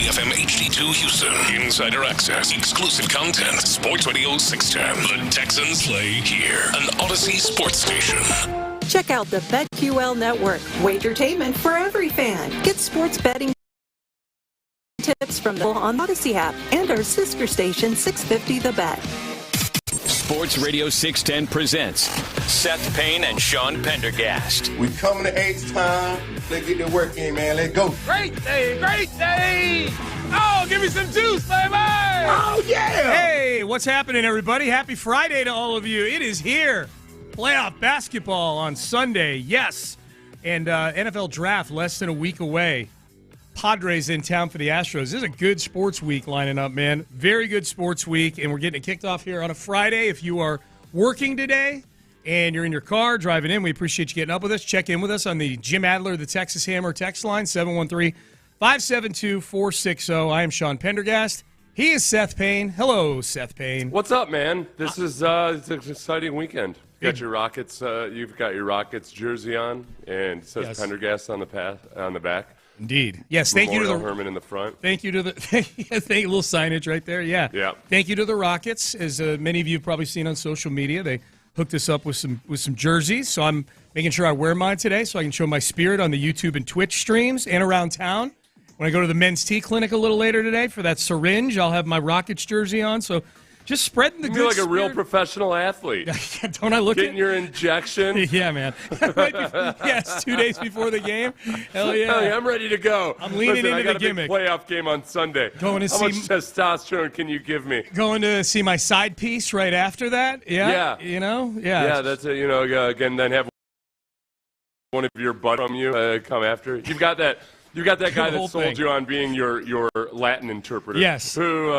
FM HD2 Houston. Insider access, exclusive content. Sports Radio 610. The Texans play here. An Odyssey sports station. Check out the BetQL Network. Wagertainment for every fan. Get sports betting tips from the on Odyssey app and our sister station 650 The Bet. Sports Radio 610 presents Seth Payne and Sean Pendergast. We coming to H time. Let's get the work in, man. Let's go. Great day, great day. Oh, give me some juice, baby. Oh, yeah. Hey, what's happening, everybody? Happy Friday to all of you. It is here. Playoff basketball on Sunday, yes. And NFL draft less than a week away. Padres in town for the Astros. This is a good sports week lining up, man. Very good sports week, and we're getting it kicked off here on a Friday. If you are working today and you're in your car driving in, we appreciate you getting up with us. Check in with us on the Jim Adler, the Texas Hammer text line, 713-572-460. I am Sean Pendergast. He is Seth Payne. Hello, Seth Payne. What's up, man? This is it's an exciting weekend. You got your Rockets. You've got your Rockets jersey on, and it says Pendergast on the back. Indeed. Yes, thank you to the Herman in the front. Thank you to the thank you, little signage right there. Yeah. Thank you to the Rockets. As many of you have probably seen on social media, they hooked us up with some jerseys. So I'm making sure I wear mine today so I can show my spirit on the YouTube and Twitch streams and around town. When I go to the men's tea clinic a little later today for that syringe, I'll have my Rockets jersey on. So just spreading the good You're like spirit. a real professional athlete. Don't I look Getting your injection. Yeah, man. Yes, 2 days before the game. Hell yeah. Hell yeah, I'm ready to go. I'm leaning into I got the gimmick. A big playoff game on Sunday. How much testosterone can you give me? Going to see my side piece right after that. Yeah. You know? Yeah. Yeah, that's it. Again, then have one of your butt from you come after. You've got that guy that sold you on being your Latin interpreter. Yes. Who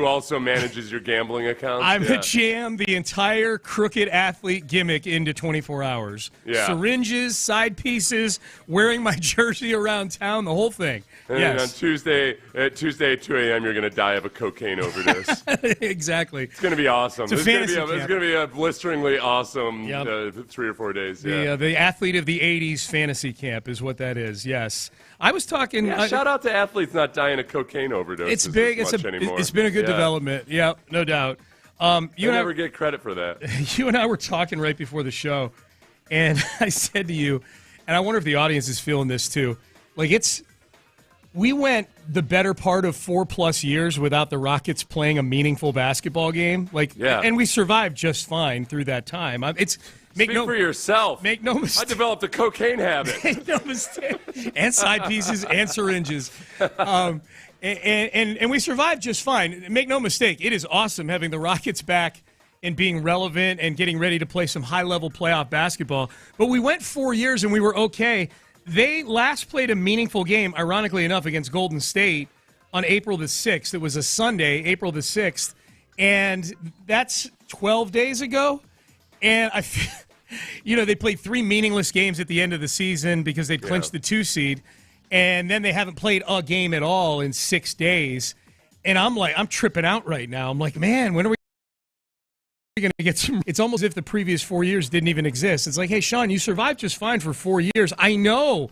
also manages your gambling accounts. I'm a jam the entire crooked athlete gimmick into 24 hours. Yeah. Syringes, side pieces, wearing my jersey around town, the whole thing. And then on Tuesday at 2 a.m., you're going to die of a cocaine overdose. Exactly. It's going to be awesome. It's going to be a blisteringly awesome 3 or 4 days. Yeah. The athlete of the 80s fantasy camp is what that is, yes. I was talking. Shout out to athletes not dying of cocaine overdoses. It's big. It's been a good development. Yeah, no doubt. You never get credit for that. You and I were talking right before the show, and I said to you, and I wonder if the audience is feeling this too. We went the better part of 4+ years without the Rockets playing a meaningful basketball game. And we survived just fine through that time. Speak for yourself. Make no mistake. I developed a cocaine habit. Make no mistake. And side pieces and syringes. And we survived just fine. Make no mistake. It is awesome having the Rockets back and being relevant and getting ready to play some high-level playoff basketball. But we went 4 years and we were okay. They last played a meaningful game, ironically enough, against Golden State on April the 6th. It was a Sunday, April the 6th. And that's 12 days ago. And they played 3 meaningless games at the end of the season because they'd clinched the 2 seed, and then they haven't played a game at all in 6 days. And I'm tripping out right now. I'm like, man, when are we going to get some? It's almost as if the previous 4 years didn't even exist. It's like, hey, Sean, you survived just fine for 4 years. I know,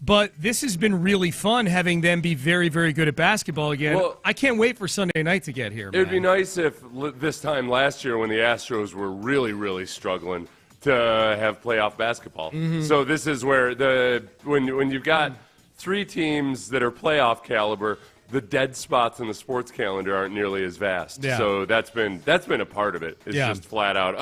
but this has been really fun having them be very, very good at basketball again. Well, I can't wait for Sunday night to get here. It would be nice if this time last year when the Astros were really, really struggling to have playoff basketball. Mm-hmm. So this is where when you've got 3 teams that are playoff caliber, the dead spots in the sports calendar aren't nearly as vast. Yeah. So that's been a part of it. It's just flat out,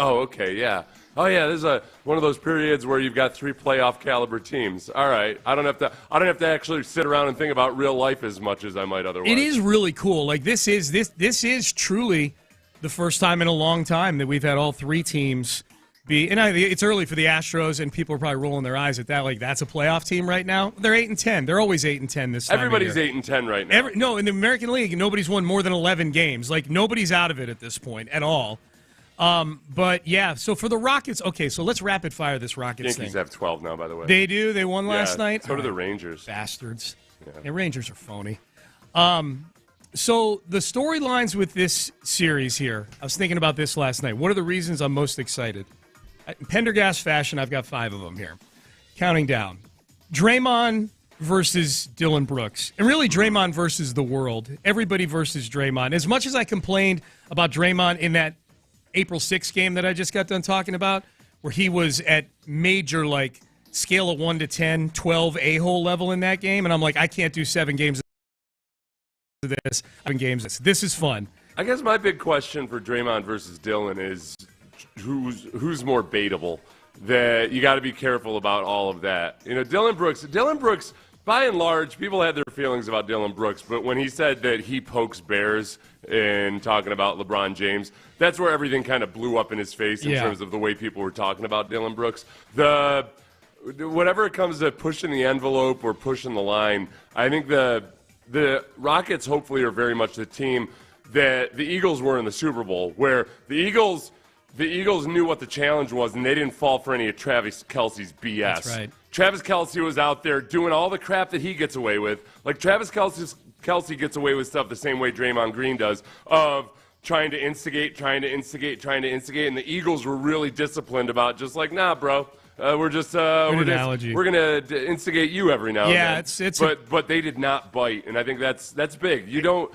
this is one of those periods where you've got 3 playoff caliber teams. All right, I don't have to actually sit around and think about real life as much as I might otherwise. It is really cool. This is truly the first time in a long time that we've had all 3 teams be. And it's early for the Astros, and people are probably rolling their eyes at that. That's a playoff team right now. They're 8-10. They're always 8-10 this time. Everybody's 8-10 right now. No, in the American League, nobody's won more than 11 games. Nobody's out of it at this point at all. But yeah, so for the Rockets, okay, so let's rapid fire this Rockets thing. Yankees have 12 now, by the way. They do? They won last night? So do the Rangers. Bastards. Yeah, Rangers are phony. So the storylines with this series here, I was thinking about this last night. What are the reasons I'm most excited? In Pendergast fashion, I've got 5 of them here. Counting down. Draymond versus Dillon Brooks. And really Draymond versus the world. Everybody versus Draymond. As much as I complained about Draymond in that April 6th game that I just got done talking about, where he was at major, like, scale of 1 to 10, 12 a-hole level in that game, and I'm like, I can't do 7 games of this. 7 games. This is fun. I guess my big question for Draymond versus Dillon is who's more baitable. That you got to be careful about all of that. You know, Dillon Brooks, by and large, people had their feelings about Dillon Brooks, but when he said that he pokes bears in talking about LeBron James, that's where everything kind of blew up in his face in terms of the way people were talking about Dillon Brooks. Whatever it comes to pushing the envelope or pushing the line, I think the Rockets hopefully are very much the team that the Eagles were in the Super Bowl, where the Eagles knew what the challenge was, and they didn't fall for any of Travis Kelce's BS. That's right. Travis Kelce was out there doing all the crap that he gets away with. Like, Travis Kelce gets away with stuff the same way Draymond Green does, of trying to instigate, and the Eagles were really disciplined about just like, nah, bro. We're gonna instigate you every now and then. But they did not bite, and I think that's big. You don't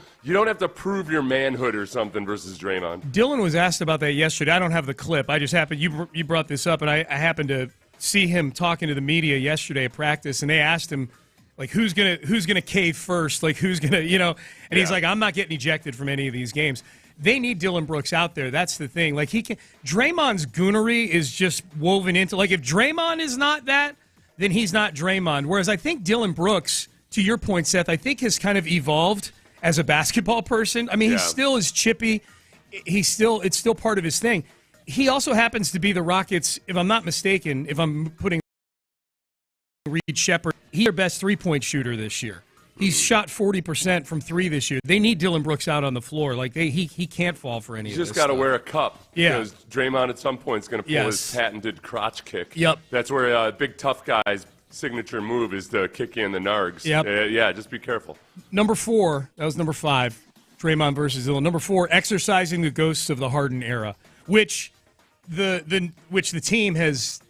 have to prove your manhood or something versus Draymond. Dillon was asked about that yesterday. I don't have the clip. I just happened you brought this up, and I happened to see him talking to the media yesterday at practice, and they asked him, like, who's gonna cave first, like who's gonna, and he's like, I'm not getting ejected from any of these games. They need Dillon Brooks out there. That's the thing. Like, Draymond's goonery is just woven into, like, if Draymond is not that, then he's not Draymond. Whereas I think Dillon Brooks, to your point, Seth, I think has kind of evolved as a basketball person. I mean, he still is chippy. It's still part of his thing. He also happens to be the Rockets, if I'm not mistaken, if I'm putting Reed Shepherd, he's their best three-point shooter this year. He's shot 40% from 3 this year. They need Dillon Brooks out on the floor. Like, he can't fall for any of this. He's just got to wear a cup. Yeah. Because Draymond at some point is going to pull his patented crotch kick. Yep. That's where big tough guy's signature move is to kick you in the nargs. Yep. Just be careful. Number 4, that was number 5, Draymond versus Dillon. Number 4, exercising the ghosts of the Harden era, which the team has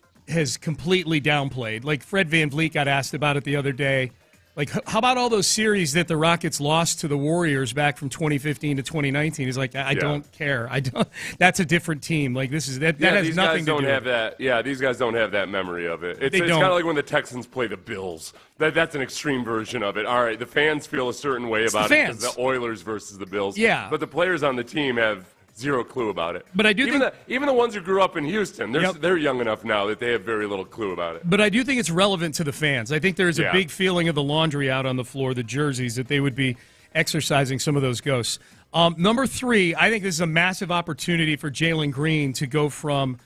completely downplayed. Like, Fred VanVleet got asked about it the other day. Like, how about all those series that the Rockets lost to the Warriors back from 2015 to 2019? He's like, I don't care. I don't. That's a different team. Like, this is that has nothing to do. These guys don't have that memory of it. It's kind of like when the Texans play the Bills. That's an extreme version of it. All right, the fans feel a certain way about it because the Oilers versus the Bills. Yeah. But the players on the team have zero clue about it. But I do think even the ones who grew up in Houston, they're young enough now that they have very little clue about it. But I do think it's relevant to the fans. I think there's a big feeling of the laundry out on the floor, the jerseys, that they would be exercising some of those ghosts. Number 3, I think this is a massive opportunity for Jalen Green to go from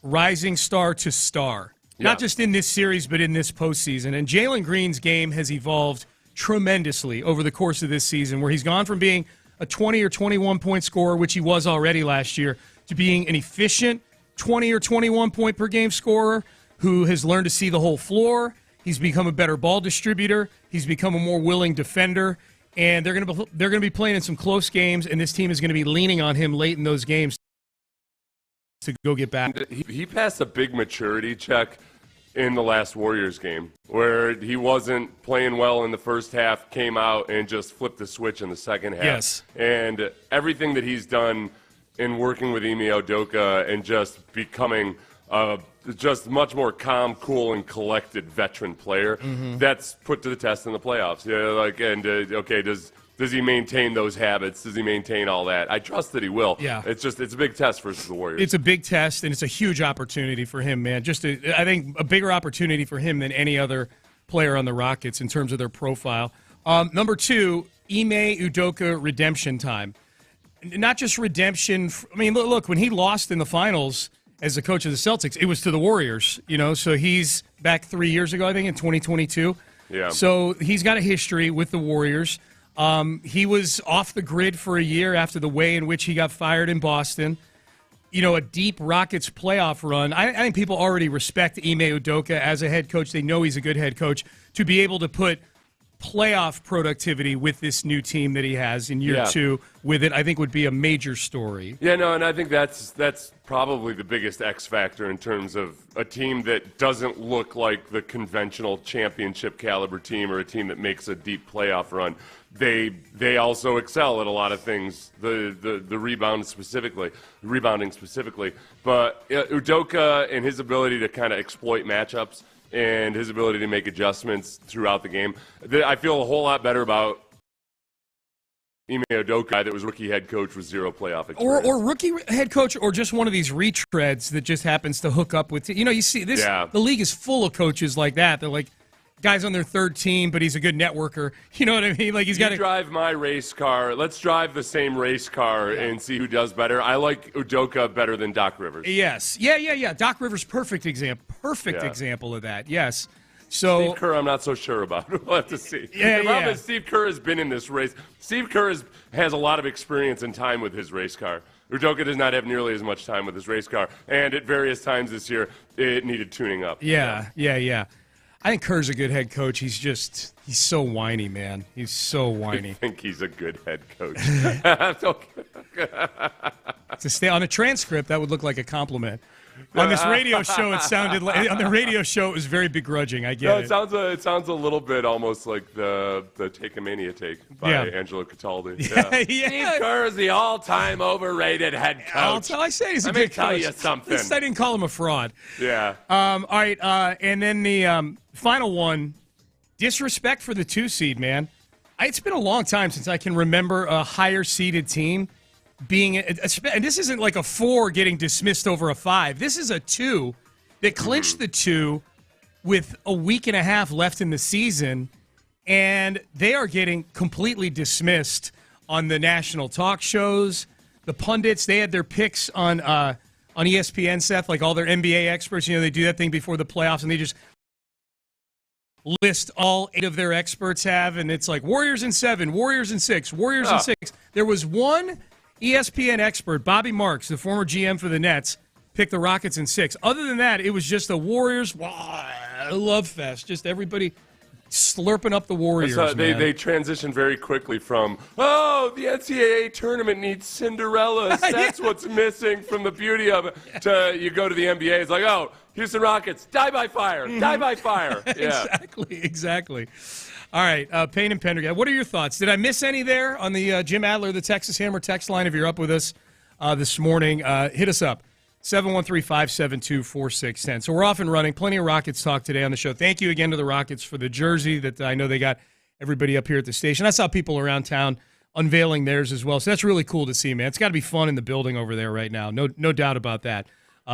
rising star to star. Not just in this series, but in this postseason. And Jalen Green's game has evolved tremendously over the course of this season, where he's gone from being a 20 or 21-point scorer, which he was already last year, to being an efficient 20 or 21-point per game scorer who has learned to see the whole floor. He's become a better ball distributor. He's become a more willing defender. And they're going to be playing in some close games, and this team is going to be leaning on him late in those games to go get back. He passed a big maturity check in the last Warriors game, where he wasn't playing well in the first half, came out and just flipped the switch in the second half. Yes. And everything that he's done in working with Ime Udoka and just becoming just much more calm, cool, and collected veteran player, that's put to the test in the playoffs. Does he maintain those habits? Does he maintain all that? I trust that he will. Yeah. It's a big test versus the Warriors. It's a big test, and it's a huge opportunity for him, man. I think a bigger opportunity for him than any other player on the Rockets in terms of their profile. Number 2, Ime Udoka redemption time. Not just redemption. I mean, look, when he lost in the finals as the coach of the Celtics, it was to the Warriors, so he's back 3 years ago, I think, in 2022. Yeah. So he's got a history with the Warriors. He was off the grid for a year after the way in which he got fired in Boston. A deep Rockets playoff run. I think people already respect Ime Udoka as a head coach. They know he's a good head coach. To be able to put playoff productivity with this new team that he has in year two with it, I think would be a major story. Yeah, no, and I think that's probably the biggest X factor in terms of a team that doesn't look like the conventional championship caliber team or a team that makes a deep playoff run. They also excel at a lot of things, the rebounding specifically. But Udoka and his ability to kind of exploit matchups and his ability to make adjustments throughout the game, I feel a whole lot better about Ime Udoka, that was rookie head coach with zero playoff experience. Or rookie head coach, or just one of these retreads that just happens to hook up with, you see this, the league is full of coaches like that. They're like, guys on their third team, but he's a good networker. You know what I mean? Like he's got to drive my race car. Let's drive the same race car and see who does better. I like Udoka better than Doc Rivers. Yes. Yeah. Doc Rivers, perfect example of that. Yes. So Steve Kerr, I'm not so sure about. We'll have to see. The problem is Steve Kerr has been in this race. Steve Kerr has a lot of experience and time with his race car. Udoka does not have nearly as much time with his race car, and at various times this year, it needed tuning up. Yeah. I think Kerr's a good head coach. He's so whiny, man. He's so whiny. I think he's a good head coach. To stay on a transcript, that would look like a compliment. On this radio show, it sounded like on the radio show it was very begrudging. I get it. It sounds a little bit almost like the Take a Mania take by Angelo Cataldi. Steve Kerr is the all-time overrated head coach. I say he's a Let good me tell coach. you something. At least I didn't call him a fraud. Yeah. All right, and then the final one, disrespect for the 2 seed, man. It's been a long time since I can remember a higher seeded team being, and this isn't like a 4 getting dismissed over a 5. This is a 2 that clinched the 2 with a week and a half left in the season, and they are getting completely dismissed on the national talk shows. The pundits, they had their picks on ESPN, Seth, like all their NBA experts. They do that thing before the playoffs, and they just list all 8 of their experts have, and it's like Warriors in 7, Warriors in 6, Warriors in 6. There was one ESPN expert, Bobby Marks, the former GM for the Nets, picked the Rockets in 6. Other than that, it was just a Warriors love fest. Just everybody slurping up the Warriors. They transitioned very quickly from, the NCAA tournament needs Cinderellas. That's what's missing from the beauty of it. To you go to the NBA, it's like, Houston Rockets, die by fire, die by fire. Yeah. Exactly. All right, Payne and Pendergast, what are your thoughts? Did I miss any there on the Jim Adler, the Texas Hammer text line? If you're up with us this morning, hit us up, 713-572-4610. So we're off and running. Plenty of Rockets talk today on the show. Thank you again to the Rockets for the jersey that I know they got everybody up here at the station. I saw people around town unveiling theirs as well, so that's really cool to see, man. It's got to be fun in the building over there right now, no doubt about that.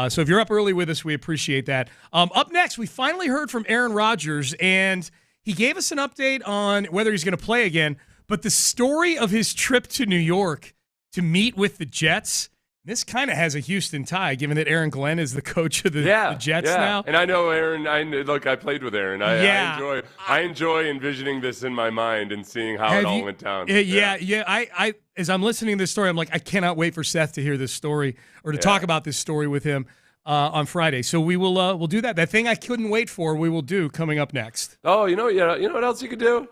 So if you're up early with us, we appreciate that. Up next, we finally heard from Aaron Rodgers, and he gave us an update on whether he's going to play again, but the story of his trip to New York to meet with the Jets, this kind of has a Houston tie, given that Aaron Glenn is the coach of the Jets now. And I know Aaron. I played with Aaron. I enjoy envisioning this in my mind and seeing how it all went down. I as I'm listening to this story, I'm like, I cannot wait for Seth to hear this story or to talk about this story with him on Friday. So we'll do that. That thing I couldn't wait for, we will do coming up next. Oh, you know what else you could do?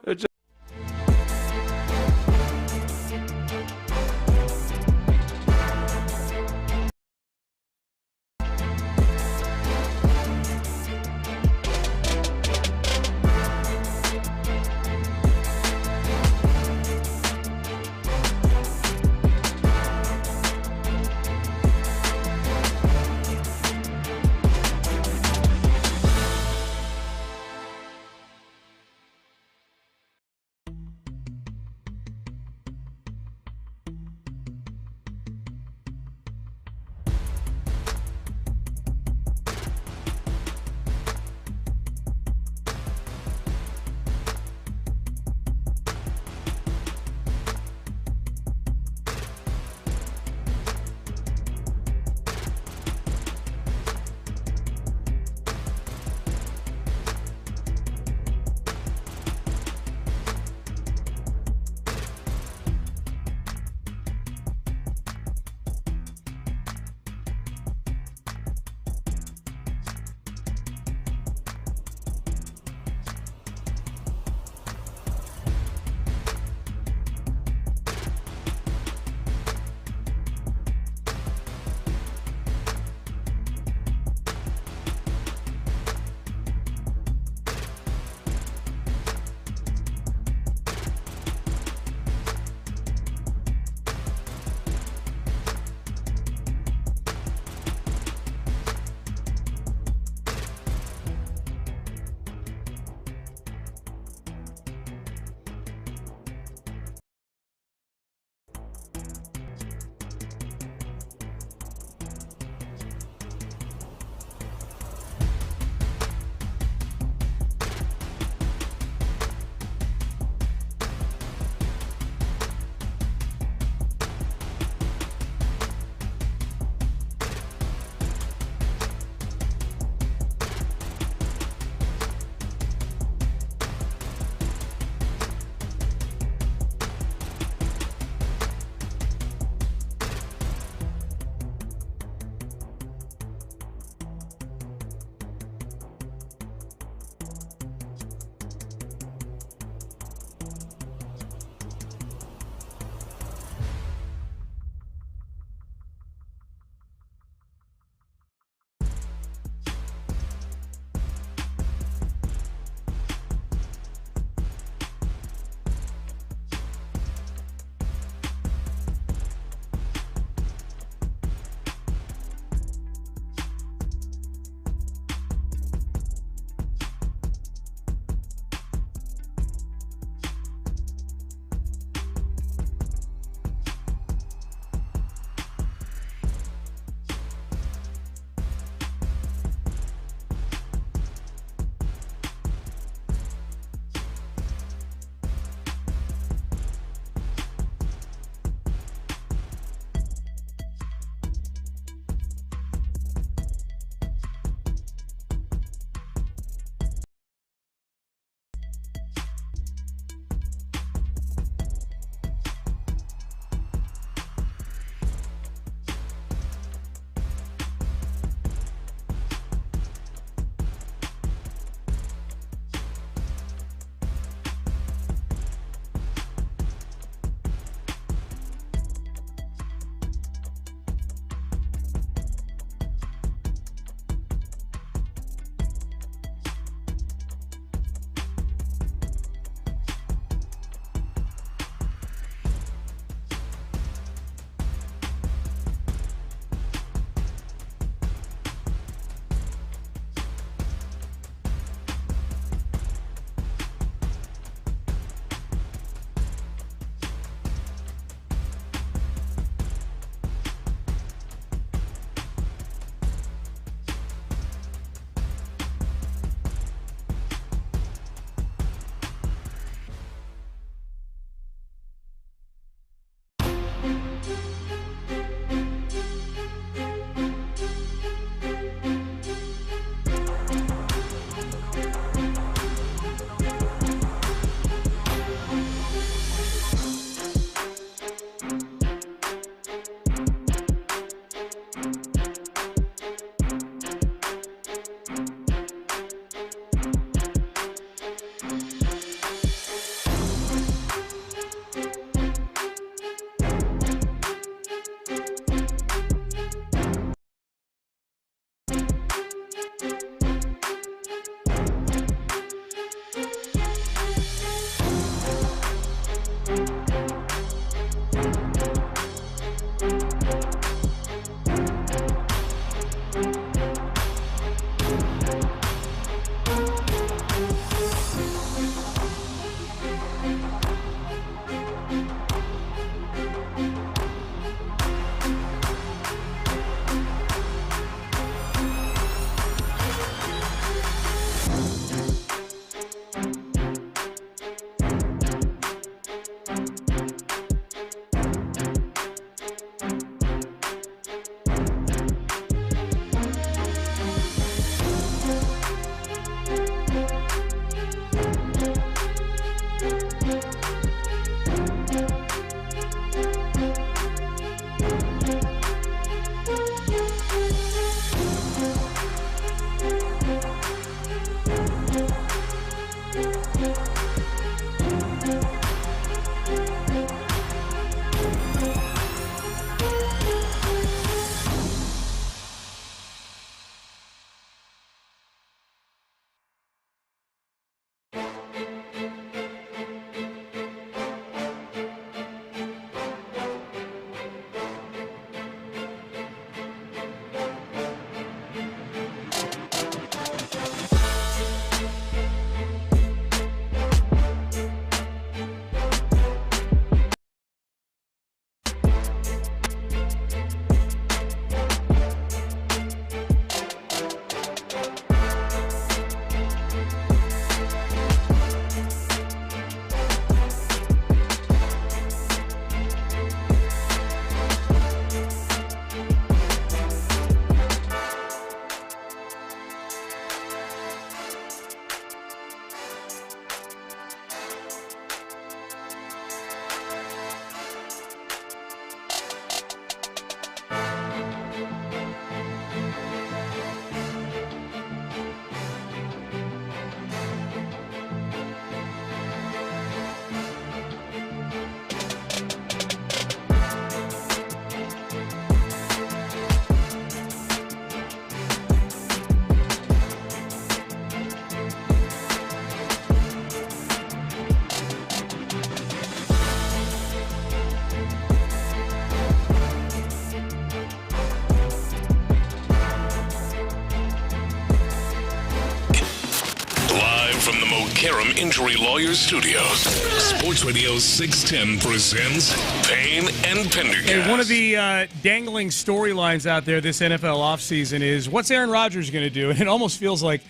Karam Injury Lawyers Studios. Sports Radio 610 presents Payne and Pendergast. Hey, one of the dangling storylines out there this NFL offseason is what's Aaron Rodgers going to do? And it almost feels like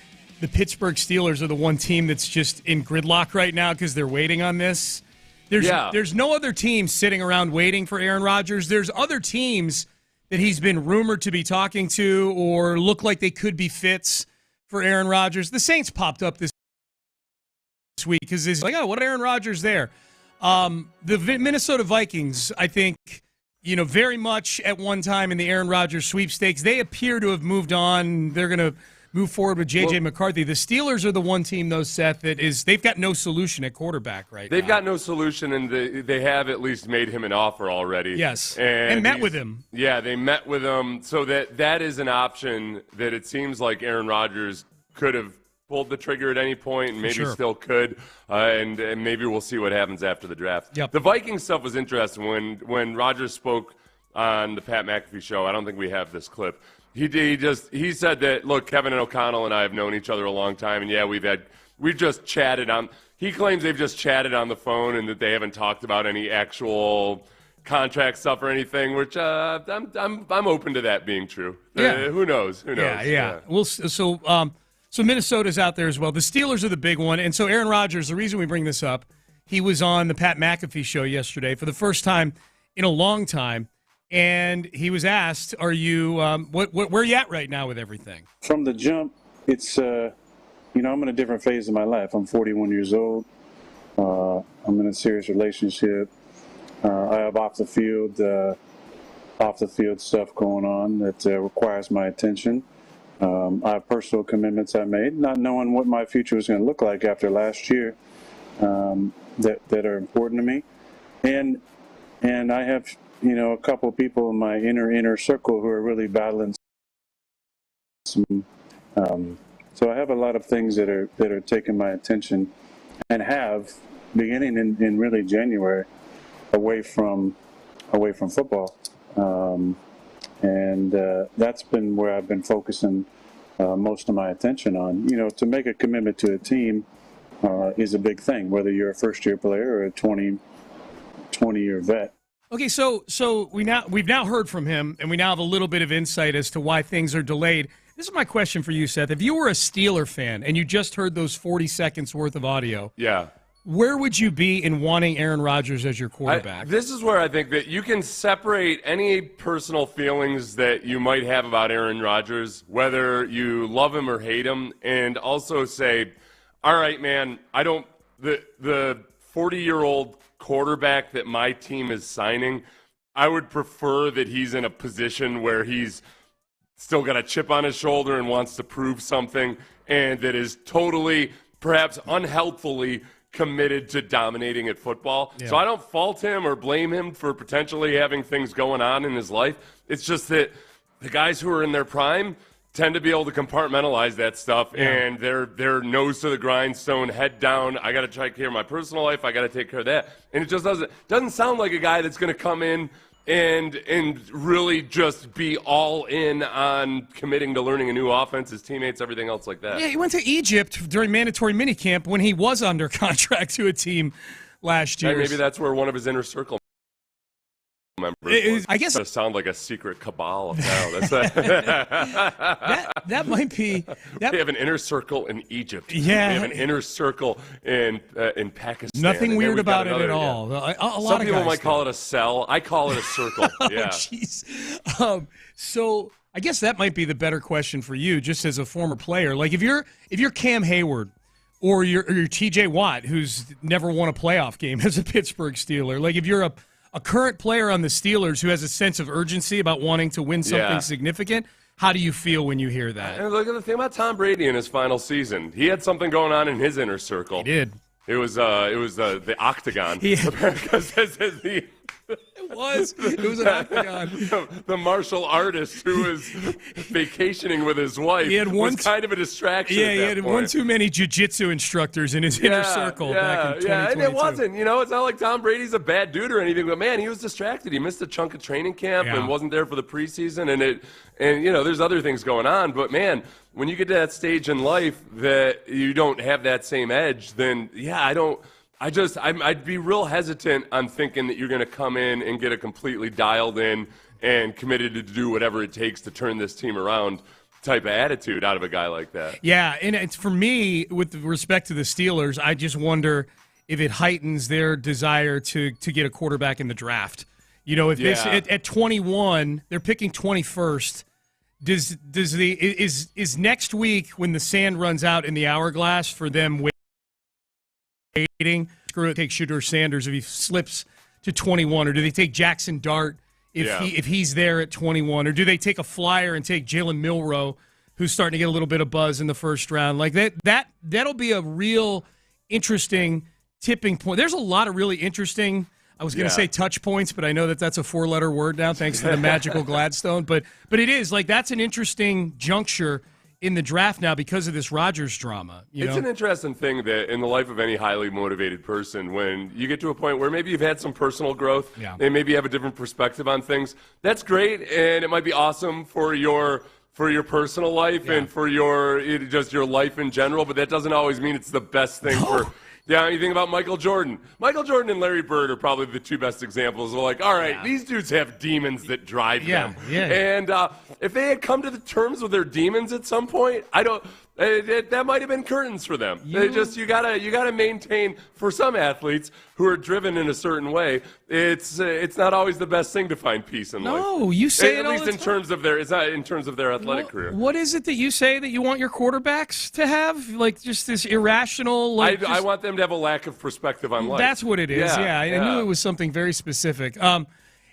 the Pittsburgh Steelers are the one team that's just in gridlock right now because they're waiting on this. There's no other team sitting around waiting for Aaron Rodgers. There's other teams that he's been rumored to be talking to or look like they could be fits for Aaron Rodgers. The Saints popped up this week because it's like, oh, what Aaron Rodgers there? The Minnesota Vikings, I think, very much at one time in the Aaron Rodgers sweepstakes, they appear to have moved on. They're going to move forward with J.J. McCarthy. The Steelers are the one team, though, Seth, they've got no solution at quarterback right now. They've got no solution, and they have at least made him an offer already. Yes, and met with him. Yeah, they met with him, so that is an option that it seems like Aaron Rodgers could have pulled the trigger at any point and maybe still could, and maybe we'll see what happens after the draft. Yep. The Vikings stuff was interesting. When Rodgers spoke on the Pat McAfee show, I don't think we have this clip. He said that, look, Kevin and O'Connell and I have known each other a long time, and yeah, we've just chatted on. He claims they've just chatted on the phone and that they haven't talked about any actual contract stuff or anything, which I'm open to that being true. Yeah. Who knows? Yeah. So Minnesota's out there as well. The Steelers are the big one, and so Aaron Rodgers. The reason we bring this up, he was on the Pat McAfee show yesterday for the first time in a long time. And he was asked, "Are you where are you at right now with everything?" From the jump, it's I'm in a different phase of my life. I'm 41 years old. I'm in a serious relationship. I have off the field stuff going on that requires my attention. I have personal commitments I made, not knowing what my future was going to look like after last year, that are important to me, and I have. A couple of people in my inner circle who are really battling some. So I have a lot of things that are taking my attention, and have beginning in really January, away from football, and that's been where I've been focusing most of my attention on. To make a commitment to a team is a big thing, whether you're a first-year player or a 20-year vet. Okay, so we've now heard from him, and we now have a little bit of insight as to why things are delayed. This is my question for you, Seth. If you were a Steeler fan and you just heard those 40 seconds worth of audio, where would you be in wanting Aaron Rodgers as your quarterback? This is where I think that you can separate any personal feelings that you might have about Aaron Rodgers, whether you love him or hate him, and also say, all right, man, the 40-year-old quarterback that my team is signing, I would prefer that he's in a position where he's still got a chip on his shoulder and wants to prove something, and that is totally, perhaps unhelpfully, committed to dominating at football. Yeah. So I don't fault him or blame him for potentially having things going on in his life. It's just that the guys who are in their prime tend to be able to compartmentalize that stuff, and they're nose to the grindstone, head down. I got to take care of my personal life. I got to take care of that. And it just doesn't sound like a guy that's going to come in and really just be all in on committing to learning a new offense, his teammates, everything else like that. Yeah, he went to Egypt during mandatory minicamp when he was under contract to a team last year. And maybe that's where one of his inner circle members I guess to sound like a secret cabal of now. That might be. We have an inner circle in Egypt. Yeah, we have an inner circle in Pakistan. Nothing weird about it at all. Yeah. Some people might call it a cell. I call it a circle. Yeah. Jeez. So I guess that might be the better question for you, just as a former player. Like if you're Cam Hayward or you're T.J. Watt, who's never won a playoff game as a Pittsburgh Steeler. Like if you're a current player on the Steelers who has a sense of urgency about wanting to win something significant, how do you feel when you hear that? And look at the thing about Tom Brady in his final season. He had something going on in his inner circle. He did. It was the octagon. It It was an octagon. The martial artist who was vacationing with his wife was kind of a distraction. Yeah, at he that had point. one too many jiu-jitsu instructors in his inner circle back in 2022. Yeah, and it wasn't. It's not like Tom Brady's a bad dude or anything, but man, he was distracted. He missed a chunk of training camp and wasn't there for the preseason, and there's other things going on. But man, when you get to that stage in life that you don't have that same edge, then I'd be real hesitant on thinking that you're going to come in and get a completely dialed in and committed to do whatever it takes to turn this team around type of attitude out of a guy like that. Yeah, and it's for me, with respect to the Steelers, I just wonder if it heightens their desire to get a quarterback in the draft. If this at 21, they're picking 21st. Is next week when the sand runs out in the hourglass for them waiting? Screw it, take Shedeur Sanders if he slips to 21, or do they take Jackson Dart if he's there at 21, or do they take a flyer and take Jalen Milroe, who's starting to get a little bit of buzz in the first round? Like that'll be a real interesting tipping point. There's a lot of really interesting. I was going to say touch points, but I know that's a 4-letter word now, thanks to the magical Gladstone. But it is like that's an interesting juncture in the draft now because of this Rodgers drama. It's an interesting thing that in the life of any highly motivated person, when you get to a point where maybe you've had some personal growth and maybe you have a different perspective on things, that's great, and it might be awesome for your personal life and for just your life in general, but that doesn't always mean it's the best thing for. Yeah, you think about Michael Jordan. Michael Jordan and Larry Bird are probably the two best examples. We're like, all right, these dudes have demons that drive them. Yeah. And if they had come to the terms with their demons at some point, that might have been curtains for them. You gotta maintain, for some athletes who are driven in a certain way, it's not always the best thing to find peace in life. No, you say at it all least the in time. terms of it's not in terms of their athletic career. What is it that you say that you want your quarterbacks to have? Like just this irrational. I want them to have a lack of perspective on life. That's what it is. Yeah. I knew it was something very specific.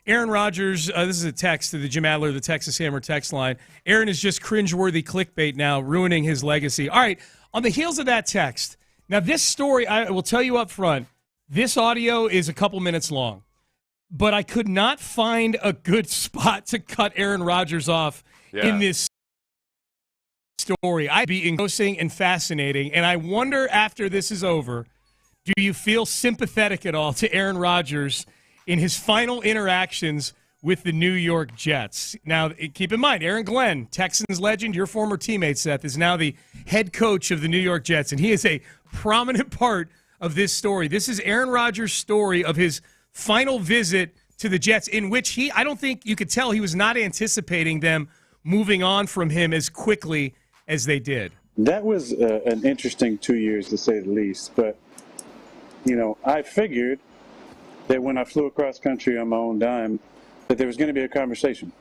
Aaron Rodgers, this is a text to the Jim Adler, the Texas Hammer text line. Aaron is just cringeworthy clickbait now, ruining his legacy. All right, on the heels of that text, now this story, I will tell you up front, this audio is a couple minutes long, but I could not find a good spot to cut Aaron Rodgers off in this story. I'd be engrossing and fascinating, and I wonder after this is over, do you feel sympathetic at all to Aaron Rodgers in his final interactions with the New York Jets? Now, keep in mind, Aaron Glenn, Texans legend, your former teammate, Seth, is now the head coach of the New York Jets, and he is a prominent part of this story. This is Aaron Rodgers' story of his final visit to the Jets, in which I don't think you could tell he was not anticipating them moving on from him as quickly as they did. That was an interesting 2 years, to say the least. But, I figured that when I flew across country on my own dime, that there was going to be a conversation.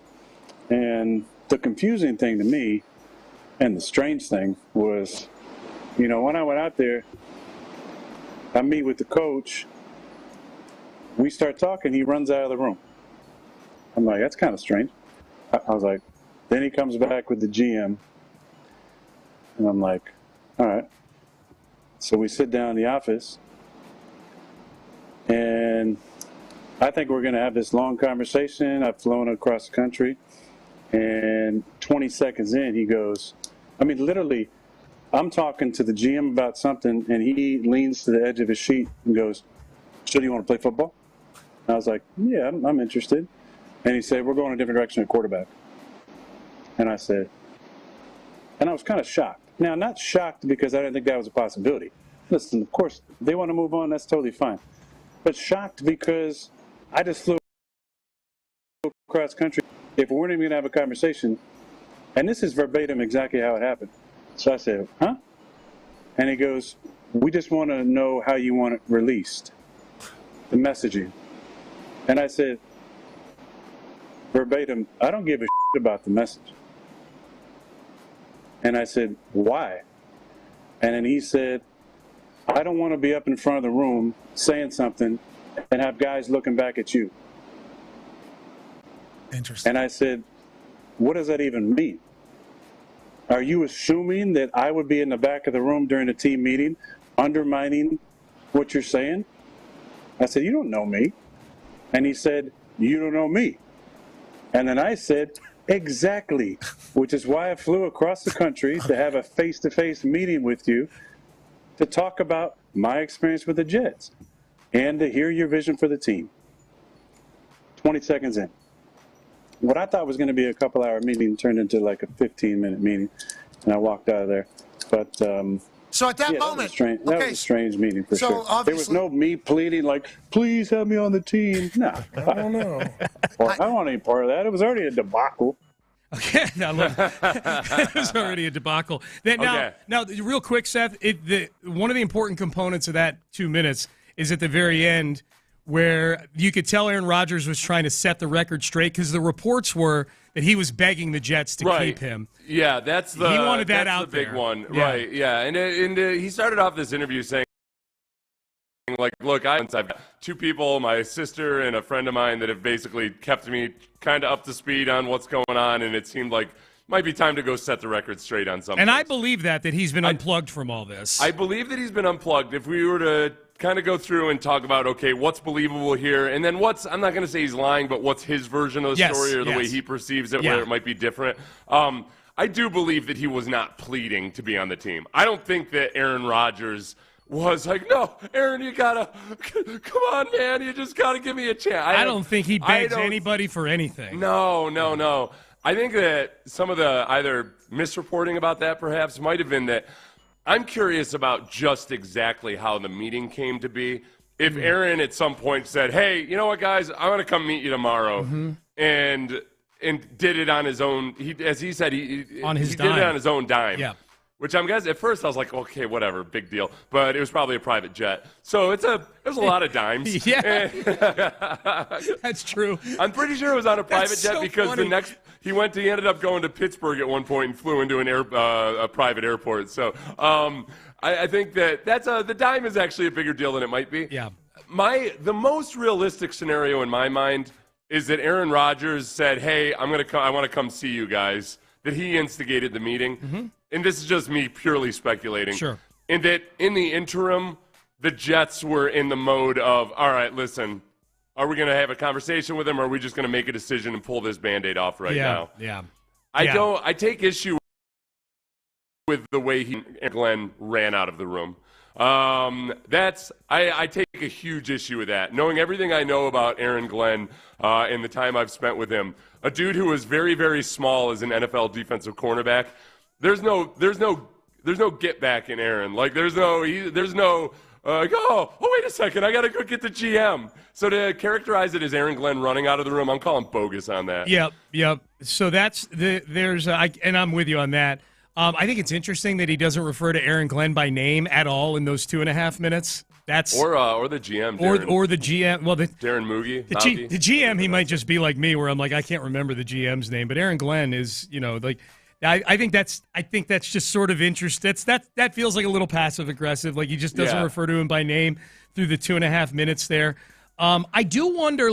And the confusing thing to me, and the strange thing, was, when I went out there, I meet with the coach, we start talking, he runs out of the room. I'm like, that's kind of strange. I was like, then he comes back with the GM, and I'm like, all right. So we sit down in the office, and I think we're going to have this long conversation. I've flown across the country, and 20 seconds in, he goes, literally, I'm talking to the GM about something, and he leans to the edge of his sheet and goes, so do you want to play football? And I was like, yeah, I'm interested. And he said, we're going a different direction at quarterback. And I said, and I was kind of shocked. Now, not shocked because I didn't think that was a possibility. Listen, of course, if they want to move on, that's totally fine. But shocked because I just flew across country. If we weren't even going to have a conversation, and this is verbatim exactly how it happened. So I said, huh? And he goes, we just want to know how you want it released, the messaging. And I said, verbatim, I don't give a shit about the message. And I said, why? And then he said, I don't want to be up in front of the room saying something and have guys looking back at you. Interesting. And I said, what does that even mean? Are you assuming that I would be in the back of the room during a team meeting undermining what you're saying? I said, you don't know me. And he said, you don't know me. And then I said, exactly, which is why I flew across the country to have a face-to-face meeting with you to talk about my experience with the Jets and to hear your vision for the team. 20 seconds in. What I thought was going to be a couple-hour meeting turned into like a 15-minute meeting, and I walked out of there. But so at that moment, that was a strange meeting for sure. There was no me pleading like, please have me on the team. No, I don't know. I don't want any part of that. It was already a debacle. Okay, it was already a debacle. Now, real quick, Seth, one of the important components of that 2 minutes is at the very end, where you could tell Aaron Rodgers was trying to set the record straight because the reports were that he was begging the Jets to keep him. Yeah, he wanted that out the big there. one, yeah. right? Yeah, and he started off this interview saying, like, look, I've got two people, my sister and a friend of mine, that have basically kept me kind of up to speed on what's going on, and it seemed like might be time to go set the record straight on something. And I believe that he's been unplugged from all this. I believe that he's been unplugged. If we were to kind of go through and talk about, okay, what's believable here, and then I'm not going to say he's lying, but what's his version of the story or the way he perceives it, where it might be different. I do believe that he was not pleading to be on the team. I don't think that Aaron Rodgers was like, no, Aaron, you gotta, come on, man, you just gotta give me a chance. I don't think he begs anybody for anything. No. I think that some of the either misreporting about that perhaps might have been that I'm curious about just exactly how the meeting came to be. If Aaron at some point said, hey, you know what, guys, I'm going to come meet you tomorrow, and did it on his own, as he said, he did it on his own dime. Yeah. Which I'm guessing, at first I was like, okay, whatever, big deal. But it was probably a private jet. So it was a lot of dimes. Yeah. That's true. I'm pretty sure it was on a private jet because funny. He ended up going to Pittsburgh at one point and flew into a private airport. So I think that's the dime is actually a bigger deal than it might be. Yeah. The most realistic scenario in my mind is that Aaron Rodgers said, hey, I want to come see you guys, that he instigated the meeting. And this is just me purely speculating. Sure. And that in the interim, the Jets were in the mode of, all right, listen, are we going to have a conversation with him, or are we just going to make a decision and pull this Band-Aid off now? Yeah. I take issue with the way Glenn ran out of the room. I take a huge issue with that. Knowing everything I know about Aaron Glenn and the time I've spent with him, a dude who was very, very small as an NFL defensive cornerback, there's no get back in Aaron. Like wait a second, I got to go get the GM. So to characterize it as Aaron Glenn running out of the room, I'm calling bogus on that. Yep. So and I'm with you on that. I think it's interesting that he doesn't refer to Aaron Glenn by name at all in those 2.5 minutes. That's or the GM or the GM. Well, Darren Moogie. The GM, he might just be like me, where I'm like, I can't remember the GM's name, but Aaron Glenn is, like. I think that's just sort of interesting. That feels like a little passive aggressive. Like he just doesn't refer to him by name through the 2.5 minutes there. I do wonder,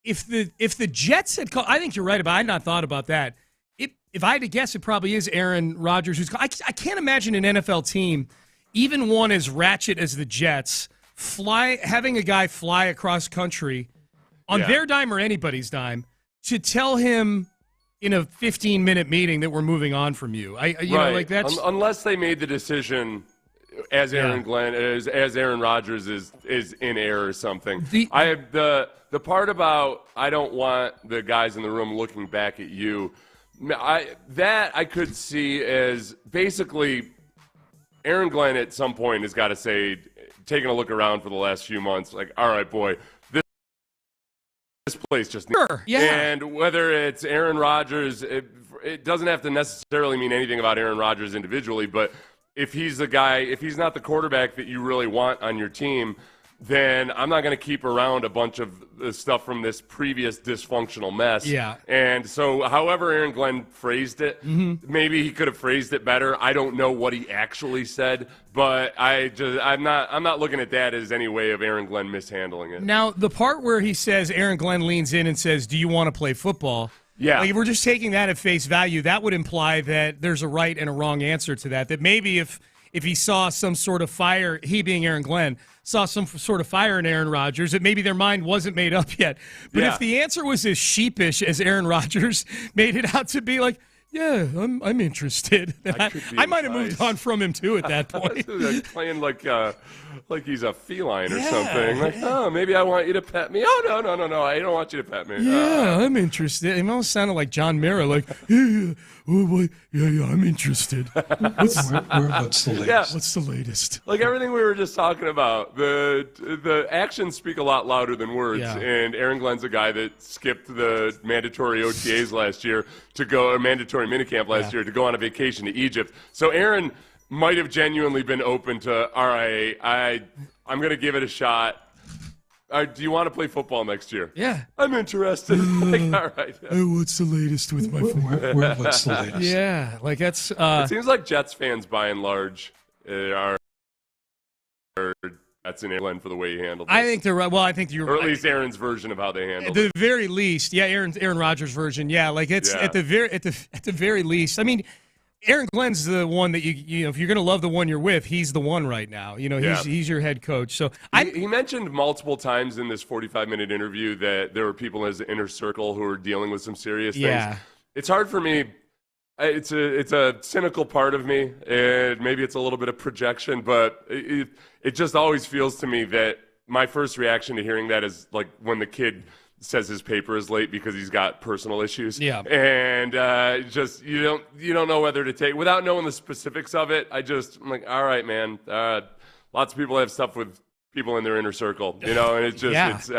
if the Jets had called. I think you're right about. I had not thought about that. If I had to guess, it probably is Aaron Rodgers who's. I can't imagine an NFL team, even one as ratchet as the Jets, having a guy fly across country on their dime or anybody's dime to tell him in a 15-minute meeting that we're moving on from you. That's unless they made the decision as Aaron Glenn as Aaron Rodgers is in air or something. The part about I don't want the guys in the room looking back at you. I could see as basically Aaron Glenn at some point has got to say, taking a look around for the last few months, like, all right, boy, this place just needs. Sure. Yeah. And whether it's Aaron Rodgers, it doesn't have to necessarily mean anything about Aaron Rodgers individually, but if he's not the quarterback that you really want on your team, then I'm not going to keep around a bunch of the stuff from this previous dysfunctional mess. Yeah. And so however Aaron Glenn phrased it, maybe he could have phrased it better. I don't know what he actually said, but I'm not looking at that as any way of Aaron Glenn mishandling it. Now, the part where he says Aaron Glenn leans in and says, "Do you want to play football?" Yeah. Like if we're just taking that at face value, that would imply that there's a right and a wrong answer to that. That maybe if if he saw some sort of fire, he being Aaron Glenn, saw some sort of fire in Aaron Rodgers, that maybe their mind wasn't made up yet. But if the answer was as sheepish as Aaron Rodgers made it out to be, like, yeah, I'm interested. I might have moved on from him too at that point. Like playing like he's a feline or something. Like, oh, maybe I want you to pet me. Oh, no, I don't want you to pet me. Yeah, I'm interested. It almost sounded like John Mara, like, yeah, I'm interested. What's the latest? Yeah. What's the latest? Like everything we were just talking about, the actions speak a lot louder than words. Yeah. And Aaron Glenn's a guy that skipped the mandatory OTAs last year to go, or mandatory minicamp last year to go on a vacation to Egypt. So Aaron might have genuinely been open to, all right, I'm going to give it a shot. Do you want to play football next year? Yeah. I'm interested. Like, all right. What's the latest with my form? What's the latest? Yeah, like that's... it seems like Jets fans, by and large, are that's in England for the way he handled it. I think they're right. Well, I think you're or at least Aaron's version of how they handled it. At the very least, yeah, Aaron Rodgers' version, yeah. Like it's at the very least. I mean, Aaron Glenn's the one that you know, if you're going to love the one you're with, he's the one right now. You know, he's your head coach. So he mentioned multiple times in this 45-minute interview that there were people in his inner circle who were dealing with some serious things. It's hard for me. It's a cynical part of me, and maybe it's a little bit of projection, but it just always feels to me that my first reaction to hearing that is like when the kid says his paper is late because he's got personal issues. Yeah. And just you don't know whether to take without knowing the specifics of it. I'm like, all right, man. Lots of people have stuff with people in their inner circle, you know, and it's just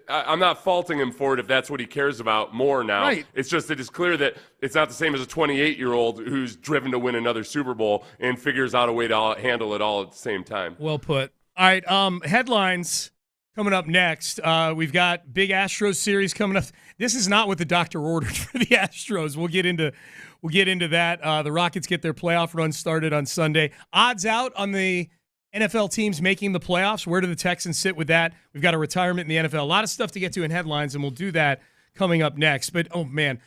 I'm not faulting him for it if that's what he cares about more now. Right. It's just it is clear that it's not the same as a 28-year-old who's driven to win another Super Bowl and figures out a way to handle it all at the same time. Well put. All right, headlines coming up next. We've got big Astros series coming up. This is not what the doctor ordered for the Astros. We'll get into that. The Rockets get their playoff run started on Sunday. Odds out on the NFL teams making the playoffs. Where do the Texans sit with that? We've got a retirement in the NFL. A lot of stuff to get to in headlines, and we'll do that coming up next. But, oh, man.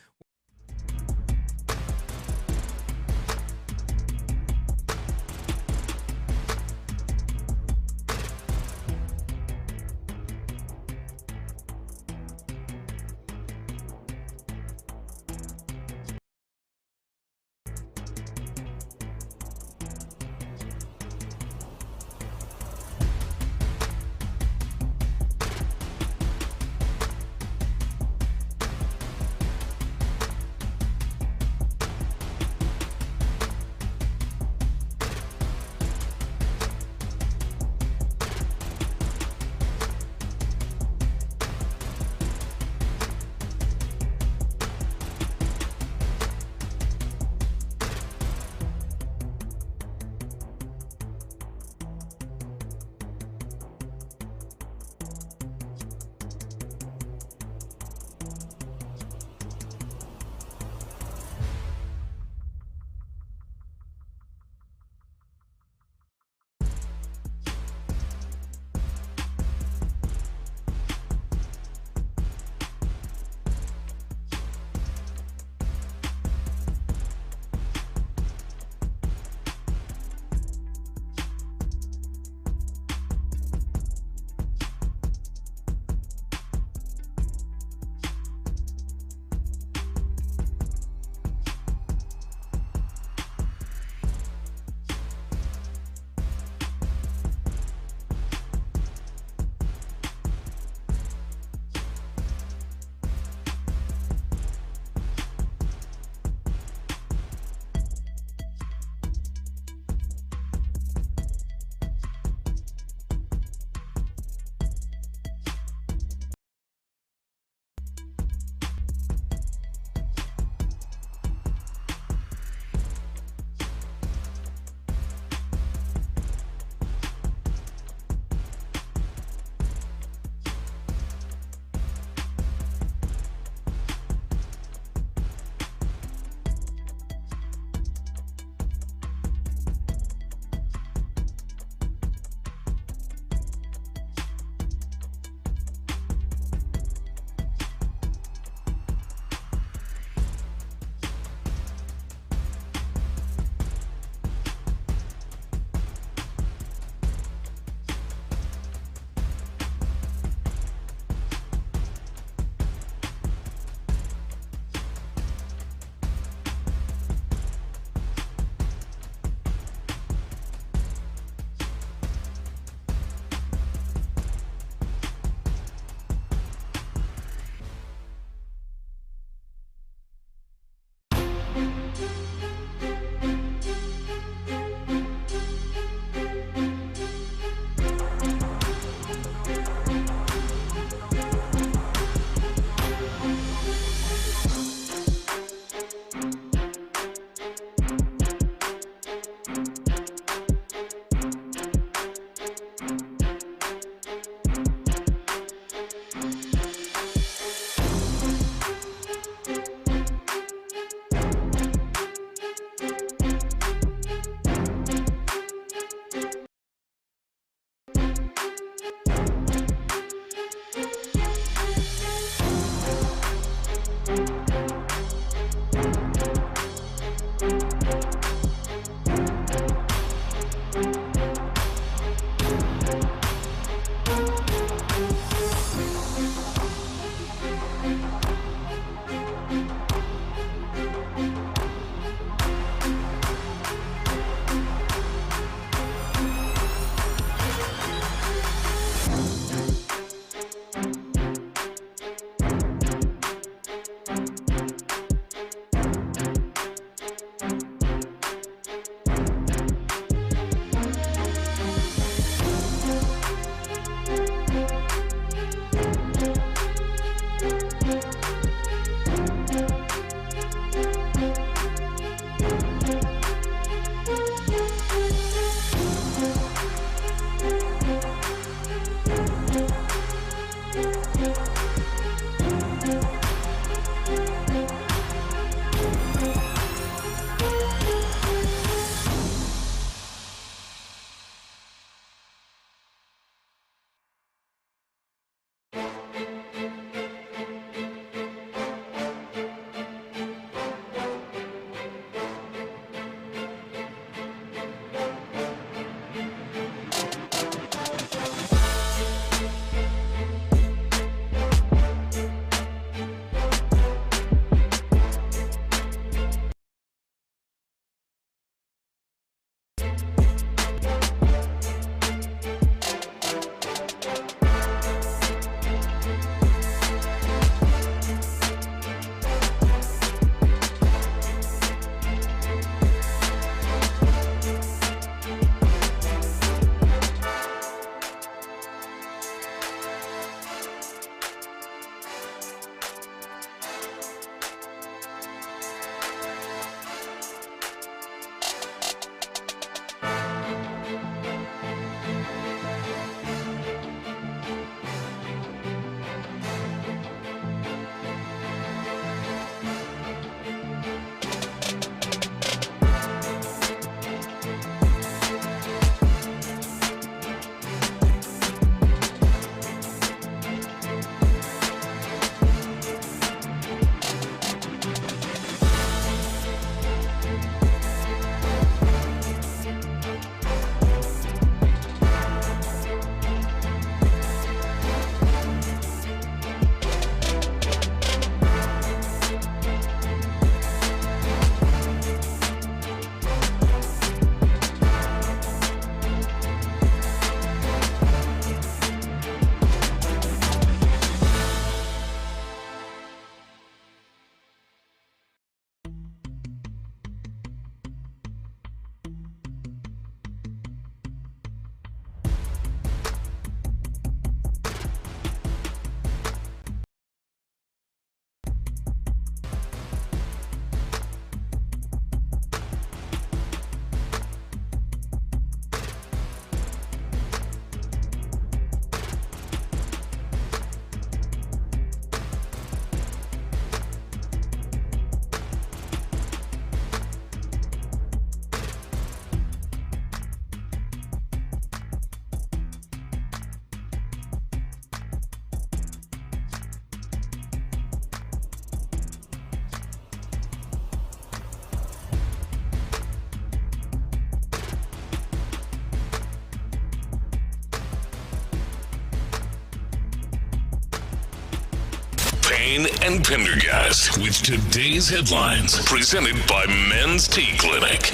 Payne and Pendergast with today's headlines, presented by Men's Tea Clinic.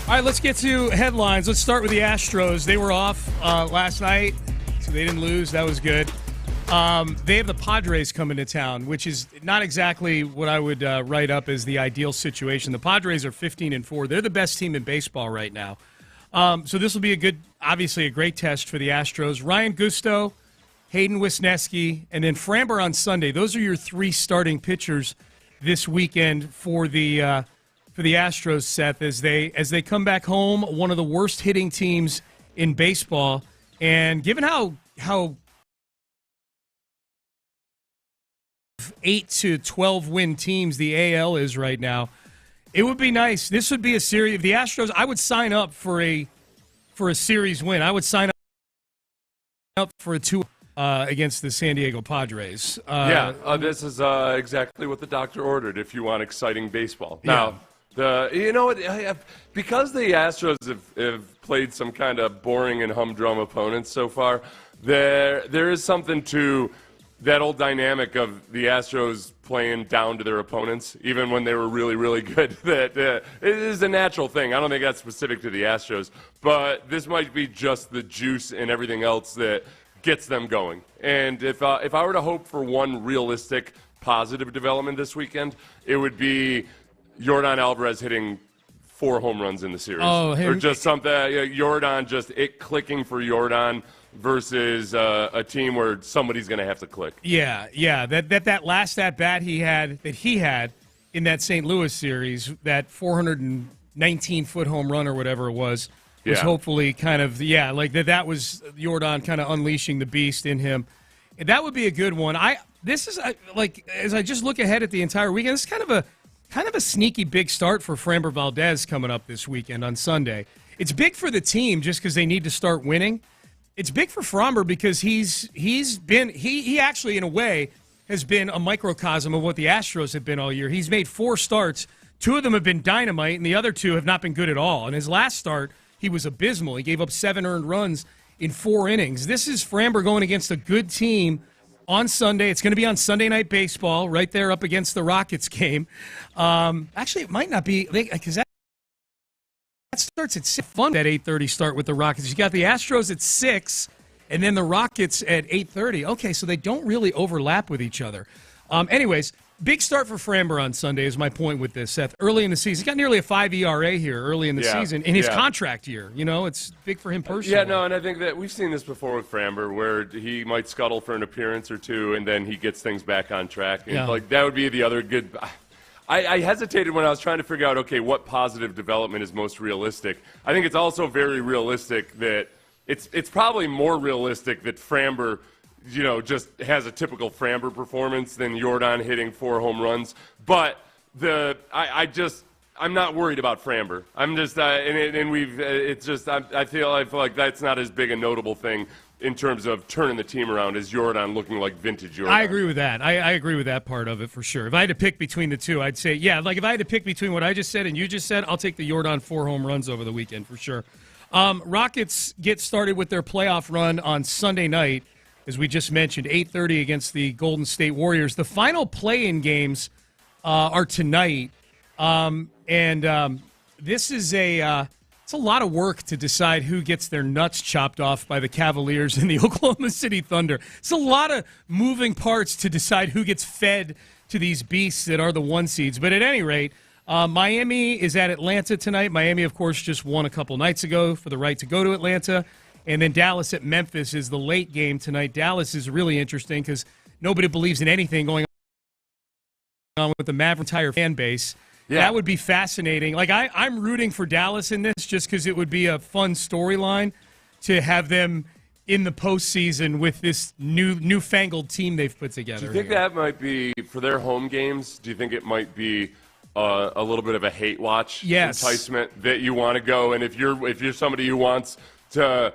All right, let's get to headlines. Let's start with the Astros. They were off last night, so they didn't lose. That was good. They have the Padres coming to town, which is not exactly what I would write up as the ideal situation. The Padres are 15-4. They're the best team in baseball right now. So this will be obviously a great test for the Astros. Ryan Gusto, Hayden Wisniewski, and then Framber on Sunday. Those are your three starting pitchers this weekend for the Astros, Seth, as they come back home, one of the worst hitting teams in baseball. And given how 8 to 12 win teams the AL is right now, it would be nice. This would be a series. If the Astros, I would sign up for a series win. I would sign up for a 2 against the San Diego Padres. This is exactly what the doctor ordered if you want exciting baseball. Now, because the Astros have played some kind of boring and humdrum opponents so far, there is something to that old dynamic of the Astros playing down to their opponents, even when they were really, really good. That it is a natural thing. I don't think that's specific to the Astros, but this might be just the juice and everything else that gets them going. And if I were to hope for one realistic positive development this weekend, it would be Yordan Alvarez hitting 4 home runs in the series. Or just something, Yordan, just it clicking for Yordan versus a team where somebody's going to have to click. Yeah. That last at-bat he had in that St. Louis series, that 419-foot home run or whatever it was hopefully kind of, that was Yordan kind of unleashing the beast in him. And that would be a good one. As I just look ahead at the entire weekend, it's kind of a sneaky big start for Framber Valdez coming up this weekend on Sunday. It's big for the team just because they need to start winning. It's big for Framber because he actually, in a way, has been a microcosm of what the Astros have been all year. He's made 4 starts. 2 of them have been dynamite, and the other 2 have not been good at all. In his last start, he was abysmal. He gave up 7 earned runs in 4 innings. This is Framber going against a good team on Sunday. It's going to be on Sunday Night Baseball, right there up against the Rockets game. Actually, it might not be, because that starts at 6. Fun, that 8:30 start with the Rockets. You got the Astros at 6, and then the Rockets at 8:30. Okay, so they don't really overlap with each other. Anyways, big start for Framber on Sunday is my point with this, Seth. Early in the season, he's got nearly a 5 ERA here early in the season in his contract year. It's big for him personally. And I think that we've seen this before with Framber, where he might scuttle for an appearance or 2, and then he gets things back on track. And that would be the other good. I hesitated when I was trying to figure out, okay, what positive development is most realistic. I think it's also very realistic that it's probably more realistic that Framber, just has a typical Framber performance than Yordan hitting 4 home runs. But I'm not worried about Framber. I'm just, I feel like that's not as big a notable thing in terms of turning the team around as Yordan looking like vintage Yordan. I agree with that. I agree with that part of it for sure. If I had to pick between the 2, I'd say, if I had to pick between what I just said and you just said, I'll take the Yordan 4 home runs over the weekend for sure. Rockets get started with their playoff run on Sunday night, as we just mentioned, 8:30 against the Golden State Warriors. The final play-in games are tonight, this is it's a lot of work to decide who gets their nuts chopped off by the Cavaliers and the Oklahoma City Thunder. It's a lot of moving parts to decide who gets fed to these beasts that are the 1 seeds. But at any rate, Miami is at Atlanta tonight. Miami, of course, just won a couple nights ago for the right to go to Atlanta. And then Dallas at Memphis is the late game tonight. Dallas is really interesting because nobody believes in anything going on with the Maverick entire fan base. Yeah. That would be fascinating. I'm rooting for Dallas in this just because it would be a fun storyline to have them in the postseason with this newfangled team they've put together. Do you think that might be, for their home games, do you think it might be a little bit of a hate watch enticement that you want to go? And if you're somebody who wants to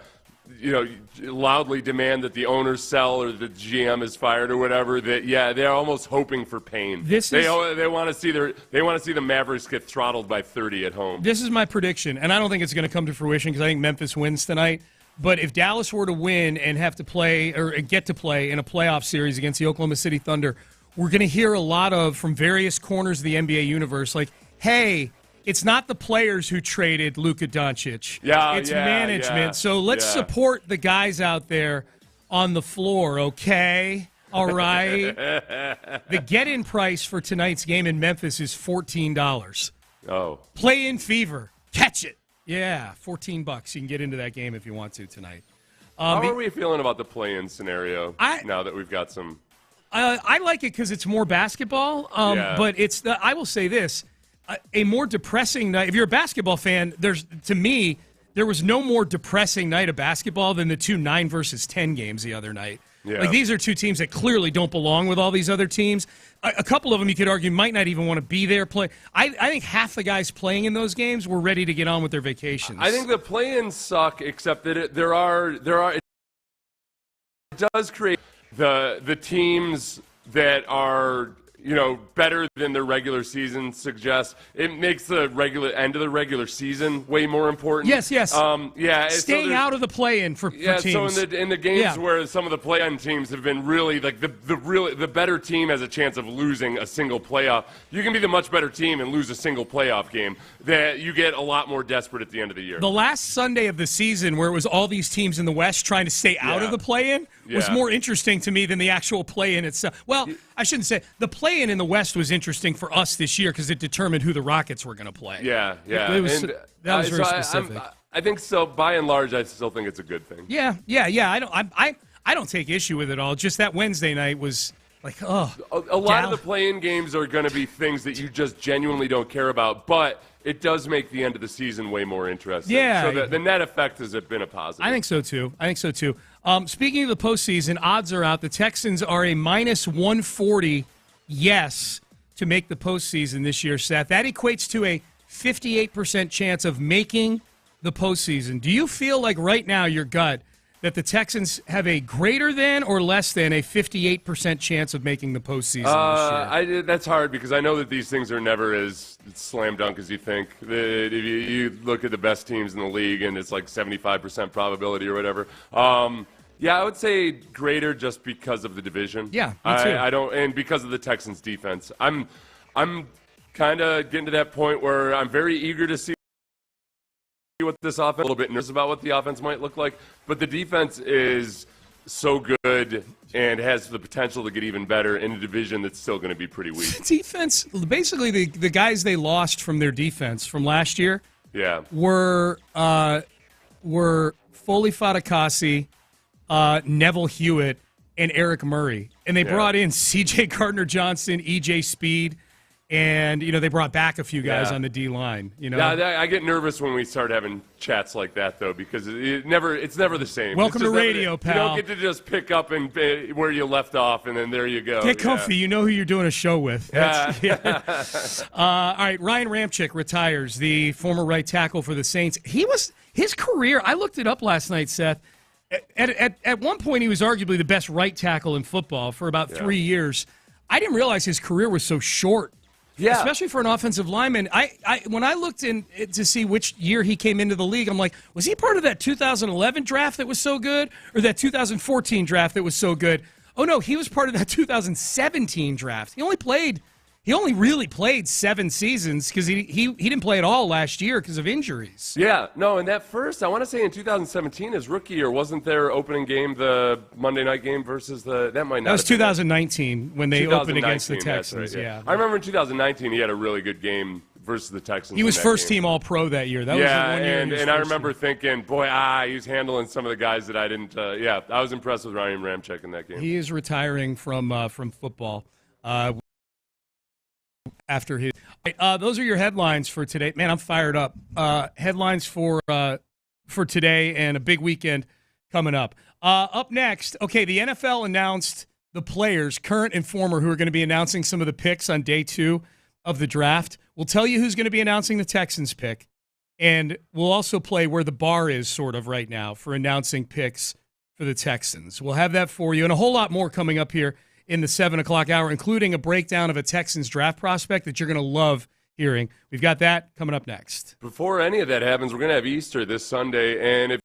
loudly demand that the owners sell or the GM is fired or whatever, they're almost hoping for pain. They want to see the Mavericks get throttled by 30 at home. This is my prediction, and I don't think it's going to come to fruition because I think Memphis wins tonight. But if Dallas were to win and have to play or get to play in a playoff series against the Oklahoma City Thunder, we're going to hear a lot of from various corners of the NBA universe, like, hey, it's not the players who traded Luka Doncic. It's management. So let's support the guys out there on the floor, okay? All right. The get-in price for tonight's game in Memphis is $14. Oh. Play-in fever. Catch it. Yeah, $14. You can get into that game if you want to tonight. How are we feeling about the play-in scenario now that we've got some? I like it because it's more basketball, but I will say this. A more depressing night. If you're a basketball fan, to me, there was no more depressing night of basketball than the two 9 versus 10 games the other night. Yeah. Like, these are two teams that clearly don't belong with all these other teams. A couple of them, you could argue, might not even want to be there playing. I think half the guys playing in those games were ready to get on with their vacations. I think the play-ins suck, except that it does create the teams that are better than their regular season suggests. It makes the end of the regular season way more important. Yes. Staying out of the play-in for teams. So in the games where some of the play-in teams have been really like the better team has a chance of losing a single playoff. You can be the much better team and lose a single playoff game. That you get a lot more desperate at the end of the year. The last Sunday of the season, where it was all these teams in the West trying to stay out of the play-in, was more interesting to me than the actual play-in itself. Well, I shouldn't say the play-in in the West was interesting for us this year because it determined who the Rockets were going to play. Yeah. That was very specific. I think so. By and large, I still think it's a good thing. Yeah. I don't take issue with it all. Just that Wednesday night was like, a lot of the play-in games are going to be things that you just genuinely don't care about, but it does make the end of the season way more interesting. Yeah. So the net effect has been a positive. I think so too. Speaking of the postseason, odds are out. The Texans are a minus 140 yes to make the postseason this year, Seth. That equates to a 58% chance of making the postseason. Do you feel like right now, your gut, that the Texans have a greater than or less than a 58% chance of making the postseason this year? That's hard because I know that these things are never as slam dunk as you think. If you look at the best teams in the league and it's like 75% probability or whatever. Yeah, I would say greater just because of the division. Yeah, me too. I don't, and because of the Texans' defense. I'm kind of getting to that point where I'm very eager to see what this offense, a little bit nervous about what the offense might look like, but the defense is so good and has the potential to get even better in a division that's still going to be pretty weak. Defense, basically the guys they lost from their defense from last year were Foley Fatukasi, Neville Hewitt, and Eric Murray. And they brought in C.J. Gardner-Johnson, E.J. Speed, and, they brought back a few guys on the D-line. Yeah, I get nervous when we start having chats like that, though, because it's never the same. Welcome to radio, pal. You don't get to just pick up and where you left off, and then there you go. Get comfy. You know who you're doing a show with. All right, Ryan Ramczyk retires, the former right tackle for the Saints. His career, I looked it up last night, Seth. At one point, he was arguably the best right tackle in football for about 3 years. I didn't realize his career was so short. Yeah, especially for an offensive lineman. When I looked in to see which year he came into the league, I'm like, was he part of that 2011 draft that was so good, or that 2014 draft that was so good? Oh no, he was part of that 2017 draft. He only really played 7 seasons because he didn't play at all last year because of injuries. Yeah, no, and that first, I want to say in 2017, his rookie year, wasn't their opening game the Monday night game versus that might not. That was 2019 when they opened against the Texans. Right, I remember in 2019 he had a really good game versus the Texans. He was first team All-Pro that year. That was the 1 year. And I remember thinking, boy, he was handling some of the guys that I didn't. I was impressed with Ryan Ramczyk in that game. He is retiring from football. After his, those are your headlines for today. Man, I'm fired up. Headlines for today and a big weekend coming up. Up next, okay, the NFL announced the players, current and former, who are going to be announcing some of the picks on day 2 of the draft. We'll tell you who's going to be announcing the Texans pick, and we'll also play where the bar is sort of right now for announcing picks for the Texans. We'll have that for you and a whole lot more coming up here in the 7 o'clock hour, including a breakdown of a Texans draft prospect that you're going to love hearing. We've got that coming up next. Before any of that happens, we're going to have Easter this Sunday, and if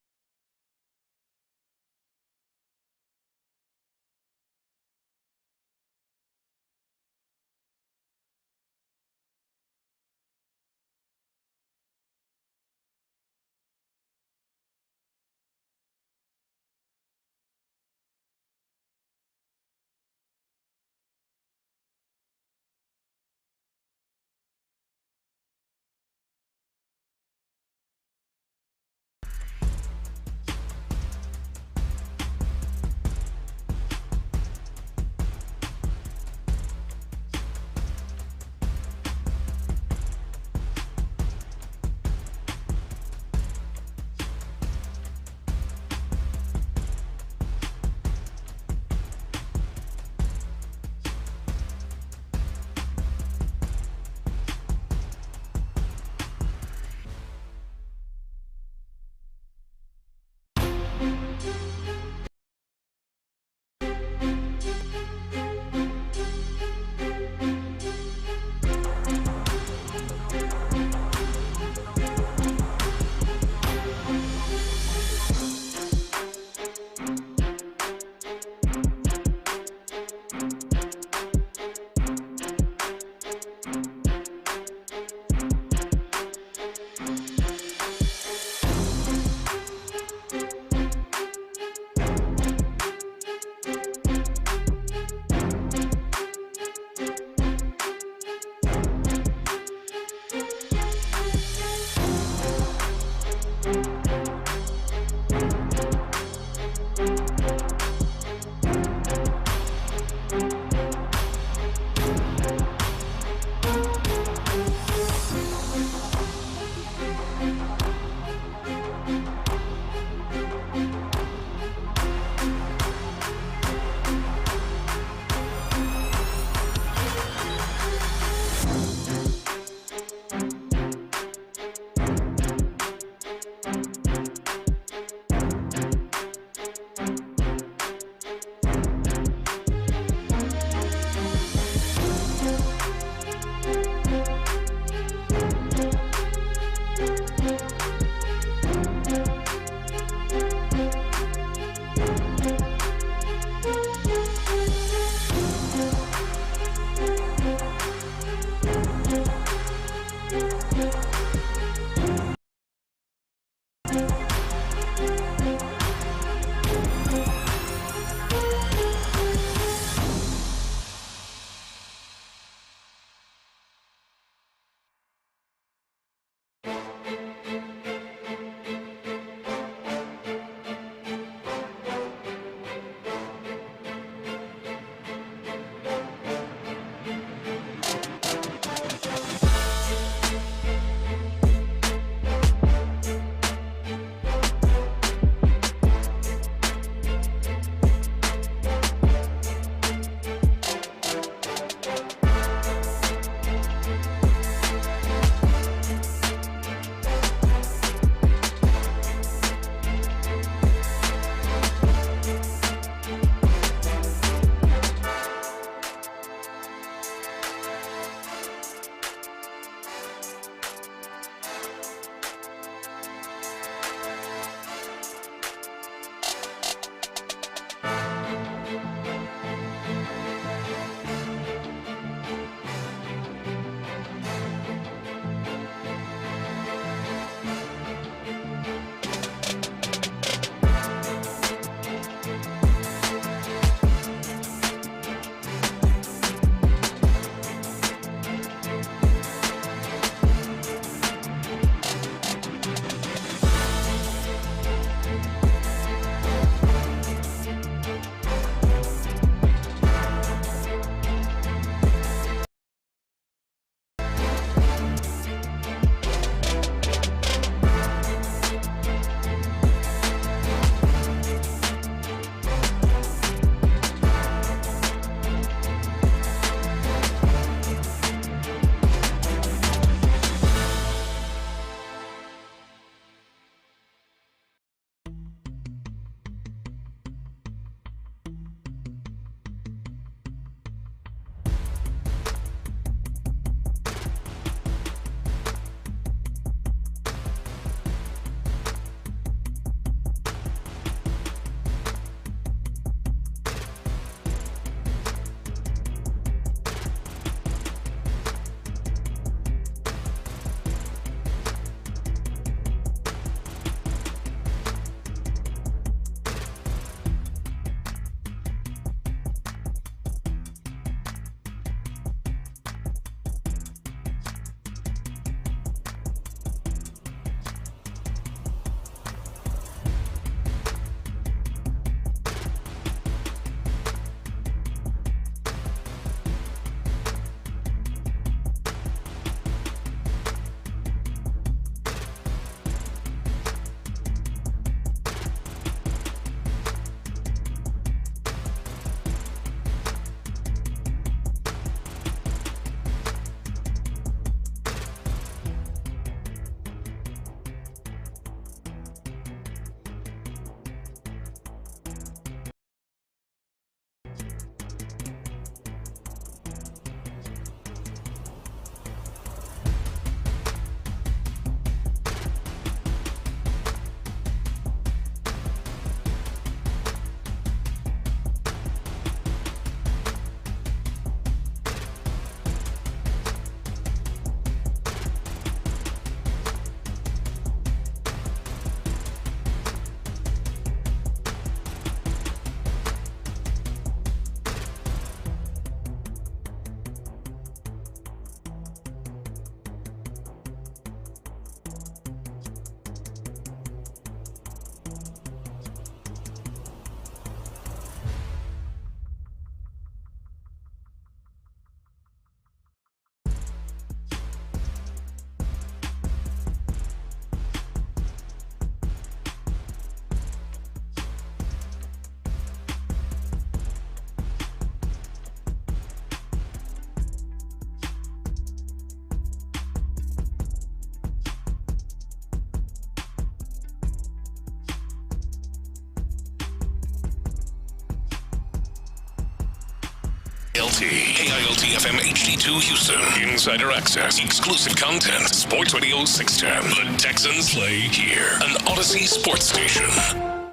AILT FM HD2 Houston. Insider access, exclusive content. Sports Radio 610. The Texans play here. An Odyssey sports station.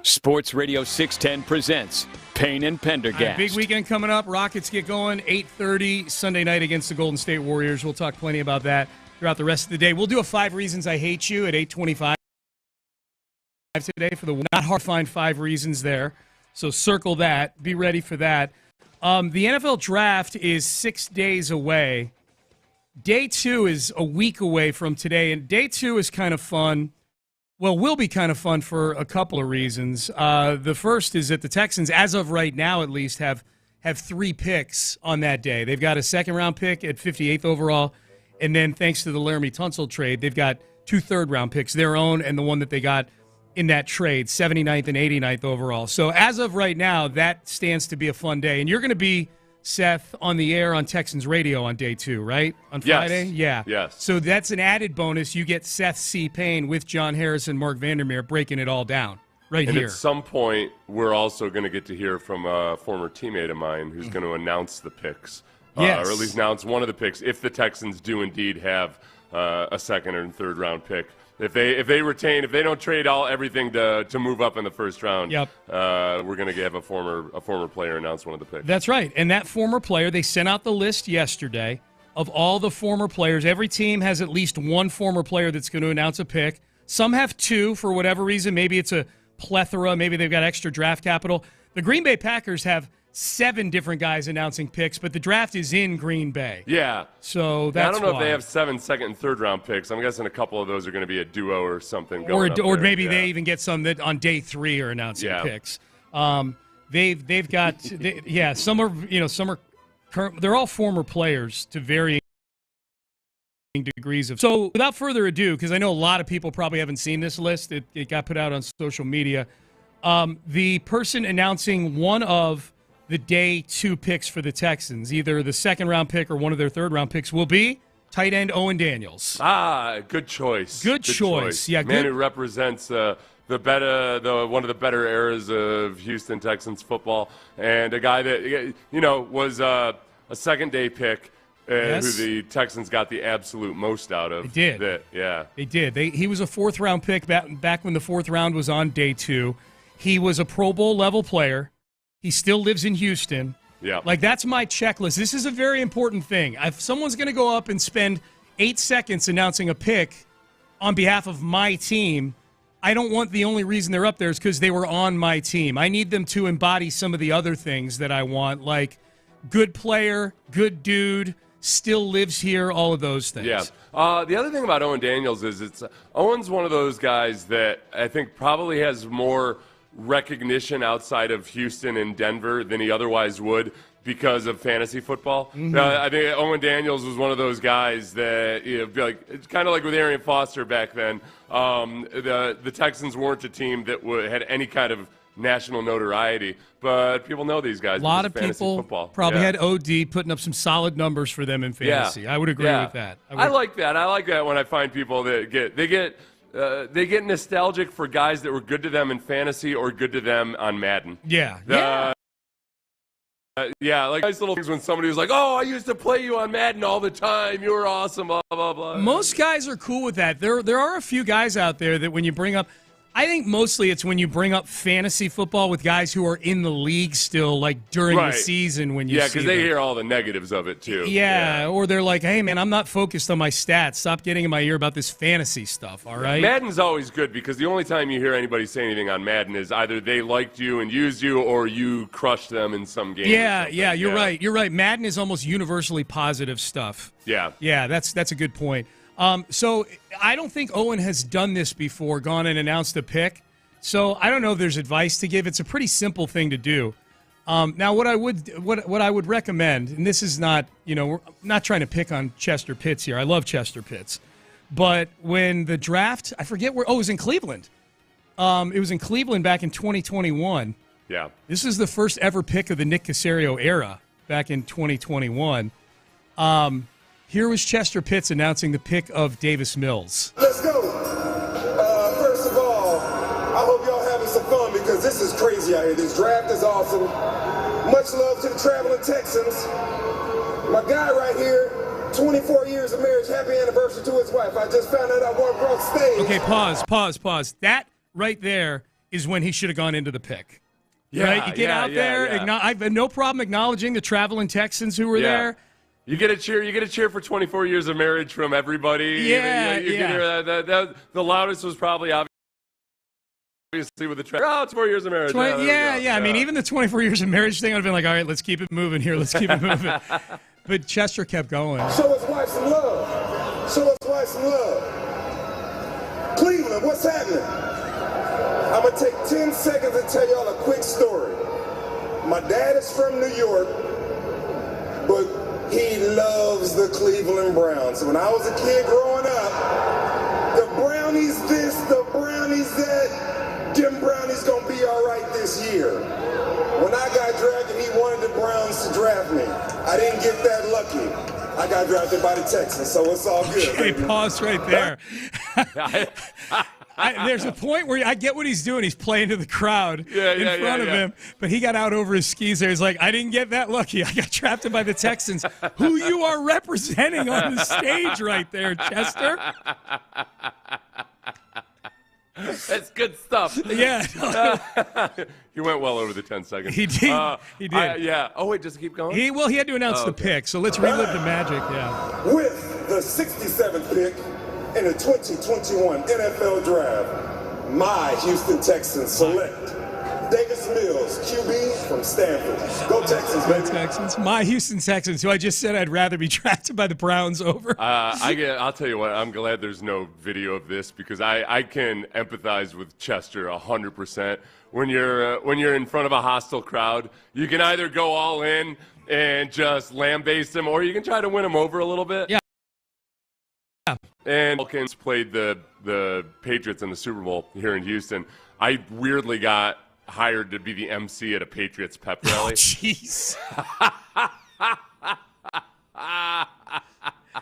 Sports Radio 610 presents Payne and Pendergast. Big weekend coming up. Rockets get going 8:30 Sunday night against the Golden State Warriors. We'll talk plenty about that throughout the rest of the day. We'll do a 5 Reasons I Hate You at 8:25 today for the not hard to find 5 reasons there. So circle that. Be ready for that. The NFL draft is 6 days away. Day 2 is a week away from today, and day 2 is kind of fun. Well, will be kind of fun for a couple of reasons. The first is that the Texans, as of right now at least, have 3 picks on that day. They've got a second-round pick at 58th overall, and then thanks to the Laramie Tunsil trade, they've got 2 third-round picks, their own and the one that they got in that trade, 79th and 89th overall. So as of right now, that stands to be a fun day. And you're going to be, Seth, on the air on Texans Radio on day 2, right? On Friday? Yes. Yeah. Yes. So that's an added bonus. You get Seth C. Payne with John Harris and Mark Vandermeer breaking it all down right and here. At some point, we're also going to get to hear from a former teammate of mine who's going to announce the picks. Yes. Or at least announce one of the picks if the Texans do indeed have a second and third round pick. If they retain, if they don't trade everything to move up in the first round, Yep. We're going to have a former player announce one of the picks. That's right. And that former player, they sent out the list yesterday of all the former players. Every team has at least one former player that's going to announce a pick. Some have 2 for whatever reason. Maybe it's a plethora. Maybe they've got extra draft capital. The Green Bay Packers have 7 different guys announcing picks, but the draft is in Green Bay. Yeah. So that's I don't know why. if they have 7 second and third round picks. I'm guessing a couple of those are going to be a duo or something. Going Or up maybe there. they even get some that on day 3 are announcing picks. They've got some are current. They're all former players to varying degrees of. So without further ado, because I know a lot of people probably haven't seen this list. It got put out on social media. The person announcing one of the day 2 picks for the Texans, either the second-round pick or one of their third-round picks, will be tight end Owen Daniels. Good choice. Good choice. Yeah, man good. who represents one of the better eras of Houston Texans football, and a guy that was a second-day pick. Yes. Who the Texans got the absolute most out of. They did. They did. He was a 4th-round pick back when the 4th round was on day 2. He was a Pro Bowl-level player. He still lives in Houston. Yeah. Like, that's my checklist. This is a very important thing. If someone's going to go up and spend 8 seconds announcing a pick on behalf of my team, I don't want the only reason they're up there is because they were on my team. I need them to embody some of the other things that I want, like good player, good dude, still lives here, all of those things. Yeah. The other thing about Owen Daniels is Owen's one of those guys that I think probably has more recognition outside of Houston and Denver than he otherwise would because of fantasy football. Mm-hmm. I think Owen Daniels was one of those guys that it's kind of like with Arian Foster back then. The Texans weren't a team that had any kind of national notoriety, but people know these guys. A lot of fantasy people football. probably had OD putting up some solid numbers for them in fantasy. Yeah. I would agree with that. I like that. I like that when I find people that get nostalgic for guys that were good to them in fantasy or good to them on Madden. Yeah. Like nice little things when somebody was like, "Oh, I used to play you on Madden all the time. You were awesome." Blah blah blah. Most guys are cool with that. There are a few guys out there that when you bring up, I think mostly it's when you bring up fantasy football with guys who are in the league still, like during the season when you see because they hear all the negatives of it too. Yeah, or they're like, hey, man, I'm not focused on my stats. Stop getting in my ear about this fantasy stuff, all right? Madden's always good because the only time you hear anybody say anything on Madden is either they liked you and used you or you crushed them in some game. Yeah, you're right. You're right. Madden is almost universally positive stuff. Yeah, that's a good point. So I don't think Owen has done this before, gone and announced a pick. So I don't know if there's advice to give. It's a pretty simple thing to do. Now, what I would recommend, and this is not, we're not trying to pick on Chester Pitts here. I love Chester Pitts. But when the draft, I forget where, it was in Cleveland. It was in Cleveland back in 2021. Yeah. This is the first ever pick of the Nick Caserio era back in 2021. Here was Chester Pitts announcing the pick of Davis Mills. Let's go. First of all, I hope y'all having some fun because this is crazy out here. This draft is awesome. Much love to the traveling Texans. My guy right here, 24 years of marriage, happy anniversary to his wife. I just found out I walked across stage. Okay, pause. That right there is when he should have gone into the pick. Yeah, right? You get out there. Yeah. I've had no problem acknowledging the traveling Texans who were there. You get a cheer for 24 years of marriage from everybody. Yeah, you can hear that. The loudest was probably obviously with the 24 years of marriage. I mean, even the 24 years of marriage thing, I'd have been like, all right, let's keep it moving here. Let's keep it moving. But Chester kept going. Show his wife some love. Cleveland, what's happening? I'm going to take 10 seconds to tell y'all a quick story. My dad is from New York, but he loves the Cleveland Browns. When I was a kid growing up, the Brownies this, the Brownies that, them Brownies going to be all right this year. When I got drafted, he wanted the Browns to draft me. I didn't get that lucky. I got drafted by the Texans, so it's all good. Okay, pause right there. There's a point where I get what he's doing. He's playing to the crowd in front of him, but he got out over his skis there. He's like, I didn't get that lucky. I got drafted by the Texans, who you are representing on the stage right there, Chester. That's good stuff. Yeah. He went well over the 10 seconds. He did. He did. Oh, wait, does it keep going? He had to announce the pick, so let's relive the magic. Yeah. With the 67th pick in the 2021 NFL Draft, my Houston Texans select Davis Mills, QB from Stanford. Go Texans, baby. Go Texans. My Houston Texans, who I just said I'd rather be drafted by the Browns over. I'll tell you what, I'm glad there's no video of this because I can empathize with Chester 100%. When you're in front of a hostile crowd, you can either go all in and just lambaste them, or you can try to win them over a little bit. Yeah. And Falcons played the Patriots in the Super Bowl here in Houston. I weirdly got hired to be the MC at a Patriots pep rally. Oh, jeez.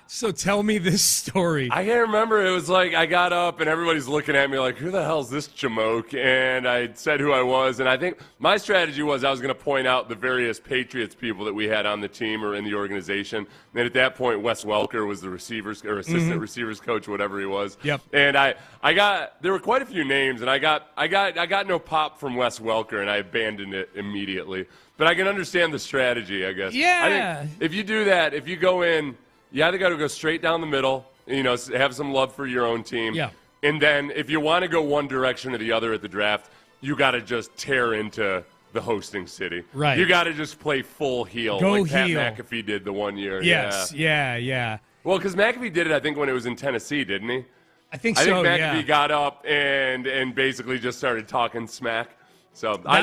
So tell me this story. I can't remember. It was like I got up and everybody's looking at me like, who the hell's this jamoke? And I said who I was. And I think my strategy was I was going to point out the various Patriots people that we had on the team or in the organization. And at that point, Wes Welker was the receivers or assistant receivers coach, whatever he was. Yep. And there were quite a few names, and I got no pop from Wes Welker, and I abandoned it immediately. But I can understand the strategy, I guess. Yeah. I think if you do that, if you go in, you either got to go straight down the middle, have some love for your own team. Yeah. And then if you want to go one direction or the other at the draft, you got to just tear into the hosting city. Right. You got to just play full heel like Pat McAfee did the one year. Yes. Yeah. Well, because McAfee did it, I think, when it was in Tennessee, didn't he? I think so, yeah. I think McAfee got up and basically just started talking smack. So I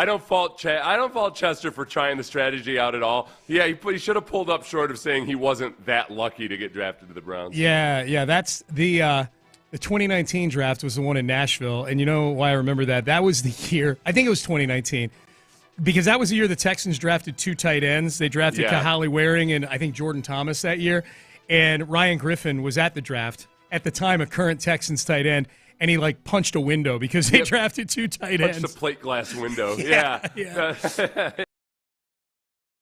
don't fault Chester for trying the strategy out at all. Yeah, he should have pulled up short of saying he wasn't that lucky to get drafted to the Browns. Yeah. That's the 2019 draft was the one in Nashville, and you know why I remember that? That was the year. I think it was 2019. Because that was the year the Texans drafted 2 tight ends. They drafted Kahale Waring and I think Jordan Thomas that year. And Ryan Griffin was at the draft, at the time a current Texans tight end, and he punched a window because they drafted 2 tight ends. Punched a plate glass window. Yeah.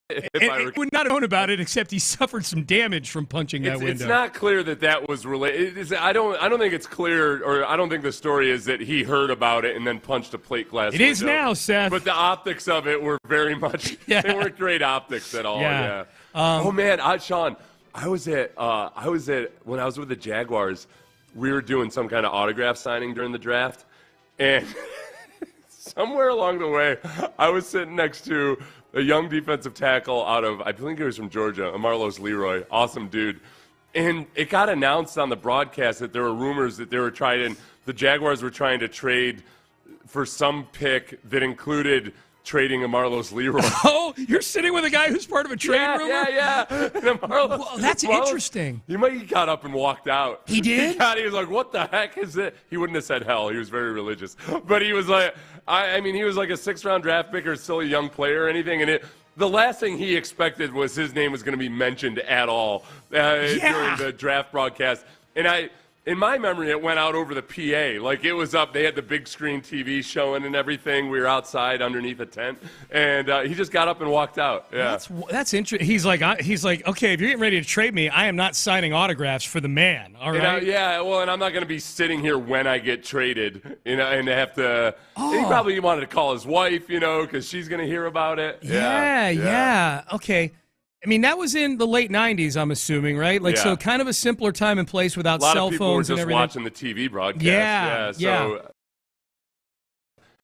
I would not have known about it except he suffered some damage from punching that window. It's not clear that was related. I don't think it's clear, or I don't think the story is that he heard about it and then punched a plate glass window. It is now, Seth. But the optics of it were very much, they weren't great optics at all. Yeah. Oh, man, Sean, I was at when I was with the Jaguars, we were doing some kind of autograph signing during the draft, and somewhere along the way, I was sitting next to a young defensive tackle out of, I think he was from Georgia, Marlos Leroy, awesome dude. And it got announced on the broadcast that there were rumors that the Jaguars were trying to trade for some pick that included trading a Marlos Leroy. Oh, you're sitting with a guy who's part of a trade rumor? Yeah. Well, that's interesting. He got up and walked out. He did? He was like, what the heck is it? He wouldn't have said hell. He was very religious. But he was like, he was like a 6th-round draft pick or still a young player or anything. And the last thing he expected was his name was going to be mentioned at all during the draft broadcast. And In my memory, it went out over the PA. Like, it was up. They had the big screen TV showing and everything. We were outside underneath a tent, and he just got up and walked out. Yeah, that's interesting. He's like, okay, if you're getting ready to trade me, I am not signing autographs for the man. All right. And I'm not going to be sitting here when I get traded, and have to. And he probably wanted to call his wife, because she's going to hear about it. Yeah. Okay. I mean, that was in the late 90s, I'm assuming, right? So kind of a simpler time and place without cell phones and everything. A lot of people were just watching the TV broadcast. So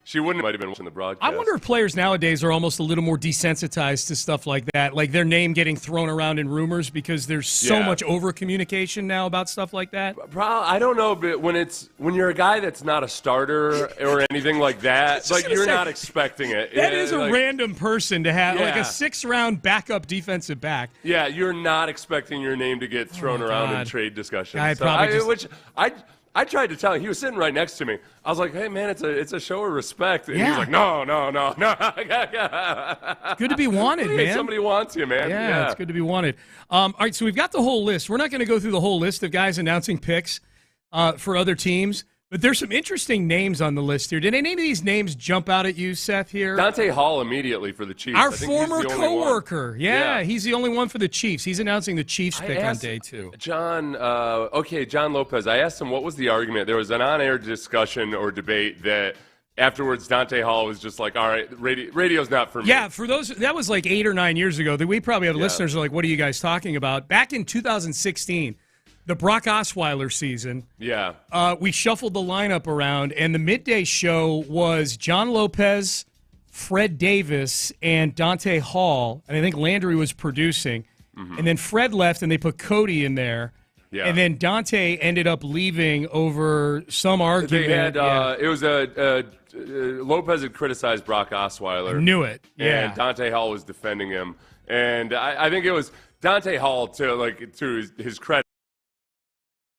she might have been watching the broadcast. I wonder if players nowadays are almost a little more desensitized to stuff like that, like their name getting thrown around in rumors because there's so much over-communication now about stuff like that. I don't know, but when you're a guy that's not a starter or anything like that, you're not expecting it. That is a random person to have, like a 6th-round backup defensive back. Yeah, you're not expecting your name to get thrown around in trade discussions. I tried to tell him. He was sitting right next to me. I was like, "Hey, man, it's a show of respect." And he was like, "No." Good to be wanted, man. Somebody wants you, man. Yeah, it's good to be wanted. All right, so we've got the whole list. We're not going to go through the whole list of guys announcing picks for other teams. But there's some interesting names on the list here. Did any of these names jump out at you, Seth, here? Dante Hall immediately for the Chiefs. Our former coworker. Yeah, he's the only one for the Chiefs. He's announcing the Chiefs pick on day 2. John Lopez. I asked him what was the argument. There was an on-air discussion or debate that afterwards Dante Hall was just like, all right, radio's not for me. Yeah, for those, that was like 8 or 9 years ago. We probably have listeners who are like, what are you guys talking about? Back in 2016, the Brock Osweiler season, we shuffled the lineup around, and the midday show was John Lopez, Fred Davis, and Dante Hall, and I think Landry was producing. Mm-hmm. And then Fred left, and they put Cody in there. Yeah. And then Dante ended up leaving over some argument. They had, it was Lopez had criticized Brock Osweiler. I knew it. Yeah. And Dante Hall was defending him. And I think it was Dante Hall, to his credit.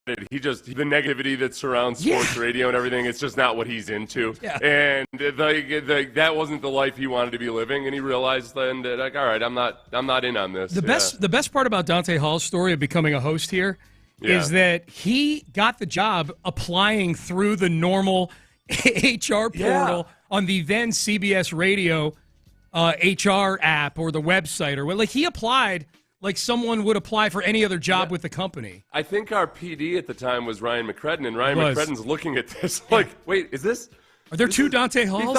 The negativity that surrounds sports radio and everything, it's just not what he's into. Yeah. And that wasn't the life he wanted to be living, and he realized then that, all right, I'm not in on this. The best part about Dante Hall's story of becoming a host here is that he got the job applying through the normal HR portal on the then CBS Radio HR app or the website, or like he applied like someone would apply for any other job with the company. I think our PD at the time was Ryan McCredden, and Ryan McCredden's looking at this like, wait, is this? Are there two Dante Halls? He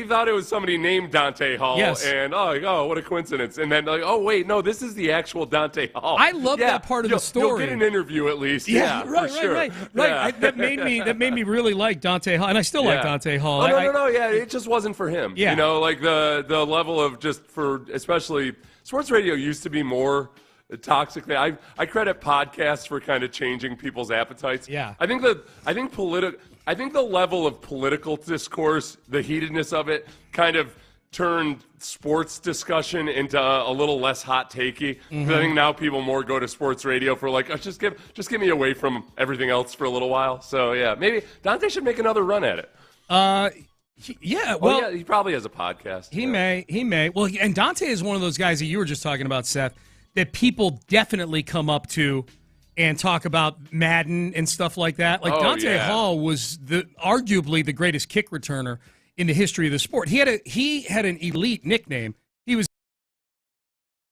thought it was somebody named Dante Hall. Yes. And what a coincidence. And then wait, no, this is the actual Dante Hall. I love that part of the story. You'll get an interview at least. Right. Yeah. That made me really like Dante Hall, and I still like Dante Hall. No. It just wasn't for him. Yeah. Like the level of especially sports radio used to be more toxic. I credit podcasts for kind of changing people's appetites. Yeah. I think the level of political discourse, the heatedness of it, kind of turned sports discussion into a little less hot takey. Mm-hmm. I think now people more go to sports radio for like, just get me away from everything else for a little while. So yeah, maybe Dante should make another run at it. He probably has a podcast. He may. Well, and Dante is one of those guys that you were just talking about, Seth, that people definitely come up to and talk about Madden and stuff like that. Like Dante Hall was arguably the greatest kick returner in the history of the sport. He had an elite nickname. He was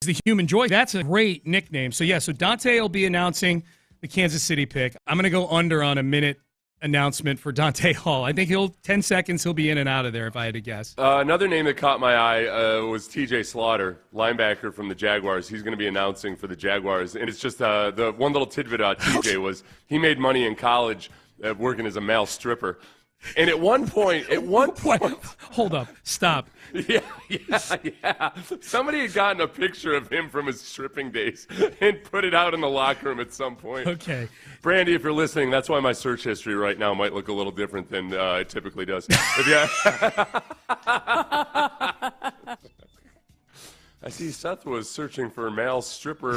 the Human Joy. That's a great nickname. So Dante will be announcing the Kansas City pick. I'm going to go under on a minute announcement for Dante Hall. I think 10 seconds he'll be in and out of there if I had to guess. Another name that caught my eye was TJ Slaughter, linebacker from the Jaguars. He's going to be announcing for the Jaguars. And it's just the one little tidbit about TJ was he made money in college working as a male stripper. And at one point, hold up, stop. Yeah. Somebody had gotten a picture of him from his stripping days and put it out in the locker room at some point. Okay. Brandy, if you're listening, that's why my search history right now might look a little different than it typically does. I see Seth was searching for male stripper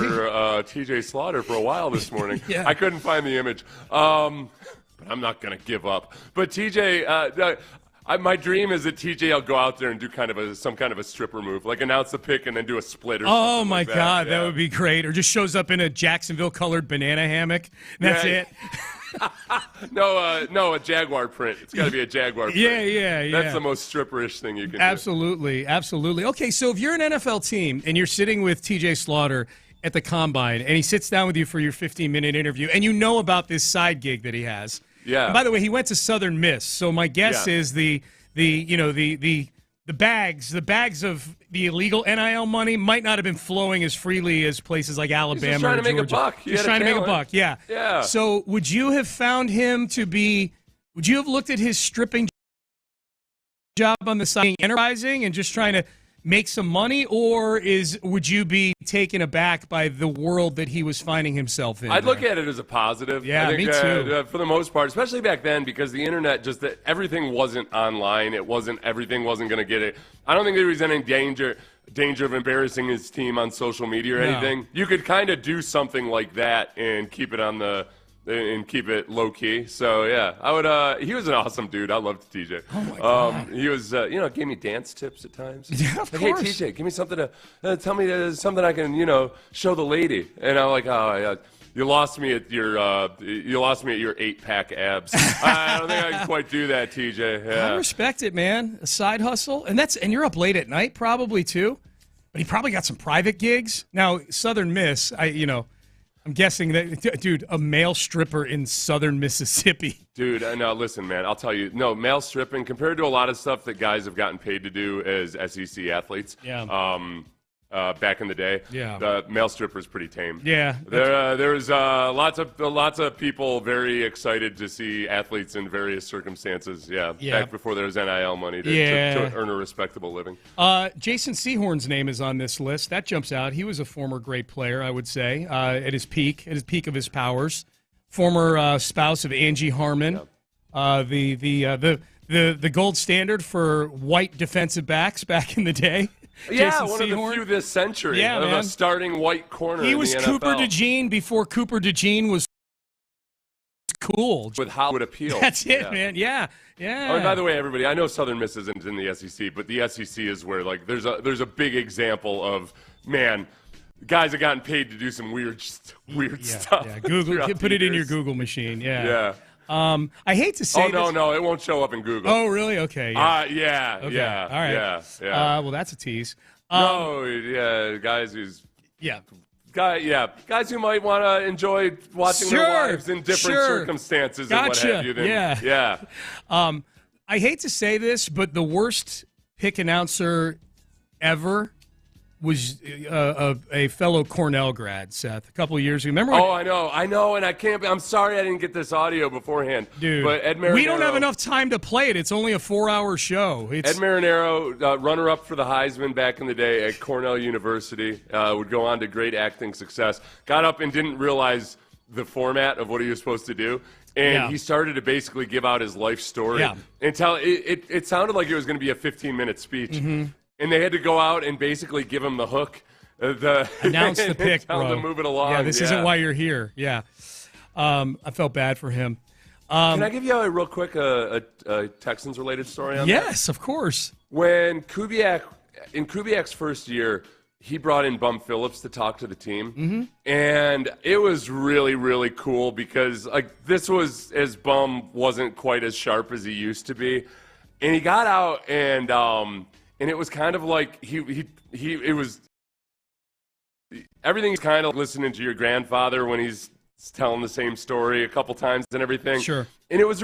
TJ Slaughter for a while this morning. Yeah. I couldn't find the image. But I'm not going to give up. But TJ, My dream is that TJ will go out there and do some kind of a stripper move, like announce the pick and then do a split or something. Oh, my like God, that would be great. Or just shows up in a Jacksonville-colored banana hammock. That's it. No, a Jaguar print. It's got to be a Jaguar print. Yeah. That's the most stripperish thing you can do. Absolutely. Okay, so if you're an NFL team and you're sitting with TJ Slaughter at the Combine and he sits down with you for your 15-minute interview and you know about this side gig that he has. Yeah. And by the way, he went to Southern Miss, so my guess is the bags of the illegal NIL money might not have been flowing as freely as places like Alabama. He's just trying to make Georgia. a buck. Just trying to make a buck. Yeah. Yeah. So would you have found him to be? Would you have looked at his stripping job on the side, enterprising and just trying to make some money, or would you be taken aback by the world that he was finding himself in? I'd look at it as a positive. Yeah, I think, me too. For the most part, especially back then, because the internet everything wasn't online. Everything wasn't going to get it. I don't think there was any danger of embarrassing his team on social media or anything. You could kind of do something like that and keep it low key. So yeah, I would. He was an awesome dude. I loved TJ. Oh my God. He was. Gave me dance tips at times. Yeah, of Hey course. TJ, give me something to tell me something I can show the lady. And I'm like, oh yeah. You lost me at your 8-pack abs. I don't think I can quite do that, TJ. Yeah. I respect it, man. A side hustle, and you're up late at night probably too. But he probably got some private gigs. Now Southern Miss, I'm guessing that, dude, a male stripper in Southern Mississippi. Dude, no, listen, man, I'll tell you, no, male stripping compared to a lot of stuff that guys have gotten paid to do as SEC athletes. Yeah. Back in the day, the male stripper is pretty tame. Yeah, there's lots of people very excited to see athletes in various circumstances. Yeah. Back before there was NIL money to earn a respectable living. Jason Sehorn's name is on this list. That jumps out. He was a former great player, I would say, at his peak of his powers. Former spouse of Angie Harmon, the gold standard for white defensive backs back in the day. Yeah, Jason one Sehorn. of the few this century of man. a starting white corner. He was in the Cooper NFL. DeJean before Cooper DeJean was cool. With Hollywood appeal. That's it, man. Yeah. Oh, and by the way, everybody, I know Southern Miss isn't in the SEC, but the SEC is where there's a big example of guys have gotten paid to do some weird stuff. Yeah. Google, put it in your Google machine. Yeah. Yeah. I hate to say this. No, it won't show up in Google. Oh, really? Okay. Okay. All right. Yeah. Well, that's a tease. Guys who might want to enjoy watching their wives in different circumstances and what have you. Yeah. I hate to say this, but the worst pick announcer ever was a fellow Cornell grad, Seth, a couple of years ago. Remember? I know, and I can't. I'm sorry I didn't get this audio beforehand, dude. But Ed Marinaro, we don't have enough time to play it. It's only a 4-hour show. Ed Marinaro, runner-up for the Heisman back in the day at Cornell University, would go on to great acting success. Got up and didn't realize the format of what he was supposed to do. And he started to basically give out his life story. Yeah. And it sounded like it was going to be a 15-minute speech. Mm-hmm. And they had to go out and basically give him the hook. Announce the pick, tell bro. him to move it along. Yeah, this isn't why you're here. Yeah. I felt bad for him. Can I give you a real quick a Texans-related story on that? Yes, of course. When Kubiak's first year, he brought in Bum Phillips to talk to the team. And it was really, really cool because this was as Bum wasn't quite as sharp as he used to be. And he got out and it was kind of like it was everything's kind of listening to your grandfather when he's telling the same story a couple times and everything. Sure. And it was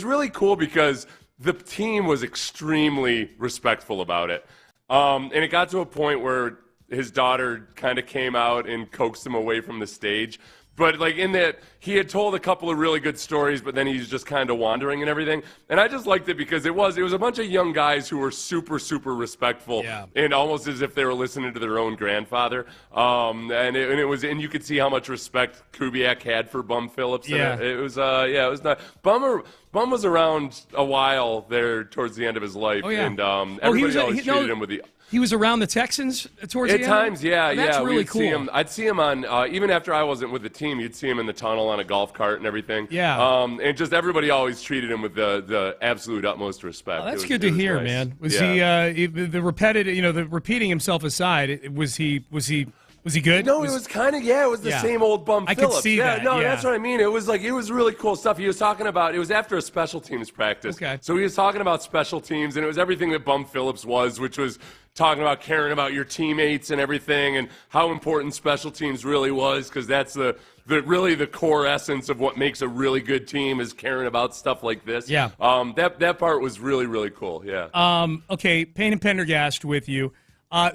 really cool because the team was extremely respectful about it. And it got to a point where his daughter kind of came out and coaxed him away from the stage. But in that, he had told a couple of really good stories, but then he's just kind of wandering and everything. And I just liked it because it was a bunch of young guys who were super, super respectful, and almost as if they were listening to their own grandfather. And you could see how much respect Kubiak had for Bum Phillips. Yeah. And it was not Bum was around a while there towards the end of his life, Oh, yeah. and everybody always treated him with the He was around the Texans towards the end? At times, yeah. That's really We'd cool. see him. I'd see him on, even after I wasn't with the team, you'd see him in the tunnel on a golf cart and everything. Yeah. And just everybody always treated him with the absolute utmost respect. Oh, that's good to hear, nice. man. Was he the repetitive, the repeating himself aside, was he good? No, it was kind of, it was the same old bum I Phillips. could see that. No, that's what I mean. It was really cool stuff. He was talking about, it was after a special teams practice. Okay. So he was talking about special teams, and it was everything that Bum Phillips was, which was talking about caring about your teammates and everything, and how important special teams really was, because that's really the core essence of what makes a really good team is caring about stuff like this. Yeah. That part was really, really cool. Yeah. Okay, Payne and Pendergast with you.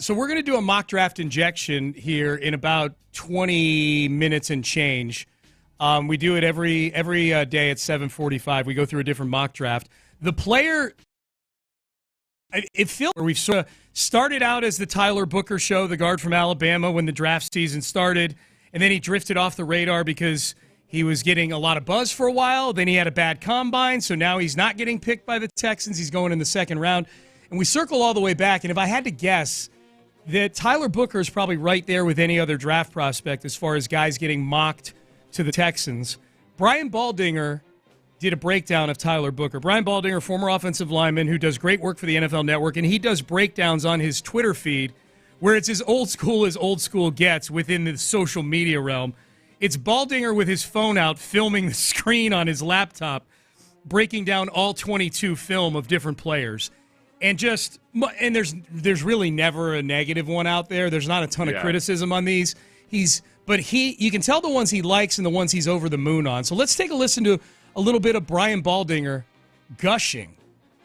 So we're going to do a mock draft injection here in about 20 minutes and change. We do it every day at 7:45. We go through a different mock draft. The player, it feels we've sort of started out as the Tyler Booker show, the guard from Alabama, when the draft season started, and then he drifted off the radar because he was getting a lot of buzz for a while. Then he had a bad combine, so now he's not getting picked by the Texans. He's going in the second round. And we circle all the way back, and if I had to guess, that Tyler Booker is probably right there with any other draft prospect as far as guys getting mocked to the Texans. Brian Baldinger did a breakdown of Tyler Booker. Brian Baldinger, former offensive lineman who does great work for the NFL Network, and he does breakdowns on his Twitter feed where it's as old school gets within the social media realm. It's Baldinger with his phone out filming the screen on his laptop, breaking down all 22 film of different players. And there's really never a negative one out there. There's not a ton of criticism on these. You can tell the ones he likes and the ones he's over the moon on. So let's take a listen to a little bit of Brian Baldinger gushing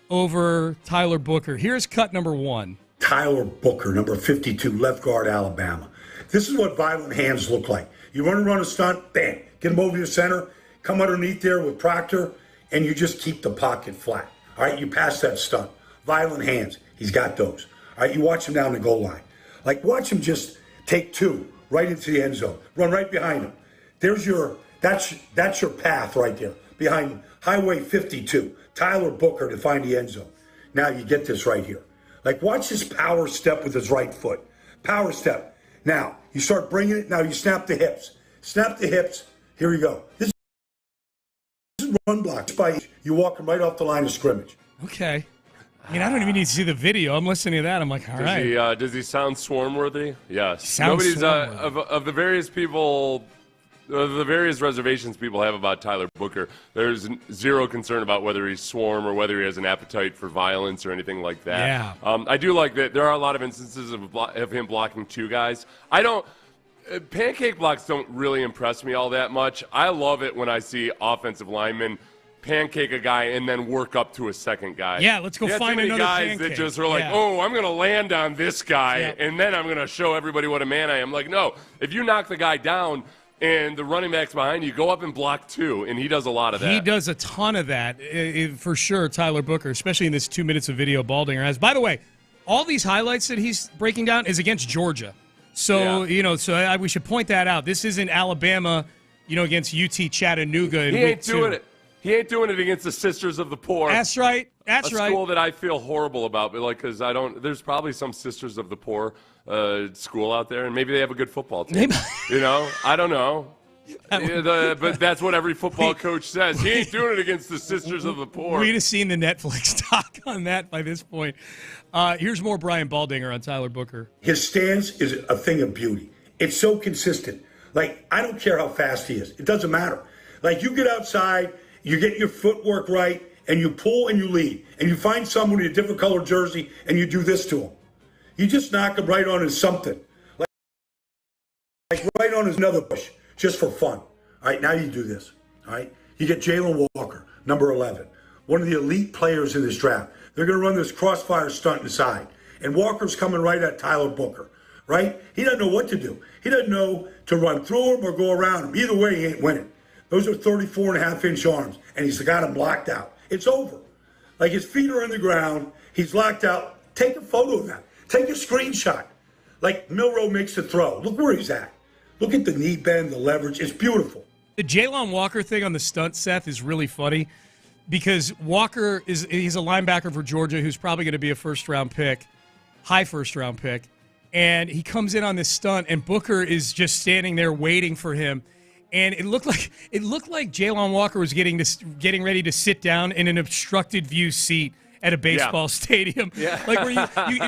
over Tyler Booker. Here's cut number 1. Tyler Booker, number 52, left guard, Alabama. This is what violent hands look like. You want to run a stunt, bam, get him over your center, come underneath there with Proctor, and you just keep the pocket flat. All right, you pass that stunt. Violent hands, he's got those. All right, you watch him down the goal line. Like, watch him just take 2 right into the end zone. Run right behind him. That's your path right there. Behind Highway 52, Tyler Booker to find the end zone. Now you get this right here. Like, watch his power step with his right foot. Power step. Now, you start bringing it. Now you snap the hips. Snap the hips. Here we go. This is run block. You walk him right off the line of scrimmage. Okay. I mean, I don't even need to see the video. I'm listening to that. I'm like, all right. Does he sound swarm-worthy? Yes. Nobody's of the various people, the various reservations people have about Tyler Booker, there's zero concern about whether he's swarm or whether he has an appetite for violence or anything like that. Yeah. I do like that. There are a lot of instances of him blocking 2 guys. Pancake blocks don't really impress me all that much. I love it when I see offensive linemen pancake a guy and then work up to a second guy. Yeah, let's go find another guys pancake. That just are like, I'm going to land on this guy, and then I'm going to show everybody what a man I am. Like, no, if you knock the guy down and the running back's behind you, go up and block 2, and he does a lot of that. He does a ton of that, for sure, Tyler Booker, especially in this 2 minutes of video Baldinger has. By the way, all these highlights that he's breaking down is against Georgia. So, we should point that out. This isn't Alabama, against UT Chattanooga. He ain't doing it. He ain't doing it against the Sisters of the Poor. That's right. That's right. A school that I feel horrible about, but because there's probably some Sisters of the Poor school out there, and maybe they have a good football team. I don't know. But that's what every football coach says. He ain't doing it against the Sisters of the Poor. We'd have seen the Netflix doc on that by this point. Here's more Brian Baldinger on Tyler Booker. His stance is a thing of beauty. It's so consistent. Like, I don't care how fast he is. It doesn't matter. Like, you get outside, you get your footwork right, and you pull and you lead. And you find someone in a different colored jersey, and you do this to him. You just knock him right on his something. Like right on his another push, just for fun. All right, now you do this. All right? You get Jalen Walker, number 11, one of the elite players in this draft. They're going to run this crossfire stunt inside. And Walker's coming right at Tyler Booker, right? He doesn't know what to do. He doesn't know to run through him or go around him. Either way, he ain't winning. Those are 34.5-inch arms, and he's got him locked out. It's over. Like, his feet are on the ground. He's locked out. Take a photo of that. Take a screenshot. Like, Milroe makes the throw. Look where he's at. Look at the knee bend, the leverage. It's beautiful. The Jalen Walker thing on the stunt, Seth, is really funny because Walker he's a linebacker for Georgia who's probably going to be a first-round pick. high first-round pick. And he comes in on this stunt, and Booker is just standing there waiting for him. And it looked like Jalen Walker was getting ready to sit down in an obstructed view seat at a baseball stadium. Yeah. Like where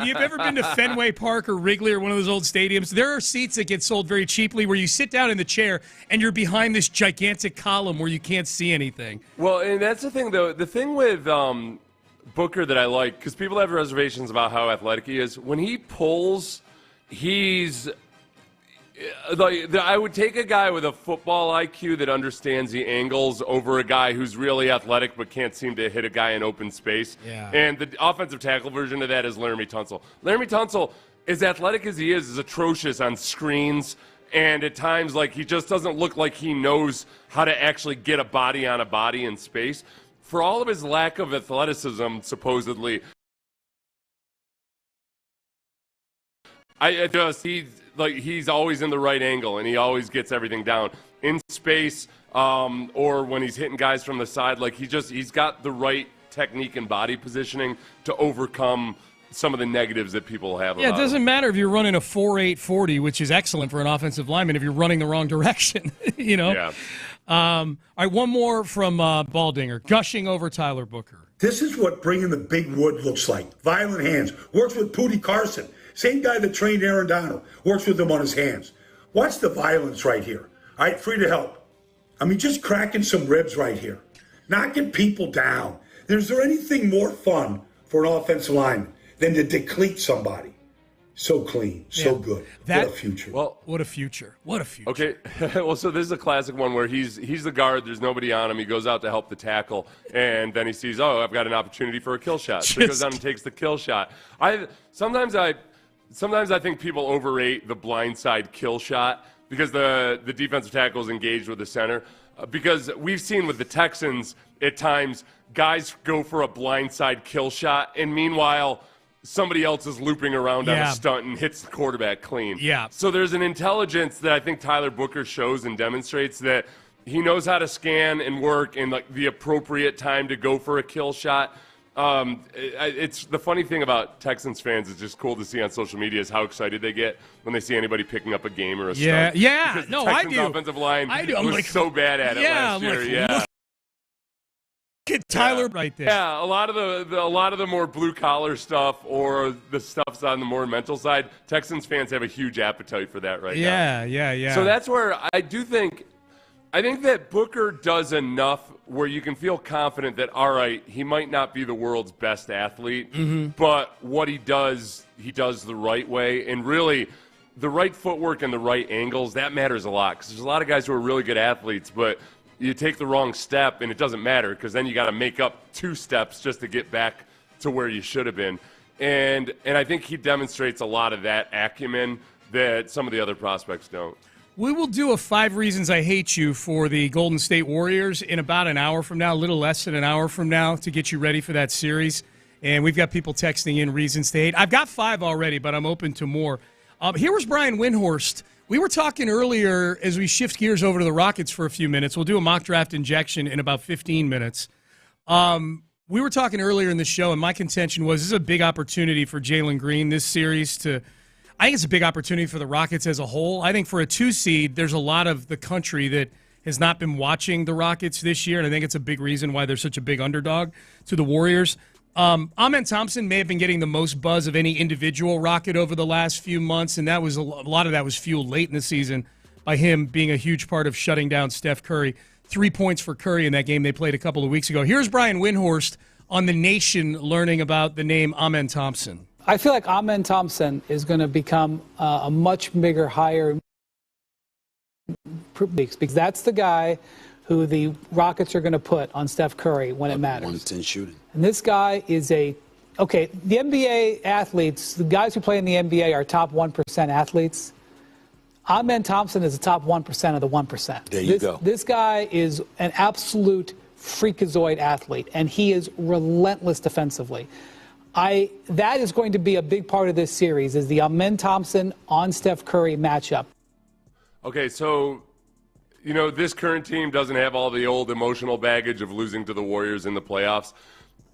you've ever been to Fenway Park or Wrigley or one of those old stadiums? There are seats that get sold very cheaply where you sit down in the chair and you're behind this gigantic column where you can't see anything. Well, and that's the thing, though. The thing with Booker that I like, because people have reservations about how athletic he is, when he pulls, he's like, I would take a guy with a football IQ that understands the angles over a guy who's really athletic but can't seem to hit a guy in open space. Yeah. And the offensive tackle version of that is Laramie Tunsil. Laramie Tunsil, as athletic as he is atrocious on screens, and at times, like, he just doesn't look like he knows how to actually get a body on a body in space. For all of his lack of athleticism, supposedly, he's always in the right angle, and he always gets everything down in space, or when he's hitting guys from the side. Like, he's got the right technique and body positioning to overcome some of the negatives that people have. Yeah, it doesn't matter if you're running a 4.8 40, which is excellent for an offensive lineman, if you're running the wrong direction. Yeah. All right, one more from Baldinger, gushing over Tyler Booker. This is what bringing the big wood looks like. Violent hands. Works with Pootie Carson. Same guy that trained Aaron Donald. Works with him on his hands. Watch the violence right here. All right, free to help. I mean, just cracking some ribs right here. Knocking people down. Is there anything more fun for an offensive lineman than to decleat somebody? So clean, so good. What a future. Well, what a future. What a future. Okay, well, so this is a classic one where he's the guard, there's nobody on him, he goes out to help the tackle, and then he sees, I've got an opportunity for a kill shot. So he goes down and takes the kill shot. Sometimes I think people overrate the blindside kill shot because the defensive tackle is engaged with the center. Because we've seen with the Texans, at times, guys go for a blindside kill shot, and meanwhile, somebody else is looping around on a stunt and hits the quarterback clean. Yeah. So there's an intelligence that I think Tyler Booker shows and demonstrates that he knows how to scan and work in like the appropriate time to go for a kill shot. It's the funny thing about Texans fans is just cool to see on social media is how excited they get when they see anybody picking up a game or a stunt. Yeah. Because No, the I Texans do. offensive line I'm was like, so bad at it last year. Look at Tyler right there. Yeah, a lot of the more blue collar stuff or the stuff's on the more mental side. Texans fans have a huge appetite for that right now. Yeah. So that's where I think that Booker does enough where you can feel confident that, all right, he might not be the world's best athlete, but what he does the right way. And really, the right footwork and the right angles, that matters a lot. Because there's a lot of guys who are really good athletes, but you take the wrong step, and it doesn't matter because then you got to make up 2 steps just to get back to where you should have been. And I think he demonstrates a lot of that acumen that some of the other prospects don't. We will do a 5 Reasons I Hate You for the Golden State Warriors in about an hour from now, a little less than an hour from now, to get you ready for that series. And we've got people texting in reasons to hate. I've got 5 already, but I'm open to more. Here was Brian Windhorst. We were talking earlier as we shift gears over to the Rockets for a few minutes. We'll do a mock draft injection in about 15 minutes. We were talking earlier in the show, and my contention was this is a big opportunity for Jalen Green this series to – I think it's a big opportunity for the Rockets as a whole. I think for a 2 seed, there's a lot of the country that has not been watching the Rockets this year, and I think it's a big reason why they're such a big underdog to the Warriors. Ime Thompson may have been getting the most buzz of any individual Rocket over the last few months, and that was a lot of that was fueled late in the season by him being a huge part of shutting down Steph Curry. 3 points for Curry in that game they played a couple of weeks ago. Here's Brian Windhorst on The Nation learning about the name Ime Thompson. I feel like Ime Thompson is going to become a much bigger, higher because that's the guy who the Rockets are going to put on Steph Curry when it matters. 110 shooting. And this guy is the NBA athletes, the guys who play in the NBA are top 1% athletes. Ime Thompson is the top 1% of the 1%. There you go. This guy is an absolute freakazoid athlete, and he is relentless defensively. That is going to be a big part of this series, is the Ime Thompson on Steph Curry matchup. Okay, so, this current team doesn't have all the old emotional baggage of losing to the Warriors in the playoffs,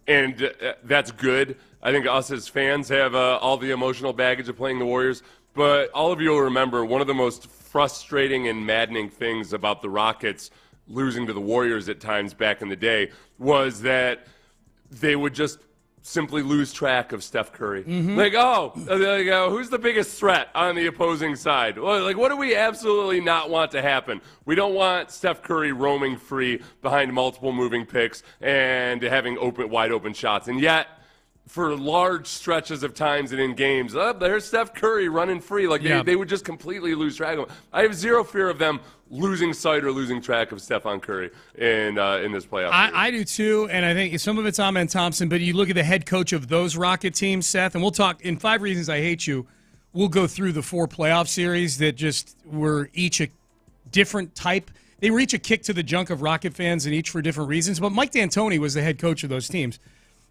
and that's good. I think us as fans have all the emotional baggage of playing the Warriors. But all of you will remember one of the most frustrating and maddening things about the Rockets losing to the Warriors at times back in the day was that they would just simply lose track of Steph Curry. Who's the biggest threat on the opposing side? Well, what do we absolutely not want to happen? We don't want Steph Curry roaming free behind multiple moving picks and having wide open shots. And yet, for large stretches of times and in games, there's Steph Curry running free. They would just completely lose track of him. I have zero fear of them losing sight or losing track of Stephon Curry in this playoff series. I do too, and I think some of it's Ime Thompson, but you look at the head coach of those Rocket teams, Seth, and we'll talk in 5 Reasons I Hate You. We'll go through the 4 playoff series that just were each a different type. They were each a kick to the junk of Rocket fans and each for different reasons, but Mike D'Antoni was the head coach of those teams.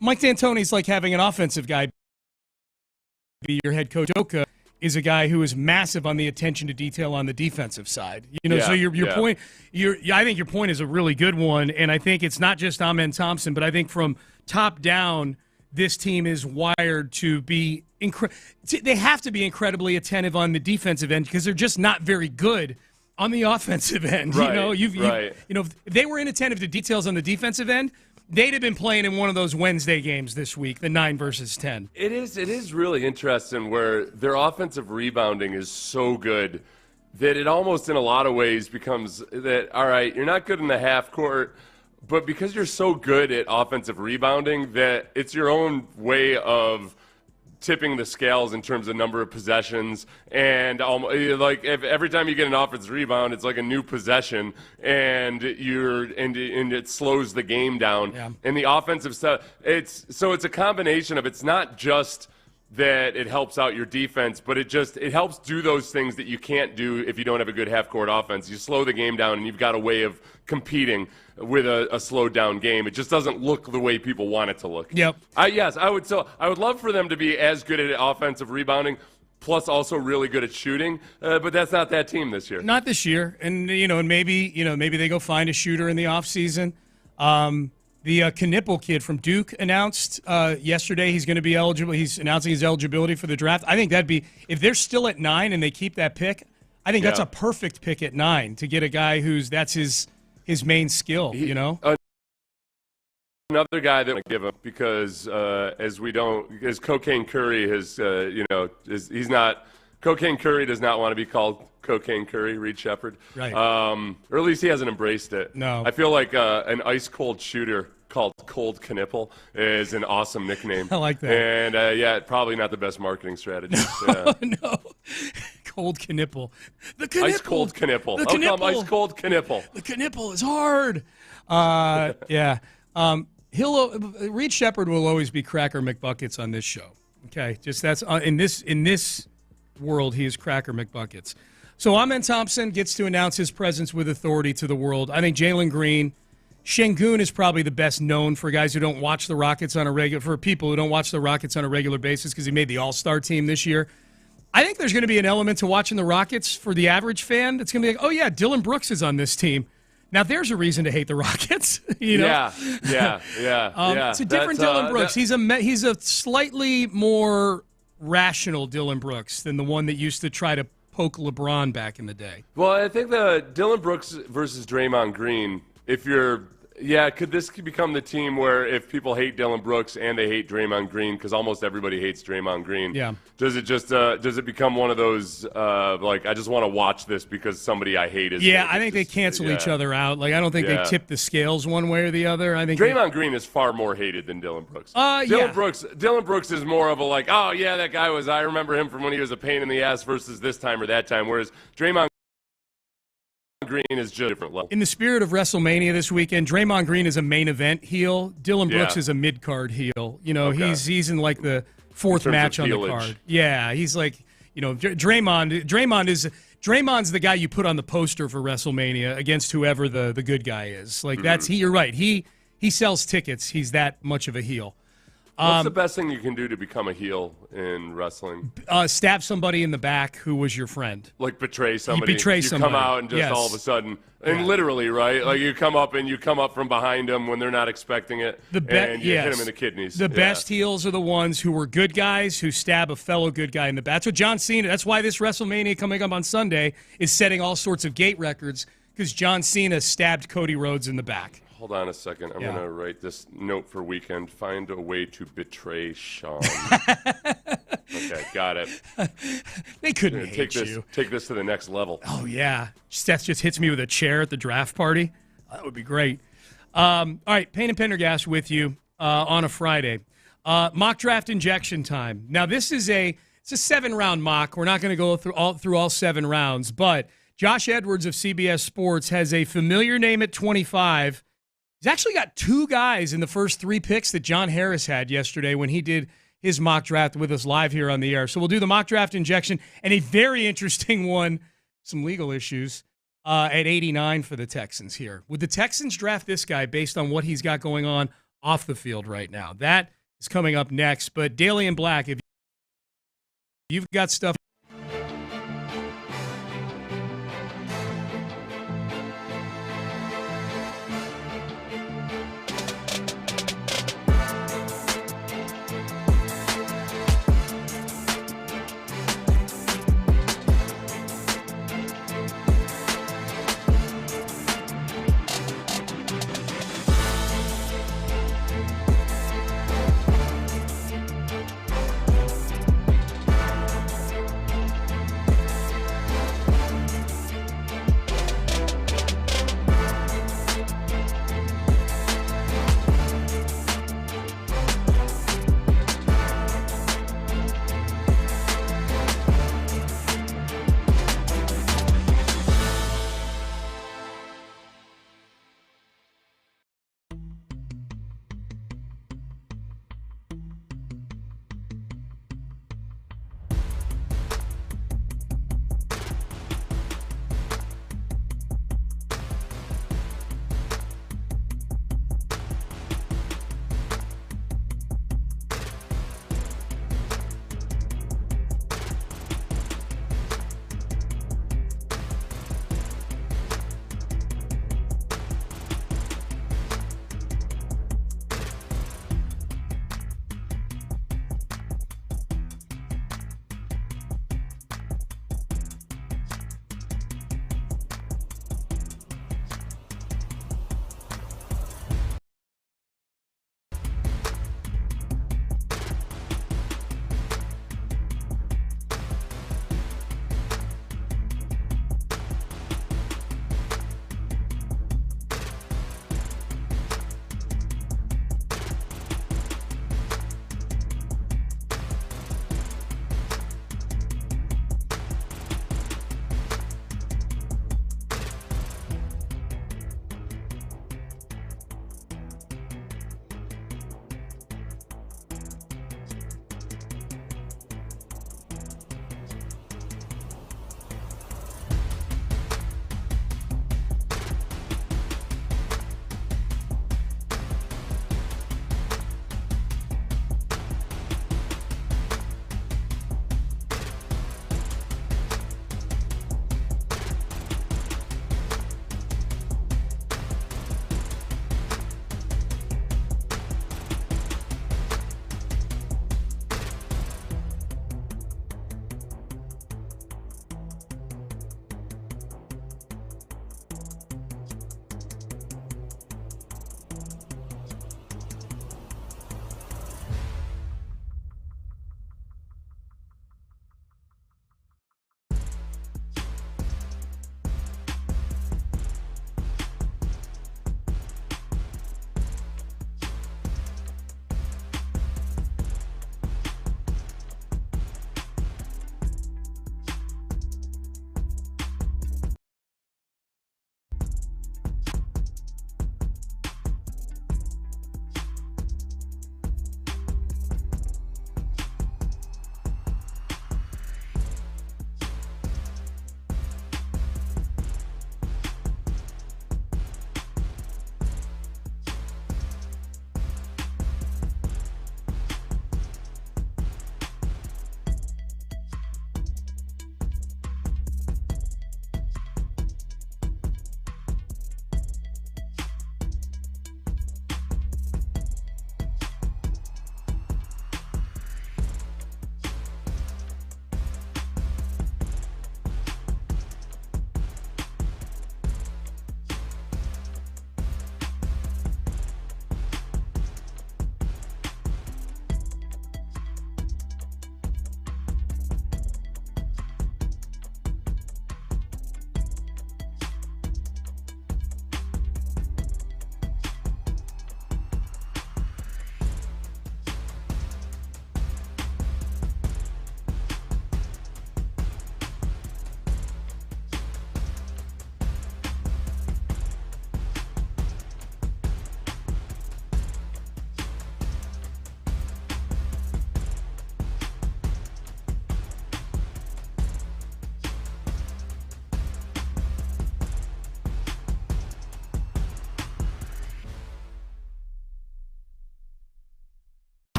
Mike D'Antoni's like having an offensive guy be your head coach. Udoka is a guy who is massive on the attention to detail on the defensive side. So your point, I think your point is a really good one, and I think it's not just Ime Thompson, but I think from top down, this team is wired to be they have to be incredibly attentive on the defensive end because they're just not very good on the offensive end. Right, if they were inattentive to details on the defensive end, they'd have been playing in one of those Wednesday games this week, the 9 versus 10. It is really interesting where their offensive rebounding is so good that it almost in a lot of ways becomes that, all right, you're not good in the half court, but because you're so good at offensive rebounding that it's your own way of tipping the scales in terms of number of possessions, and if every time you get an offensive rebound, it's like a new possession, and it slows the game down. Yeah. And the offensive stuff, it's a combination of, it's not just that it helps out your defense, but it helps do those things that you can't do if you don't have a good half-court offense. You slow the game down, and you've got a way of competing with a slowed down game. It just doesn't look the way people want it to look. Yep. I would love for them to be as good at offensive rebounding, plus also really good at shooting. But that's not that team this year. Not this year. And maybe they go find a shooter in the offseason. The Knipple kid from Duke announced yesterday he's going to be eligible. He's announcing his eligibility for the draft. I think that'd be, if they're still at 9 and they keep that pick, I think that's a perfect pick at 9 to get a guy that's his main skill, Another guy that I give him because as Cocaine Curry he's not. Cocaine Curry does not want to be called Cocaine Curry, Reed Shepherd. Right. Or at least he hasn't embraced it. No. I feel like an ice-cold shooter called Cold Knipple is an awesome nickname. I like that. And, probably not the best marketing strategy. No. Cold Knipple. The Knipple. Ice-cold Knipple. The Knipple. Ice-cold Knipple. The Knipple is hard. Yeah. Reed Shepherd will always be Cracker McBuckets on this show. Okay, just that's in this world, he is Cracker McBuckets. So Ime Thompson gets to announce his presence with authority to the world. I think Jalen Green, Şengün is probably the best known for guys who don't watch the Rockets for people who don't watch the Rockets on a regular basis because he made the All-Star team this year. I think there's going to be an element to watching the Rockets for the average fan that's going to be like, oh yeah, Dylan Brooks is on this team. Now there's a reason to hate the Rockets. Yeah. It's a different Dylan Brooks. He's a slightly more rational Dylan Brooks than the one that used to try to poke LeBron back in the day. Well, I think the Dylan Brooks versus Draymond Green, could this become the team where if people hate Dylan Brooks and they hate Draymond Green, because almost everybody hates Draymond Green, does it become one of those, I just want to watch this because somebody I hate is I think they cancel each other out. I don't think they tip the scales one way or the other. I think Draymond Green is far more hated than Dylan Brooks. Dylan Brooks is more of a that guy I remember him from when he was a pain in the ass versus this time or that time, whereas Draymond Green is just a different level. In the spirit of WrestleMania this weekend, Draymond Green is a main event heel. Dylan Brooks is a mid-card heel. He's in the fourth match on the card. Yeah, he's Draymond's the guy you put on the poster for WrestleMania against whoever the good guy is. You're right. He sells tickets. He's that much of a heel. What's the best thing you can do to become a heel in wrestling? Stab somebody in the back who was your friend. Like betray somebody. You betray somebody. You come out and just all of a sudden, and literally, right? Like you come up from behind them when they're not expecting it, and you hit them in the kidneys. The best heels are the ones who were good guys who stab a fellow good guy in the back. That's what John Cena. That's why this WrestleMania coming up on Sunday is setting all sorts of gate records, because John Cena stabbed Cody Rhodes in the back. Hold on a second. I'm going to write this note for weekend. Find a way to betray Sean. Okay, got it. They couldn't hate you. Take this to the next level. Oh, yeah. Steph just hits me with a chair at the draft party. That would be great. All right, Payne and Pendergast with you on a Friday. Mock draft injection time. Now, this is it's a 7-round mock. We're not going to go through all 7 rounds, but Josh Edwards of CBS Sports has a familiar name at 25. He's actually got 2 guys in the first 3 picks that John Harris had yesterday when he did his mock draft with us live here on the air. So we'll do the mock draft injection and a very interesting one, some legal issues, at 89 for the Texans here. Would the Texans draft this guy based on what he's got going on off the field right now? That is coming up next. But Daily and Black, if you've got stuff.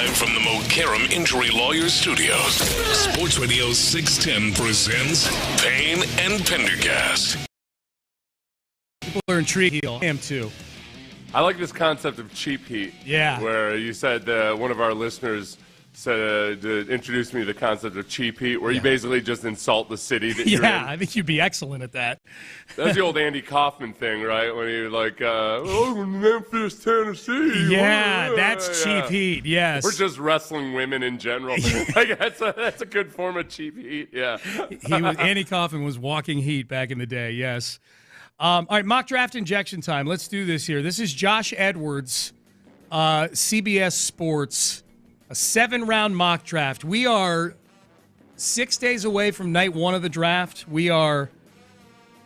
Live from the Mokaram Injury Lawyers Studios, Sports Radio 610 presents Payne and Pendergast. People are intrigued. I am too. I like this concept of cheap heat. Yeah. Where you said one of our listeners said to introduce me to the concept of cheap heat, where you basically just insult the city that you're in. Yeah, I think you'd be excellent at that. That's the old Andy Kaufman thing, right? When you're like, Memphis, Tennessee. Yeah, that's cheap heat, yes. We're just wrestling women in general. Like, that's a good form of cheap heat, yeah. Andy Kaufman was walking heat back in the day, yes. All right, mock draft injection time. Let's do this here. This is Josh Edwards, CBS Sports, a 7-round mock draft. We are 6 days away from night one of the draft. We're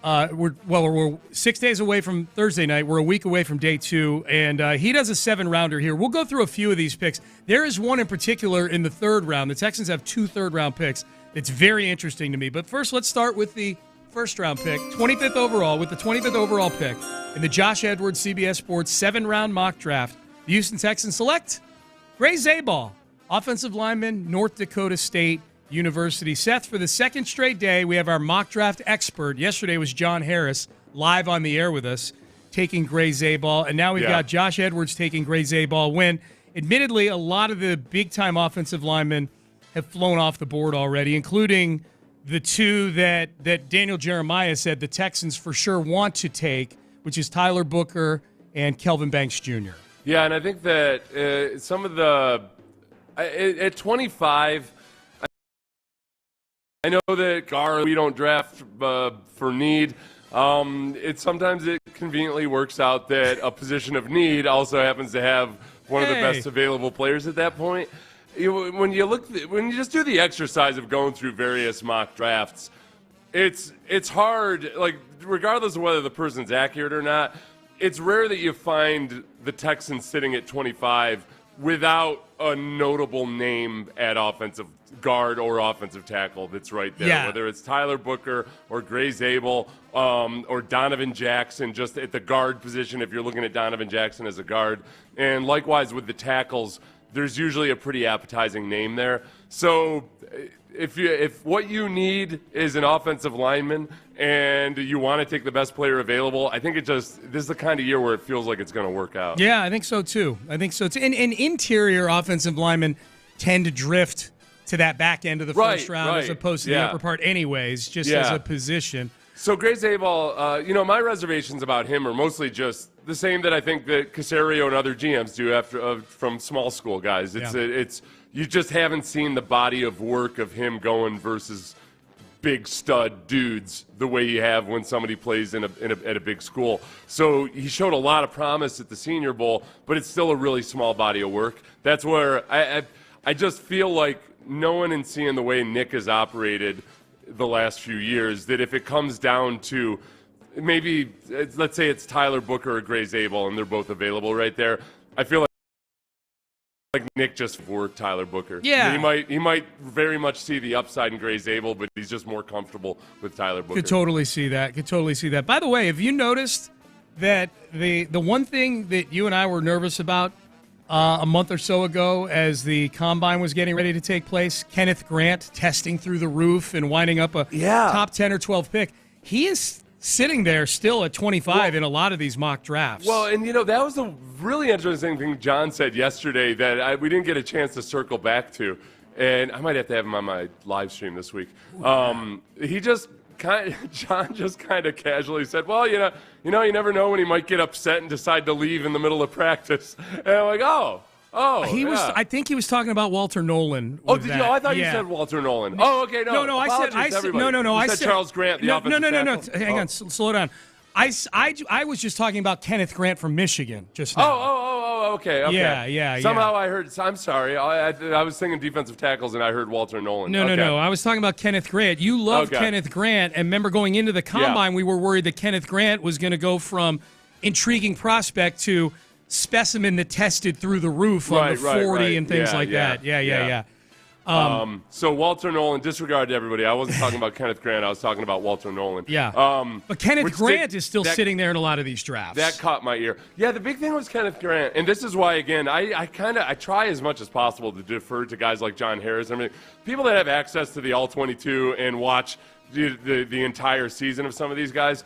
6 days away from Thursday night. We're a week away from day 2, and he does a 7-rounder here. We'll go through a few of these picks. There is one in particular in the 3rd round. The Texans have 2 third-round picks. It's very interesting to me. But first, let's start with the first-round pick, 25th overall, with the 25th overall pick in the Josh Edwards CBS Sports 7-round mock draft. The Houston Texans select Gray Zabal, offensive lineman, North Dakota State University. Seth, for the second straight day, we have our mock draft expert. Yesterday was John Harris, live on the air with us, taking Gray Zabal. And now we've got Josh Edwards taking Gray Zabal, when, admittedly, a lot of the big-time offensive linemen have flown off the board already, including the 2 that Daniel Jeremiah said the Texans for sure want to take, which is Tyler Booker and Kelvin Banks Jr. Yeah, and I think that some of the at 25, I know that we don't draft for need. Sometimes it conveniently works out that a position of need also happens to have one of the best available players at that point. When you just do the exercise of going through various mock drafts, it's hard. Like, regardless of whether the person's accurate or not, it's rare that you find the Texans sitting at 25 without a notable name at offensive guard or offensive tackle that's right there. Yeah. Whether it's Tyler Booker or Gray Zabal or Donovan Jackson just at the guard position if you're looking at Donovan Jackson as a guard. And likewise with the tackles, there's usually a pretty appetizing name there. So if what you need is an offensive lineman and you want to take the best player available, I think this is the kind of year where it feels like it's going to work out. Yeah, I think so too. And interior offensive linemen tend to drift to that back end of the first round as opposed to the upper part anyways, just as a position. So Gray Zabal, my reservations about him are mostly just the same that I think that Caserio and other GMs do from small school guys. It's you just haven't seen the body of work of him going versus big stud dudes the way you have when somebody plays at a big school. So he showed a lot of promise at the Senior Bowl, but it's still a really small body of work. That's where I just feel like knowing and seeing the way Nick has operated the last few years, that if it comes down to maybe, let's say it's Tyler Booker or Gray Zabal and they're both available right there, I feel like Nick just for Tyler Booker. Yeah. He might very much see the upside in Gray Zabal, but he's just more comfortable with Tyler Booker. Could totally see that. By the way, have you noticed that the one thing that you and I were nervous about a month or so ago as the Combine was getting ready to take place, Kenneth Grant testing through the roof and winding up a top 10 or 12 pick, he is sitting there still at 25 in a lot of these mock drafts. Well, and that was a really interesting thing John said yesterday that we didn't get a chance to circle back to, and I might have to have him on my live stream this week. John just kind of casually said, well, you you never know when he might get upset and decide to leave in the middle of practice. And I'm like, I think he was talking about Walter Nolan. Oh, did you? I thought you said Walter Nolan. Oh, okay, no. I said I said Charles Grant, the offensive tackle. No. Hang on, slow down. I was just talking about Kenneth Grant from Michigan just now. Okay. Yeah. Somehow I heard. I'm sorry. I was thinking defensive tackles, and I heard Walter Nolan. No. I was talking about Kenneth Grant. You love Kenneth Grant, and remember going into the Combine, we were worried that Kenneth Grant was going to go from intriguing prospect to specimen that tested through the roof on the 40 and things like that. Yeah. So Walter Nolan, disregard to everybody. I wasn't talking about Kenneth Grant. I was talking about Walter Nolan. Yeah. But Kenneth Grant is still sitting there in a lot of these drafts. That caught my ear. Yeah, the big thing was Kenneth Grant. And this is why, again, I try as much as possible to defer to guys like John Harris. I mean, people that have access to the All-22 and watch the entire season of some of these guys,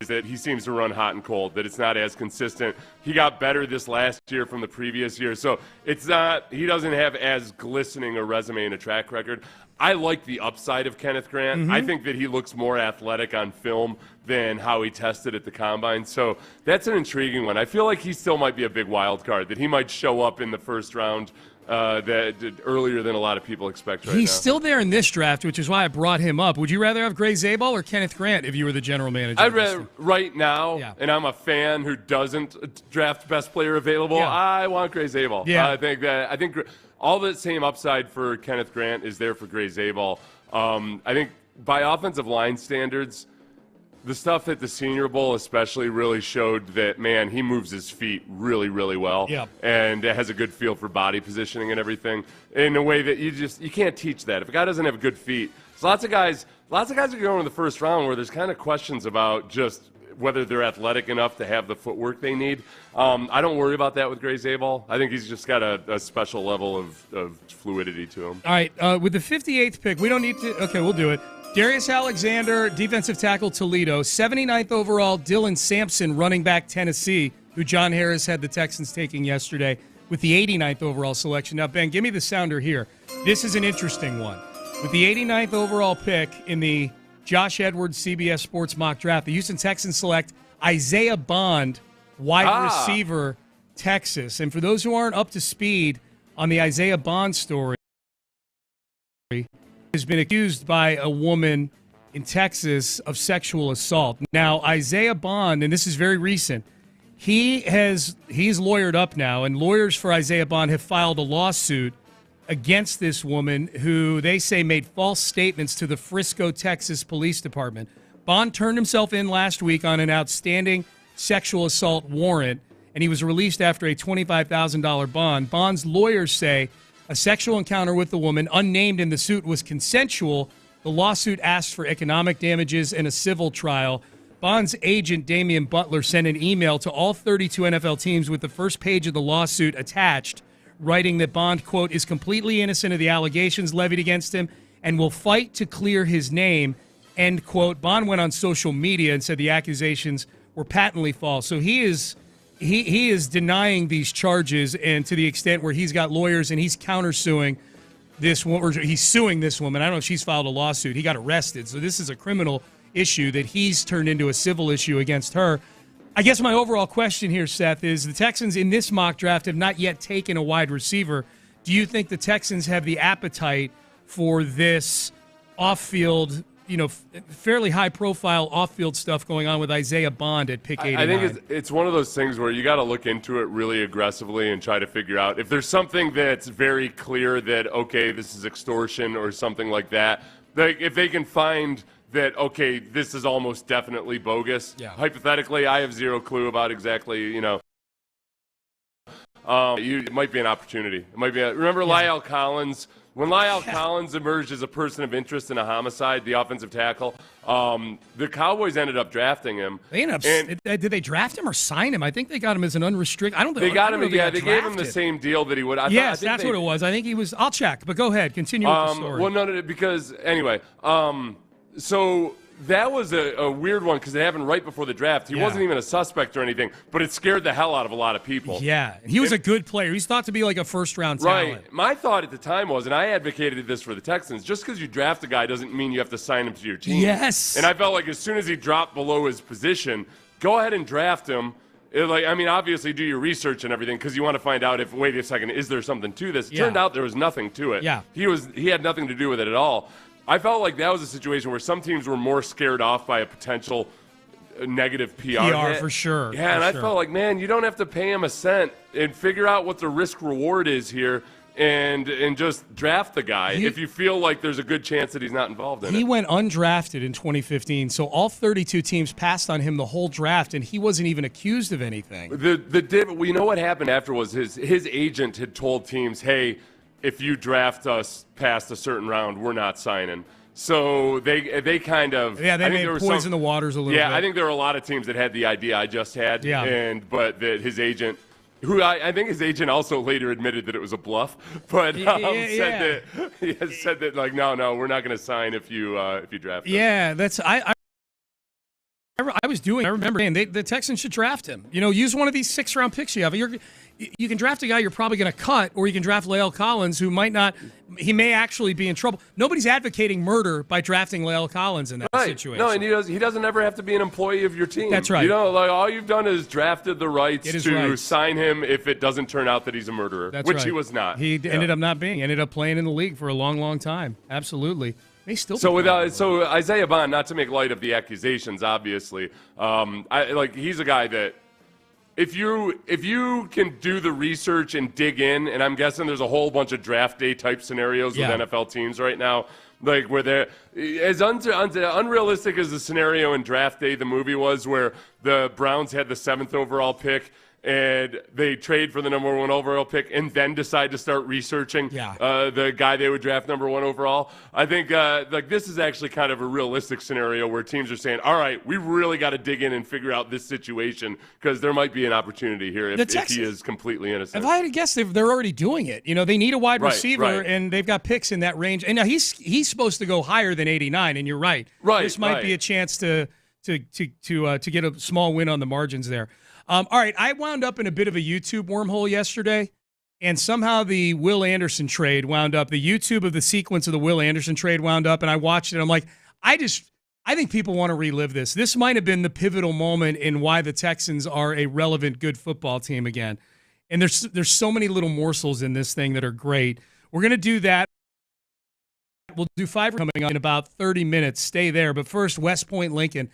is that he seems to run hot and cold, that it's not as consistent. He got better this last year from the previous year, so it's not, he doesn't have as glistening a resume and a track record. I like the upside of Kenneth Grant. Mm-hmm. I think that he looks more athletic on film than how he tested at the Combine, so that's an intriguing one. I feel like he still might be a big wild card, that he might show up in the first round earlier than a lot of people expect right now. He's still there in this draft, which is why I brought him up. Would you rather have Gray Zabel or Kenneth Grant if you were the general manager? I'd rather right now, and I'm a fan who doesn't draft best player available. Yeah. I want Gray Zabel. Yeah. I think all the same upside for Kenneth Grant is there for Gray Zabel. I think by offensive line standards, the stuff at the Senior Bowl especially really showed that, man, he moves his feet really, really well. Yep. And has a good feel for body positioning and everything in a way that you can't teach that. If a guy doesn't have good feet, there's lots of guys are going in the first round where there's kind of questions about just whether they're athletic enough to have the footwork they need. I don't worry about that with Gray Zabel. I think he's just got a special level of fluidity to him. All right, with the 58th pick, we don't need to – okay, we'll do it. Darius Alexander, defensive tackle, Toledo. 79th overall, Dylan Sampson, running back, Tennessee, who John Harris had the Texans taking yesterday with the 89th overall selection. Now, Ben, give me the sounder here. This is an interesting one. With the 89th overall pick in the Josh Edwards CBS Sports mock draft, the Houston Texans select Isaiah Bond, wide receiver, Texas. And for those who aren't up to speed on the Isaiah Bond story, has been accused by a woman in Texas of sexual assault. Now, Isaiah Bond, and this is very recent, he's lawyered up now, and lawyers for Isaiah Bond have filed a lawsuit against this woman who they say made false statements to the Frisco, Texas Police Department. Bond turned himself in last week on an outstanding sexual assault warrant, and he was released after a $25,000 bond. Bond's lawyers say a sexual encounter with the woman, unnamed in the suit, was consensual. The lawsuit asks for economic damages and a civil trial. Bond's agent, Damian Butler, sent an email to all 32 NFL teams with the first page of the lawsuit attached, writing that Bond, quote, is completely innocent of the allegations levied against him and will fight to clear his name, end quote. Bond went on social media and said the accusations were patently false. So he is denying these charges, and to the extent where he's got lawyers and he's countersuing this woman, or he's suing this woman. I don't know if she's filed a lawsuit. He got arrested. So this is a criminal issue that he's turned into a civil issue against her. I guess my overall question here, Seth, is the Texans in this mock draft have not yet taken a wide receiver. Do you think the Texans have the appetite for this off-field, fairly high-profile off-field stuff going on with Isaiah Bond at pick 89? I think it's one of those things where you got to look into it really aggressively and try to figure out if there's something that's very clear that, okay, this is extortion or something like that. If they can find that, okay, this is almost definitely bogus. Yeah. Hypothetically, I have zero clue about exactly, it might be an opportunity. It might be. Remember La'el Collins? When La'el Collins emerged as a person of interest in a homicide, the offensive tackle, the Cowboys ended up drafting him. They ended up. Did they draft him or sign him? I think they got him as an unrestricted. I don't think they got him. Yeah, they gave him the same deal that he would. Yes, that's what it was. I think he was. I'll check, but go ahead. Continue with the story. Well, no, because anyway, so that was a weird one because it happened right before the draft. He wasn't even a suspect or anything, but it scared the hell out of a lot of people. Yeah, he was a good player. He's thought to be like a first-round talent. Right. My thought at the time was, and I advocated this for the Texans, just because you draft a guy doesn't mean you have to sign him to your team. Yes. And I felt like as soon as he dropped below his position, go ahead and draft him. Obviously do your research and everything because you want to find out if, wait a second, is there something to this? It turned out there was nothing to it. Yeah. He had nothing to do with it at all. I felt like that was a situation where some teams were more scared off by a potential negative PR hit. For sure. Yeah, I felt like, man, you don't have to pay him a cent and figure out what the risk-reward is here and just draft the guy if you feel like there's a good chance that he's not involved in it. He went undrafted in 2015, so all 32 teams passed on him the whole draft, and he wasn't even accused of anything. We know what happened after was his agent had told teams, hey, if you draft us past a certain round, we're not signing. So they kind of they may poison the waters a little bit. Yeah, I think there were a lot of teams that had the idea I just had, but that his agent. Who I think his agent also later admitted that it was a bluff, but said that like no, we're not going to sign if you draft him. Yeah, that's I remember saying the Texans should draft him. Use one of these 6th-round picks you have. You can draft a guy you're probably going to cut, or you can draft Lael Collins, who might not. He may actually be in trouble. Nobody's advocating murder by drafting Lael Collins in that situation. No, and he doesn't ever have to be an employee of your team. That's right. All you've done is drafted the rights to sign him if it doesn't turn out that he's a murderer, which he was not. He ended up not being. Ended up playing in the league for a long, long time. Absolutely. So Isaiah Bond, not to make light of the accusations, obviously, he's a guy that if you can do the research and dig in, and I'm guessing there's a whole bunch of draft day type scenarios with NFL teams right now, like where they're as unrealistic as the scenario in Draft Day, the movie was, where the Browns had the 7th overall pick. And they trade for the number 1 overall pick and then decide to start researching the guy they would draft number 1 overall. I think this is actually kind of a realistic scenario where teams are saying, all right, we really got to dig in and figure out this situation because there might be an opportunity here if he is completely innocent. If I had to guess, they're already doing it. They need a wide receiver, and they've got picks in that range. And now he's supposed to go higher than 89, and you're right. This might be a chance to get a small win on the margins there. All right, I wound up in a bit of a YouTube wormhole yesterday, and somehow the Will Anderson trade wound up. The YouTube of the sequence of the Will Anderson trade wound up, and I watched it. I'm like, I think people want to relive this. This might have been the pivotal moment in why the Texans are a relevant, good football team again. And there's so many little morsels in this thing that are great. We're going to do that. We'll do 5 coming up in about 30 minutes. Stay there. But first, West Point Lincoln.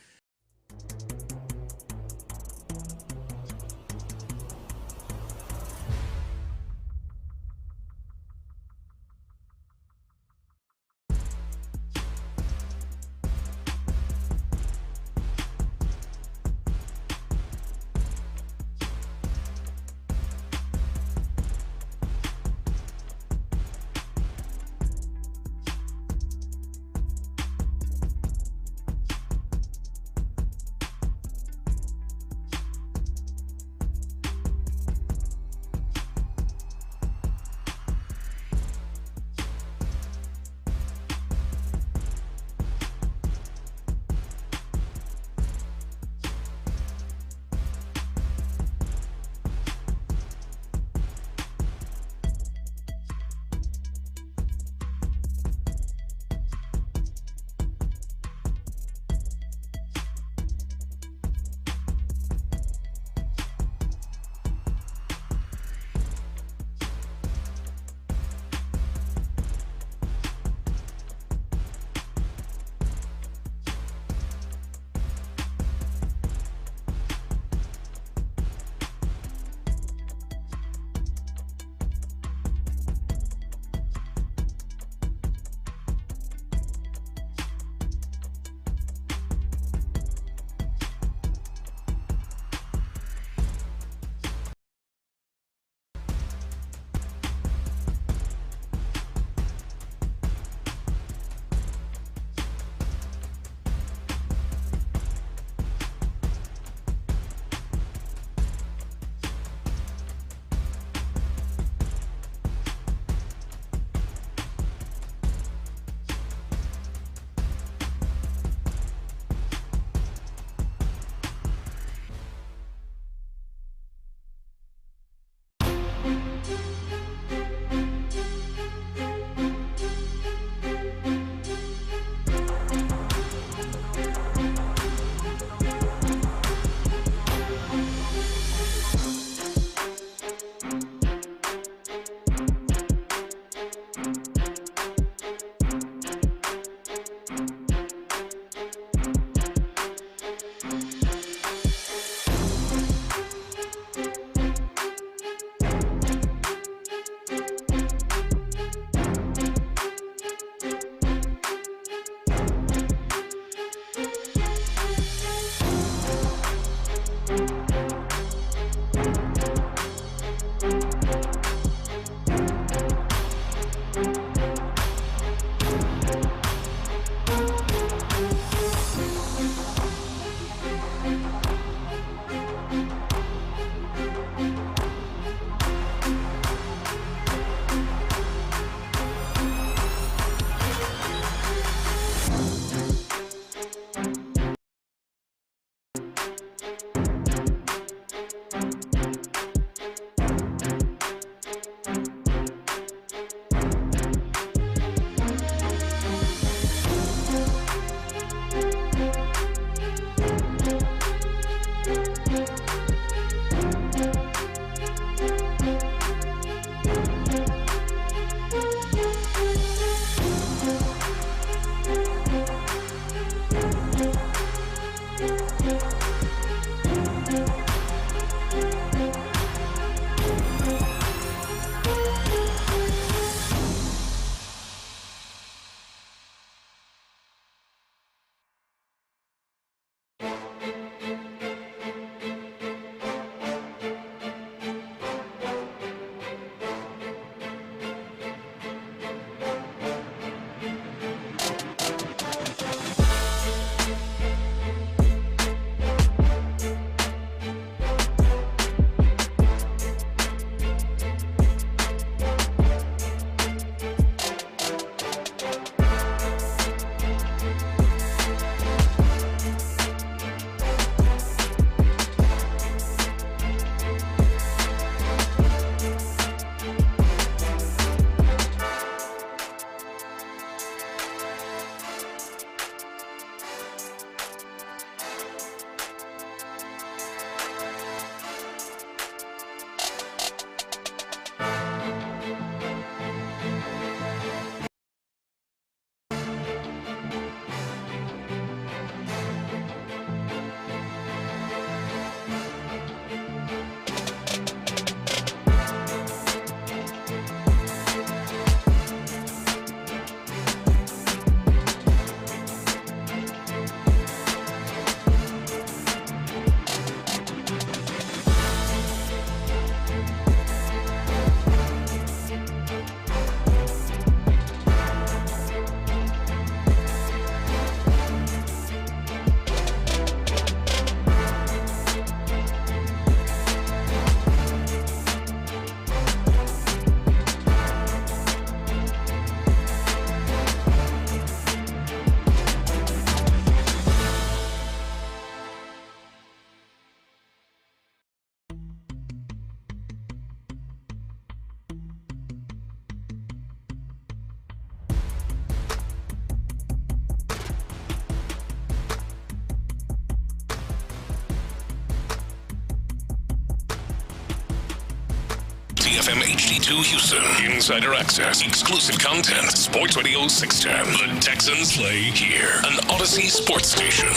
TFM HD2 Houston. Insider access, exclusive content. Sports Radio 610. The Texans play here. An Odyssey sports station.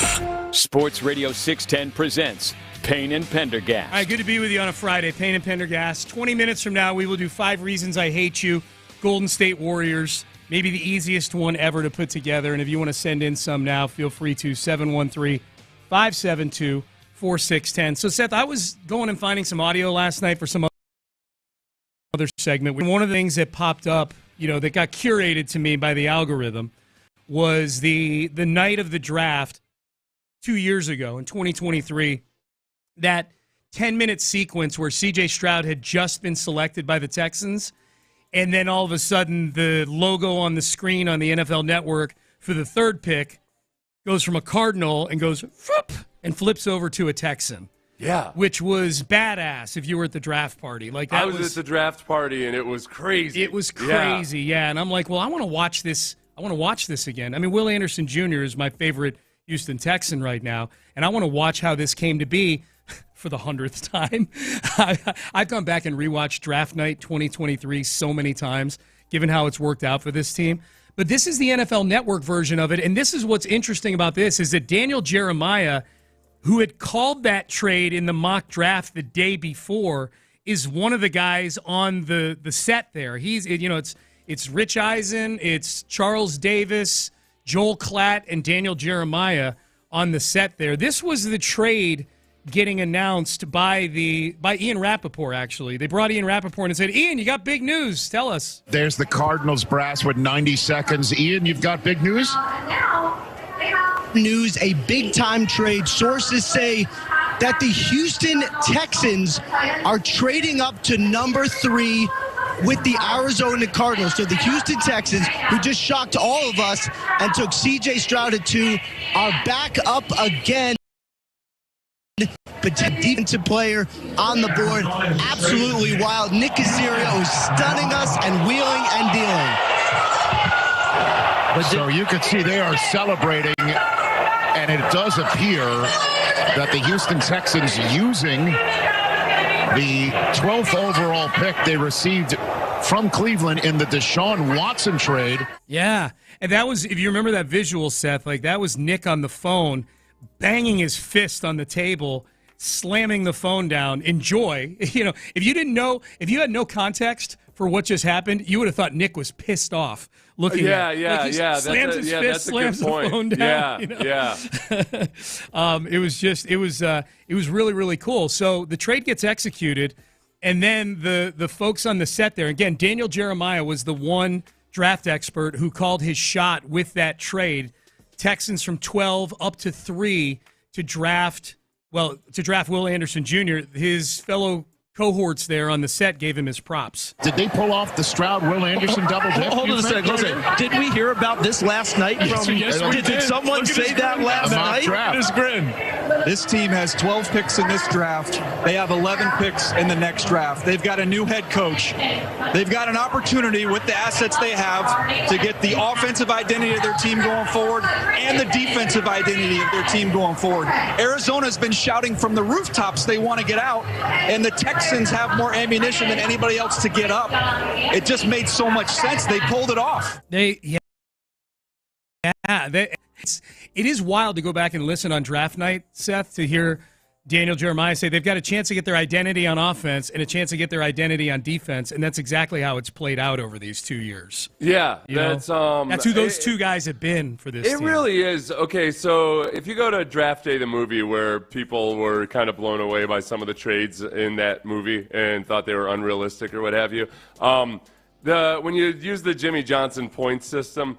Sports Radio 610 presents Payne and Pendergast. All right, good to be with you on a Friday. Payne and Pendergast. 20 minutes from now, we will do 5 Reasons I Hate You. Golden State Warriors. Maybe the easiest one ever to put together. And if you want to send in some now, feel free to 713-572-4610. So, Seth, I was going and finding some audio last night for some other segment. One of the things that popped up, that got curated to me by the algorithm was the night of the draft 2 years ago in 2023, that 10-minute sequence where C.J. Stroud had just been selected by the Texans. And then all of a sudden, the logo on the screen on the NFL Network for the third pick goes from a Cardinal and goes and flips over to a Texan. Yeah. Which was badass if you were at the draft party. Like that I was at the draft party, and it was crazy. It was crazy, yeah. And I'm like, well, I want to watch this. I want to watch this again. I mean, Will Anderson Jr. is my favorite Houston Texan right now, and I want to watch how this came to be. For the 100th time. I've gone back and rewatched Draft Night 2023 so many times, given how it's worked out for this team. But this is the NFL Network version of it, and this is what's interesting about this, is that Daniel Jeremiah, who had called that trade in the mock draft the day before, is one of the guys on the set there. It's Rich Eisen, it's Charles Davis, Joel Klatt, and Daniel Jeremiah on the set there. This was the trade getting announced by Ian Rappaport, actually. They brought Ian Rappaport and said, Ian, you got big news. Tell us. There's the Cardinals brass with 90 seconds. Ian, you've got big news? News, a big-time trade. Sources say that the Houston Texans are trading up to number 3 with the Arizona Cardinals. So the Houston Texans, who just shocked all of us and took C.J. Stroud at 2, are back up again. But defensive player on the board, absolutely wild. Nick Caserio is stunning us and wheeling and dealing. So you can see they are celebrating, and it does appear that the Houston Texans, using the 12th overall pick they received from Cleveland in the Deshaun Watson trade. Yeah, and that was, if you remember that visual, Seth, like that was Nick on the phone, banging his fist on the table, slamming the phone down. Enjoy. If you had no context for what just happened, you would have thought Nick was pissed off. Looking yeah. Slams his fist, slams the phone down. It was really, really cool. So the trade gets executed, and then the folks on the set there, again, Daniel Jeremiah was the one draft expert who called his shot with that trade. Texans from 12 up to 3 to draft Will Anderson Jr. His fellow cohorts there on the set gave him his props. Did they pull off the Stroud Will Anderson double dip? Hold on a second. Did we hear about this last night? Did someone say that last night? This grin. This team has 12 picks in this draft. They have 11 picks in the next draft. They've got a new head coach. They've got an opportunity with the assets they have to get the offensive identity of their team going forward and the defensive identity of their team going forward. Arizona's been shouting from the rooftops they want to get out, and the Texans have more ammunition than anybody else to get up. It just made so much sense. They pulled it off. It is wild to go back and listen on draft night, Seth, to hear Daniel Jeremiah say they've got a chance to get their identity on offense and a chance to get their identity on defense, and that's exactly how it's played out over these 2 years. Yeah, that's who those two guys have been for this team. It really is. Okay, so if you go to Draft Day, the movie, where people were kind of blown away by some of the trades in that movie and thought they were unrealistic or what have you, when you use the Jimmy Johnson point system,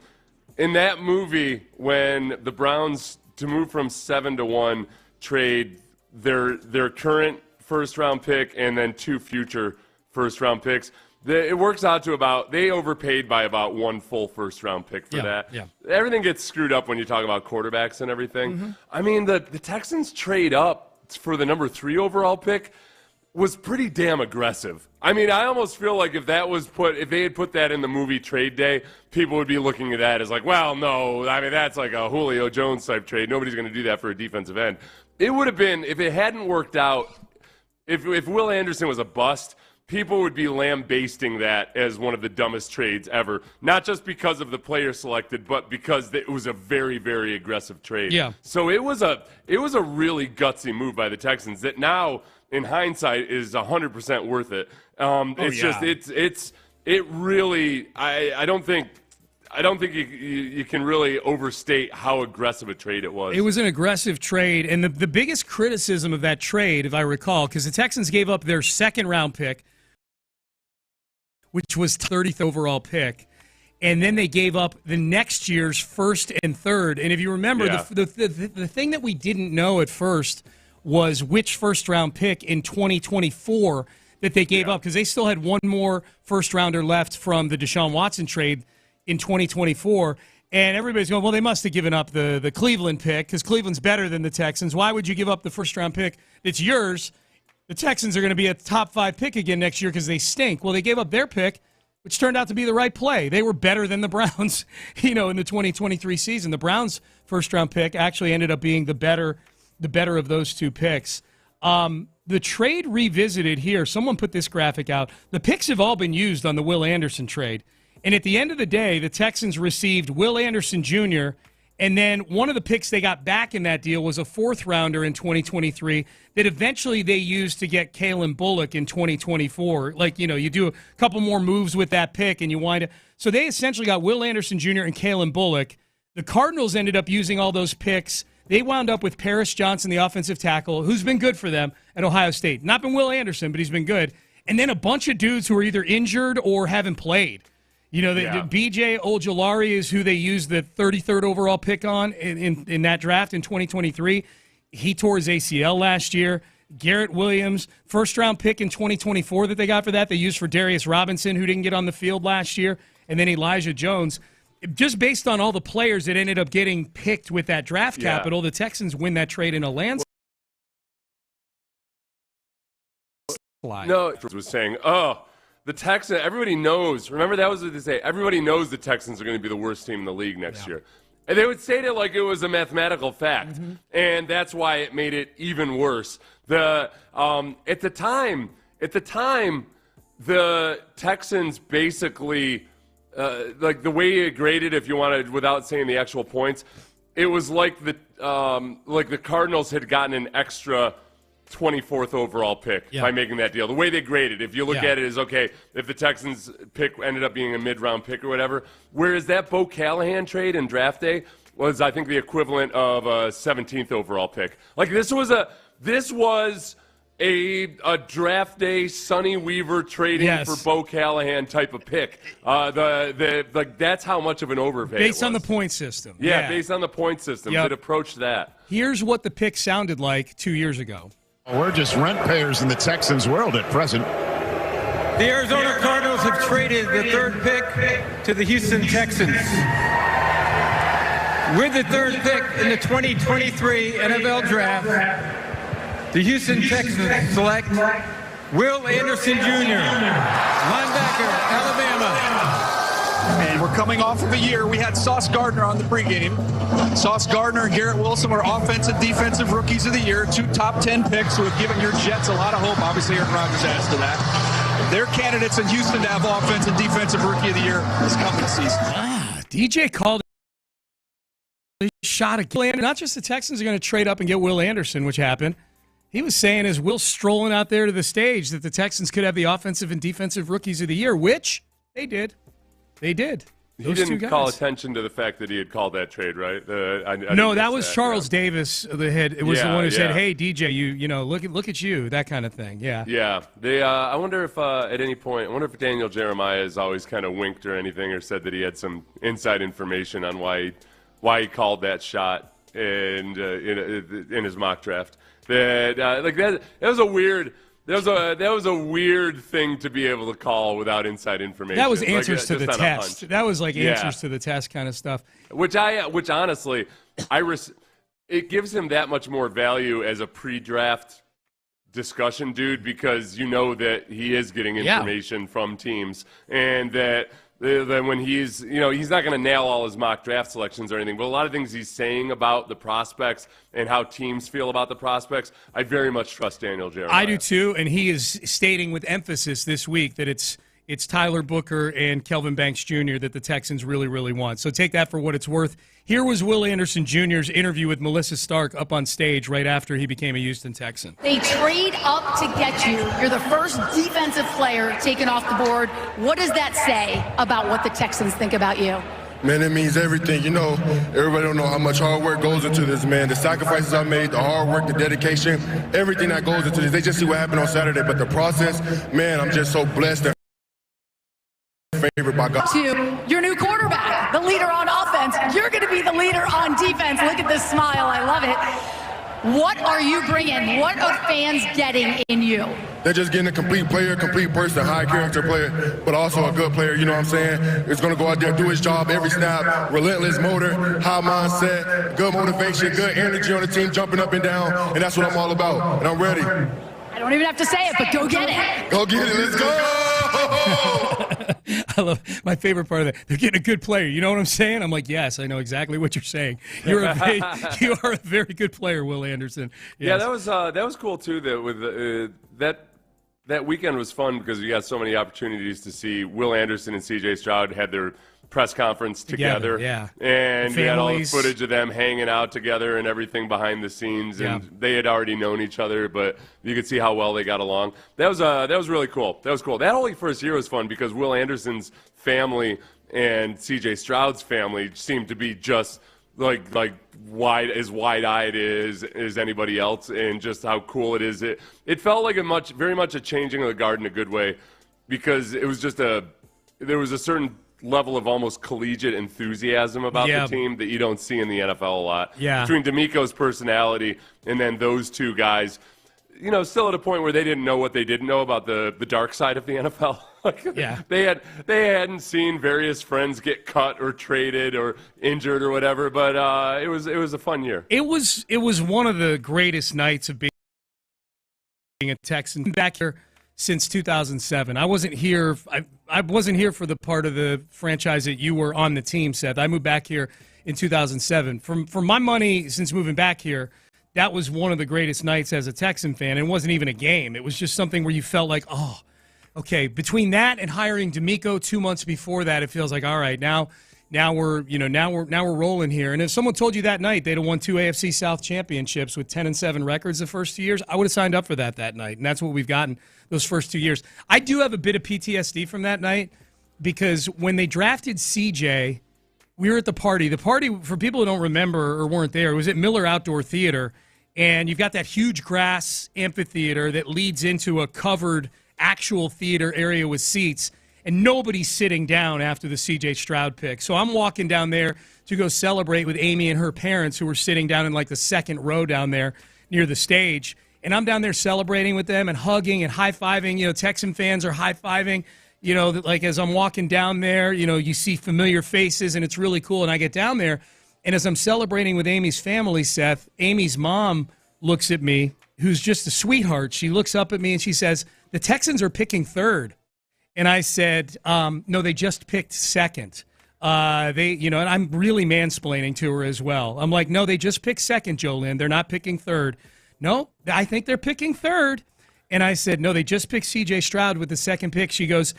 in that movie, when the Browns, to move from 7-1, trade their current first-round pick and then 2 future first-round picks, it works out to about, they overpaid by about 1 full first-round pick for that. Yeah. Everything gets screwed up when you talk about quarterbacks and everything. Mm-hmm. I mean, the Texans trade up for the number 3 overall pick was pretty damn aggressive. I mean, I almost feel like if they had put that in the movie Trade Day, people would be looking at that as like, well, no, I mean, that's like a Julio Jones type trade. Nobody's going to do that for a defensive end. It would have been, if it hadn't worked out, if Will Anderson was a bust, people would be lambasting that as one of the dumbest trades ever, not just because of the player selected, but because it was a very, very aggressive trade. Yeah. So it was a really gutsy move by the Texans that now, in hindsight, is 100% worth it. It really, I don't think you can really overstate how aggressive a trade it was. It was an aggressive trade, and the biggest criticism of that trade, if I recall, because the Texans gave up their second-round pick, which was 30th overall pick, and then they gave up the next year's first and third. And if you remember, the thing that we didn't know at first was which first-round pick in 2024 that they gave up, because they still had one more first-rounder left from the Deshaun Watson trade in 2024, and everybody's going, well, they must have given up the Cleveland pick because Cleveland's better than the Texans. Why would you give up the first-round pick? It's yours. The Texans are going to be a top-5 pick again next year because they stink. Well, they gave up their pick, which turned out to be the right play. They were better than the Browns, in the 2023 season. The Browns' first-round pick actually ended up being the better of those two picks. The trade revisited here, someone put this graphic out. The picks have all been used on the Will Anderson trade. And at the end of the day, the Texans received Will Anderson Jr., and then one of the picks they got back in that deal was a fourth-rounder in 2023 that eventually they used to get Kalen Bullock in 2024. You do a couple more moves with that pick, and you wind up. So they essentially got Will Anderson Jr. and Kalen Bullock. The Cardinals ended up using all those picks. They wound up with Paris Johnson, the offensive tackle, who's been good for them at Ohio State. Not been Will Anderson, but he's been good. And then a bunch of dudes who are either injured or haven't played. BJ Ojulari is who they used the 33rd overall pick on in that draft in 2023. He tore his ACL last year. Garrett Williams, first-round pick in 2024 that they got for that, they used for Darius Robinson, who didn't get on the field last year, and then Elijah Jones. Just based on all the players that ended up getting picked with that draft capital, the Texans win that trade in a landslide. No, was saying, the Texans, everybody knows. Remember, that was what they say. Everybody knows the Texans are going to be the worst team in the league next year. And they would say it like it was a mathematical fact. Mm-hmm. And that's why it made it even worse. At the time, the Texans basically, the way it graded, if you wanted, without saying the actual points, it was like the Cardinals had gotten an extra 24th overall pick by making that deal. The way they graded, if you look at it, is okay, if the Texans pick ended up being a mid-round pick or whatever, whereas that Bo Callahan trade in draft day was, I think, the equivalent of a 17th overall pick. This was a draft day Sonny Weaver trading for Bo Callahan type of pick. That's how much of an overpay based on the point system. Yeah, based on the point system. It approached that. Here's what the pick sounded like 2 years ago. We're just rent payers in the Texans world at present. The Arizona Cardinals have traded the third pick to the Houston Texans. With the third pick in the 2023 NFL Draft, the Houston Texans select Will Anderson Jr., linebacker, Alabama. And we're coming off of a year. We had Sauce Gardner on the pregame. Sauce Gardner and Garrett Wilson were offensive, defensive rookies of the year, 2 top 10 picks who have given your Jets a lot of hope. Obviously, Aaron Rodgers adds to that. They're candidates in Houston to have offensive, defensive rookie of the year this coming season. DJ called a shot again. Not just the Texans are going to trade up and get Will Anderson, which happened. He was saying as Will strolling out there to the stage that the Texans could have the offensive and defensive rookies of the year, which they did. They did. He didn't call attention to the fact that he had called that trade, right? No, that was Charles Davis. The head. It was the one who said, "Hey, DJ, you know, look at you," that kind of thing. Yeah. Yeah. They. I wonder if at any point, if Daniel Jeremiah has always kind of winked or anything, or said that he had some inside information on why he called that shot in his mock draft. That was a weird. That was a weird thing to be able to call without inside information. That was answers to the test. That was like answers to the test kind of stuff. Which honestly, it gives him that much more value as a pre-draft discussion dude, because you know that he is getting information from teams, and that Then when he's not going to nail all his mock draft selections or anything, but a lot of things he's saying about the prospects and how teams feel about the prospects, I very much trust Daniel Jeremiah. I do too, and he is stating with emphasis this week that it's Tyler Booker and Kelvin Banks Jr. that the Texans really, really want. So take that for what it's worth. Here was Will Anderson Jr.'s interview with Melissa Stark up on stage right after he became a Houston Texan. They trade up to get you. You're the first defensive player taken off the board. What does that say about what the Texans think about you? Man, it means everything. You know, everybody don't know how much hard work goes into this, man. The sacrifices I made, the hard work, the dedication, everything that goes into this. They just see what happened on Saturday, but the process, man, I'm just so blessed and favored by God. To your new quarterback, the leader on offense. You're going to be the leader on defense. Look at this smile. I love it. What are you bringing? What are fans getting in you? They're just getting a complete player, complete person, high character player, but also a good player, you know what I'm saying? It's going to go out there, do his job every snap, relentless motor, high mindset, good motivation, good energy on the team, jumping up and down, and that's what I'm all about, and I'm ready. I don't even have to say it, but go get it. Go get it. Let's go. I love my favorite part of that. They're getting a good player. You know what I'm saying? I'm like, yes, I know exactly what you're saying. You are a very good player, Will Anderson. Yes. Yeah, that was cool too. That with that weekend was fun because you got so many opportunities to see Will Anderson and C.J. Stroud had their press conference together. Yeah. And you had all the footage of them hanging out together and everything behind the scenes. And they had already known each other, but you could see how well they got along. That was really cool. That was cool. That whole first year was fun because Will Anderson's family and C.J. Stroud's family seemed to be just like wide-eyed as anybody else, and just how cool it is. It felt like very much a changing of the guard in a good way, because it was just there was a certain level of almost collegiate enthusiasm about the team that you don't see in the NFL a lot. Yeah. Between D'Amico's personality and then those two guys, you know, still at a point where they didn't know what they didn't know about the dark side of the NFL. They hadn't seen various friends get cut or traded or injured or whatever, but it was a fun year. It was one of the greatest nights of being a Texan back here since 2007. I wasn't here. I wasn't here for the part of the franchise that you were on the team, Seth. I moved back here in 2007. For my money, since moving back here, that was one of the greatest nights as a Texan fan. It wasn't even a game. It was just something where you felt like, oh, okay. Between that and hiring D'Amico 2 months before that, it feels like, all right, now we're rolling here. And if someone told you that night they'd have won 2 AFC South championships with 10-7 records the first 2 years, I would have signed up for that night. And that's what we've gotten those first 2 years. I do have a bit of PTSD from that night because when they drafted CJ, we were at the party. The party, for people who don't remember or weren't there, it was at Miller Outdoor Theater. And you've got that huge grass amphitheater that leads into a covered actual theater area with seats. And nobody's sitting down after the C.J. Stroud pick. So I'm walking down there to go celebrate with Amy and her parents, who were sitting down in like the second row down there near the stage. And I'm down there celebrating with them and hugging and high-fiving. You know, Texan fans are high-fiving. You know, like as I'm walking down there, you know, you see familiar faces, and it's really cool. And I get down there, and as I'm celebrating with Amy's family, Seth, Amy's mom looks at me, who's just a sweetheart. She looks up at me, and she says, "The Texans are picking third." And I said, no, they just picked second. And I'm really mansplaining to her as well. I'm like, no, they just picked second, Jolynn. They're not picking third. No, I think they're picking third. And I said, no, they just picked C.J. Stroud with the second pick. She goes,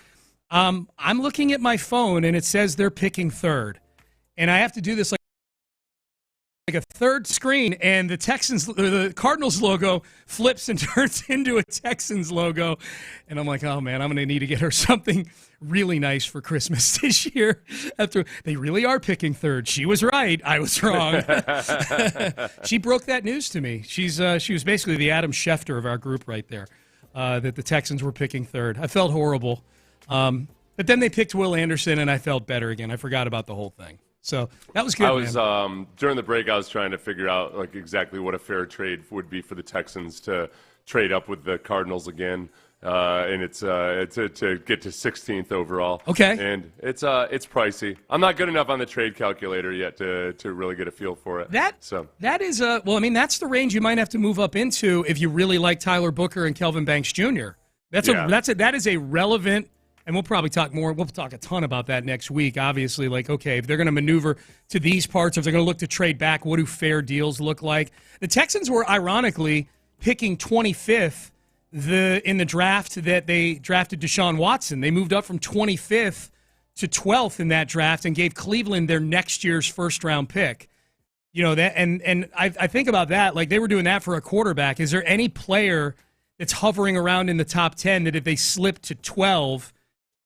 I'm looking at my phone, and it says they're picking third. And I have to do this like a third screen, and the Cardinals logo flips and turns into a Texans logo. And I'm like, oh man, I'm going to need to get her something really nice for Christmas this year. After they really are picking third. She was right. I was wrong. She broke that news to me. She was basically the Adam Schefter of our group right there, that the Texans were picking third. I felt horrible. But then they picked Will Anderson, and I felt better again. I forgot about the whole thing. So that was good. I was during the break. I was trying to figure out like exactly what a fair trade would be for the Texans to trade up with the Cardinals again, and it's to get to 16th overall. Okay, and it's pricey. I'm not good enough on the trade calculator yet to really get a feel for it. That is that's the range you might have to move up into if you really like Tyler Booker and Kelvin Banks Jr. That is a relevant and we'll probably talk more. We'll talk a ton about that next week. Obviously, like, okay, if they're going to maneuver to these parts, if they're going to look to trade back, what do fair deals look like? The Texans were ironically picking 25th in the draft that they drafted Deshaun Watson. They moved up from 25th to 12th in that draft and gave Cleveland their next year's first-round pick. You know, that, and I think about that, like they were doing that for a quarterback. Is there any player that's hovering around in the top 10 that if they slipped to 12,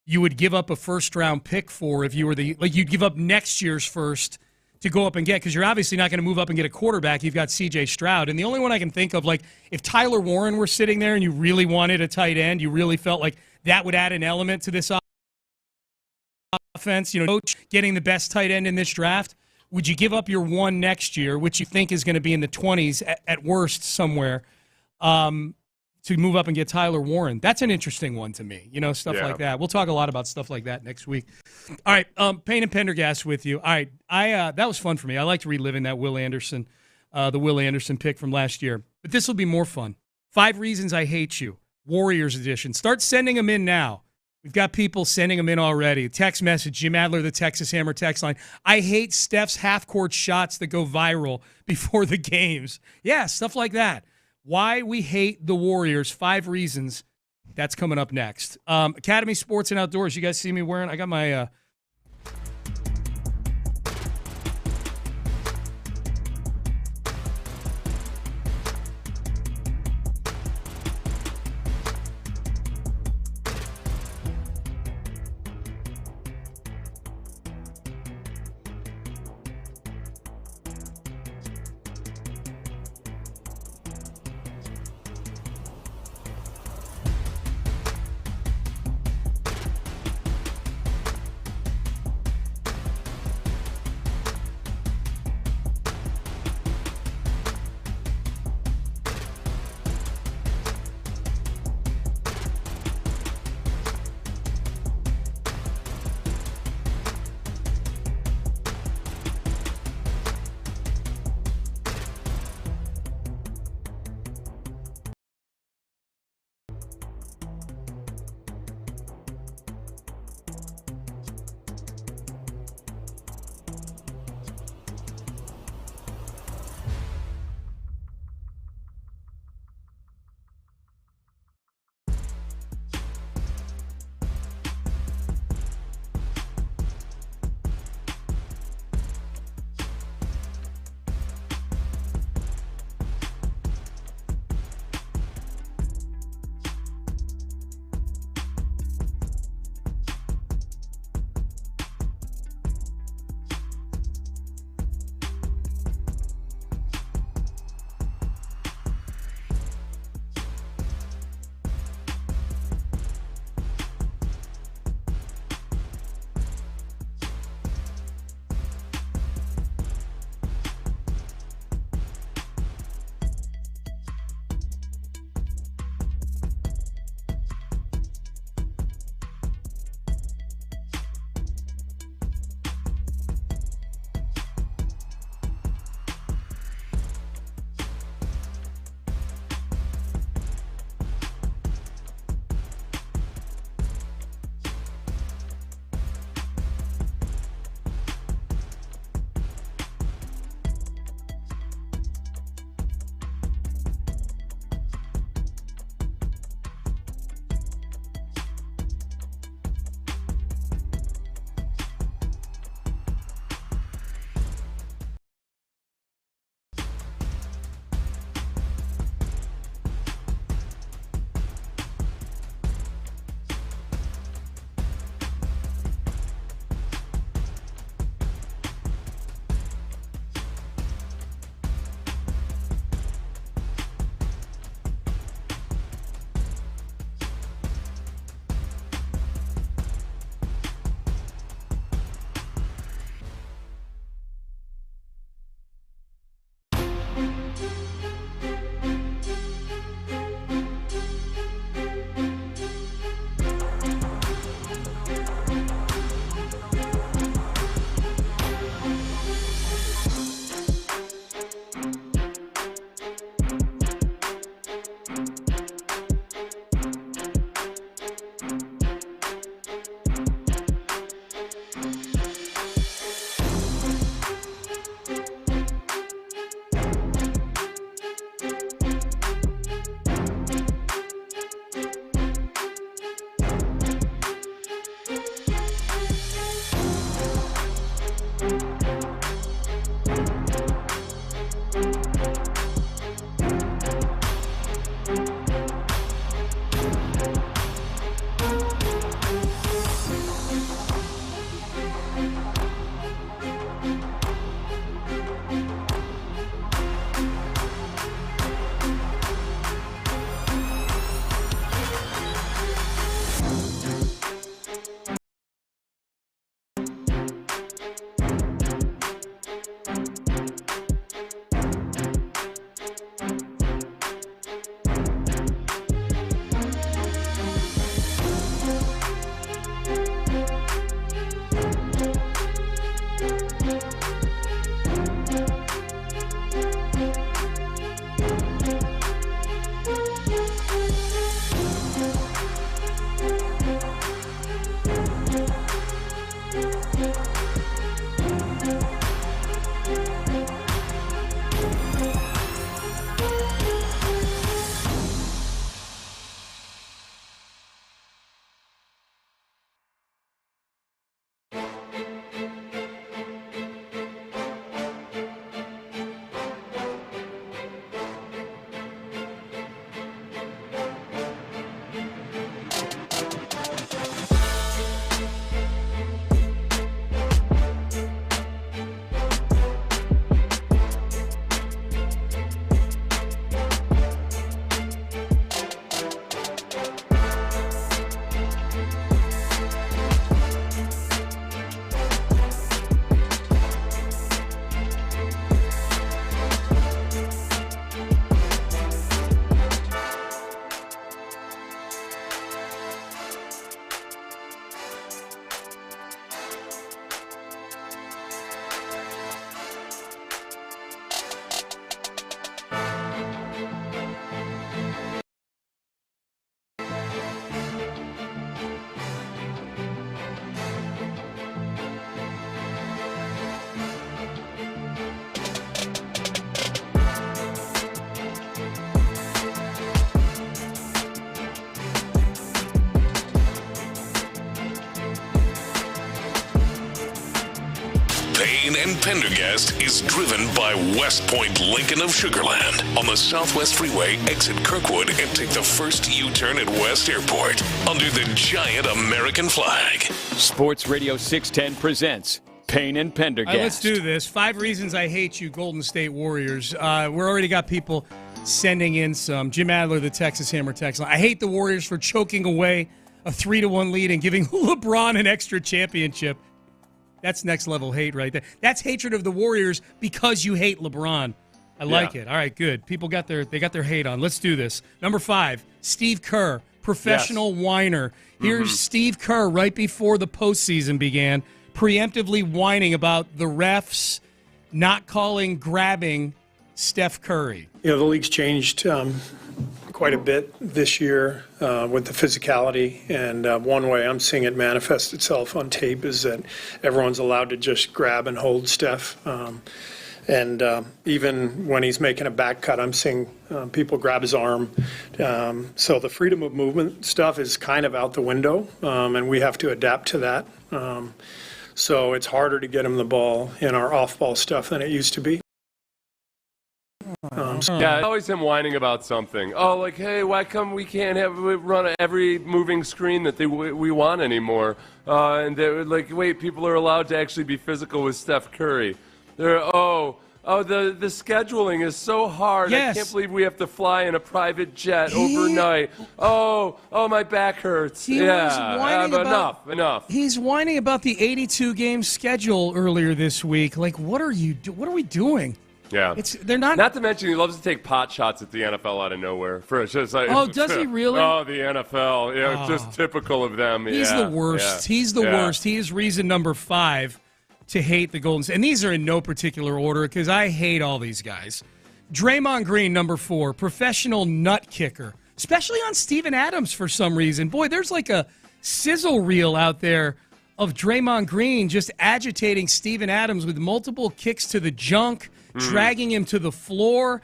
you would give up a first-round pick for if you were you'd give up next year's first to go up and get, because you're obviously not going to move up and get a quarterback. You've got C.J. Stroud. And the only one I can think of, like if Tyler Warren were sitting there and you really wanted a tight end, you really felt like that would add an element to this offense, you know, coach getting the best tight end in this draft, would you give up your one next year, which you think is going to be in the 20s at worst somewhere, to move up and get Tyler Warren? That's an interesting one to me, you know, stuff like that. We'll talk a lot about stuff like that next week. All right, Payne and Pendergast with you. All right, that was fun for me. I liked reliving that the Will Anderson pick from last year. But this will be more fun. 5 Reasons I Hate You, Warriors edition. Start sending them in now. We've got people sending them in already. Text message, Jim Adler, the Texas Hammer text line. I hate Steph's half-court shots that go viral before the games. Yeah, stuff like that. Why we hate the Warriors, 5 reasons. That's coming up next. Academy Sports and Outdoors. You guys see me wearing? I got my Payne and Pendergast is driven by West Point Lincoln of Sugarland on the Southwest Freeway. Exit Kirkwood and take the first U-turn at West Airport under the giant American flag. Sports Radio 610 presents Payne and Pendergast. All right, let's do this. 5 reasons I hate you, Golden State Warriors. We're already got people sending in some. Jim Adler, the Texas Hammer text line. I hate the Warriors for choking away a 3-1 lead and giving LeBron an extra championship. That's next level hate right there. That's hatred of the Warriors because you hate LeBron. I like it. All right, good. People got their hate on. Let's do this. Number 5, Steve Kerr, professional whiner. Here's Steve Kerr right before the postseason began, preemptively whining about the refs not calling grabbing Steph Curry. You know, the league's changed quite a bit this year with the physicality, and one way I'm seeing it manifest itself on tape is that everyone's allowed to just grab and hold Steph. And even when he's making a back cut, I'm seeing people grab his arm. So the freedom of movement stuff is kind of out the window, and we have to adapt to that. So it's harder to get him the ball in our off-ball stuff than it used to be. Yeah, it's always him whining about something. Oh, like, hey, why come we can't run every moving screen that we want anymore? And they're like, wait, people are allowed to actually be physical with Steph Curry. They're, the scheduling is so hard. Yes. I can't believe we have to fly in a private jet overnight. Oh, my back hurts. He was whining about, enough. He's whining about the 82-game schedule earlier this week. Like, what are we doing? Yeah, they're not. Not to mention, he loves to take pot shots at the NFL out of nowhere. Just like, does he really? Oh, the NFL. Yeah, just typical of them. He's the worst. Yeah. He's the worst. He is reason number 5 to hate the Golden State. And these are in no particular order because I hate all these guys. Draymond Green, number 4, professional nut kicker, especially on Steven Adams for some reason. Boy, there's like a sizzle reel out there of Draymond Green just agitating Steven Adams with multiple kicks to the junk, dragging him to the floor.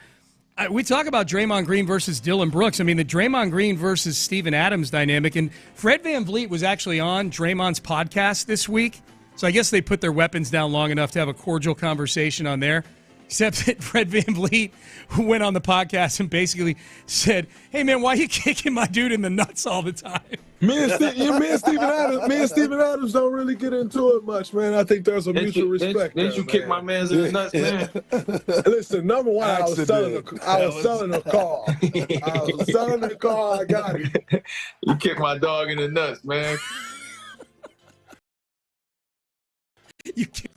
We talk about Draymond Green versus Dylan Brooks. I mean, the Draymond Green versus Steven Adams dynamic. And Fred VanVleet was actually on Draymond's podcast this week. So I guess they put their weapons down long enough to have a cordial conversation on there. Except that Fred VanVleet, who went on the podcast and basically said, hey, man, why are you kicking my dude in the nuts all the time? Me and Steven Adams don't really get into it much, man. I think there's a mutual respect. Didn't you kick my man's in the nuts, man? Listen, number one, I was selling a car. I was selling a car. I got it. You kicked my dog in the nuts, man. You can't.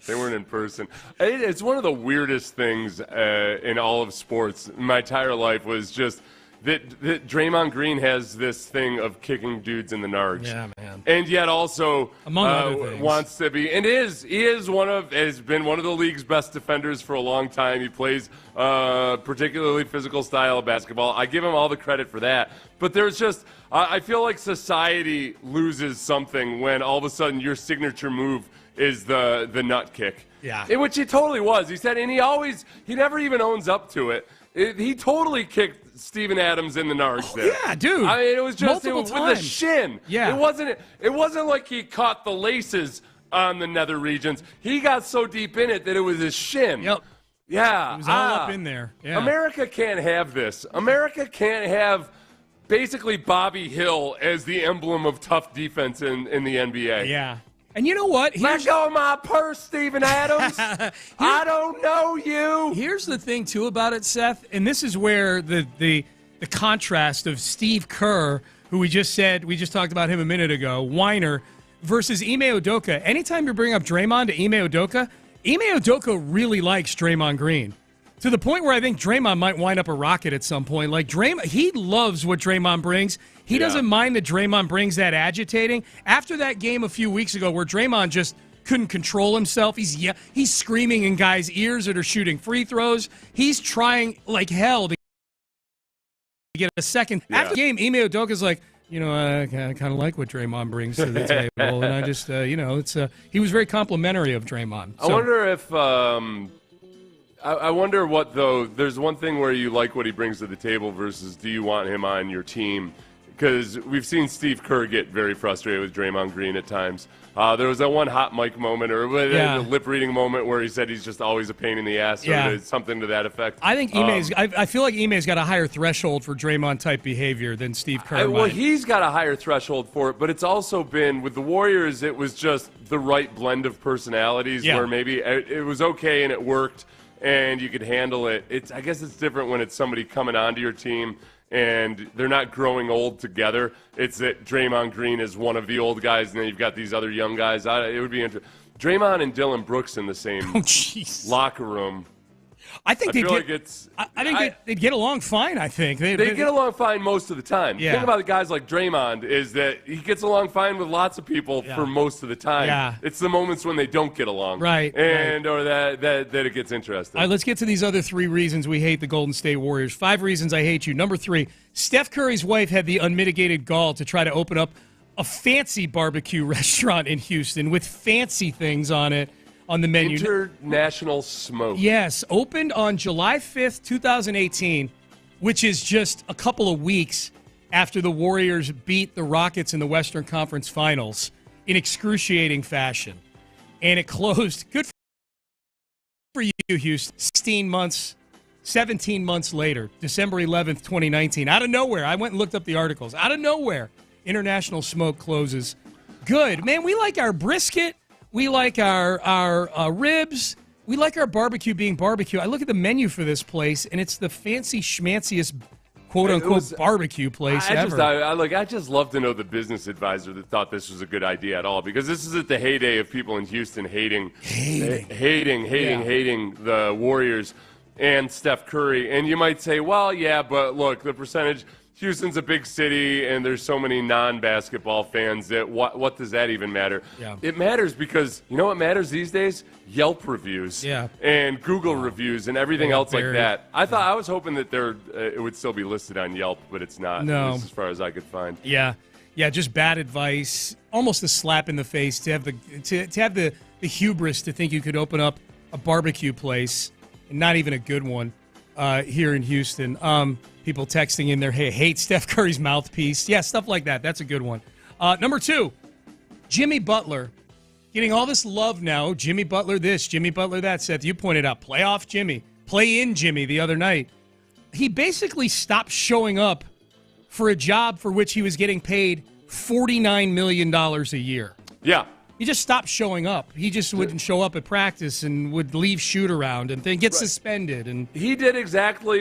They weren't in person. It's one of the weirdest things in all of sports. My entire life was just that Draymond Green has this thing of kicking dudes in the nards. Yeah, man. And yet also among other things, wants to be, and has been one of the league's best defenders for a long time. He plays particularly physical style of basketball. I give him all the credit for that. But there's just, I feel like society loses something when all of a sudden your signature move is the nut kick. Yeah. Which he totally was. He said, and he never even owns up to it. He totally kicked Steven Adams in the nards there. Yeah, dude. I mean, it was just Multiple with times. the shin. Yeah. It wasn't like he caught the laces on the nether regions. He got so deep in it that it was his shin. Yep. Yeah. It was all up in there. Yeah. America can't have this. America can't have basically Bobby Hill as the emblem of tough defense in the NBA. Yeah. And you know what? Let go of my purse, Steven Adams. I don't know you. Here's the thing, too, about it, Seth, and this is where the contrast of Steve Kerr, who we just talked about him a minute ago, whiner, versus Ime Udoka. Anytime you bring up Draymond to Ime Udoka really likes Draymond Green. To the point where I think Draymond might wind up a Rocket at some point. Like, he loves what Draymond brings. He doesn't mind that Draymond brings that agitating. After that game a few weeks ago where Draymond just couldn't control himself, he's screaming in guys' ears that are shooting free throws. He's trying like hell to get a second. Yeah. After the game, Ime Udoka's like, I kind of like what Draymond brings to the table. And I just, he was very complimentary of Draymond. So. I wonder if... I wonder what, though, there's one thing where you like what he brings to the table versus do you want him on your team. because we've seen Steve Kerr get very frustrated with Draymond Green at times. There was that one hot mic moment or a lip-reading moment where he said he's just always a pain in the ass or something to that effect. I think I feel like Ime's got a higher threshold for Draymond-type behavior than Steve Kerr Well, he's got a higher threshold for it, but it's also been, with the Warriors, it was just the right blend of personalities where maybe it was okay and it worked and you could handle it. I guess it's different when it's somebody coming onto your team and they're not growing old together. It's that Draymond Green is one of the old guys, and then you've got these other young guys. It would be interesting. Draymond and Dillon Brooks in the same locker room. I think they'd get along fine, I think. They get along fine most of the time. The thing about the guys like Draymond is that he gets along fine with lots of people for most of the time. Yeah. It's the moments when they don't get along. Right. Or that it gets interesting. All right, let's get to these other 3 reasons we hate the Golden State Warriors. 5 reasons I hate you. Number 3, Steph Curry's wife had the unmitigated gall to try to open up a fancy barbecue restaurant in Houston with fancy things on it. On the menu. International Smoke. Yes, opened on July 5th, 2018, which is just a couple of weeks after the Warriors beat the Rockets in the Western Conference Finals in excruciating fashion. And it closed. Good for you, Houston. 17 months later, December 11th, 2019. Out of nowhere. I went and looked up the articles. Out of nowhere, International Smoke closes. Good. Man, we like our brisket. We like our ribs. We like our barbecue being barbecue. I look at the menu for this place, and it's the fancy schmanciest, quote-unquote, barbecue place ever. I just love to know the business advisor that thought this was a good idea at all, because this is at the heyday of people in Houston hating the Warriors and Steph Curry. And you might say, well, yeah, but look, the percentage – Houston's a big city, and there's so many non-basketball fans that what does that even matter? Yeah. It matters because, you know what matters these days? Yelp reviews and Google reviews and everything else like that. I was hoping that it would still be listed on Yelp, but it's not, no. At least as far as I could find. Yeah, just bad advice, almost a slap in the face to have the hubris to think you could open up a barbecue place, and not even a good one, here in Houston. People texting in there, hey, hate Steph Curry's mouthpiece. Yeah, stuff like that. That's a good one. Number 2, Jimmy Butler. Getting all this love now. Jimmy Butler this, Jimmy Butler that. Seth, you pointed out playoff Jimmy, play-in Jimmy the other night. He basically stopped showing up for a job for which he was getting paid $49 million a year. Yeah. He just stopped showing up. He just wouldn't show up at practice and would leave shoot around and then get suspended. And he did exactly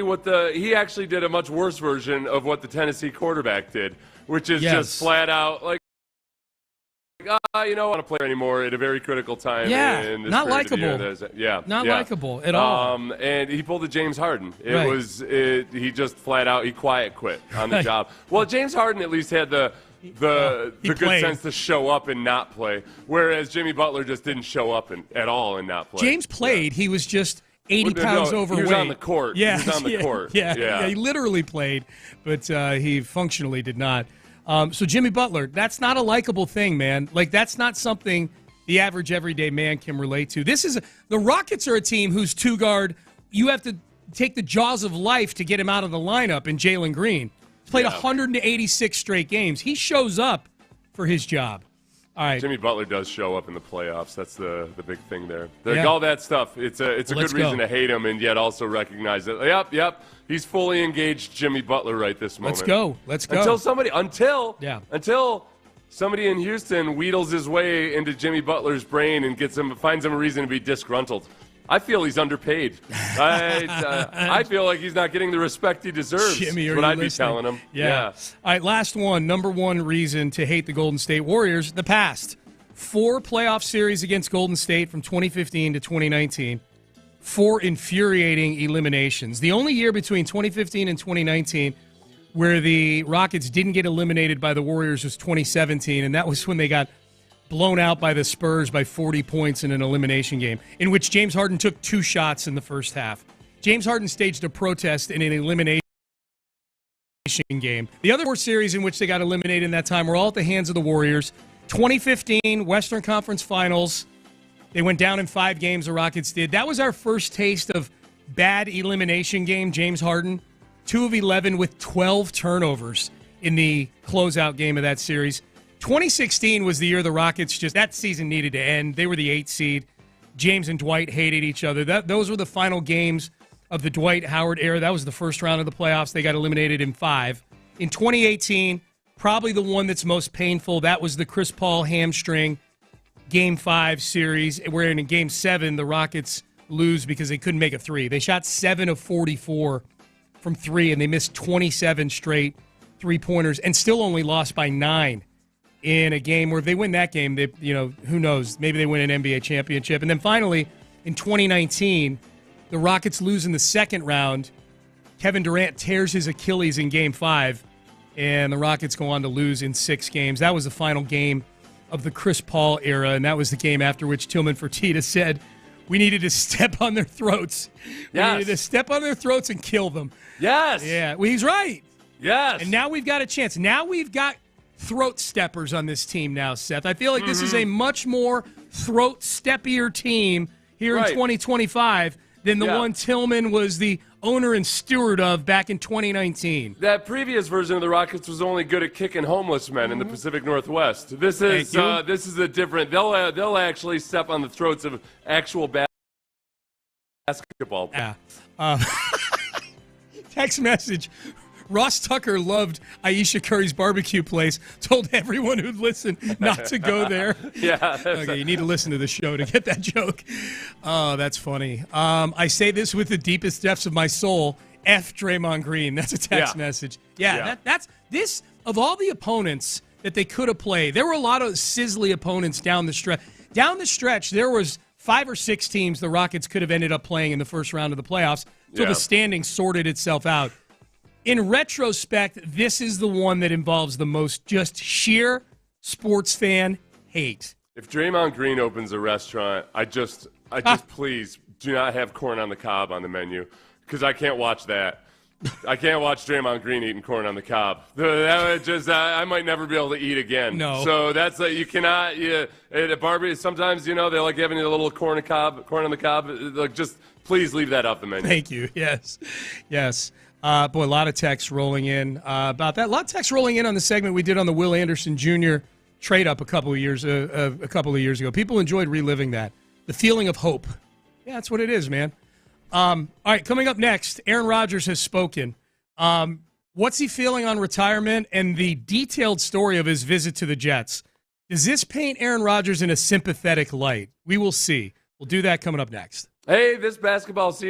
he actually did a much worse version of what the Tennessee quarterback did, which is just flat out like, I don't want to play anymore at a very critical time. In this not likable. Not likable at all. And he pulled a James Harden. He just flat out, he quiet quit on the job. Well, James Harden at least had the good sense to show up and not play, whereas Jimmy Butler just didn't show up at all and not play. James played. He was just 80 pounds overweight. He was on the court. Yeah, he was on the court. Yeah, he literally played, but he functionally did not. So Jimmy Butler, that's not a likable thing, man. Like, that's not something the average everyday man can relate to. The Rockets are a team whose two-guard, you have to take the jaws of life to get him out of the lineup in Jalen Green. He's played 186 straight games. He shows up for his job. All right. Jimmy Butler does show up in the playoffs. That's the big thing there. All that stuff. It's a good reason to hate him and yet also recognize that. Yep. He's fully engaged Jimmy Butler right this moment. Let's go. Until somebody in Houston wheedles his way into Jimmy Butler's brain and finds him a reason to be disgruntled. I feel he's underpaid. I feel like he's not getting the respect he deserves. Jimmy, what I'd be telling him. Yeah. All right, last one. Number 1 reason to hate the Golden State Warriors, the past. 4 playoff series against Golden State from 2015 to 2019. 4 infuriating eliminations. The only year between 2015 and 2019 where the Rockets didn't get eliminated by the Warriors was 2017, and that was when they got blown out by the Spurs by 40 points in an elimination game, in which James Harden took 2 shots in the first half. James Harden staged a protest in an elimination game. The other 4 series in which they got eliminated in that time were all at the hands of the Warriors. 2015 Western Conference Finals. They went down in 5 games, the Rockets did. That was our first taste of bad elimination game, James Harden. 2 of 11 with 12 turnovers in the closeout game of that series. 2016 was the year the Rockets that season needed to end. They were the 8th seed. James and Dwight hated each other. Those were the final games of the Dwight Howard era. That was the first round of the playoffs. They got eliminated in 5. In 2018, probably the one that's most painful, that was the Chris Paul hamstring Game 5 series, where in Game 7, the Rockets lose because they couldn't make a 3. They shot 7 of 44 from 3, and they missed 27 straight three-pointers and still only lost by 9 in a game where if they win that game, who knows, maybe they win an NBA championship. And then finally, in 2019, the Rockets lose in the second round. Kevin Durant tears his Achilles in Game 5, and the Rockets go on to lose in 6 games. That was the final game of the Chris Paul era, and that was the game after which Tillman Fertitta said we needed to step on their throats. Yes. We needed to step on their throats and kill them. Yes. Yeah, well, he's right. Yes. And now we've got a chance. Now we've got throat steppers on this team now, Seth. I feel like this is a much more throat steppier team here in 2025 than the one Tillman was the owner and steward of back in 2019. That previous version of the Rockets was only good at kicking homeless men in the Pacific Northwest. This is a different. They'll actually step on the throats of actual basketball players. Yeah. Text message. Ross Tucker loved Aisha Curry's barbecue place, told everyone who'd listen not to go there. Yeah. Okay, you need to listen to the show to get that joke. Oh, that's funny. I say this with the deepest depths of my soul. F Draymond Green. That's a text message. Yeah. That's this, of all the opponents that they could have played, there were a lot of sizzly opponents down the stretch. Down the stretch, there was 5 or 6 teams the Rockets could have ended up playing in the first round of the playoffs until the standing sorted itself out. In retrospect, this is the one that involves the most just sheer sports fan hate. If Draymond Green opens a restaurant, I just please do not have corn on the cob on the menu, because I can't watch that. I can't watch Draymond Green eating corn on the cob. That would just I might never be able to eat again. No. So that's you cannot. At Barbie, sometimes they like having a little corn on the cob. Like, just please leave that off the menu. Thank you. Yes. Boy, a lot of texts rolling in about that. A lot of texts rolling in on the segment we did on the Will Anderson Jr. trade up a couple of years ago. People enjoyed reliving that. The feeling of hope. Yeah, that's what it is, man. All right, coming up next, Aaron Rodgers has spoken. What's he feeling on retirement and the detailed story of his visit to the Jets? Does this paint Aaron Rodgers in a sympathetic light? We will see. We'll do that coming up next. Hey, this basketball season.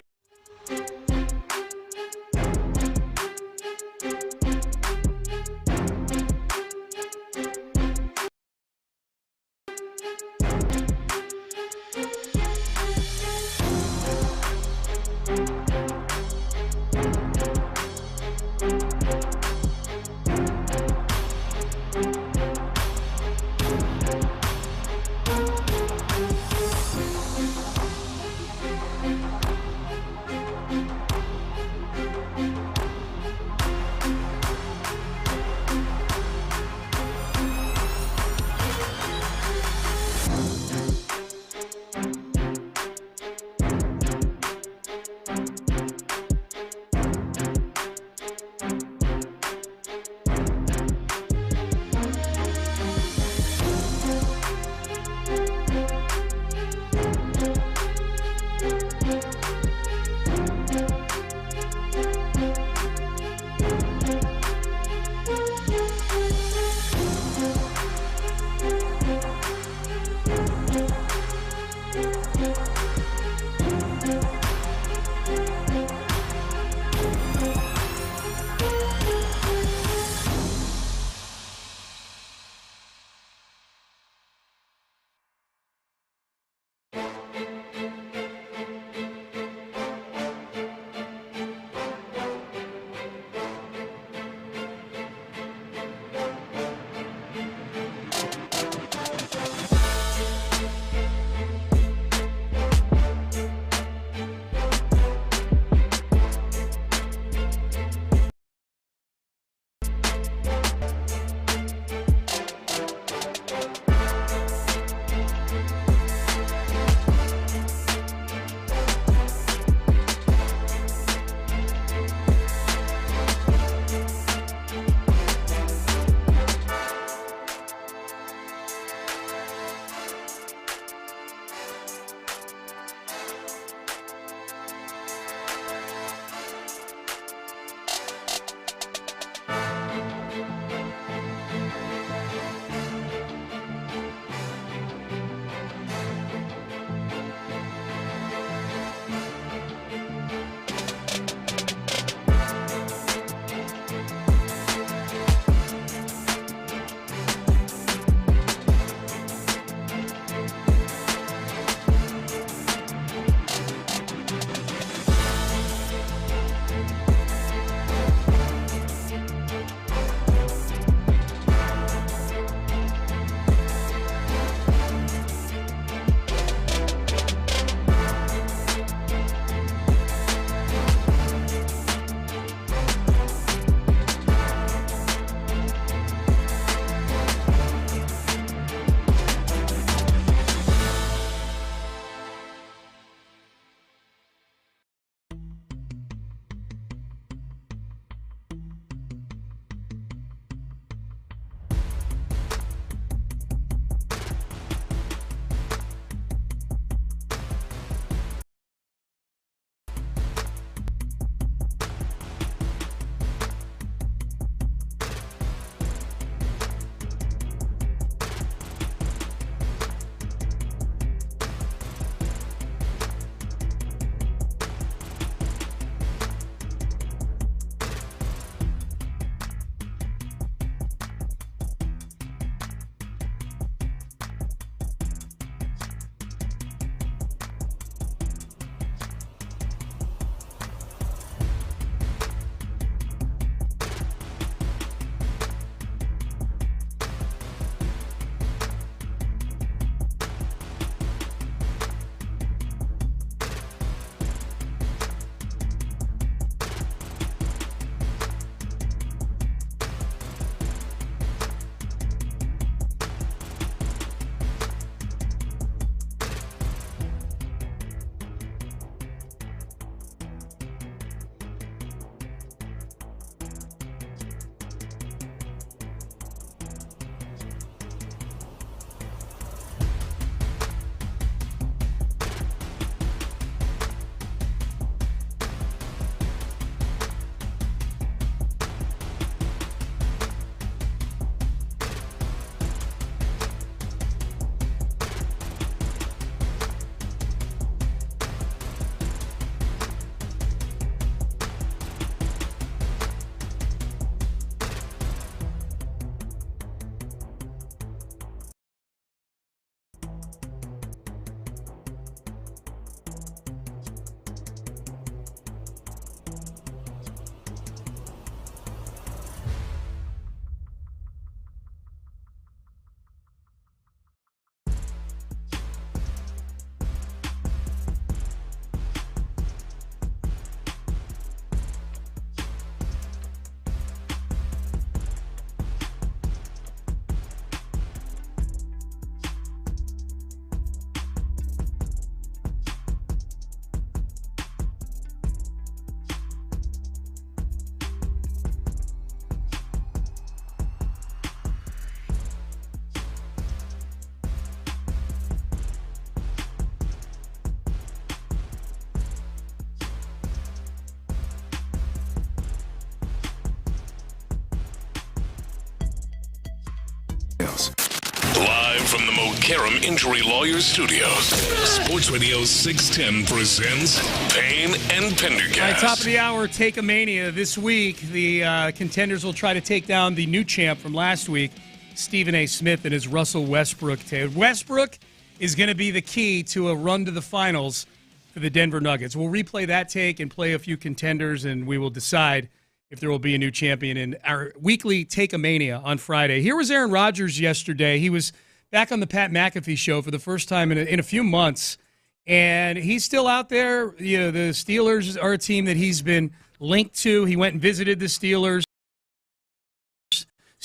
Live from the Mokaram Injury Lawyers Studios, Sports Radio 610 presents Payne and Pendergast. All right, top of the hour, Take a Mania. This week, the contenders will try to take down the new champ from last week, Stephen A. Smith, and his Russell Westbrook take. Westbrook is going to be the key to a run to the finals for the Denver Nuggets. We'll replay that take and play a few contenders, and we will decide if there will be a new champion in our weekly Take a Mania on Friday. Here was Aaron Rodgers yesterday. He was back on the Pat McAfee show for the first time in a few months, and he's still out there. You know, the Steelers are a team that he's been linked to. He went and visited the Steelers.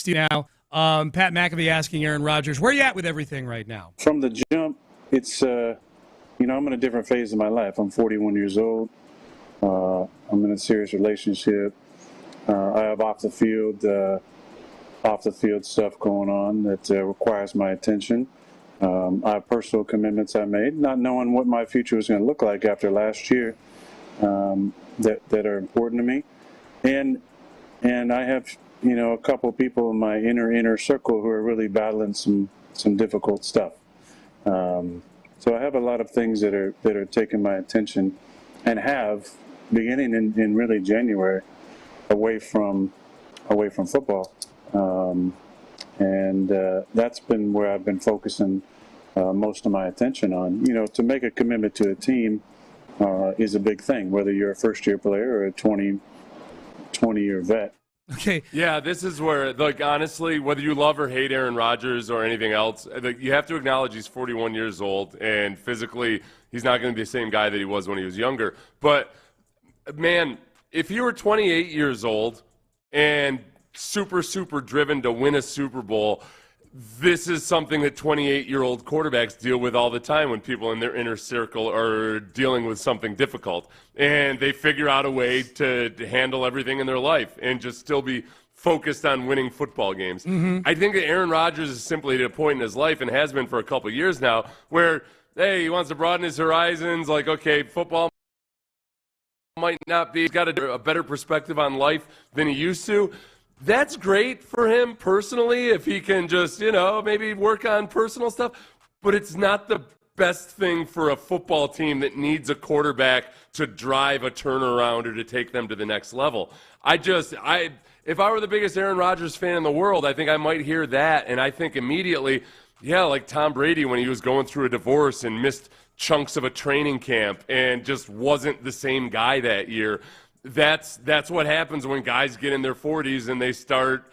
Now, Pat McAfee asking Aaron Rodgers, where are you at with everything right now? From the jump, it's, I'm in a different phase of my life. I'm 41 years old. I'm in a serious relationship. I have off the field stuff going on that requires my attention. I have personal commitments I made, not knowing what my future was going to look like after last year, that are important to me. And I have, a couple of people in my inner circle who are really battling some difficult stuff. So I have a lot of things that are taking my attention, and have beginning in really January, away from football, and that's been where I've been focusing most of my attention on. To make a commitment to a team is a big thing, whether you're a first-year player or a 20-year vet. Okay. Yeah, this is where, honestly, whether you love or hate Aaron Rodgers or anything else, you have to acknowledge he's 41 years old, and physically he's not going to be the same guy that he was when he was younger. But, man, if you were 28 years old and super, super driven to win a Super Bowl, this is something that 28-year-old quarterbacks deal with all the time when people in their inner circle are dealing with something difficult. And they figure out a way to handle everything in their life and just still be focused on winning football games. Mm-hmm. I think that Aaron Rodgers is simply at a point in his life, and has been for a couple of years now, where, hey, he wants to broaden his horizons. Like, okay, football might not be, he's got a better perspective on life than he used to. That's great for him personally if he can just, maybe work on personal stuff. But it's not the best thing for a football team that needs a quarterback to drive a turnaround or to take them to the next level. If I were the biggest Aaron Rodgers fan in the world, I think I might hear that. And I think immediately, like Tom Brady when he was going through a divorce and missed chunks of a training camp and just wasn't the same guy that year. That's what happens when guys get in their 40s and they start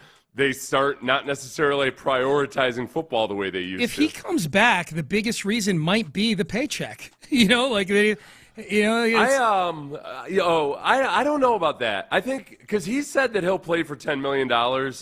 not necessarily prioritizing football the way they used to. If he comes back, the biggest reason might be the paycheck. I don't know about that. I think because he said that he'll play for $10 million.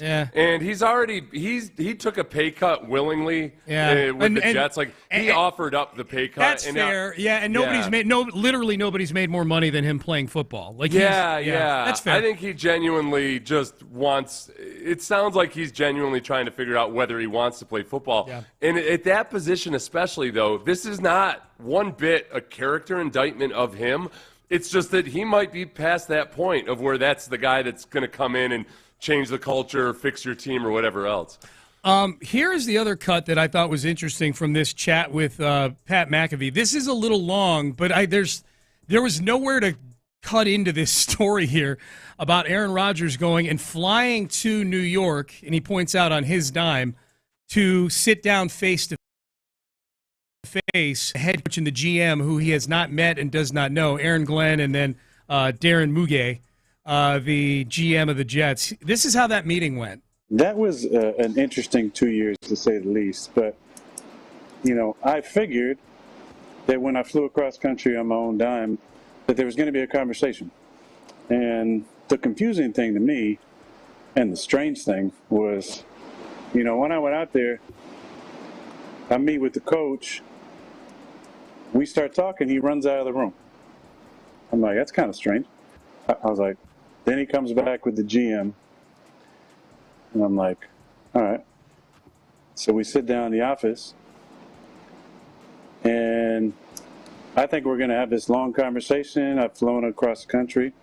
Yeah. And he took a pay cut willingly with the Jets. He offered up the pay cut. That's fair. And literally nobody's made more money than him playing football. That's fair. I think he genuinely just wants. It sounds like he's genuinely trying to figure out whether he wants to play football. Yeah. And at that position, especially though, this is not one bit a character indictment of him. It's just that he might be past that point of where that's the guy that's going to come in and change the culture, fix your team, or whatever else. Here is the other cut that I thought was interesting from this chat with Pat McAfee. This is a little long, but there was nowhere to cut into this story here about Aaron Rodgers going and flying to New York, and he points out on his dime, to sit down face-to-face, head coach and the GM, who he has not met and does not know, Aaron Glenn, and then Darren Muge, the GM of the Jets. This is how that meeting went. That was an interesting 2 years, to say the least. But, I figured that when I flew across country on my own dime, that there was going to be a conversation. And the confusing thing to me, and the strange thing, was, when I went out there, I meet with the coach. We start talking. He runs out of the room. I'm like, that's kind of strange. I was like, then he comes back with the GM. And I'm like, all right. So we sit down in the office. And I think we're going to have this long conversation. I've flown across the country.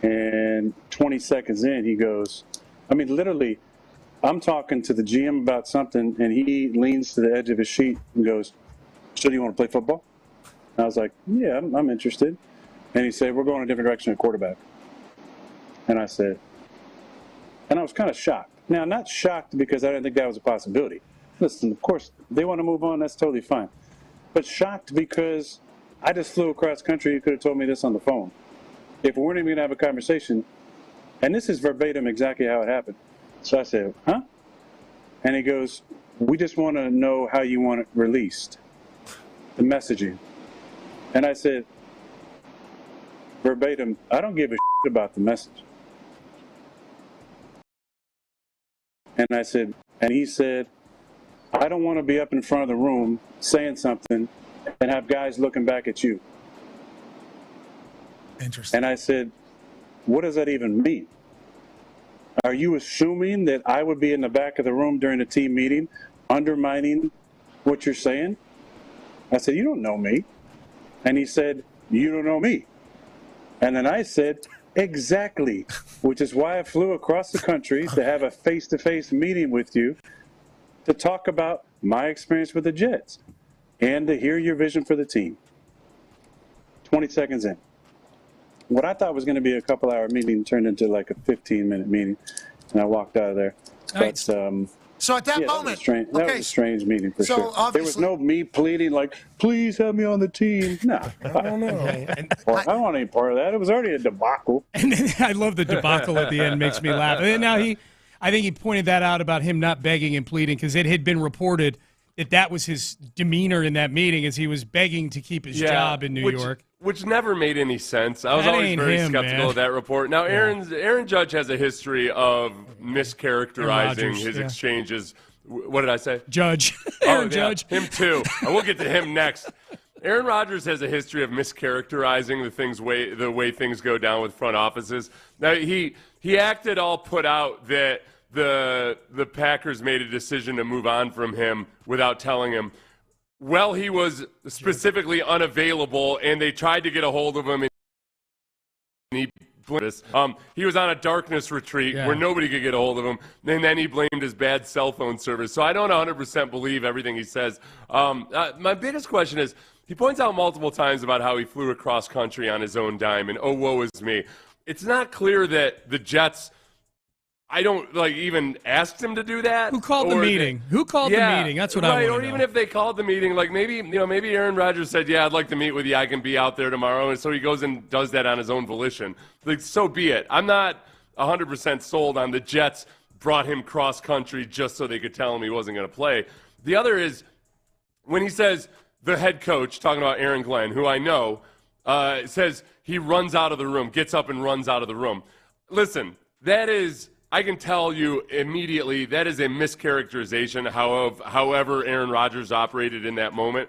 And 20 seconds in, he goes, literally I'm talking to the GM about something, and he leans to the edge of his sheet and goes, "So do you want to play football?" And I was like, "Yeah, I'm interested." And he said, "We're going a different direction at quarterback." And I said, and I was kind of shocked. Now, not shocked because I didn't think that was a possibility. Listen, of course, they want to move on. That's totally fine. But shocked because I just flew across country. You could have told me this on the phone. If we weren't even going to have a conversation, and this is verbatim exactly how it happened. So I said, "Huh?" And he goes, "We just want to know how you want it released, the messaging." And I said, verbatim, "I don't give a shit about the message." And I said, and he said, "I don't want to be up in front of the room saying something and have guys looking back at you." Interesting. And I said, "What does that even mean? Are you assuming that I would be in the back of the room during a team meeting undermining what you're saying?" I said, "You don't know me." And he said, "You don't know me." And then I said, "Exactly, which is why I flew across the country to have a face-to-face meeting with you to talk about my experience with the Jets and to hear your vision for the team." 20 seconds in. What I thought was going to be a couple-hour meeting turned into like a 15-minute meeting, and I walked out of there. But, so at that moment, that was a strange meeting for sure. There was no me pleading like, "Please have me on the team." No, I don't know. I don't want any part of that. It was already a debacle. And then, I love the debacle at the end. Makes me laugh. And now I think he pointed that out about him not begging and pleading because it had been reported that was his demeanor in that meeting as he was begging to keep his job in New York. Which never made any sense. I was always very skeptical of that report. Now, Aaron Judge has a history of mischaracterizing his exchanges. What did I say? Judge. Aaron Judge. Him too. And we'll get to him next. Aaron Rodgers has a history of mischaracterizing the way things go down with front offices. Now, he acted all put out that the Packers made a decision to move on from him without telling him. Well, he was specifically unavailable, and they tried to get a hold of him, and he was on a darkness retreat where nobody could get a hold of him, and then he blamed his bad cell phone service. So I don't 100% believe everything he says. My biggest question is, he points out multiple times about how he flew across country on his own dime, and oh, woe is me. It's not clear that the Jets... I don't even asked him to do that. Who called the meeting? Who called the meeting? That's what I want to know. Or even if they called the meeting, maybe Aaron Rodgers said, "Yeah, I'd like to meet with you. I can be out there tomorrow," and so he goes and does that on his own volition. So be it. I'm not 100% sold on the Jets brought him cross country just so they could tell him he wasn't going to play. The other is when he says the head coach, talking about Aaron Glenn, who I know, says he runs out of the room, gets up and runs out of the room. Listen, that is. I can tell you immediately that is a mischaracterization however Aaron Rodgers operated in that moment.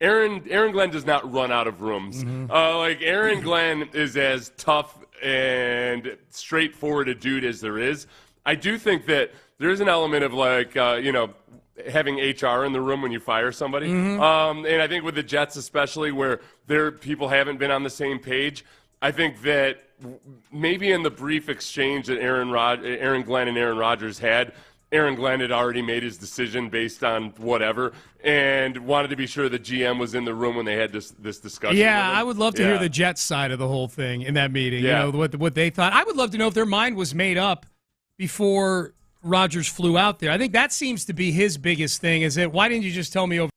Aaron Glenn does not run out of rooms. Aaron Glenn is as tough and straightforward a dude as there is. I do think that there is an element of having HR in the room when you fire somebody. And I think with the Jets especially where people haven't been on the same page, I think that maybe in the brief exchange that Aaron Glenn and Aaron Rodgers had, Aaron Glenn had already made his decision based on whatever and wanted to be sure the GM was in the room when they had this discussion. Yeah, I would love to hear the Jets side of the whole thing in that meeting, what they thought. I would love to know if their mind was made up before Rodgers flew out there. I think that seems to be his biggest thing is that why didn't you just tell me over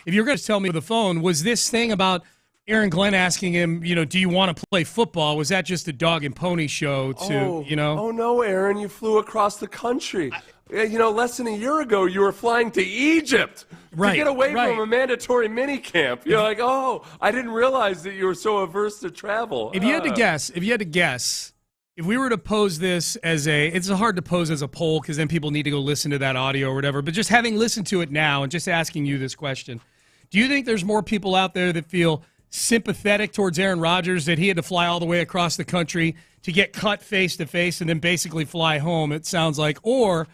if you're going to tell me over the phone, was this thing about Aaron Glenn asking him, do you want to play football? Was that just a dog and pony show Oh no, Aaron, you flew across the country. Less than a year ago, you were flying to Egypt to get away from a mandatory mini camp. You're like, oh, I didn't realize that you were so averse to travel. If you had to guess, if we were to pose this it's hard to pose as a poll because then people need to go listen to that audio or whatever, but just having listened to it now and just asking you this question, do you think there's more people out there that feel sympathetic towards Aaron Rodgers that he had to fly all the way across the country to get cut face-to-face and then basically fly home, it sounds like, or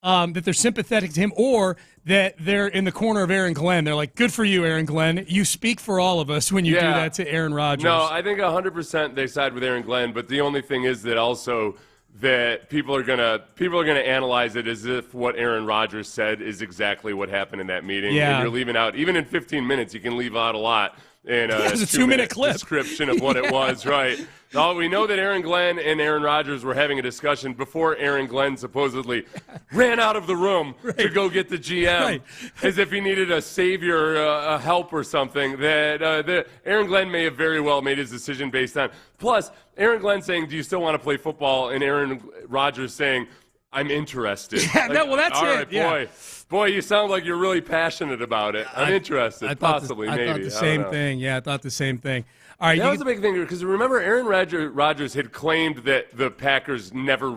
that they're sympathetic to him, or that they're in the corner of Aaron Glenn. They're like, good for you, Aaron Glenn. You speak for all of us when you do that to Aaron Rodgers. No, I think 100% they side with Aaron Glenn, but the only thing is that also that people are gonna analyze it as if what Aaron Rodgers said is exactly what happened in that meeting. Yeah. And you're leaving out, even in 15 minutes, you can leave out a lot in a 2-minute clip description of what it was, right? No, we know that Aaron Glenn and Aaron Rodgers were having a discussion before Aaron Glenn supposedly ran out of the room to go get the GM, as if he needed a savior, a help or something. That Aaron Glenn may have very well made his decision based on. Plus, Aaron Glenn saying, "Do you still want to play football?" and Aaron Rodgers saying, "I'm interested." Yeah, well, that's all it. right, Yeah. Boy, you sound like you're really passionate about it. I'm interested, I possibly, maybe. thought the same thing. Yeah, I thought the same thing. All right, that was a big thing because remember, Aaron Rodgers had claimed that the Packers never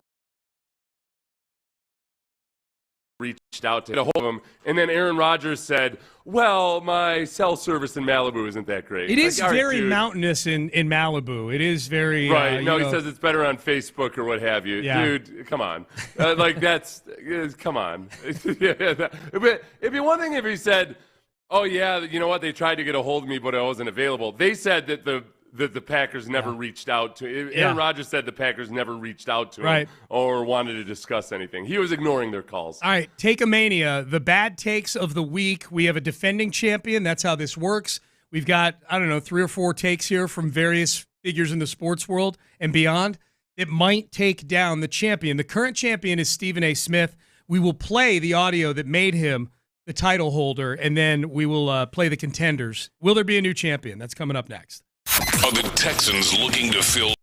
reached out to get a hold of him, and then Aaron Rodgers said, "Well, my cell service in Malibu isn't that great." It is like, very dude. mountainous in Malibu. It is very Right. No, he says it's better on Facebook or what have you. Yeah. Dude, come on. Come on. It'd be one thing if he said, "Oh, yeah, you know what? They tried to get a hold of me, but I wasn't available." They said that the Packers never reached out to him. Aaron Rodgers said the Packers never reached out to him or wanted to discuss anything. He was ignoring their calls. All right, Take a Mania, the bad takes of the week. We have a defending champion. That's how this works. We've got, 3 or 4 takes here from various figures in the sports world and beyond. It might take down the champion. The current champion is Stephen A. Smith. We will play the audio that made him the title holder, and then we will play the contenders. Will there be a new champion? That's coming up next. Are the Texans looking to fill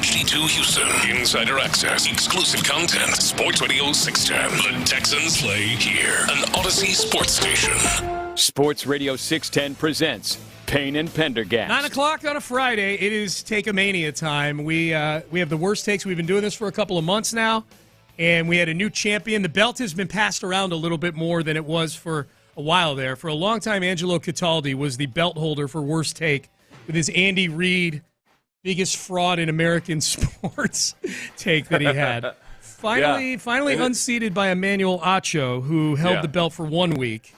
HD2 Houston. Insider access. Exclusive content. Sports Radio 610. The Texans play here. An Odyssey sports station. Sports Radio 610 presents Payne and Pendergast. 9 o'clock on a Friday. It is Take-A-Mania time. We have the worst takes. We've been doing this for a couple of months now, and we had a new champion. The belt has been passed around a little bit more than it was for a while there. For a long time, Angelo Cataldi was the belt holder for worst take with his Andy Reid, biggest fraud in American sports take that he had. Finally unseated by Emmanuel Acho, who held the belt for 1 week.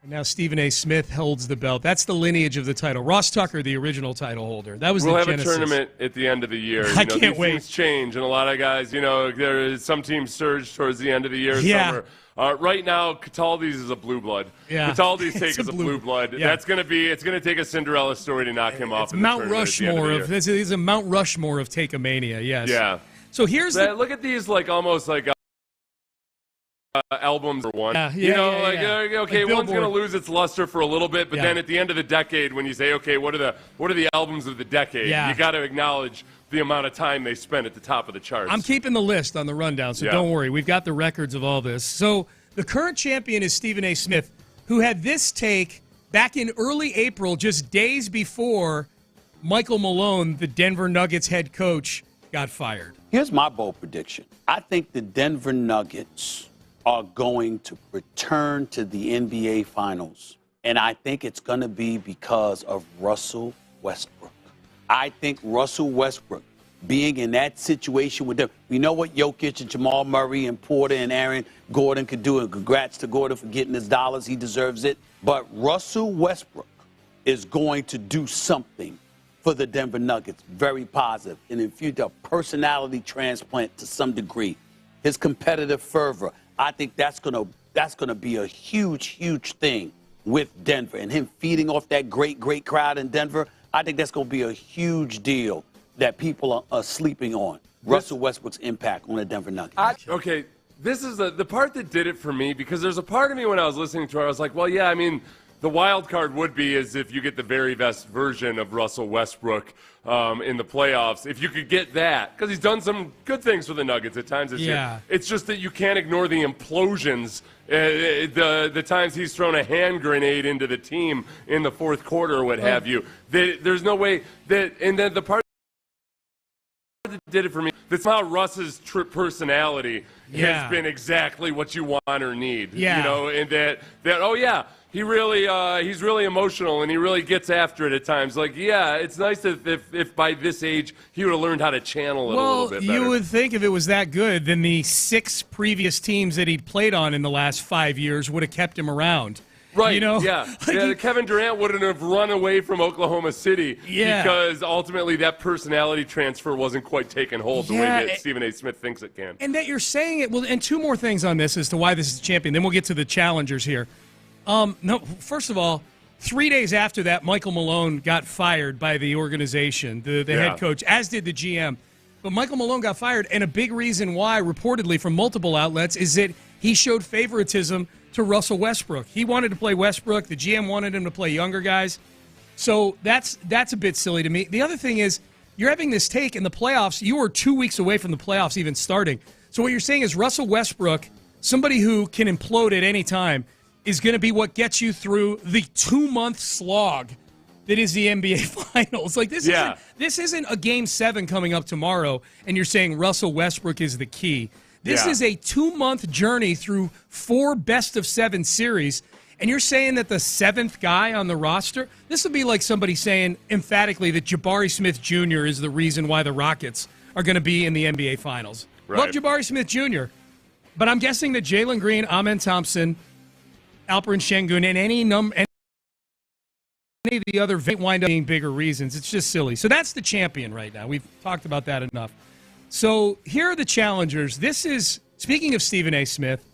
And now Stephen A. Smith holds the belt. That's the lineage of the title. Ross Tucker, the original title holder. That was the genesis. We'll have a tournament at the end of the year. I can't wait. Things change, and a lot of guys, there is some teams surge towards the end of the year. Yeah. Right now, Cataldi's is a blue blood. Yeah. Cataldi's take is a blue blood. Yeah. It's going to take a Cinderella story to knock him off. Mount Rushmore this is a Mount Rushmore of Take-A-Mania. Yes. Yeah. So here's look at these almost albums or one. Okay, one's going to lose its luster for a little bit, but then at the end of the decade, when you say, okay, what are the albums of the decade? Yeah. You got to acknowledge the amount of time they spent at the top of the charts. I'm keeping the list on the rundown, so don't worry. We've got the records of all this. So the current champion is Stephen A. Smith, who had this take back in early April, just days before Michael Malone, the Denver Nuggets head coach, got fired. Here's my bold prediction. I think the Denver Nuggets are going to return to the NBA Finals, and I think it's going to be because of Russell Westbrook. I think Russell Westbrook, being in that situation with them, we know what Jokic and Jamal Murray and Porter and Aaron Gordon could do, and congrats to Gordon for getting his dollars. He deserves it. But Russell Westbrook is going to do something for the Denver Nuggets, very positive, and infuse a personality transplant to some degree. His competitive fervor, I think that's gonna be a huge thing with Denver, and him feeding off that great crowd in Denver. I think that's gonna be a huge deal that people are sleeping on. Russell Westbrook's impact on the Denver Nuggets. Okay, this is the part that did it for me, because there's a part of me when I was listening to it, I was like, well, yeah, I mean, the wild card would be as if you get the very best version of Russell Westbrook in the playoffs. If you could get that, because he's done some good things for the Nuggets at times this year. It's just that you can't ignore the implosions, the times he's thrown a hand grenade into the team in the fourth quarter or what have you. There's no way that, and then the part that did it for me, that's how Russ's personality has been exactly what you want or need. And that oh yeah, he's really emotional and he really gets after it at times. It's nice if by this age he would have learned how to channel it a little bit better. You would think if it was that good, then the 6 previous teams that he'd played on in the last 5 years would have kept him around. Right, Kevin Durant wouldn't have run away from Oklahoma City because ultimately that personality transfer wasn't quite taking hold the way that Stephen A. Smith thinks it can. And that you're saying it, well, and 2 more things on this as to why this is a champion. Then we'll get to the challengers here. No, first of all, 3 days after that, Michael Malone got fired by the organization, the head coach, as did the GM. But Michael Malone got fired, and a big reason why, reportedly from multiple outlets, is that he showed favoritism to Russell Westbrook. He wanted to play Westbrook. The GM wanted him to play younger guys. So that's a bit silly to me. The other thing is, you're having this take in the playoffs. You are 2 weeks away from the playoffs even starting. So what you're saying is Russell Westbrook, somebody who can implode at any time, is going to be what gets you through the 2-month slog that is the NBA Finals. This isn't a Game 7 coming up tomorrow, and you're saying Russell Westbrook is the key. This is a 2-month journey through 4 best-of-7 series, and you're saying that the 7th guy on the roster, this would be like somebody saying emphatically that Jabari Smith Jr. is the reason why the Rockets are going to be in the NBA Finals. Right. Love Jabari Smith Jr., but I'm guessing that Jalen Green, Amen Thompson, Alperen Şengün, and any of the other wind up being bigger reasons. It's just silly. So that's the champion right now. We've talked about that enough. So here are the challengers. This is, speaking of Stephen A. Smith,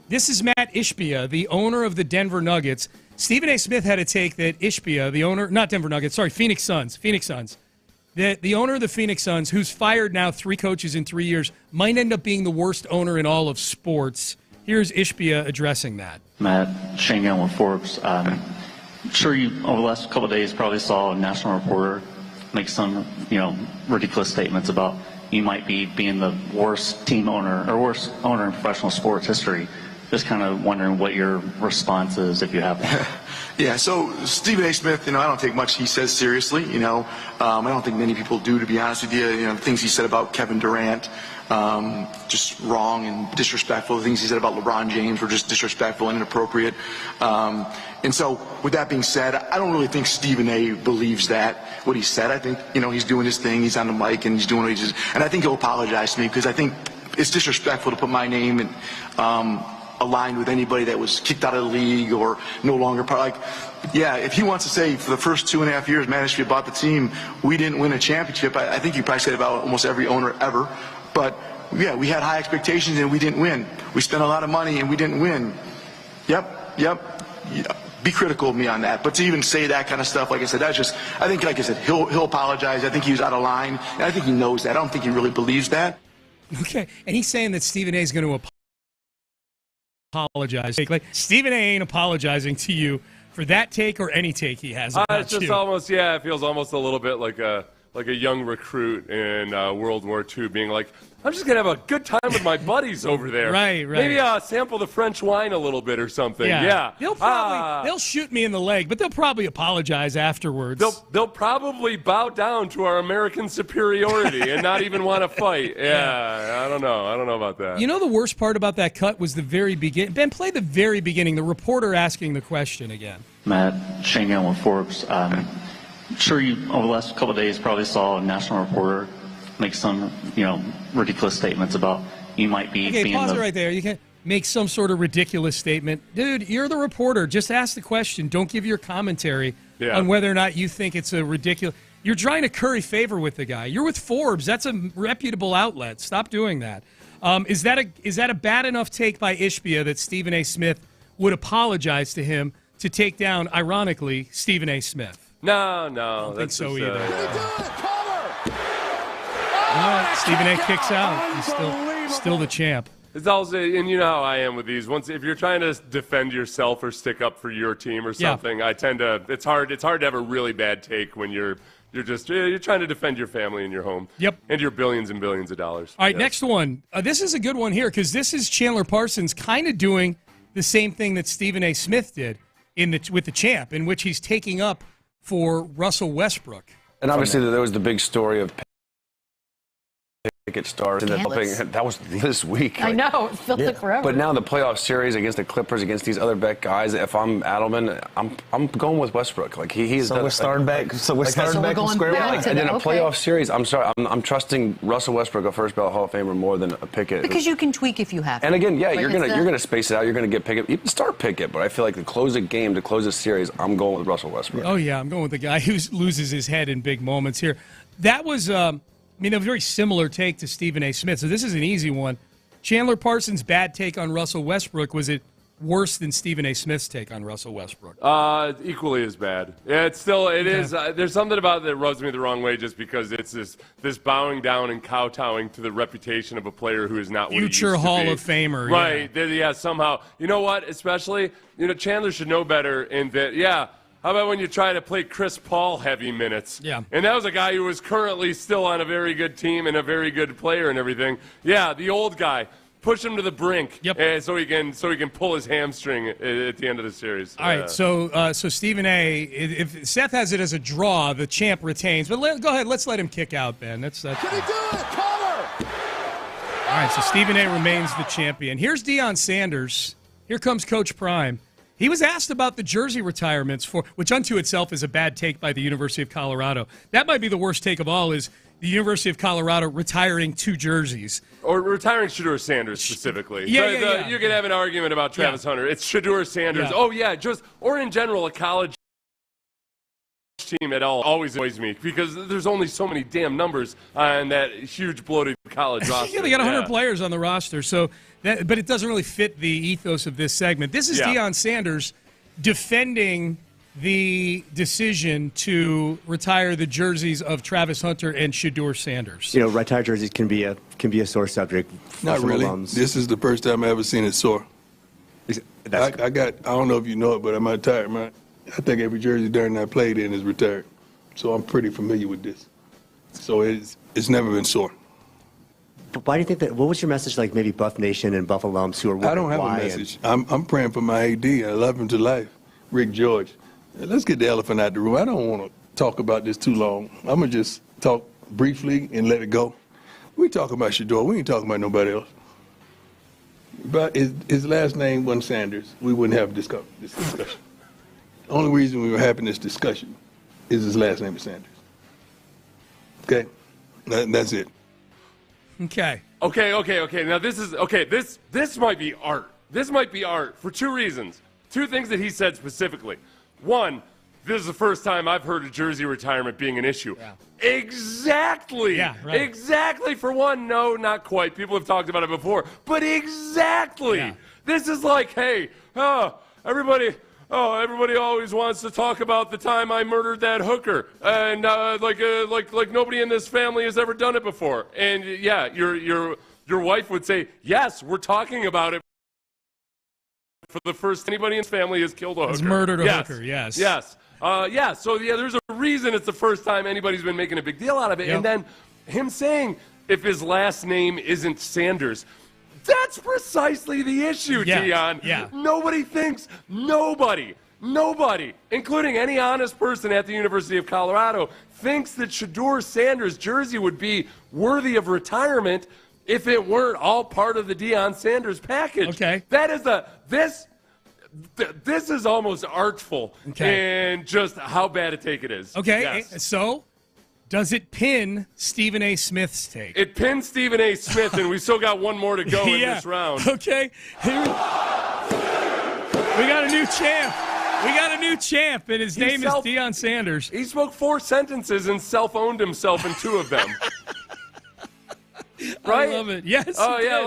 this is Matt Ishbia, the owner of the Denver Nuggets. Stephen A. Smith had a take that Ishbia, the owner, not Denver Nuggets, sorry, Phoenix Suns. The owner of the Phoenix Suns, who's fired now 3 coaches in 3 years, might end up being the worst owner in all of sports. Here's Ishbia addressing that. Matt Şengün with Forbes. I'm sure you, over the last couple of days, probably saw a national reporter make some, ridiculous statements about you might be being the worst team owner or worst owner in professional sports history. Just kind of wondering what your response is if you have one. Yeah, so Stephen A. Smith, I don't take much he says seriously, I don't think many people do, to be honest with you. Things he said about Kevin Durant, just wrong and disrespectful. The things he said about LeBron James were just disrespectful and inappropriate. And so with that being said, I don't really think Stephen A. believes what he said. I think, he's doing his thing, he's on the mic and he's doing what he does. And I think he'll apologize to me because I think it's disrespectful to put my name and aligned with anybody that was kicked out of the league or no longer part. If he wants to say for the first 2.5 years management bought the team, we didn't win a championship, I think you probably said about almost every owner ever. But yeah, we had high expectations and we didn't win. We spent a lot of money and we didn't win. Yep. Be critical of me on that. But to even say that kind of stuff, like I said, I think, like I said, he'll apologize. I think he was out of line, and I think he knows that. I don't think he really believes that. Okay, and he's saying that Stephen A. is going to apologize. Like Stephen A. ain't apologizing to you for that take or any take he has about it's just you. almost, it feels almost a little bit like a young recruit in World War II being like, I'm just going to have a good time with my buddies over there. Right. Maybe sample the French wine a little bit or something. Yeah. They'll shoot me in the leg, but they'll probably apologize afterwards. They'll probably bow down to our American superiority and not even want to fight. Yeah, I don't know. I don't know about that. The worst part about that cut was the very beginning. Ben, play the very beginning, the reporter asking the question again. Matt Shangan with Forbes. Sure, you over the last couple of days probably saw a national reporter make some, ridiculous statements about you might be being pause it right there. You can't make some sort of ridiculous statement. Dude, you're the reporter. Just ask the question. Don't give your commentary on whether or not you think it's a ridiculous. You're trying to curry favor with the guy. You're with Forbes. That's a reputable outlet. Stop doing that. Is that a bad enough take by Ishbia that Stephen A. Smith would apologize to him to take down, ironically, Stephen A. Smith? No. I don't think so either. Stephen A. kicks out. He's still the champ. It's also, and you know how I am with these. If you're trying to defend yourself or stick up for your team or something, I tend to. It's hard to have a really bad take when you're trying to defend your family and your home. Yep. And your billions and billions of dollars. All right, next one. This is a good one here because this is Chandler Parsons kind of doing the same thing that Stephen A. Smith did with the champ, in which he's taking up for Russell Westbrook. And obviously there was the big story of Pickett stars. That was this week. I know. It felt like forever. But now the playoff series against the Clippers, against these other bet guys, if I'm Adelman, I'm going with Westbrook. Like he's we're starting back. So we're starting back from square one. And in a playoff series, I'm sorry, I'm trusting Russell Westbrook, a first ballot Hall of Famer, more than a Pickett. Because you can tweak if you have to. And again, you're gonna space it out. You're gonna get Pickett. You can start Pickett, but I feel like to close a game, to close a series, I'm going with Russell Westbrook. Oh yeah, I'm going with the guy who loses his head in big moments here. That was. A very similar take to Stephen A. Smith. So this is an easy one. Chandler Parsons' bad take on Russell Westbrook, was it worse than Stephen A. Smith's take on Russell Westbrook? Equally as bad. Yeah, it is. There's something about it that rubs me the wrong way just because it's this bowing down and kowtowing to the reputation of a player who is not what future Hall of Famer. Right. Yeah, somehow. You know what? Especially, Chandler should know better in that, how about when you try to play Chris Paul heavy minutes? Yeah. And that was a guy who was currently still on a very good team and a very good player and everything. Yeah, the old guy. Push him to the brink so he can pull his hamstring at the end of the series. All right, so Stephen A., if Seth has it as a draw, the champ retains. But go ahead, let's let him kick out, Ben. Can he do it? Cover! All right, so Stephen A. remains the champion. Here's Deion Sanders. Here comes Coach Prime. He was asked about the jersey retirements, which unto itself is a bad take by the University of Colorado. That might be the worst take of all, is the University of Colorado retiring 2 jerseys. Or retiring Shedeur Sanders specifically. Yeah. You can have an argument about Travis Hunter. It's Shedeur Sanders. Yeah. Or in general, a college team at all always annoys me because there's only so many damn numbers on that huge bloated college roster. They got 100 players on the roster, but it doesn't really fit the ethos of this segment. This is Deion Sanders defending the decision to retire the jerseys of Travis Hunter and Shedeur Sanders. Retired jerseys can be a sore subject. Not really. Alums. This is the first time I ever seen it sore. I don't know if you know it, but I'm retired, man. I think every jersey during I played in is retired. so I'm pretty familiar with this. So it's never been sore. But why do you think that? What was your message like? Maybe Buff Nation and Buff alums who are. I don't have a message. I'm praying for my AD. I love him to life, Rick George. Let's get the elephant out the room. I don't want to talk about this too long. I'm gonna just talk briefly and let it go. We talk about Shador. We ain't talking about nobody else. But his last name wasn't Sanders. We wouldn't have this discussion. The only reason we were having this discussion is his last name is Sanders. Okay, that's it. Okay. Okay. Now this might be art. This might be art for two reasons. Two things that he said specifically. One, this is the first time I've heard of jersey retirement being an issue. Yeah. Exactly. Yeah, right. Exactly. For one, no, not quite. People have talked about it before, but exactly. Yeah. This is like, hey, everybody always wants to talk about the time I murdered that hooker, and like nobody in this family has ever done it before. And yeah, your wife would say, yes, we're talking about it. For the first, anybody in his family has killed a hooker. Has murdered a hooker, yes. Yes. So there's a reason it's the first time anybody's been making a big deal out of it. Yep. And then him saying if his last name isn't Sanders, that's precisely the issue, Dion. Yeah. Nobody, including any honest person at the University of Colorado, thinks that Shador Sanders' jersey would be worthy of retirement if it weren't all part of the Deion Sanders package. Okay. That is this is almost artful in just how bad a take it is. Okay, yes. So does it pin Stephen A. Smith's take? It pins Stephen A. Smith, and we still got one more to go in this round. Okay. We got a new champ. And his name is Deion Sanders. He spoke 4 sentences and self-owned himself in 2 of them. Right? I love it. Yes. Oh, yeah,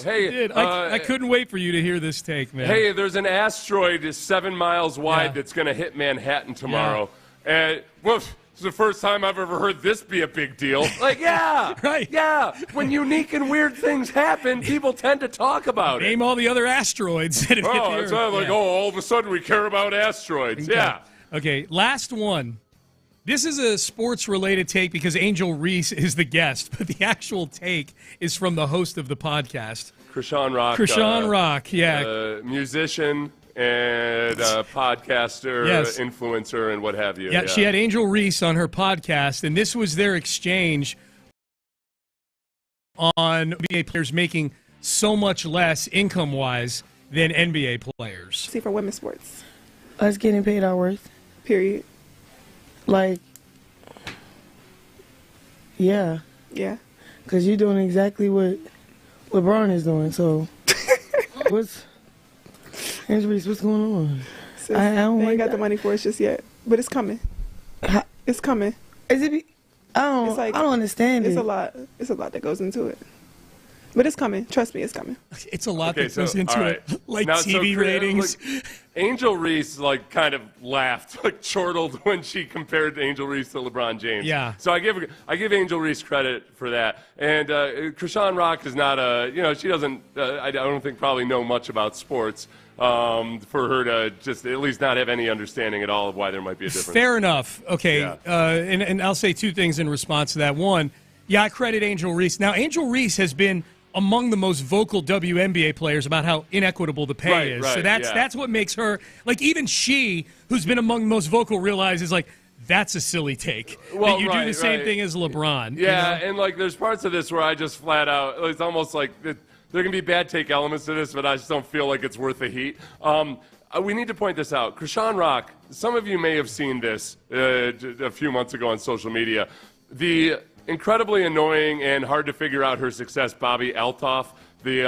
did. hey. I couldn't wait for you to hear this take, man. Hey, there's an asteroid 7 miles wide that's going to hit Manhattan tomorrow. Yeah. And, well, this is the first time I've ever heard this be a big deal. Like, yeah. Right. Yeah. When unique and weird things happen, people tend to talk about it. Name all the other asteroids that have hit the Earth. It's not like, all of a sudden we care about asteroids. Okay. Yeah. Okay, last one. This is a sports-related take because Angel Reese is the guest, but the actual take is from the host of the podcast. Krishan Rock. Krishan Rock, yeah. Musician and podcaster, influencer, and what have you. Yeah, she had Angel Reese on her podcast, and this was their exchange on NBA players making so much less income-wise than NBA players. See, for women's sports. Us getting paid our worth, period. Like, yeah. Yeah. Because you're doing exactly what LeBron is doing, so what's going on? Sis, I don't ain't got the money for it just yet, but it's coming. It's coming. Is it? I don't understand it. It's a lot. It's a lot that goes into it. But it's coming. Trust me, it's coming. It's a lot that goes into it, like now, TV ratings. Angel Reese kind of laughed, chortled when she compared Angel Reese to LeBron James. Yeah. So I give Angel Reese credit for that. And Krishan Rock is not she doesn't I don't think probably know much about sports. For her to just at least not have any understanding at all of why there might be a difference. Fair enough. Okay, and I'll say 2 things in response to that. One, I credit Angel Reese. Now, Angel Reese has been among the most vocal WNBA players about how inequitable the pay is. So that's what makes her, even she, who's been among the most vocal, realizes, that's a silly take. That you do the same thing as LeBron. Yeah, and there's parts of this where I just flat out, it's almost like there can be bad take elements to this, but I just don't feel like it's worth the heat. We need to point this out. Krishan Rock, some of you may have seen this a few months ago on social media. The incredibly annoying and hard to figure out her success, Bobby Altoff, the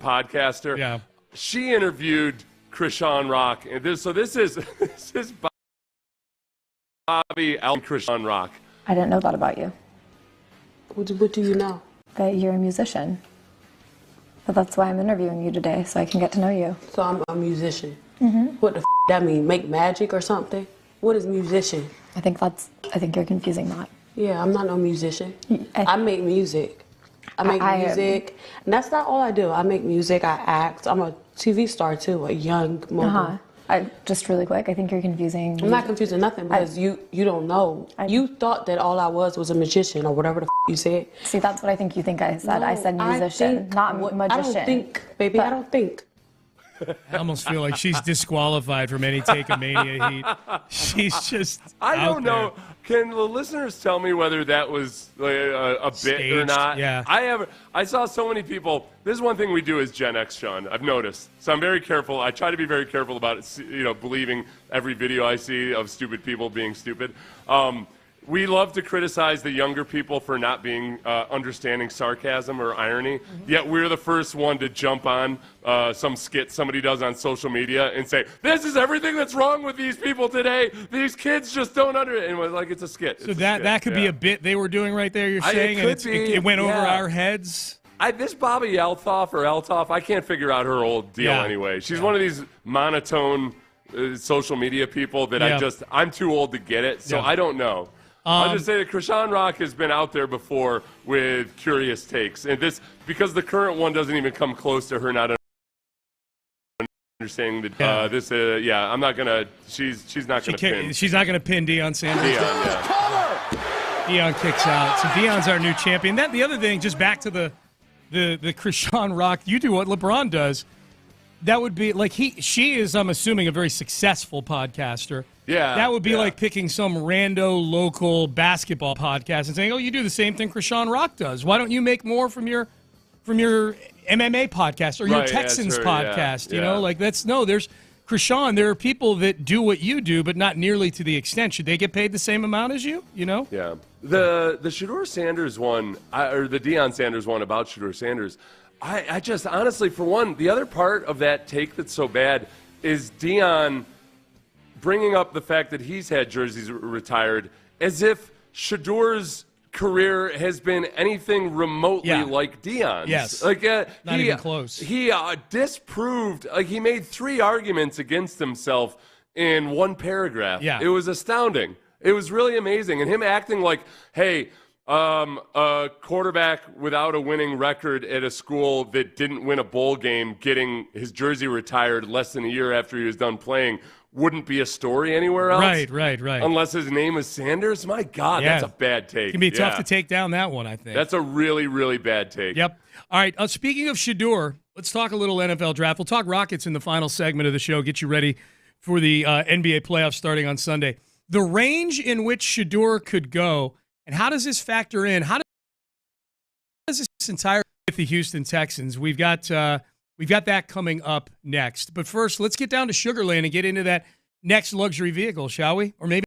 podcaster. Yeah. She interviewed Krishan Rock. And this is Bobby and Krishan Rock. I didn't know that about you. What do you know? That you're a musician. But that's why I'm interviewing you today, so I can get to know you. So I'm a musician. Mm-hmm. What the that mean? Make magic or something? What is musician? I think you're confusing that. Yeah, I'm not no musician. I make music. I make music. And that's not all I do. I make music, I act. I'm a TV star too, a young mogul. Just really quick, I think you're confusing. I'm not confusing nothing because you don't know. You thought that all I was a magician or whatever the you said. See, that's what I think you think I said. No, I said musician, not magician. I don't think, baby. I don't think. I almost feel like she's disqualified from any Take a Mania heat. She's just I don't know. Can the listeners tell me whether that was like a bit Staged, or not? yeah. I saw so many people. This is one thing we do as Gen X, Sean. I've noticed. So I'm very careful. I try to be very careful about it, believing every video I see of stupid people being stupid. We love to criticize the younger people for not being understanding sarcasm or irony, yet we're the first one to jump on some skit somebody does on social media and say, this is everything that's wrong with these people today. These kids just don't understand. And we're like, it's a skit. So that could be a bit they were doing right there, you're saying? It went over our heads? This Bobby Altoff, I can't figure out her old deal anyway. She's one of these monotone social media people that I'm too old to get it, so I don't know. I'll just say that Krishan Rock has been out there before with curious takes, and this because the current one doesn't even come close to her not understanding the I'm not gonna. She's not gonna pin. She's not gonna pin Deion Sanders. Deion kicks out. So Deion's our new champion. The other thing, just back to the Krishan Rock. You do what LeBron does. That would be like she is, I'm assuming, a very successful podcaster. Yeah. That would be like picking some rando local basketball podcast and saying, "Oh, you do the same thing Krishan Rock does. Why don't you make more from your MMA podcast or your Texans podcast?" You know, like there's Krishan. There are people that do what you do, but not nearly to the extent. Should they get paid the same amount as you? You know? Yeah. The Shedeur Sanders one, or the Deion Sanders one about Shedeur Sanders. I just honestly, for one, the other part of that take that's so bad is Deion bringing up the fact that he's had jerseys retired as if Shedeur's career has been anything remotely like Deion's. Yes. Like, not even close. He disproved, he made 3 arguments against himself in one paragraph. Yeah. It was astounding. It was really amazing. And him acting like, hey, a quarterback without a winning record at a school that didn't win a bowl game getting his jersey retired less than a year after he was done playing wouldn't be a story anywhere else. Right. Unless his name is Sanders. My God, that's a bad take. It can be tough to take down that one, I think. That's a really, really bad take. Yep. All right, speaking of Shedeur, let's talk a little NFL draft. We'll talk Rockets in the final segment of the show, get you ready for the NBA playoffs starting on Sunday. The range in which Shedeur could go, and how does this factor in? How does this entire with the Houston Texans? We've got that coming up next. But first, let's get down to Sugar Land and get into that next luxury vehicle, shall we? Or maybe.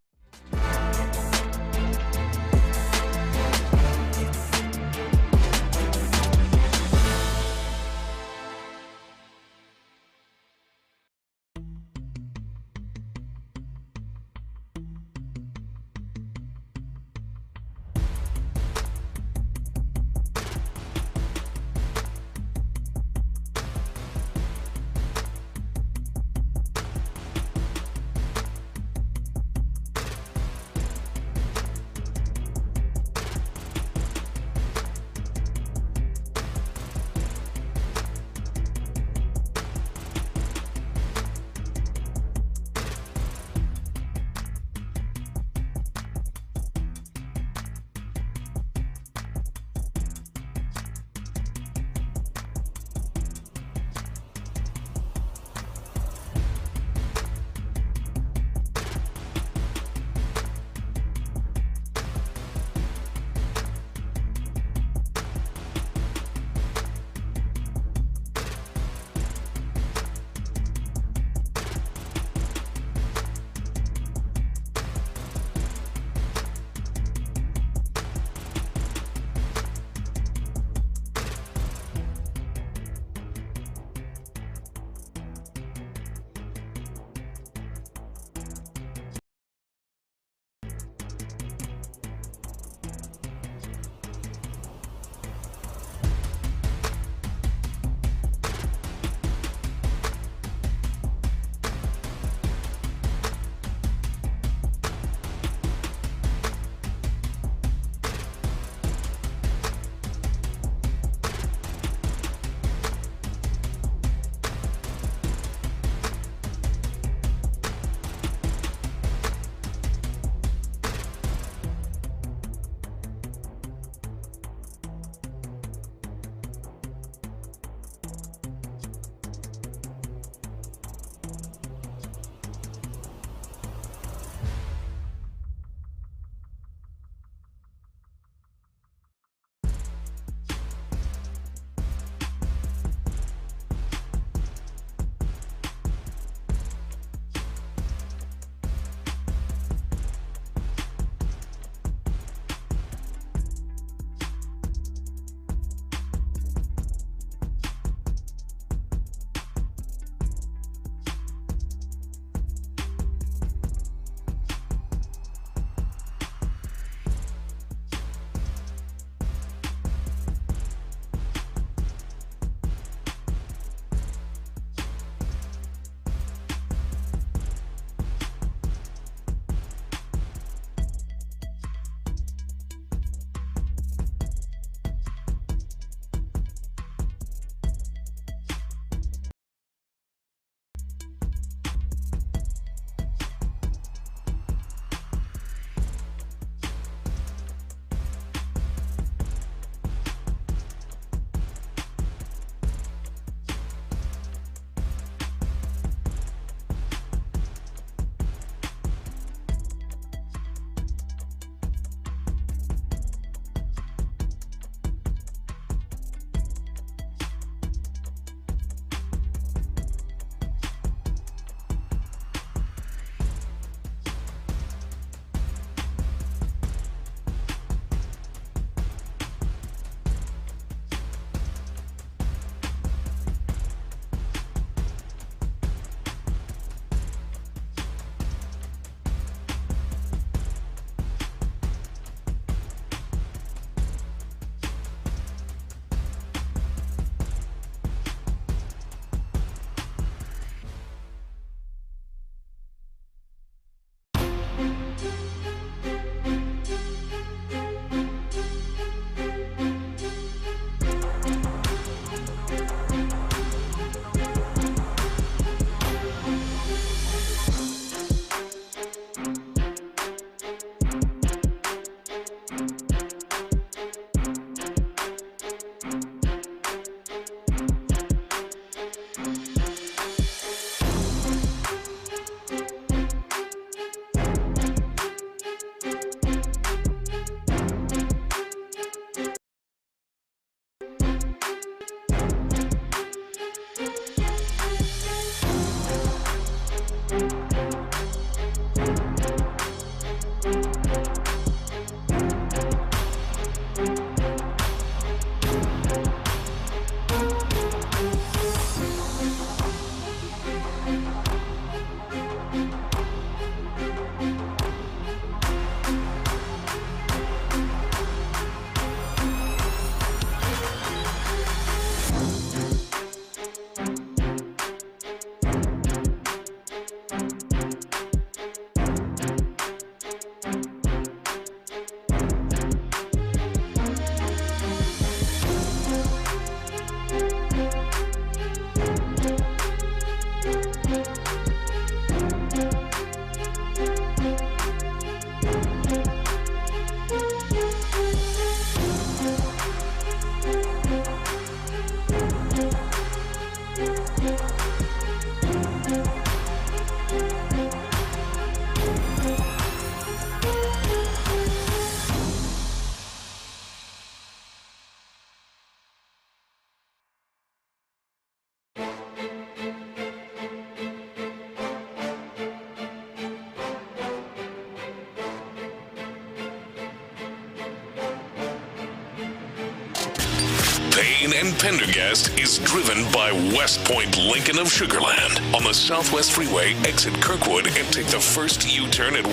Payne and Pendergast is driven by West Point Lincoln of Sugar Land on the Southwest Freeway. Exit Kirkwood and take the first U-turn at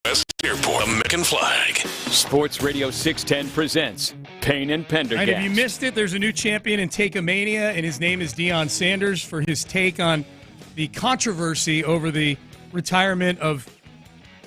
West Airport. American flag. Sports Radio 610 presents Payne and Pendergast. And if you missed it, there's a new champion in Take-A-Mania, and his name is Deion Sanders for his take on the controversy over the retirement of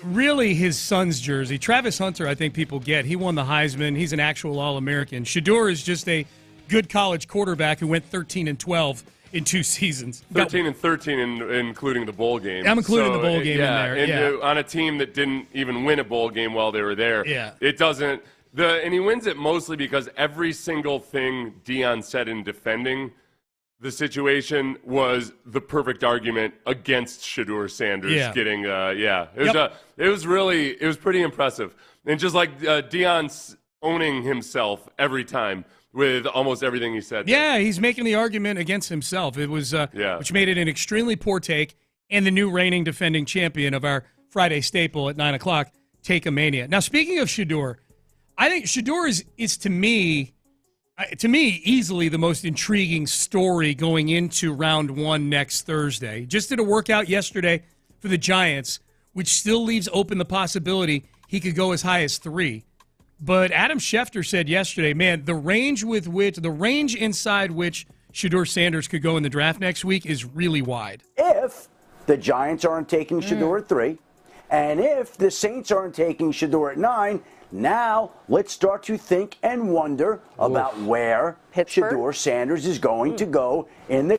really his son's jersey. Travis Hunter, I think people get. He won the Heisman. He's an actual All-American. Shedeur is just a good college quarterback who went 13-12 in 2 seasons. 13-13, including the bowl game. I'm including the bowl game in there. And on a team that didn't even win a bowl game while they were there. Yeah. It doesn't. And he wins it mostly because every single thing Deion said in defending the situation was the perfect argument against Shedeur Sanders getting. It was pretty impressive, and just like Deion owning himself every time with almost everything he said. Yeah, he's making the argument against himself. It was which made it an extremely poor take, and the new reigning defending champion of our Friday staple at 9:00, Take-A-Mania. Now, speaking of Shedeur, I think Shedeur is to me easily the most intriguing story going into round 1 next Thursday. Just did a workout yesterday for the Giants, which still leaves open the possibility he could go as high as 3. But Adam Schefter said yesterday, man, the range inside which Shedeur Sanders could go in the draft next week is really wide. If the Giants aren't taking Shedeur at 3, and if the Saints aren't taking Shedeur at 9, now let's start to think and wonder about where Shedeur Sanders is going to go in the.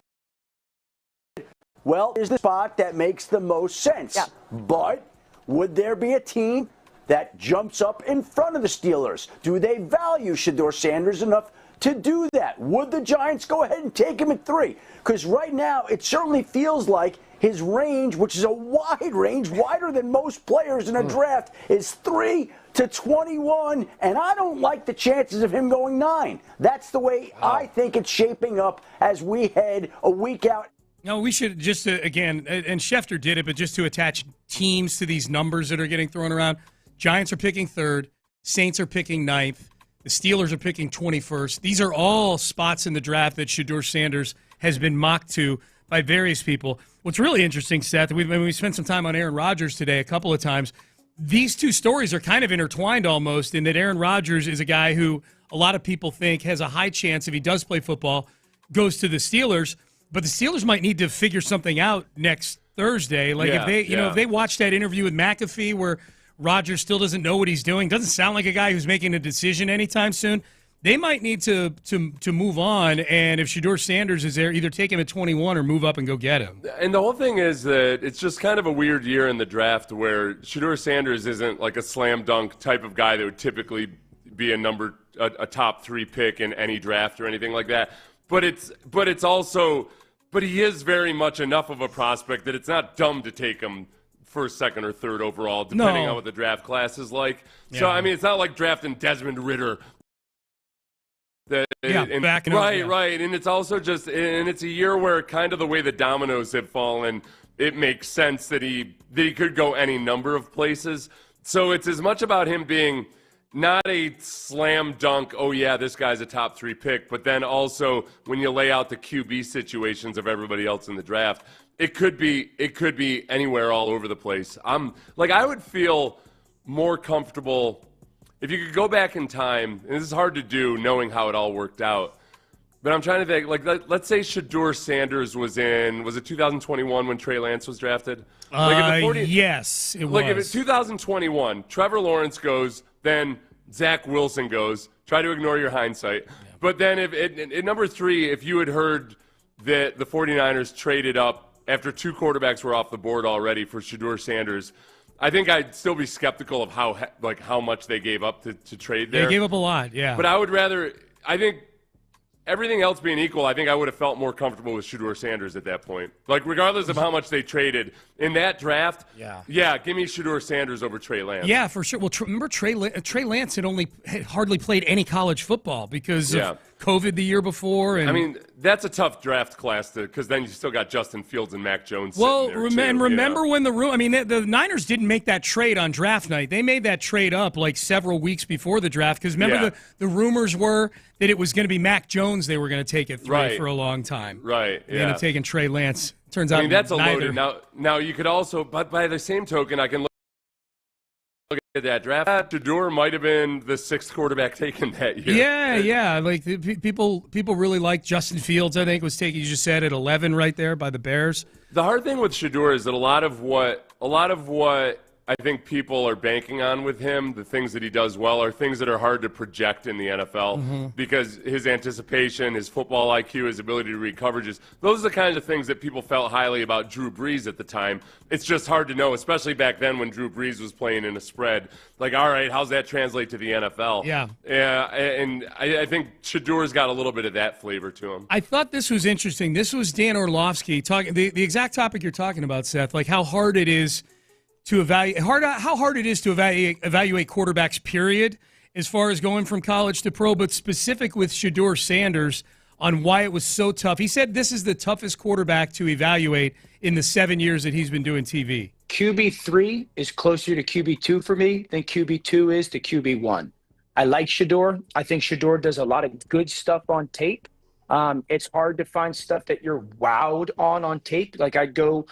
Well, is the spot that makes the most sense. Yeah. But would there be a team that jumps up in front of the Steelers? Do they value Shedeur Sanders enough to do that? Would the Giants go ahead and take him at 3? Because right now it certainly feels like his range, which is a wide range, wider than most players in a draft, is 3 to 21, and I don't like the chances of him going 9. That's the way I think it's shaping up as we head a week out. No, we should just, again, and Schefter did it, but just to attach teams to these numbers that are getting thrown around. Giants are picking 3rd. Saints are picking 9th. The Steelers are picking 21st. These are all spots in the draft that Shedeur Sanders has been mocked to by various people. What's really interesting, Seth, we spent some time on Aaron Rodgers today a couple of times. These two stories are kind of intertwined almost in that Aaron Rodgers is a guy who a lot of people think has a high chance, if he does play football, goes to the Steelers. But the Steelers might need to figure something out next Thursday. Like if they watch that interview with McAfee where Rodgers still doesn't know what he's doing, doesn't sound like a guy who's making a decision anytime soon, they might need to move on. And if Shedeur Sanders is there, either take him at 21 or move up and go get him. And the whole thing is that it's just kind of a weird year in the draft where Shedeur Sanders isn't like a slam dunk type of guy that would typically be a top 3 pick in any draft or anything like that. But he is very much enough of a prospect that it's not dumb to take him first, second, or third overall, depending on what the draft class is like. Yeah. So, I mean, it's not like drafting Desmond Ridder. Right. And it's also just, and it's a year where kind of the way the dominoes have fallen, it makes sense that he could go any number of places. So it's as much about him being not a slam dunk, oh yeah, this guy's a top 3 pick, but then also when you lay out the QB situations of everybody else in the draft, it could be anywhere all over the place. I would feel more comfortable if you could go back in time, and this is hard to do knowing how it all worked out, but I'm trying to think, let's say Shedeur Sanders was it 2021 when Trey Lance was drafted? Yes, it was. Like if it's 2021, Trevor Lawrence goes, then Zach Wilson goes. Try to ignore your hindsight. Yeah. But then if at number 3, if you had heard that the 49ers traded up after 2 quarterbacks were off the board already for Shedeur Sanders, I think I'd still be skeptical of how much they gave up to trade there. They gave up a lot, yeah. But I think everything else being equal, I think I would have felt more comfortable with Shedeur Sanders at that point. Like, regardless of how much they traded in that draft, give me Shedeur Sanders over Trey Lance. Yeah, for sure. Well, remember Trey Lance had hardly played any college football because of COVID the year before. And I mean, that's a tough draft class because then you still got Justin Fields and Mac Jones. Well, sitting there remember when the Niners didn't make that trade on draft night. They made that trade up like several weeks before the draft because remember the rumors were that it was going to be Mac Jones they were going to take at 3 for a long time. Right. They ended up taking Trey Lance. Turns out that's a neither. loaded. Now you could also, but by the same token, I can look at that draft. Shedeur might have been the 6th quarterback taken that year. Yeah. Like people really like Justin Fields. I think was taken. You just said at 11 right there by the Bears. The hard thing with Shedeur is that a lot of what I think people are banking on with him, the things that he does well, are things that are hard to project in the NFL because his anticipation, his football IQ, his ability to read coverages, those are the kinds of things that people felt highly about Drew Brees at the time. It's just hard to know, especially back then when Drew Brees was playing in a spread. Like, all right, how's that translate to the NFL? Yeah. And I think Shedeur's got a little bit of that flavor to him. I thought this was interesting. This was Dan Orlovsky talking the exact topic you're talking about, Seth, like how hard it is to evaluate quarterbacks, period, as far as going from college to pro, but specific with Shedeur Sanders on why it was so tough. He said this is the toughest quarterback to evaluate in the 7 years that he's been doing TV. QB3 is closer to QB2 for me than QB2 is to QB1. I like Shedeur. I think Shedeur does a lot of good stuff on tape. It's hard to find stuff that you're wowed on tape. Like I'd go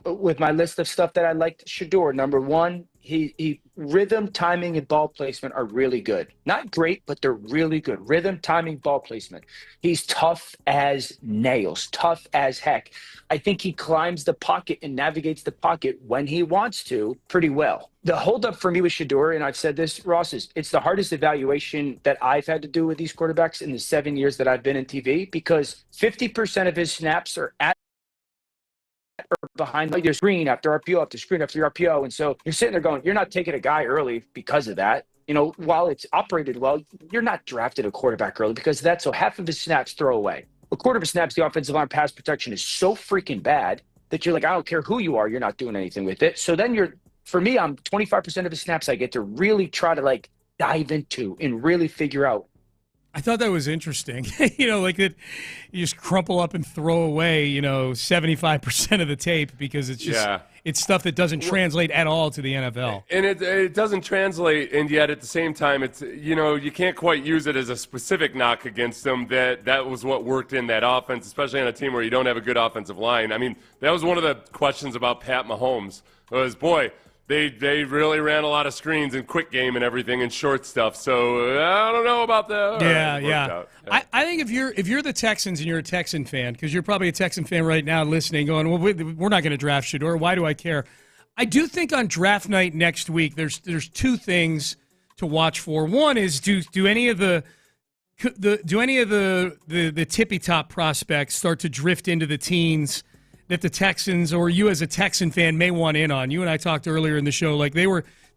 with my list of stuff that I liked Shedeur. Number one, he rhythm, timing, and ball placement are really good. Not great, but they're really good. Rhythm, timing, ball placement. He's tough as nails, tough as heck. I think he climbs the pocket and navigates the pocket when he wants to pretty well. The holdup for me with Shedeur, and I've said this, Ross, is it's the hardest evaluation that I've had to do with these quarterbacks in the 7 years that I've been in TV because 50% of his snaps are at or behind your screen after RPO after screen after RPO. And so you're sitting there going, you're not taking a guy early because of that. You know, while it's operated well, you're not drafted a quarterback early because that's so half of his snaps throw away. A quarter of his snaps, the offensive line pass protection is so freaking bad that you're like, I don't care who you are, you're not doing anything with it. So then for me, I'm 25% of his snaps I get to really try to like dive into and really figure out. I thought that was interesting. Like that you just crumple up and throw away, 75% of the tape because it's just it's stuff that doesn't translate at all to the NFL. And it doesn't translate, and yet at the same time, it's you can't quite use it as a specific knock against them. That was what worked in that offense, especially on a team where you don't have a good offensive line. I mean, that was one of the questions about Pat Mahomes was, boy, They really ran a lot of screens and quick game and everything and short stuff. So I don't know about that. Yeah. I think if you're the Texans and you're a Texan fan, because you're probably a Texan fan right now listening, going, well, we're not going to draft Shedeur. Why do I care? I do think on draft night next week, there's two things to watch for. One is do any of the tippy top prospects start to drift into the teens that the Texans or you as a Texan fan may want in on? You and I talked earlier in the show, like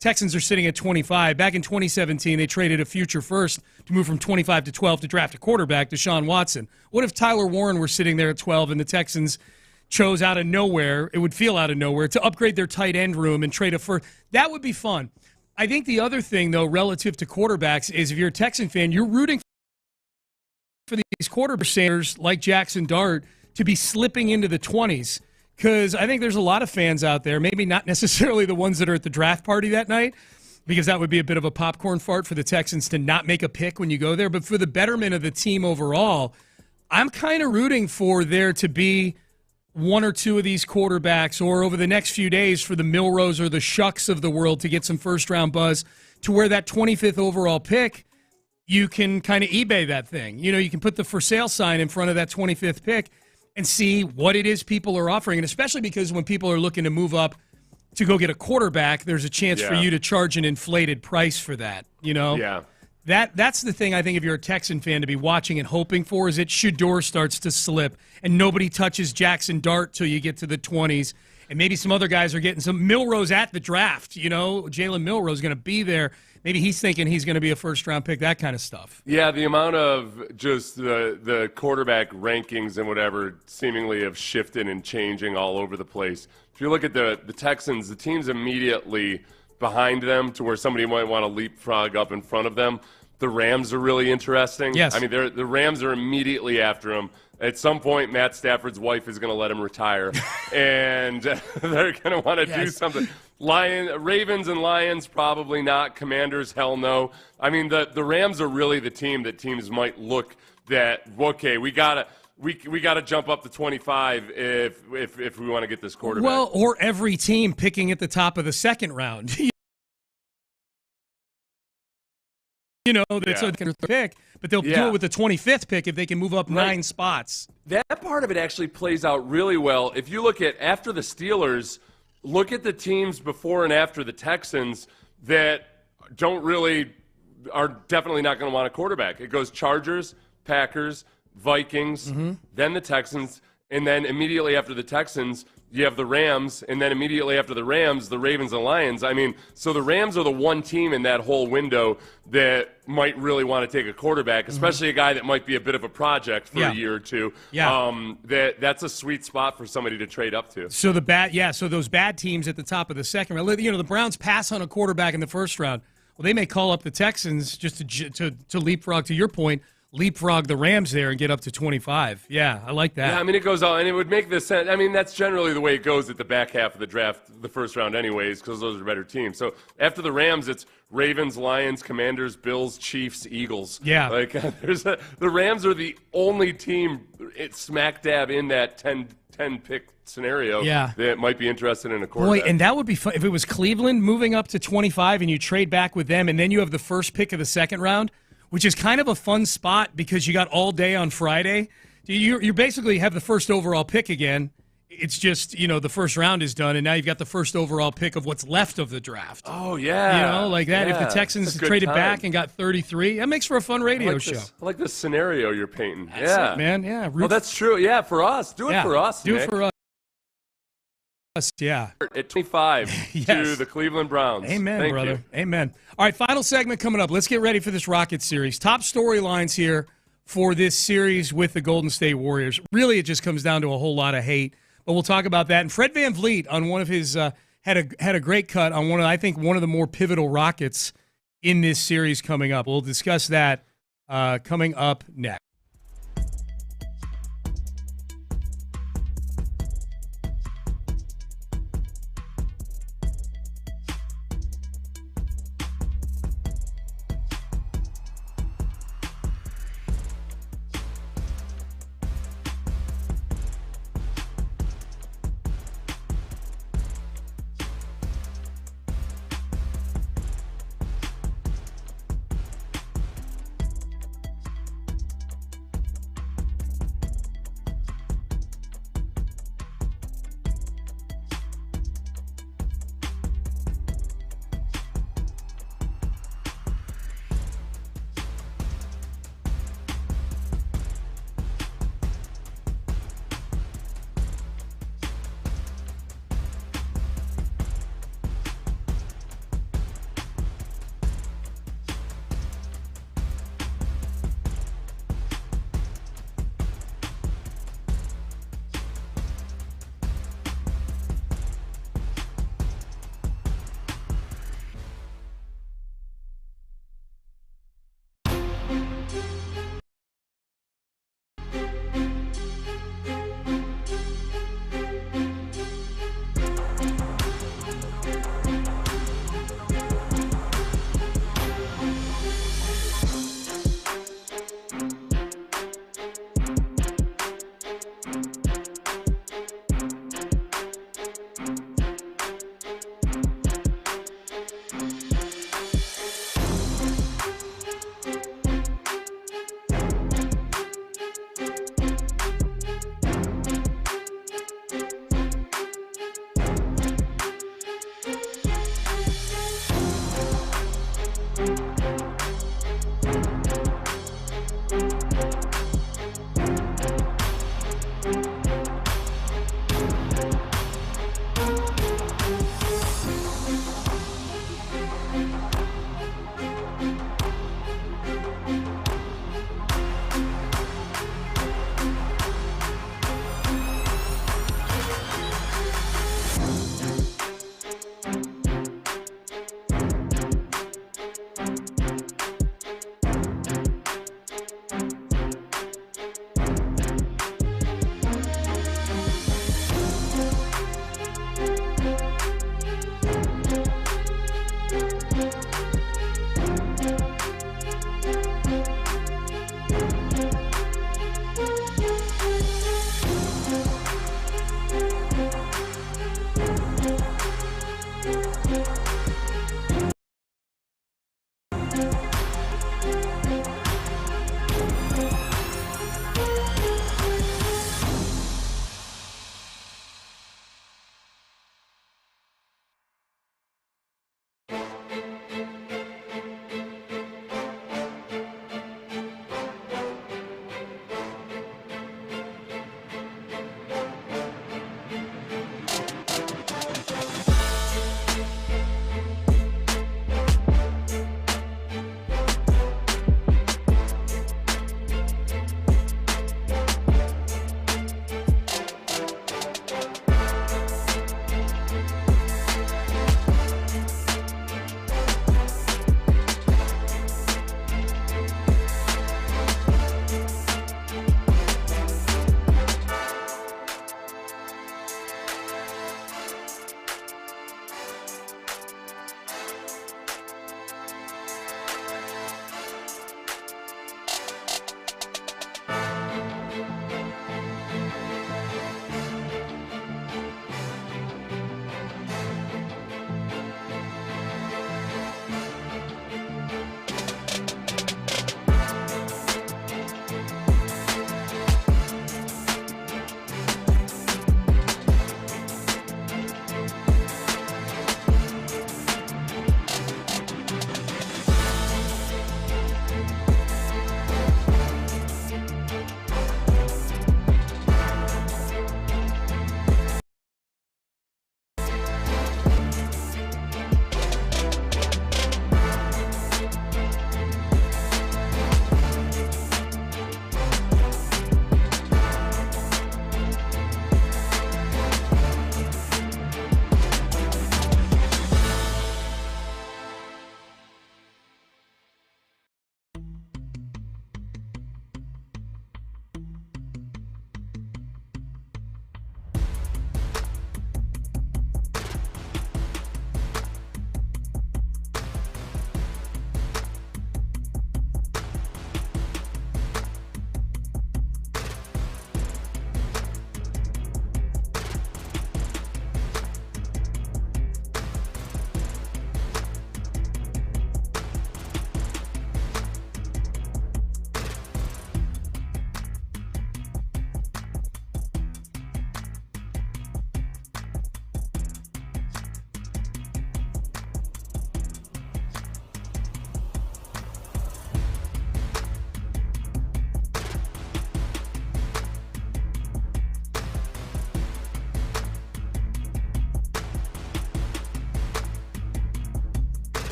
Texans are sitting at 25. Back in 2017, they traded a future first to move from 25 to 12 to draft a quarterback, Deshaun Watson. What if Tyler Warren were sitting there at 12 and the Texans chose out of nowhere, it would feel out of nowhere, to upgrade their tight end room and trade a first? That would be fun. I think the other thing, though, relative to quarterbacks is if you're a Texan fan, you're rooting for these quarterbacks like Jackson Dart to be slipping into the 20s, because I think there's a lot of fans out there, maybe not necessarily the ones that are at the draft party that night, because that would be a bit of a popcorn fart for the Texans to not make a pick when you go there, but for the betterment of the team overall, I'm kind of rooting for there to be one or two of these quarterbacks, or over the next few days for the Milrose or the Shucks of the world to get some first-round buzz, to where that 25th overall pick, you can kind of eBay that thing. You can put the for sale sign in front of that 25th pick and see what it is people are offering. And especially because when people are looking to move up to go get a quarterback, there's a chance for you to charge an inflated price for that, Yeah. That's the thing I think if you're a Texan fan to be watching and hoping for, is that Shedeur starts to slip and nobody touches Jackson Dart till you get to the 20s. And maybe some other guys are getting some Milrose at the draft, Jalen Milrose is going to be there. Maybe he's thinking he's going to be a first-round pick, that kind of stuff. Yeah, the amount of just the quarterback rankings and whatever seemingly have shifted and changing all over the place. If you look at the Texans, the team's immediately behind them to where somebody might want to leapfrog up in front of them. The Rams are really interesting. Yes. I mean, the Rams are immediately after him. At some point, Matt Stafford's wife is going to let him retire, and they're going to want to do something. Ravens and Lions, probably not. Commanders, hell no. I mean, the Rams are really the team that teams might look that, okay, we gotta jump up to 25 if we want to get this quarterback. Well, or every team picking at the top of the second round. You know, that's a pick, but they'll do it with the 25th pick if they can move up 9 spots. That part of it actually plays out really well. If you look at after the Steelers, look at the teams before and after the Texans that are definitely not going to want a quarterback. It goes Chargers, Packers, Vikings, then the Texans, and then immediately after the Texans, you have the Rams, and then immediately after the Rams, the Ravens and Lions. I mean, so the Rams are the one team in that whole window that might really want to take a quarterback, especially a guy that might be a bit of a project for a year or two. Yeah. That's a sweet spot for somebody to trade up to. So so those bad teams at the top of the second round. You know, the Browns pass on a quarterback in the first round. Well, they may call up the Texans just to leapfrog, to your point, leapfrog the Rams there and get up to 25. Yeah, I like that. Yeah, I mean, it goes on, and it would make this sense. I mean, that's generally the way it goes at the back half of the draft, the first round anyways, because those are better teams. So after the Rams, it's Ravens, Lions, Commanders, Bills, Chiefs, Eagles. Yeah. Like, the Rams are the only team smack dab in that 10-pick scenario that might be interested in a quarterback. Boy, and that would be fun. If it was Cleveland moving up to 25 and you trade back with them, and then you have the first pick of the second round, which is kind of a fun spot because you got all day on Friday. You basically have the first overall pick again. It's just, you know, the first round is done, and now you've got the first overall pick of what's left of the draft. Oh, yeah. You know, like that. Yeah. If the Texans traded back and got 33, that makes for a fun radio show. I like the scenario you're painting. That's it, man. Yeah. Oh, that's true. Yeah, for us. Do it for us, Do Nick. it for us. Yeah. At 25 to the Cleveland Browns. Amen, Thank brother. you. Amen. All right, final segment coming up. Let's get ready for this Rockets series. Top storylines here for this series with the Golden State Warriors. Really, it just comes down to a whole lot of hate, but we'll talk about that. And Fred VanVleet on one of his had a great cut on one of the more pivotal Rockets in this series coming up. We'll discuss that coming up next.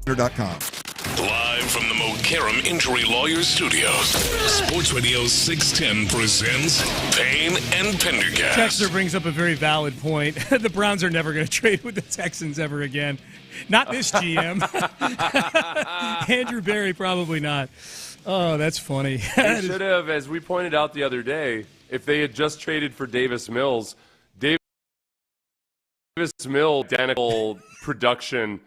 Live from the Mokaram Injury Lawyers Studios, Sports Radio 610 presents Payne and Pendergast. Texter brings up a very valid point. The Browns are never going to trade with the Texans ever again. Not this GM. Andrew Berry, probably not. Oh, that's funny. They should have, as we pointed out the other day, if they had just traded for Davis Mills, identical production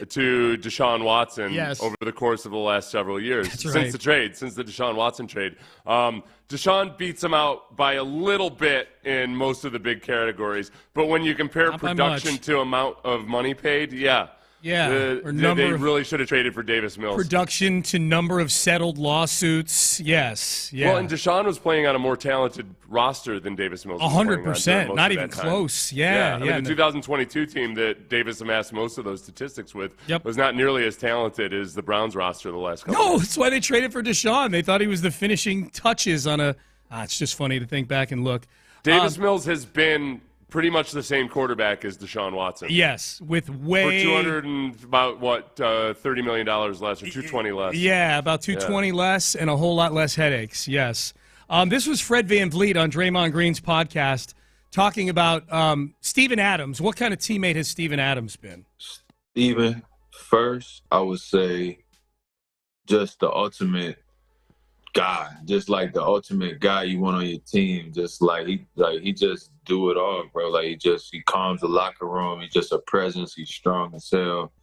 to Deshaun Watson over the course of the last several years. That's since right. the trade, since the Deshaun Watson trade. Deshaun beats him out by a little bit in most of the big categories, but when you compare Not by production much. to amount of money paid, or they number of really should have traded for Davis Mills. production to number of settled lawsuits. Yes. Yeah. Well, and Deshaun was playing on a more talented roster than Davis Mills was playing on during 100%. most Not of even that time. close. Yeah. I mean, the 2022 team that Davis amassed most of those statistics with Yep. was not nearly as talented as the Browns roster the last couple No, years. that's why they traded for Deshaun. They thought he was the finishing touches on a. It's just funny to think back and look. Davis Mills has been pretty much the same quarterback as Deshaun Watson. Yes, with way For $30 million less or $220 less. Yeah, about 220 less and a whole lot less headaches. Yes. This was Fred VanVleet on Draymond Green's podcast talking about Steven Adams. What kind of teammate has Steven Adams been? Steven, first, I would say just the ultimate guy, just like the ultimate guy you want on your team. Just he just do it all, bro. Like he calms the locker room. He's just a presence. He's strong as hell.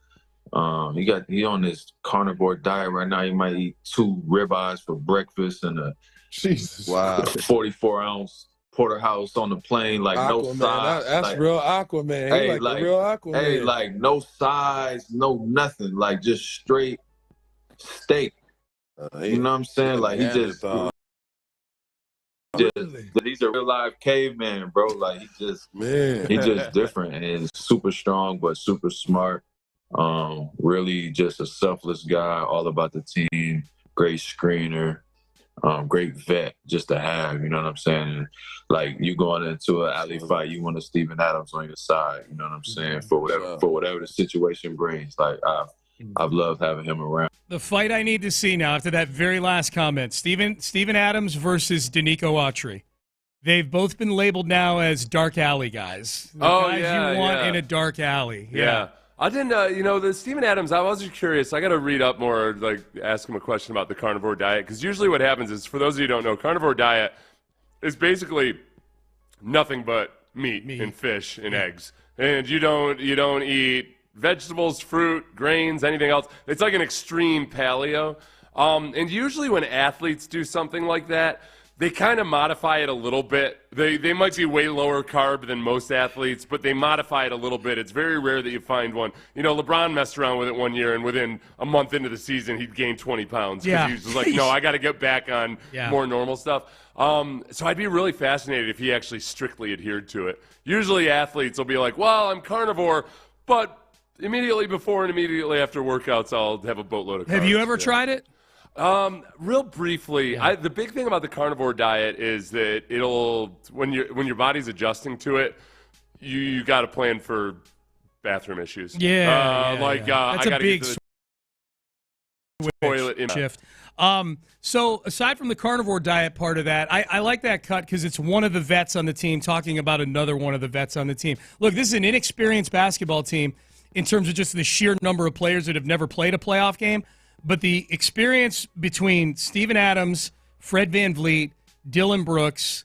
He on this carnivore diet right now. He might eat 2 ribeyes for breakfast and a 44-ounce porterhouse on the plane. Like no Aquaman, size. that's real Aquaman. He like the real Aquaman. Hey, like no size, no nothing. Like just straight steak. You know what I'm saying? Like he's a real live caveman, bro. Like he's just different and super strong, but super smart. Really just a selfless guy, all about the team. Great screener, great vet just to have. You know what I'm saying? And, like you going into an alley fight, you want a Steven Adams on your side. You know what I'm saying? For whatever the situation brings. Like I've loved having him around. The fight I need to see now after that very last comment, Steven Adams versus Danico Autry. They've both been labeled now as dark alley guys. The guys you want in a dark alley. Yeah. I didn't, the Steven Adams, I was just curious. I got to read up more, ask him a question about the carnivore diet. Because usually what happens is, for those of you who don't know, carnivore diet is basically nothing but meat. And fish and eggs. And you don't eat vegetables, fruit, grains, anything else. It's like an extreme paleo. And usually when athletes do something like that, they kind of modify it a little bit. They might be way lower carb than most athletes, but they modify it a little bit. It's very rare that you find one. LeBron messed around with it one year, and within a month into the season, he'd gained 20 pounds. Yeah. He was like, no, I got to get back on more normal stuff. So I'd be really fascinated if he actually strictly adhered to it. Usually athletes will be like, well, I'm carnivore, but immediately before and immediately after workouts, I'll have a boatload of carbs. Have you ever tried it? Real briefly, the big thing about the carnivore diet is that when your body's adjusting to it, you got to plan for bathroom issues. Yeah. That's I got to get to the toilet shift. So aside from the carnivore diet part of that, I like that cut because it's one of the vets on the team talking about another one of the vets on the team. Look, this is an inexperienced basketball team in terms of just the sheer number of players that have never played a playoff game. But the experience between Steven Adams, Fred VanVleet, Dylan Brooks,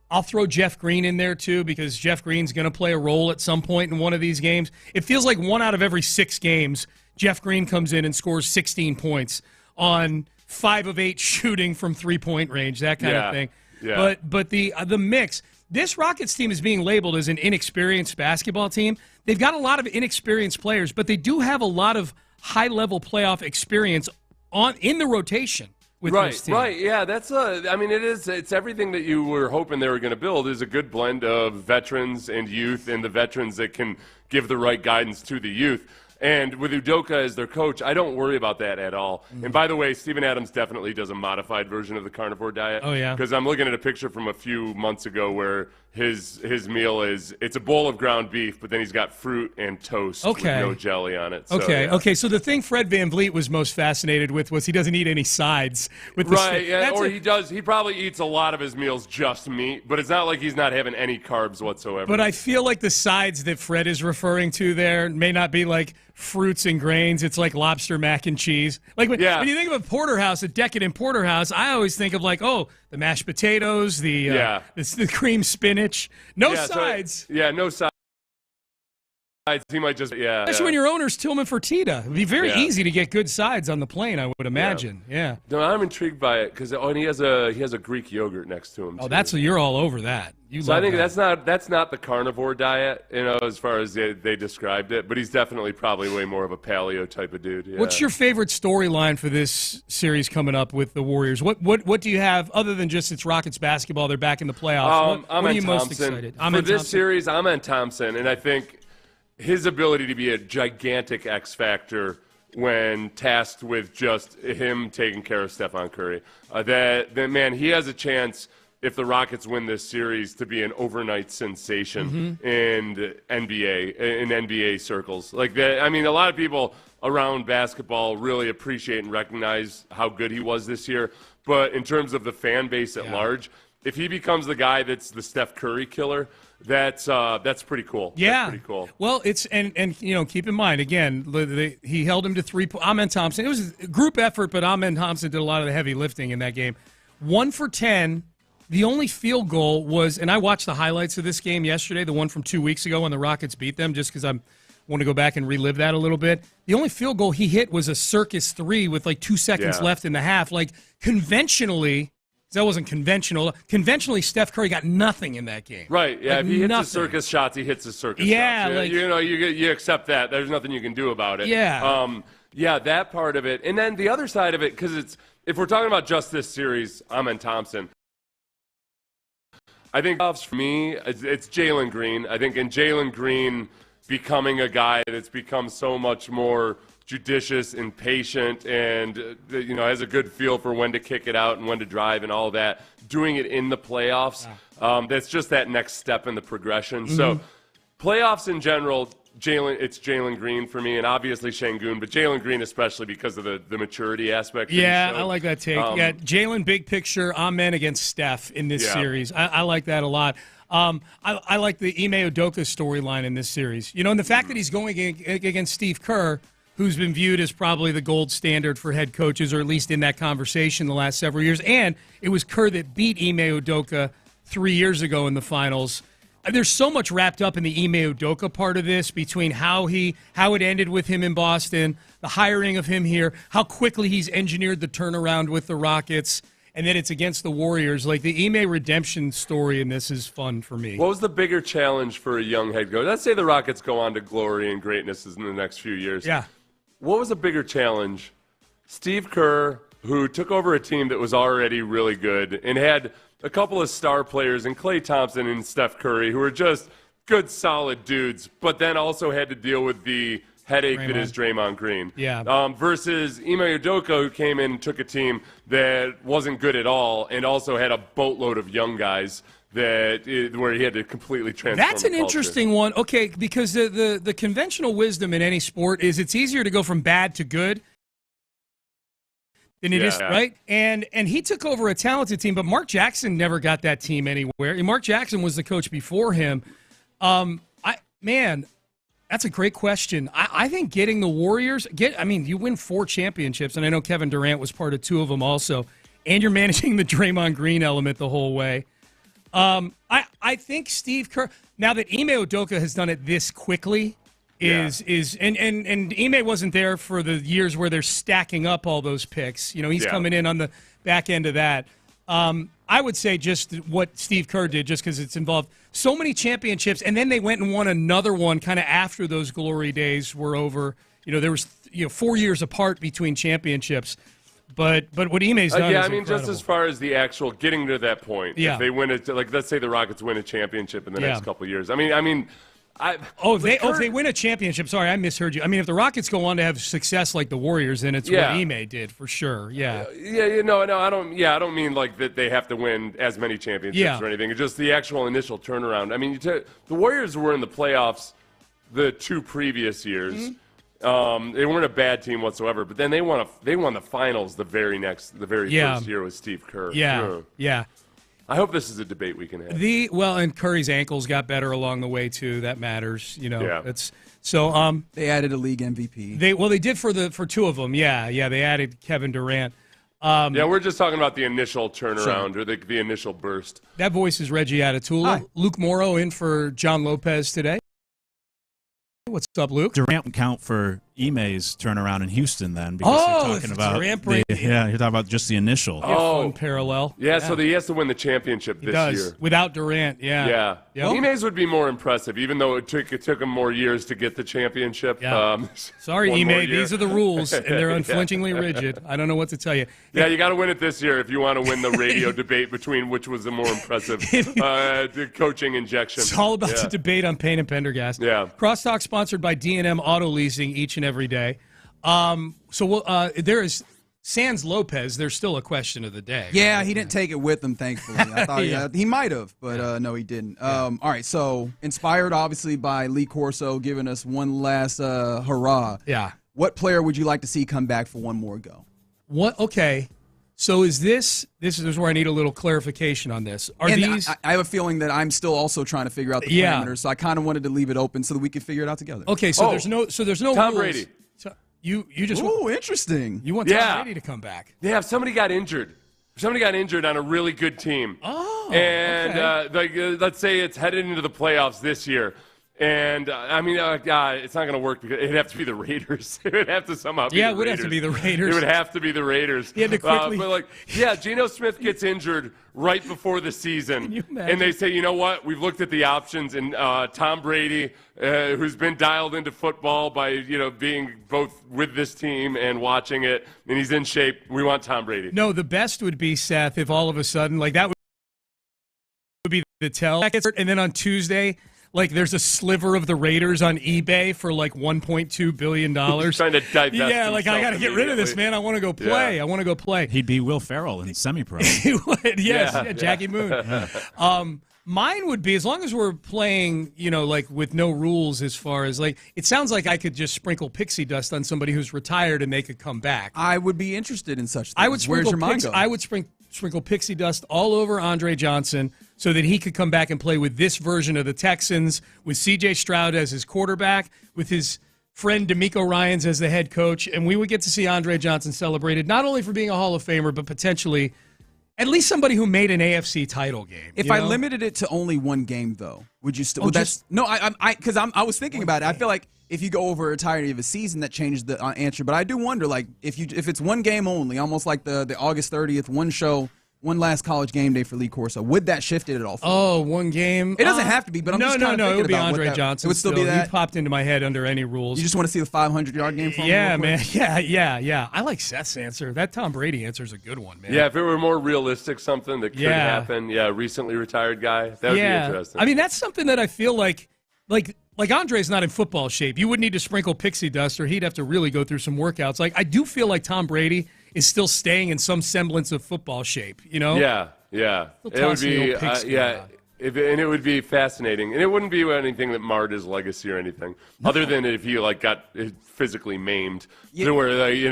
I'll throw Jeff Green in there too because Jeff Green's going to play a role at some point in one of these games. It feels like 1 out of every 6 games, Jeff Green comes in and scores 16 points on 5 of 8 shooting from 3-point range, that kind of thing. Yeah. But the mix, this Rockets team is being labeled as an inexperienced basketball team. They've got a lot of inexperienced players, but they do have a lot of high-level playoff experience in the rotation with this team. Right, yeah. It's everything that you were hoping they were going to build is a good blend of veterans and youth, and the veterans that can give the right guidance to the youth. And with Udoka as their coach, I don't worry about that at all. Mm-hmm. And by the way, Steven Adams definitely does a modified version of the carnivore diet. Oh, yeah. Because I'm looking at a picture from a few months ago where his meal is it's a bowl of ground beef, but then he's got fruit and toast with no jelly on it. So, Okay. So the thing Fred VanVleet was most fascinated with was he doesn't eat any sides with the right. Yeah, or he does. He probably eats a lot of his meals just meat, but it's not like he's not having any carbs whatsoever. But I feel like the sides that Fred is referring to there may not be like fruits and grains. It's like lobster mac and cheese. Like when you think of a porterhouse, a decadent porterhouse, I always think of like, the mashed potatoes, the cream spinach, no sides. No sides. He might just Especially when your owner's Tillman Fertitta. It'd be very easy to get good sides on the plane, I would imagine. Yeah. No, I'm intrigued by it because and he has a Greek yogurt next to him. Too. You're all over that. I think that's not the carnivore diet, as far as they described it. But he's definitely probably way more of a paleo type of dude. Yeah. What's your favorite storyline for this series coming up with the Warriors? What do you have other than just it's Rockets basketball? They're back in the playoffs. What are you most excited? For this series, I'm on Thompson, and I think his ability to be a gigantic X factor when tasked with just him taking care of Stephon Curry. That man, he has a chance, if the Rockets win this series, to be an overnight sensation in NBA circles. Like that. I mean, a lot of people around basketball really appreciate and recognize how good he was this year. But in terms of the fan base at large, if he becomes the guy that's the Steph Curry killer, that's pretty cool. Yeah, that's pretty cool. Well, it's and keep in mind again, he held him to 3 points. Amen Thompson. It was a group effort, but Amen Thompson did a lot of the heavy lifting in that game. 1 for 10. The only field goal was, and I watched the highlights of this game yesterday, the one from 2 weeks ago when the Rockets beat them, just because I want to go back and relive that a little bit. The only field goal he hit was a circus 3 with like 2 seconds left in the half. Like conventionally. That wasn't conventional. Conventionally, Steph Curry got nothing in that game. Right, yeah. Like if he hits his circus shots, he hits his circus shots. Yeah, you accept that. There's nothing you can do about it. Yeah. That part of it. And then the other side of it, because if we're talking about just this series, I'm in Thompson. I think for me, it's Jalen Green. I think in Jalen Green becoming a guy that's become so much more judicious and patient and has a good feel for when to kick it out and when to drive and all that, doing it in the playoffs, that's just that next step in the progression. So playoffs in general, it's Jalen Green for me, and obviously Şengün, but Jalen Green especially because of the maturity aspect. Yeah, I like that take. Jalen, big picture, Amen against Steph in this series. I like that a lot. I like the Ime Udoka storyline in this series. And the fact that he's going against Steve Kerr, who's been viewed as probably the gold standard for head coaches, or at least in that conversation the last several years. And it was Kerr that beat Ime Udoka 3 years ago in the finals. There's so much wrapped up in the Ime Udoka part of this, between how it ended with him in Boston, the hiring of him here, how quickly he's engineered the turnaround with the Rockets, and then it's against the Warriors. Like the Ime redemption story in this is fun for me. What was the bigger challenge for a young head coach? Let's say the Rockets go on to glory and greatness in the next few years. Yeah. What was a bigger challenge? Steve Kerr, who took over a team that was already really good and had a couple of star players in Klay Thompson and Steph Curry, who were just good, solid dudes, but then also had to deal with the headache that is Draymond Green. Yeah. Versus Ime Udoka, who came in and took a team that wasn't good at all and also had a boatload of young guys where he had to completely transform. That's an interesting one. Okay, because the conventional wisdom in any sport is it's easier to go from bad to good than it is, right? And he took over a talented team, but Mark Jackson never got that team anywhere. And Mark Jackson was the coach before him. That's a great question. I think getting the Warriors, you win 4 championships, and I know Kevin Durant was part of 2 of them also, and you're managing the Draymond Green element the whole way. I think Steve Kerr, now that Ime Udoka has done it this quickly, and Ime wasn't there for the years where they're stacking up all those picks. He's coming in on the back end of that. I would say just what Steve Kerr did, just because it's involved so many championships, and then they went and won another one kind of after those glory days were over. There was 4 years apart between championships. But what Ime's done is incredible. Just as far as the actual getting to that point, if they win it, like let's say the Rockets win a championship in the next couple of years. If they win a championship, sorry, I misheard you. I mean, if the Rockets go on to have success like the Warriors, then it's what Ime did for sure. Yeah. No, I don't. Yeah, I don't mean like that they have to win as many championships or anything. It's just the actual initial turnaround. I mean, the Warriors were in the playoffs the 2 previous years. Mm-hmm. They weren't a bad team whatsoever, but then they won the finals the very first year with Steve Kerr. Yeah. I hope this is a debate we can have. And Curry's ankles got better along the way too. That matters, Yeah. It's so. They added a league MVP. They did for 2 of them. Yeah. They added Kevin Durant. We're just talking about the initial turnaround or the initial burst. That voice is Reggie Atatula. Hi. Luke Morrow in for John Lopez today. What's up, Luke? Durant would count for Ime's turnaround in Houston then, because you're talking about you're talking about just the initial. Fun parallel. Yeah, so he has to win the championship this year without Durant. Yeah. Yep. Ime's would be more impressive, even though it took him more years to get the championship. Sorry, Ime, these are the rules, and they're unflinchingly rigid. I don't know what to tell you. Yeah, you got to win it this year if you want to win the radio debate between which was the more impressive coaching injection. It's all about the debate on Payne and Pendergast. Yeah. Crosstalk sponsored by D&M Auto Leasing each and every day. There is Sans Lopez. There's still a question of the day. Yeah, he didn't take it with him, thankfully. I thought he might have, but no, he didn't. All right, so inspired obviously by Lee Corso giving us one last hurrah. Yeah. What player would you like to see come back for one more go? What? Okay. So is this is where I need a little clarification on this. I have a feeling that I'm still also trying to figure out the parameters, so I kind of wanted to leave it open so that we could figure it out together. Okay, so there's no Tom rules. Brady. So you just interesting. You want Tom Brady to come back? Yeah, if somebody got injured. Somebody got injured on a really good team. Let's say it's headed into the playoffs this year. And, it's not going to work because it'd have to be the Raiders. It would have to somehow be the Raiders. Yeah, it would have to be the Raiders. It would have to be the Raiders. He had to quickly... Geno Smith gets injured right before the season. Can you imagine? And they say, you know what? We've looked at the options, and Tom Brady, who's been dialed into football by, being both with this team and watching it, and he's in shape. We want Tom Brady. No, the best would be, Seth, if all of a sudden, that would be the tell. And then on Tuesday... there's a sliver of the Raiders on eBay for $1.2 billion. Trying to divest I got to get rid of this, man. I want to go play. Yeah. I want to go play. He'd be Will Ferrell in semi-pro. He would, yes. Jackie Moon. Mine would be, as long as we're playing, with no rules as far as, it sounds like I could just sprinkle pixie dust on somebody who's retired and they could come back. I would be interested in such things. Where's your mind go? I would sprinkle pixie dust all over Andre Johnson so that he could come back and play with this version of the Texans, with C.J. Stroud as his quarterback, with his friend DeMeco Ryans as the head coach, and we would get to see Andre Johnson celebrated not only for being a Hall of Famer, but potentially at least somebody who made an AFC title game. If I limited it to only one game, though, would you still? I was thinking about it. I feel like if you go over the entirety of a season, that changes the answer. But I do wonder, if it's one game only, almost like the August 30th, one show, one last college game day for Lee Corso, would that shift it at all? Oh, one game. It doesn't have to be, but I'm just kind of thinking it would be about Andre Johnson. It would still be that. He popped into my head under any rules. You just want to see the 500-yard game from him? Yeah, man. Yeah. I like Seth's answer. That Tom Brady answer is a good one, man. Yeah, if it were more realistic, something that could happen. Yeah, recently retired guy. That would be interesting. I mean, that's something that I feel like Andre's not in football shape. You wouldn't need to sprinkle pixie dust, or he'd have to really go through some workouts. I do feel like Tom Brady is still staying in some semblance of football shape. Yeah. It would be and it would be fascinating, and it wouldn't be anything that marred his legacy or anything, other than if he got physically maimed, to where he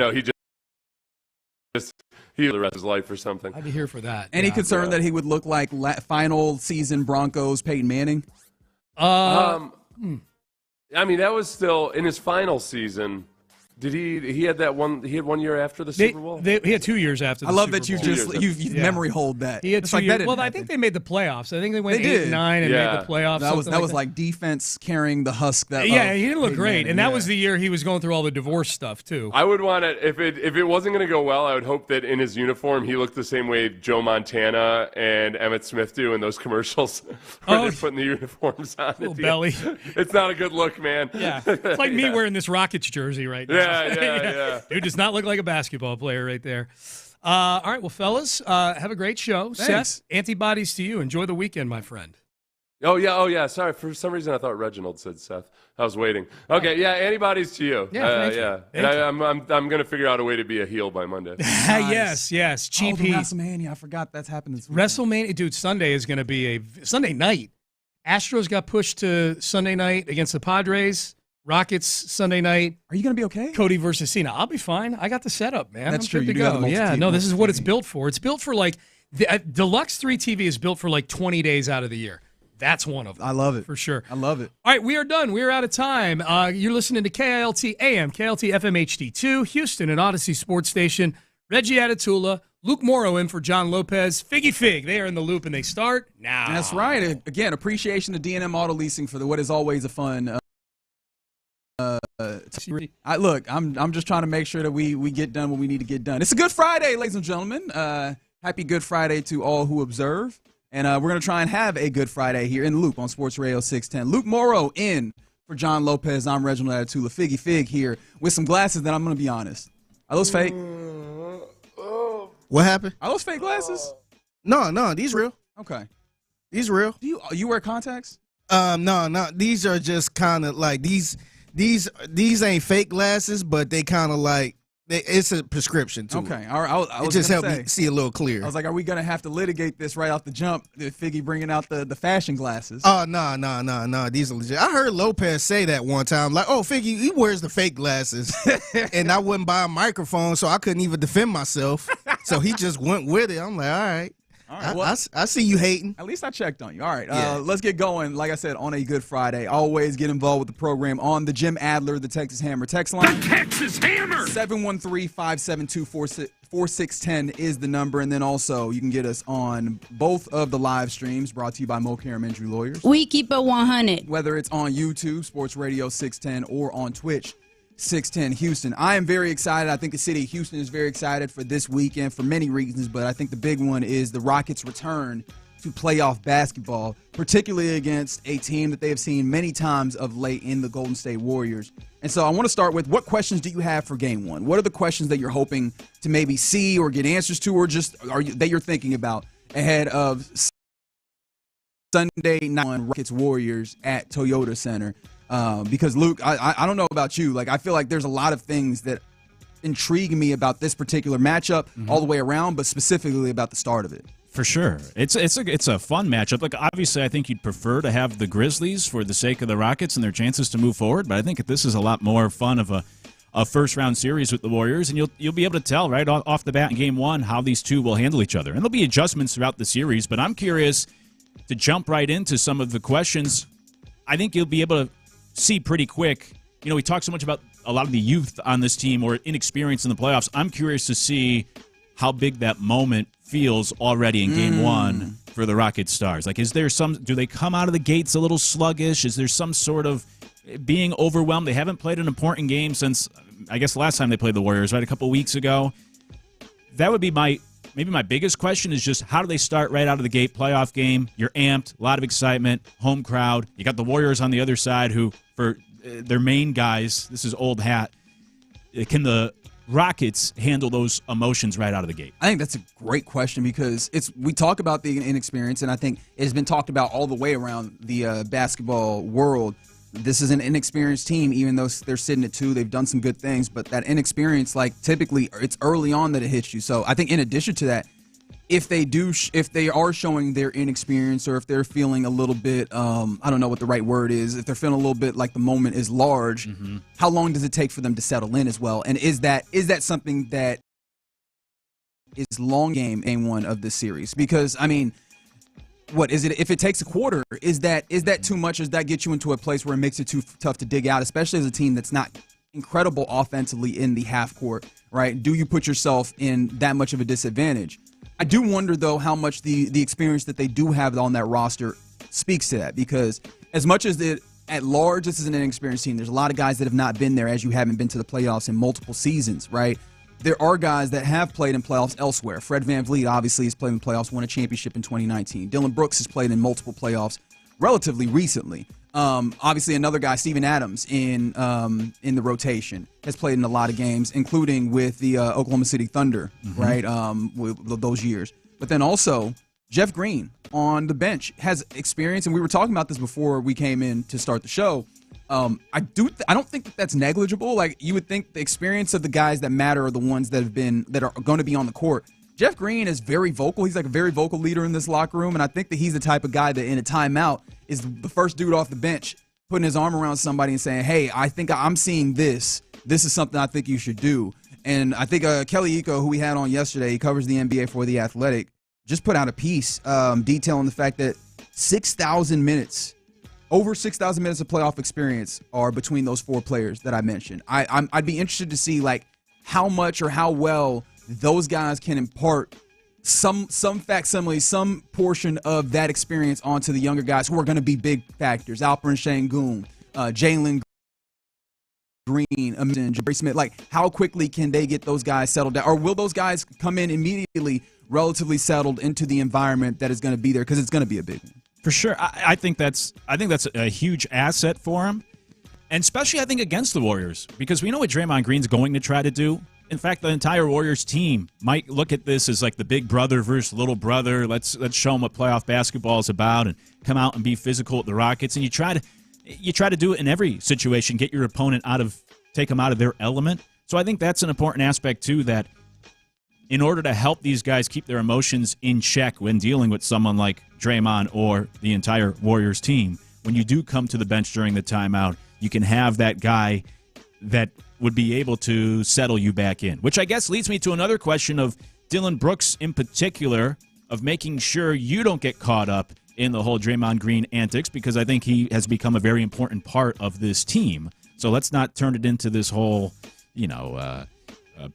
just the rest of his life or something. I'd be here for that. Any concern that he would look like final season Broncos Peyton Manning? I mean, that was still in his final season. Did he had that one? He had 1 year after the Super Bowl. He had 2 years after. I love that you memory hold that. He had 2 years. Well, I think they made the playoffs. I think they went 8-9 and made the playoffs. That was like defense carrying the husk. He didn't look great, and that was the year he was going through all the divorce stuff too. I would want it if it wasn't going to go well. I would hope that in his uniform he looked the same way Joe Montana and Emmitt Smith do in those commercials where they're putting the uniforms on. Little belly. It's not a good look, man. Yeah, it's like me wearing this Rockets jersey right now. Yeah. Dude does not look like a basketball player right there. All right, well, fellas, have a great show. Thanks. Seth, antibodies to you. Enjoy the weekend, my friend. Oh yeah. Sorry, for some reason I thought Reginald said Seth. I was waiting. Okay, yeah. Antibodies to you. Yeah, And I'm gonna figure out a way to be a heel by Monday. Yes. GP. The WrestleMania. I forgot that's happening this weekend. WrestleMania, dude. Sunday is going to be a Sunday night. Astros got pushed to Sunday night against the Padres. Rockets Sunday night. Are you going to be okay? Cody versus Cena. I'll be fine. I got the setup, man. That's I'm true. good You to do have go. the Yeah, no, this is what it's built for. It's built for like the Deluxe 3 TV is built for like 20 days out of the year. That's one of them. I love it. For sure. I love it. All right, we are done. We are out of time. You're listening to KILT AM, KILT FM HD2, Houston and Odyssey Sports Station. Reggie Atatula, Luke Morrow in for John Lopez. Figgy Fig, they are in the look and they start now. That's right. Again, appreciation to D&M Auto Leasing for what is always a fun. Look, I'm just trying to make sure that we get done what we need to get done. It's a Good Friday, ladies and gentlemen. Happy Good Friday to all who observe. And we're going to try and have a Good Friday here in the Loop on Sports Radio 610. Luke Morrow in for John Lopez. I'm Reginald Atatula. Figgy Fig here with some glasses that I'm going to be honest. Are those fake? What happened? Are those fake glasses? No, these real. Okay. These real. Do you wear contacts? No. These are just kind of like these ain't fake glasses, but they kind of like it's a prescription too. Okay. All right. It just helped me see a little clear. I was like, are we gonna have to litigate this right off the jump? Figgy bringing out the fashion glasses. Oh no. These are legit. I heard Lopez say that one time. Like, oh, Figgy, he wears the fake glasses, and I wouldn't buy a microphone, so I couldn't even defend myself. So he just went with it. I'm like, all right. Well, I see you hating. At least I checked on you. All right, let's get going. Like I said, on a Good Friday, always get involved with the program on the Jim Adler, the Texas Hammer text line. The Texas Hammer! 713-572-4610 is the number. And then also, you can get us on both of the live streams brought to you by Mo Karam Injury Lawyers. We keep it 100. Whether it's on YouTube, Sports Radio 610, or on Twitch, 610 Houston. I am very excited. I think the city of Houston is very excited for this weekend for many reasons, but I think the big one is the Rockets' return to playoff basketball, particularly against a team that they have seen many times of late in the Golden State Warriors. And so I want to start with, what questions do you have for Game 1? What are the questions that you're hoping to maybe see or get answers to, or just that you're thinking about ahead of Sunday night Rockets Warriors at Toyota Center? Because Luke, I don't know about you. Like, I feel like there's a lot of things that intrigue me about this particular matchup all the way around, but specifically about the start of it. For sure. It's a fun matchup. Like, obviously, I think you'd prefer to have the Grizzlies for the sake of the Rockets and their chances to move forward, but I think this is a lot more fun of a first-round series with the Warriors, and you'll be able to tell right off the bat in Game 1 how these two will handle each other. And there'll be adjustments throughout the series, but I'm curious to jump right into some of the questions. I think you'll be able to see pretty quick. You know, we talk so much about a lot of the youth on this team or inexperience in the playoffs. I'm curious to see how big that moment feels already in Game 1 for the Rockets stars. Like, do they come out of the gates a little sluggish? Is there some sort of being overwhelmed? They haven't played an important game since, I guess, last time they played the Warriors, right, a couple weeks ago. That would be maybe my biggest question, is just how do they start right out of the gate? Playoff game, you're amped, a lot of excitement, home crowd. You got the Warriors on the other side who, for their main guys, this is old hat. Can the Rockets handle those emotions right out of the gate? I think that's a great question, because we talk about the inexperience, and I think it has been talked about all the way around the basketball world. This is an inexperienced team, even though they're sitting at 2. They've done some good things, but that inexperience, like, typically it's early on that it hits you. So I think in addition to that, if they are showing their inexperience, or if they're feeling a little bit, I don't know what the right word is, if they're feeling a little bit like the moment is large, how long does it take for them to settle in as well? And is that something that is long game one of this series? Because, I mean, what is it? If it takes a quarter, is that too much? Does that get you into a place where it makes it too tough to dig out, especially as a team that's not incredible offensively in the half court, right? Do you put yourself in that much of a disadvantage? I do wonder, though, how much the experience that they do have on that roster speaks to that, because as much as at large, this is an inexperienced team. There's a lot of guys that have not been there, as you haven't been to the playoffs in multiple seasons, right? There are guys that have played in playoffs elsewhere. Fred VanVleet obviously has played in playoffs, won a championship in 2019. Dylan Brooks has played in multiple playoffs relatively recently. Obviously, another guy, Steven Adams, in the rotation, has played in a lot of games, including with the Oklahoma City Thunder, right, with those years. But then also, Jeff Green on the bench has experience, and we were talking about this before we came in to start the show. I don't think that that's negligible. Like, you would think the experience of the guys that matter are the ones that are going to be on the court. Jeff Green is very vocal. He's like a very vocal leader in this locker room, and I think that he's the type of guy that in a timeout is the first dude off the bench putting his arm around somebody and saying, hey, I think I'm seeing this. This is something I think you should do. And I think Kelly Iko, who we had on yesterday, he covers the NBA for The Athletic, just put out a piece detailing the fact that 6,000 minutes, over 6,000 minutes of playoff experience are between those four players that I mentioned. I'd be interested to see like how much or how well those guys can impart some facsimile, some portion of that experience onto the younger guys who are going to be big factors. Alperen Sengun, Jalen Green, Jerry Smith. Like, how quickly can they get those guys settled down? Or will those guys come in immediately relatively settled into the environment that is going to be there? Because it's going to be a big one. For sure. I think that's a huge asset for him. And especially, I think, against the Warriors. Because we know what Draymond Green's going to try to do. In fact, the entire Warriors team might look at this as like the big brother versus little brother. Let's show them what playoff basketball is about and come out and be physical at the Rockets. And you try to do it in every situation, get your opponent take them out of their element. So I think that's an important aspect too, that in order to help these guys keep their emotions in check when dealing with someone like Draymond or the entire Warriors team, when you do come to the bench during the timeout, you can have that guy that would be able to settle you back in, which I guess leads me to another question of Dillon Brooks in particular, of making sure you don't get caught up in the whole Draymond Green antics, because I think he has become a very important part of this team. So let's not turn it into this whole,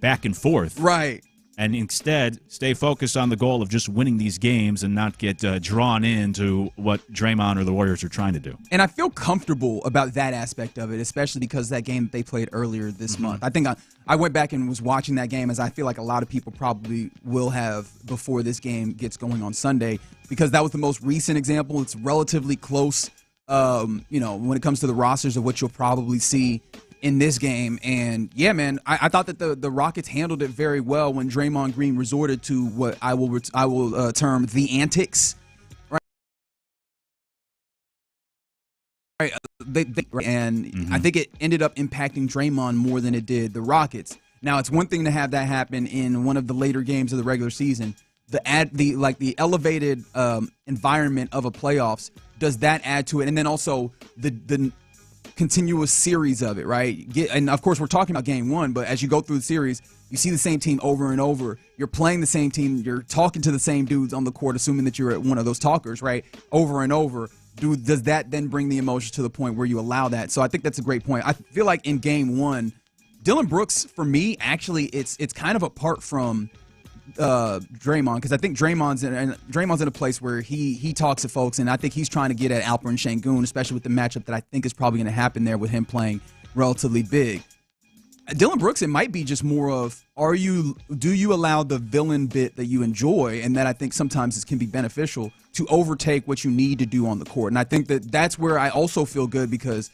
back and forth. Right. And instead, stay focused on the goal of just winning these games and not get drawn into what Draymond or the Warriors are trying to do. And I feel comfortable about that aspect of it, especially because that game they played earlier this month. I think I went back and was watching that game, as I feel like a lot of people probably will have before this game gets going on Sunday, because that was the most recent example. It's relatively close, when it comes to the rosters of what you'll probably see in this game. And yeah, man, I thought that the Rockets handled it very well when Draymond Green resorted to what I will term the antics, right? I think it ended up impacting Draymond more than it did the Rockets. Now, it's one thing to have that happen in one of the later games of the regular season. The elevated environment of a playoffs, does that add to it? And then also the continuous series of it, right? And of course, we're talking about game one, but as you go through the series, you see the same team over and over. You're playing the same team. You're talking to the same dudes on the court, assuming that you're one of those talkers, right? Over and over. Does that then bring the emotion to the point where you allow that? So I think that's a great point. I feel like in game one, Dillon Brooks, for me, actually, it's kind of apart from Draymond, because I think Draymond's in a place where he talks to folks, and I think he's trying to get at Alperen Sengun, especially with the matchup that I think is probably going to happen there with him playing relatively big. Dillon Brooks, it might be just more of, do you allow the villain bit that you enjoy, and that I think sometimes it can be beneficial, to overtake what you need to do on the court. And I think that's where I also feel good, because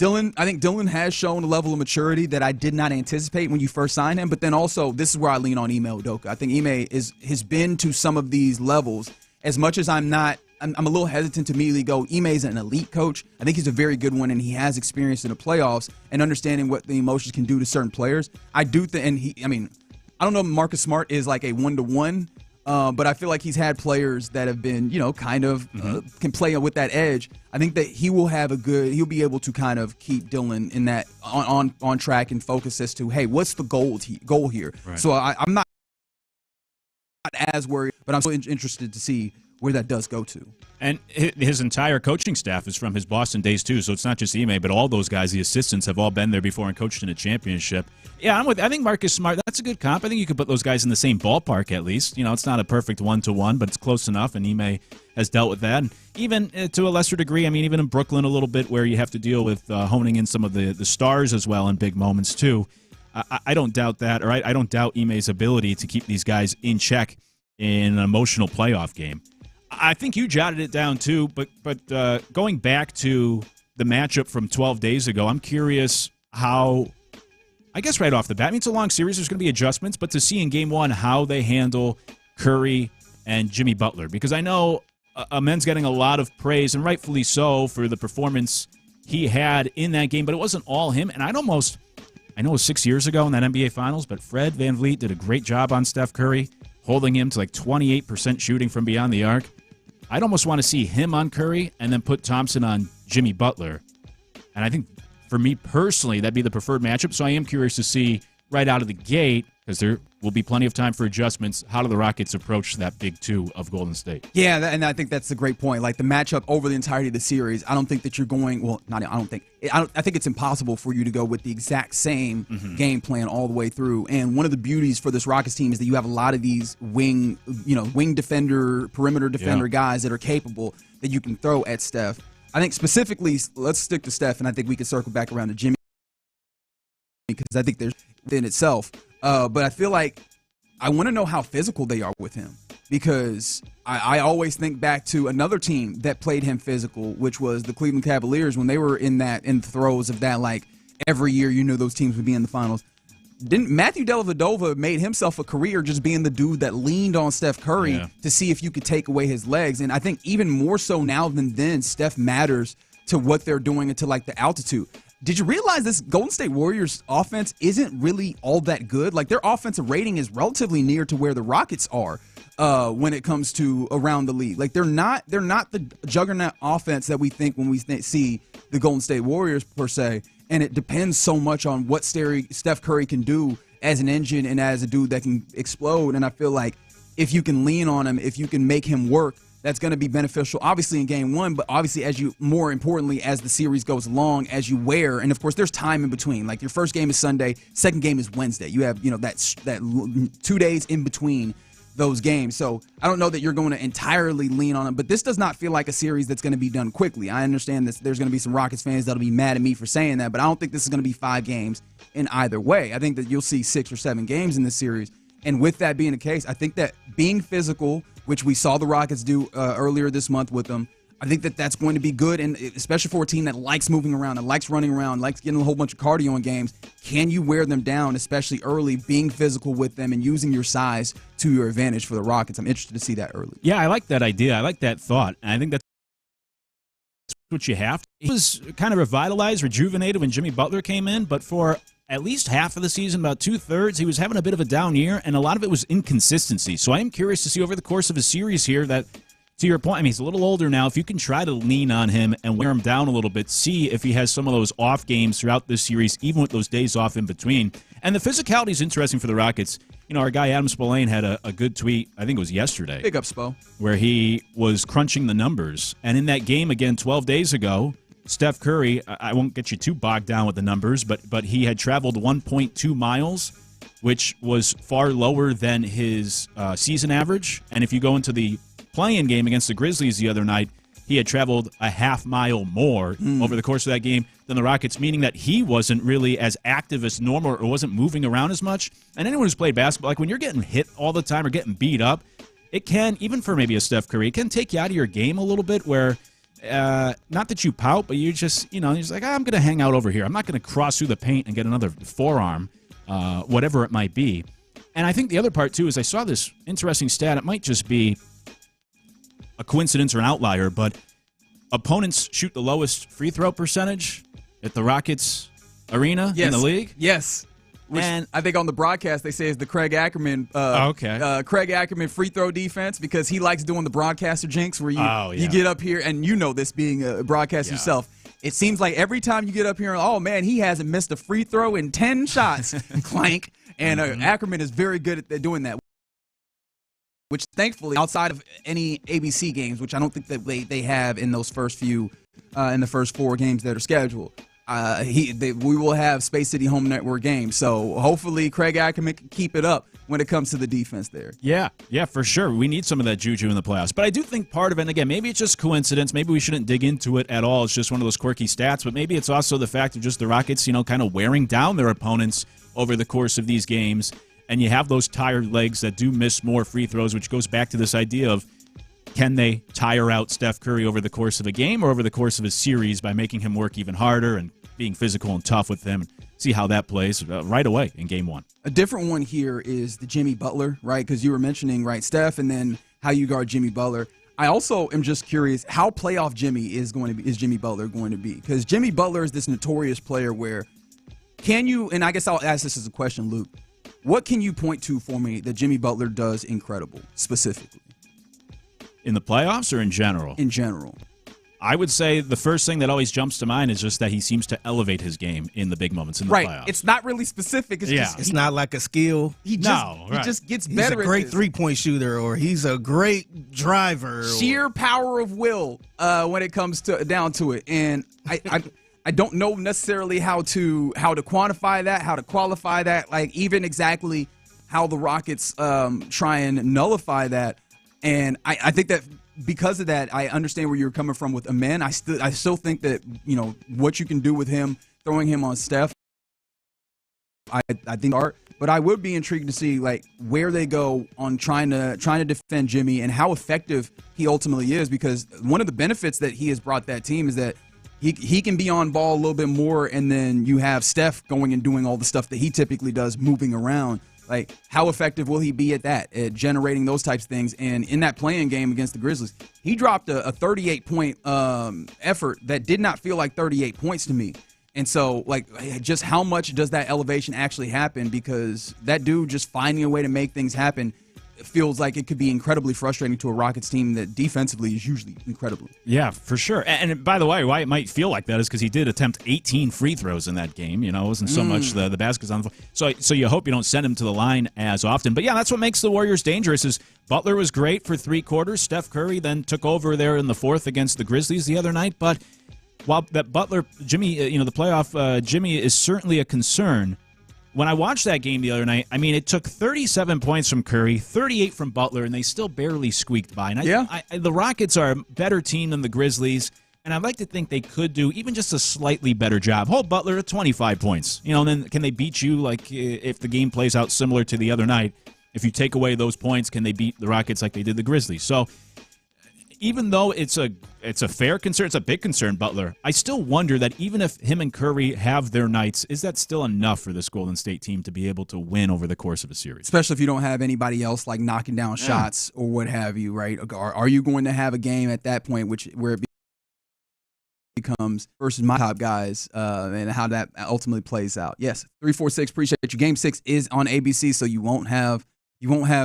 I think Dillon has shown a level of maturity that I did not anticipate when you first signed him. But then also, this is where I lean on Ime Udoka. I think Ime has been to some of these levels. As much as I'm a little hesitant to immediately go, Ime's an elite coach. I think he's a very good one, and he has experience in the playoffs and understanding what the emotions can do to certain players. I do think, I don't know if Marcus Smart is like a one-to-one, but I feel like he's had players that have been, can play with that edge. I think that he'll be able to kind of keep Dillon in that on track and focus as to, hey, what's the goal here? Right. So I'm not as worried, but I'm so interested to see where that does go to. And his entire coaching staff is from his Boston days too, so it's not just Ime, but all those guys, the assistants, have all been there before and coached in a championship. Yeah, I think Marcus Smart, that's a good comp. I think you could put those guys in the same ballpark at least. It's not a perfect one-to-one, but it's close enough, and Ime has dealt with that. And even to a lesser degree, even in Brooklyn a little bit, where you have to deal with honing in some of the stars as well in big moments too. I don't doubt that, or I don't doubt Ime's ability to keep these guys in check in an emotional playoff game. I think you jotted it down too, but going back to the matchup from 12 days ago, I'm curious how, I guess right off the bat, it's a long series, there's going to be adjustments, but to see in game one how they handle Curry and Jimmy Butler? Because I know Amen's getting a lot of praise, and rightfully so, for the performance he had in that game, but it wasn't all him. And I know it was 6 years ago in that NBA Finals, but Fred VanVleet did a great job on Steph Curry, holding him to like 28% shooting from beyond the arc. I'd almost want to see him on Curry and then put Thompson on Jimmy Butler. And I think for me personally, that'd be the preferred matchup. So I am curious to see right out of the gate, because there will be plenty of time for adjustments, how do the Rockets approach that big two of Golden State? Yeah, and I think that's a great point. Like the matchup over the entirety of the series, I don't think that you're going, well, not, I think it's impossible for you to go with the exact same game plan all the way through. And one of the beauties for this Rockets team is that you have a lot of these wing defender, perimeter defender guys that are capable that you can throw at Steph. I think specifically, let's stick to Steph, and I think we can circle back around to Jimmy, because I think there's in itself. But I feel like I want to know how physical they are with him, because I always think back to another team that played him physical, which was the Cleveland Cavaliers, when they were in the throes of that, like every year you knew those teams would be in the finals. Didn't Matthew Dellavedova made himself a career just being the dude that leaned on Steph Curry to see if you could take away his legs. And I think even more so now than then, Steph matters to what they're doing and to like the altitude. Did you realize this Golden State Warriors offense isn't really all that good? Like their offensive rating is relatively near to where the Rockets are when it comes to around the league. Like they're not the juggernaut offense that we think when we see the Golden State Warriors per se. And it depends so much on what Steph Curry can do as an engine and as a dude that can explode. And I feel like if you can lean on him, if you can make him work, that's going to be beneficial, obviously, in game one, but obviously, more importantly, as the series goes along, as you wear. And, of course, there's time in between. Like, your first game is Sunday, second game is Wednesday. You have, that 2 days in between those games. So I don't know that you're going to entirely lean on him, but this does not feel like a series that's going to be done quickly. I understand that there's going to be some Rockets fans that'll be mad at me for saying that, but I don't think this is going to be 5 games in either way. I think that you'll see 6 or 7 games in this series. And with that being the case, I think that being physical, which we saw the Rockets do earlier this month with them, I think that that's going to be good, and especially for a team that likes moving around, that likes running around, likes getting a whole bunch of cardio in games. Can you wear them down, especially early, being physical with them and using your size to your advantage for the Rockets? I'm interested to see that early. Yeah, I like that idea. I like that thought. And I think that's what you have to. He was kind of revitalized, rejuvenated when Jimmy Butler came in, but for at least half of the season, about 2/3, he was having a bit of a down year, and a lot of it was inconsistency. So I am curious to see over the course of a series here that, to your point, I mean, he's a little older now. If you can try to lean on him and wear him down a little bit, see if he has some of those off games throughout this series, even with those days off in between. And the physicality is interesting for the Rockets. You know, our guy Adam Spillane had a good tweet, I think it was yesterday. Big up, Spo. Where he was crunching the numbers. And in that game, again, 12 days ago, Steph Curry, I won't get you too bogged down with the numbers, but he had traveled 1.2 miles, which was far lower than his season average. And if you go into the play-in game against the Grizzlies the other night, he had traveled a half mile more over the course of that game than the Rockets, meaning that he wasn't really as active as normal or wasn't moving around as much. And anyone who's played basketball, like when you're getting hit all the time or getting beat up, it can, even for maybe a Steph Curry, it can take you out of your game a little bit where, not that you pout, but you just, you're just like, I'm going to hang out over here. I'm not going to cross through the paint and get another forearm, whatever it might be. And I think the other part, too, is I saw this interesting stat. It might just be a coincidence or an outlier, but opponents shoot the lowest free throw percentage at the Rockets arena in the league. Yes. Which and I think on the broadcast they say is the Craig Ackerman Craig Ackerman free throw defense, because he likes doing the broadcaster jinx where you get up here, and you know this being a broadcaster yourself. It seems like every time you get up here, oh man, he hasn't missed a free throw in 10 shots. Clank. And Ackerman is very good at doing that. Which thankfully, outside of any ABC games, which I don't think that they have in those first few, in the first 4 games that are scheduled, we will have Space City Home Network games. So hopefully Craig Ackerman can keep it up when it comes to the defense there. Yeah, for sure. We need some of that juju in the playoffs. But I do think part of it, and again, maybe it's just coincidence. Maybe we shouldn't dig into it at all. It's just one of those quirky stats. But maybe it's also the fact of just the Rockets, kind of wearing down their opponents over the course of these games. And you have those tired legs that do miss more free throws, which goes back to this idea of, can they tire out Steph Curry over the course of a game or over the course of a series by making him work even harder and being physical and tough with him? See how that plays right away in game 1. A different one here is the Jimmy Butler, right? Because you were mentioning, right, Steph, and then how you guard Jimmy Butler. I also am just curious how playoff Jimmy is Jimmy Butler going to be? Because Jimmy Butler is this notorious player where can you, and I guess I'll ask this as a question, Luke, what can you point to for me that Jimmy Butler does incredible, specifically? In the playoffs or in general? In general. I would say the first thing that always jumps to mind is just that he seems to elevate his game in the big moments in the playoffs. It's not really specific. It's not like a skill. He just gets better. He's a great three-point shooter, or he's a great driver. Sheer power of will when it comes down to it. And I don't know necessarily how to quantify that, how to qualify that, like even exactly how the Rockets try and nullify that. And I think that because of that, I understand where you're coming from with Amen. I still think that, what you can do with him, throwing him on Steph, I think art. But I would be intrigued to see like where they go on trying to defend Jimmy and how effective he ultimately is, because one of the benefits that he has brought that team is that he can be on ball a little bit more, and then you have Steph going and doing all the stuff that he typically does, moving around. Like, how effective will he be at generating those types of things? And in that playing game against the Grizzlies, he dropped a 38-point effort that did not feel like 38 points to me. And so, like, just how much does that elevation actually happen? Because that dude just finding a way to make things happen feels like it could be incredibly frustrating to a Rockets team that defensively is usually incredibly. Yeah, for sure. And by the way, why it might feel like that is because he did attempt 18 free throws in that game. It wasn't so much the baskets on the floor. So you hope you don't send him to the line as often. But yeah, that's what makes the Warriors dangerous. Is Butler was great for 3 quarters. Steph Curry then took over there in the 4th against the Grizzlies the other night. But while that Butler, Jimmy, the playoff Jimmy is certainly a concern. When I watched that game the other night, I mean, it took 37 points from Curry, 38 from Butler, and they still barely squeaked by. And the Rockets are a better team than the Grizzlies, and I'd like to think they could do even just a slightly better job. Hold Butler to 25 points. And then can they beat you, like, if the game plays out similar to the other night? If you take away those points, can they beat the Rockets like they did the Grizzlies? So even though it's a fair concern, it's a big concern, Butler, I still wonder that even if him and Curry have their nights, is that still enough for this Golden State team to be able to win over the course of a series? Especially if you don't have anybody else like knocking down shots or what have you, right? Are you going to have a game at that point where it becomes versus my top guys and how that ultimately plays out? Yes, 346, appreciate you. Game 6 is on ABC, so you won't have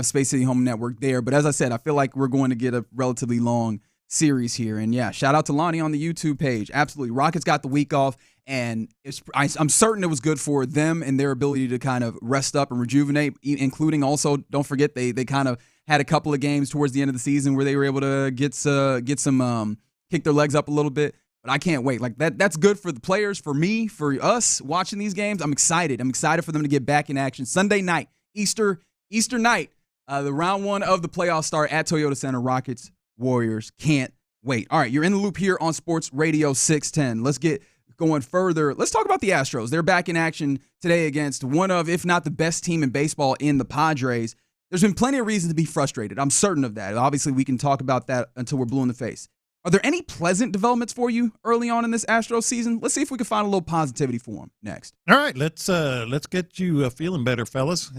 Space City Home Network there. But as I said, I feel like we're going to get a relatively long series here. And yeah, shout out to Lonnie on the YouTube page. Absolutely. Rockets got the week off, and I'm certain it was good for them and their ability to kind of rest up and rejuvenate, including also, don't forget, they kind of had a couple of games towards the end of the season where they were able to get some kick their legs up a little bit. But I can't wait. Like that's good for the players, for me, for us watching these games. I'm excited. I'm excited for them to get back in action. Sunday night, Easter night, the round 1 of the playoffs start at Toyota Center. Rockets, Warriors, can't wait. All right, you're in the loop here on Sports Radio 610. Let's get going further. Let's talk about the Astros. They're back in action today against one of, if not the best team in baseball in the Padres. There's been plenty of reason to be frustrated. I'm certain of that. Obviously, we can talk about that until we're blue in the face. Are there any pleasant developments for you early on in this Astros season? Let's see if we can find a little positivity for them next. All right, let's get you feeling better, fellas.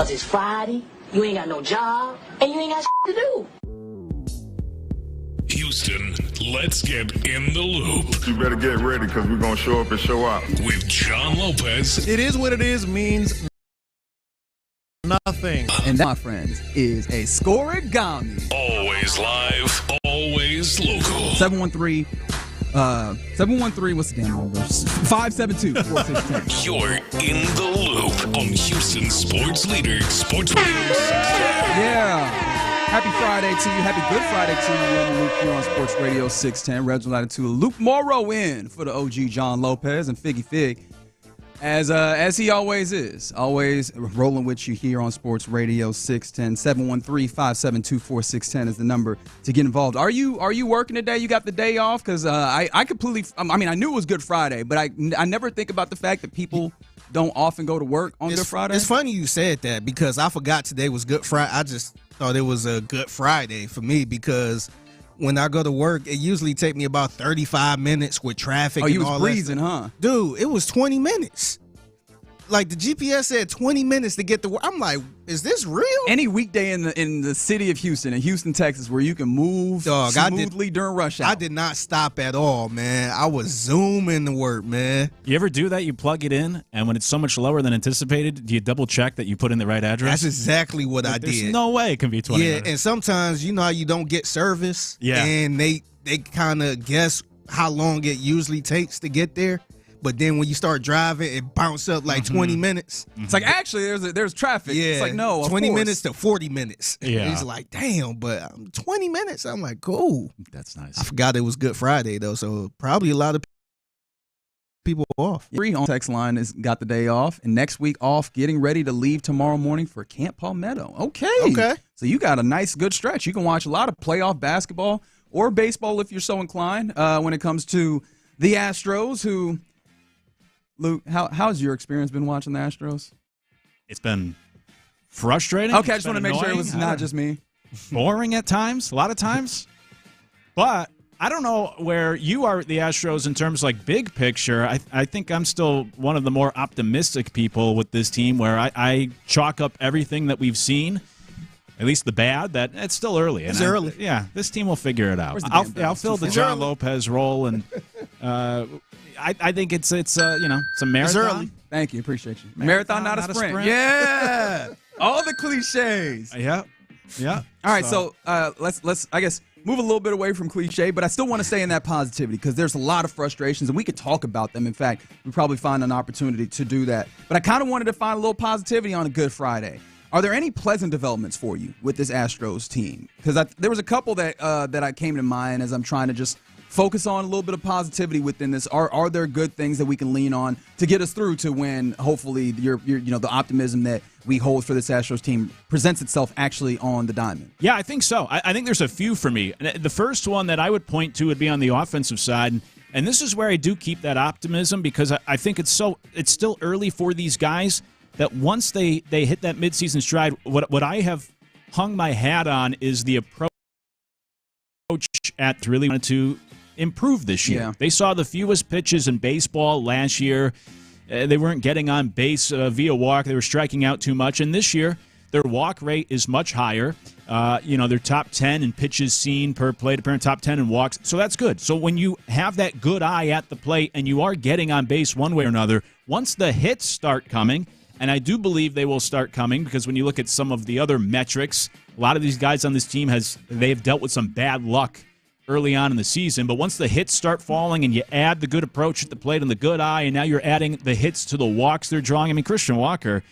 Because it's Friday, you ain't got no job, and you ain't got to do. Houston, let's get in the loop. You better get ready because we're going to show up and show out. With John Lopez. It is what it is means nothing. And that, my friends, is a Scorigami. Always live, always local. 713, what's the damn number? 572-4610. You're in the loop on Houston Sports Leader, Sports Radio. Yeah. Happy Friday to you. Happy Good Friday to you on the Loop here on Sports Radio 610. Reginald Latitude, Luke Morrow in for the OG John Lopez and Figgy Fig. As he always is, always rolling with you here on Sports Radio 610. 713-572-4610 is the number to get involved. Are you working today? You got the day off? Because I knew it was Good Friday, but I never think about the fact that people don't often go to work on Good Friday. It's funny you said that because I forgot today was Good Friday. I just thought it was a Good Friday for me because when I go to work, it usually take me about 35 minutes with traffic. Oh, you was all breezing, huh? Dude, it was 20 minutes. Like the GPS said 20 minutes to get to work. I'm like, is this real? Any weekday in the city of Houston, in Houston, Texas, where you can move smoothly during rush hour. I did not stop at all, man. I was zooming to work, man. You ever do that? You plug it in, and when it's so much lower than anticipated, do you double check that you put in the right address? That's exactly what I did. There's no way it can be 20 minutes. Yeah, and sometimes, you know how you don't get service? Yeah. And they kind of guess how long it usually takes to get there. But then when you start driving, it bounce up like 20 minutes. It's like, actually, there's traffic. Yeah. It's like, no, 20 minutes to 40 minutes. Yeah. He's like, damn, but 20 minutes? I'm like, cool. That's nice. I forgot it was Good Friday, though, so probably a lot of people off. Free on text line has got the day off, and next week off, getting ready to leave tomorrow morning for Camp Palmetto. Okay. So you got a nice, good stretch. You can watch a lot of playoff basketball or baseball if you're so inclined when it comes to the Astros, who... Luke, how's your experience been watching the Astros? It's been frustrating. Okay, I just want to make sure it was not just me. Boring at times, a lot of times. But I don't know where you are at the Astros in terms of like big picture. I think I'm still one of the more optimistic people with this team where I chalk up everything that we've seen, at least the bad, that it's still early. It's early. Yeah, this team will figure it out. I'll fill the John Lopez role, and I think it's a marathon. It's early. Thank you, appreciate you. Marathon, not a sprint. Yeah, all the cliches. Yeah. All right, so let's I guess move a little bit away from cliche, but I still want to stay in that positivity because there's a lot of frustrations, and we could talk about them. In fact, we probably find an opportunity to do that. But I kind of wanted to find a little positivity on a Good Friday. Are there any pleasant developments for you with this Astros team? Because there was a couple that I came to mind as I'm trying to just focus on a little bit of positivity within this. Are there good things that we can lean on to get us through to when hopefully the optimism that we hold for this Astros team presents itself actually on the diamond? Yeah, I think so. I think there's a few for me. The first one that I would point to would be on the offensive side. And this is where I do keep that optimism because I think it's still early for these guys that once they hit that midseason stride, what I have hung my hat on is the approach at really wanted to improve this year. Yeah. They saw the fewest pitches in baseball last year. They weren't getting on base via walk. They were striking out too much. And this year, their walk rate is much higher. They're top 10 in pitches seen per plate appearance, top 10 in walks. So that's good. So when you have that good eye at the plate and you are getting on base one way or another, once the hits start coming, and I do believe they will start coming because when you look at some of the other metrics, a lot of these guys on this team they've dealt with some bad luck early on in the season. But once the hits start falling and you add the good approach at the plate and the good eye, and now you're adding the hits to the walks they're drawing. I mean, Christian Walker,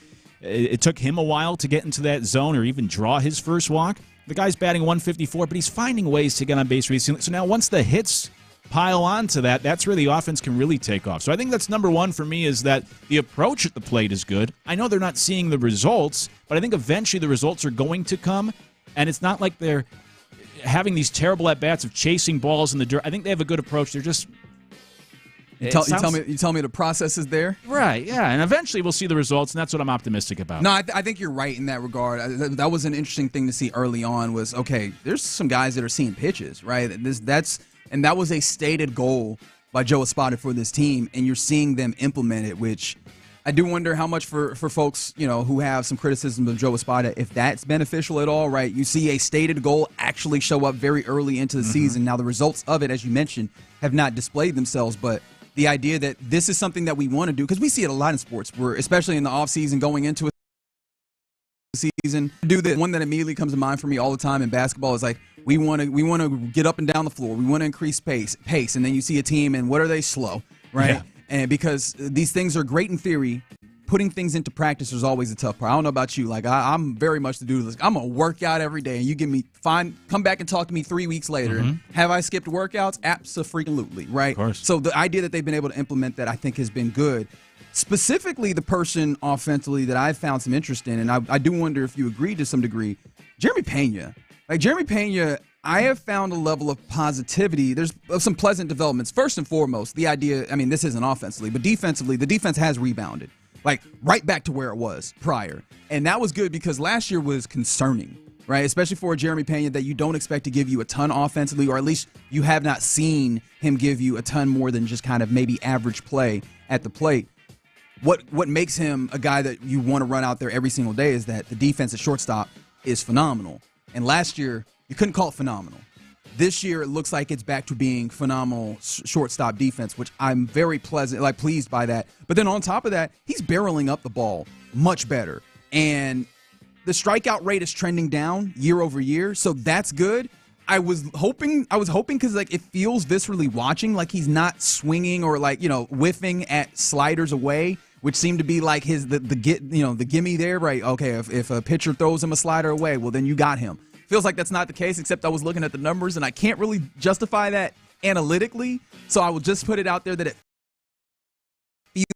it took him a while to get into that zone or even draw his first walk. The guy's batting 154, but he's finding ways to get on base recently. So now once the hits pile on to that, that's where the offense can really take off. So I think that's number one for me is that the approach at the plate is good. I know they're not seeing the results, but I think eventually the results are going to come, and it's not like they're having these terrible at-bats of chasing balls in the dirt. I think they have a good approach. They're just... You tell me the process is there? Right, yeah, and eventually we'll see the results, and that's what I'm optimistic about. No, I think you're right in that regard. That was an interesting thing to see early on was, okay, there's some guys that are seeing pitches, right? And that was a stated goal by Joe Espada for this team, and you're seeing them implement it, which I do wonder how much for folks, who have some criticism of Joe Espada, if that's beneficial at all, right? You see a stated goal actually show up very early into the season. Now, the results of it, as you mentioned, have not displayed themselves, but the idea that this is something that we want to do, because we see it a lot in sports, where especially in the offseason going into a season, do the one that immediately comes to mind for me all the time in basketball is like, we want to get up and down the floor. We want to increase pace. And then you see a team, and what are they? Slow, right? Yeah. And because these things are great in theory, putting things into practice is always a tough part. I don't know about you. Like, I'm very much the dude. I'm going to work out every day, and you give me come back and talk to me 3 weeks later. And have I skipped workouts? Abso-freaking-lutely, right? Of course. So the idea that they've been able to implement that, I think, has been good. Specifically, the person offensively that I've found some interest in, and I do wonder if you agree to some degree, Jeremy Pena. Like, Jeremy Pena, I have found a level of positivity. There's some pleasant developments. First and foremost, the idea, I mean, this isn't offensively, but defensively, the defense has rebounded. Like, right back to where it was prior. And that was good because last year was concerning, right? Especially for Jeremy Pena, that you don't expect to give you a ton offensively, or at least you have not seen him give you a ton more than just kind of maybe average play at the plate. What makes him a guy that you want to run out there every single day is that the defense at shortstop is phenomenal. And last year, you couldn't call it phenomenal. This year, it looks like it's back to being phenomenal shortstop defense, which I'm very pleased by that. But then on top of that, he's barreling up the ball much better. And the strikeout rate is trending down year over year, so that's good. I was hoping because like it feels viscerally watching like he's not swinging or like whiffing at sliders away, which seemed to be like the gimme there, right? Okay, if a pitcher throws him a slider away, well then you got him. Feels like that's not the case, except I was looking at the numbers and I can't really justify that analytically. So I will just put it out there that it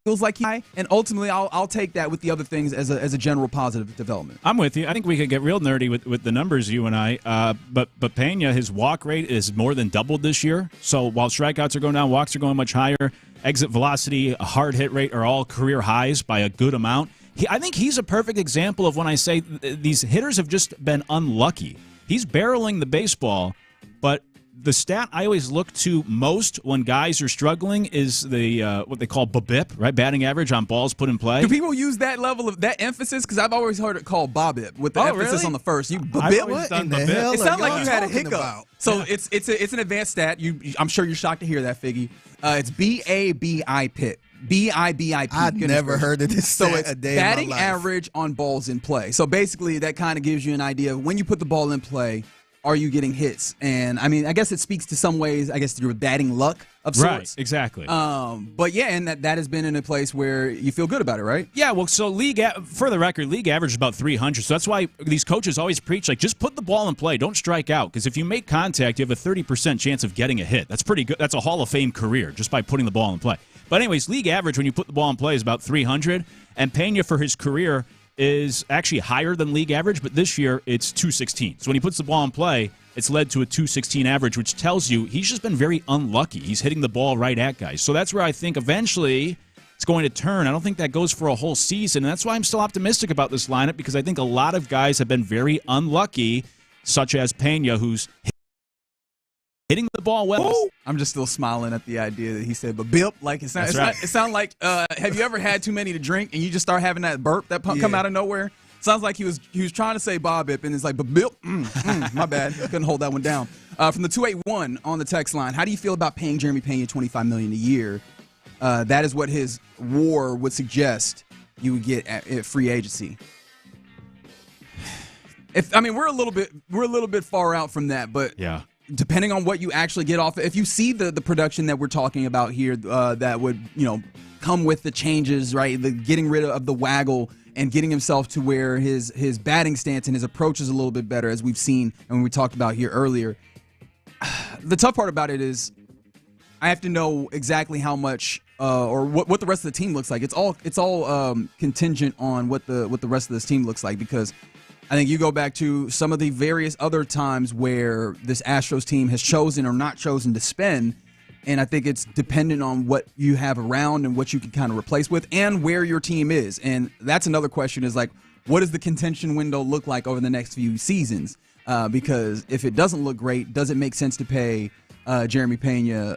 feels like and ultimately I'll take that with the other things as a general positive development. I'm with you. I think we could get real nerdy with the numbers, you and I. But Pena, his walk rate is more than doubled this year. So while strikeouts are going down, walks are going much higher. Exit velocity, hard hit rate are all career highs by a good amount. I think he's a perfect example of when I say these hitters have just been unlucky. He's barreling the baseball, but the stat I always look to most when guys are struggling is the what they call BABIP, right? Batting average on balls put in play. Do people use that level of that emphasis? Because I've always heard it called BABIP with the emphasis on the first. You BABIP? What in the hell? It sounds like you had a hiccup. So it's an advanced stat. I'm sure you're shocked to hear that, Figgy. It's BABIP. BIBIP. I've never heard of this. So it's batting average on balls in play. So basically, that kind of gives you an idea of when you put the ball in play, are you getting hits? And I mean, I guess it speaks to some ways, I guess, your batting luck of sorts. Right, exactly. But yeah, and that has been in a place where you feel good about it, right? Yeah, well, so for the record, league average is about 300. So that's why these coaches always preach, like, just put the ball in play. Don't strike out. Because if you make contact, you have a 30% chance of getting a hit. That's pretty good. That's a Hall of Fame career just by putting the ball in play. But anyways, league average when you put the ball in play is about 300. And Pena, for his career, is actually higher than league average, but this year it's 216. So when he puts the ball in play, it's led to a 216 average, which tells you he's just been very unlucky. He's hitting the ball right at guys. So that's where I think eventually it's going to turn. I don't think that goes for a whole season, and that's why I'm still optimistic about this lineup, because I think a lot of guys have been very unlucky, such as Pena, who's hitting the ball well. Ooh. I'm just still smiling at the idea that he said, but bip, like it sounds like, have you ever had too many to drink and you just start having that burp that come out of nowhere? Sounds like he was trying to say Bob Bip, and it's like, but bip, my bad. Couldn't hold that one down. From the 281 on the text line, how do you feel about paying Jeremy Pena $25 million a year? That is what his WAR would suggest you would get at free agency. We're a little bit far out from that, but yeah. Depending on what you actually get off, if you see the production that we're talking about here, that would come with the changes, right? The getting rid of the waggle and getting himself to where his batting stance and his approach is a little bit better, as we've seen and we talked about here earlier. The tough part about it is I have to know exactly how much or what the rest of the team looks like. It's all contingent on what the rest of this team looks like, because I think you go back to some of the various other times where this Astros team has chosen or not chosen to spend, and I think it's dependent on what you have around and what you can kind of replace with and where your team is. And that's another question, is like, what does the contention window look like over the next few seasons? Because if it doesn't look great, does it make sense to pay Jeremy Pena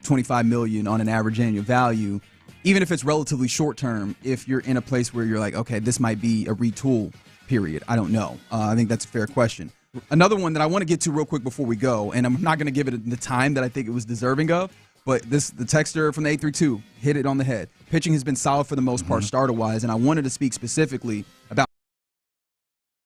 $25 million on an average annual value? even if it's relatively short term, if you're in a place where you're like, okay, this might be a retool period. I don't know. I think that's a fair question. Another one that I want to get to real quick before we go, and I'm not going to give it the time that I think it was deserving of, but the texter from the 832 hit it on the head. Pitching has been solid for the most part, starter-wise, and I wanted to speak specifically about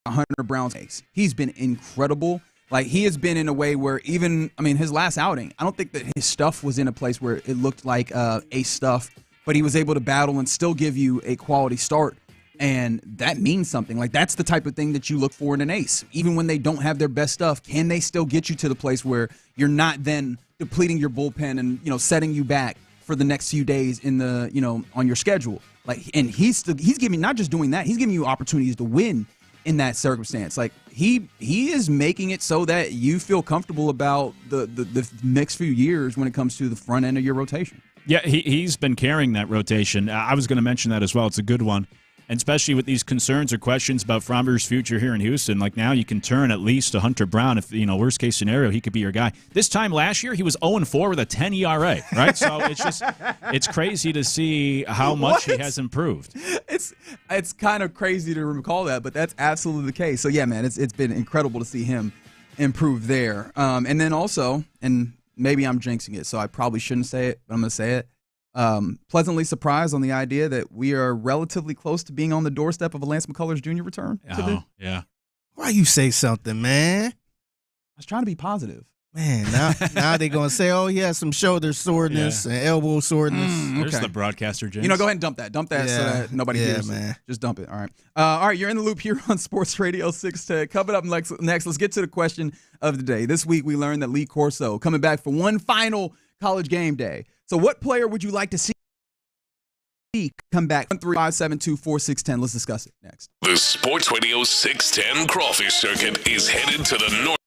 Hunter Brown's case. He's been incredible. Like, he has been in a way where his last outing, I don't think that his stuff was in a place where it looked like ace stuff, but he was able to battle and still give you a quality start. And that means something. Like, that's the type of thing that you look for in an ace. Even when they don't have their best stuff, can they still get you to the place where you're not then depleting your bullpen and, setting you back for the next few days in the, on your schedule? Like, and he's giving, not just doing that, he's giving you opportunities to win in that circumstance. Like, he is making it so that you feel comfortable about the next few years when it comes to the front end of your rotation. Yeah, he's been carrying that rotation. I was going to mention that as well. It's a good one. And especially with these concerns or questions about Framber's future here in Houston, like, now you can turn at least to Hunter Brown. If, worst case scenario, he could be your guy. This time last year, he was 0-4 with a 10 ERA, right? So it's crazy to see how much he has improved. It's kind of crazy to recall that, but that's absolutely the case. So, yeah, man, it's been incredible to see him improve there. And then also, and maybe I'm jinxing it, so I probably shouldn't say it, but I'm going to say it. Pleasantly surprised on the idea that we are relatively close to being on the doorstep of a Lance McCullers Jr. return. Yeah. Why you say something, man? I was trying to be positive. Man, now they're going to say, oh, yeah, some shoulder soreness and elbow soreness. There's the broadcaster, James. Go ahead and dump that. Dump that so that nobody hears man. it. Just dump it. All right. All right, you're in the loop here on Sports Radio 610. Coming up next, let's get to the question of the day. This week, we learned that Lee Corso coming back for one final College game day. So what player would you like to see come back? 1-3-5-7-2-4-6-10. Let's discuss it next. The Sports Radio 610 Crawfish Circuit is headed to the north.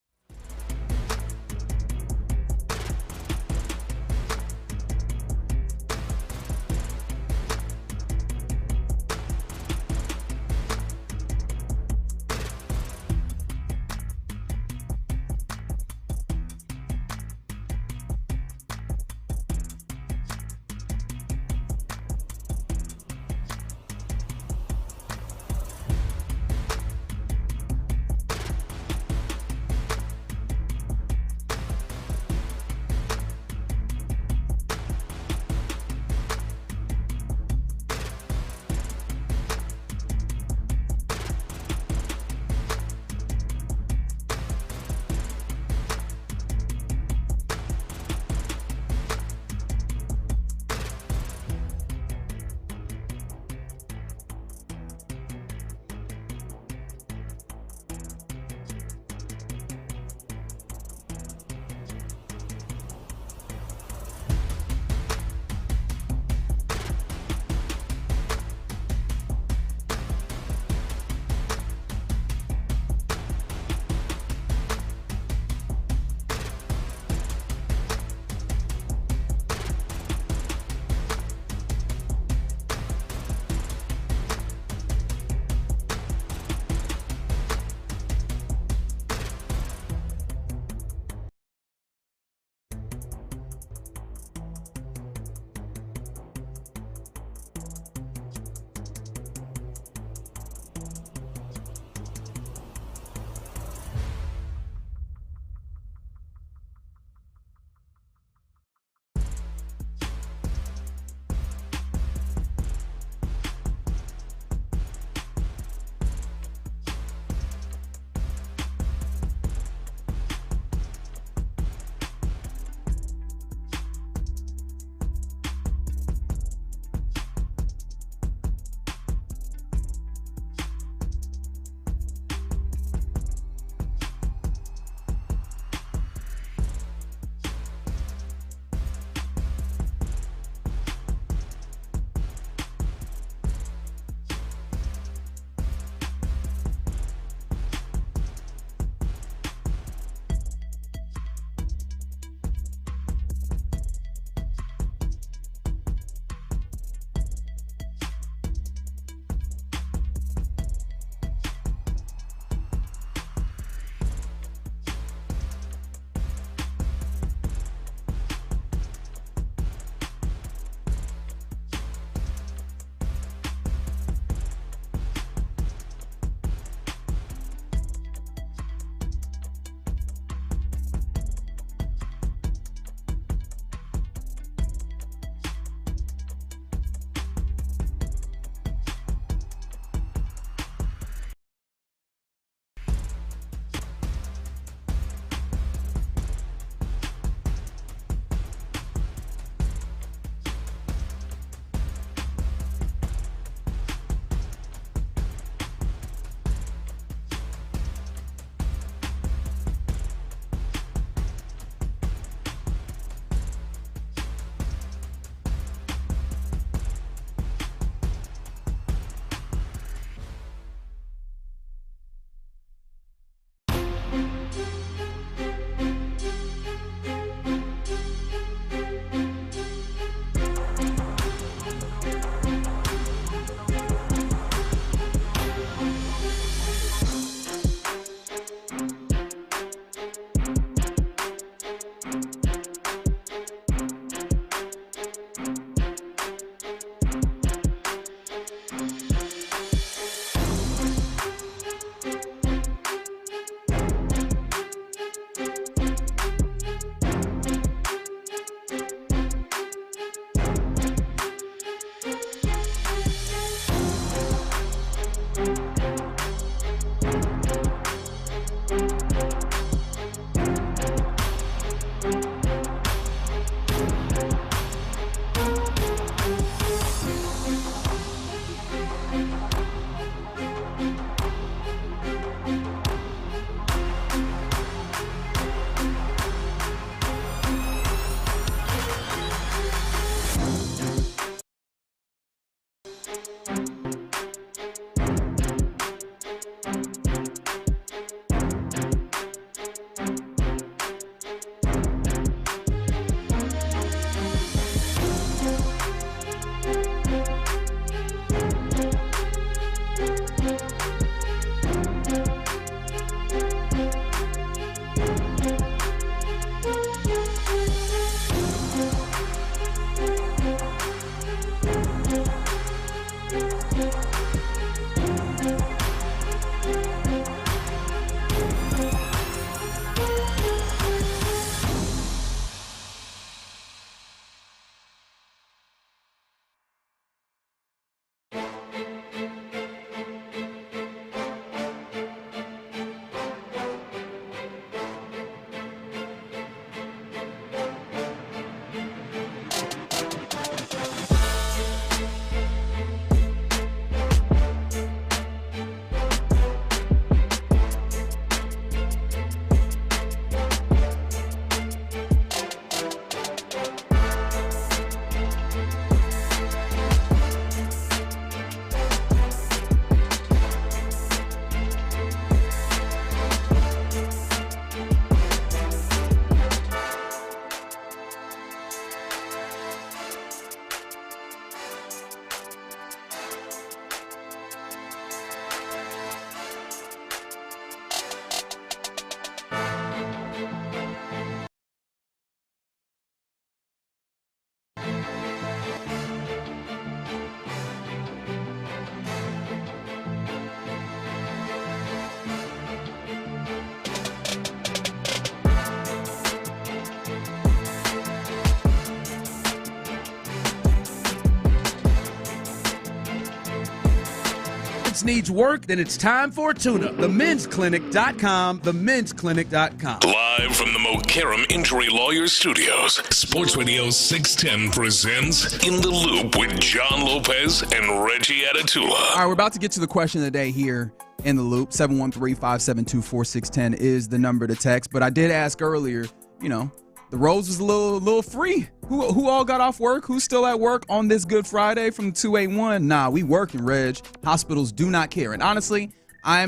biceps needs work, then it's time for a tune-up. TheMen'sClinic.com, TheMen'sClinic.com. Live from the Mokaram Injury Lawyers Studios, Sports Radio 610 presents In the Loop with John Lopez and Reggie Atatula. All right, we're about to get to the question of the day here in the Loop. 713-572-4610 is the number to text. But I did ask earlier, the Rose was a little free. Who all got off work? Who's still at work on this Good Friday from 281? Nah, we working, Reg. Hospitals do not care. And honestly,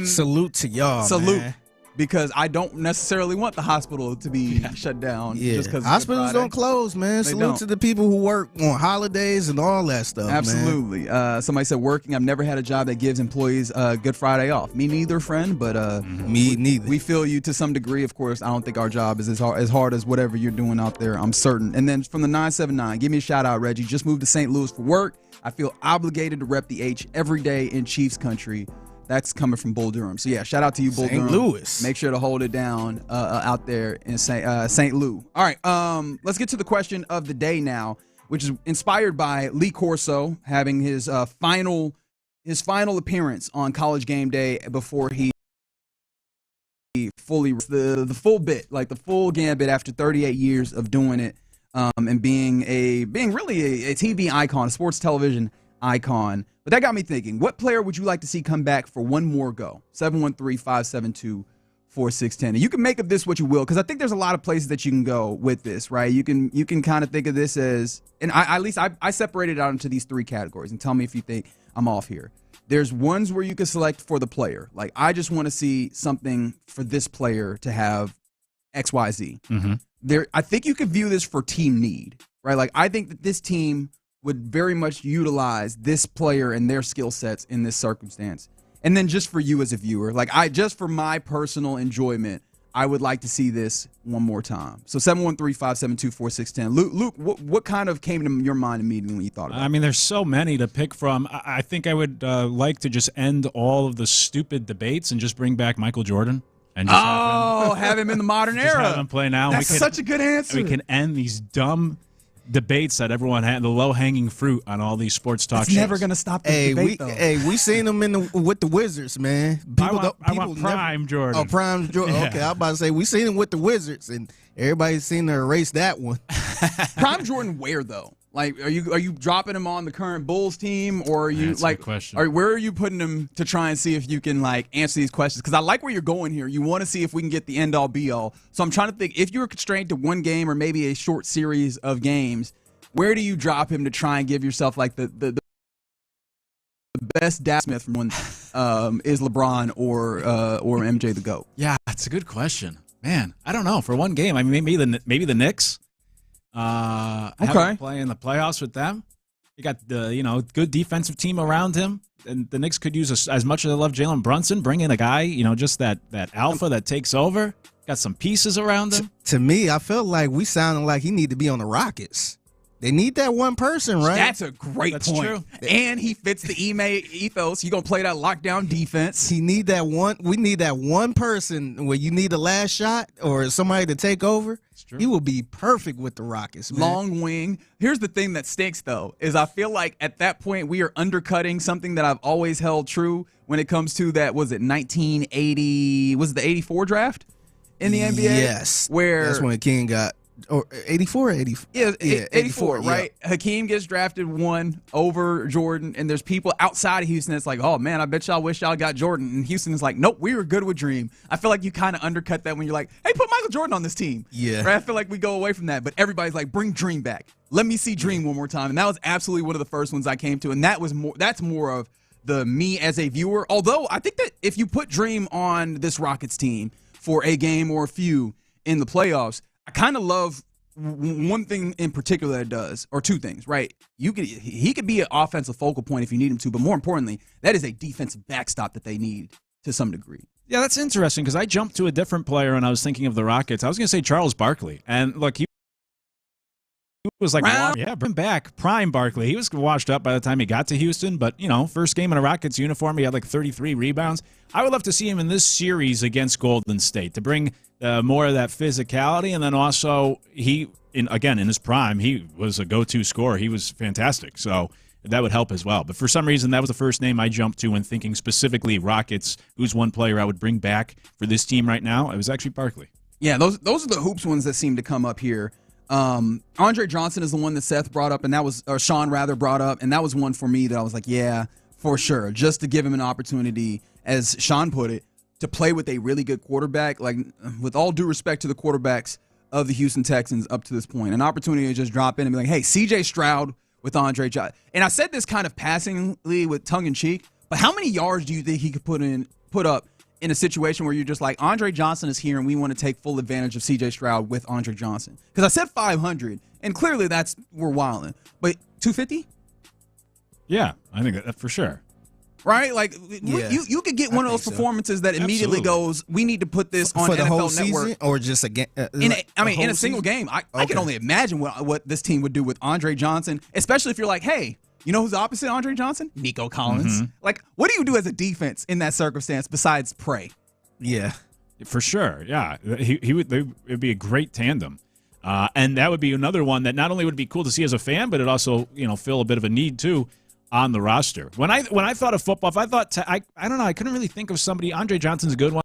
salute to y'all, man. Because I don't necessarily want the hospital to be shut down. Yeah, just because hospitals don't close, man. Salute to the people who work on holidays and all that stuff. Absolutely. Man. Somebody said working. I've never had a job that gives employees Good Friday off. Me neither, friend. But me neither. We feel you to some degree. Of course, I don't think our job is as hard as whatever you're doing out there. I'm certain. And then from the 979, give me a shout out, Reggie. Just moved to St. Louis for work. I feel obligated to rep the H every day in Chiefs country. That's coming from Bull Durham. So, yeah, shout out to you, Bull Durham. St. Louis. Make sure to hold it down out there in St. Lou. All right, let's get to the question of the day now, which is inspired by Lee Corso having his final appearance on College Game Day before he fully the full bit, like the full gambit after 38 years of doing it and being really a TV icon, a sports television icon. But that got me thinking, what player would you like to see come back for one more go? 713-572-4610. And you can make of this what you will, because I think there's a lot of places that you can go with this, right? You can kind of think of this as, and I separated it out into these three categories, and tell me if you think I'm off here. There's ones where you can select for the player. Like, I just want to see something for this player to have XYZ. Mm-hmm. I think you could view this for team need, right? Like, I think that this team would very much utilize this player and their skill sets in this circumstance. And then just for you as a viewer, like just for my personal enjoyment, I would like to see this one more time. So 713-572-4610. Luke, what kind of came to your mind immediately when you thought about it? I mean, there's so many to pick from. I think I would like to just end all of the stupid debates and just bring back Michael Jordan. And just have him in the modern era. Have him play now. That's such a good answer. We can end these dumb debates that everyone had, the low-hanging fruit on all these sports talk shows. It's never going to stop the debate, though. We seen them with the Wizards, man. I want Prime Jordan. Oh, Prime Jordan. Yeah. Okay, I was about to say, we seen him with the Wizards, and everybody's seen to erase that one. Prime Jordan where, though? Like, are you dropping him on the current Bulls team, or are you That's a good question. Where are you putting him to try and see if you can answer these questions? Because I like where you're going here. You want to see if we can get the end all be all. So I'm trying to think, if you were constrained to one game or maybe a short series of games, where do you drop him to try and give yourself the best Dallas Smith from when is LeBron or MJ the GOAT? Yeah, that's a good question, man. I don't know. For one game, I mean, maybe the Knicks. Okay, play in the playoffs with them. You got the good defensive team around him, and the Knicks could use as much as I love Jalen Brunson. Bring in a guy, just that alpha that takes over. Got some pieces around him. To me, I felt like we sounded like he need to be on the Rockets. They need that one person, right? That's a great point. True. And he fits the Ime ethos. You're going to play that lockdown defense. We need that one person where you need a last shot or somebody to take over. He will be perfect with the Rockets, man. Long wing. Here's the thing that stinks, though, is I feel like at that point we are undercutting something that I've always held true when it comes to that, was it 1980, was it the 84 draft in the NBA? Yes. Where that's when King got... Or 84 or 84? Yeah, 84, right? Yeah. Hakeem gets drafted 1 over Jordan, and there's people outside of Houston that's like, oh, man, I bet y'all wish y'all got Jordan. And Houston is like, nope, we were good with Dream. I feel like you kind of undercut that when you're like, hey, put Michael Jordan on this team. Yeah. Right? I feel like we go away from that, but everybody's like, bring Dream back. Let me see Dream one more time. And that was absolutely one of the first ones I came to, and that's more of the me as a viewer. Although I think that if you put Dream on this Rockets team for a game or a few in the playoffs, I kind of love one thing in particular that it does, or two things, right? He could be an offensive focal point if you need him to, but more importantly, that is a defensive backstop that they need to some degree. Yeah, that's interesting because I jumped to a different player when I was thinking of the Rockets. I was going to say Charles Barkley, and look, he was like, bring back prime Barkley. He was washed up by the time he got to Houston, but first game in a Rockets uniform, he had like 33 rebounds. I would love to see him in this series against Golden State to bring more of that physicality, and then also in his prime, he was a go-to scorer. He was fantastic. So that would help as well. But for some reason, that was the first name I jumped to when thinking specifically Rockets. Who's one player I would bring back for this team right now? It was actually Barkley. Yeah, those are the hoops ones that seem to come up here. Andre Johnson is the one that Seth brought up, and that was, or Sean rather brought up, and that was one for me that I was like, yeah, for sure, just to give him an opportunity, as Sean put it, to play with a really good quarterback. Like, with all due respect to the quarterbacks of the Houston Texans up to this point, an opportunity to just drop in and be like, hey, C.J. Stroud with Andre Johnson. And I said this kind of passingly with tongue in cheek, but how many yards do you think he could put up in a situation where you're just like, Andre Johnson is here and we want to take full advantage of C.J. Stroud with Andre Johnson? Because I said 500, and clearly we're wilding. But 250? Yeah, I think that for sure. Right? Like, you could get one of those performances that immediately goes, we need to put this on for the NFL whole Network. Season, or just a game? In a single game. I can only imagine what this team would do with Andre Johnson, especially if you're like, hey, you know who's opposite Andre Johnson? Nico Collins. Mm-hmm. Like, what do you do as a defense in that circumstance besides pray? Yeah. For sure, yeah. It would be a great tandem. And that would be another one that not only would be cool to see as a fan, but it also, fill a bit of a need, too, on the roster. When I thought of football, if I thought I don't know, I couldn't really think of somebody. Andre Johnson's a good one.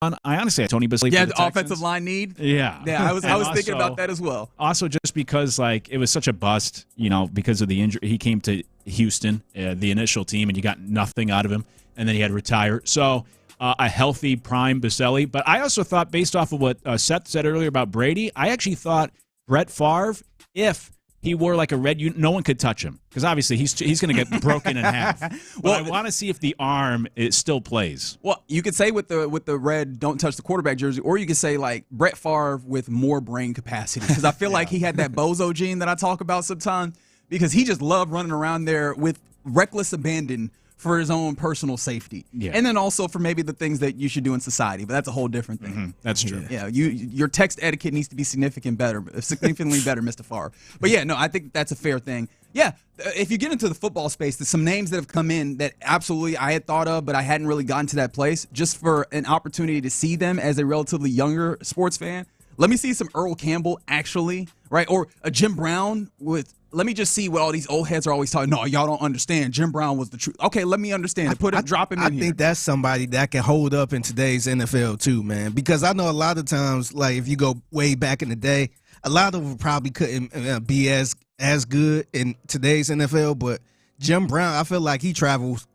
I honestly had Tony Bisley. Yeah, for the offensive line need. Yeah, I was thinking about that as well. Also, just because it was such a bust, because of the injury, he came to Houston, the initial team, and you got nothing out of him, and then he had to retire. So a healthy prime Biselli. But I also thought, based off of what Seth said earlier about Brady, I actually thought Brett Favre, if he wore like a red unit, no one could touch him, because obviously he's going to get broken in half. Well, I want to see if the arm still plays. Well, you could say with the red "don't touch the quarterback" jersey, or you could say like Brett Favre with more brain capacity, because I feel like he had that bozo gene that I talk about sometimes, because he just loved running around there with reckless abandon for his own personal safety. Yeah. And then also for maybe the things that you should do in society, but that's a whole different thing. Mm-hmm. That's true. Yeah, your text etiquette needs to be significantly better, Mr. Favre. But yeah, no, I think that's a fair thing. Yeah, if you get into the football space, there's some names that have come in that absolutely I had thought of, but I hadn't really gotten to that place, just for an opportunity to see them as a relatively younger sports fan. Let me see some Earl Campbell, actually, right? Or a Jim Brown with... Let me just see what all these old heads are always talking. No, y'all don't understand. Jim Brown was the truth. Okay, let me understand it. Drop him in here. I think that's somebody that can hold up in today's NFL too, man. Because I know a lot of times, like if you go way back in the day, a lot of them probably couldn't be as good in today's NFL. But Jim Brown, I feel like he travels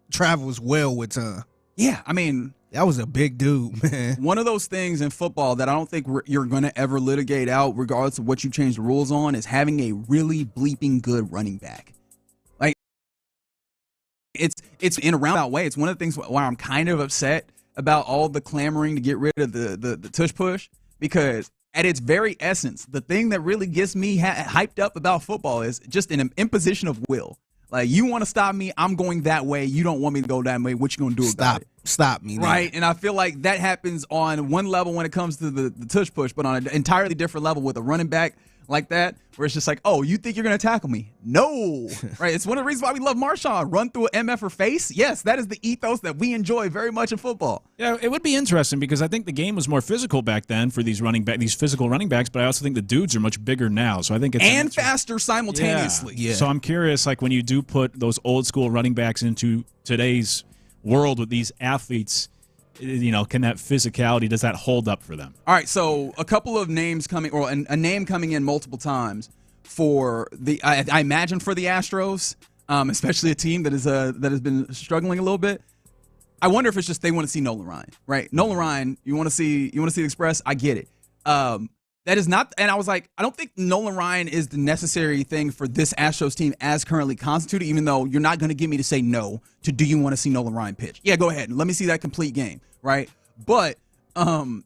well with time. Yeah, I mean, that was a big dude, man. One of those things in football that I don't think you're going to ever litigate out, regardless of what you change the rules on, is having a really bleeping good running back. Like, it's in a roundabout way. It's one of the things why I'm kind of upset about all the clamoring to get rid of the tush push, because at its very essence, the thing that really gets me hyped up about football is just an imposition of will. Like, you want to stop me, I'm going that way. You don't want me to go that way. What you going to do about it? Stop me. Right? And I feel like that happens on one level when it comes to the tush push, but on an entirely different level with a running back like that, where it's just like, oh, you think you're going to tackle me? No. Right? It's one of the reasons why we love Marshawn. Run through an MF or face? Yes, that is the ethos that we enjoy very much in football. Yeah, it would be interesting, because I think the game was more physical back then for these physical running backs, but I also think the dudes are much bigger now. So I think it's faster simultaneously. Yeah. So I'm curious, like when you do put those old school running backs into today's world with these athletes, can that physicality, does that hold up for them? All right, so a couple of names coming, or a name coming in multiple times for I imagine for the Astros, especially a team that has been struggling a little bit. I wonder if it's just they want to see Nolan Ryan, right? Nolan Ryan, you want to see the Express? I get it. That is not, and I was like, I don't think Nolan Ryan is the necessary thing for this Astros team as currently constituted, even though you're not going to get me to say no to do you want to see Nolan Ryan pitch? Yeah, go ahead. Let me see that complete game, right? But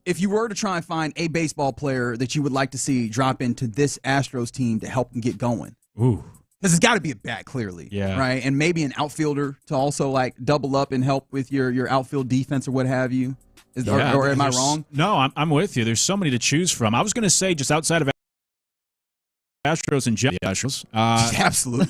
if you were to try and find a baseball player that you would like to see drop into this Astros team to help them get going. Ooh. Because it's got to be a bat, clearly, right? And maybe an outfielder to also like double up and help with your outfield defense or what have you. Or am I wrong? No, I'm with you. There's so many to choose from. I was going to say just outside of Astros and Astros. Absolutely.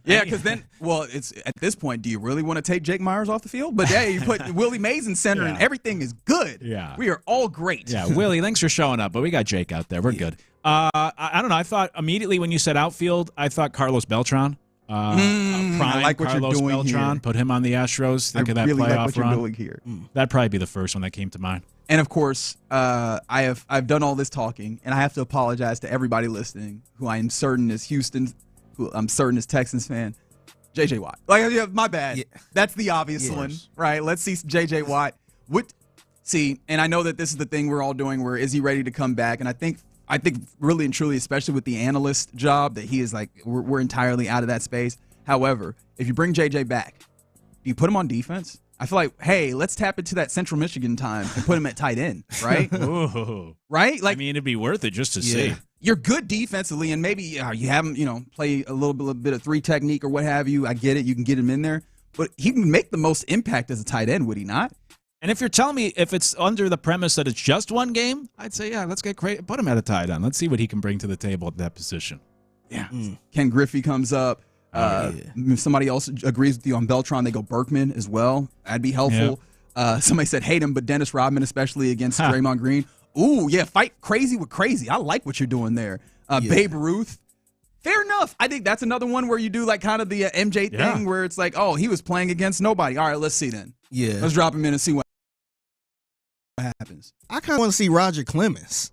Yeah, because then, it's at this point, do you really want to take Jake Myers off the field? But yeah, you put Willie Mays in center and everything is good. Yeah. We are all great. Yeah, Willie, thanks for showing up, but we got Jake out there. We're good. I don't know. I thought immediately when you said outfield, I thought Carlos Beltran. Prime I like what Carlos you're doing Beltran. here. Put him on the Astros. Think of that really playoff like what run. you're doing here. That'd probably be the first one that came to mind. And of course, I've done all this talking, and I have to apologize to everybody listening, who I am certain is Houston, who I'm certain is Texans fan. J.J. Watt. Like, yeah, my bad. Yeah. That's the obvious one, right? Let's see J.J. Watt. And I know that this is the thing we're all doing. Where is he ready to come back? And I think really and truly, especially with the analyst job, that he is like we're entirely out of that space. However, if you bring J.J. back, do you put him on defense? I feel like, hey, let's tap into that Central Michigan time and put him at tight end, right? Ooh. Right? Like, I mean, it'd be worth it just to see. You're good defensively, and maybe you have him, play a little bit of three technique or what have you. I get it. You can get him in there. But he can make the most impact as a tight end, would he not? And if you're telling me if it's under the premise that it's just one game, I'd say, yeah, let's put him at a tight end. Let's see what he can bring to the table at that position. Yeah. Ken Griffey comes up. If somebody else agrees with you on Beltran, they go Berkman as well. That'd be helpful. Somebody said hate him, but Dennis Rodman, especially against Draymond Green. Ooh, yeah, fight crazy with crazy. I like what you're doing there. Babe Ruth. Fair enough. I think that's another one where you do like kind of the MJ thing where it's like, oh, he was playing against nobody. All right, let's see then. Yeah. Let's drop him in and see what happens. I kind of want to see Roger Clemens.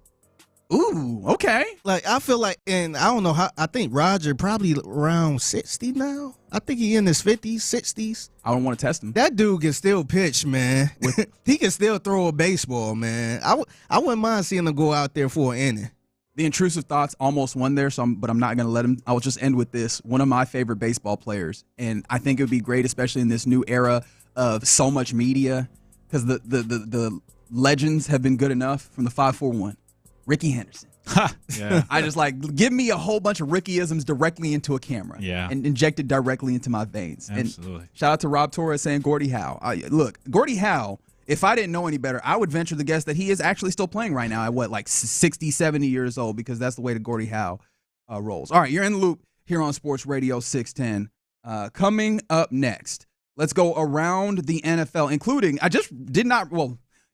Ooh, okay. Like, I feel like, and I don't know how, I think Roger probably around 60 now. I think he in his 50s, 60s. I don't want to test him. That dude can still pitch, man. He can still throw a baseball, man. I wouldn't mind seeing him go out there for an inning. The intrusive thoughts almost won there, but I'm not going to let him. I will just end with this. One of my favorite baseball players, and I think it would be great, especially in this new era of so much media, because the legends have been good enough from the 541. Ricky Henderson. Yeah. I just give me a whole bunch of Ricky-isms directly into a camera and inject it directly into my veins. Absolutely. And shout out to Rob Torres saying Gordie Howe. Look, Gordie Howe, if I didn't know any better, I would venture to guess that he is actually still playing right now at 60, 70 years old, because that's the way that Gordie Howe rolls. All right, you're in the loop here on Sports Radio 610. Coming up next, let's go around the NFL, including,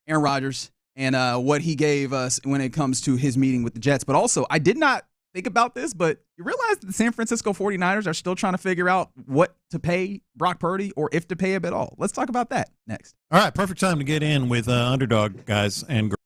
Aaron Rodgers and what he gave us when it comes to his meeting with the Jets. But also, I did not think about this, but you realize that the San Francisco 49ers are still trying to figure out what to pay Brock Purdy or if to pay him at all. Let's talk about that next. All right, perfect time to get in with underdog guys and girls.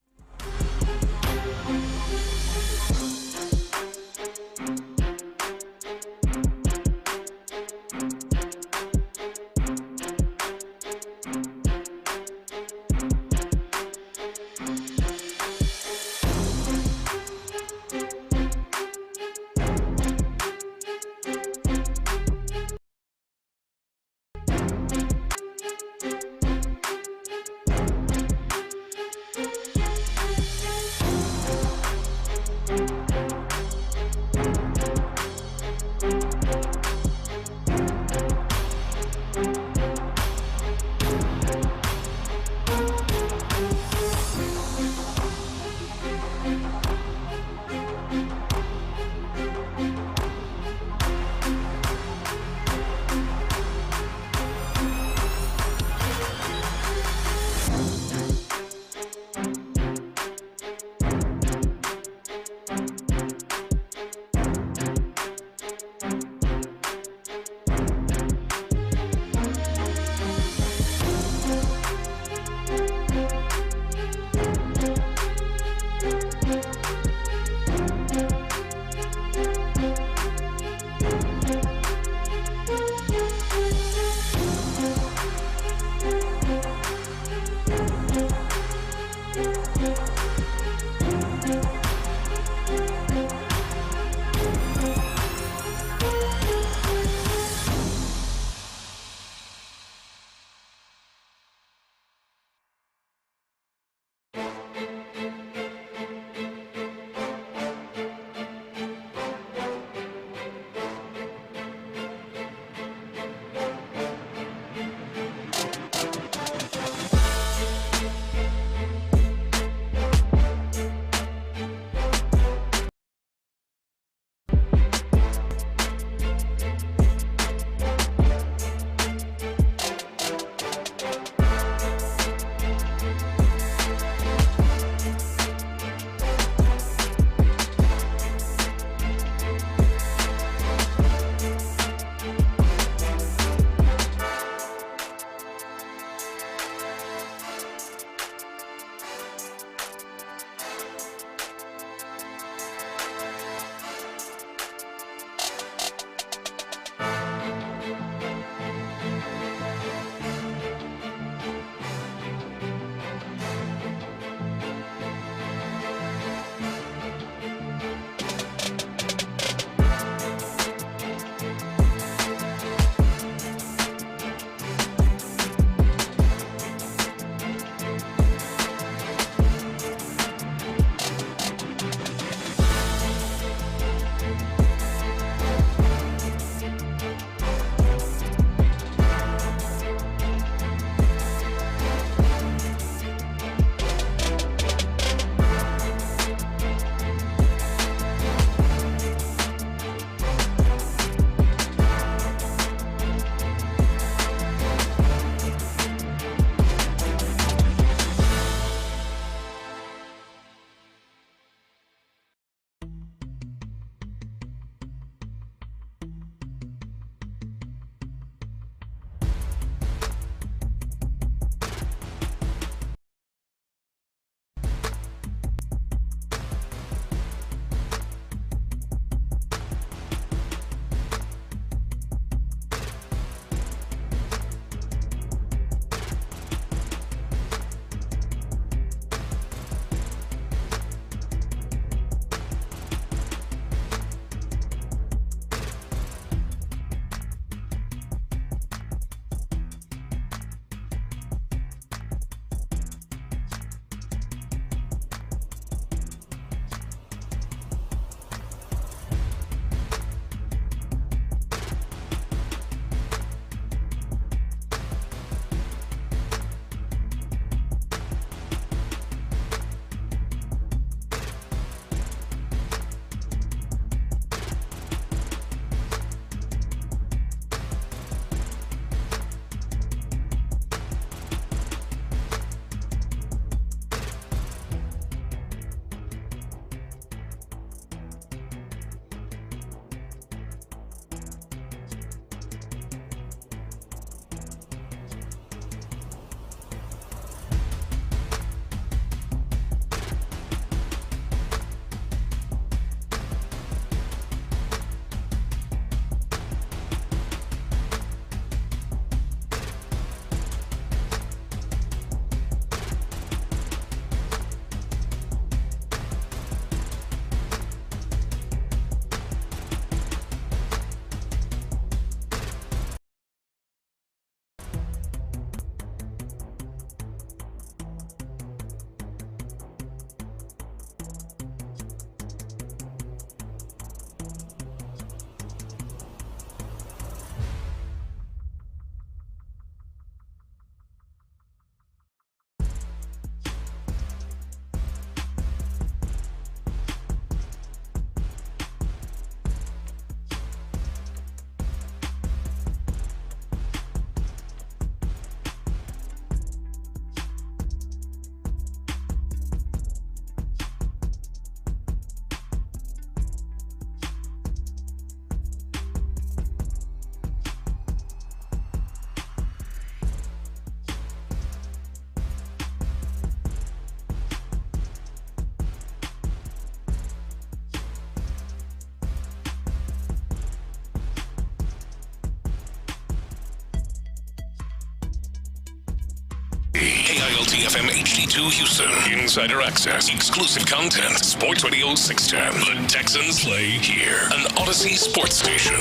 FM HD2 Houston. Insider access, exclusive content. Sports Radio 610. The Texans play here. An Odyssey sports station.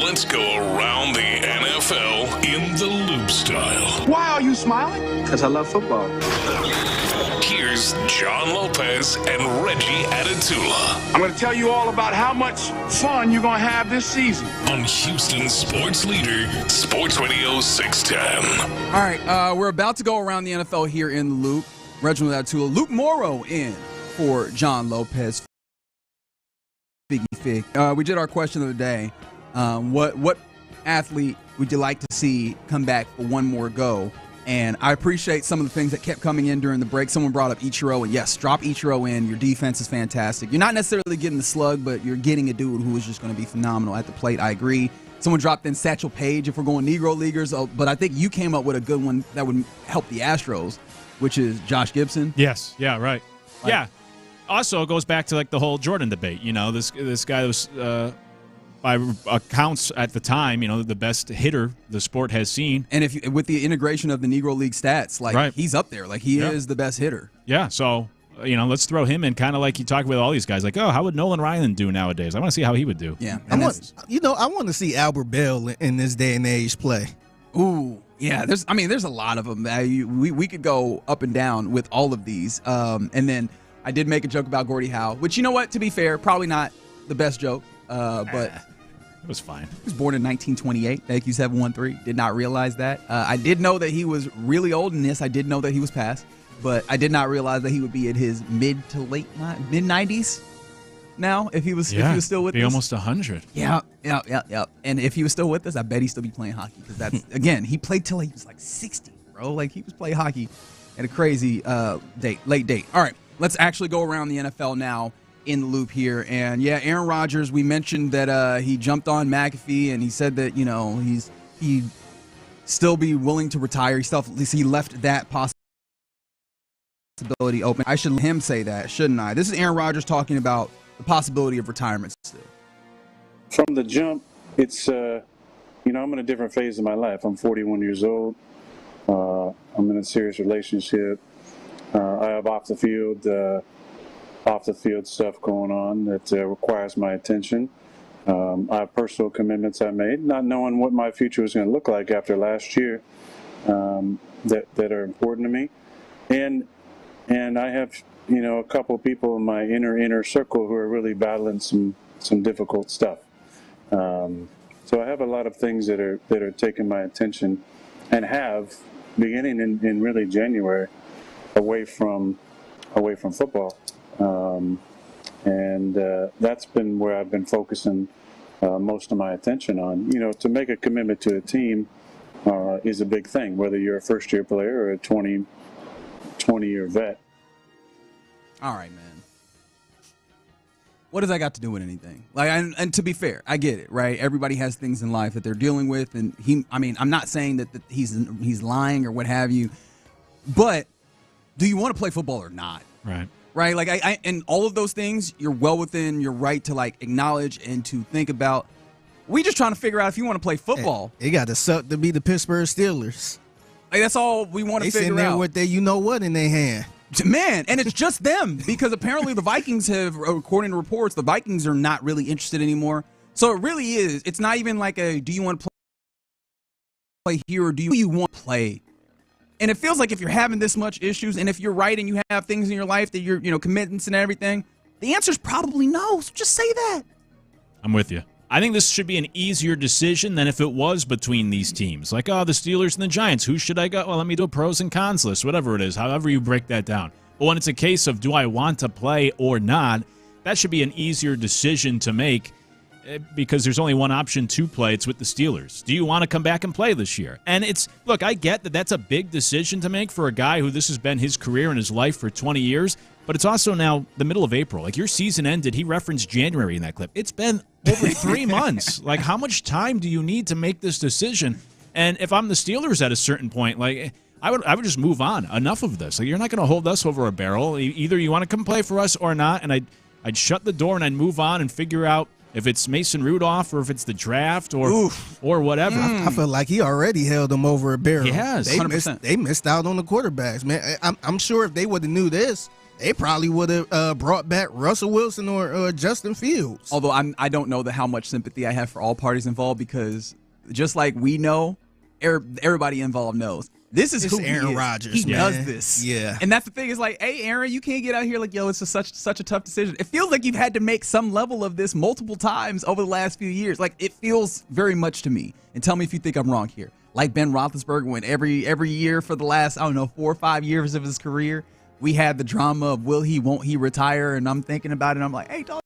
Let's go around the NFL in the loop style. Why are you smiling? Because I love football. Here's John Lopez and Reggie Atatula. I'm going to tell you all about how much fun you're going to have this season. On Houston sports leader, Sports Radio 610. All right, we're about to go around the NFL here in the loop. Reginald Atatula, Luke Morrow in for John Lopez. Figgy Fig. We did our question of the day. What athlete would you like to see come back for one more go? And I appreciate some of the things that kept coming in during the break. Someone brought up Ichiro, and yes, drop Ichiro in. Your defense is fantastic. You're not necessarily getting the slug, but you're getting a dude who is just going to be phenomenal at the plate. I agree. Someone dropped in Satchel Paige if we're going Negro Leaguers, but I think you came up with a good one that would help the Astros, which is Josh Gibson. Yes. Yeah, right. Yeah. Also, it goes back to like the whole Jordan debate. You know, this guy was by accounts at the time, you know, the best hitter the sport has seen. And if with the integration of the Negro League stats, like right. He's up there. Like he is the best hitter. Yeah, so you know, let's throw him in, kind of like you talk with all these guys. Like, oh, how would Nolan Ryan do nowadays? I want to see how he would do. Yeah, I want to see Albert Bell in this day and age play. Ooh, yeah. There's a lot of them. We could go up and down with all of these. And then I did make a joke about Gordie Howe, which, you know what? To be fair, probably not the best joke. But it was fine. He was born in 1928. Thank you, 713. Did not realize that. I did know that he was really old in this. I did know that he was past, but I did not realize that he would be in his mid 90s now. If he was still with us, almost 100. Yeah. And if he was still with us, I bet he'd still be playing hockey because that's again, he played till he was like 60, bro. Like he was playing hockey at a crazy late date. All right, let's actually go around the NFL now. In the loop here, and yeah, Aaron Rodgers. We mentioned that he jumped on McAfee, and he said that he'd still be willing to retire. He left that possibility open. I should let him say that, shouldn't I? This is Aaron Rodgers talking about the possibility of retirement still. From the jump, it's I'm in a different phase of my life. I'm 41 years old. I'm in a serious relationship. I have off the field stuff going on that requires my attention. I have personal commitments I made, not knowing what my future was going to look like after last year, that are important to me. And I have, a couple of people in my inner circle who are really battling some difficult stuff. So I have a lot of things that are taking my attention and have beginning in really January away from football. That's been where I've been focusing most of my attention on. To make a commitment to a team is a big thing, whether you're a first-year player or a 20-year vet. All right, man. What does that got to do with anything? Like, and to be fair, I get it, right? Everybody has things in life that they're dealing with, and I'm not saying that he's lying or what have you, but do you want to play football or not? Right. Right, like and all of those things, you're well within your right to like acknowledge and to think about. We just trying to figure out if you want to play football. It got to suck to be the Pittsburgh Steelers. Like that's all we want to figure out. They sitting there with their you know what in their hand. Man, and it's just them because apparently the Vikings have, according to reports, the Vikings are not really interested anymore. So it really is. It's not even like a do you want to play here or do you want to play? And it feels like if you're having this much issues and if you're right and you have things in your life that you're, commitments and everything, the answer is probably no. So just say that. I'm with you. I think this should be an easier decision than if it was between these teams. Like, the Steelers and the Giants. Who should I go? Well, let me do a pros and cons list, whatever it is, however you break that down. But when it's a case of do I want to play or not, that should be an easier decision to make because there's only one option to play. It's with the Steelers. Do you want to come back and play this year? And look, I get that that's a big decision to make for a guy who this has been his career and his life for 20 years, but it's also now the middle of April. Like, your season ended, he referenced January in that clip. It's been over 3 months. Like, how much time do you need to make this decision? And if I'm the Steelers at a certain point, like, I would just move on. Enough of this. Like, you're not going to hold us over a barrel. Either you want to come play for us or not, and I'd shut the door and I'd move on and figure out if it's Mason Rudolph or if it's the draft or whatever. I feel like he already held them over a barrel. He has. They missed out on the quarterbacks, man. I'm sure if they would have knew this, they probably would have brought back Russell Wilson or Justin Fields. Although I don't know how much sympathy I have for all parties involved, because just like we know, everybody involved knows. This is who Aaron he is. Rodgers. He man. does this. Yeah. And that's the thing, is like, hey, Aaron, you can't get out here like, yo, it's such a tough decision. It feels like you've had to make some level of this multiple times over the last few years. Like, it feels very much to me. And tell me if you think I'm wrong here. Like Ben Roethlisberger went every year for the last, 4 or 5 years of his career. We had the drama of will he, won't he retire? And I'm thinking about it. And I'm like, hey, dog,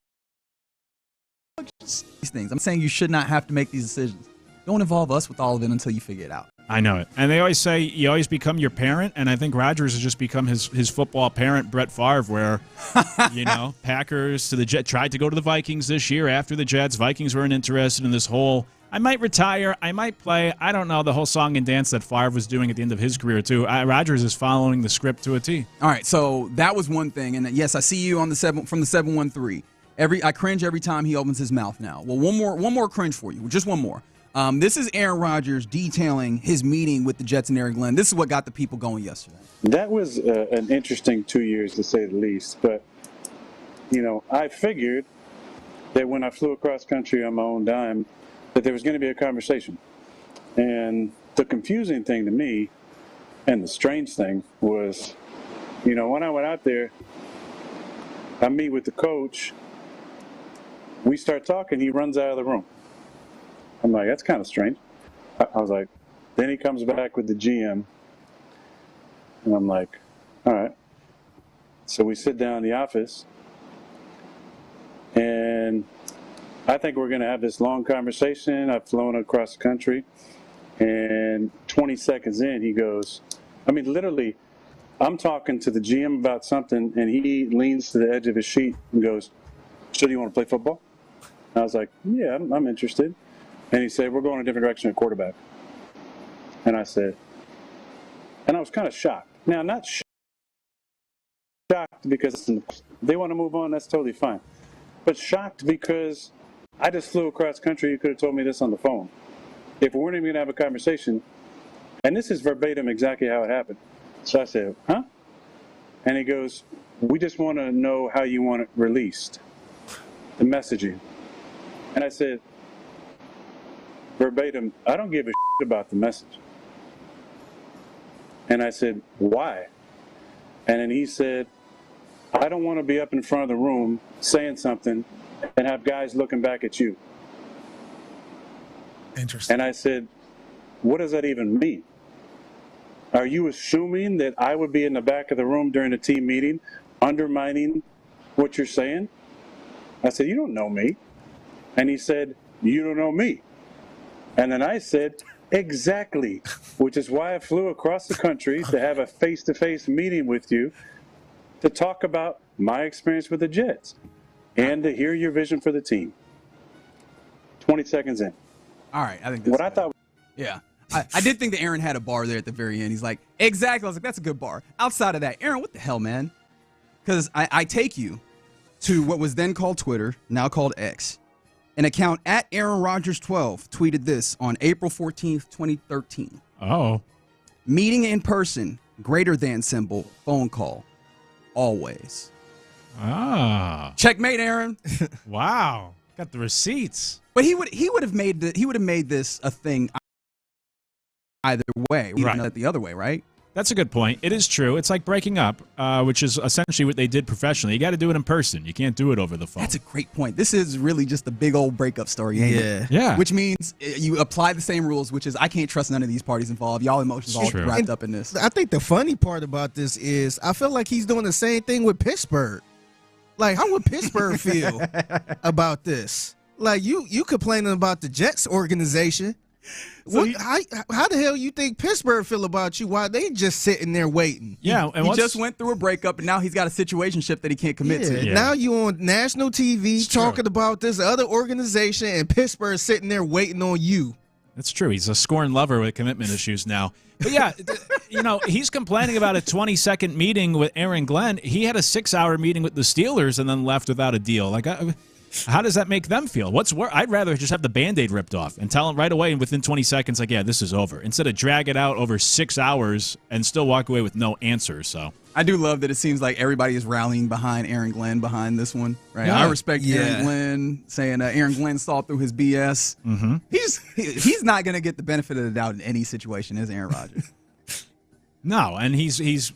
these things. I'm saying you should not have to make these decisions. Don't involve us with all of it until you figure it out. I know it. And they always say you always become your parent, and I think Rodgers has just become his football parent, Brett Favre, where, Packers to the Jets, tried to go to the Vikings this year after the Jets. Vikings weren't interested in this whole, I might retire, I might play, I don't know, the whole song and dance that Favre was doing at the end of his career, too. Rodgers is following the script to a T. All right, so that was one thing. And yes, I see you on from the 713. I cringe every time he opens his mouth now. Well, one more cringe for you, just one more. This is Aaron Rodgers detailing his meeting with the Jets and Aaron Glenn. This is what got the people going yesterday. That was an interesting 2 years, to say the least. But, I figured that when I flew across country on my own dime, that there was going to be a conversation. And the confusing thing to me, and the strange thing, was, when I went out there, I meet with the coach. We start talking. He runs out of the room. I'm like, that's kind of strange. I was like, then he comes back with the GM. And I'm like, all right. So we sit down in the office. And I think we're going to have this long conversation. I've flown across the country. And 20 seconds in, he goes, literally, I'm talking to the GM about something. And he leans to the edge of his seat and goes, so do you want to play football? And I was like, yeah, I'm interested. And he said, we're going a different direction at quarterback. And I said, and I was kind of shocked. Now, not shocked because they want to move on, that's totally fine. But shocked because I just flew across country. You could have told me this on the phone. If we weren't even going to have a conversation, and this is verbatim exactly how it happened. So I said, huh? And he goes, we just want to know how you want it released, the messaging. And I said, verbatim, I don't give a shit about the message. And I said, why? And then he said, I don't want to be up in front of the room saying something and have guys looking back at you. Interesting. And I said, what does that even mean? Are you assuming that I would be in the back of the room during a team meeting undermining what you're saying? I said, you don't know me. And he said, you don't know me. And then I said, exactly, which is why I flew across the country to have a face-to-face meeting with you to talk about my experience with the Jets and to hear your vision for the team. 20 seconds in. All right, I think that's yeah. I did think that Aaron had a bar there at the very end. He's like, exactly. I was like, that's a good bar. Outside of that, Aaron, what the hell, man? Because I take you to what was then called Twitter, now called X. An account at Aaron Rodgers 12 tweeted this on April 14th, 2013. Oh. Meeting in person, greater than symbol, phone call, always. Ah. Checkmate, Aaron. Wow. Got the receipts. But he would have made this a thing either way. We Right. know that the other way, right? That's a good point. It is true. It's like breaking up, which is essentially what they did professionally. You got to do it in person. You can't do it over the phone. That's a great point. This is really just a big old breakup story, ain't it? Yeah. Which means you apply the same rules, which is I can't trust none of these parties involved. Y'all emotions all True. wrapped up in this. I think the funny part about this is I feel like he's doing the same thing with Pittsburgh. Like, how would Pittsburgh feel about this? Like, you complaining about the Jets organization. So how the hell you think Pittsburgh feel about you while they just sitting there waiting? Yeah, and he just went through a breakup, and now he's got a situationship that he can't commit to. Yeah. Now you on national TV talking about this other organization, and Pittsburgh sitting there waiting on you. That's true. He's a scorned lover with commitment issues now. But yeah, he's complaining about a 20-second meeting with Aaron Glenn. He had a 6-hour meeting with the Steelers and then left without a deal. Like, How does that make them feel? I'd rather just have the Band-Aid ripped off and tell them right away and within 20 seconds, like, yeah, this is over, instead of drag it out over 6 hours and still walk away with no answers. So I do love that it seems like everybody is rallying behind Aaron Glenn behind this one. Right? Yeah. I respect Aaron Glenn saying Aaron Glenn saw through his BS. Mm-hmm. He's not going to get the benefit of the doubt in any situation, is Aaron Rodgers? No, and he's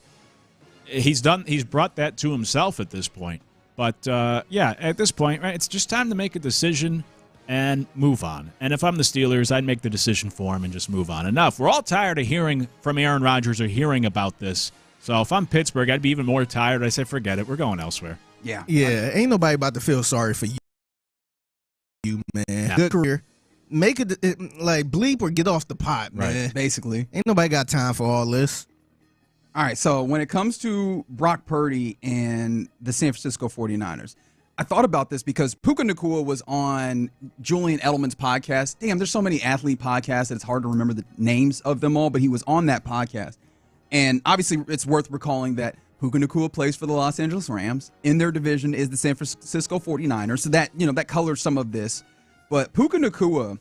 brought that to himself at this point. But, at this point, right, it's just time to make a decision and move on. And if I'm the Steelers, I'd make the decision for him and just move on. Enough. We're all tired of hearing from Aaron Rodgers or hearing about this. So if I'm Pittsburgh, I'd be even more tired. I say, forget it. We're going elsewhere. Yeah. Yeah, ain't nobody about to feel sorry for you, man. Yeah. Good career. Make it, like, bleep or get off the pot, man. Right, basically. Ain't nobody got time for all this. All right, so when it comes to Brock Purdy and the San Francisco 49ers, I thought about this because Puka Nacua was on Julian Edelman's podcast. Damn, there's so many athlete podcasts that it's hard to remember the names of them all, but he was on that podcast. And obviously, it's worth recalling that Puka Nacua plays for the Los Angeles Rams. In their division is the San Francisco 49ers, so that, that colors some of this. But Puka Nacua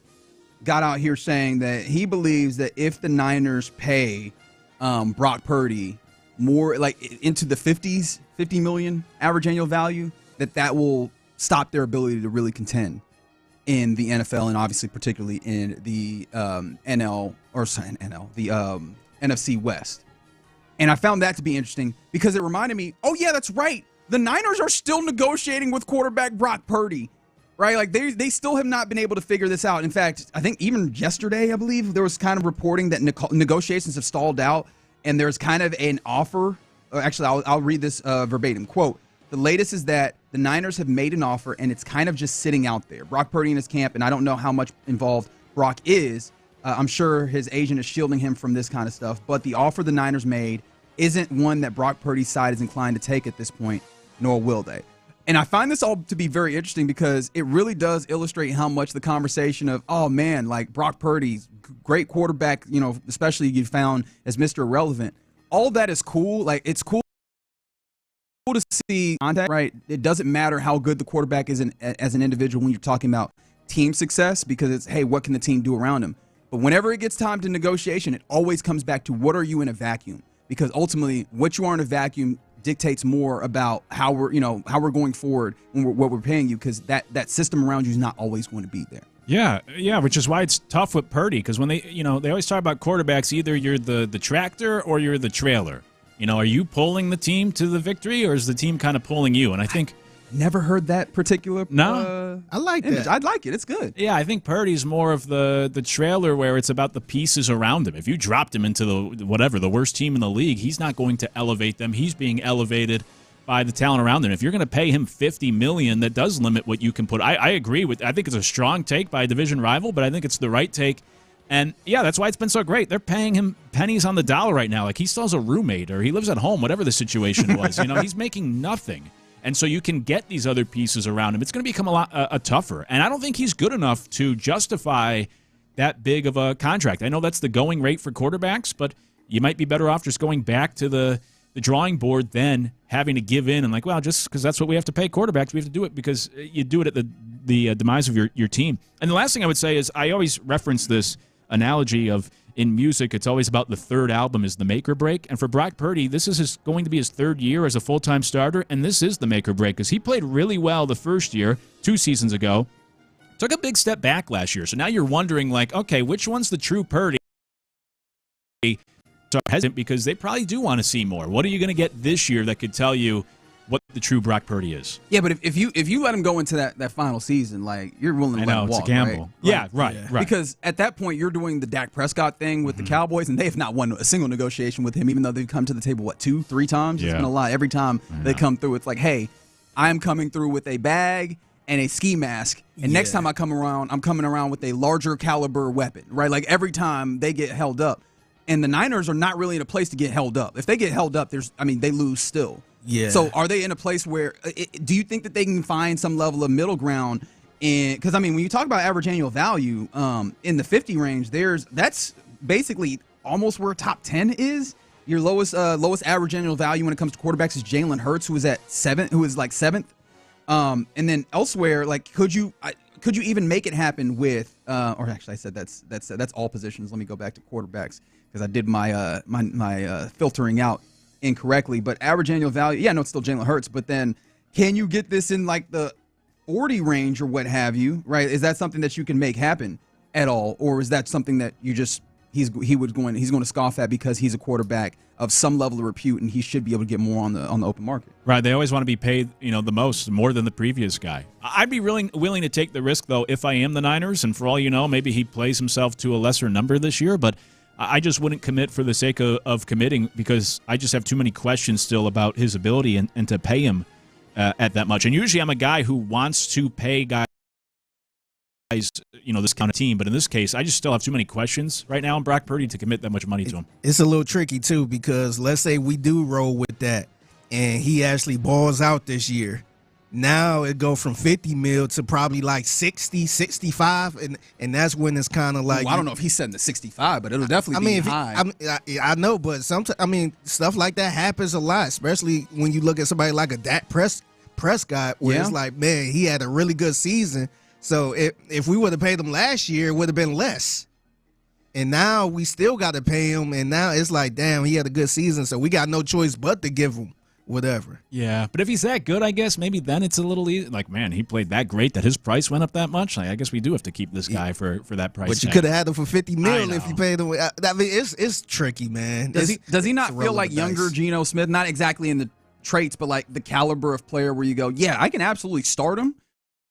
got out here saying that he believes that if the Niners pay Brock Purdy more, like into the 50s, 50 million average annual value, that will stop their ability to really contend in the NFL and obviously particularly in the NFC West. And I found that to be interesting because it reminded me, oh yeah, that's right. The Niners are still negotiating with quarterback Brock Purdy, right? Like they still have not been able to figure this out. In fact, I think even yesterday, I believe there was kind of reporting that negotiations have stalled out and there's kind of an offer. Actually, I'll read this verbatim quote. The latest is that the Niners have made an offer and it's kind of just sitting out there. Brock Purdy in his camp, and I don't know how much involved Brock is. I'm sure his agent is shielding him from this kind of stuff, but the offer the Niners made isn't one that Brock Purdy's side is inclined to take at this point, nor will they. And I find this all to be very interesting because it really does illustrate how much the conversation of, oh man, like Brock Purdy's great quarterback, especially you found as Mr. Irrelevant. All that is cool. Like it's cool to see contact, right? It doesn't matter how good the quarterback is as an individual when you're talking about team success because it's, hey, what can the team do around him? But whenever it gets time to negotiation, it always comes back to what are you in a vacuum? Because ultimately, what you are in a vacuum dictates more about how we're going forward and what we're paying you, because that system around you is not always going to be there. Yeah, which is why it's tough with Purdy, because when they always talk about quarterbacks, either you're the tractor or you're the trailer. Are you pulling the team to the victory, or is the team kind of pulling you? And I think never heard that particular. No, I like that. I'd like it. It's good. Yeah, I think Purdy's more of the trailer, where it's about the pieces around him. If you dropped him into the worst team in the league, he's not going to elevate them. He's being elevated by the talent around him. If you're going to pay him $50 million, that does limit what you can put. I agree with. I think it's a strong take by a division rival, but I think it's the right take. And yeah, that's why it's been so great. They're paying him pennies on the dollar right now. Like he still has a roommate or he lives at home, whatever the situation was. He's making nothing. And so you can get these other pieces around him. It's going to become a lot tougher. And I don't think he's good enough to justify that big of a contract. I know that's the going rate for quarterbacks, but you might be better off just going back to the drawing board than having to give in and like, well, just because that's what we have to pay quarterbacks, we have to do it because you do it at the demise of your team. And the last thing I would say is I always reference this analogy of in music, it's always about the third album is the make or break. And for Brock Purdy, this is going to be his third year as a full-time starter, and this is the make or break because he played really well the first year, 2 seasons ago, took a big step back last year. So now you're wondering, like, okay, which one's the true Purdy? So hesitant because they probably do want to see more. What are you going to get this year that could tell you what the true Brock Purdy is? Yeah, but if you let him go into that final season, like you're willing to let him walk, it's a gamble. Right? Right. Because at that point you're doing the Dak Prescott thing with the Cowboys, and they have not won a single negotiation with him, even though they've come to the table 2-3 times. It's been a lot. Every time they come through, it's like, hey, I'm coming through with a bag and a ski mask, and next time I come around, I'm coming around with a larger caliber weapon, right? Like every time they get held up. And the Niners are not really in a place to get held up. If they get held up, they lose still. Yeah. So are they in a place where do you think that they can find some level of middle ground? Because when you talk about average annual value in the 50 range, that's basically almost where top 10 is. Your lowest average annual value when it comes to quarterbacks is Jalen Hurts, who is like 7th. And then elsewhere, like, could you even make it happen with? Or actually, I said that's all positions. Let me go back to quarterbacks because I did my my filtering out incorrectly. But average annual value, yeah, no, it's still Jalen Hurts. But then, can you get this in like the 40 range or what have you? Right? Is that something that you can make happen at all, or is that something that you just he's going to scoff at because he's a quarterback of some level of repute and he should be able to get more on the open market? Right. They always want to be paid, the most, more than the previous guy. I'd be willing to take the risk, though, if I am the Niners. And for all you know, maybe he plays himself to a lesser number this year. But I just wouldn't commit for the sake of committing because I just have too many questions still about his ability and to pay him at that much. And usually I'm a guy who wants to pay guys, this kind of team. But in this case, I just still have too many questions right now on Brock Purdy to commit that much money to him. It's a little tricky, too, because let's say we do roll with that and he actually balls out this year. Now it go from 50 mil to probably like 60, 65, and that's when it's kind of like. I don't know if he's setting the 65, but it'll definitely be high. I know, but sometimes stuff like that happens a lot, especially when you look at somebody like a Dak Prescott, where it's like, man, he had a really good season. So if we would have paid him last year, it would have been less. And now we still got to pay him, and now it's like, damn, he had a good season, so we got no choice but to give him whatever. Yeah, but if he's that good, I guess maybe then it's a little easy. Like, man, he played that great that his price went up that much. Like, I guess we do have to keep this guy for that price. But you could have had him for 50 million if you paid him. I mean, it's tricky, man. Does he not feel like younger Geno Smith? Not exactly in the traits, but like the caliber of player where you go, yeah, I can absolutely start him.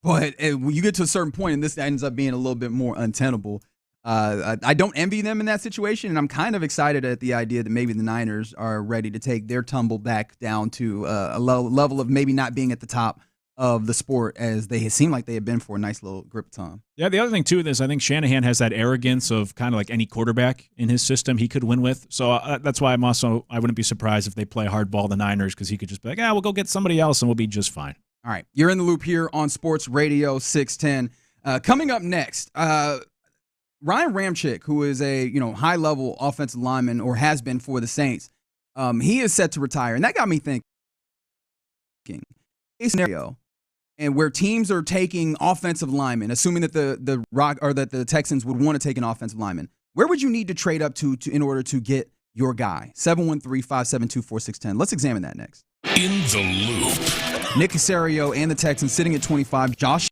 But when you get to a certain point, and this ends up being a little bit more untenable, I don't envy them in that situation, and I'm kind of excited at the idea that maybe the Niners are ready to take their tumble back down to a level of maybe not being at the top of the sport as they seem like they have been for a nice little grip of time. Yeah, the other thing, too, is I think Shanahan has that arrogance of kind of like any quarterback in his system he could win with. So that's why I wouldn't be surprised if they play hardball the Niners because he could just be like, we'll go get somebody else and we'll be just fine. All right, you're in the loop here on Sports Radio 610. Coming up next, Ryan Ramczyk, who is a high-level offensive lineman or has been for the Saints, he is set to retire, and that got me thinking. A scenario, and where teams are taking offensive linemen, assuming that the Texans would want to take an offensive lineman, where would you need to trade up to in order to get your guy? 713-572-4610. Let's examine that next. In the loop. Nick Caserio and the Texans sitting at 25. Josh.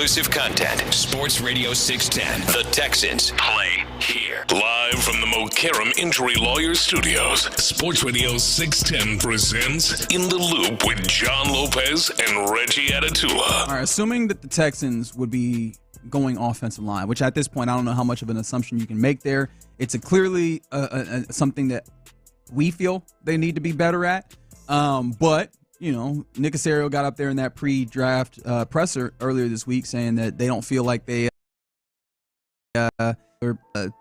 exclusive content. Sports Radio 610. The Texans play here. Live from the Mokaram Injury Lawyers Studios, Sports Radio 610 presents In the Loop with John Lopez and Reggie Atatula. All right, assuming that the Texans would be going offensive line, which at this point I don't know how much of an assumption you can make there. It's clearly something that we feel they need to be better at. But you know, Nick Caserio got up there in that pre-draft presser earlier this week saying that they don't feel like they are a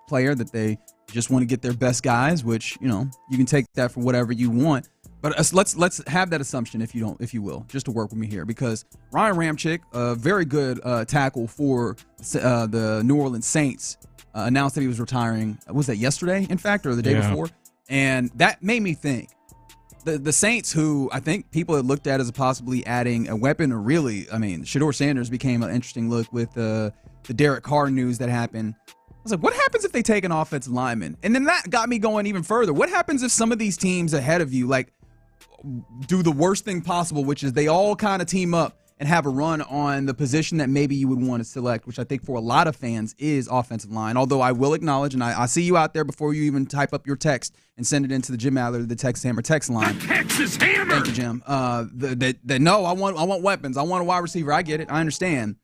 player, that they just want to get their best guys, which, you know, you can take that for whatever you want. But let's have that assumption, if you will, just to work with me here, because Ryan Ramczyk, a very good tackle for the New Orleans Saints, announced that he was retiring. Was that yesterday, in fact, or the day before? And that made me think. The Saints, who I think people had looked at as possibly adding a weapon, or really, I mean, Shedeur Sanders became an interesting look with the Derek Carr news that happened. I was like, what happens if they take an offensive lineman? And then that got me going even further. What happens if some of these teams ahead of you, like, do the worst thing possible, which is they all kind of team up and have a run on the position that maybe you would want to select, which I think for a lot of fans is offensive line. Although I will acknowledge, and I see you out there before you even type up your text and send it into the Jim Adler, the Texas Hammer text line. Texas Hammer! Thank you, Jim. No, I want weapons. I want a wide receiver. I get it. I understand.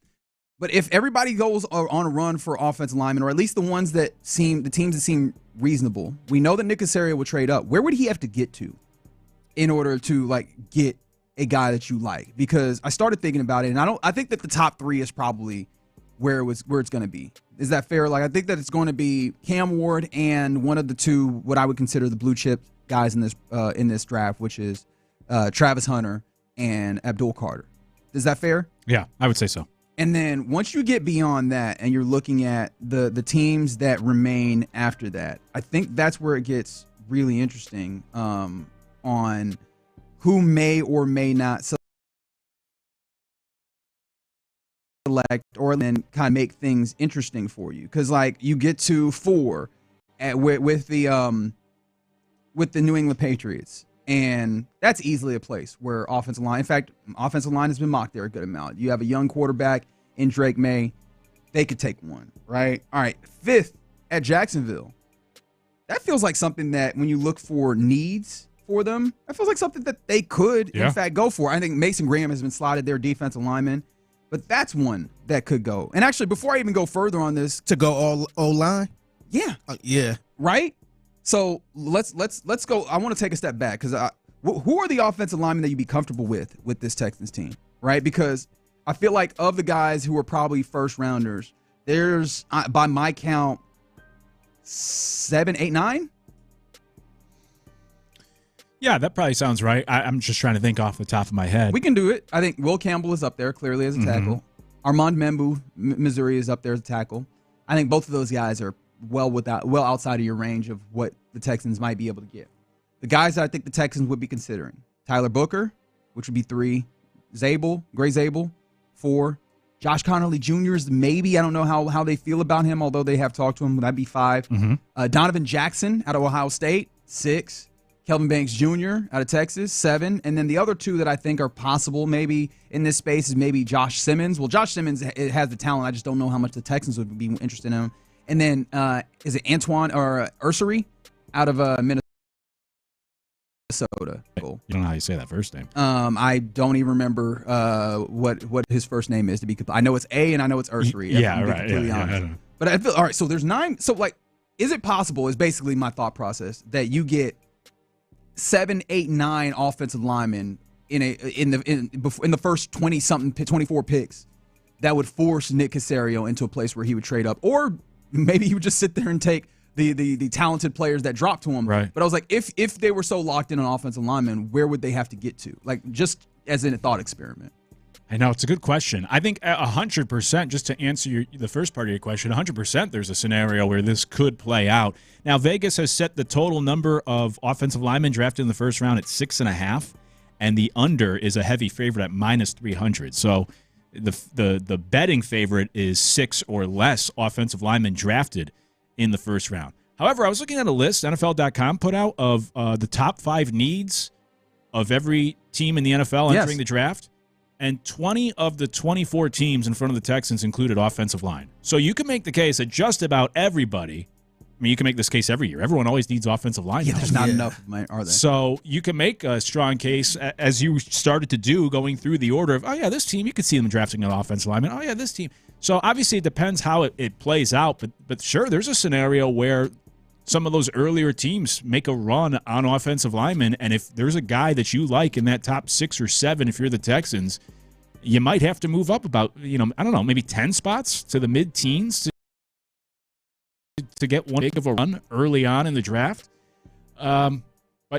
But if everybody goes on a run for offensive linemen, or at least the teams that seem reasonable, we know that Nick Caserio would trade up. Where would he have to get to in order to, like, get a guy that you like? Because I started thinking about it, and I think that the top three is probably where it's going to be. Is that fair? Like, I think that it's going to be Cam Ward and one of the two, what I would consider the blue chip guys in this draft, which is Travis Hunter and Abdul Carter. Is that fair? Yeah, I would say so. And then once you get beyond that and you're looking at the teams that remain after that, I think that's where it gets really interesting on who may or may not select, or then kind of make things interesting for you. Because, like, you get to 4 with the New England Patriots, and that's easily a place where offensive line, in fact, offensive line has been mocked there a good amount. You have a young quarterback in Drake May. They could take one, right? All right, 5th at Jacksonville. That feels like something that when you look for needs for them, that feels like something that they could, in fact, go for. I think Mason Graham has been slotted there, defensive lineman, but that's one that could go. And actually, before I even go further on this, to go all O-line? Yeah. Yeah. Right? So let's go. I want to take a step back, because who are the offensive linemen that you'd be comfortable with this Texans team, right? Because I feel like of the guys who are probably first rounders, there's, by my count, 7, 8, 9. Yeah, that probably sounds right. I'm just trying to think off the top of my head. We can do it. I think Will Campbell is up there clearly as a tackle. Armand Membu, Missouri, is up there as a tackle. I think both of those guys are well outside of your range of what the Texans might be able to get. The guys that I think the Texans would be considering: Tyler Booker, which would be 3, Gray Zabel, 4, Josh Connolly Jr. is maybe, I don't know how they feel about him, although they have talked to him. That'd be 5. Donovan Jackson out of Ohio State, 6. Kelvin Banks Jr. out of Texas, 7. And then the other 2 that I think are possible maybe in this space is maybe Josh Simmons. Well, Josh Simmons has the talent. I just don't know how much the Texans would be interested in him. And then is it Antoine or Ursery out of Minnesota? You don't know how you say that first name. I don't even remember what his first name is, to be I know it's A and I know it's Ursery. Yeah, right. Yeah, I know. But I feel, all right, so there's 9. So, like, is it possible, is basically my thought process, that you get 7, 8, 9 offensive linemen in the first 24 picks that would force Nick Caserio into a place where he would trade up, or maybe he would just sit there and take the talented players that dropped to him. Right. But I was like, if they were so locked in on offensive linemen, where would they have to get to? Like, just as in a thought experiment. I know, it's a good question. I think 100%, just to answer the first part of your question, 100% there's a scenario where this could play out. Now, Vegas has set the total number of offensive linemen drafted in the first round at 6.5, and the under is a heavy favorite at -300. So the betting favorite is 6 or less offensive linemen drafted in the first round. However, I was looking at a list NFL.com put out of the top 5 needs of every team in the NFL entering the draft. and 20 of the 24 teams in front of the Texans included offensive line. So you can make the case that just about everybody, I mean, you can make this case every year. Everyone always needs offensive line. Yeah, there's not enough, are there? So you can make a strong case, as you started to do, going through the order of, oh, yeah, this team, you could see them drafting an offensive lineman. Oh, yeah, this team. So obviously it depends how it plays out. But sure, there's a scenario where some of those earlier teams make a run on offensive linemen, and if there's a guy that you like in that top 6 or 7, if you're the Texans, you might have to move up about, I don't know, maybe 10 spots to the mid-teens to get one big of a run early on in the draft. But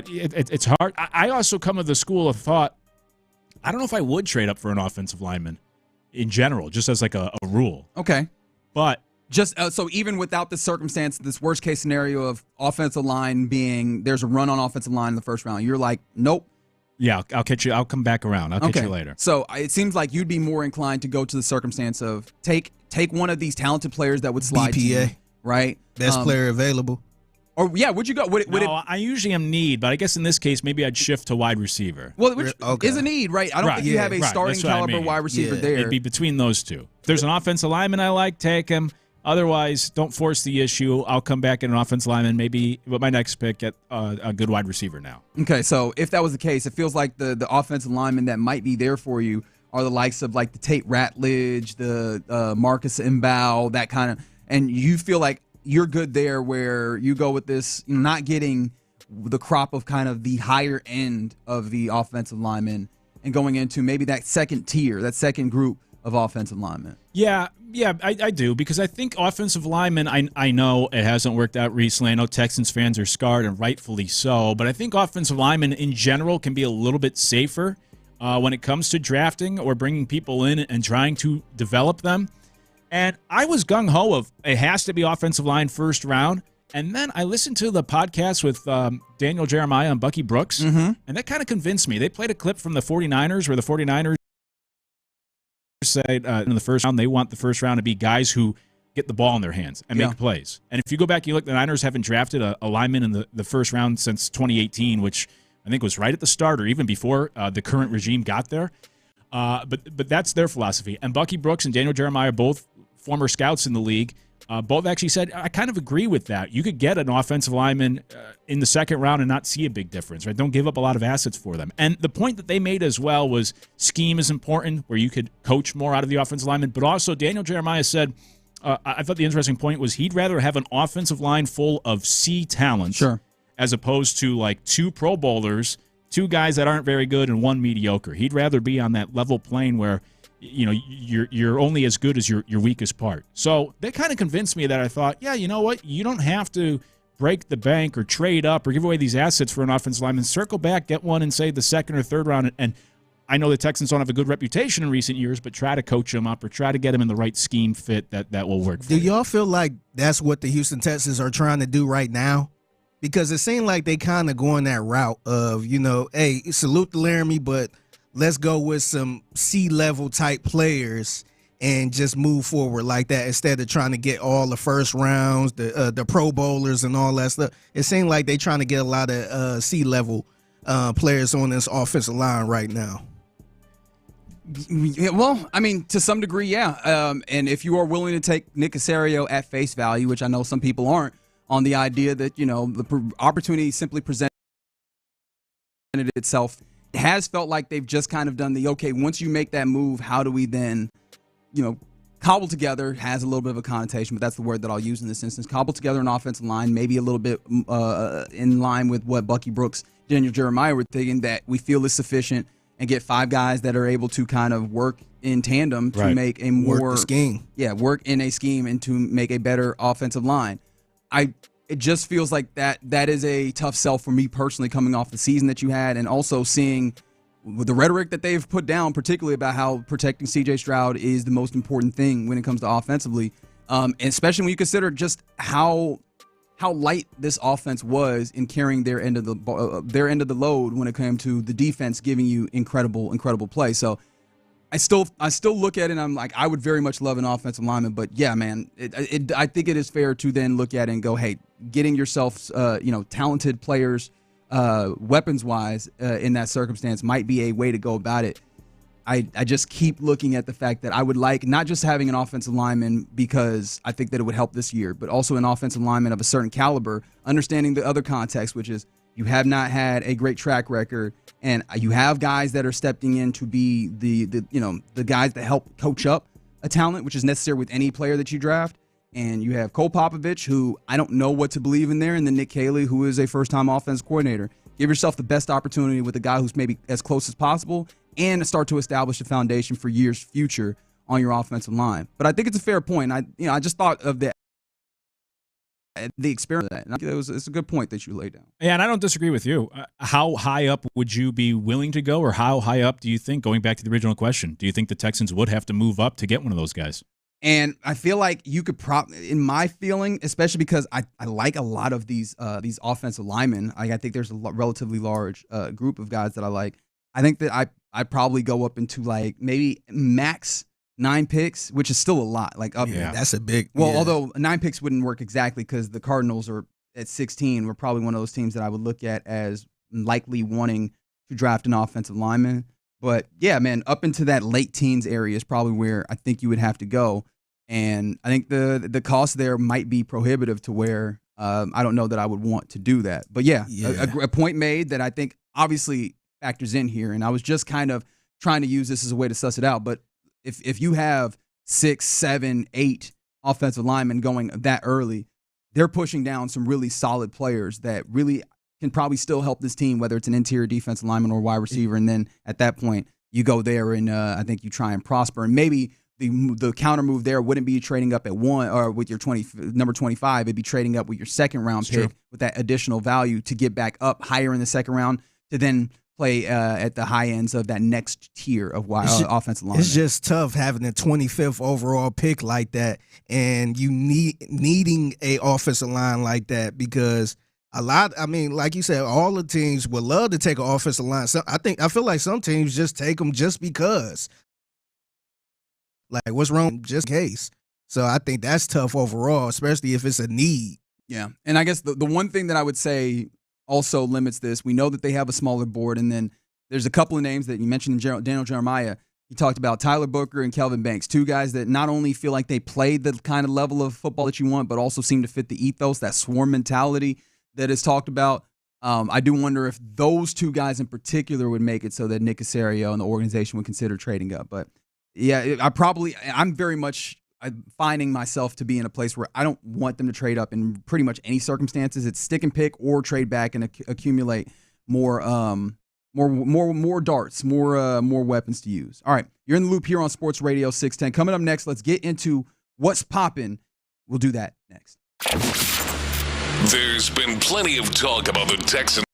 it's hard. I also come to the school of thought, I don't know if I would trade up for an offensive lineman in general, just as like a rule. Okay. But just so even without the circumstance, this worst case scenario of offensive line being there's a run on offensive line in the first round, you're like, nope. Yeah, I'll catch you. I'll come back around. I'll catch you later. So it seems like you'd be more inclined to go to the circumstance of take one of these talented players that would slide to you, right? Best player available. Or would you go? I usually am need, but I guess in this case maybe I'd shift to wide receiver. Well, which is a need, right? I don't think you have a starting caliber wide receiver there. It'd be between those two. If there's an offensive lineman I like, take him. Otherwise, don't force the issue. I'll come back at an offensive lineman, maybe with my next pick at a good wide receiver now. Okay, so if that was the case, it feels like the offensive linemen that might be there for you are the likes of like the Tate Ratledge, the Marcus Mbow, that kind of, and you feel like you're good there where you go with this, not getting the crop of kind of the higher end of the offensive linemen and going into maybe that second tier, that second group of offensive linemen. Yeah, I do, because I think offensive linemen, I know it hasn't worked out recently. I know Texans fans are scarred, and rightfully so, but I think offensive linemen in general can be a little bit safer when it comes to drafting or bringing people in and trying to develop them. And I was gung-ho of it has to be offensive line first round, and then I listened to the podcast with Daniel Jeremiah and Bucky Brooks, and that kind of convinced me. They played a clip from the 49ers where the 49ers said in the first round they want the first round to be guys who get the ball in their hands and make plays. And if you go back and you look, the Niners haven't drafted a lineman in the first round since 2018, which I think was right at the start or even before the current regime got there. But that's their philosophy. And Bucky Brooks and Daniel Jeremiah, both former scouts in the league, both actually said, I kind of agree with that. You could get an offensive lineman in the second round and not see a big difference, right? Don't give up a lot of assets for them. And the point that they made as well was scheme is important, where you could coach more out of the offensive lineman. But also Daniel Jeremiah said, I thought the interesting point was he'd rather have an offensive line full of C talent as opposed to like 2 Pro Bowlers, 2 guys that aren't very good and 1 mediocre. He'd rather be on that level plane where you're only as good as your weakest part. So they kind of convinced me that I thought, yeah, you know what? You don't have to break the bank or trade up or give away these assets for an offensive lineman. Circle back, get one in, say, the second or third round. And I know the Texans don't have a good reputation in recent years, but try to coach them up or try to get them in the right scheme fit that will work for you. Do y'all feel like that's what the Houston Texans are trying to do right now? Because it seemed like they kind of going that route of, hey, salute to Laramie, but let's go with some C-level type players and just move forward like that instead of trying to get all the first rounds, the Pro Bowlers and all that stuff. It seemed like they're trying to get a lot of C-level players on this offensive line right now. Yeah, well, I mean, to some degree, yeah. And if you are willing to take Nick Caserio at face value, which I know some people aren't, on the idea that, the opportunity simply presented itself, it has felt like they've just kind of done okay, once you make that move, how do we then, cobble together, has a little bit of a connotation, but that's the word that I'll use in this instance, cobble together an offensive line, maybe a little bit in line with what Bucky Brooks, Daniel Jeremiah were thinking, that we feel is sufficient, and get 5 guys that are able to kind of work in tandem to make a more work the scheme. Yeah, work in a scheme and to make a better offensive line. It just feels like that is a tough sell for me personally, coming off the season that you had, and also seeing the rhetoric that they've put down, particularly about how protecting C.J. Stroud is the most important thing when it comes to offensively, and especially when you consider just how light this offense was in carrying their end of the load when it came to the defense giving you incredible play. So I still look at it and I'm like, I would very much love an offensive lineman, but yeah, man, I think it is fair to then look at it and go, hey, getting yourself, talented players, weapons-wise, in that circumstance might be a way to go about it. I just keep looking at the fact that I would like not just having an offensive lineman because I think that it would help this year, but also an offensive lineman of a certain caliber, understanding the other context, which is you have not had a great track record, and you have guys that are stepping in to be the guys that help coach up a talent, which is necessary with any player that you draft. And you have Cole Popovich, who I don't know what to believe in there, and then Nick Caley, who is a first-time offense coordinator. Give yourself the best opportunity with a guy who's maybe as close as possible and start to establish a foundation for years future on your offensive line. But I think it's a fair point. I just thought of the experiment of that. And it's a good point that you laid down. Yeah, and I don't disagree with you. How high up would you be willing to go, or how high up do you think, going back to the original question, do you think the Texans would have to move up to get one of those guys? And I feel like you could in my feeling, especially because I like a lot of these offensive linemen. I think there's a relatively large group of guys that I like. I think that I probably go up into like maybe max 9 picks, which is still a lot. Like up, yeah, that's a big. Well, although 9 picks wouldn't work exactly because the Cardinals are at 16. We're probably one of those teams that I would look at as likely wanting to draft an offensive lineman. But yeah, man, up into that late teens area is probably where I think you would have to go. And I think the cost there might be prohibitive to where I don't know that I would want to do that. But yeah. A point made that I think obviously factors in here. And I was just kind of trying to use this as a way to suss it out. But if you have 6, 7, 8 offensive linemen going that early, they're pushing down some really solid players that really can probably still help this team, whether it's an interior defensive lineman or wide receiver. And then at that point, you go there and I think you try and prosper. And maybe the counter move there wouldn't be trading up at 1 or with your number 25. It'd be trading up with your second round pick with that additional value to get back up higher in the second round to then play at the high ends of that next tier of offensive line. It's just tough having a 25th overall pick like that, and you needing a offensive line like that because like you said, all the teams would love to take an offensive line. So I feel like some teams just take them just because. Like, what's wrong? Just in case. So I think that's tough overall, especially if it's a need. Yeah, and I guess the one thing that I would say also limits this, we know that they have a smaller board, and then there's a couple of names that you mentioned, Daniel Jeremiah. You talked about Tyler Booker and Kelvin Banks, 2 guys that not only feel like they played the kind of level of football that you want, but also seem to fit the ethos, that swarm mentality that is talked about. I do wonder if those 2 guys in particular would make it so that Nick Caserio and the organization would consider trading up. But yeah, I'm very much finding myself to be in a place where I don't want them to trade up in pretty much any circumstances. It's stick and pick or trade back and accumulate more darts, more weapons to use. All right, you're in the loop here on Sports Radio 610. Coming up next, let's get into what's popping. We'll do that next. There's been plenty of talk about the Texans.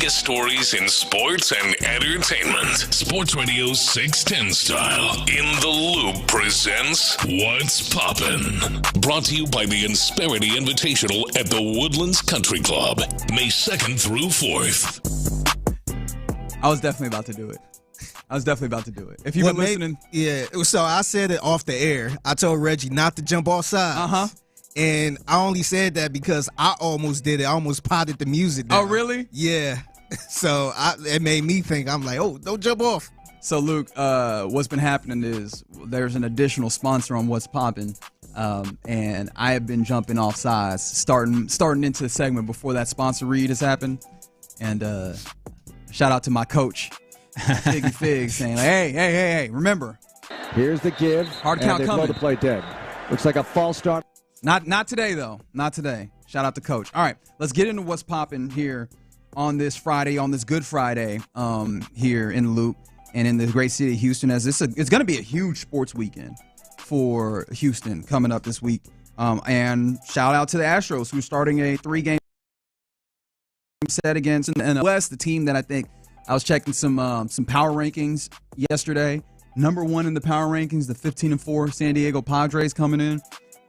biggest stories in sports and entertainment. Sports Radio 610 style. In the Loop presents What's Poppin'. Brought to you by the Insperity Invitational at the Woodlands Country Club, May 2nd through 4th. I was definitely about to do it. If you've been listening. Yeah, so I said it off the air. I told Reggie not to jump off sides. Uh-huh. And I only said that because I almost did it. I almost potted the music down. Oh, really? Yeah. So it made me think, I'm like, oh, don't jump off. So, Luke, what's been happening is there's an additional sponsor on What's Poppin', and I have been jumping off sides, starting into the segment before that sponsor read has happened. And shout out to my coach, Figgy Fig, saying, hey, remember. Here's the give. Hard count they coming. Blow the play dead. Looks like a false start. Not today, though. Not today. Shout out to Coach. All right, let's get into what's popping here on this Friday, on this Good Friday here in the Loop and in the great city of Houston. As it's going to be a huge sports weekend for Houston coming up this week. And shout out to the Astros, who's starting a 3-game set against the West, the team that I think I was checking some power rankings yesterday. Number 1 in the power rankings, the 15-4 San Diego Padres coming in.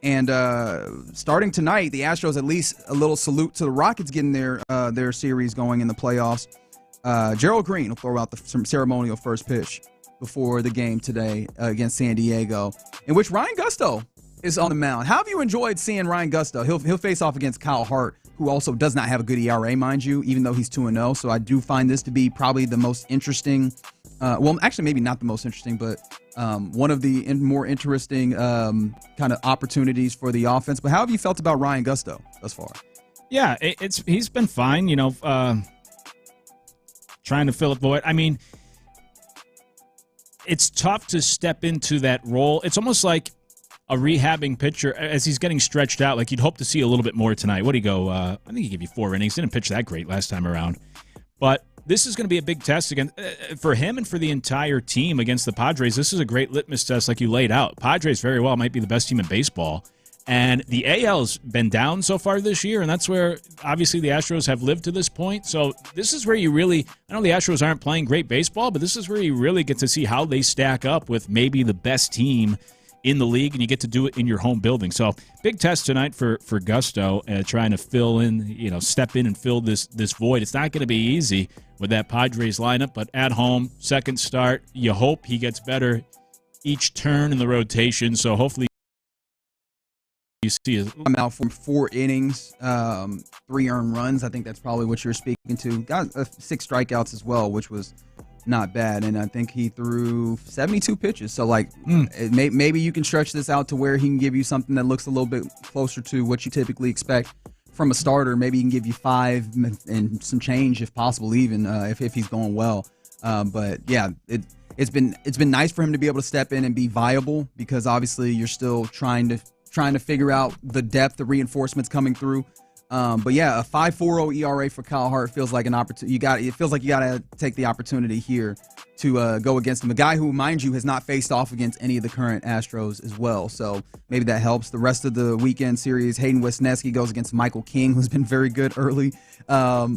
And starting tonight, the Astros, at least a little salute to the Rockets getting their series going in the playoffs. Gerald Green will throw out the ceremonial first pitch before the game today against San Diego, in which Ryan Gusto is on the mound. How have you enjoyed seeing Ryan Gusto? He'll face off against Kyle Hart, who also does not have a good ERA, mind you, even though he's 2-0. So I do find this to be probably the most interesting. Well, actually, maybe not the most interesting, but one of the more interesting kind of opportunities for the offense. But how have you felt about Ryan Gusto thus far? Yeah, he's been fine, trying to fill a void. I mean, it's tough to step into that role. It's almost like a rehabbing pitcher as he's getting stretched out. Like, you'd hope to see a little bit more tonight. What do you go? I think he gave you 4 innings. Didn't pitch that great last time around. But this is going to be a big test again for him and for the entire team against the Padres. This is a great litmus test, like you laid out. Padres very well might be the best team in baseball. And the AL's been down so far this year, and that's where, obviously, the Astros have lived to this point. So this is where you really – I know the Astros aren't playing great baseball, but this is where you really get to see how they stack up with maybe the best team in the league, and you get to do it in your home building. So big test tonight for Gusto, trying to fill in, step in and fill this void. It's not going to be easy with that Padres lineup, but at home, second start, you hope he gets better each turn in the rotation. So hopefully you see I'm out from 4 innings, 3 earned runs. I think that's probably what you're speaking to. Got 6 strikeouts as well, which was not bad. And I think he threw 72 pitches. So, maybe you can stretch this out to where he can give you something that looks a little bit closer to what you typically expect from a starter. Maybe he can give you 5 and some change if possible, even if he's going well. But yeah, it's been nice for him to be able to step in and be viable, because obviously you're still trying to figure out the depth, the reinforcements coming through. But yeah, a 5.40 ERA for Kyle Hart feels like an opportunity. It feels like you got to take the opportunity here to go against him. A guy who, mind you, has not faced off against any of the current Astros as well. So maybe that helps. The rest of the weekend series, Hayden Wesneski goes against Michael King, who's been very good early he's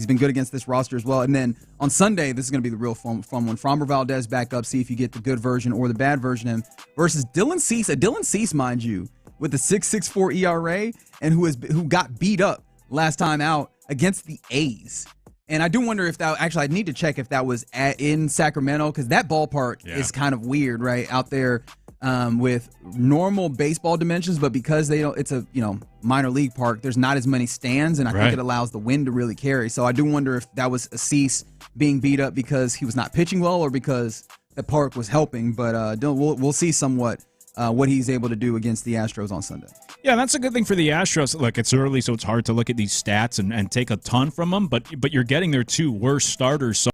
been good against this roster as well. And then on Sunday, this is going to be the real fun one. Framber Valdez back up, see if you get the good version or the bad version of him, versus Dylan Cease, mind you, with the 6.64 ERA, and who got beat up last time out against the A's. And I do wonder if that I need to check if that was in Sacramento, because that ballpark is kind of weird, right, out there with normal baseball dimensions, but because it's a minor league park, there's not as many stands, and I think it allows the wind to really carry. So I do wonder if that was a Cease being beat up because he was not pitching well, or because the park was helping. But we'll see somewhat what he's able to do against the Astros on Sunday. Yeah, that's a good thing for the Astros. Look, it's early, so it's hard to look at these stats and take a ton from them, but you're getting their 2 worst starters so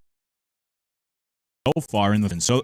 far in the so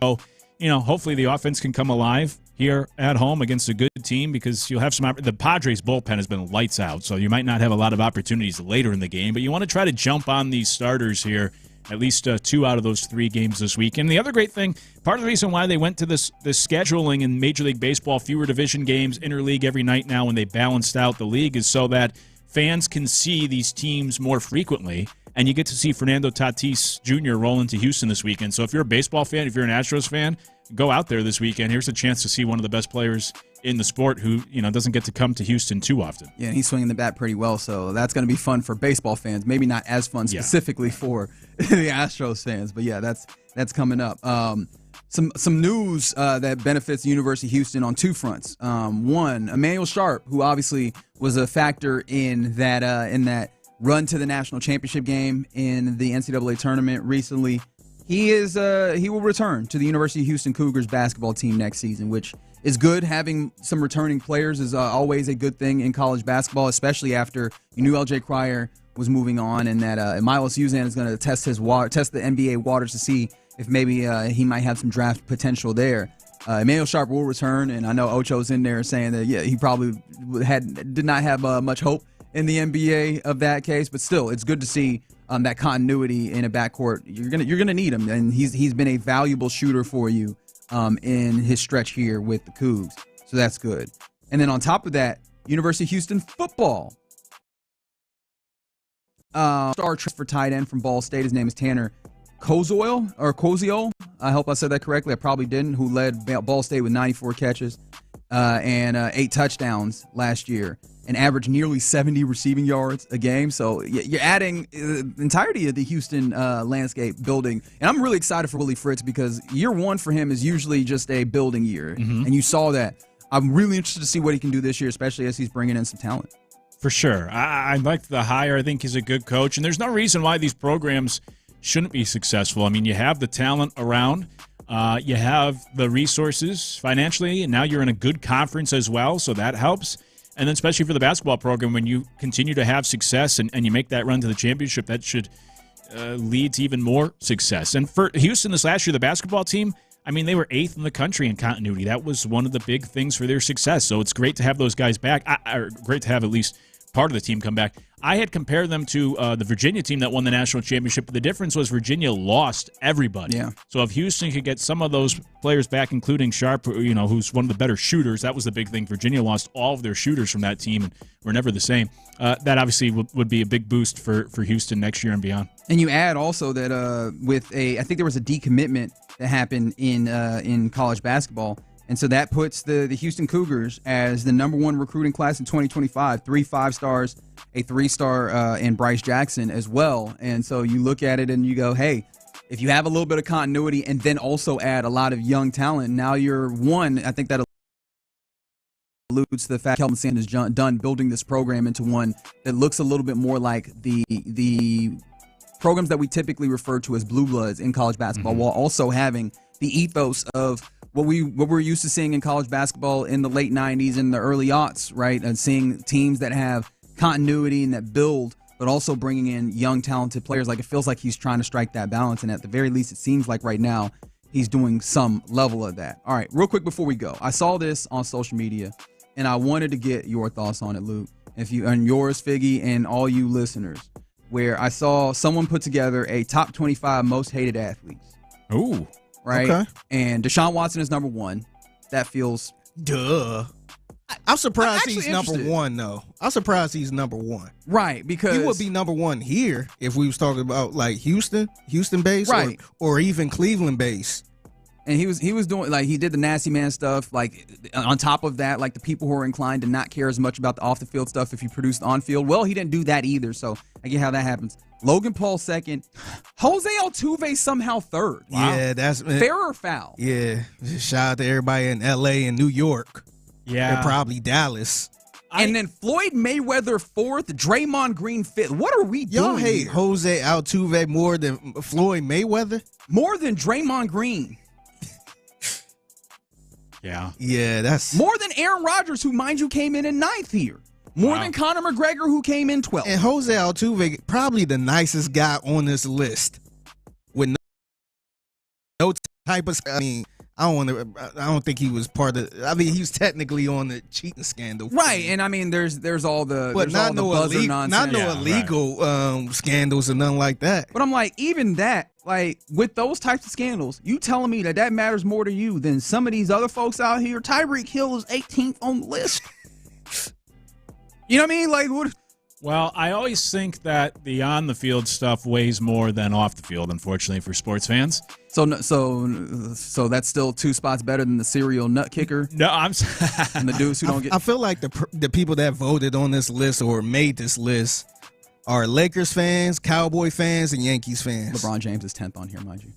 hopefully the offense can come alive here at home against a good team, because you'll have the Padres bullpen has been lights out, so you might not have a lot of opportunities later in the game, but you want to try to jump on these starters here. At least 2 out of those 3 games this week. And the other great thing, part of the reason why they went to this scheduling in Major League Baseball, fewer division games, interleague every night now when they balanced out the league, is so that fans can see these teams more frequently, and you get to see Fernando Tatis Jr. roll into Houston this weekend. So if you're a baseball fan, if you're an Astros fan, go out there this weekend. Here's a chance to see one of the best players in the sport who, doesn't get to come to Houston too often. Yeah, and he's swinging the bat pretty well, so that's going to be fun for baseball fans. Maybe not as fun specifically for the Astros fans, but yeah, that's coming up. Some news that benefits the University of Houston on two fronts. One, Emmanuel Sharp, who obviously was a factor in that run to the national championship game in the NCAA tournament recently. He will return to the University of Houston Cougars basketball team next season, which is good. Having some returning players is always a good thing in college basketball, especially after you knew L.J. Cryer was moving on, and that Milos Uzan is going to test the NBA waters to see if maybe he might have some draft potential there. Emmanuel Sharp will return, and I know Ocho's in there saying that he probably did not have much hope in the NBA of that case, but still, it's good to see that continuity in a backcourt. You're gonna need him, and he's been a valuable shooter for you in his stretch here with the Cougs, so that's good. And then on top of that, University of Houston football star transfer tight end from Ball State. His name is Tanner Koziol. I hope I said that correctly. I probably didn't. Who led Ball State with 94 catches and 8 touchdowns last year, and averaged nearly 70 receiving yards a game. So you're adding the entirety of the Houston landscape building. And I'm really excited for Willie Fritz because year one for him is usually just a building year. Mm-hmm. And you saw that. I'm really interested to see what he can do this year, especially as he's bringing in some talent. For sure. I like the hire. I think he's a good coach. And there's no reason why these programs shouldn't be successful. I mean, you have the talent around. You have the resources financially, and now you're in a good conference as well, so that helps. And then especially for the basketball program, when you continue to have success and you make that run to the championship, that should lead to even more success. And for Houston this last year, the basketball team, I mean, they were 8th in the country in continuity. That was one of the big things for their success. So it's great to have those guys back, great to have at least part of the team come back. I had compared them to the Virginia team that won the national championship, but the difference was Virginia lost everybody. Yeah. So if Houston could get some of those players back, including Sharp, who's one of the better shooters, that was the big thing. Virginia lost all of their shooters from that team and were never the same. That obviously would be a big boost for Houston next year and beyond. And you add also that I think there was a decommitment that happened in college basketball. And so that puts the Houston Cougars as the number 1 recruiting class in 2025, 3 5-stars, a 3-star, and Bryce Jackson as well. And so you look at it and you go, hey, if you have a little bit of continuity and then also add a lot of young talent, now you're one. I think that alludes to the fact Kelvin Sanders is done building this program into one that looks a little bit more like the programs that we typically refer to as blue bloods in college basketball, while also having the ethos of what we're used to seeing in college basketball in the late 90s and the early aughts, right? And seeing teams that have continuity and that build, but also bringing in young, talented players. Like, it feels like he's trying to strike that balance, and at the very least, it seems like right now he's doing some level of that. All right, real quick before we go, I saw this on social media, and I wanted to get your thoughts on it, Luke, and yours, Figgy, and all you listeners, where I saw someone put together a top 25 most hated athletes. Ooh. Right? Okay. And Deshaun Watson is number 1. That feels... Duh. I'm surprised he's number 1, though. I'm surprised he's number 1. Right, because... He would be number 1 here if we was talking about, like, Houston-based, right, or even Cleveland-based. And he was doing, like, he did the nasty man stuff. Like, on top of that, like, the people who are inclined to not care as much about the off-the-field stuff if you produce the on-field. Well, he didn't do that either, so I get how that happens. Logan Paul 2nd. Jose Altuve somehow 3rd. Wow. Yeah, that's... Fair or foul? Yeah. Just shout out to everybody in L.A. and New York. Yeah. And probably Dallas. And then Floyd Mayweather 4th, Draymond Green 5th. What are we doing? Y'all hate Jose Altuve more than Floyd Mayweather? More than Draymond Green. Yeah. Yeah, that's... More than Aaron Rodgers, who, mind you, came in 9th here. More than Conor McGregor, who came in 12th. And Jose Altuve, probably the nicest guy on this list. With no type of... I mean, I don't think he was part of... I mean, he was technically on the cheating scandal. Right, and I mean, there's all the... But not no illegal scandals and nothing like that. But I'm like, even that, like, with those types of scandals, you telling me that matters more to you than some of these other folks out here? Tyreek Hill is 18th on the list. You know what I mean? Like, Well, I always think that the on-the-field stuff weighs more than off the field, unfortunately, for sports fans. So that's still 2 spots better than the serial nut kicker? No, I'm and the dudes who don't get. I feel like the people that voted on this list or made this list are Lakers fans, Cowboy fans, and Yankees fans. LeBron James is 10th on here, mind you.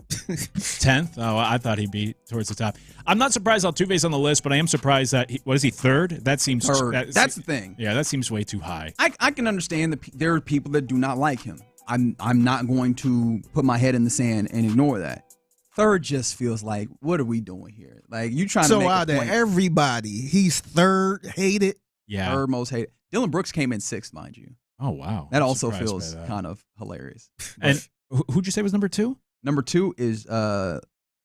10th? Oh, I thought he'd be towards the top. I'm not surprised Altuve's on the list, but I am surprised that what is he, 3rd? That seems third. That's the thing. Yeah, that seems way too high. I can understand that there are people that do not like him. I'm not going to put my head in the sand and ignore that. 3rd just feels like, what are we doing here? Like, you trying to make a point. So out of everybody, he's 3rd hated? Yeah. 3rd most hated. Dylan Brooks came in 6th, mind you. Oh, wow. That also feels kind of hilarious. And who'd you say was number 2? Number 2 is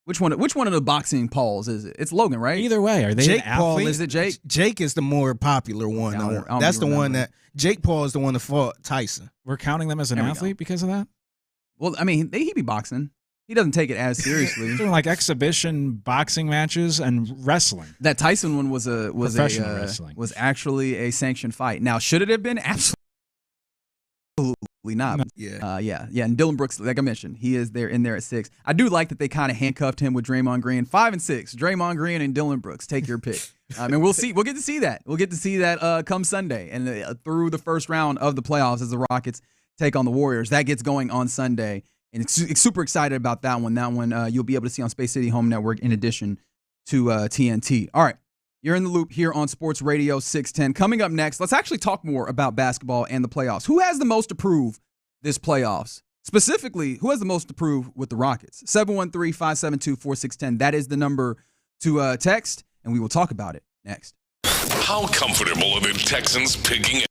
which one of the boxing Pauls is it? It's Logan, right? Either way, are they Jake an Paul? athlete? Is it Jake? Jake is the more popular one. I don't That's the remember. one that Jake Paul is the one that fought Tyson. We're counting them as an athlete because of that? Well, I mean, he be boxing. He doesn't take it as seriously. Doing like exhibition boxing matches and wrestling. That Tyson one was Professional wrestling. Was actually a sanctioned fight. Now, should it have been? Absolutely not. Yeah. Yeah. And Dylan Brooks, like I mentioned, he is in there at 6. I do like that they kind of handcuffed him with Draymond Green. 5 and 6, Draymond Green and Dylan Brooks. Take your pick. And we'll see. We'll get to see that. We'll get to see that come Sunday and through the first round of the playoffs as the Rockets take on the Warriors. That gets going on Sunday, and it's super excited about that one. That one you'll be able to see on Space City Home Network in addition to TNT. All right. You're in the loop here on Sports Radio 610. Coming up next, let's actually talk more about basketball and the playoffs. Who has the most to prove this playoffs? Specifically, who has the most to prove with the Rockets? 713-572-4610. That is the number to text, and we will talk about it next. How comfortable are the Texans picking?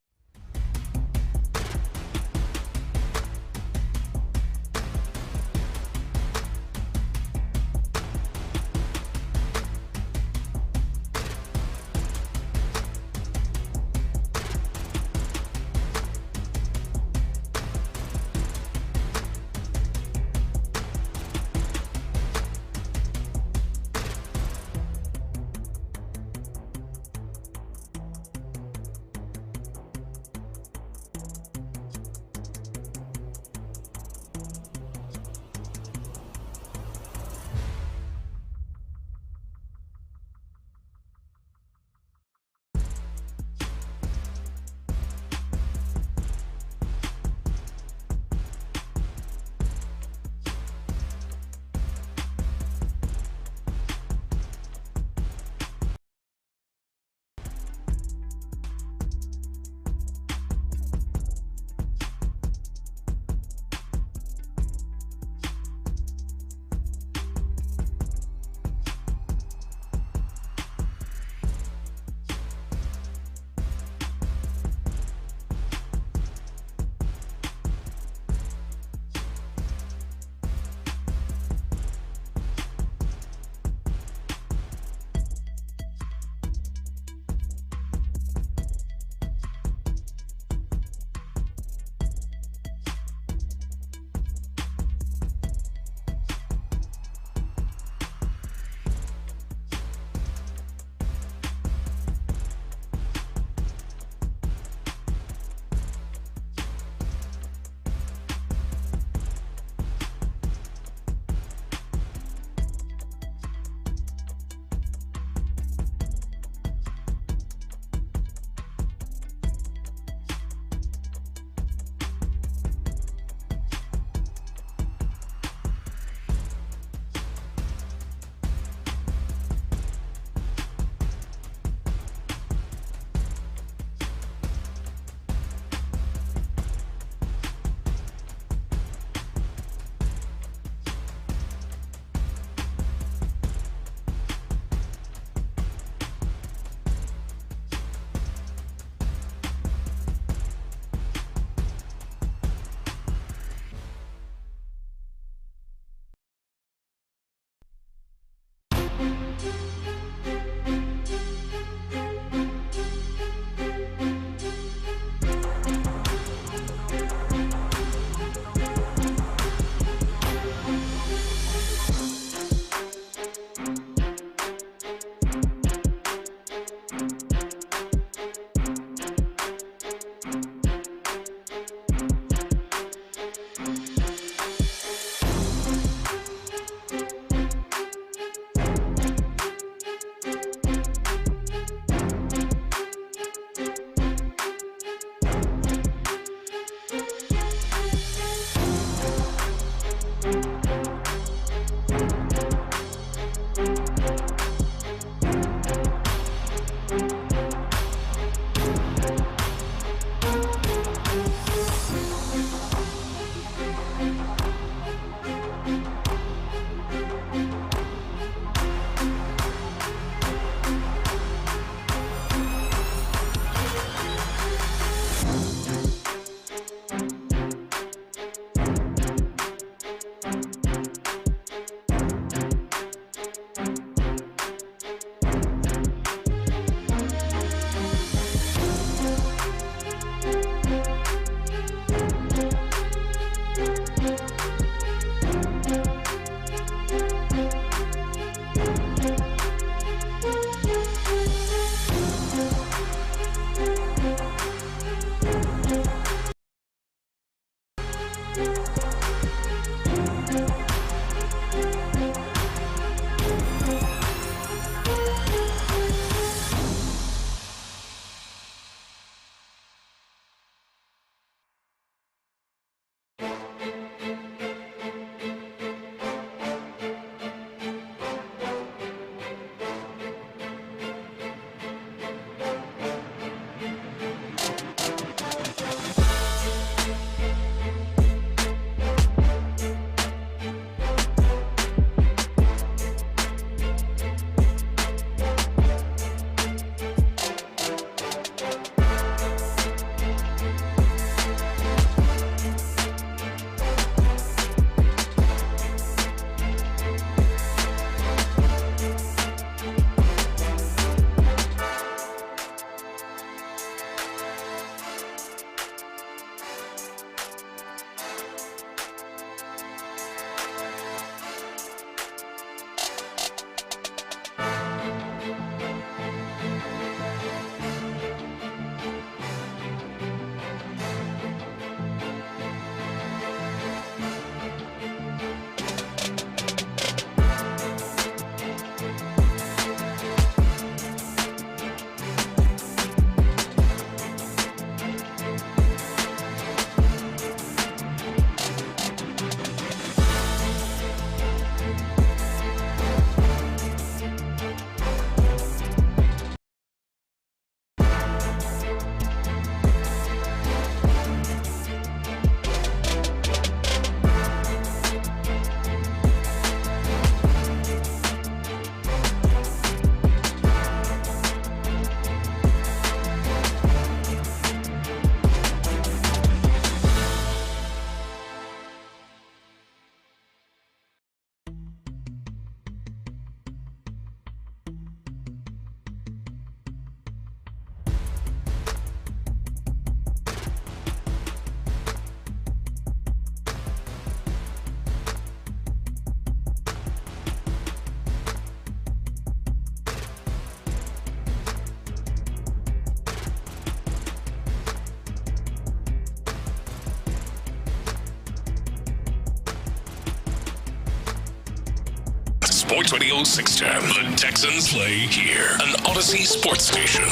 Sports Radio 610. The Texans play here. An Odyssey sports station.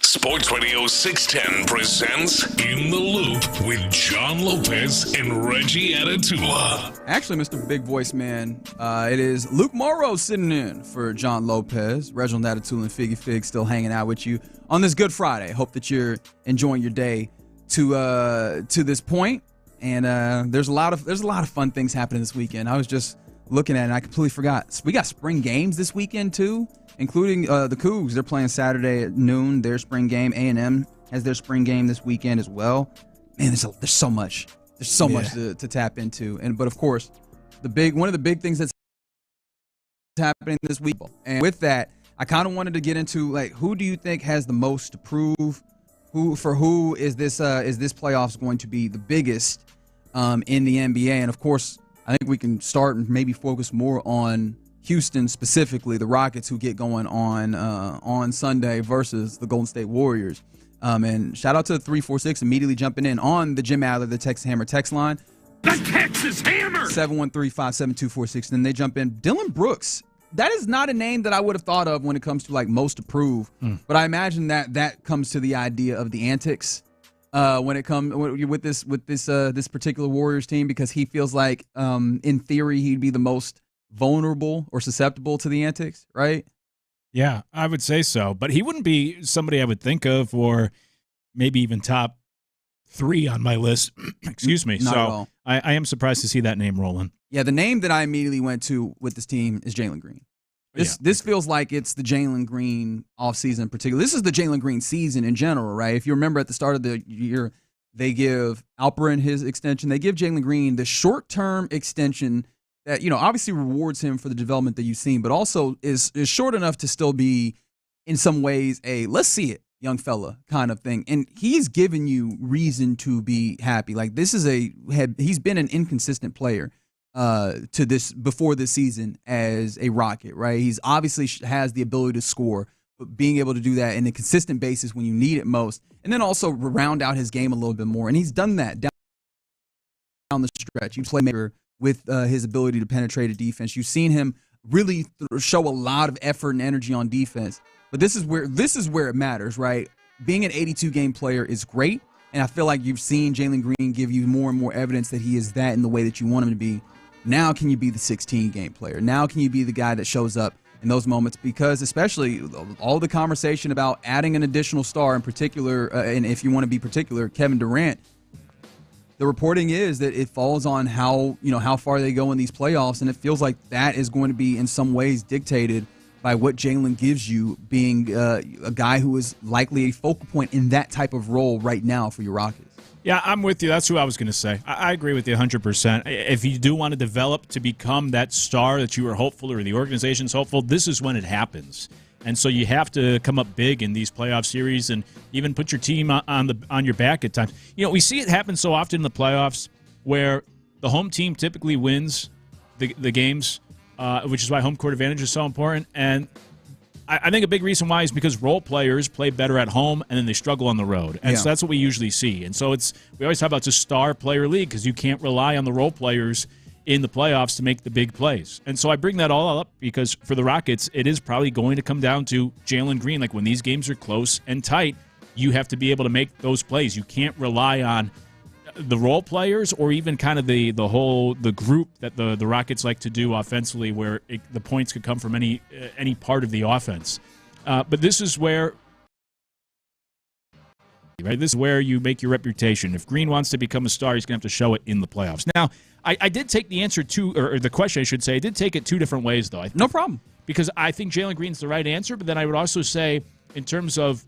Sports Radio 610 presents In the Loop with John Lopez and Reggie Atatula. Actually, Mr. Big Voice Man, it is Luke Morrow sitting in for John Lopez. Reginald Atatula and Figgy Fig still hanging out with you on this Good Friday. Hope that you're enjoying your day to this point. And there's a lot of fun things happening this weekend. I was just looking at it and I completely forgot. We got spring games this weekend too, including the Cougs. They're playing Saturday at noon, their spring game. A&M has their spring game this weekend as well. Man, there's so much. There's so much to tap into. But of course, one of the big things that's happening this week. And with that, I kind of wanted to get into who do you think has the most to prove? Who is this playoffs going to be the biggest in the NBA? And of course, I think we can start and maybe focus more on Houston, specifically the Rockets, who get going on Sunday versus the Golden State Warriors. And shout out to the 346 immediately jumping in on the Jim Adler, the Texas Hammer text line. The Texas Hammer! 713-572-46. Then they jump in. Dylan Brooks. That is not a name that I would have thought of when it comes to most to prove. But I imagine that comes to the idea of the antics when it comes with this particular Warriors team, because he feels like in theory he'd be the most vulnerable or susceptible to the antics, right? Yeah, I would say so. But he wouldn't be somebody I would think of, or maybe even top 3 on my list. Excuse me. Not so at all. I am surprised to see that name rolling. Yeah, the name that I immediately went to with this team is Jalen Green. This feels like it's the Jalen Green offseason in particular. This is the Jalen Green season in general, right? If you remember at the start of the year, they give Alperen his extension. They give Jalen Green the short-term extension that, obviously rewards him for the development that you've seen, but also is short enough to still be, in some ways, a let's see it, young fella kind of thing. And he's given you reason to be happy. He's been an inconsistent player to this before this season as a Rocket, right? He's obviously has the ability to score, but being able to do that in a consistent basis when you need it most, and then also round out his game a little bit more. And he's done that down the stretch. He's playmaker with his ability to penetrate a defense. You've seen him really show a lot of effort and energy on defense. But this is where it matters, right? Being an 82-game player is great, and I feel like you've seen Jalen Green give you more and more evidence that he is that in the way that you want him to be. Now can you be the 16-game player? Now can you be the guy that shows up in those moments? Because especially all the conversation about adding an additional star in particular, and if you want to be particular, Kevin Durant, the reporting is that it falls on how far they go in these playoffs, and it feels like that is going to be in some ways dictated by what Jalen gives you, being a guy who is likely a focal point in that type of role right now for your Rockets. Yeah, I'm with you. That's who I was going to say. I agree with you 100%. If you do want to develop to become that star that you were hopeful, or the organization's hopeful, this is when it happens. And so you have to come up big in these playoff series and even put your team on your back at times. We see it happen so often in the playoffs where the home team typically wins the games, which is why home court advantage is so important. And I think a big reason why is because role players play better at home and then they struggle on the road. And so that's what we usually see. And so we always talk about the star player league because you can't rely on the role players in the playoffs to make the big plays. And so I bring that all up because for the Rockets, it is probably going to come down to Jalen Green. Like when these games are close and tight, you have to be able to make those plays. You can't rely on the role players or even kind of the group that the Rockets like to do offensively, where the points could come from any part of the offense. But this is where, right? This is where you make your reputation. If Green wants to become a star, he's going to have to show it in the playoffs. Now, I did take the answer or the question, I should say, I did take it 2 different ways, though. No problem. Because I think Jalen Green's the right answer, but then I would also say, in terms of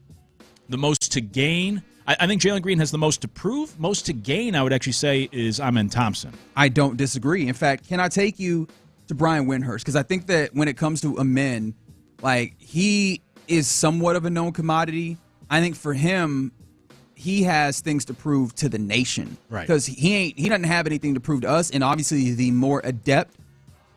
the most to gain, I think Jalen Green has the most to prove. Most to gain, I would actually say, is Amen Thompson. I don't disagree. In fact, can I take you to Brian Windhurst? Because I think that when it comes to Amen, he is somewhat of a known commodity. I think for him, he has things to prove to the nation. Right. Because he doesn't have anything to prove to us. And obviously the more adept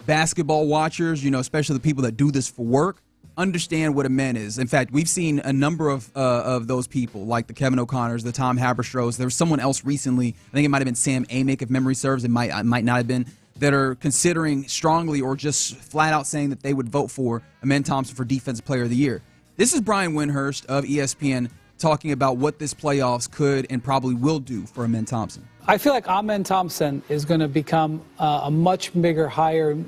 basketball watchers, especially the people that do this for work, understand what a man is. In fact, we've seen a number of those people, like the Kevin O'Connors, the Tom Haberstros. There was someone else recently, I think it might have been Sam Amick, if memory serves. It might not have been, that are considering strongly or just flat out saying that they would vote for Ime Thompson for Defensive Player of the Year. This is Brian Windhurst of ESPN talking about what this playoffs could and probably will do for Ime Thompson. I feel like Ime Thompson is going to become a much bigger, higher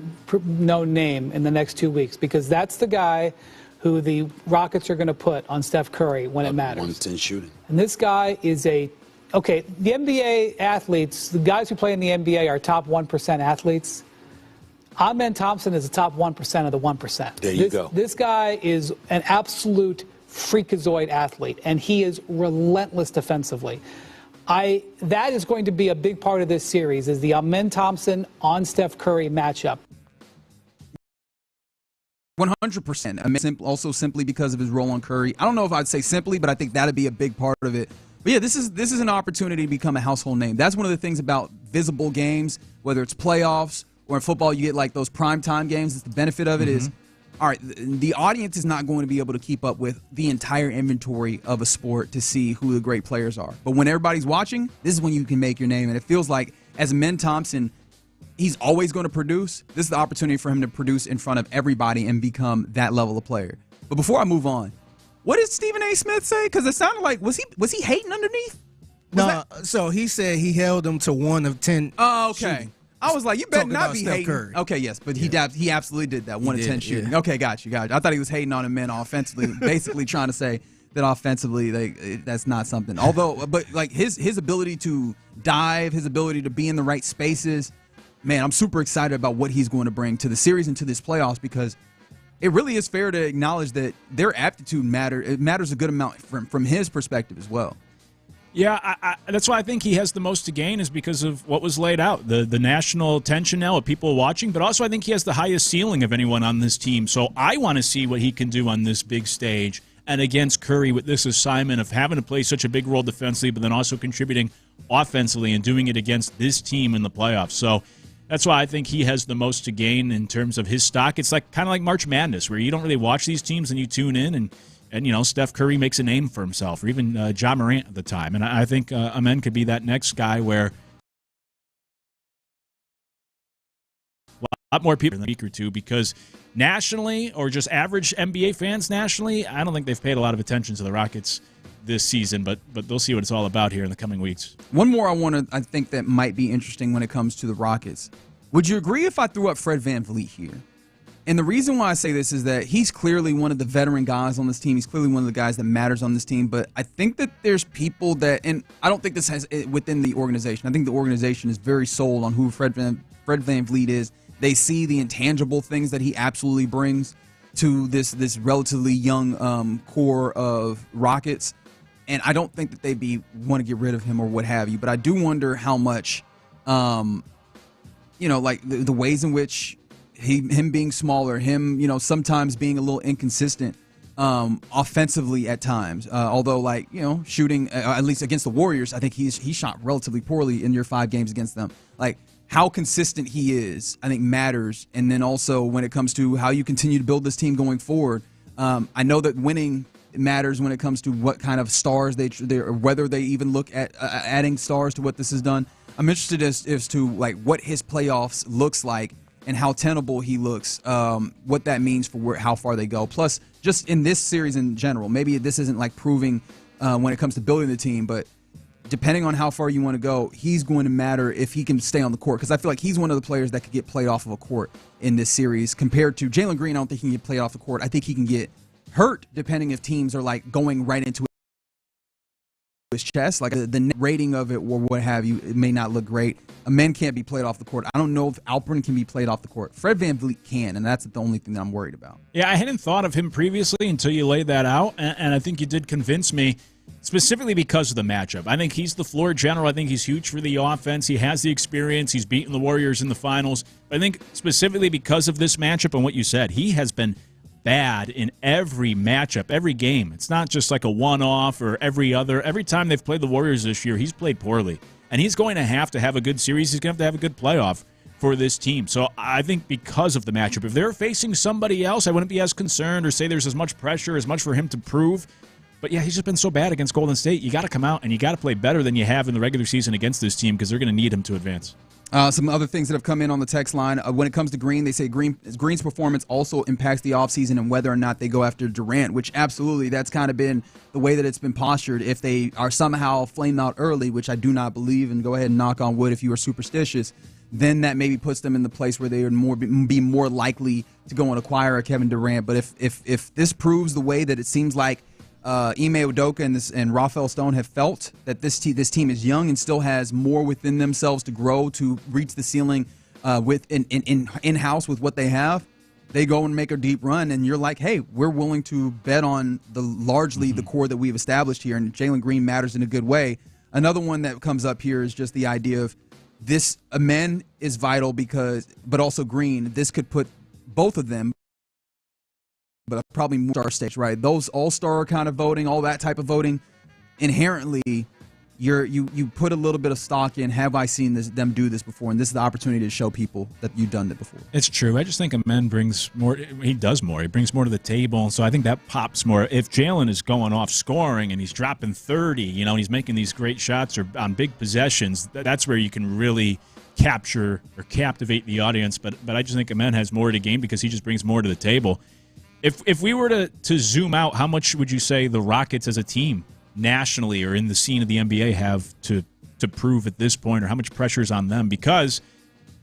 known name in the next 2 weeks because that's the guy who the Rockets are going to put on Steph Curry when it matters. 110 shooting. And this guy is the NBA athletes, the guys who play in the NBA are top 1% athletes. Ime Thompson is the top 1% of the 1%. There you go. This guy is an absolute freakazoid athlete, and he is relentless defensively. That is going to be a big part of this series, is the Ime Thompson on Steph Curry matchup. 100%. Also simply because of his role on Curry. I don't know if I'd say simply, but I think that'd be a big part of it. But yeah, this is an opportunity to become a household name. That's one of the things about visible games, whether it's playoffs or in football, you get like those primetime games. It's the benefit of it is, all right, the audience is not going to be able to keep up with the entire inventory of a sport to see who the great players are. But when everybody's watching, this is when you can make your name. And it feels like as Ime Thompson, he's always going to produce. This is the opportunity for him to produce in front of everybody and become that level of player. But before I move on, what did Stephen A. Smith say? Because it sounded like, was he hating underneath? So he said he held him to 1 of 10. Oh, okay. Shooting. I was like, you better not be Steph hating. Curry. Okay, yes, but he absolutely did that. 1 of 10 shooting. Yeah. Okay, got you. I thought he was hating on him offensively, basically trying to say that offensively that's not something. Although, but like his ability to dive, his ability to be in the right spaces, man, I'm super excited about what he's going to bring to the series and to this playoffs because it really is fair to acknowledge that their aptitude matters a good amount from his perspective as well. Yeah, that's why I think he has the most to gain is because of what was laid out, the national attention now of people watching, but also I think he has the highest ceiling of anyone on this team. So I want to see what he can do on this big stage and against Curry with this assignment of having to play such a big role defensively, but then also contributing offensively and doing it against this team in the playoffs. So that's why I think he has the most to gain in terms of his stock. It's like kind of like March Madness, where you don't really watch these teams and you tune in, and you know Steph Curry makes a name for himself, or even Ja Morant at the time. And I think Ime could be that next guy where a lot more people in a week or two, because nationally, or just average NBA fans nationally, I don't think they've paid a lot of attention to the Rockets this season, but they'll see what it's all about here in the coming weeks. One more I think that might be interesting when it comes to the Rockets. Would you agree if I threw up Fred VanVleet here? And the reason why I say this is that he's clearly one of the veteran guys on this team. He's clearly one of the guys that matters on this team. But I think that there's people that, and I don't think this has within the organization. I think the organization is very sold on who Fred VanVleet is. They see the intangible things that he absolutely brings to this relatively young core of Rockets. And I don't think that they want to get rid of him or what have you. But I do wonder how much, like the ways in which him being smaller, him, sometimes being a little inconsistent offensively at times. Although, shooting, at least against the Warriors, I think he shot relatively poorly in your 5 games against them. Like, how consistent he is, I think, matters. And then also when it comes to how you continue to build this team going forward, I know that winning matters when it comes to what kind of stars they or whether they even look at adding stars to what this has done. I'm interested as to like what his playoffs looks like and how tenable he looks, what that means for how far they go. Plus, just in this series in general, maybe this isn't like proving when it comes to building the team, but depending on how far you want to go, he's going to matter if he can stay on the court, because I feel like he's one of the players that could get played off of a court in this series compared to Jalen Green. I don't think he can get played off the court. I think he can get hurt depending if teams are like going right into his chest, like the rating of it or what have you, it may not look great. A man can't be played off the court. I don't know if Alperen can be played off the court. Fred VanVleet can, and that's the only thing that I'm worried about. Yeah, I hadn't thought of him previously until you laid that out, and I think you did convince me, specifically because of the matchup. I think he's the floor general. I think he's huge for the offense. He has the experience. He's beaten the Warriors in the finals. But I think specifically because of this matchup and what you said, he has been bad in every matchup, every game. It's not just like a one-off or every other. Every time they've played the Warriors this year, he's played poorly. And he's going to have a good series. He's going to have a good playoff for this team. So I think because of the matchup, if they're facing somebody else, I wouldn't be as concerned or say there's as much pressure, as much for him to prove. But yeah, he's just been so bad against Golden State. You got to come out and you got to play better than you have in the regular season against this team because they're going to need him to advance. Some other things that have come in on the text line. When it comes to Green, they say Green's performance also impacts the offseason and whether or not they go after Durant, which absolutely, that's kind of been the way that it's been postured. If they are somehow flamed out early, which I do not believe, and go ahead and knock on wood if you are superstitious, then that maybe puts them in the place where they would be more likely to go and acquire a Kevin Durant. But if this proves the way that it seems like Ime Udoka and Rafael Stone have felt, that this team is young and still has more within themselves to grow to reach the ceiling in-house with what they have, they go and make a deep run, and you're like, hey, we're willing to bet on largely the core that we've established here, and Jalen Green matters in a good way. Another one that comes up here is just the idea of this men is vital but also Green. This could put both of them, but probably more star stage, right? Those all-star kind of voting, all that type of voting, inherently, you put a little bit of stock in, have I seen them do this before? And this is the opportunity to show people that you've done it before. It's true. I just think Amen brings more. He does more. He brings more to the table. So I think that pops more. If Jalen is going off scoring and he's dropping 30, and he's making these great shots or on big possessions, that's where you can really capture or captivate the audience. But I just think Amen has more to gain because he just brings more to the table. If we were to zoom out, how much would you say the Rockets as a team nationally or in the scene of the NBA have to prove at this point, or how much pressure is on them? Because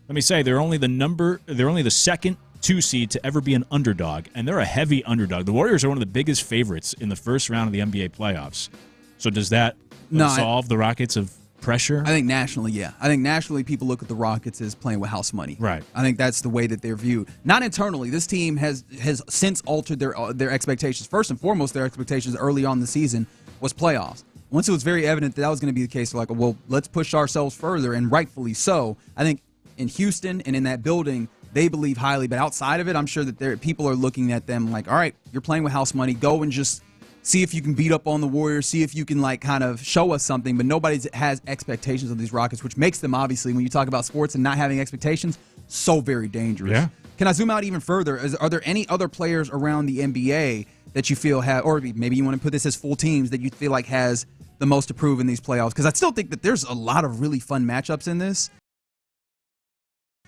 let me say, they're only the second 2 seed to ever be an underdog, and they're a heavy underdog. The Warriors are one of the biggest favorites in the first round of the NBA playoffs. So does that absolve the Rockets of pressure? I think nationally, yeah. I think nationally people look at the Rockets as playing with house money. Right. I think that's the way that they're viewed. Not internally. This team has since altered their expectations. First and foremost, their expectations early on in the season was playoffs. Once it was very evident that was going to be the case, they're like, well, let's push ourselves further, and rightfully so. I think in Houston and in that building, they believe highly, but outside of it, I'm sure that people are looking at them like, all right, you're playing with house money. Go and just see if you can beat up on the Warriors, see if you can kind of show us something, but nobody has expectations of these Rockets, which makes them, obviously, when you talk about sports and not having expectations, so very dangerous. Yeah. Can I zoom out even further? Are there any other players around the NBA that you feel have, or maybe you want to put this as full teams, that you feel like has the most to prove in these playoffs? Because I still think that there's a lot of really fun matchups in this.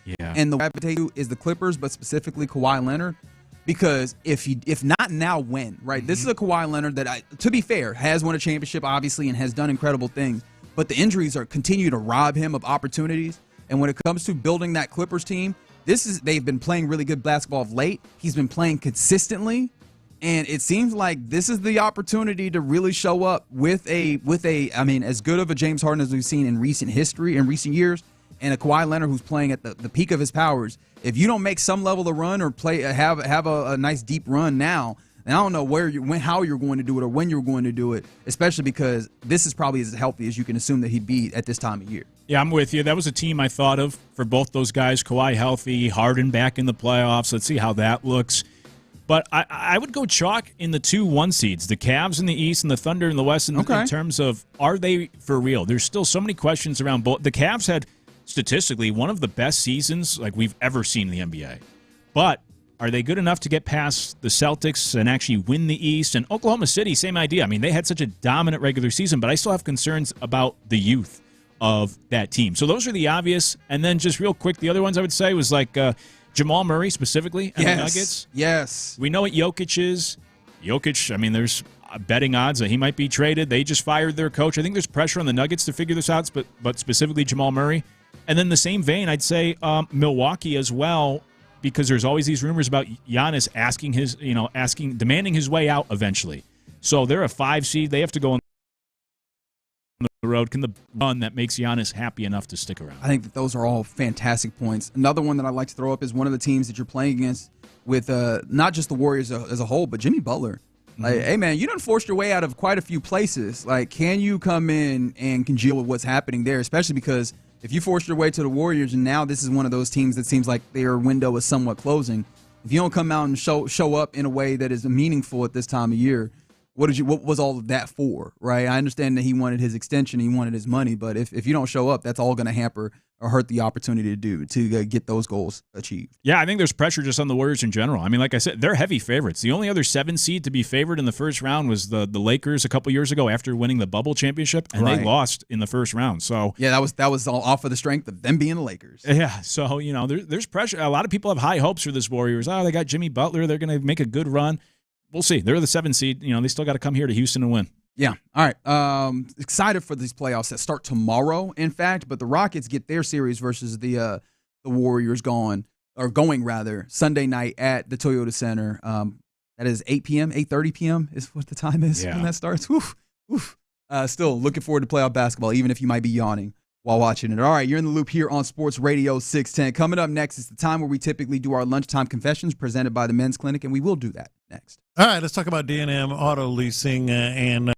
Yeah. And the gravitate is the Clippers, but specifically Kawhi Leonard. Because if not now, when, right? Mm-hmm. This is a Kawhi Leonard that, to be fair, has won a championship, obviously, and has done incredible things. But the injuries continue to rob him of opportunities. And when it comes to building that Clippers team, they've been playing really good basketball of late. He's been playing consistently. And it seems like this is the opportunity to really show up with as good of a James Harden as we've seen in recent history, in recent years, and a Kawhi Leonard who's playing at the peak of his powers. If you don't make some level of run or have a nice deep run now, and I don't know how you're going to do it or when you're going to do it, especially because this is probably as healthy as you can assume that he'd be at this time of year. Yeah, I'm with you. That was a team I thought of for both those guys. Kawhi healthy, Harden back in the playoffs. Let's see how that looks. But I would go chalk in the 2-1 seeds, the Cavs in the East and the Thunder in the West, in terms of, are they for real? There's still so many questions around both. The Cavs had, statistically, one of the best seasons like we've ever seen in the NBA. But are they good enough to get past the Celtics and actually win the East? And Oklahoma City, same idea. I mean, they had such a dominant regular season, but I still have concerns about the youth of that team. So those are the obvious. And then just real quick, the other ones I would say was like Jamal Murray specifically and the Nuggets. Yes. We know what Jokic is. Jokic, I mean, there's betting odds that he might be traded. They just fired their coach. I think there's pressure on the Nuggets to figure this out, but specifically Jamal Murray. And then the same vein, I'd say Milwaukee as well, because there's always these rumors about Giannis demanding his way out eventually. So they're a 5 seed. They have to go on the road. Can the run that makes Giannis happy enough to stick around? I think that those are all fantastic points. Another one that I'd like to throw up is one of the teams that you're playing against with not just the Warriors as a whole, but Jimmy Butler. Like, hey, man, you done forced your way out of quite a few places. Like, can you come in and congeal with what's happening there, especially because if you forced your way to the Warriors and now this is one of those teams that seems like their window is somewhat closing, if you don't come out and show up in a way that is meaningful at this time of year, what was all of that for, right? I understand that he wanted his extension, he wanted his money, but if you don't show up, that's all going to hamper or hurt the opportunity to get those goals achieved. Yeah, I think there's pressure just on the Warriors in general. I mean, like I said, they're heavy favorites. The only other 7 seed to be favored in the first round was the Lakers a couple years ago after winning the bubble championship, and they lost in the first round. So yeah, that was all off of the strength of them being the Lakers. Yeah, so there's pressure. A lot of people have high hopes for this Warriors. Oh, they got Jimmy Butler. They're going to make a good run. We'll see. They're the 7 seed. They still got to come here to Houston and win. Yeah. All right. Excited for these playoffs that start tomorrow, in fact. But the Rockets get their series versus the Warriors going Sunday night at the Toyota Center. That is 8 p.m., 8:30 p.m. is what the time is when that starts. Still looking forward to playoff basketball, even if you might be yawning while watching it. All right, you're in the loop here on Sports Radio 610. Coming up next is the time where we typically do our lunchtime confessions presented by the Men's Clinic, and we will do that next. All right, let's talk about D&M Auto Leasing and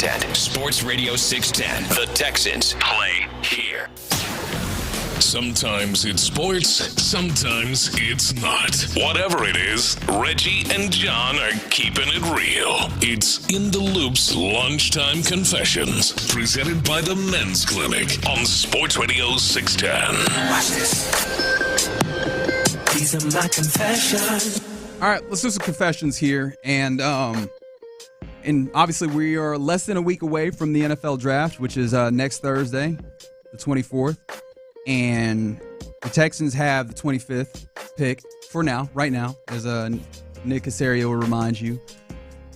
content. Sports Radio 610. The Texans play here. Sometimes it's sports, sometimes it's not. Whatever it is, Reggie and John are keeping it real. It's In the Loop's Lunchtime Confessions, presented by the Men's Clinic on Sports Radio 610. Watch this. These are my confessions. All right, let's do some confessions here. And obviously we are less than a week away from the NFL draft, which is next Thursday, the 24th. And the Texans have the 25th pick for now, right now, as Nick Caserio will remind you.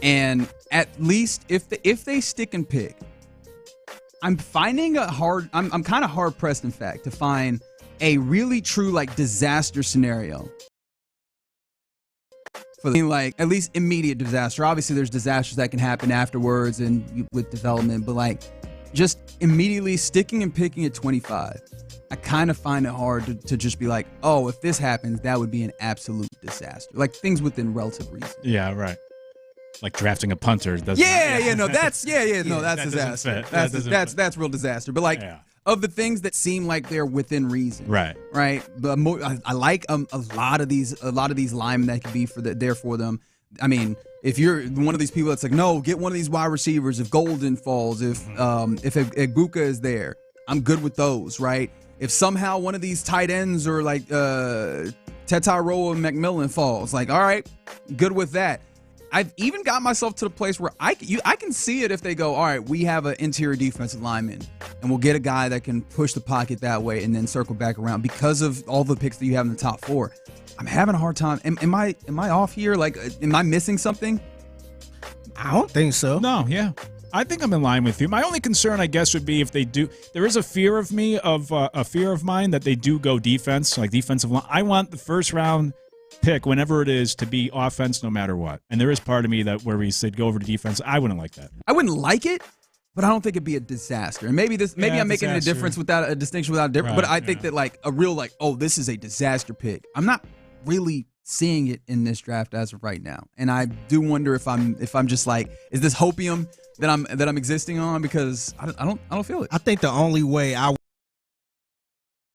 And at least if they stick and pick, I'm finding I'm kind of hard pressed, in fact, to find a really true disaster scenario for at least immediate disaster. Obviously, there's disasters that can happen afterwards and with development, but just immediately sticking and picking at 25. I kind of find it hard to just be like, oh, if this happens, that would be an absolute disaster. Things within relative reason. Yeah, right. Like drafting a punter doesn't. That's disaster. That's real disaster. But of the things that seem like they're within reason, right. But I like a lot of these linemen that could be there for them. I mean, if you're one of these people that's like, no, get one of these wide receivers. If Golden falls, if Ibuka is there, I'm good with those, right? If somehow one of these tight ends or Tetaroa and McMillan falls, all right, good with that. I've even got myself to the place where I can see it if they go, all right, we have an interior defensive lineman, and we'll get a guy that can push the pocket that way and then circle back around because of all the picks that you have in the top four. I'm having a hard time. Am I off here? Am I missing something? I don't think so. No, yeah. I think I'm in line with you. My only concern, I guess, would be if they do. There is a fear of mine that they do go defense, defensive line. I want the first round pick, whenever it is, to be offense no matter what. And there is part of me that where we said go over to defense. I wouldn't like that. I wouldn't like it, but I don't think it'd be a disaster. And maybe I'm making a difference without a distinction without a difference. Right, but I think that a real oh, this is a disaster pick. I'm not really seeing it in this draft as of right now. And I do wonder if I'm just is this hopium that I'm existing on, because I don't feel it. I think the only way I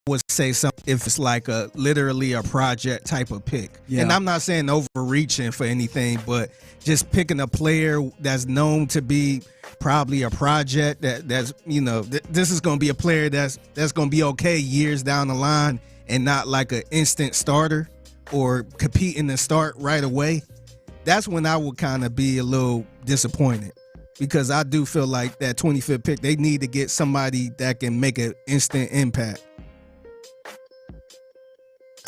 would say something if it's literally a project type of pick. Yeah. And I'm not saying overreaching for anything, but just picking a player that's known to be probably a project that's this is going to be a player that's going to be okay years down the line and not an instant starter or competing to start right away. That's when I would kind of be a little disappointed. Because I do feel like that 25th pick, they need to get somebody that can make an instant impact.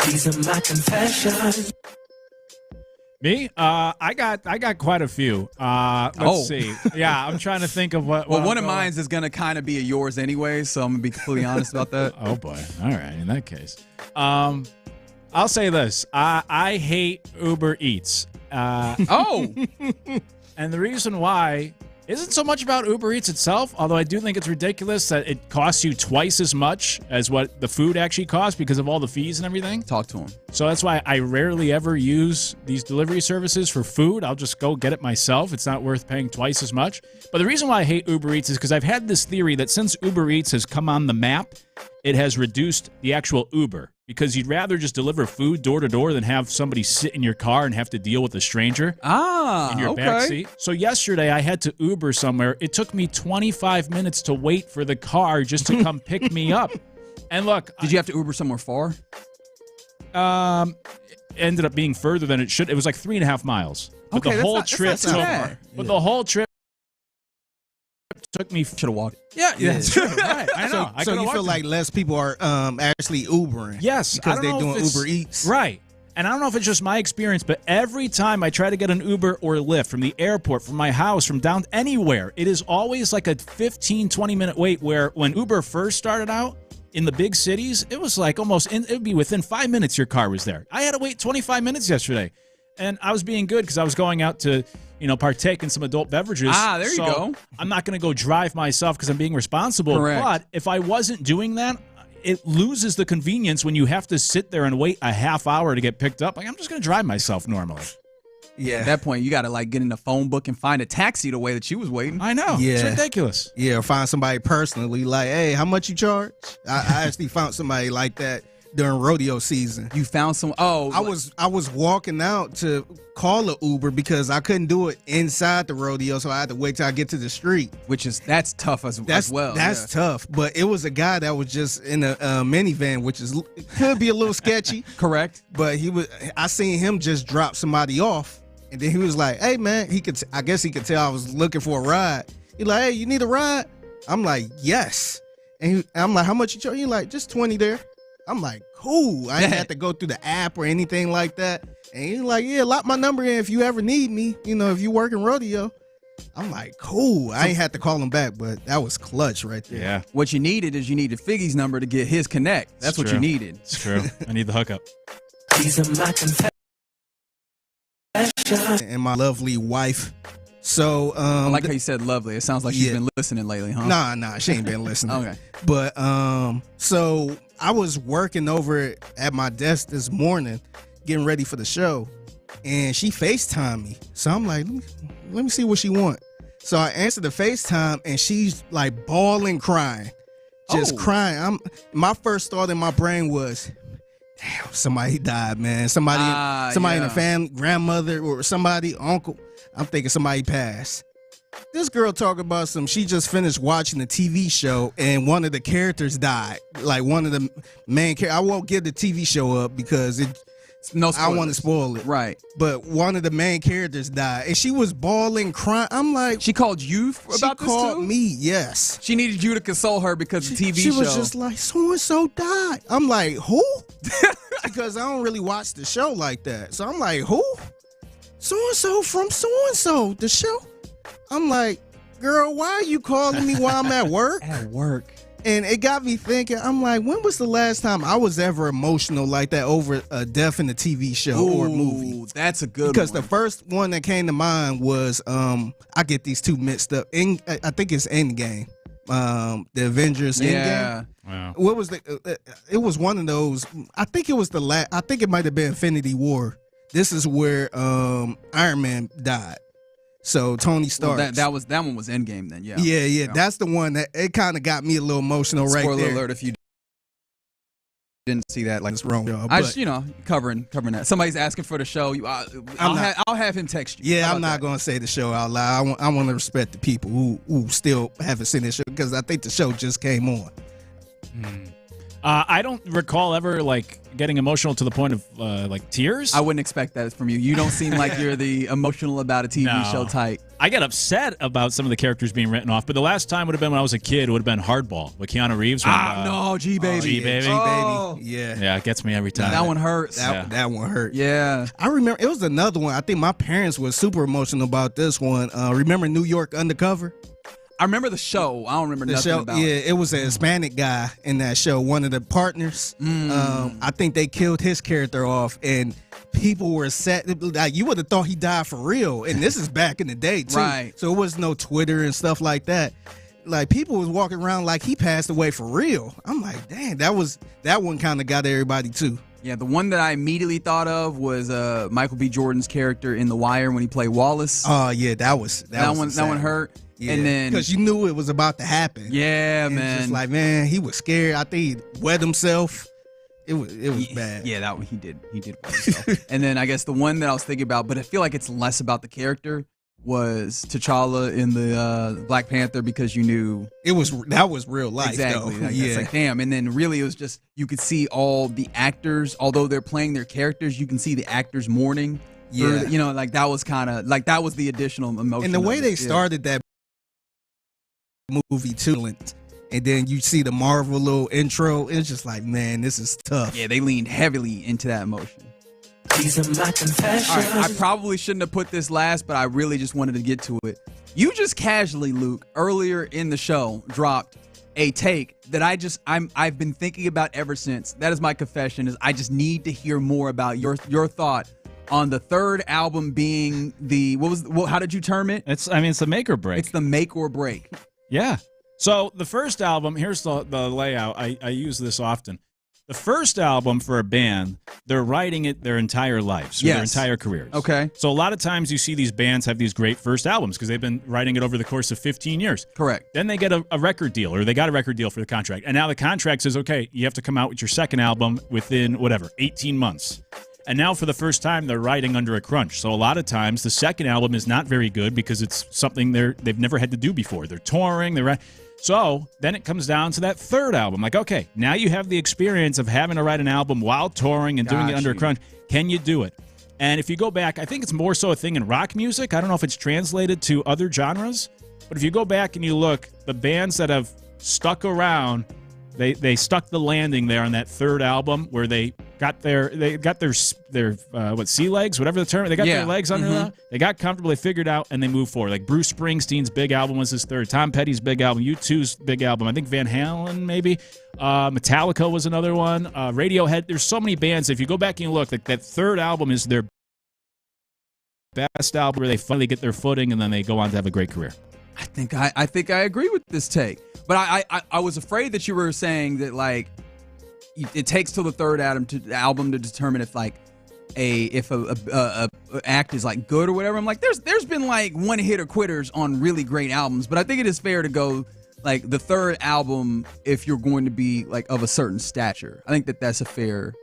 These are my confessions. Me? I got quite a few. Let's see. Yeah, I'm trying to think of what. Well, one of mine is going to kind of be yours anyway, so I'm going to be completely honest about that. Oh, boy. All right, in that case. I'll say this. I hate Uber Eats. And the reason why isn't so much about Uber Eats itself, although I do think it's ridiculous that it costs you twice as much as what the food actually costs because of all the fees and everything. Talk to them. So that's why I rarely ever use these delivery services for food. I'll just go get it myself. It's not worth paying twice as much. But the reason why I hate Uber Eats is because I've had this theory that since Uber Eats has come on the map, it has reduced the actual Uber. Because you'd rather just deliver food door to door than have somebody sit in your car and have to deal with a stranger in your backseat. So yesterday I had to Uber somewhere. It took me 25 minutes to wait for the car just to come pick me up. And look, did you have to Uber somewhere far? Ended up being further than it should. It was 3.5 miles. But the whole trip the whole trip took me. Should have walked. Yeah, that's true. Right. I know. So you feel like less people are actually Ubering? Yes, because they're doing Uber Eats. Right. And I don't know if it's just my experience, but every time I try to get an Uber or Lyft from the airport, from my house, from down anywhere, it is always a 15, 20-minute wait where when Uber first started out in the big cities, it was it would be within 5 minutes your car was there. I had to wait 25 minutes yesterday. And I was being good because I was going out to, partake in some adult beverages. There you go. I'm not going to go drive myself because I'm being responsible. Correct. But if I wasn't doing that, it loses the convenience when you have to sit there and wait a half hour to get picked up. I'm just going to drive myself normally. Yeah. At that point, you got to like get in the phone book and find a taxi the way that she was waiting. I know. Yeah. It's ridiculous. Yeah, or find somebody personally like, hey, how much you charge? I actually found somebody like that during rodeo season. You found some? Oh, I was walking out to call an Uber because I couldn't do it inside the rodeo, so I had to wait till I get to the street. That's tough as well. That's tough. But it was a guy that was just in a minivan, which could be a little sketchy. Correct. But I seen him just drop somebody off, and then he was like, "Hey man," I guess he could tell I was looking for a ride. He like, "Hey, you need a ride?" I'm like, "Yes." And I'm like, "How much you charge?" He like, "Just 20 there." I'm like, cool. I ain't have to go through the app or anything like that. And he's like, yeah, lock my number in if you ever need me, if you work in rodeo. I'm like, cool. I ain't had to call him back, but that was clutch right there. Yeah. What you needed Figgy's number to get his connect. That's what you needed. It's true. I need the hookup. These are my confessions. And my lovely wife. So I like how you said lovely. It sounds like she's been listening lately, huh? Nah, she ain't been listening. Okay. But so I was working over at my desk this morning, getting ready for the show, and she FaceTimed me. So I'm like, let me see what she want. So I answered the FaceTime, and she's like bawling, crying, just crying. My first thought in my brain was, damn, somebody died, man. Somebody in the family, grandmother or somebody, uncle. I'm thinking somebody passed. This girl talking about she just finished watching a TV show and one of the characters died. Like one of the main characters. I won't give the TV show up because I don't want to spoil it. Right. But one of the main characters died. And she was bawling, crying. I'm like. She called you about this too? She called me, yes. She needed you to console her because of the TV show. She was just like, so-and-so died. I'm like, who? Because I don't really watch the show like that. So I'm like, who? So-and-so from so-and-so, the show. I'm like, girl, why are you calling me while I'm at work? At work. And it got me thinking, I'm like, when was the last time I was ever emotional like that over a death in a TV show or movie? That's a good because one. The first one that came to mind was, I get these two mixed up. I think it's Endgame. The Avengers Endgame. Yeah. Wow. What was it was one of those, I think it was I think it might have been Infinity War. This is where Iron Man died. So Tony Stark. Well, that one was Endgame then, yeah. Yeah. That's the one that it kind of got me a little emotional right there. Spoiler alert if you didn't see that. Like it's wrong. I just covering that. Somebody's asking for the show. I'll have him text you. Yeah, I'm not gonna say the show out loud. I want to respect the people who still haven't seen the show because I think the show just came on. I don't recall ever getting emotional to the point of tears. I wouldn't expect that from you. You don't seem like you're the emotional about a TV show type. I get upset about some of the characters being written off, but the last time would have been when I was a kid. It would have been Hardball with Keanu Reeves. No, G-Baby. G-Baby. Oh. Yeah. Yeah, it gets me every time. That one hurts. That one hurt. Yeah. I remember it was another one. I think my parents were super emotional about this one. Remember New York Undercover? I remember the show. I don't remember nothing about it. Yeah, it was a Hispanic guy in that show, one of the partners. I think they killed his character off, and people were set. Like, you would have thought he died for real, and this is back in the day, too. Right. So it was no Twitter and stuff like that. Like, people was walking around like he passed away for real. I'm like, dang, that one kind of got everybody, too. Yeah, the one that I immediately thought of was Michael B. Jordan's character in The Wire when he played Wallace. Oh, yeah, that one hurt. Yeah, and then because you knew it was about to happen. Yeah, and man. It's just like, man, he was scared. I think he wet himself. It was bad. Yeah, that one he did wet himself. And then I guess the one that I was thinking about, but I feel like it's less about the character, was T'Challa in the Black Panther, because you knew that was real life. Exactly. Though. It's like, damn. And then really it was just, you could see all the actors, although they're playing their characters, you can see the actors mourning. Yeah. That was kind of like, that was the additional emotion. And the way they started that movie too, and then you see the Marvel little intro, it's just like, man, this is tough. Yeah, they leaned heavily into that emotion. These are my confessions. All right, I probably shouldn't have put this last, but I really just wanted to get to it. You just casually, Luke, earlier in the show, dropped a take that I've been thinking about ever since. That is my confession. Is I just need to hear more about your thought on the third album being how did you term it? It's the make or break. It's the make or break. Yeah. So the first album, here's the layout. I use this often. The first album for a band, they're writing it their entire lives, or their entire careers. Okay. So a lot of times you see these bands have these great first albums because they've been writing it over the course of 15 years. Correct. Then they get a record deal, or they got a record deal for the contract. And now the contract says, okay, you have to come out with your second album within, 18 months. And now for the first time, they're writing under a crunch. So a lot of times the second album is not very good because it's something they've never had to do before. They're touring, So then it comes down to that third album. Like, okay, now you have the experience of having to write an album while touring and doing it under a crunch. Can you do it? And if you go back, I think it's more so a thing in rock music. I don't know if it's translated to other genres. But if you go back and you look, the bands that have stuck around, they stuck the landing there on that third album where they got their sea legs, whatever the term, they got their legs under them. They got comfortable, they figured out, and they moved forward. Like Bruce Springsteen's big album was his third. Tom Petty's big album, U2's big album. I think Van Halen maybe. Metallica was another one. Radiohead. There's so many bands. If you go back and you look, like that third album is their best album where they finally get their footing and then they go on to have a great career. I think I agree with this take, but I was afraid that you were saying that like it takes till the third album to determine if like a act is like good or whatever. I'm like there's been like one hitter quitters on really great albums, but I think it is fair to go like the third album if you're going to be like of a certain stature. I think that's a fair.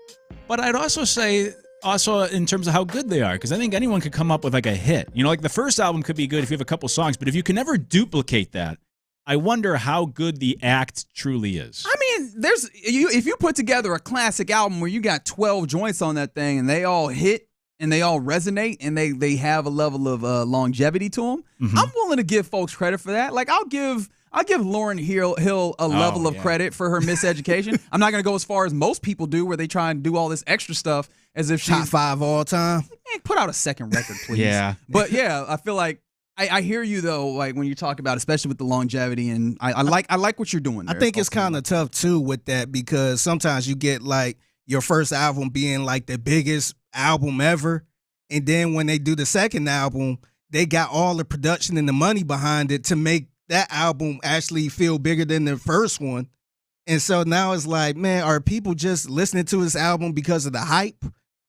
But I'd also say. Also, in terms of how good they are, because I think anyone could come up with like a hit. You know, like the first album could be good if you have a couple songs, but if you can never duplicate that, I wonder how good the act truly is. I mean, if you put together a classic album where you got 12 joints on that thing and they all hit and they all resonate and they have a level of longevity to them, I'm willing to give folks credit for that. Like I'll give Lauryn Hill a level of credit for her miseducation. I'm not going to go as far as most people do where they try and do all this extra stuff as if she's top 5 all time. Man, put out a second record, please. Yeah. But yeah, I feel like I hear you though, like when you talk about, especially with the longevity, and I like what you're doing there. I think it's kind of tough too with that because sometimes you get like your first album being like the biggest album ever, and then when they do the second album, they got all the production and the money behind it to make that album actually feel bigger than the first one. And so now it's like, man, are people just listening to this album because of the hype?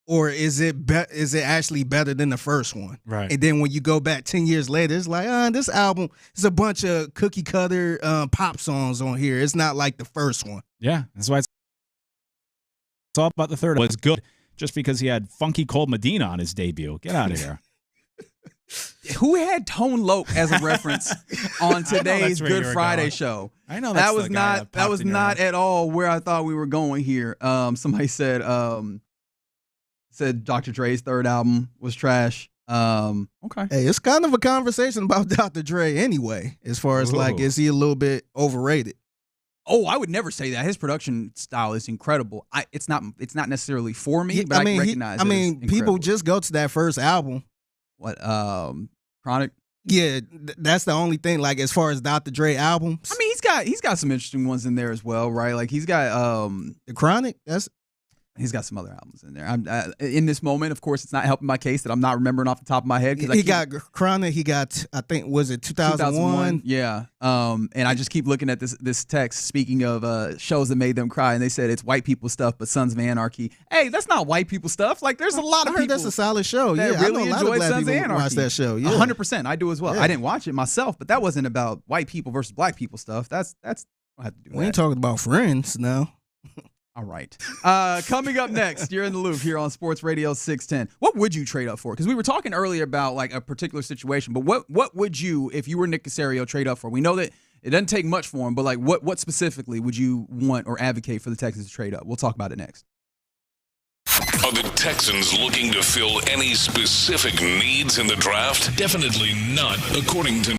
Or is it actually better than the first one? Right. And then when you go back 10 years later, it's like, this album is a bunch of cookie cutter pop songs on here. It's not like the first one. Yeah, that's why it's all about the third. It was good just because he had Funky Cold Medina on his debut. Get out of here. Who had Tone Loc as a reference on today's Good Friday show? I know that was not at all where I thought we were going here. Somebody said Dr. Dre's third album was trash. Okay. Hey, it's kind of a conversation about Dr. Dre anyway, as far as like, is he a little bit overrated? Oh, I would never say that. His production style is incredible. It's not necessarily for me, but I can recognize it. People just go to that first album. What, Chronic? Yeah, that's the only thing. Like as far as Dr. Dre albums, I mean, he's got some interesting ones in there as well, right? Like he's got the Chronic. He's got some other albums in there. I'm in this moment, of course, it's not helping my case that I'm not remembering off the top of my head. He got Chronic. He got, I think, was it 2001? Yeah. And I just keep looking at this text. Speaking of shows that made them cry, and they said it's white people stuff, but Sons of Anarchy. Hey, that's not white people stuff. Like there's a lot of people. That's a solid show. That really enjoyed Sons of Anarchy. Watch that show. Yeah. 100%. I do as well. Yeah. I didn't watch it myself, but that wasn't about white people versus black people stuff. That's I have to do. We ain't talking about Friends now. All right. Coming up next, you're in the loop here on Sports Radio 610. What would you trade up for? Because we were talking earlier about like a particular situation, but what would you, if you were Nick Caserio, trade up for? We know that it doesn't take much for him, but like what specifically would you want or advocate for the Texans to trade up? We'll talk about it next. Are the Texans looking to fill any specific needs in the draft? Definitely not, according to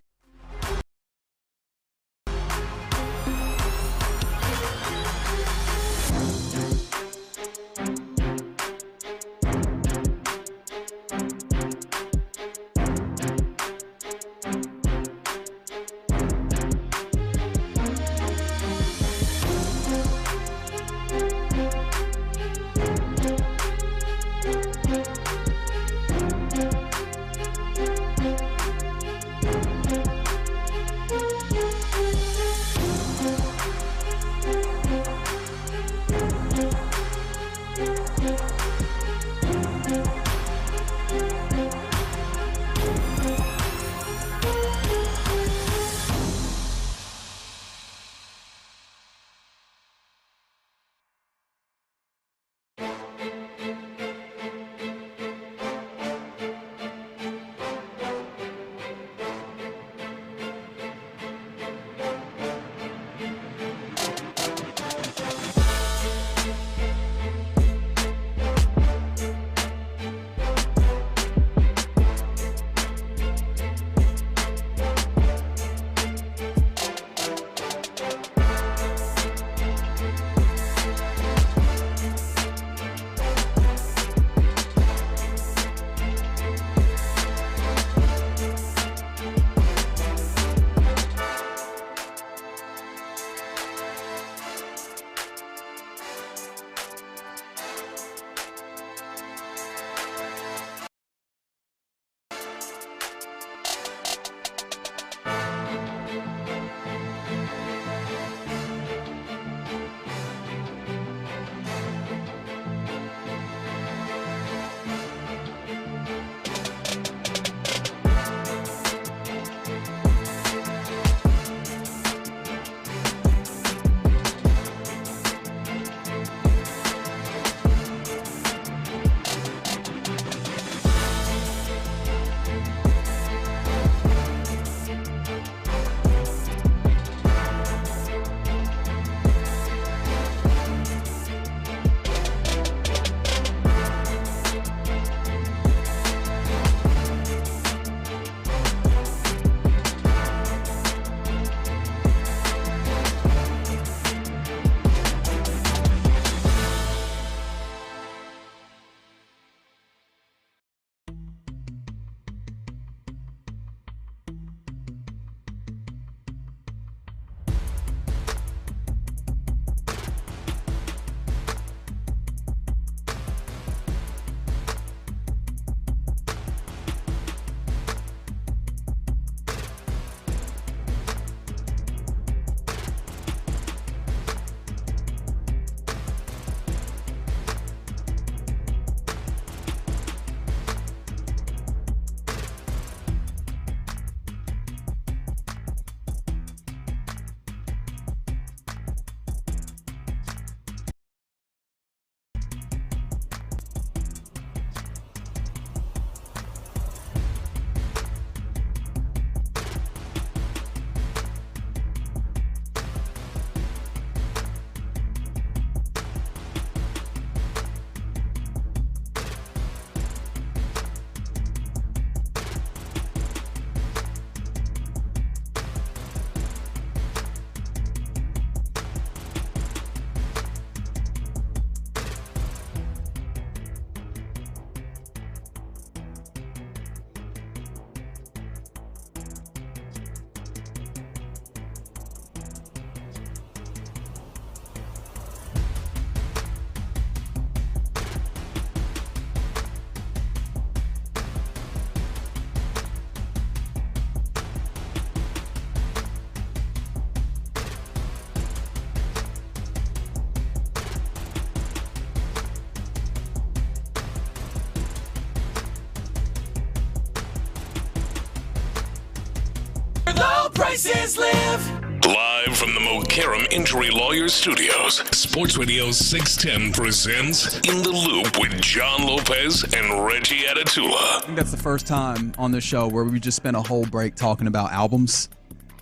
voices live. Live from the Mokaram Injury Lawyers Studios, Sports Radio 610 presents In the Loop with John Lopez and Reggie Atatula. I think that's the first time on this show where we just spent a whole break talking about albums.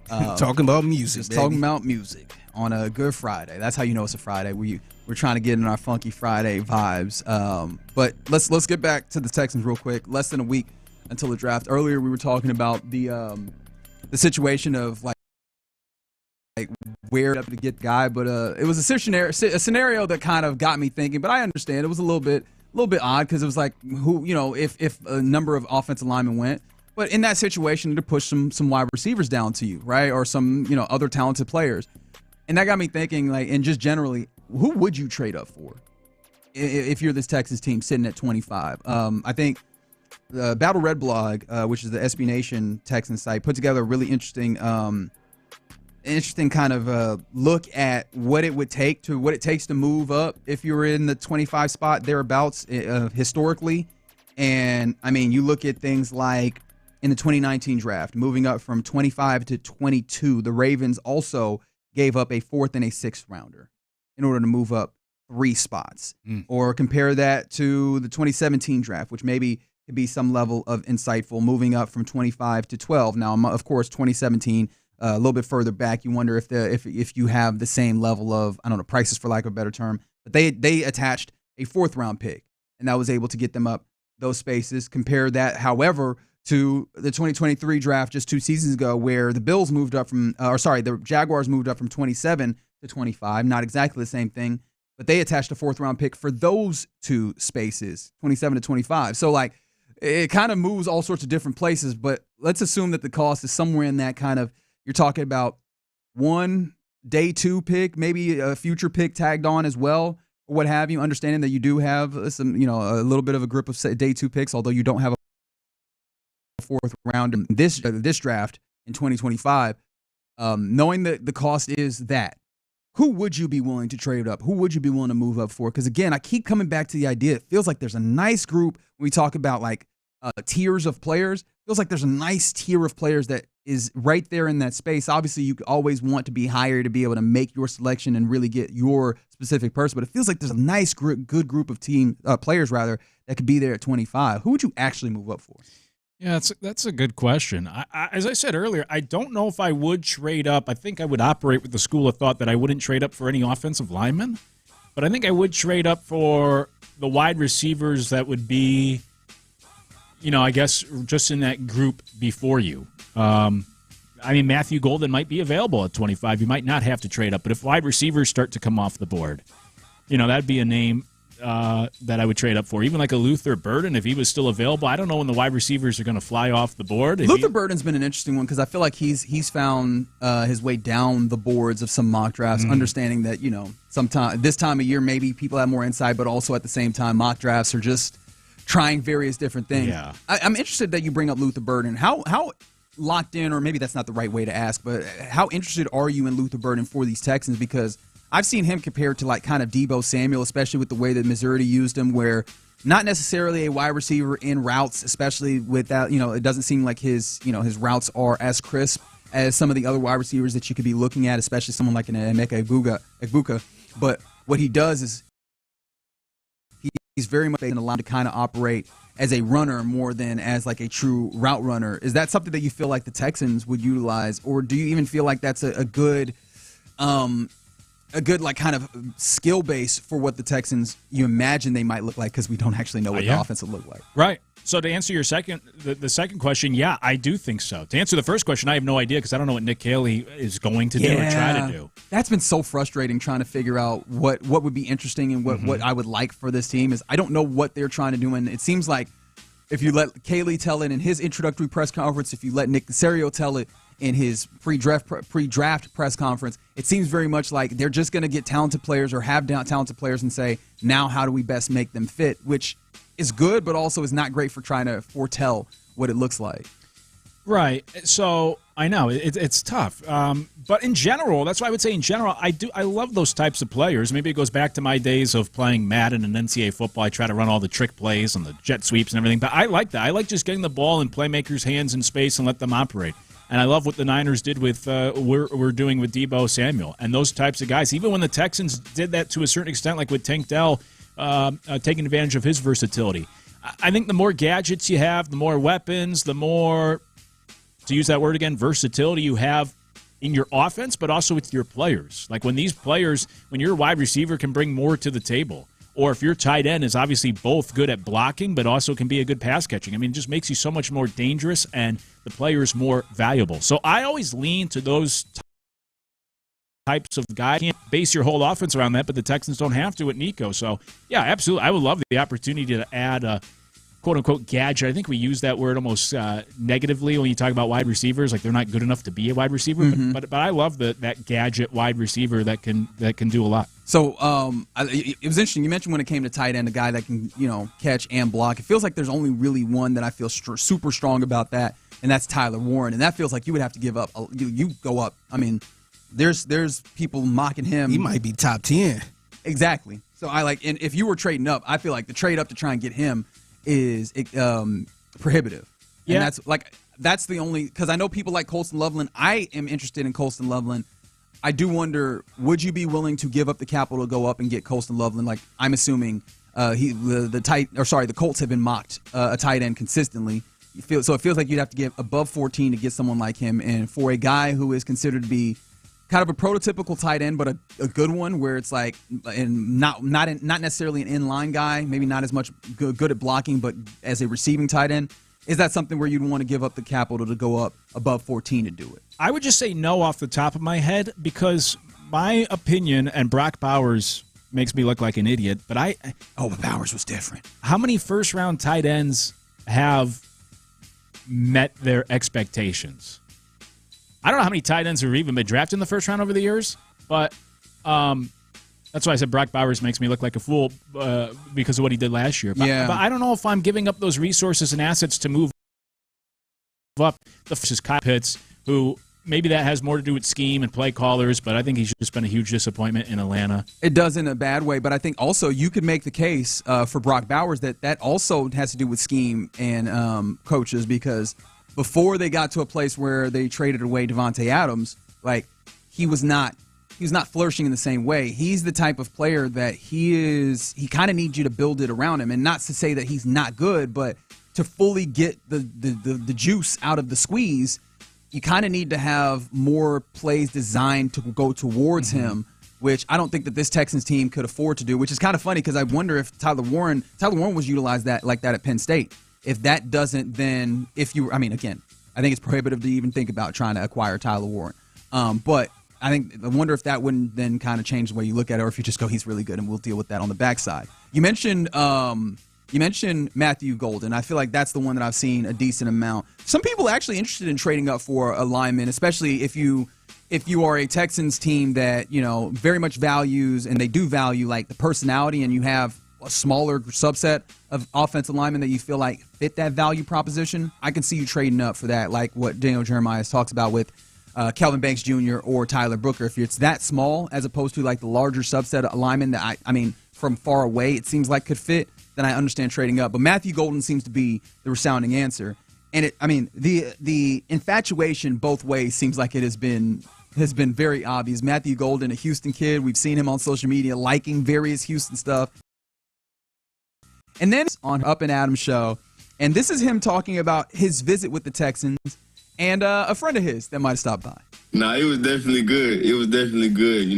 Talking about music, baby. Talking about music on a Good Friday. That's how you know it's a Friday. We're trying to get in our Funky Friday vibes. But let's get back to the Texans real quick. Less than a week until the draft. Earlier we were talking about the situation of like where to get the guy, but it was a scenario that kind of got me thinking. But I understand it was a little bit odd because it was like who, you know, if a number of offensive linemen went, but in that situation to push some wide receivers down to you, right, or some, you know, other talented players, and that got me thinking, like, and just generally, who would you trade up for if you're this Texas team sitting at 25? I think the Battle Red blog, which is the SB Nation Texans site, put together a really interesting kind of look at what it takes to move up if you're in the 25 spot thereabouts historically. And I mean, you look at things like in the 2019 draft, moving up from 25 to 22, the Ravens also gave up a 4th and a 6th rounder in order to move up 3 spots. Or compare that to the 2017 draft, which maybe could be some level of insightful, moving up from 25 to 12. Now, of course, 2017, a little bit further back, you wonder if you have the same level of, I don't know, prices for lack of a better term, but they attached a 4th round pick, and that was able to get them up those spaces. Compare that, however, to the 2023 draft just 2 seasons ago, where the Bills moved up the Jaguars moved up from 27 to 25. Not exactly the same thing, but they attached a 4th round pick for those 2 spaces, 27 to 25. So like, it kind of moves all sorts of different places, but let's assume that the cost is somewhere in that kind of, you're talking about 1 day 2 pick, maybe a future pick tagged on as well, or what have you, understanding that you do have some, you know, a little bit of a group of day 2 picks, although you don't have a 4th round in this draft in 2025. Knowing that the cost is that, who would you be willing to trade up? Who would you be willing to move up for? Because again, I keep coming back to the idea. It feels like there's a nice group when we talk about like tiers of players. It feels like there's a nice tier of players that is right there in that space. Obviously, you always want to be higher to be able to make your selection and really get your specific person. But it feels like there's a nice, good group of players rather that could be there at 25. Who would you actually move up for? Yeah, that's a good question. As I said earlier, I don't know if I would trade up. I think I would operate with the school of thought that I wouldn't trade up for any offensive linemen, but I think I would trade up for the wide receivers that would be, you know, I guess just in that group before you. I mean, Matthew Golden might be available at 25. You might not have to trade up, but if wide receivers start to come off the board, you know, that'd be a name that I would trade up for. Even like a Luther Burden, if he was still available. I don't know when the wide receivers are going to fly off the board. Luther Burden's been an interesting one because I feel like he's found his way down the boards of some mock drafts, understanding that, you know, sometime this time of year maybe people have more insight, but also at the same time mock drafts are just trying various different things. Yeah. I'm interested that you bring up Luther Burden. How locked in, or maybe that's not the right way to ask, but how interested are you in Luther Burden for these Texans? Because I've seen him compared to like kind of Deebo Samuel, especially with the way that Missouri used him, where not necessarily a wide receiver in routes, especially without, you know, it doesn't seem like his routes are as crisp as some of the other wide receivers that you could be looking at, especially someone like an Ime Udoka. But what he does is he's very much allowed to kind of operate as a runner more than as like a true route runner. Is that something that you feel like the Texans would utilize, or do you even feel like that's a good like kind of skill base for what the Texans you imagine they might look like, because we don't actually know what the offense would look like? Right. So to answer your the second question, yeah, I do think so. To answer the first question, I have no idea because I don't know what Nick Haley is going to do or try to do. That's been so frustrating trying to figure out what would be interesting and what I would like for this team. Is I don't know what they're trying to do, and it seems like if you let Haley tell it in his introductory press conference, if you let Nick Caserio tell it in his pre-draft press conference, it seems very much like they're just going to get talented players or have talented players and say, now how do we best make them fit, which is good, but also is not great for trying to foretell what it looks like. Right. So I know it's tough. But in general, that's why I would say in general, I love those types of players. Maybe it goes back to my days of playing Madden and NCAA football. I try to run all the trick plays and the jet sweeps and everything. But I like that. I like just getting the ball in playmakers' hands in space and let them operate. And I love what the Niners did with we're doing with Deebo Samuel and those types of guys. Even when the Texans did that to a certain extent, like with Tank Dell, taking advantage of his versatility. I think the more gadgets you have, the more weapons, the more, to use that word again, versatility you have in your offense, but also with your players. Like when these players, when your wide receiver can bring more to the table, or if your tight end is obviously both good at blocking, but also can be a good pass catching. I mean, it just makes you so much more dangerous and the players more valuable. So I always lean to those types of guys. You can't base your whole offense around that, but the Texans don't have to at Nico. So, yeah, absolutely. I would love the opportunity to add a quote-unquote gadget. I think we use that word almost negatively when you talk about wide receivers, like they're not good enough to be a wide receiver. Mm-hmm. But I love that gadget wide receiver that can do a lot. So it was interesting. You mentioned when it came to tight end, a guy that can catch and block. It feels like there's only really one that I feel super strong about that, and that's Tyler Warren. And that feels like you would have to give up. You go up. I mean, there's people mocking him. He might be top 10. Exactly. So and if you were trading up, I feel like the trade up to try and get him is prohibitive. Yeah. And that's the only, because I know people like Colston Loveland. I am interested in Colston Loveland. I do wonder, would you be willing to give up the capital to go up and get Colston Loveland? Like, I'm assuming the Colts have been mocked a tight end consistently. So it feels like you'd have to give above 14 to get someone like him. And for a guy who is considered to be kind of a prototypical tight end, but a good one, where it's like, and not necessarily an inline guy, maybe not as much good at blocking, but as a receiving tight end, is that something where you'd want to give up the capital to go up above 14 to do it? I would just say no off the top of my head, because my opinion, and Brock Bowers makes me look like an idiot, but Bowers was different. How many first-round tight ends have met their expectations? I don't know how many tight ends have even been drafted in the first round over the years, but that's why I said Brock Bowers makes me look like a fool because of what he did last year. But, yeah. But I don't know if I'm giving up those resources and assets to move up versus Kyle Pitts, who maybe that has more to do with scheme and play callers, but I think he's just been a huge disappointment in Atlanta. It does in a bad way, but I think also you could make the case for Brock Bowers that also has to do with scheme and coaches, because before they got to a place where they traded away Devontae Adams, like he was not flourishing in the same way. He's the type of player that he kind of needs you to build it around him, and not to say that he's not good, but to fully get the juice out of the squeeze, you kind of need to have more plays designed to go towards him, which I don't think that this Texans team could afford to do, which is kind of funny because I wonder if Tyler Warren was utilized like that at Penn State. If that doesn't, then I think it's prohibitive to even think about trying to acquire Tyler Warren. But I wonder if that wouldn't then kind of change the way you look at it, or if you just go, he's really good and we'll deal with that on the backside. You mentioned Matthew Golden. I feel like that's the one that I've seen a decent amount. Some people are actually interested in trading up for a lineman, especially if you are a Texans team that very much values, and they do value, like the personality, and you have a smaller subset of offensive linemen that you feel like fit that value proposition. I can see you trading up for that, like what Daniel Jeremiah talks about with Kelvin Banks Jr. or Tyler Brooker. If it's that small, as opposed to like the larger subset of linemen that I mean from far away it seems like could fit, then I understand trading up. But Matthew Golden seems to be the resounding answer. And the infatuation both ways seems like it has been very obvious. Matthew Golden, a Houston kid, we've seen him on social media liking various Houston stuff. And then on Up and Adams show, and this is him talking about his visit with the Texans and a friend of his that might have stopped by. Nah, it was definitely good.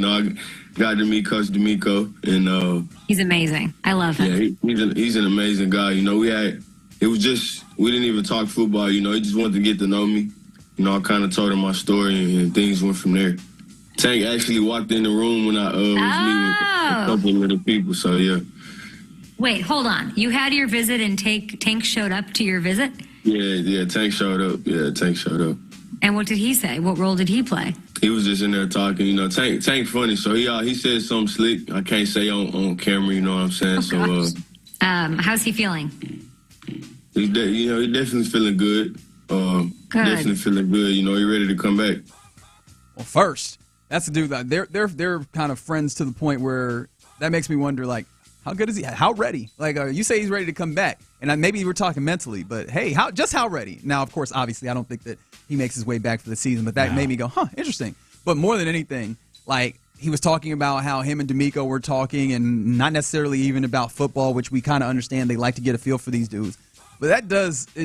I got to meet Coach D'Amico, and he's amazing. I love him. Yeah, he's an amazing guy. We didn't even talk football. He just wanted to get to know me. I kind of told him my story, and things went from there. Tank actually walked in the room when I was meeting with a couple of little people. So yeah. Wait, hold on. You had your visit and Tank showed up to your visit? Yeah, Tank showed up. And what did he say? What role did he play? He was just in there talking. Tank funny, so he said something slick. I can't say on camera, you know what I'm saying? How's he feeling? He's definitely feeling good. Good. Definitely feeling good. He ready to come back. Well, first, that's the dude that they're kind of friends to the point where that makes me wonder, like, How good is he? How ready? Like, you say he's ready to come back, and maybe we're talking mentally, but hey, how ready? Now, of course, obviously, I don't think that he makes his way back for the season, but that made me go, interesting. But more than anything, like, he was talking about how him and D'Amico were talking, and not necessarily even about football, which we kind of understand. They like to get a feel for these dudes. But it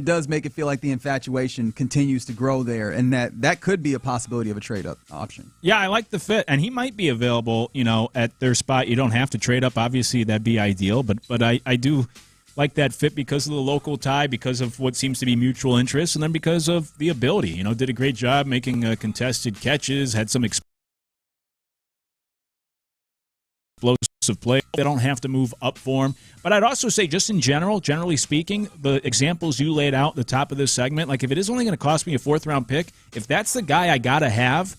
does make it feel like the infatuation continues to grow there, and that could be a possibility of a trade-up option. Yeah, I like the fit, and he might be available, at their spot. You don't have to trade up. Obviously, that'd be ideal, but I do like that fit because of the local tie, because of what seems to be mutual interest, and then because of the ability. Did a great job making contested catches, had some explosive play. They don't have to move up for him. But I'd also say, just in generally speaking, the examples you laid out at the top of this segment, like if it is only going to cost me a 4th-round pick, if that's the guy I got to have,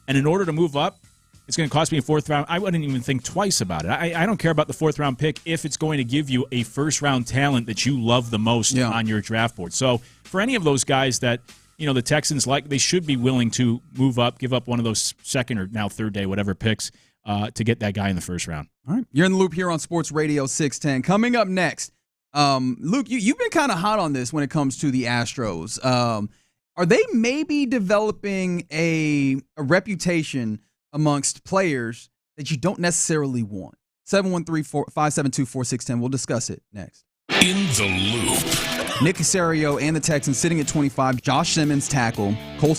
and in order to move up, it's going to cost me a 4th round, I wouldn't even think twice about it. I don't care about the 4th-round pick if it's going to give you a first-round talent that you love the most on your draft board. So for any of those guys that the Texans like, they should be willing to move up, give up one of those second or now third day, whatever picks, to get that guy in the first round. All right. You're in the loop here on Sports Radio 610. Coming up next, Luke, you've been kind of hot on this when it comes to the Astros. Are they maybe developing a reputation amongst players that you don't necessarily want? 713-572-4610. We'll discuss it next. In the loop. Nick Caserio and the Texans sitting at 25. Josh Simmons tackle. Cole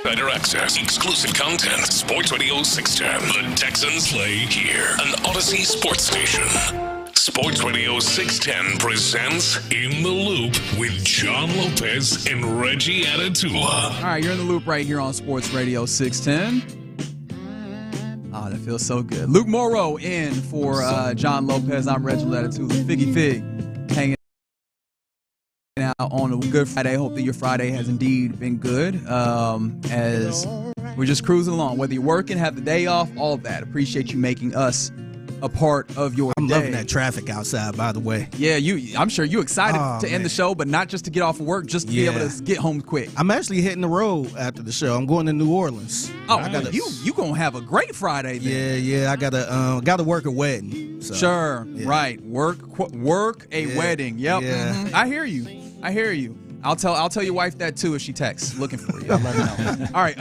Insider access, exclusive content. Sports Radio 610. The Texans play here. An Odyssey sports station. Sports Radio 610 presents In the Loop with John Lopez and Reggie Atatula. All right, you're in the loop right here on Sports Radio 610. Oh, that feels so good. Luke Morrow in for John Lopez. I'm Reggie Atatula. Figgy Fig hanging out on a good Friday. Hope that your Friday has indeed been good. As we're just cruising along, whether you're working, have the day off, all of that. Appreciate you making us a part of your I'm day. loving that traffic outside, by the way. Yeah, I'm sure you're excited to end the show, but not just to get off of work, just to be able to get home quick. I'm actually hitting the road after the show. I'm going to New Orleans. Oh, nice. you gonna have a great Friday then. Yeah. I gotta work a wedding. So, sure, right. Work a wedding. Yep. Yeah. Mm-hmm. I hear you. I'll tell your wife that too if she texts looking for you. I'll let her know. All right,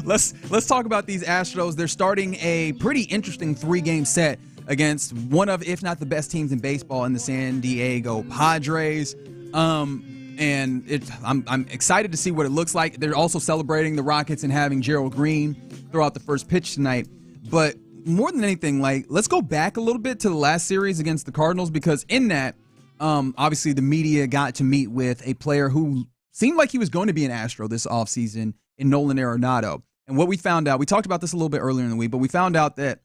let's talk about these Astros. They're starting a pretty interesting 3-game set against one of, if not the best teams in baseball, in the San Diego Padres. I'm excited to see what it looks like. They're also celebrating the Rockets and having Gerald Green throw out the first pitch tonight. But more than anything, let's go back a little bit to the last series against the Cardinals, because in that, obviously the media got to meet with a player who seemed like he was going to be an Astro this offseason in Nolan Arenado. And what we found out, we talked about this a little bit earlier in the week, but we found out that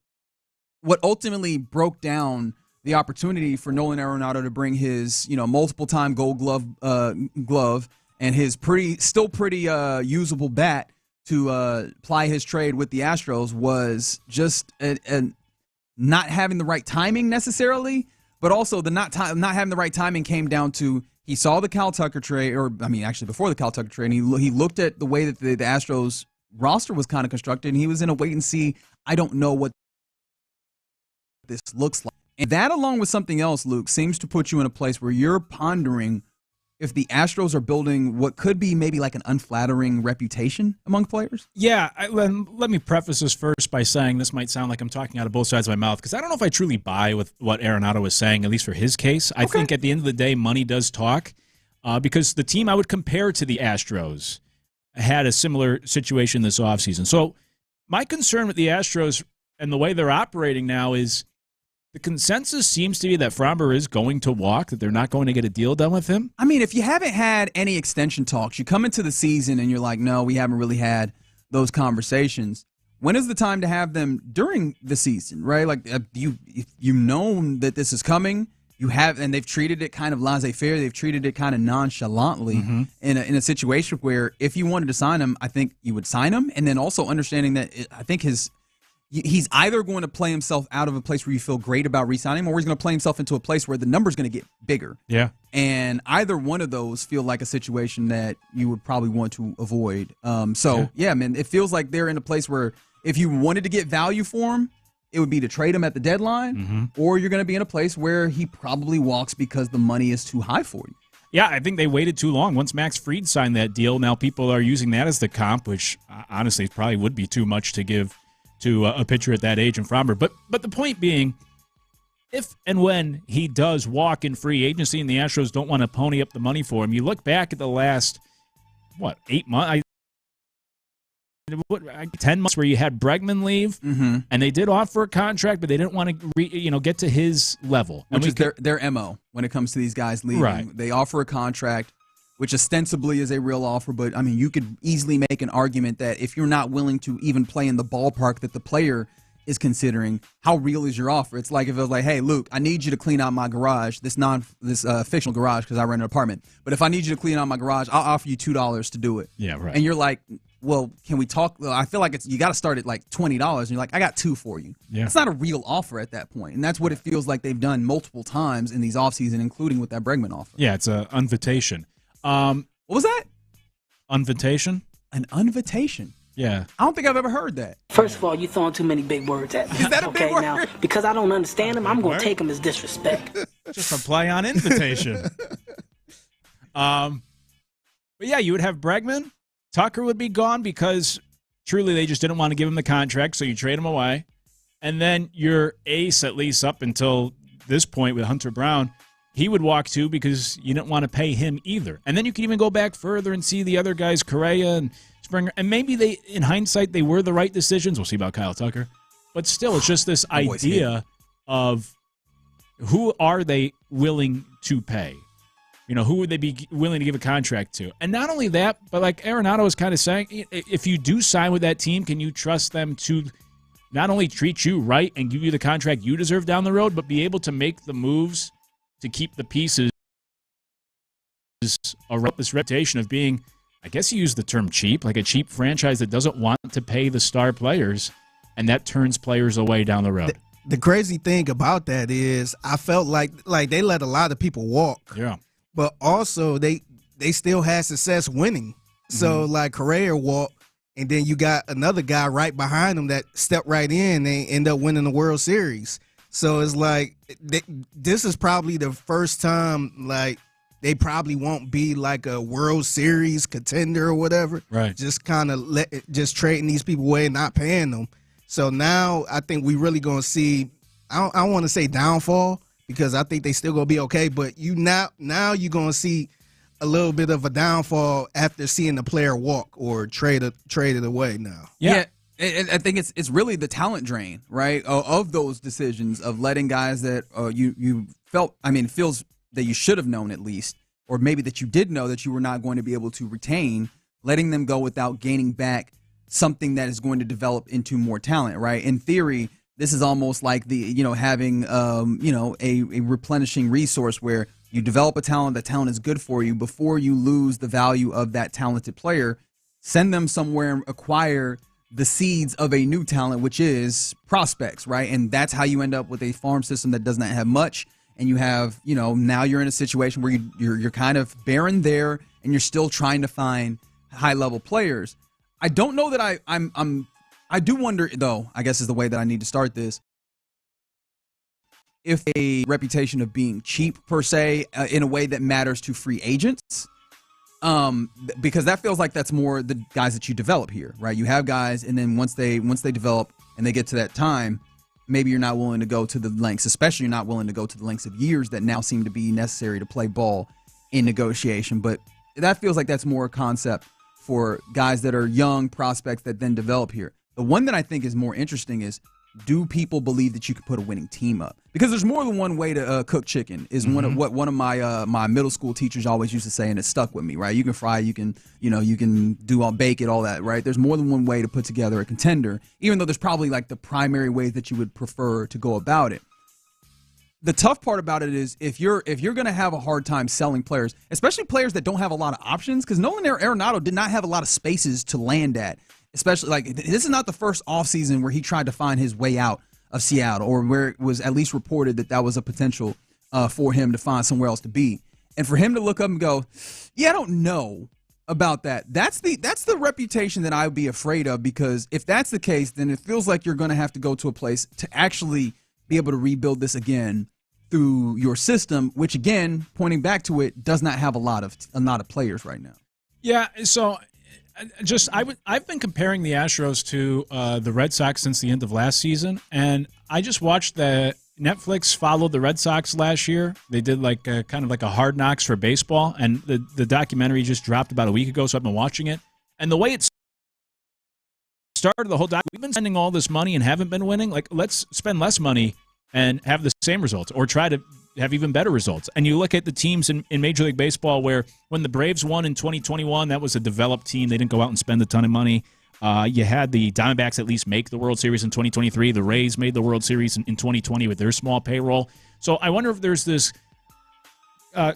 what ultimately broke down the opportunity for Nolan Arenado to bring his, multiple-time Gold glove and his still pretty usable bat to ply his trade with the Astros was just not having the right timing necessarily. But also the not having the right timing came down to he saw the Cal Tucker trade, actually before the Cal Tucker trade, and he looked at the way that the Astros roster was kind of constructed, and he was in a wait and see. I don't know what this looks like. And that, along with something else, Luke, seems to put you in a place where you're pondering if the Astros are building what could be maybe like an unflattering reputation among players? Yeah, let me preface this first by saying this might sound like I'm talking out of both sides of my mouth, because I don't know if I truly buy with what Arenado was saying, at least for his case. I think at the end of the day, money does talk, because the team I would compare to the Astros had a similar situation this offseason. So my concern with the Astros and the way they're operating now is the consensus seems to be that Framber is going to walk, that they're not going to get a deal done with him. I mean, if you haven't had any extension talks, you come into the season and you're like, no, we haven't really had those conversations. When is the time to have them during the season, right? Like, you've known that this is coming. You have, and they've treated it kind of laissez-faire. They've treated it kind of nonchalantly in a situation where if you wanted to sign him, I think you would sign him. And then also understanding that I think he's either going to play himself out of a place where you feel great about re-signing him, or he's going to play himself into a place where the number's going to get bigger. Yeah. And either one of those feel like a situation that you would probably want to avoid. Yeah, man, it feels like they're in a place where if you wanted to get value for him, it would be to trade him at the deadline, or you're going to be in a place where he probably walks because the money is too high for you. Yeah, I think they waited too long. Once Max Fried signed that deal, now people are using that as the comp, which honestly probably would be too much to give to a pitcher at that age in Framber. But the point being, if and when he does walk in free agency and the Astros don't want to pony up the money for him, you look back at the last, 8 months, 10 months where you had Bregman leave, and they did offer a contract, but they didn't want to get to his level. Which is their MO when it comes to these guys leaving. Right. They offer a contract, which ostensibly is a real offer, but, I mean, you could easily make an argument that if you're not willing to even play in the ballpark that the player is considering, how real is your offer? It's like if it was like, hey, Luke, I need you to clean out my garage, this fictional garage because I rent an apartment. But if I need you to clean out my garage, I'll offer you $2 to do it. Yeah, right. And you're like, well, can we talk? I feel like you got to start at like $20, and you're like, I got $2 for you. Yeah. It's not a real offer at that point, and that's what it feels like they've done multiple times in these offseason, including with that Bregman offer. Yeah, it's an invitation. What was that? Invitation? An invitation? Yeah. I don't think I've ever heard that. First of all, you're throwing too many big words at me. Is that a big word? Now, because I don't understand them, I'm going to take them as disrespect. Just a play on invitation. But yeah, you would have Bregman. Tucker would be gone because truly they just didn't want to give him the contract, so you trade him away. And then your ace, at least up until this point with Hunter Brown, he would walk too because you didn't want to pay him either. And then you can even go back further and see the other guys, Correa and Springer, and maybe they, in hindsight, they were the right decisions. We'll see about Kyle Tucker. But still, it's just this idea of who are they willing to pay? Who would they be willing to give a contract to? And not only that, but like Arenado was kind of saying, if you do sign with that team, can you trust them to not only treat you right and give you the contract you deserve down the road, but be able to make the moves to keep the pieces around this reputation of being, I guess you use the term cheap, like a cheap franchise that doesn't want to pay the star players, and that turns players away down the road. The crazy thing about that is I felt like they let a lot of people walk. Yeah. But also they still had success winning. So like Correa walked, and then you got another guy right behind him that stepped right in and end up winning the World Series. So it's like this is probably the first time like they probably won't be like a World Series contender or whatever. Right. Just kind of just trading these people away and not paying them. So now I think we really gonna see. I don't want to say downfall because I think they still gonna be okay. But now you're gonna see a little bit of a downfall after seeing the player walk or trade it away now. Yeah. I think it's really the talent drain, right, of those decisions of letting guys that you felt, it feels that you should have known at least, or maybe that you did know that you were not going to be able to retain, letting them go without gaining back something that is going to develop into more talent, right? In theory, this is almost like having a replenishing resource where you develop a talent, that talent is good for you before you lose the value of that talented player. Send them somewhere and acquire the seeds of a new talent, which is prospects, right? And that's how you end up with a farm system that does not have much. And you have, now you're in a situation where you're kind of barren there, and you're still trying to find high level players. I don't know that I do wonder, though, I guess is the way that I need to start this, if a reputation of being cheap per se in a way that matters to free agents. Because that feels like that's more the guys that you develop here, right? You have guys, and then once they develop and they get to that time, maybe you're not willing to go to the lengths, especially you're not willing to go to the lengths of years that now seem to be necessary to play ball in negotiation. But that feels like that's more a concept for guys that are young prospects that then develop here. The one that I think is more interesting is, do people believe that you can put a winning team up? Because there's more than one way to cook chicken. Is one of my my middle school teachers always used to say, and it stuck with me. Right? You can fry, you can bake it, all that. Right? There's more than one way to put together a contender. Even though there's probably like the primary ways that you would prefer to go about it. The tough part about it is if you're going to have a hard time selling players, especially players that don't have a lot of options, because Nolan Arenado did not have a lot of spaces to land at. Especially, like, this is not the first offseason where he tried to find his way out of Seattle, or where it was at least reported that was a potential for him to find somewhere else to be. And for him to look up and go, yeah, I don't know about that. That's the reputation that I would be afraid of, because if that's the case, then it feels like you're going to have to go to a place to actually be able to rebuild this again through your system, which, again, pointing back to it, does not have a lot of players right now. Yeah, so I've been comparing the Astros to the Red Sox since the end of last season, and I just watched the Netflix followed the Red Sox last year. They did like kind of like a Hard Knocks for baseball, and the documentary just dropped about a week ago, so I've been watching it. And the way it started, the whole doc, we've been spending all this money and haven't been winning. Like, let's spend less money and have the same results, or try to have even better results. And you look at the teams in Major League Baseball where when the Braves won in 2021, that was a developed team. They didn't go out and spend a ton of money. You had the Diamondbacks at least make the World Series in 2023. The Rays made the World Series in 2020 with their small payroll. So I wonder if there's this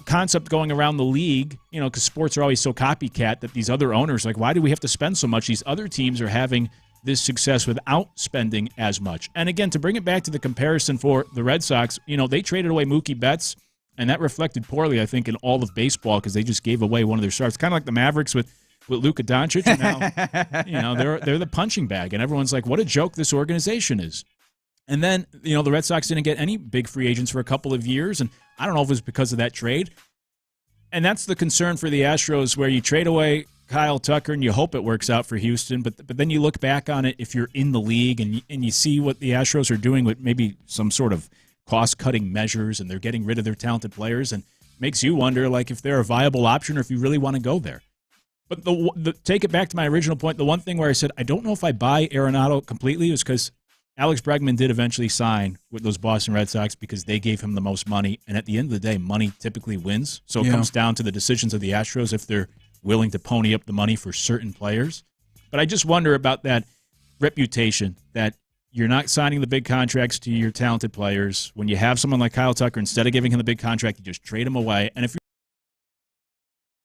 concept going around the league, because sports are always so copycat, that these other owners, like, why do we have to spend so much? These other teams are having this success without spending as much. And again, to bring it back to the comparison for the Red Sox, they traded away Mookie Betts, and that reflected poorly, I think, in all of baseball, because they just gave away one of their stars. Kind of like the Mavericks with Luka Doncic. And now, they're the punching bag, and everyone's like, what a joke this organization is. And then, the Red Sox didn't get any big free agents for a couple of years, and I don't know if it was because of that trade. And that's the concern for the Astros, where you trade away Kyle Tucker and you hope it works out for Houston, but then you look back on it if you're in the league and you see what the Astros are doing with maybe some sort of cost-cutting measures and they're getting rid of their talented players, and makes you wonder like if they're a viable option or if you really want to go there. But take it back to my original point, the one thing where I said I don't know if I buy Arenado completely is because Alex Bregman did eventually sign with those Boston Red Sox because they gave him the most money, and at the end of the day, money typically wins. So it comes down to the decisions of the Astros if they're willing to pony up the money for certain players. But I just wonder about that reputation that you're not signing the big contracts to your talented players. When you have someone like Kyle Tucker, instead of giving him the big contract, you just trade him away. And if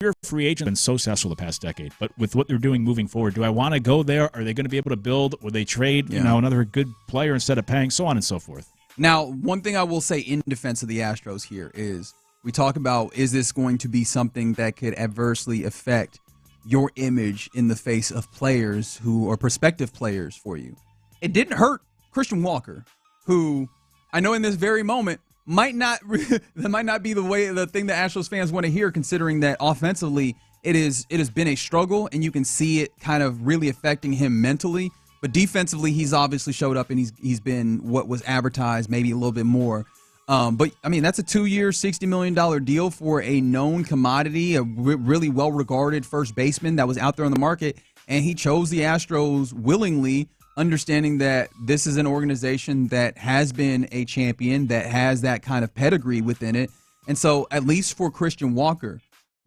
you're a free agent, been so successful the past decade, but with what they're doing moving forward, do I want to go there? Are they going to be able to build? Or they trade another good player instead of paying, so on and so forth? Now, one thing I will say in defense of the Astros here is we talk about, is this going to be something that could adversely affect your image in the face of players who are prospective players for you? It didn't hurt Christian Walker, who I know in this very moment might not that might not be the thing that Astros fans want to hear, considering that offensively it has been a struggle and you can see it kind of really affecting him mentally. But defensively, he's obviously showed up and he's been what was advertised, maybe a little bit more. But I mean, that's a 2-year, $60 million deal for a known commodity, a really well-regarded first baseman that was out there on the market, and he chose the Astros willingly, understanding that this is an organization that has been a champion, that has that kind of pedigree within it. And so at least for Christian Walker,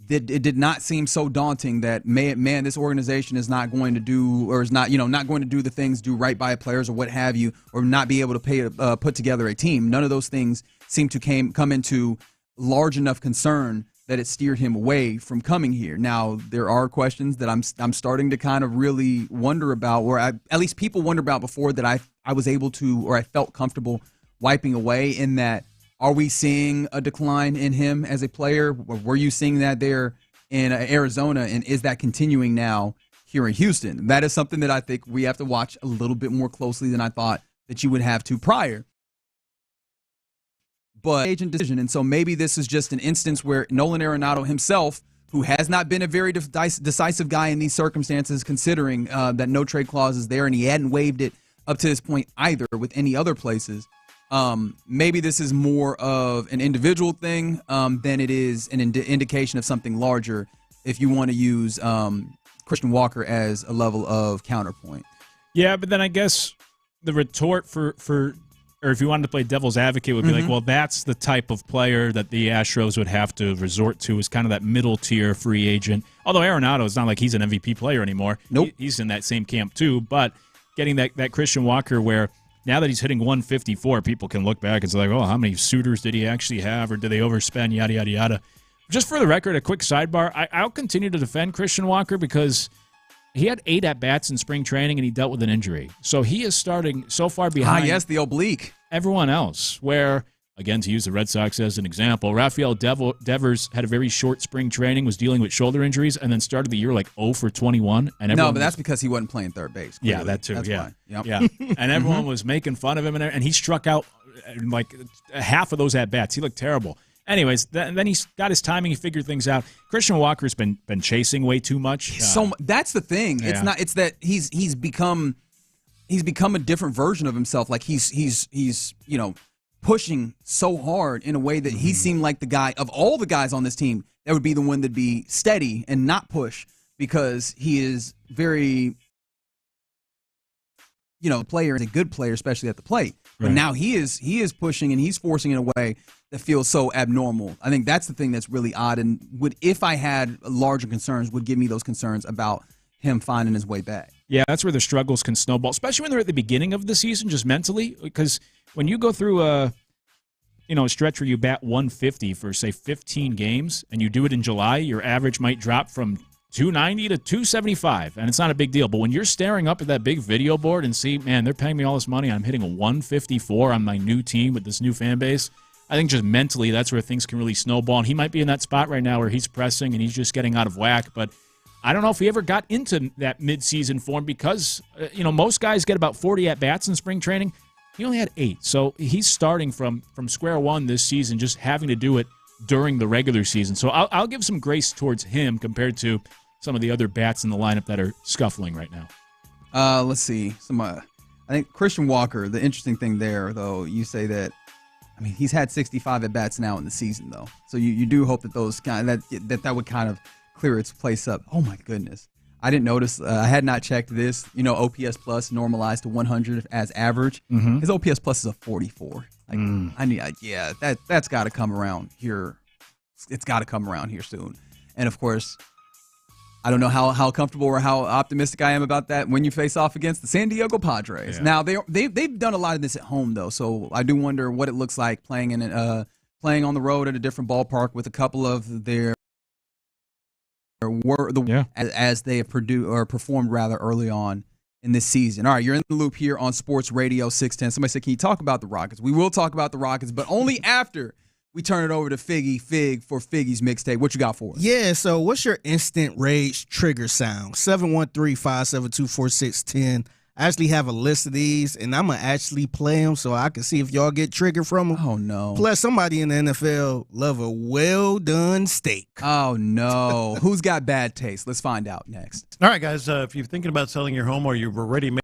it did not seem so daunting that, man, this organization is not going to do, or is not going to do the things, do right by players or what have you, or not be able to put together a team. None of those things seem to come into large enough concern that it steered him away from coming here. Now, there are questions that I'm starting to kind of really wonder about, or at least people wonder about before, that I was able to, or I felt comfortable wiping away, in that, are we seeing a decline in him as a player? Were you seeing that there in Arizona, and is that continuing now here in Houston? That is something that I think we have to watch a little bit more closely than I thought that you would have to prior. But agent decision, and so maybe this is just an instance where Nolan Arenado himself, who has not been a very decisive guy in these circumstances, considering that no trade clause is there, and he hadn't waived it up to this point either with any other places. Maybe this is more of an individual thing than it is an indication of something larger, if you want to use Christian Walker as a level of counterpoint. Yeah, but then I guess the retort for or if you wanted to play devil's advocate, would be like, well, that's the type of player that the Astros would have to resort to, is kind of that middle-tier free agent. Although Arenado, it's not like he's an MVP player anymore. Nope. He's in that same camp too, but getting that Christian Walker where now that he's hitting 154, people can look back and say, like, oh, how many suitors did he actually have, or did they overspend, yada, yada, yada. Just for the record, a quick sidebar, I'll continue to defend Christian Walker because he had 8 at-bats in spring training, and he dealt with an injury. So he is starting so far behind the oblique. Everyone else, where, again, to use the Red Sox as an example, Rafael Devers had a very short spring training, was dealing with shoulder injuries, and then started the year like 0 for 21. And no, but that's because he wasn't playing third base. Clearly. Yeah, that too. That's yeah, why. Yep. Yeah. And everyone was making fun of him, and he struck out like half of those at-bats. He looked terrible. Anyways, then he got his timing. He figured things out. Christian Walker's been chasing way too much. So that's the thing. Yeah. It's that he's become a different version of himself. Like he's pushing so hard in a way that he seemed like the guy of all the guys on this team that would be the one that'd be steady and not push, because he is very player, is a good player, especially at the plate. But Right. now he is pushing and he's forcing in a way that feels so abnormal. I think that's the thing that's really odd, and if I had larger concerns, would give me those concerns about him finding his way back. Yeah, that's where the struggles can snowball, especially when they're at the beginning of the season, just mentally. Because when you go through a stretch where you bat 150 for, say, 15 games, and you do it in July, your average might drop from 290 to 275, and it's not a big deal. But when you're staring up at that big video board and see, man, they're paying me all this money, and I'm hitting a 154 on my new team with this new fan base, I think just mentally that's where things can really snowball. And he might be in that spot right now where he's pressing and he's just getting out of whack. But I don't know if he ever got into that midseason form because, most guys get about 40 at-bats in spring training. He only had 8. So he's starting from square one this season, just having to do it during the regular season. So I'll give some grace towards him compared to some of the other bats in the lineup that are scuffling right now. Let's see. I think Christian Walker, the interesting thing there, though, you say that I mean, he's had 65 at bats now in the season, though. So you do hope that that would kind of clear its place up. Oh my goodness, I didn't notice. I had not checked this. OPS plus normalized to 100 as average. Mm-hmm. His OPS plus is a 44. That's got to come around here. It's got to come around here soon. And of course, I don't know how comfortable or how optimistic I am about that when you face off against the San Diego Padres. Yeah. Now they've done a lot of this at home though, so I do wonder what it looks like playing on the road at a different ballpark with a couple of their as they have performed rather early on in this season. All right, you're in the loop here on Sports Radio 610. Somebody said, "Can you talk about the Rockets?" We will talk about the Rockets, but only after we turn it over to Fig for Figgy's mixtape. What you got for us? Yeah, so what's your instant rage trigger sound? 713-572-4610. I actually have a list of these, and I'm going to actually play them so I can see if y'all get triggered from them. Oh, no. Plus, somebody in the NFL love a well-done steak. Oh, no. Who's got bad taste? Let's find out next. All right, guys, if you're thinking about selling your home or you've already made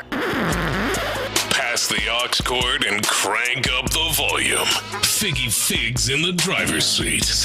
here. Pass the aux cord and crank up the volume. Figgy Figs in the driver's seat.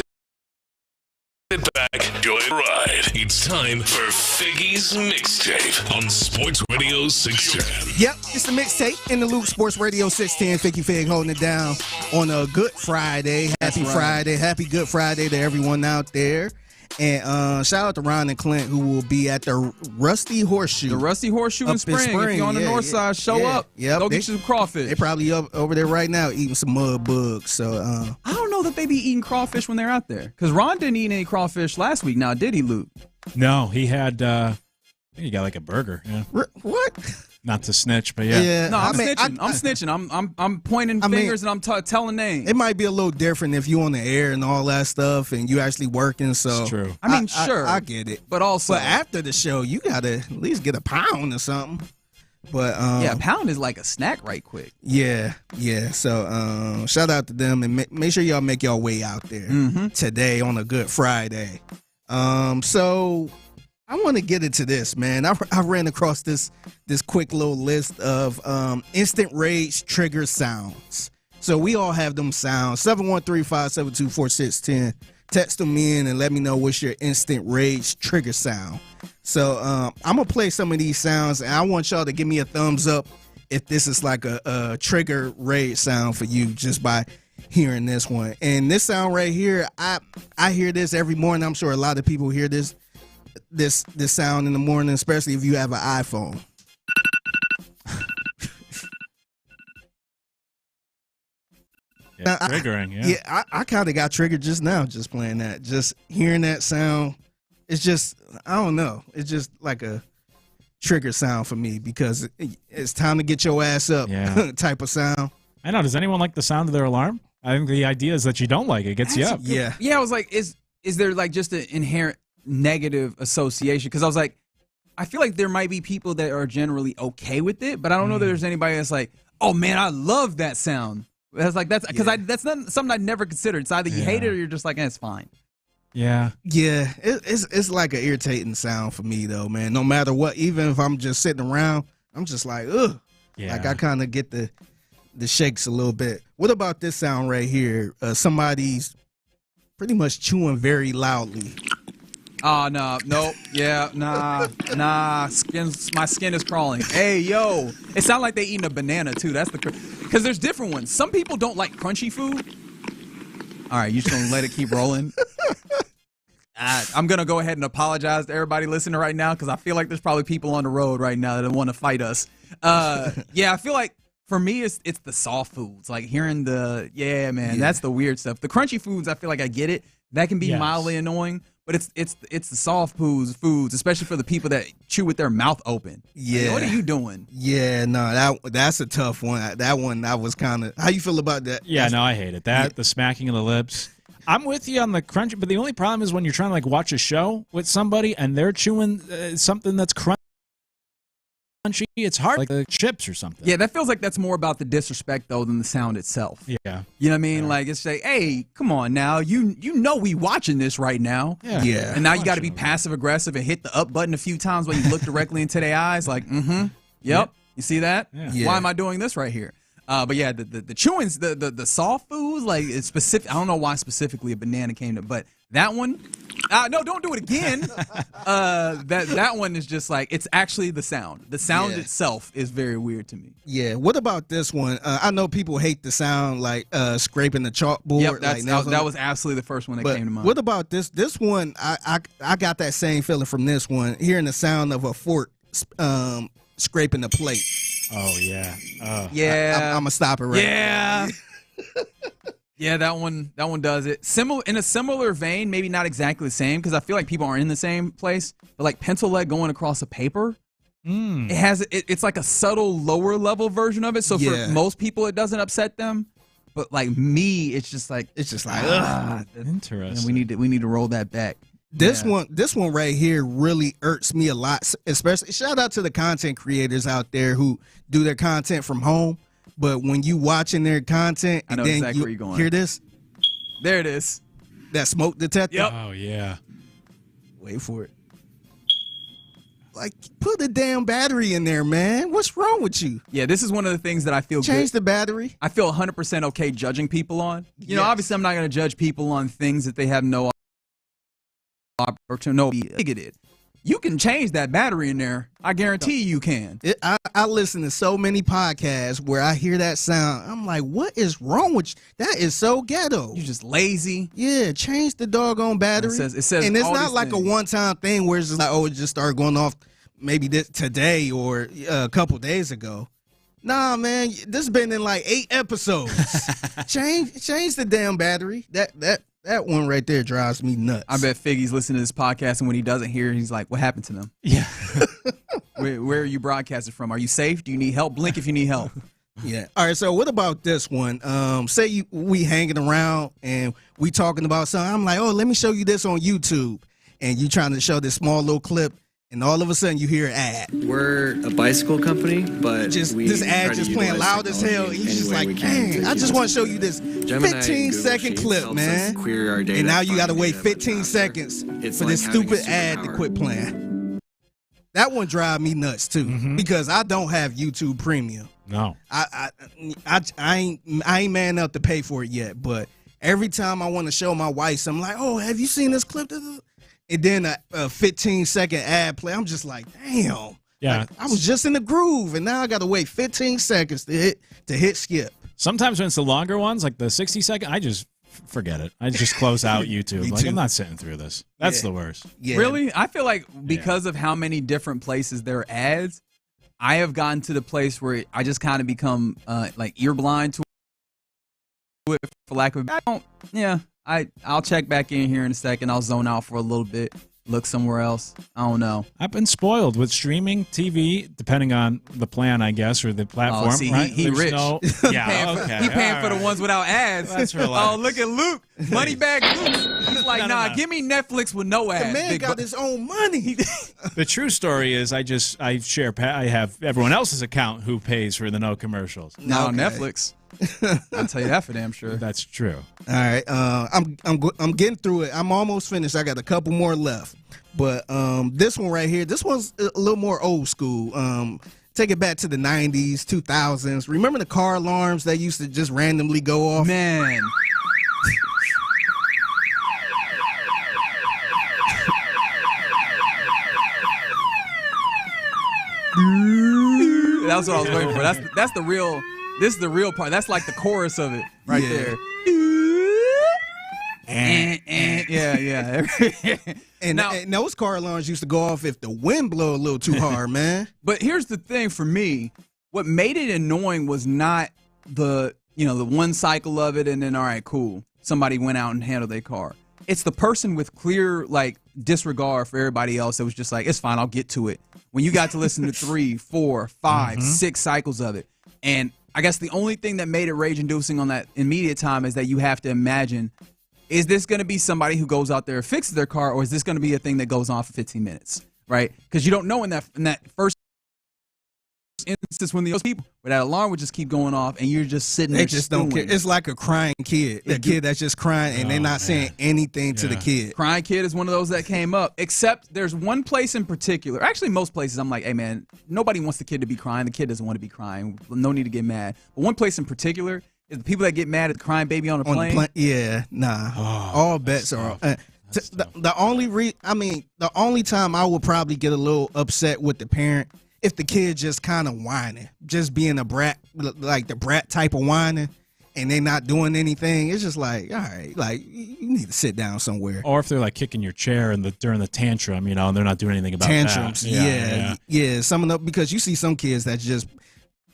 Sit back, enjoy the ride. It's time for Figgy's Mixtape on Sports Radio 610. Yep, it's the mixtape in the loop. Sports Radio 610. Figgy Fig holding it down on a Good Friday. Happy Friday. Happy Good Friday to everyone out there. And shout out to Ron and Clint, who will be at the Rusty Horseshoe. The Rusty Horseshoe in Spring. If you're on the north side, show up. Yep. Go get you some crawfish. They're probably up over there right now eating some mud bugs. So I don't know that they be eating crawfish when they're out there. Because Ron didn't eat any crawfish last week. Now, did he, Luke? No, he had. I think he got like a burger. Yeah. What? Not to snitch, but yeah. No, I'm snitching. I'm pointing fingers and I'm telling names. It might be a little different if you on the air and all that stuff and you actually working. So it's true. I mean, sure, I get it. But also, after the show, you gotta at least get a pound or something. But yeah, a pound is like a snack right quick. Yeah. So shout out to them and make sure y'all make y'all way out there today on a Good Friday. So I want to get into this, man. I ran across this quick little list of instant rage trigger sounds. So we all have them sounds. 713-572-4610. Text them in and let me know what's your instant rage trigger sound. So I'm going to play some of these sounds, and I want y'all to give me a thumbs up if this is like a trigger rage sound for you just by hearing this one. And this sound right here, I hear this every morning. I'm sure a lot of people hear this sound in the morning, especially if you have an iPhone. Triggering, I kind of got triggered just now, just playing that. Just hearing that sound, it's just, I don't know. It's just like a trigger sound for me because it's time to get your ass up type of sound. I know. Does anyone like the sound of their alarm? I think the idea is that you don't like it. It gets you up. Yeah. I was like, is there like just an inherent negative association? Because I was like, I feel like there might be people that are generally okay with it, but I don't know that there's anybody that's like, oh man, I love that sound. That's because that's not something I'd never considered. It's either you hate it or you're just like, it's fine. Yeah. It's like an irritating sound for me though, man. No matter what, even if I'm just sitting around, I'm just like, ugh. Yeah. Like I kind of get the shakes a little bit. What about this sound right here? Somebody's pretty much chewing very loudly. Oh, no, nope, yeah, nah, my skin is crawling. Hey, yo, it sounds like they eating a banana, too. That's because there's different ones. Some people don't like crunchy food. All right, you just gonna let it keep rolling? I'm gonna go ahead and apologize to everybody listening right now because I feel like there's probably people on the road right now that want to fight us. I feel like for me, it's the soft foods, like hearing that's the weird stuff. The crunchy foods, I feel like I get it. That can be mildly annoying. But it's the soft foods, especially for the people that chew with their mouth open. Yeah. Like, what are you doing? Yeah, no, that's a tough one. That one, I was kind of. How you feel about that? Yeah, no, I hate it. The smacking of the lips. I'm with you on the crunch, but the only problem is when you're trying to like watch a show with somebody and they're chewing something that's crunchy. It's hard, like the chips or something. Yeah, that feels like that's more about the disrespect though than the sound itself. Yeah, you know what I mean? Like it's like, hey, come on now, you know we watching this right now. Yeah. And now you got to be passive aggressive and hit the up button a few times when you look directly into their eyes. Like, yep. You see that? Yeah. Why am I doing this right here? But yeah, the chewings, the soft foods, like it's specific. I don't know why specifically a banana came to, but that one. No, don't do it again. That one is just like, it's actually the sound. The sound itself is very weird to me. Yeah. What about this one? I know people hate the sound like scraping the chalkboard. Yep, that was absolutely the first one that came to mind. What about this? This one, I got that same feeling from this one. Hearing the sound of a fork scraping the plate. Oh yeah. I'm gonna stop it right now. Yeah, that one does it. In a similar vein, maybe not exactly the same, because I feel like people aren't in the same place. But like pencil lead going across a paper, it's like a subtle lower level version of it. So for most people, it doesn't upset them. But like me, it's just like interesting. We need to roll that back. This one right here really irks me a lot. Especially shout out to the content creators out there who do their content from home. But when you watching their content and then exactly where you're going. Hear this? There it is. That smoke detector? Yep. Oh, yeah. Wait for it. Like, put a damn battery in there, man. What's wrong with you? Yeah, this is one of the things that I feel Change the battery. I feel 100% okay judging people on. You know, obviously I'm not going to judge people on things that they have no opportunity to know bigoted. You can change that battery in there. I guarantee you can. I listen to so many podcasts where I hear that sound. I'm like, what is wrong with you? That is so ghetto. You're just lazy. Yeah, change the doggone battery. It says and it's all not these like things. a one-time thing where it's just like, oh, it just started going off maybe today or a couple days ago. Nah, man, this has been in like 8 episodes. change the damn battery. That one right there drives me nuts. I bet Figgy's listening to this podcast, and when he doesn't hear it, he's like, what happened to them? Yeah. Where are you broadcasting from? Are you safe? Do you need help? Blink if you need help. Yeah. All right, so what about this one? Say we hanging around and we talking about something. I'm like, oh, let me show you this on YouTube. And you trying to show this small little clip, and all of a sudden you hear an ad. We're a bicycle company, but this ad just playing loud as hell. And you just like, dang, I just want to show you this 15-second clip, man. And now you got to wait 15 seconds for this stupid ad to quit playing. That one drive me nuts too, because I don't have YouTube Premium. No, I ain't man enough to pay for it yet. But every time I want to show my wife something, like, oh, have you seen this clip? And then a 15-second ad play. I'm just like, damn. Yeah. Like, I was just in the groove, and now I got to wait 15 seconds to hit skip. Sometimes when it's the longer ones, like the 60-second, I just forget it. I just close out YouTube. Like, I'm not sitting through this. That's the worst. Yeah. Really? I feel like because of how many different places there are ads, I have gotten to the place where I just kind of become like ear blind to it, for lack of I'll check back in here in a second. I'll zone out for a little bit, look somewhere else. I don't know. I've been spoiled with streaming TV, depending on the plan, I guess, or the platform. Oh, see, right? he rich. Yeah, He paying for the ones without ads. Let's relax. Oh, look at Luke. Moneybag Luke. He's like, No. give me Netflix with no ads. The man got his own money. The true story is I have everyone else's account who pays for the no commercials. Not on Netflix. I'll tell you that for damn sure. That's true. All right, I'm getting through it. I'm almost finished. I got a couple more left, but this one right here, this one's a little more old school. Take it back to the 90s, 2000s. Remember the car alarms that used to just randomly go off? Man. That's what I was waiting for. That's the real. This is the real part. That's like the chorus of it right there. Yeah. And those car alarms used to go off if the wind blow a little too hard, man. But here's the thing for me. What made it annoying was not the one cycle of it and then, all right, cool, somebody went out and handled their car. It's the person with clear, like, disregard for everybody else that was just like, it's fine, I'll get to it. When you got to listen to 3, 4, 5, 6 cycles of it. And I guess the only thing that made it rage-inducing on that immediate time is that you have to imagine, is this going to be somebody who goes out there and fixes their car, or is this going to be a thing that goes on for 15 minutes, right? Because you don't know in that first instance when those people, where that alarm would just keep going off, and you're just sitting there. They just don't care. It's like a crying kid, a kid that's just crying, and they're not saying anything to the kid. Crying kid is one of those that came up, except there's one place in particular. Actually, most places I'm like, hey, man, nobody wants the kid to be crying. The kid doesn't want to be crying. No need to get mad. But one place in particular is the people that get mad at the crying baby on a plane. Yeah, nah. All bets are off. The only time I would probably get a little upset with the parent if the kid just kind of whining, just being a brat, like the brat type of whining, and they not doing anything. It's just like, all right, like you need to sit down somewhere. Or if they're like kicking your chair during the tantrum, and they're not doing anything about tantrums. that. Yeah. Some of the, because you see some kids that's just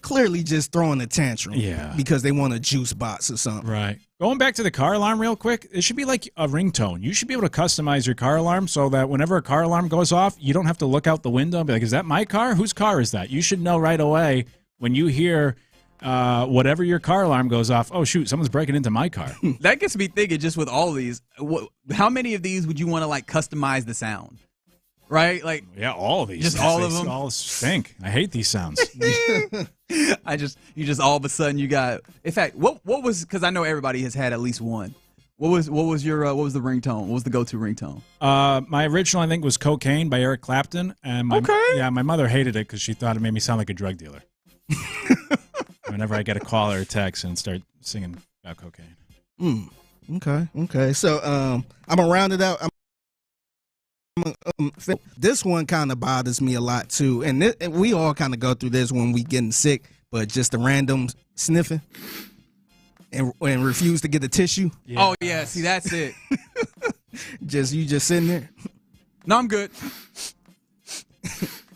clearly just throwing a tantrum, because they want a juice box or something. Right. Going back to the car alarm real quick, it should be like a ringtone. You should be able to customize your car alarm so that whenever a car alarm goes off, you don't have to look out the window and be like, is that my car? Whose car is that? You should know right away when you hear whatever your car alarm goes off, oh, shoot, someone's breaking into my car. That gets me thinking just with all of these, how many of these would you want to like customize the sound? Right? Like, yeah, all of these. Just all of them? All stink. I hate these sounds. You just all of a sudden you got, in fact, what was, because I know everybody has had at least one. What was the ringtone? What was the go-to ringtone? My original, I think, was Cocaine by Eric Clapton. And my mother hated it because she thought it made me sound like a drug dealer. Whenever I get a call or a text and start singing about cocaine. Okay. So I'm going to round it out. This one kind of bothers me a lot, too. And we all kind of go through this when we getting sick, but just the random sniffing. And refuse to get a tissue. Yeah. Oh yeah, see that's it. You just sitting there. No, I'm good.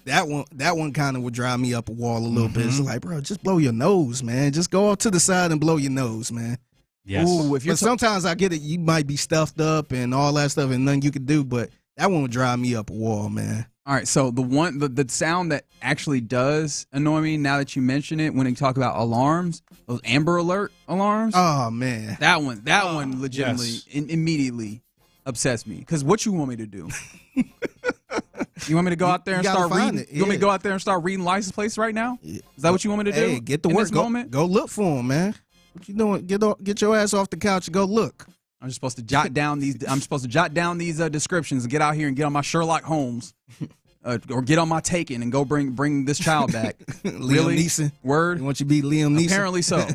That one kind of would drive me up a wall a little bit. It's like, bro, just blow your nose, man. Just go off to the side and blow your nose, man. Yes. Ooh, but sometimes I get it. You might be stuffed up and all that stuff, and nothing you can do. But that one would drive me up a wall, man. All right, so the sound that actually does annoy me now that you mention it when you talk about alarms, those Amber Alert alarms. Oh man, that one legitimately immediately upsets me. Because what you want me to do? You want me to go out there and start reading? You want me to go out there and start reading license plates right now? Is that what you want me to do? Hey, get to work. Go look for them, man. What you doing? Get your ass off the couch and go look. I'm supposed to jot down these. Descriptions and get out here and get on my Sherlock Holmes, or get on my Taken and go bring this child back. Liam Neeson. Word. You want you to be Liam Neeson? Apparently so.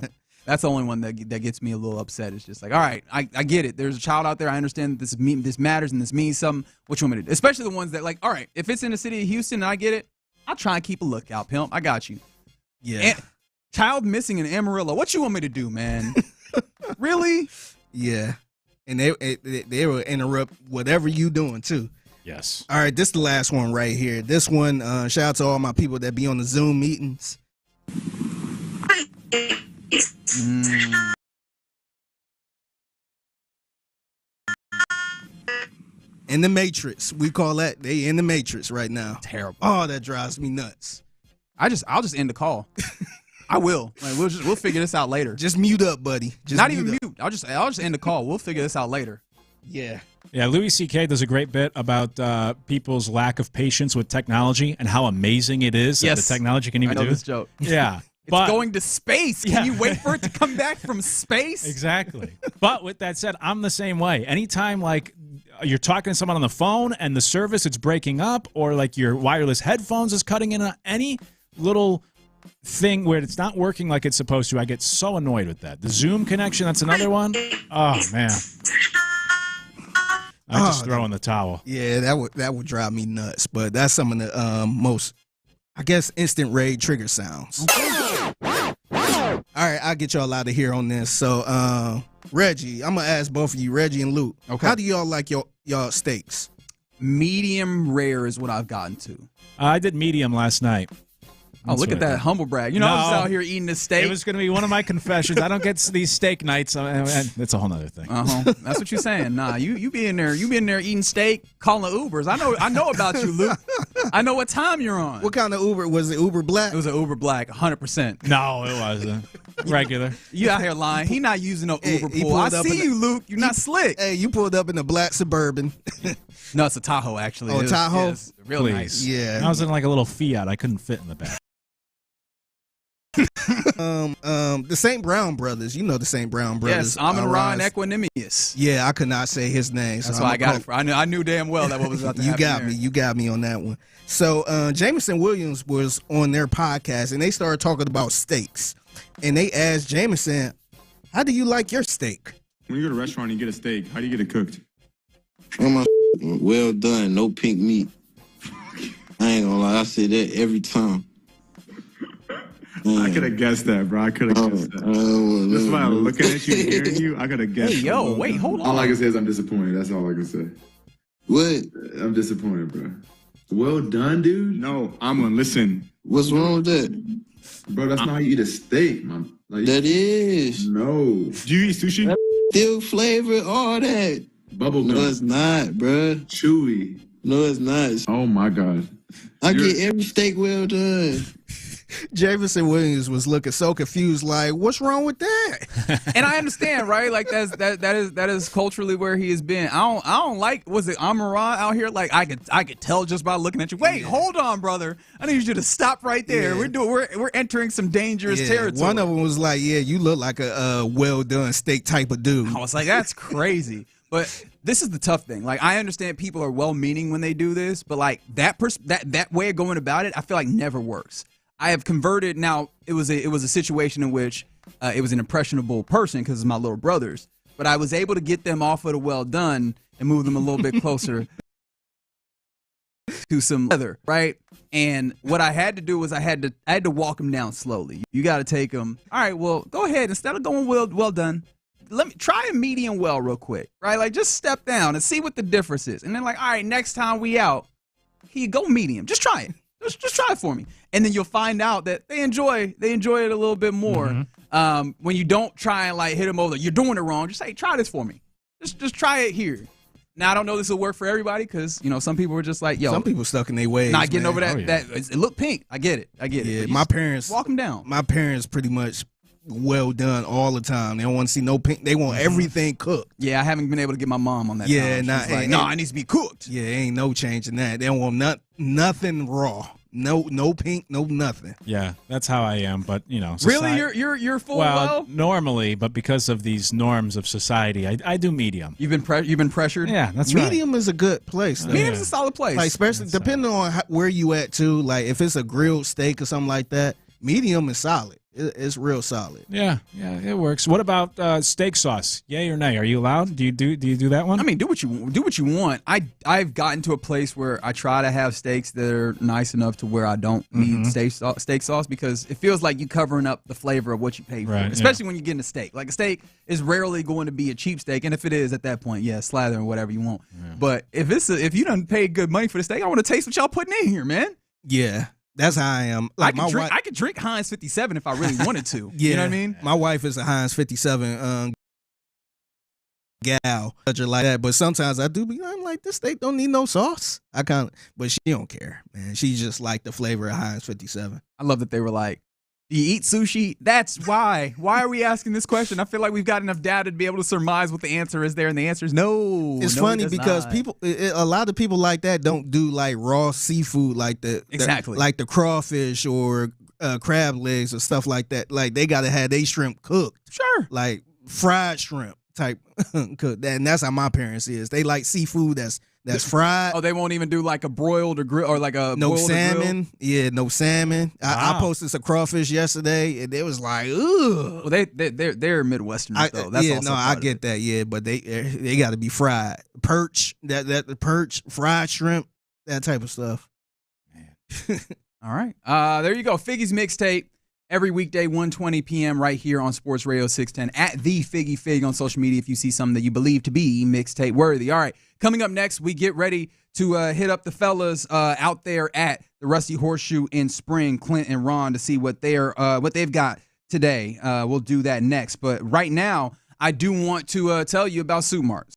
That's the only one that gets me a little upset. It's just like, all right, I get it. There's a child out there. I understand that this matters and this means something. What you want me to do? Especially the ones that like, all right, if it's in the city of Houston and I get it, I'll try and keep a lookout, pimp. I got you. Yeah. Child missing in Amarillo. What you want me to do, man? Really? Yeah. And they will interrupt whatever you doing too. Yes. All right, this is the last one right here. This one, shout out to all my people that be on the Zoom meetings. In the Matrix. We call that they in the Matrix right now. Terrible. Oh, that drives me nuts. I'll just end the call. I will. Like, we'll figure this out later. Just mute up, buddy. Not even mute. I'll just end the call. We'll figure this out later. Yeah. Yeah, Louis C.K. does a great bit about people's lack of patience with technology and how amazing it is that the technology can even do. This joke. Yeah. It's going to space. Can you wait for it to come back from space? Exactly. But with that said, I'm the same way. Anytime like you're talking to someone on the phone and the service it's breaking up, or like your wireless headphones is cutting in on any little thing where it's not working like it's supposed to, I get so annoyed with that. The Zoom connection, that's another one. Oh man. I just throw in the towel. Yeah, that would drive me nuts. But that's some of the most, I guess, instant rage trigger sounds. All right, I'll get y'all out of here on this. So, Reggie, I'm gonna ask both of you, Reggie and Luke. Okay. How do y'all like y'all steaks? Medium rare is what I've gotten to. I did medium last night. Oh, look at that humble brag. You know, I was out here eating this steak. It was going to be one of my confessions. I don't get these steak nights. That's a whole other thing. That's what you're saying. Nah, you be in there eating steak, calling Ubers. I know about you, Luke. I know what time you're on. What kind of Uber? Was it Uber Black? It was an Uber Black, 100%. No, it wasn't. Regular. You out here lying. He not using no Uber pool. I see you, Luke. You're not slick. Hey, you pulled up in a black Suburban. No, it's a Tahoe, actually. Oh, Tahoe? Yes, real nice. Yeah. I was in like a little Fiat. I couldn't fit in the back. The St. Brown brothers. You know the St. Brown brothers. Yes, Amon-Ra and Equanimous. Yeah, I could not say his name. That's why I got it. I knew damn well that what was about to happen. You got me on that one. So Jameson Williams was on their podcast, and they started talking about steaks. And they asked Jameson, how do you like your steak? When you go to a restaurant and you get a steak, how do you get it cooked? Well done, no pink meat. I ain't gonna lie, I say that every time. I could have guessed that, bro. I could have guessed that. That's why I'm looking at you and hearing you. I could have guessed. Hey, yo, wait, hold on. All I can say is I'm disappointed. That's all I can say. What? I'm disappointed, bro. Well done, dude. No, Amon, listen. What's wrong with that? Bro, that's not how you eat a steak, man. Like, that is. No. Do you eat sushi? Still flavor, all that. Bubble gum. No, it's not, bro. Chewy. No, it's not. Oh, my God. I get every steak well done. Jameson Williams was looking so confused, like, what's wrong with that? And I understand, right? Like that is culturally where he has been. I don't like. Was it Amara out here? Like I could tell just by looking at you. Wait, hold on, brother. I need you to stop right there. Yeah. We're entering some dangerous territory. One of them was like, yeah, you look like a well done steak type of dude. I was like, that's crazy. But this is the tough thing. Like, I understand people are well-meaning when they do this, but like that way of going about it, I feel like never works. I have converted. Now, it was a situation in which it was an impressionable person because it's my little brothers, but I was able to get them off of the well done and move them a little bit closer to some leather, right? And what I had to do was I had to walk them down slowly. You got to take them. All right, well, go ahead. Instead of going well done, let me try a medium well real quick, right? Like, just step down and see what the difference is. And then, like, all right, next time we out, here you go medium. Just try it. Just try it for me. And then you'll find out that they enjoy it a little bit more. When you don't try and like hit them over, you're doing it wrong. Just say, try this for me. Just try it here. Now, I don't know this will work for everybody because, some people are just like, yo. Some people stuck in their ways. Not getting over that. It looked pink. I get it. Yeah, my parents. Walk them down. My parents pretty much well done all the time. They don't want to see no pink. They want everything cooked. Yeah, I haven't been able to get my mom on that. Yeah, it needs to be cooked. Yeah, ain't no changing that. They don't want nothing raw. No pink, no nothing. Yeah, that's how I am. But really, you're full well. Normally, but because of these norms of society, I do medium. You've been pressured. Yeah, that's right. Medium is a good place. Medium's a solid place. Like, especially depending on where you at too. Like if it's a grilled steak or something like that, medium is solid. It's real solid. Yeah, it works. What about steak sauce? Yay or nay? Are you allowed? Do you do that one? I mean, do what you want. I've gotten to a place where I try to have steaks that are nice enough to where I don't need steak sauce because it feels like you covering up the flavor of what you pay for, especially when you're getting a steak. Like a steak is rarely going to be a cheap steak, and if it is at that point, slather and whatever you want. Yeah. But if you done paid good money for the steak, I want to taste what y'all putting in here, man. Yeah. That's how I am. Like I could drink Heinz 57 if I really wanted to. Yeah, you know what I mean? My wife is a Heinz 57 gal, such like that. But sometimes I'm like, this steak don't need no sauce. But she don't care, man. She just like the flavor of Heinz 57. I love that they were like, do you eat sushi? That's why. Why are we asking this question? I feel like we've got enough data to be able to surmise what the answer is there, and the answer is no. It's funny because a lot of people like that don't do like raw seafood like like the crawfish or crab legs or stuff like that. Like they gotta have their shrimp cooked. Sure. Like fried shrimp type cooked. And that's how my parents is. They like seafood that's fried. Oh, they won't even do like a broiled or grill or like a no salmon. Yeah, no salmon. I posted some crawfish yesterday, and it was like, ugh. Well, they're Midwesterners though. That's also I get that. Yeah, but they got to be fried. Perch, the perch, fried shrimp, that type of stuff. Man. All right, there you go. Figgy's mixtape. Every weekday, 1:20 p.m. right here on Sports Radio 610 at the Figgy Fig on social media if you see something that you believe to be mixtape worthy. All right, coming up next, we get ready to hit up the fellas out there at the Rusty Horseshoe in Spring, Clint and Ron, to see what they've got today. We'll do that next. But right now, I do want to tell you about Suit Marts.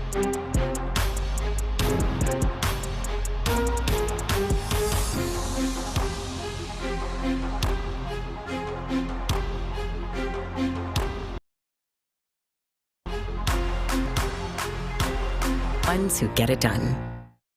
Ones who get it done.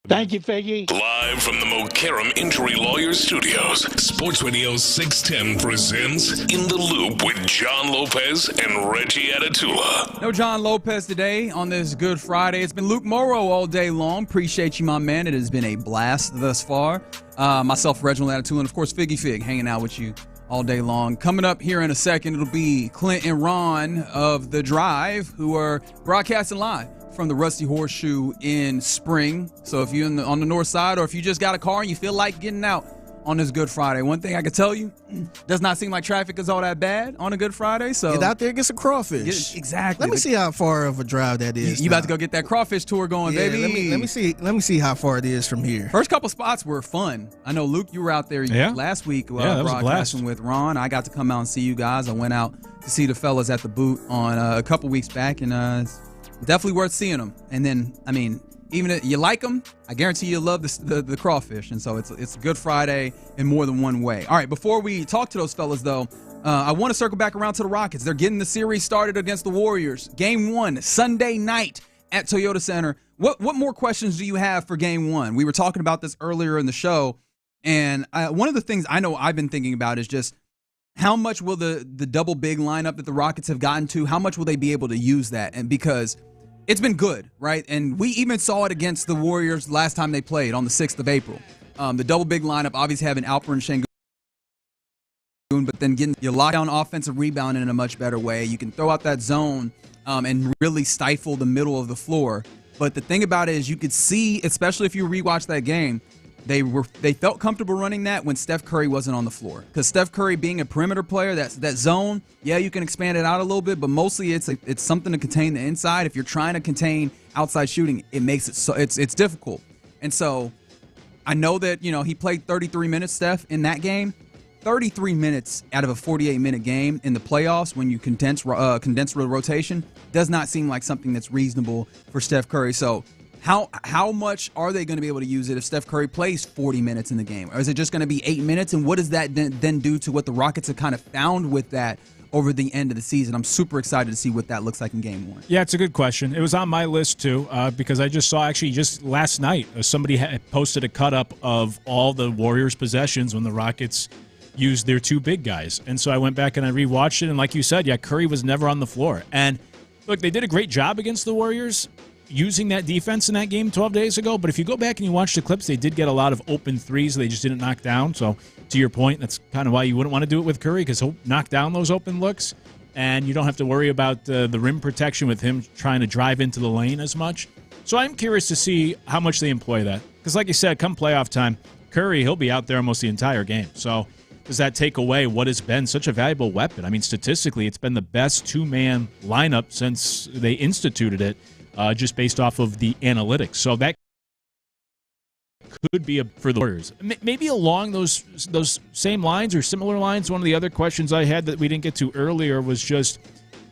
Thank you, Figgy. Live from the Mokaram Injury Lawyers Studios, Sports Radio 610 presents In the Loop with John Lopez and Reggie Atatula. No John Lopez today on this Good Friday. It's been Luke Morrow all day long. Appreciate you, my man. It has been a blast thus far. Myself, Reginald Atatula, and of course, Figgy Fig hanging out with you all day long. Coming up here in a second, it'll be Clint and Ron of The Drive, who are broadcasting live from the Rusty Horseshoe in Spring. So if you're on the north side, or if you just got a car and you feel like getting out on this Good Friday, one thing I can tell you, does not seem like traffic is all that bad on a Good Friday. So get out there and get some crawfish. Exactly. Let me see how far of a drive that is. You about to go get that crawfish tour going, baby. Let me see how far it is from here. First couple spots were fun. I know, Luke, you were out there last week broadcasting with Ron. I got to come out and see you guys. I went out to see the fellas at the boot on a couple weeks back, and definitely worth seeing them. And then, I mean, even if you like them, I guarantee you'll love the crawfish. And so it's a Good Friday in more than one way. All right, before we talk to those fellas, though, I want to circle back around to the Rockets. They're getting the series started against the Warriors. Game 1, Sunday night at Toyota Center. What more questions do you have for Game 1? We were talking about this earlier in the show. And one of the things I know I've been thinking about is just how much will the double big lineup that the Rockets have gotten to, how much will they be able to use that? And because it's been good, right? And we even saw it against the Warriors last time they played on the 6th of April. The double big lineup, obviously having Alper and Şengün, but then getting your lockdown offensive rebounding in a much better way. You can throw out that zone and really stifle the middle of the floor. But the thing about it is you could see, especially if you rewatch that game, they felt comfortable running that when Steph Curry wasn't on the floor. Because Steph Curry being a perimeter player, that zone, yeah, you can expand it out a little bit, but mostly it's something to contain the inside. If you're trying to contain outside shooting, it makes it so it's difficult. And so I know that, he played 33 minutes, Steph, in that game. 33 minutes out of a 48-minute game in the playoffs when you condense the rotation does not seem like something that's reasonable for Steph Curry. So How much are they going to be able to use it if Steph Curry plays 40 minutes in the game? Or is it just going to be 8 minutes? And what does that then do to what the Rockets have kind of found with that over the end of the season? I'm super excited to see what that looks like in Game 1. Yeah, it's a good question. It was on my list, too, because I just saw just last night, somebody had posted a cut-up of all the Warriors' possessions when the Rockets used their two big guys. And so I went back and I rewatched it, and like you said, Curry was never on the floor. And look, they did a great job against the Warriors using that defense in that game 12 days ago. But if you go back and you watch the clips, they did get a lot of open threes they just didn't knock down. So to your point, that's kind of why you wouldn't want to do it with Curry, because he'll knock down those open looks, and you don't have to worry about the rim protection with him trying to drive into the lane as much. So I'm curious to see how much they employ that. Because like you said, come playoff time, Curry, he'll be out there almost the entire game. So does that take away what has been such a valuable weapon? I mean, statistically, it's been the best two-man lineup since they instituted it. Just based off of the analytics. So that could be for the Warriors. Maybe along those same lines or similar lines, one of the other questions I had that we didn't get to earlier was just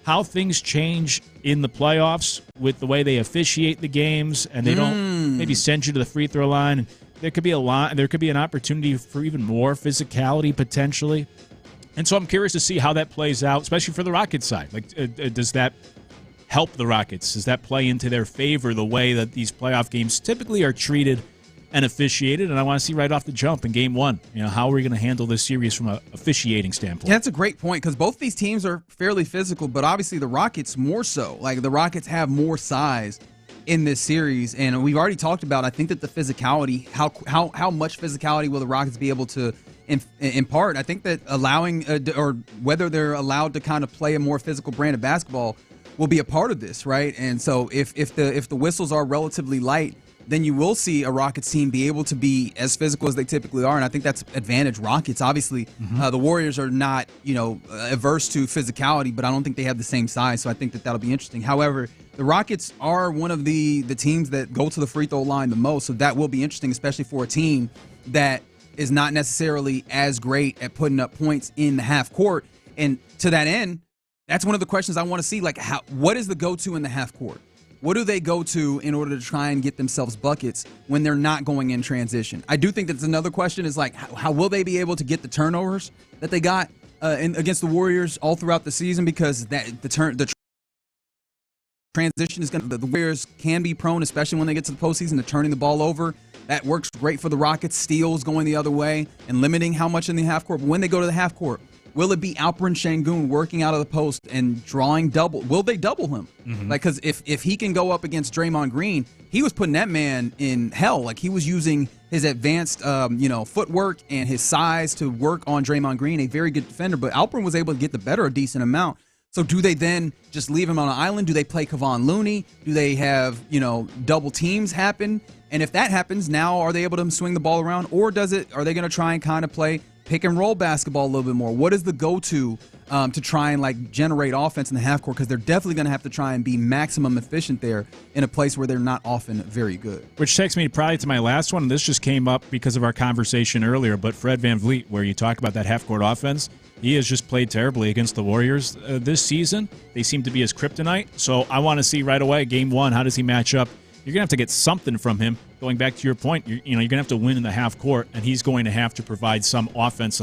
how things change in the playoffs with the way they officiate the games, and they don't maybe send you to the free throw line. There could be an opportunity for even more physicality potentially. And so I'm curious to see how that plays out, especially for the Rockets side. Like, does that help the Rockets? Does that play into their favor, the way that these playoff games typically are treated and officiated? And I want to see right off the jump in Game 1, how are we going to handle this series from an officiating standpoint? Yeah, that's a great point, because both these teams are fairly physical, but obviously the Rockets more so. Like, the Rockets have more size in this series, and we've already talked about, I think that the physicality, how much physicality will the Rockets be able to impart? I think that allowing, or whether they're allowed to kind of play a more physical brand of basketball will be a part of this, right? And so if the whistles are relatively light, then you will see a Rockets team be able to be as physical as they typically are, and I think that's advantage Rockets. Obviously, the Warriors are not, averse to physicality, but I don't think they have the same size, so I think that that'll be interesting. However, the Rockets are one of the teams that go to the free throw line the most, so that will be interesting, especially for a team that is not necessarily as great at putting up points in the half court. And to that end, that's one of the questions I want to see. Like, what is the go-to in the half court? what do they go to in order to try and get themselves buckets when they're not going in transition? I do think that's another question is like, how will they be able to get the turnovers that they got against the Warriors all throughout the season? Because the transition is going to, the Warriors can be prone, especially when they get to the postseason, to turning the ball over. That works great for the Rockets. Steals going the other way and limiting how much in the half court. But when they go to the half court, will it be Alperen Sengun working out of the post and drawing double? Will they double him? Mm-hmm. Like, because if he can go up against Draymond Green, he was putting that man in hell. Like, he was using his advanced, footwork and his size to work on Draymond Green, a very good defender. But Alperen was able to get the better a decent amount. So do they then just leave him on an island? Do they play Kevon Looney? Do they have, double teams happen? And if that happens, now are they able to swing the ball around? Or are they going to try and kind of play pick and roll basketball a little bit more? What is the go-to to try and generate offense in the half court? Because they're definitely going to have to try and be maximum efficient there in a place where they're not often very good. Which takes me probably to my last one, and this just came up because of our conversation earlier, but Fred VanVleet, where you talk about that half-court offense, he has just played terribly against the Warriors this season. They seem to be his kryptonite, so I want to see right away, game one, how does he match up? You're going to have to get something from him. Going back to your point, you're going to have to win in the half court, and he's going to have to provide some offense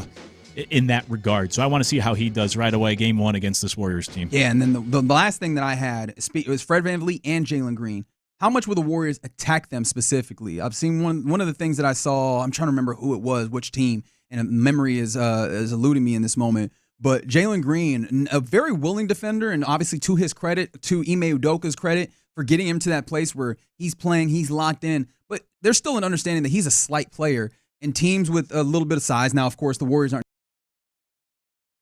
in that regard. So I want to see how he does right away, game one against this Warriors team. Yeah, and then the last thing that I had was Fred VanVleet and Jalen Green. How much will the Warriors attack them specifically? I've seen one of the things that I saw, I'm trying to remember who it was, which team, and memory is eluding me in this moment. But Jalen Green, a very willing defender, and obviously to his credit, to Ime Udoka's credit, for getting him to that place where he's playing, he's locked in. But there's still an understanding that he's a slight player. And teams with a little bit of size, now, of course, the Warriors aren't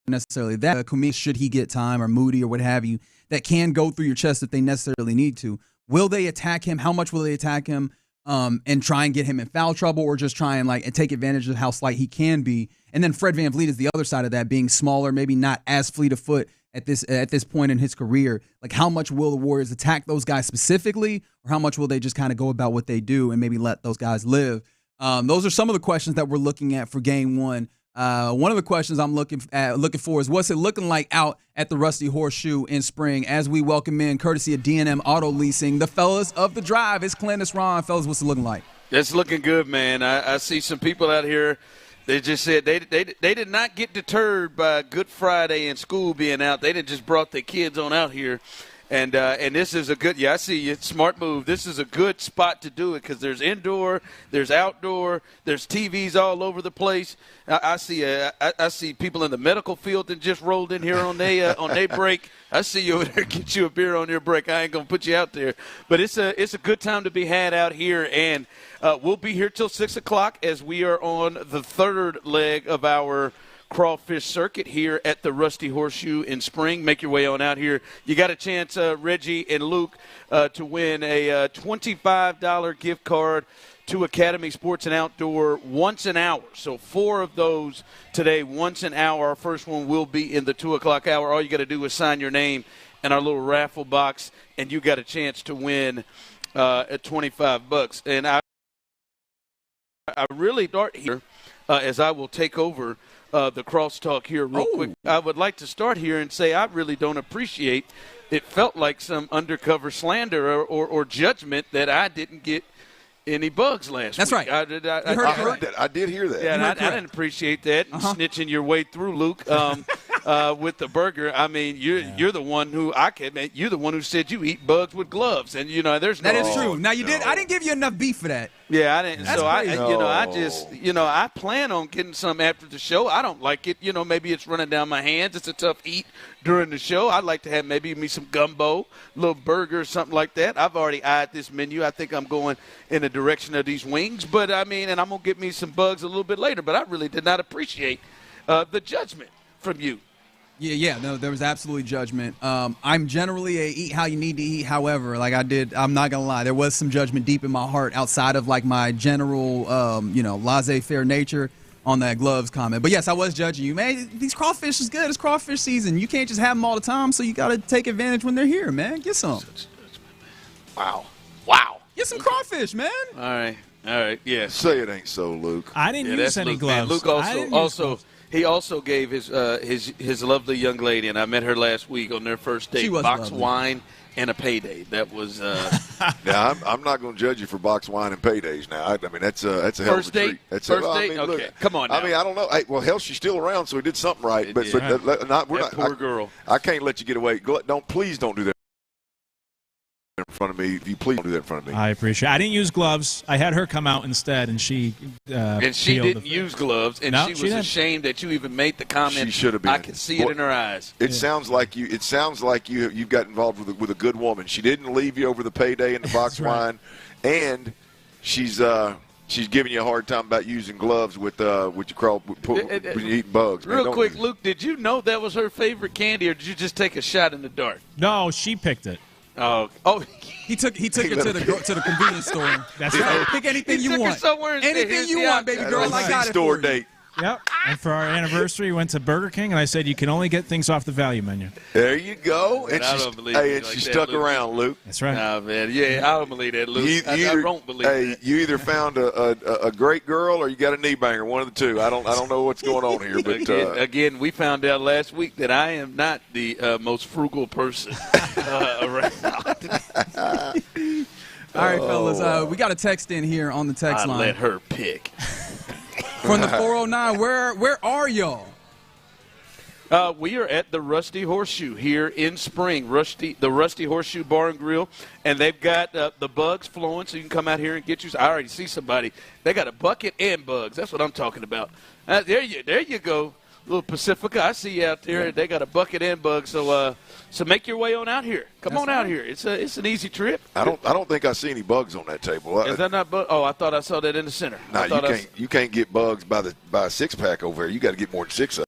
necessarily that. Kumis, should he get time, or Moody, or what have you, that can go through your chest if they necessarily need to. Will they attack him? How much will they attack him and try and get him in foul trouble, or just try and take advantage of how slight he can be? And then Fred VanVleet is the other side of that, being smaller, maybe not as fleet of foot at this point in his career. Like, how much will the Warriors attack those guys specifically, or how much will they just kind of go about what they do and maybe let those guys live? Those are some of the questions that we're looking at for game one. One of the questions I'm looking for is, what's it looking like out at the Rusty Horseshoe in spring, as we welcome in, courtesy of D&M Auto Leasing, the fellas of the drive. It's Clint, it's Ron. Fellas, what's it looking like? It's looking good, man. I see some people out here. They just said they did not get deterred by Good Friday and school being out. They just brought their kids on out here. And this is a good, I see you, smart move. This is a good spot to do it because there's indoor, there's outdoor, there's TVs all over the place. I see people in the medical field that just rolled in here on their break. I see you over there, get you a beer on your break. I ain't gonna put you out there, but it's a good time to be had out here, and we'll be here till 6 o'clock as we are on the third leg of our crawfish circuit here at the Rusty Horseshoe in spring. Make your way on out here. You got a chance, Reggie and Luke, to win a $25 gift card to Academy Sports and Outdoor once an hour. So 4 of those today, once an hour. Our first one will be in the 2 o'clock hour. All you got to do is sign your name in our little raffle box, and you got a chance to win at $25. And I really start here as I will take over the crosstalk here real quick. I would like to start here and say I really don't appreciate. It felt like some undercover slander or judgment that I didn't get any bugs last That's week. right. I heard that. I did hear that. Yeah, and I didn't appreciate that. Snitching your way through, Luke, with the burger. I mean, you're the one who you're the one who said you eat bugs with gloves, and there's no. That is true. Now you did. I didn't give you enough beef for that. Yeah, I didn't. That's so crazy. I plan on getting some after the show. I don't like it. Maybe it's running down my hands. It's a tough eat during the show. I'd like to have maybe me some gumbo, a little burger, or something like that. I've already eyed this menu. I think I'm going in the direction of these wings. But and I'm gonna get me some bugs a little bit later. But I really did not appreciate the judgment from you. Yeah, no, there was absolutely judgment. I'm generally a eat how you need to eat. However, I'm not gonna lie, there was some judgment deep in my heart outside of my general, laissez-faire nature on that gloves comment. But yes, I was judging you, man. These crawfish is good. It's crawfish season. You can't just have them all the time, so you got to take advantage when they're here, man. Get some. Wow. Get some crawfish, man. All right. Yeah. Say it ain't so, Luke. I didn't use any Luke, gloves. man. Luke also He also gave his lovely young lady, and I met her last week on their first date, box wine and a payday. That was. Now I'm not going to judge you for box wine and paydays. Now I mean that's a hell of a treat. First date. I mean, okay, look, come on. Now. I mean I don't know. Hey, well, hell, she's still around, so he did something right. But we're not. Poor girl. I can't let you get away. Please don't do that in front of me. Please don't do that in front of me. I appreciate it. I didn't use gloves. I had her come out instead, and she didn't use gloves, and she was ashamed that you even made the comment. She should have been. I could see it in her eyes. It sounds like you. It sounds like you've got involved with a good woman. She didn't leave you over the payday and the box wine, and she's giving you a hard time about using gloves with when you eat bugs. Real quick, Luke, did you know that was her favorite candy, or did you just take a shot in the dark? No, she picked it. Oh! He took it to the convenience store. That's right. Pick anything you want. Anything you want, baby girl. I got it store for date. Yep. And for our anniversary, we went to Burger King, and I said you can only get things off the value menu. There you go. And I don't believe it. She stuck around, Luke. That's right. Nah, man. Yeah, I don't believe that, Luke. I don't believe that. You either found a great girl or you got a knee banger. One of the two. I don't know what's going on here. But again, we found out last week that I am not the most frugal person around. All right, fellas. We got a text in here on the text line. Let her pick. From the 409, where are y'all? We are at the Rusty Horseshoe here in Spring, the Rusty Horseshoe Bar and Grill, and they've got the bugs flowing, so you can come out here and get yours. I already see somebody. They got a bucket and bugs. That's what I'm talking about. There you go, little Pacifica. I see you out there. They got a bucket and bugs. So make your way on out here. Come on out here. It's an easy trip. I don't think I see any bugs on that table. Is that not bug? Oh, I thought I saw that in the center. No, you can't get bugs by a 6-pack over there. You got to get more than 6 of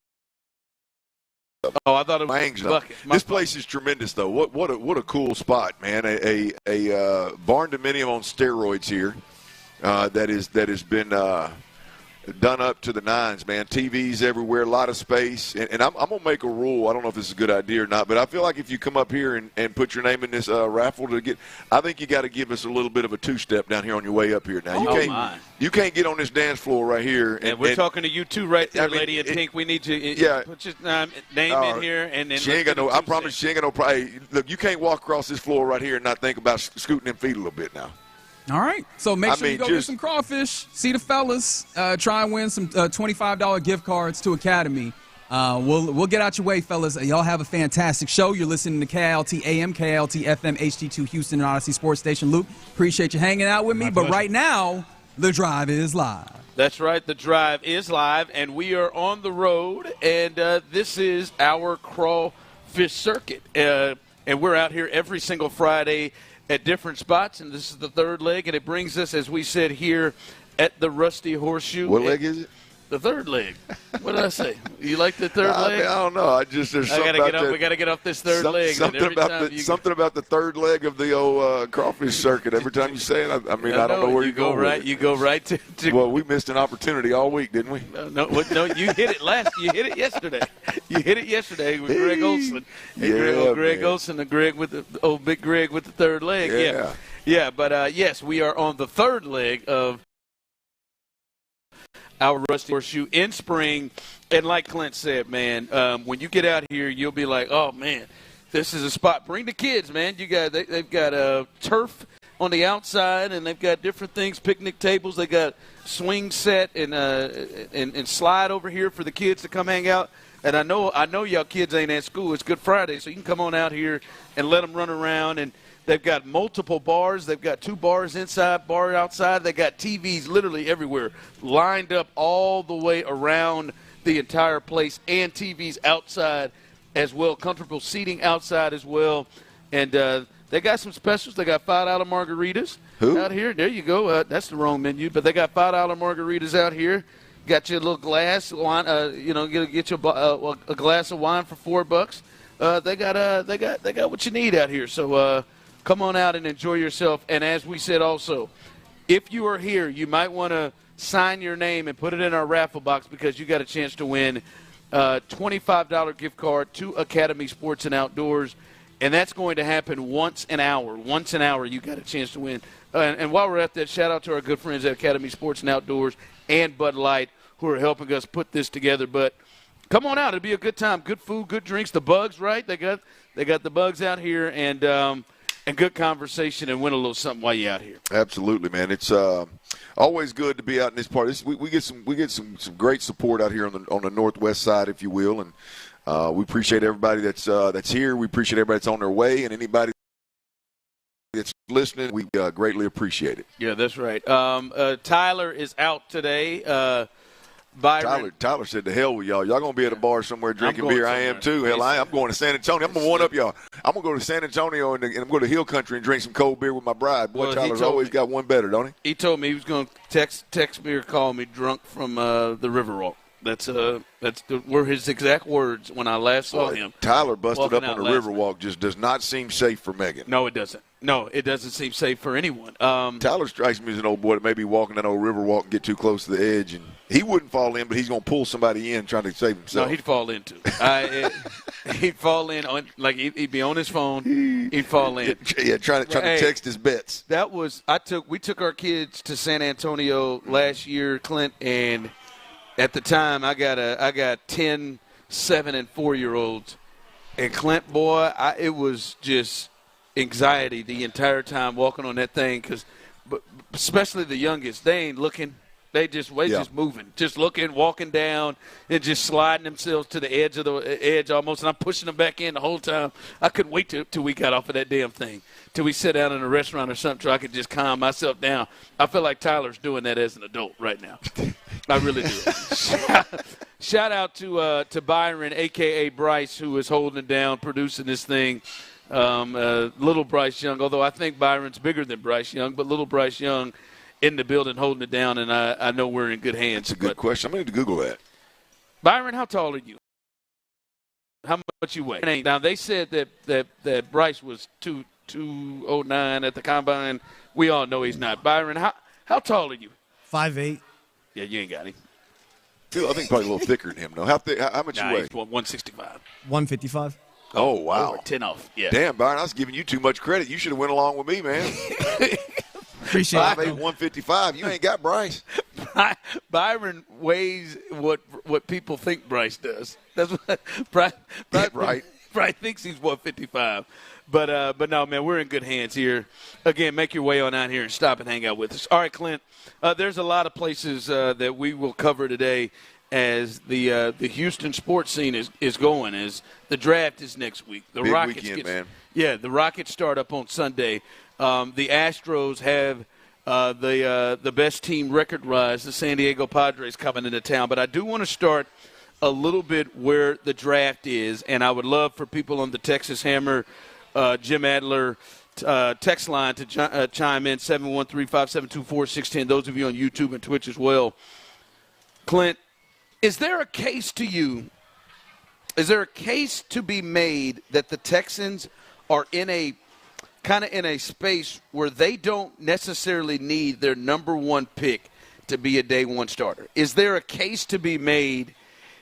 them. Oh, I thought it was bucket. This place is tremendous, though. What a cool spot, man. A barn dominium on steroids here. That has been done up to the nines, man. TVs everywhere, a lot of space. And I'm going to make a rule. I don't know if this is a good idea or not, but I feel like if you come up here and put your name in this raffle I think you got to give us a little bit of a two-step down here on your way up here. Now, you can't get on this dance floor right here. And we're talking to you two right there, lady in pink. We need to put your name in here. And then she ain't got no – I promise she ain't got no – hey, look, you can't walk across this floor right here and not think about scooting them feet a little bit now. All right. So make sure you go get some crawfish, see the fellas, try and win some $25 gift cards to Academy. We'll get out your way, fellas. Y'all have a fantastic show. You're listening to KLT AM, KLT FM, HD2 Houston and Odyssey Sports Station. Luke, appreciate you hanging out with me. But right now, the drive is live. That's right. The drive is live, and we are on the road, and this is our crawfish circuit. And we're out here every single Friday at different spots, and this is the third leg, and it brings us, as we said, here at the Rusty Horseshoe. What leg is it? The third leg. What did I say? You like the third leg? I don't know. We got to get off this third leg. Something about the third leg of the old crawfish circuit. Every time you say it, I don't know where you go. You go right to. Well, we missed an opportunity all week, didn't we? No. You hit it You hit it yesterday. You hit it yesterday with Greg Olson. Greg Olson, big Greg with the third leg. Yeah. But yes, we are on the third leg of our Rusty Horseshoe in Spring. And like Clint said, man, when you get out here, you'll be like, oh, man, this is a spot. Bring the kids, man. They've got turf on the outside, and they've got different things, picnic tables. They got swing set and slide over here for the kids to come hang out. And I know y'all kids ain't at school. It's Good Friday, so you can come on out here and let them run around. And they've got multiple bars. They've got 2 bars inside, bar outside. They got TVs literally everywhere, lined up all the way around the entire place, and TVs outside as well. Comfortable seating outside as well. And they got some specials. They got $5 margaritas out here. There you go. That's the wrong menu, but they got $5 margaritas out here. Got you a little glass of wine. Get you a glass of wine for $4. They got what you need out here. So come on out and enjoy yourself. And as we said also, if you are here, you might want to sign your name and put it in our raffle box because you got a chance to win a $25 gift card to Academy Sports and Outdoors. And that's going to happen once an hour. Once an hour, you got a chance to win. And while we're at that, shout out to our good friends at Academy Sports and Outdoors and Bud Light who are helping us put this together. But Come on out. It'll be a good time. Good food, good drinks. The Bugs, right? They got the Bugs out here, and good conversation, and win a little something while you're out here. Absolutely, man. It's always good to be out in this part. We get some great support out here on the northwest side, if you will, and we appreciate everybody that's here. We appreciate everybody that's on their way, and anybody that's listening, we greatly appreciate it. Yeah, that's right. Tyler is out today. Tyler said, "To hell with y'all. Y'all gonna be at a bar somewhere drinking beer. I am too. Hell, I'm going to San Antonio. I'm gonna one up y'all. I'm gonna go to San Antonio and I'm going to Hill Country and drink some cold beer with my bride. Boy, Tyler's always got one better, don't he? He told me he was going to text me or call me drunk from the Riverwalk. Were his exact words when I last saw him. Tyler busted up on the Riverwalk. Just does not seem safe for Megan. No, it doesn't. No, it doesn't seem safe for anyone. Tyler strikes me as an old boy that may be walking that old Riverwalk and get too close to the edge, and he wouldn't fall in, but he's going to pull somebody in trying to save himself. No, he'd fall in too. He'd fall in on he'd be on his phone. He'd fall in. Yeah, trying to text his bets. We took our kids to San Antonio last year, Clint, and at the time I got 10, 7, and 4-year-olds, and Clint, boy, it was just anxiety the entire time walking on that thing, but especially the youngest, they ain't looking. They just moving, just looking, walking down, and just sliding themselves to the edge almost. And I'm pushing them back in the whole time. I couldn't wait till we got off of that damn thing, till we sit down in a restaurant or something so I could just calm myself down. I feel like Tyler's doing that as an adult right now. I really do. Shout out to Byron, a.k.a. Bryce, who is holding it down, producing this thing. Little Bryce Young, although I think Byron's bigger than Bryce Young, but little Bryce Young in the building holding it down, and I know we're in good hands. That's a good question. I'm going to Google that. Byron, how tall are you? How much you weigh? Now, they said that Bryce was 209 at the combine. We all know he's not. Byron, how tall are you? 5'8". Yeah, you ain't got him. I think probably a little thicker than him, though. How much you weigh? He's 165. 155. Oh, wow. Over 10 off, yeah. Damn, Byron, I was giving you too much credit. You should have went along with me, man. Appreciate 5'8", 155. You ain't got Bryce. Byron weighs what people think Bryce does. That's what Bryce thinks he's 155. But no, man, we're in good hands here. Again, make your way on out here and stop and hang out with us. All right, Clint, there's a lot of places that we will cover today as the Houston sports scene is going, as the draft is next week. The Big Rockets weekend, man. Yeah, the Rockets start up on Sunday. The Astros have the best team record-wise, the San Diego Padres, coming into town. But I do want to start a little bit where the draft is, and I would love for people on the Texas Hammer, Jim Adler, text line to chime in, 713-572-4610. Those of you on YouTube and Twitch as well. Clint, is there a case to be made that the Texans are in a space where they don't necessarily need their number one pick to be a day one starter? Is there a case to be made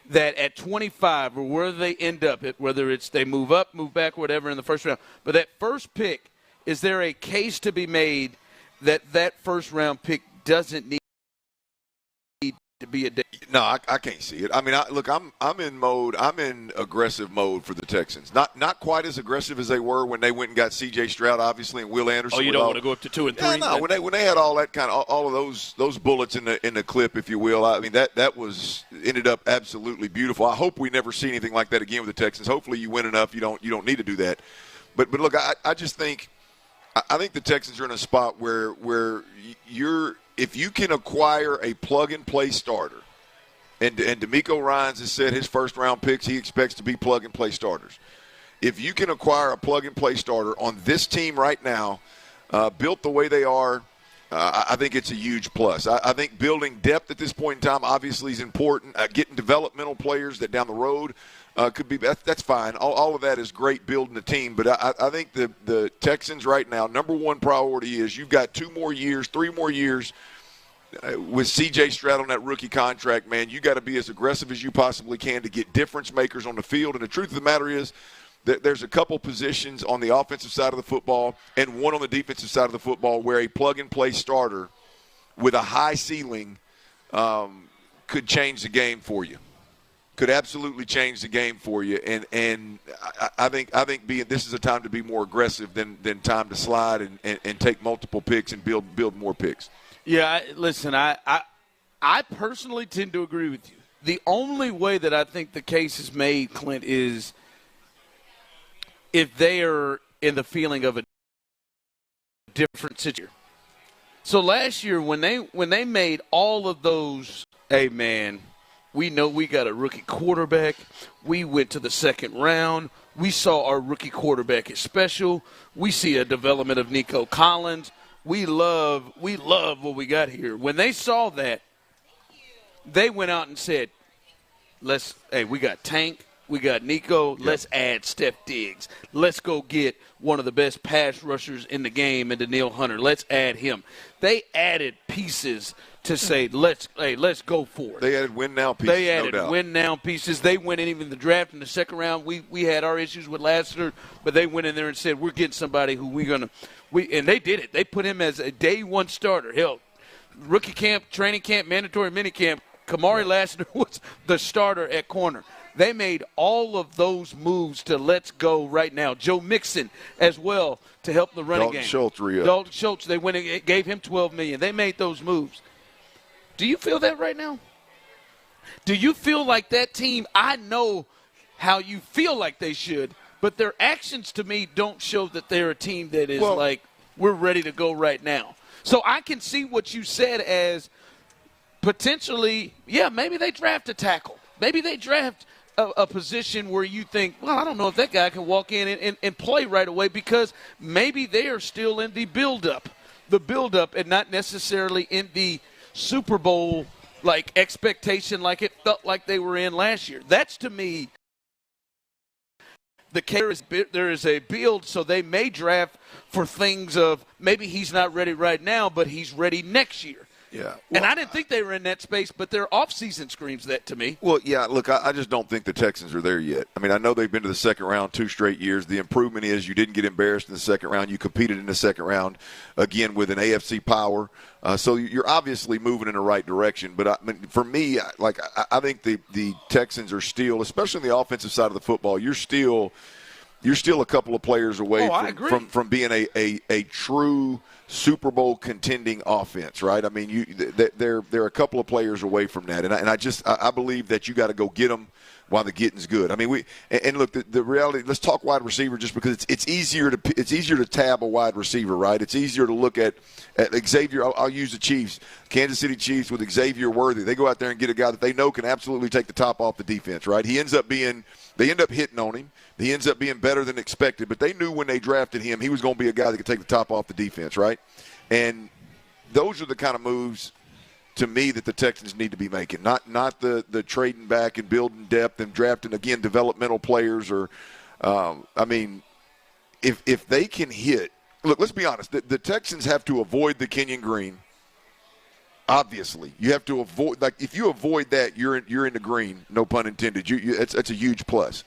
that at 25 or where they end up, whether it's they move up, move back, whatever in the first round, but that first pick, is there a case to be made that first round pick doesn't need to be a day? No, I can't see it. I mean, look, I'm in aggressive mode for the Texans. Not quite as aggressive as they were when they went and got C.J. Stroud, obviously, and Will Anderson. Oh, you don't want to go up to 2 and 3? Yeah, no, when they had all that kind of all of those bullets in the clip, if you will. I mean, that was ended up absolutely beautiful. I hope we never see anything like that again with the Texans. Hopefully, you win enough, you don't need to do that. But look, I just think the Texans are in a spot where if you can acquire a plug-and-play starter, and DeMeco Ryans has said his first-round picks he expects to be plug-and-play starters. If you can acquire a plug-and-play starter on this team right now, built the way they are, I think it's a huge plus. I think building depth at this point in time obviously is important. Getting developmental players that down the road could be – that's fine. All of that is great building the team. But I think the Texans right now, number one priority is you've got 3 more years with C.J. Stroud on that rookie contract, man. You got to be as aggressive as you possibly can to get difference makers on the field. And the truth of the matter is that there's a couple positions on the offensive side of the football and one on the defensive side of the football where a plug-and-play starter with a high ceiling could change the game for you. could absolutely change the game for you. And I think this is a time to be more aggressive than time to slide and take multiple picks and build more picks. Yeah, listen, I personally tend to agree with you. The only way that I think the case is made, Clint, is if they are in the feeling of a different situation. So last year when they made all of those, hey, man, we know we got a rookie quarterback. We went to the second round. We saw our rookie quarterback is special. We see a development of Nico Collins. We love what we got here. When they saw that, they went out and said, we got Tank, we got Nico, let's add Steph Diggs. Let's go get one of the best pass rushers in the game in Danielle Hunter. Let's add him. They added pieces to say, let's go for it. They added win-now pieces, They added no doubt. win-now pieces. They went in even the draft in the second round. We had our issues with Lassiter, but they went in there and said, we're getting somebody who and they did it. They put him as a day one starter. Hell, rookie camp, training camp, mandatory minicamp, Kamari Lassiter was the starter at corner. They made all of those moves to let's go right now. Joe Mixon as well to help the running game. Dalton Schultz, they went and gave him $12 million. They made those moves. Do you feel that right now? Do you feel like that team, I know how you feel like they should, but their actions to me don't show that they're a team that is we're ready to go right now. So I can see what you said as potentially, maybe they draft a tackle. Maybe they draft a position where you think, well, I don't know if that guy can walk in and play right away because maybe they are still in the build-up and not necessarily in the Super Bowl expectation like it felt like they were in last year. That's, to me, there is a build, so they may draft for things of maybe he's not ready right now, but he's ready next year. Yeah. And I didn't think they were in that space, but their offseason screams that to me. Well, yeah, look, I just don't think the Texans are there yet. I mean, I know they've been to the second round 2 straight years. The improvement is you didn't get embarrassed in the second round. You competed in the second round, again, with an AFC power. So you're obviously moving in the right direction. But for me, I think the Texans are still, especially on the offensive side of the football, you're still a couple of players away from being a true Super Bowl contending offense, right? I mean, they're a couple of players away from that, and I believe that you got to go get them while the getting's good. I mean, look, the reality. Let's talk wide receiver just because it's easier to tab a wide receiver, right? It's easier to look at Xavier. I'll use the Chiefs, Kansas City Chiefs with Xavier Worthy. They go out there and get a guy that they know can absolutely take the top off the defense, right? They end up hitting on him. He ends up being better than expected, but they knew when they drafted him he was going to be a guy that could take the top off the defense, right? And those are the kind of moves, to me, that the Texans need to be making, not the trading back and building depth and drafting, again, developmental players. Or, if they can hit – look, let's be honest. The Texans have to avoid the Kenyon Green. Obviously, you have to avoid – if you avoid that, you're in the green, no pun intended. That's a huge plus.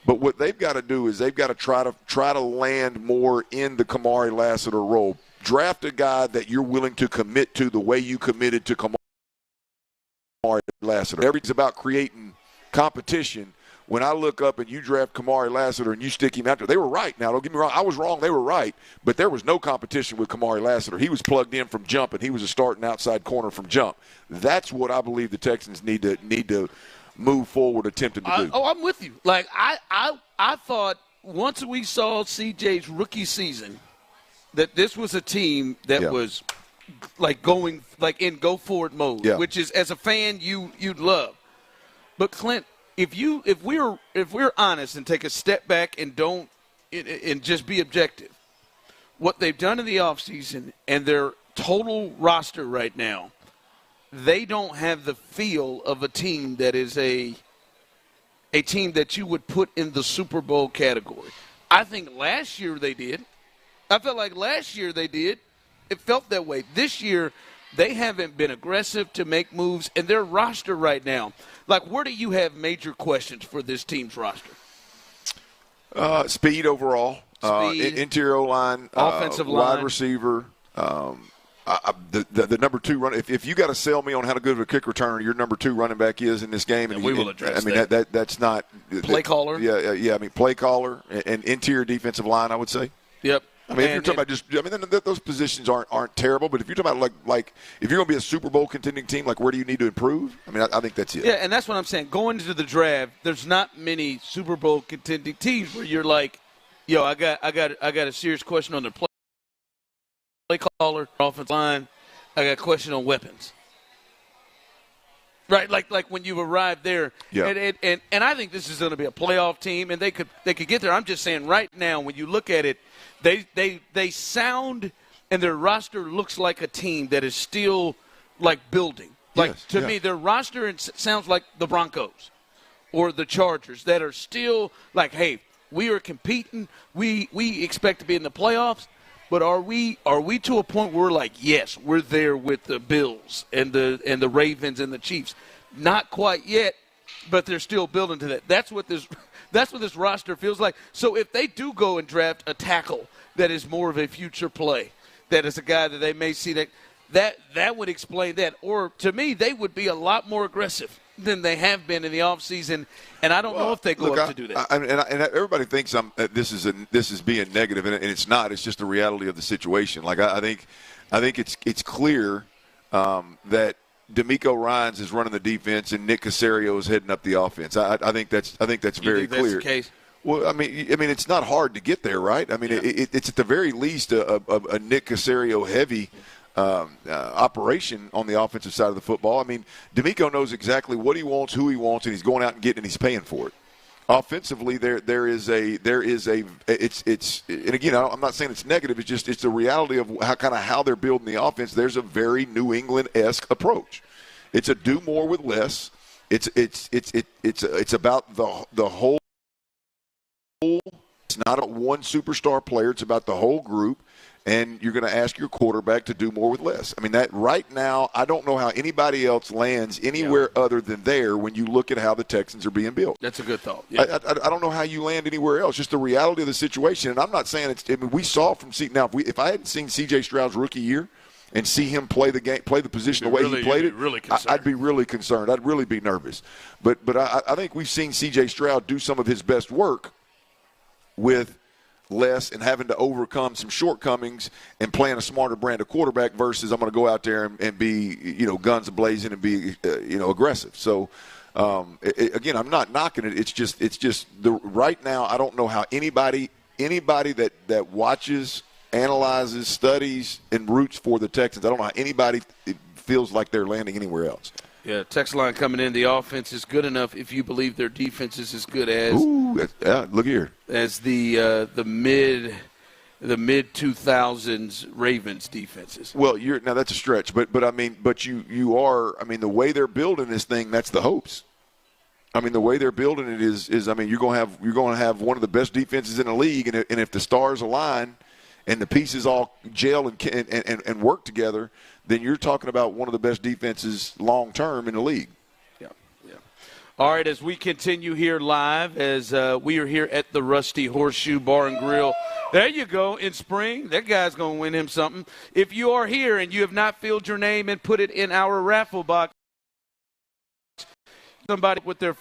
But what they've got to do is they've got to try to land more in the Kamari Lassiter role. Draft a guy that you're willing to commit to the way you committed to Kamari Lassiter. Everything's about creating competition. When I look up and you draft Kamari Lassiter and you stick him out there, they were right. Now, don't get me wrong. I was wrong. They were right. But there was no competition with Kamari Lassiter. He was plugged in from jump, and he was a starting outside corner from jump. That's what I believe the Texans need to move forward attempting to do. I'm with you. I thought once we saw CJ's rookie season that this was a team that was going in go forward mode, which is, as a fan, you'd love. But Clint, if we're honest and take a step back and just be objective, what they've done in the offseason and their total roster right now, they don't have the feel of a team that is a team that you would put in the Super Bowl category. I think last year they did. I felt like last year they did. It felt that way. This year, they haven't been aggressive to make moves, and their roster right now, where do you have major questions for this team's roster? Speed overall. Interior line, offensive line, wide receiver. the number 2 running. If you got to sell me on how good of a kick returner your number 2 running back is in this game, and we will address that's not play caller. Yeah. I mean, play caller and interior defensive line, I would say. Yep. I mean, if you're talking about those positions aren't terrible, but if you're talking about like if you're going to be a Super Bowl contending team, like where do you need to improve? I mean, I think that's it. Yeah, and that's what I'm saying. Going into the draft, there's not many Super Bowl contending teams where you're like, yo, I got a serious question on their play caller, offensive line. I got a question on weapons. Right, like when you arrive there, and I think this is going to be a playoff team, and they could get there. I'm just saying, right now, when you look at it, they sound and their roster looks like a team that is still like building. Like to me, their roster sounds like the Broncos or the Chargers that are still like, hey, we are competing. We expect to be in the playoffs. But are we to a point where we're like, yes, we're there with the Bills and the Ravens and the Chiefs? Not quite yet, but they're still building to that. That's what this roster feels like. So if they do go and draft a tackle that is more of a future play, that is a guy that they may see that would explain that. Or to me, they would be a lot more aggressive than they have been in the offseason, and I don't know if they go up to do that. And everybody thinks this is being negative, and it's not. It's just the reality of the situation. Like I think it's clear that D'Amico Ryans is running the defense and Nick Caserio is heading up the offense. I think that's very clear. That's the case? Well, I mean, it's not hard to get there, right? I mean, it's at the very least a Nick Caserio heavy operation on the offensive side of the football. I mean, D'Amico knows exactly what he wants, who he wants, and he's going out and getting it, and he's paying for it. Offensively, there is a and again, I'm not saying it's negative. It's the reality of how they're building the offense. There's a very New England-esque approach. It's a do more with less. It's about the whole. It's not a one superstar player. It's about the whole group. And you're going to ask your quarterback to do more with less. I mean, that right now, I don't know how anybody else lands anywhere other than there when you look at how the Texans are being built. That's a good thought. Yeah. I don't know how you land anywhere else. Just the reality of the situation. And I'm not saying it's – I mean, we saw from – now, if I hadn't seen C.J. Stroud's rookie year and see him play the game, play the position the way he played it, I'd be really concerned. I'd really be nervous. But I think we've seen C.J. Stroud do some of his best work with – less and having to overcome some shortcomings and playing a smarter brand of quarterback versus I'm going to go out there and be, guns blazing and be, aggressive. So, again, I'm not knocking it. It's just right now I don't know how anybody that watches, analyzes, studies, and roots for the Texans, I don't know how anybody feels like they're landing anywhere else. Yeah, text line coming in. The offense is good enough if you believe their defense is as good as. Ooh, look here. As the mid 2000s Ravens defenses. Well, now that's a stretch, but you are. I mean, the way they're building this thing, that's the hopes. I mean, the way they're building it is you're going to have one of the best defenses in the league, and if the stars align and the pieces all gel and work together, then you're talking about one of the best defenses long-term in the league. Yeah. All right, as we continue here live, as we are here at the Rusty Horseshoe Bar and Grill. There you go, in spring. That guy's going to win him something. If you are here and you have not filled your name and put it in our raffle box, somebody with our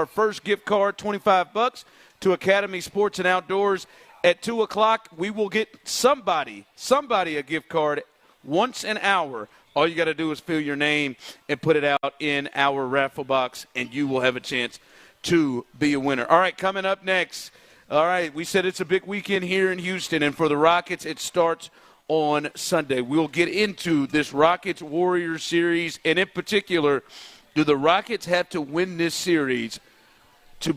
first gift card, $25 to Academy Sports and Outdoors. At 2 o'clock, we will get somebody a gift card once an hour. All you got to do is fill your name and put it out in our raffle box, and you will have a chance to be a winner. All right, coming up next. All right, we said it's a big weekend here in Houston, and for the Rockets, it starts on Sunday. We'll get into this Rockets-Warriors series, and in particular, do the Rockets have to win this series to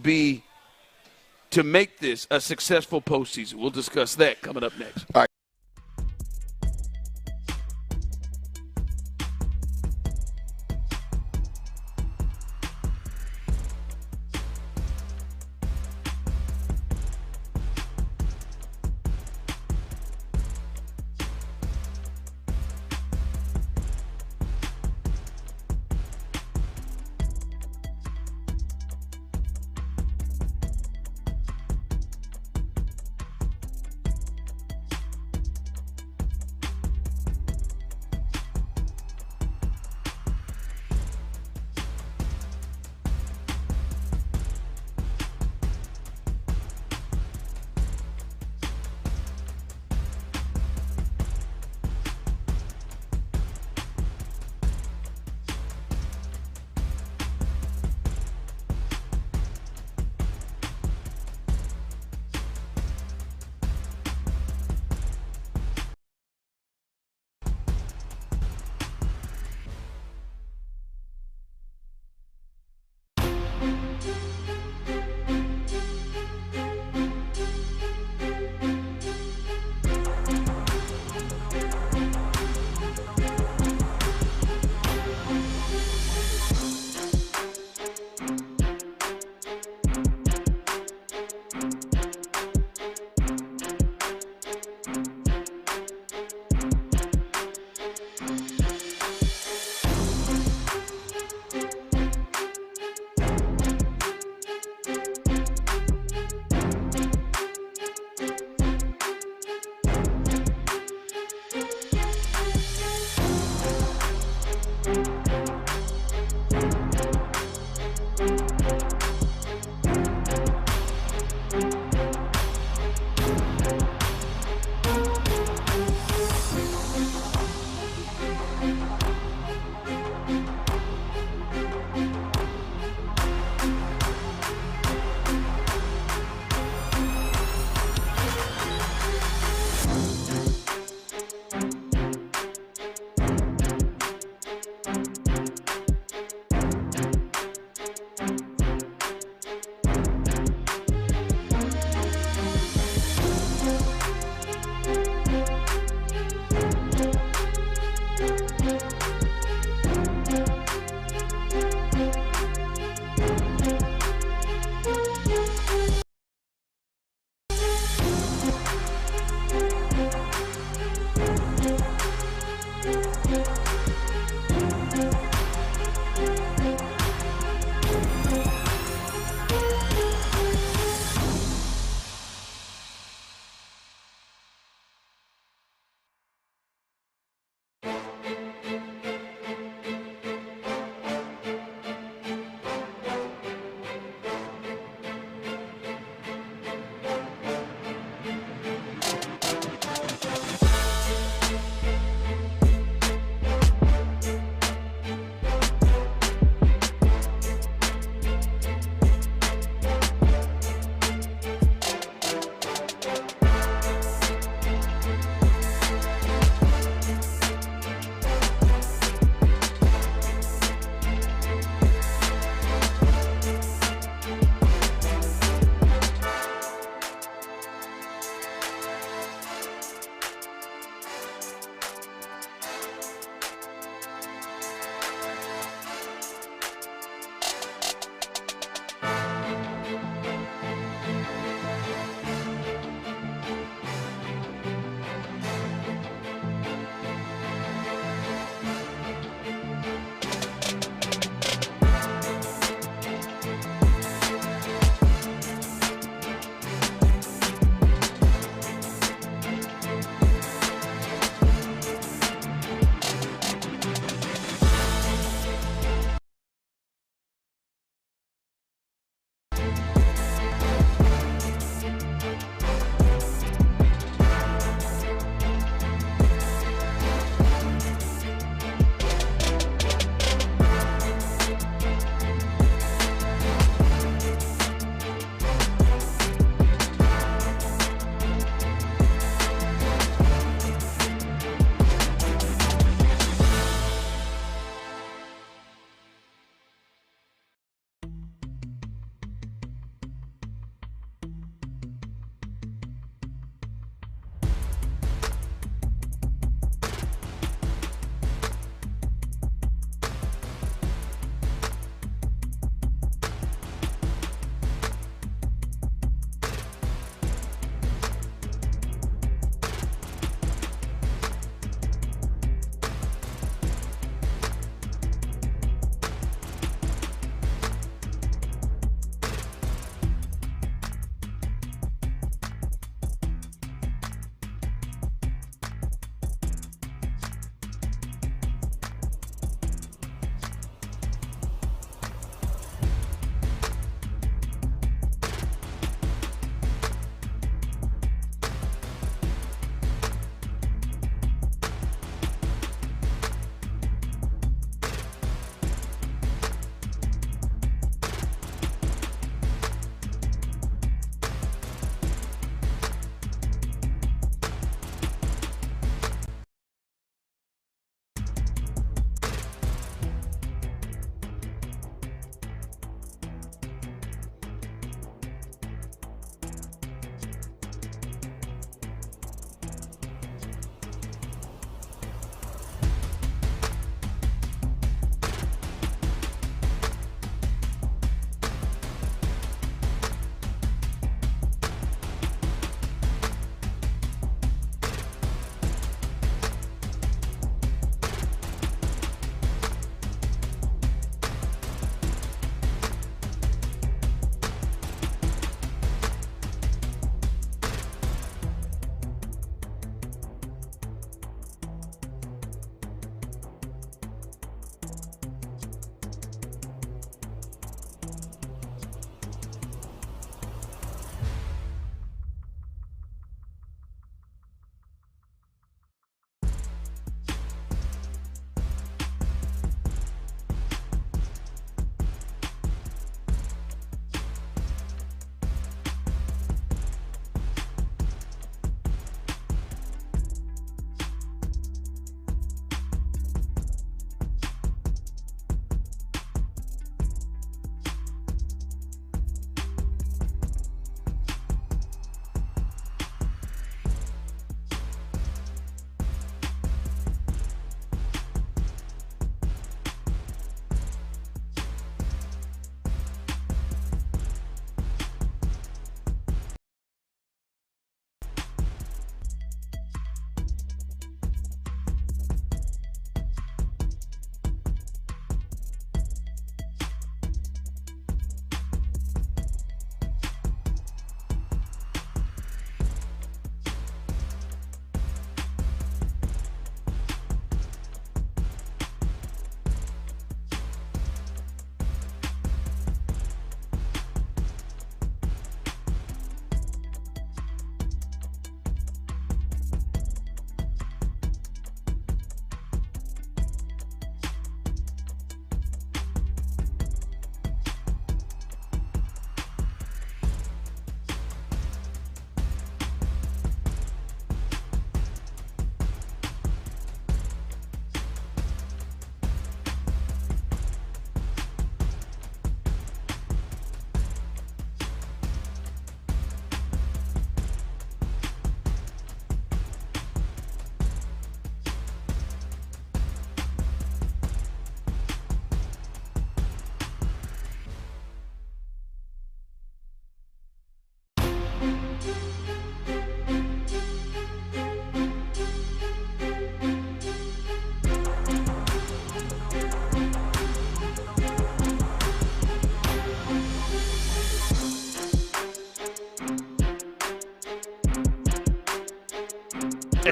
make this a successful postseason? We'll discuss that coming up next. All right.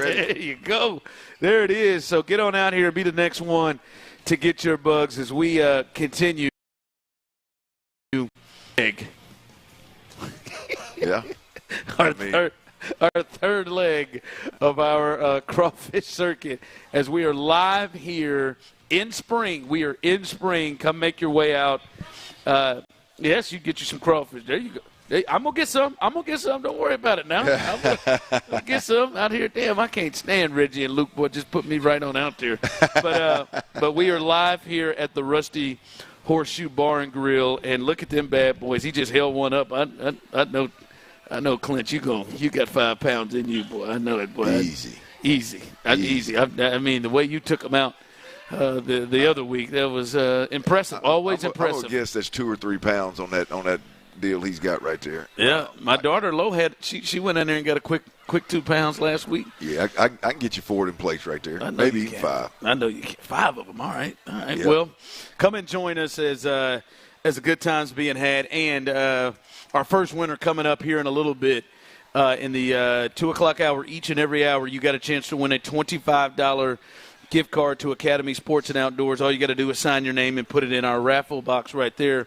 ready. There you go. There it is. So get on out here and be the next one to get your bugs as we continue. Egg. Yeah. Our third leg of our crawfish circuit as we are live here in spring. We are in spring. Come make your way out. Yes, you get you some crawfish. There you go. Hey, I'm going to get some. Don't worry about it now. I'm going to get some out here. Damn, I can't stand Reggie and Luke. Boy, just put me right on out there. But we are live here at the Rusty Horseshoe Bar and Grill, and look at them bad boys. He just held one up. I know, Clint, you got 5 pounds in you, boy. I know it, boy. Easy. I mean, the way you took them out the other week, that was impressive. Always impressive. I would guess that's 2 or 3 pounds on that deal he's got right there. Yeah, my daughter Lo had she went in there and got a quick 2 pounds last week. Yeah, I can get you 4 in place right there. Maybe even 5. I know you can. 5 of them. All right. Yeah. Well, come and join us as a good time's being had, and our first winner coming up here in a little bit in the 2 o'clock hour. Each and every hour, you got a chance to win a $25 gift card to Academy Sports and Outdoors. All you got to do is sign your name and put it in our raffle box right there.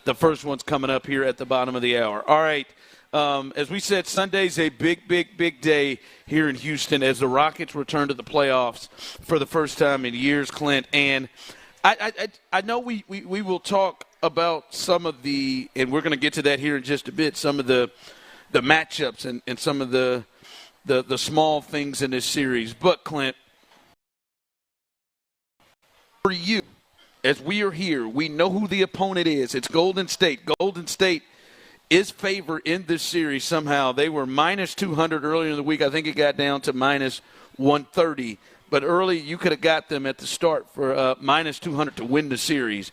The first one's coming up here at the bottom of the hour. All right. As we said, Sunday's a big day here in Houston as the Rockets return to the playoffs for the first time in years, Clint. And I know we will talk about some of the, and we're going to get to that here in just a bit, some of the matchups and some of the small things in this series. But, Clint, for you, as we are here, we know who the opponent is. It's Golden State. Golden State is favored in this series somehow. They were minus 200 earlier in the week. I think it got down to minus 130. But early, you could have got them at the start for minus 200 to win the series.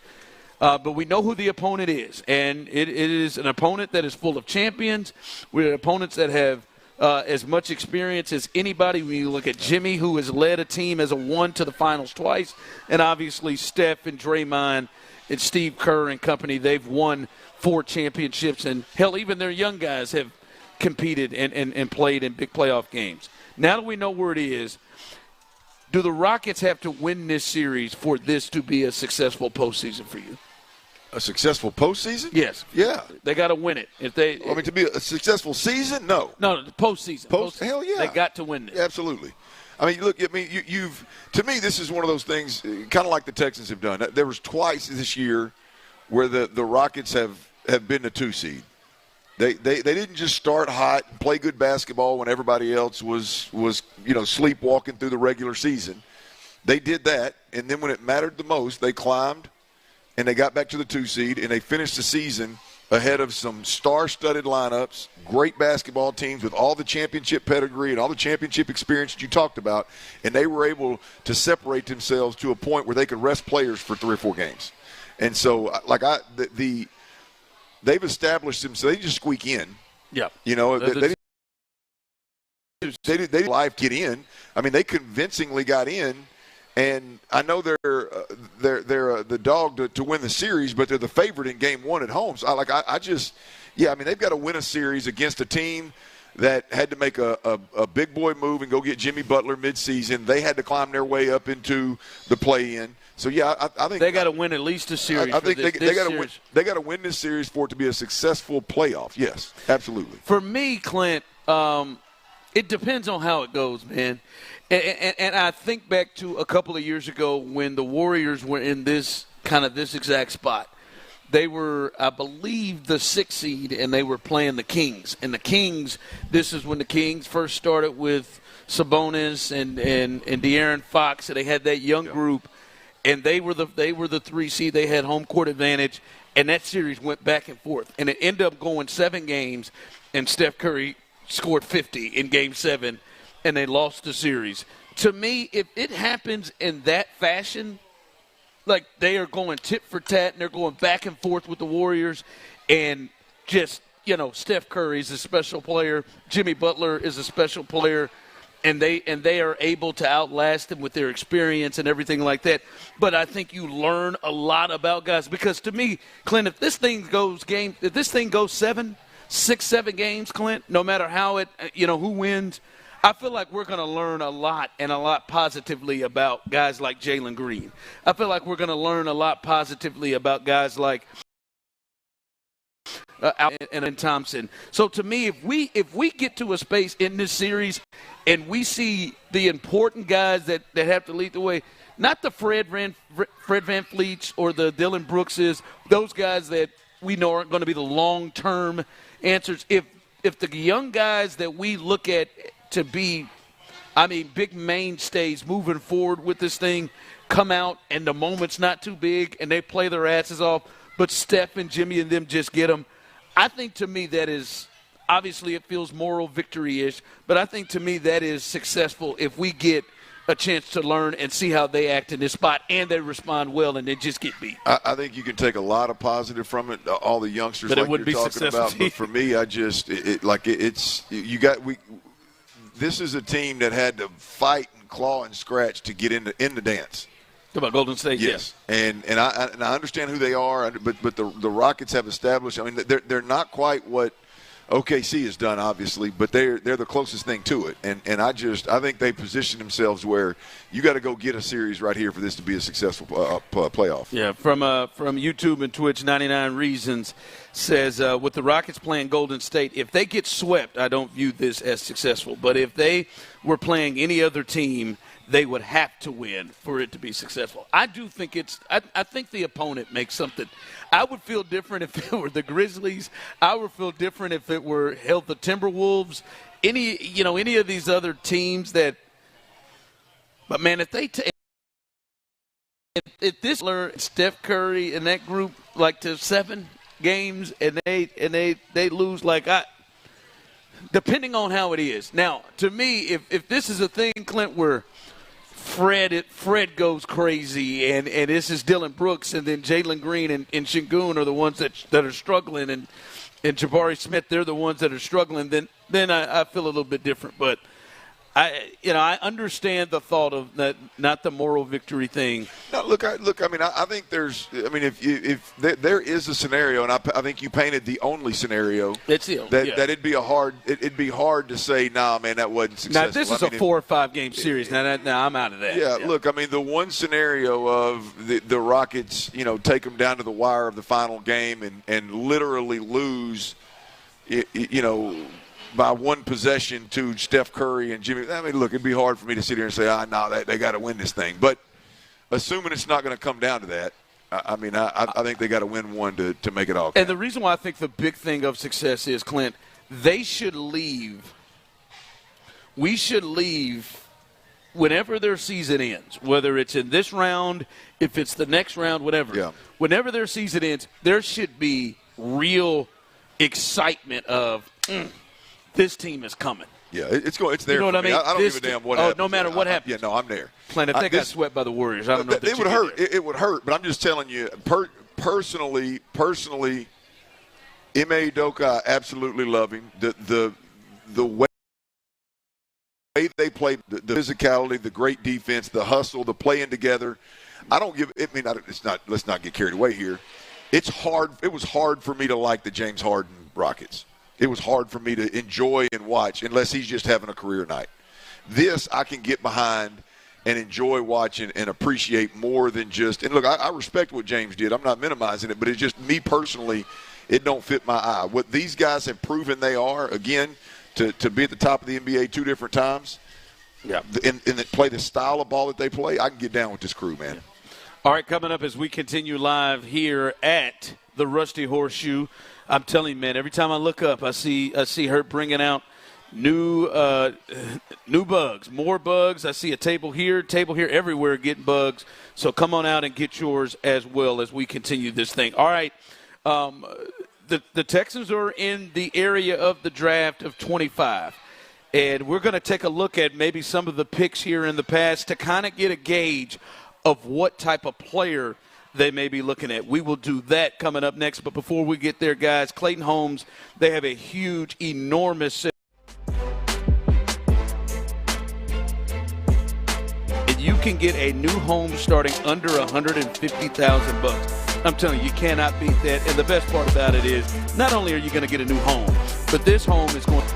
But we know who the opponent is. And it is an opponent that is full of champions. We're opponents that have as much experience as anybody. When you look at Jimmy, who has led a team as a one to the finals twice, and obviously Steph and Draymond and Steve Kerr and company, they've won 4 championships, and hell, even their young guys have competed and played in big playoff games. Now that we know where it is, do the Rockets have to win this series for this to be a successful postseason for you? A successful postseason? Yes. Yeah. They got to win it. To be a successful season? No. No, the postseason. Hell yeah. They got to win this. Absolutely. I mean, look, you've to me, this is one of those things, kind of like the Texans have done. There was twice this year where the Rockets have been the 2 seed. They didn't just start hot and play good basketball when everybody else was sleepwalking through the regular season. They did that, and then when it mattered the most, they climbed. And they got back to the 2 seed, and they finished the season ahead of some star-studded lineups, great basketball teams with all the championship pedigree and all the championship experience that you talked about, and they were able to separate themselves to a point where they could rest players for 3 or 4 games. And so, they've established themselves. They just squeak in. Yeah. They live get in. I mean, they convincingly got in. And I know they're the dog to win the series, but they're the favorite in Game 1 at home. So they've got to win a series against a team that had to make a big boy move and go get Jimmy Butler midseason. They had to climb their way up into the play-in. So I think they got to win at least a series. I think they got to win. They got to win this series for it to be a successful playoff. Yes, absolutely. For me, Clint, it depends on how it goes, man. And I think back to a couple of years ago when the Warriors were in this exact spot. They were, I believe, the 6th seed, and they were playing the Kings. And the Kings, this is when the Kings first started with Sabonis and De'Aaron Fox, and they had that young group, and they were the 3 seed. They had home court advantage, and that series went back and forth. And it ended up going 7 games, and Steph Curry scored 50 in Game 7. And they lost the series. To me, if it happens in that fashion, like they are going tit for tat and they're going back and forth with the Warriors, and just, Steph Curry is a special player, Jimmy Butler is a special player, and they are able to outlast them with their experience and everything like that. But I think you learn a lot about guys, because to me, Clint, if this thing goes 7, 6, 7 games, Clint, no matter how who wins, I feel like we're going to learn a lot and a lot positively about guys like Jalen Green. I feel like we're going to learn a lot positively about guys like and Thompson. So to me, if we get to a space in this series and we see the important guys that have to lead the way, not the Fred Van Vliets or the Dylan Brookses, those guys that we know aren't going to be the long-term answers. If the young guys that we look at to be, big mainstays moving forward with this thing come out and the moment's not too big and they play their asses off, but Steph and Jimmy and them just get them, I think to me that is, obviously it feels moral victory-ish, but I think to me that is successful if we get a chance to learn and see how they act in this spot and they respond well and they just get beat. I think you can take a lot of positive from it, all the youngsters but like you're talking about. But for me, this is a team that had to fight and claw and scratch to get in the dance. About Golden State, yes. And I understand who they are, but the Rockets have established. They're not quite what OKC has done, obviously, but they're the closest thing to it. And I think they position themselves where you got to go get a series right here for this to be a successful playoff. Yeah, from YouTube and Twitch, 99 Reasons says, with the Rockets playing Golden State, if they get swept, I don't view this as successful. But if they were playing any other team, they would have to win for it to be successful. I do think I think the opponent makes something. I would feel different if it were the Grizzlies. I would feel different if it were the Timberwolves. Any of these other teams that. But man, if this learn Steph Curry and that group to 7 games and they lose depending on how it is. Now, to me, if this is a thing, Clint, where Fred goes crazy, and this is Dylan Brooks, and then Jalen Green and Şengün are the ones that are struggling, and Jabari Smith, they're the ones that are struggling, then I feel a little bit different. But I understand the thought of that, not the moral victory thing. No, look. I think there's. If there is a scenario, and I think you painted the only scenario. It'd be it'd be hard to say, nah, man, that wasn't successful. Now this is a 4 or 5 game series. Now I'm out of that. Yeah, look. The one scenario of the Rockets, take them down to the wire of the final game and literally lose, by one possession to Steph Curry and Jimmy. Look, it'd be hard for me to sit here and say, they got to win this thing. But assuming it's not going to come down to that, I think they got to win one to make it all count. And the reason why I think the big thing of success is, Clint, they should leave. We should leave whenever their season ends, whether it's in this round, if it's the next round, whatever. Yeah. Whenever their season ends, there should be real excitement of this team is coming. Yeah, it's there. You know what I mean? I don't give a damn what happens. No matter what happens. Yeah, no, I'm there. Clint, if they got swept by the Warriors, I don't know if it would hurt. It would hurt, but I'm just telling you, personally, Ime Udoka, I absolutely love him. The way they play, the physicality, the great defense, the hustle, the playing together. It's not. Let's not get carried away here. It's hard. It was hard for me to like the James Harden Rockets. It was hard for me to enjoy and watch unless he's just having a career night. This I can get behind and enjoy watching and appreciate more than just – and look, I respect what James did. I'm not minimizing it, but it's just me personally, it don't fit my eye. What these guys have proven they are, again, to be at the top of the NBA 2 different times, and play the style of ball that they play, I can get down with this crew, man. All right, coming up as we continue live here at the Rusty Horseshoe, I'm telling you, man, every time I look up, I see her bringing out new bugs, more bugs. I see a table here, everywhere getting bugs. So come on out and get yours as well as we continue this thing. All right, the Texans are in the area of the draft of 25. And we're going to take a look at maybe some of the picks here in the past to kind of get a gauge of what type of player they may be looking at. We will do that coming up next. But before we get there, guys, Clayton Homes, they have a huge, enormous and you can get a new home starting under $150,000. I'm telling you, you cannot beat that. And the best part about it is not only are you going to get a new home, but this home is going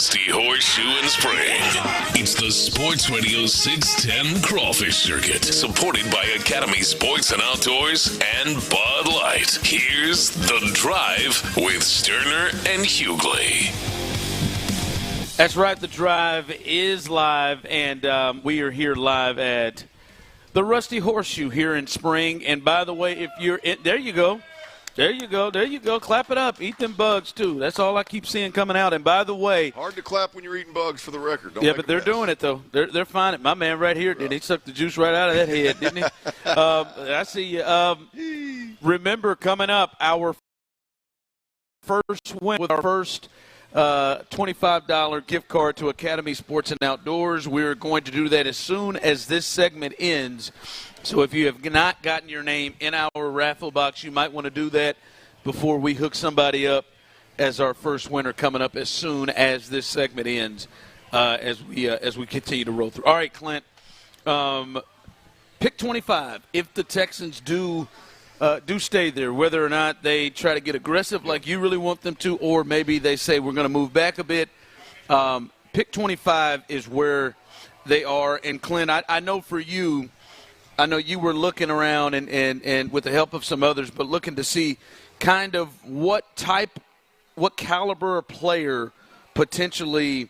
Rusty Horseshoe in Spring. It's the Sports Radio 610 Crawfish Circuit, supported by Academy Sports and Outdoors and Bud Light. Here's The Drive with Stoerner and Hughley. That's right. The Drive is live, and we are here live at the Rusty Horseshoe here in Spring. And by the way, if you're in, there you go. There you go. There you go. Clap it up. Eat them bugs, too. That's all I keep seeing coming out. And by the way. Hard to clap when you're eating bugs, for the record. Yeah, but they're doing it, though. They're finding it. My man right here, did he suck the juice right out of that head, didn't he? I see you. Remember, coming up, our first win with our first $25 gift card to Academy Sports and Outdoors. We're going to do that as soon as this segment ends. So if you have not gotten your name in our raffle box, you might want to do that before we hook somebody up as our first winner coming up as soon as this segment ends, as we continue to roll through. All right, Clint, pick 25. If the Texans do stay there, whether or not they try to get aggressive like you really want them to, or maybe they say we're going to move back a bit. Pick 25 is where they are. And, Clint, I know for you, I know you were looking around and with the help of some others, but looking to see kind of what caliber of player potentially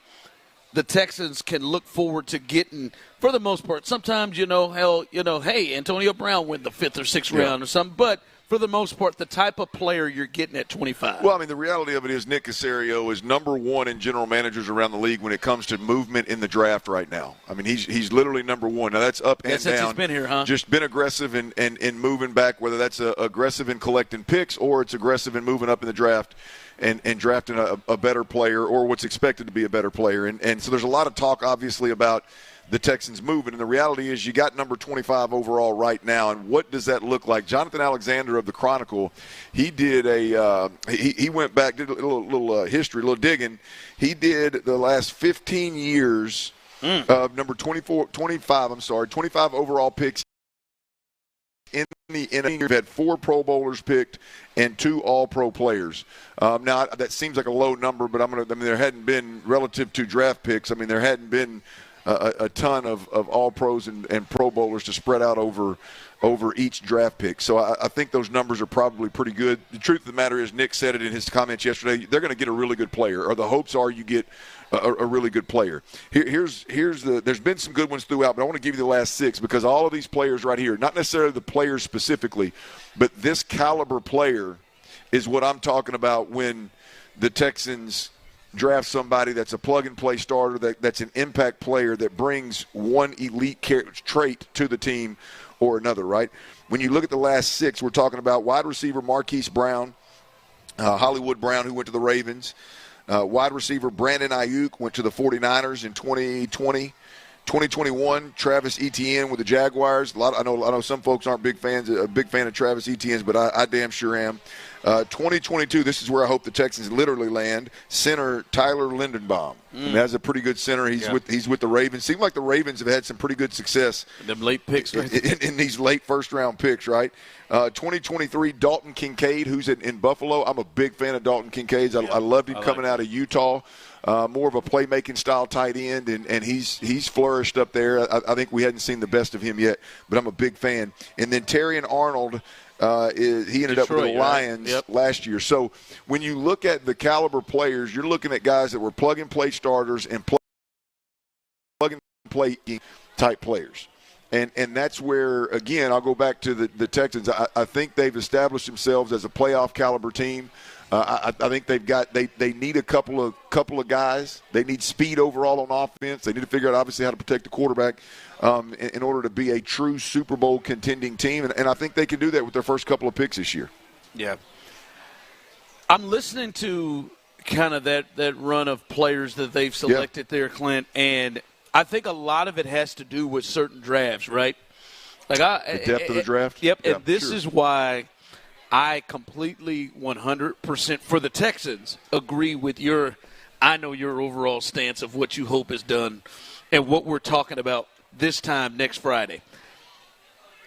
the Texans can look forward to getting for the most part. Sometimes, hey, Antonio Brown went the 5th or 6th round or something, but for the most part, the type of player you're getting at 25. Well, I mean, the reality of it is Nick Caserio is number one in general managers around the league when it comes to movement in the draft right now. I mean, he's literally number one. Now, that's up and down. Since he's been here, huh? Just been aggressive in moving back, whether that's aggressive in collecting picks or it's aggressive in moving up in the draft and drafting a better player or what's expected to be a better player. And so there's a lot of talk, obviously, about the Texans moving. And the reality is you got number 25 overall right now. And what does that look like? Jonathan Alexander of the Chronicle, he did he went back, did a little history, a little digging. He did the last 15 years of number 25 overall picks in the NFL. We've had 4 Pro Bowlers picked and 2 All-Pro players. Now, that seems like a low number, but there hadn't been, relative to draft picks, there hadn't been a ton of All-Pros and Pro Bowlers to spread out over each draft pick. So I think those numbers are probably pretty good. The truth of the matter is, Nick said it in his comments yesterday, they're going to get a really good player, or the hopes are you get a really good player. There's been some good ones throughout, but I want to give you the last 6 because all of these players right here, not necessarily the players specifically, but this caliber player is what I'm talking about when the Texans draft somebody that's a plug-and-play starter, that's an impact player that brings one elite trait to the team or another, right? When you look at the last 6, we're talking about wide receiver Marquise Brown, Hollywood Brown, who went to the Ravens. Wide receiver Brandon Ayuk went to the 49ers in 2020. 2021, Travis Etienne with the Jaguars. I know some folks aren't a big fan of Travis Etienne's, but I damn sure am. 2022, this is where I hope the Texans literally land. Center Tyler Lindenbaum. That's a pretty good center. He's with the Ravens. Seems like the Ravens have had some pretty good success. Them late picks, right? in these late first-round picks, right? 2023, Dalton Kincaid, who's in Buffalo. I'm a big fan of Dalton Kincaid. I loved him coming out of Utah. More of a playmaking style tight end, and he's flourished up there. I think we hadn't seen the best of him yet, but I'm a big fan. And then Terrion Arnold, he ended up with the Lions last year. So when you look at the caliber players, you're looking at guys that were plug-and-play starters and plug-and-play type players. And that's where, again, I'll go back to the Texans. I think they've established themselves as a playoff caliber team. I think they need a couple of guys. They need speed overall on offense. They need to figure out obviously how to protect the quarterback in order to be a true Super Bowl contending team. And I think they can do that with their first couple of picks this year. Yeah. I'm listening to kind of that run of players that they've selected there, Clint, and I think a lot of it has to do with certain drafts, right? Like the depth of the draft? Yep, yeah, and this is why I completely 100% for the Texans agree with your overall stance of what you hope is done and what we're talking about this time next Friday.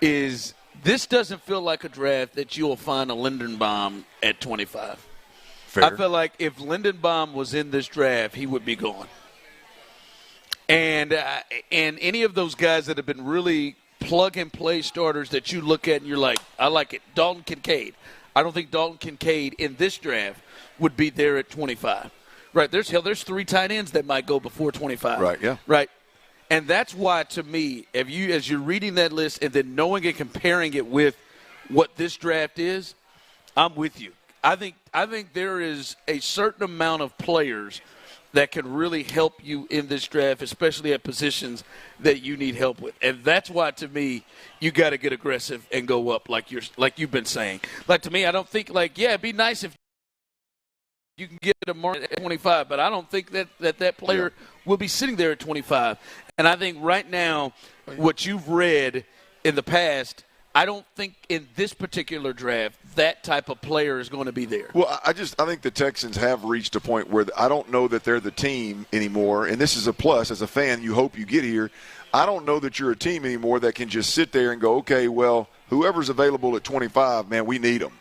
Is this doesn't feel like a draft that you'll find a Lindenbaum at 25. Fair. I feel like if Lindenbaum was in this draft, he would be gone. And any of those guys that have been really plug-and-play starters that you look at and you're like, I like it. Dalton Kincaid. I don't think Dalton Kincaid in this draft would be there at 25. Right, there's 3 tight ends that might go before 25. Right, yeah. Right. And that's why, to me, as you're reading that list and then knowing and comparing it with what this draft is, I'm with you. I think there is a certain amount of players that can really help you in this draft, especially at positions that you need help with. And that's why, to me, you got to get aggressive and go up like you've been saying. Like, to me, I don't think, it'd be nice if you can get a mark at 25, but I don't think that player will be sitting there at 25. And I think right now, what you've read in the past, I don't think in this particular draft that type of player is going to be there. Well, I think the Texans have reached a point where I don't know that they're the team anymore, and this is a plus. As a fan, you hope you get here. I don't know that you're a team anymore that can just sit there and go, okay, well, whoever's available at 25, man, we need them,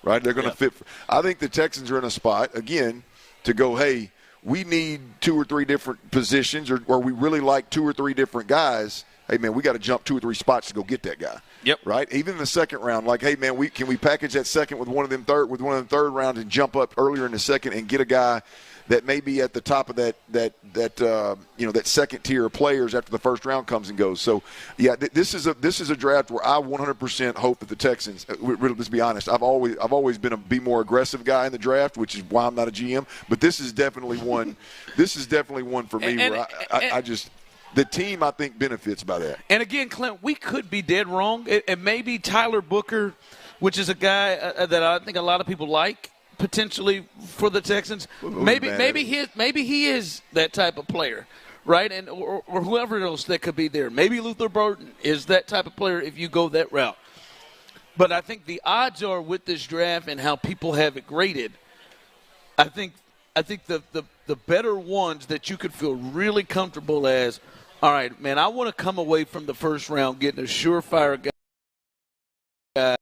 right? They're going to fit. I think the Texans are in a spot, again, to go, hey, we need 2 or 3 different positions or we really like 2 or 3 different guys. Hey, man, we got to jump 2 or 3 spots to go get that guy. Yep. Right? Even in the second round, like, hey, man, can we package that second with one of them third round and jump up earlier in the second and get a guy that may be at the top of that second tier of players after the first round comes and goes. So, yeah, this is a draft where I 100% hope that the Texans. Let's be honest. I've always been be more aggressive guy in the draft, which is why I'm not a GM. But this is definitely one. This is definitely one for me where I just. The team, I think, benefits by that. And, again, Clint, we could be dead wrong. And maybe Tyler Booker, which is a guy that I think a lot of people like, potentially for the Texans. Maybe he is that type of player, right? And or whoever else that could be there. Maybe Luther Burton is that type of player if you go that route. But I think the odds are with this draft and how people have it graded, I think the better ones that you could feel really comfortable as, all right, man, I want to come away from the first round getting a surefire guy,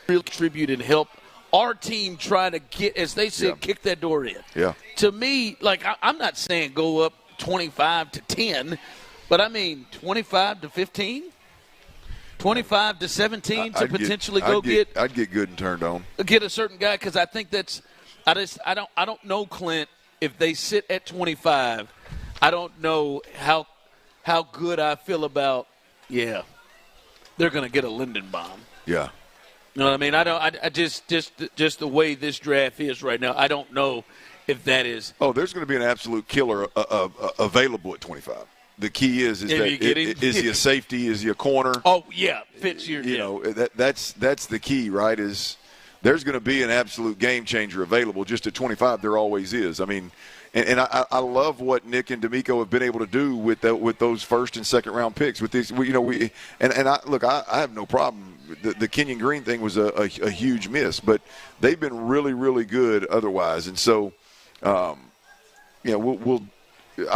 really contribute and help our team try to get, as they said, kick that door in. Yeah. To me, I'm not saying go up 25 to 10, but I mean 25 to 15, 25 to 17 to potentially get. I'd get good and turned on. Get a certain guy because I think that's. I don't know, Clint. If they sit at 25, I don't know how good I feel about. Yeah, they're going to get a Lindenbaum. Yeah. You know what I mean? I just the way this draft is right now, I don't know if that is. Oh, there's going to be an absolute killer available at 25. The key is he a safety? Is he a corner? Oh yeah, fits your. You know that's the key, right? Is there's going to be an absolute game changer available. Just at 25, there always is. I mean, and I love what Nick and D'Amico have been able to do with those first and second round picks. With these, I have no problem. The Kenyon Green thing was a huge miss, but they've been really, really good otherwise. And so, I'll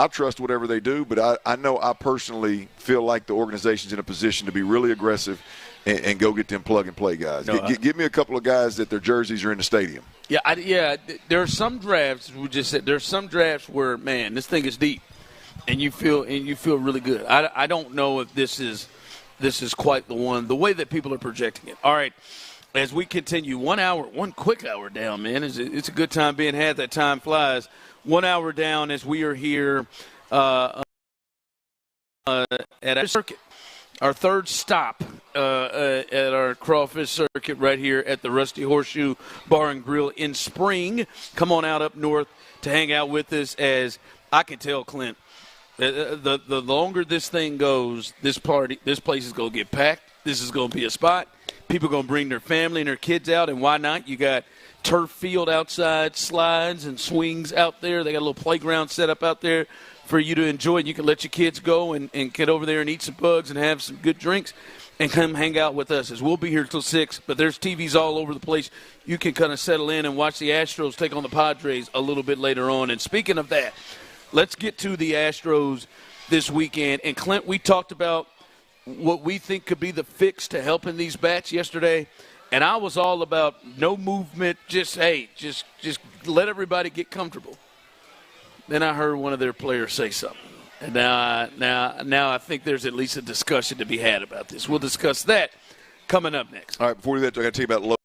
trust whatever they do, but I know I personally feel like the organization's in a position to be really aggressive and go get them plug-and-play guys. Give me a couple of guys that their jerseys are in the stadium. Yeah, there are some drafts, we just said, there's some drafts where, man, this thing is deep, and you feel really good. I don't know if this is quite the one, the way that people are projecting it. All right, as we continue, 1 hour, one quick hour down, man. It's a good time being had. That time flies. 1 hour down as we are here at a circuit. Our third stop at our crawfish circuit right here at the Rusty Horseshoe Bar and Grill in Spring. Come on out up north to hang out with us. As I can tell, Clint, the longer this thing goes, this place is going to get packed. This is going to be a spot. People are going to bring their family and their kids out, and why not? You got turf field outside, slides and swings out there. They got a little playground set up out there for you to enjoy. You can let your kids go and get over there and eat some bugs and have some good drinks and come hang out with us. As we'll be here till 6, but there's TVs all over the place. You can kind of settle in and watch the Astros take on the Padres a little bit later on. And speaking of that, let's get to the Astros this weekend. And, Clint, we talked about what we think could be the fix to helping these bats yesterday. And I was all about no movement, just let everybody get comfortable. Then I heard one of their players say something. And now I think there's at least a discussion to be had about this. We'll discuss that coming up next. All right, before we do that, I got to tell you about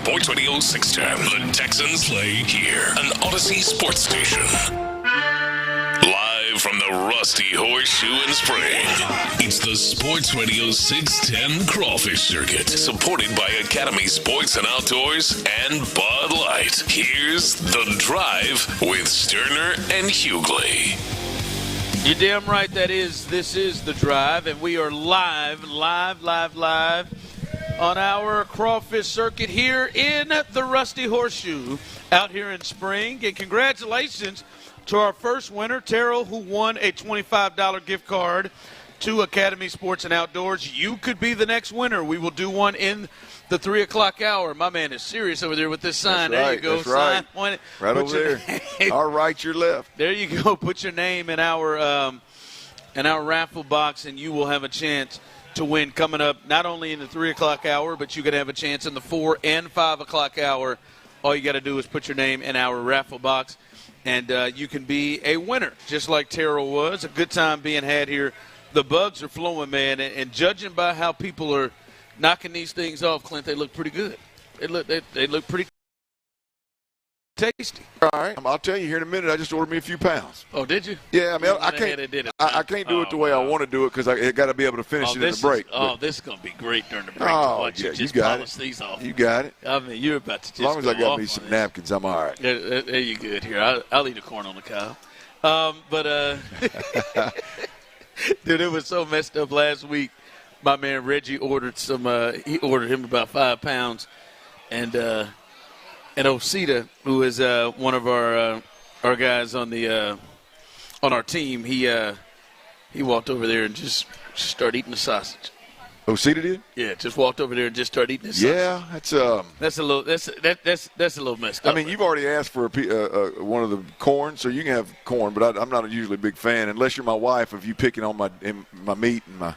Sports Radio 610. The Texans play here, an Odyssey sports station. Live from the Rusty Horseshoe in Spring, it's the Sports Radio 610 Crawfish Circuit, supported by Academy Sports and Outdoors and Bud Light. Here's The Drive with Stoerner and Hughley. You're damn right this is The Drive, and we are live on our Crawfish Circuit here in the Rusty Horseshoe out here in Spring. And congratulations to our first winner, Terrell, who won a $25 gift card to Academy Sports and Outdoors. You could be the next winner. We will do one in the 3 o'clock hour. My man is serious over there with this sign. That's there right, you go. that's right. Sign. Right over there. Our right, your left. There you go. Put your name in our raffle box, and you will have a chance to win coming up not only in the 3 o'clock hour, but you can have a chance in the 4 and 5 o'clock hour. All you got to do is put your name in our raffle box, and you can be a winner, just like Terrell was. A good time being had here. The bugs are flowing, man, and judging by how people are knocking these things off, Clint, they look pretty good. They look pretty tasty. All right, I'll tell you here in a minute. I just ordered me a few pounds. Oh, did you? Yeah, I mean, I can't do it the way I want to do it because I got to be able to finish it in the break. This is going to be great during the break. Yeah, you got polish these off. You got it. I mean, you're about to just as long as I got me some napkins, I'm all right. There you good. Here, I'll eat a corn on the cob. Dude, it was so messed up last week. My man Reggie ordered he ordered him about 5 pounds, and Osita, who is one of our guys on our team, he walked over there and just started eating the sausage. Osita did? Yeah, just walked over there and just started eating the sausage. Yeah, that's a little messed up. I mean, you've already asked for one of the corn, so you can have corn, but I'm not usually a big fan unless you're my wife. Of you picking on my meat and my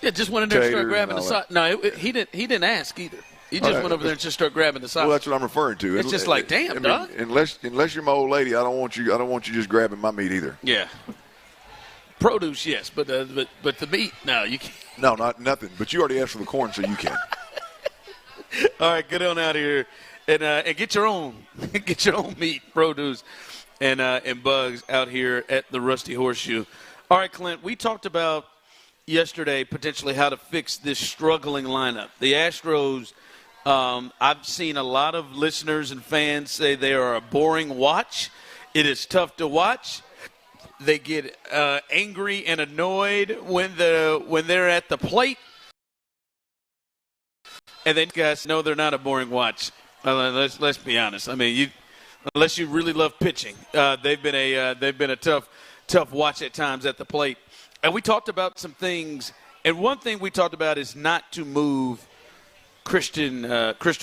just went in there and started grabbing the sausage. No, he didn't ask either. He just went over there and just started grabbing the sausage. Well, that's what I'm referring to. It's just like, damn, dog. Unless you're my old lady, I don't want you just grabbing my meat either. Yeah. Produce, yes, but the meat, no, you can't. No, nothing. But you already asked for the corn, so you can. All right, get on out of here and get your own meat, produce, and bugs out here at the Rusty Horseshoe. All right, Clint, we talked about yesterday potentially how to fix this struggling lineup. The Astros, I've seen a lot of listeners and fans say they are a boring watch. It is tough to watch. They get angry and annoyed when they're at the plate. And then guys, no, they're not a boring watch. Let's be honest. I mean, unless you really love pitching, they've been a tough watch at times at the plate. And we talked about some things, and one thing we talked about is not to move Christian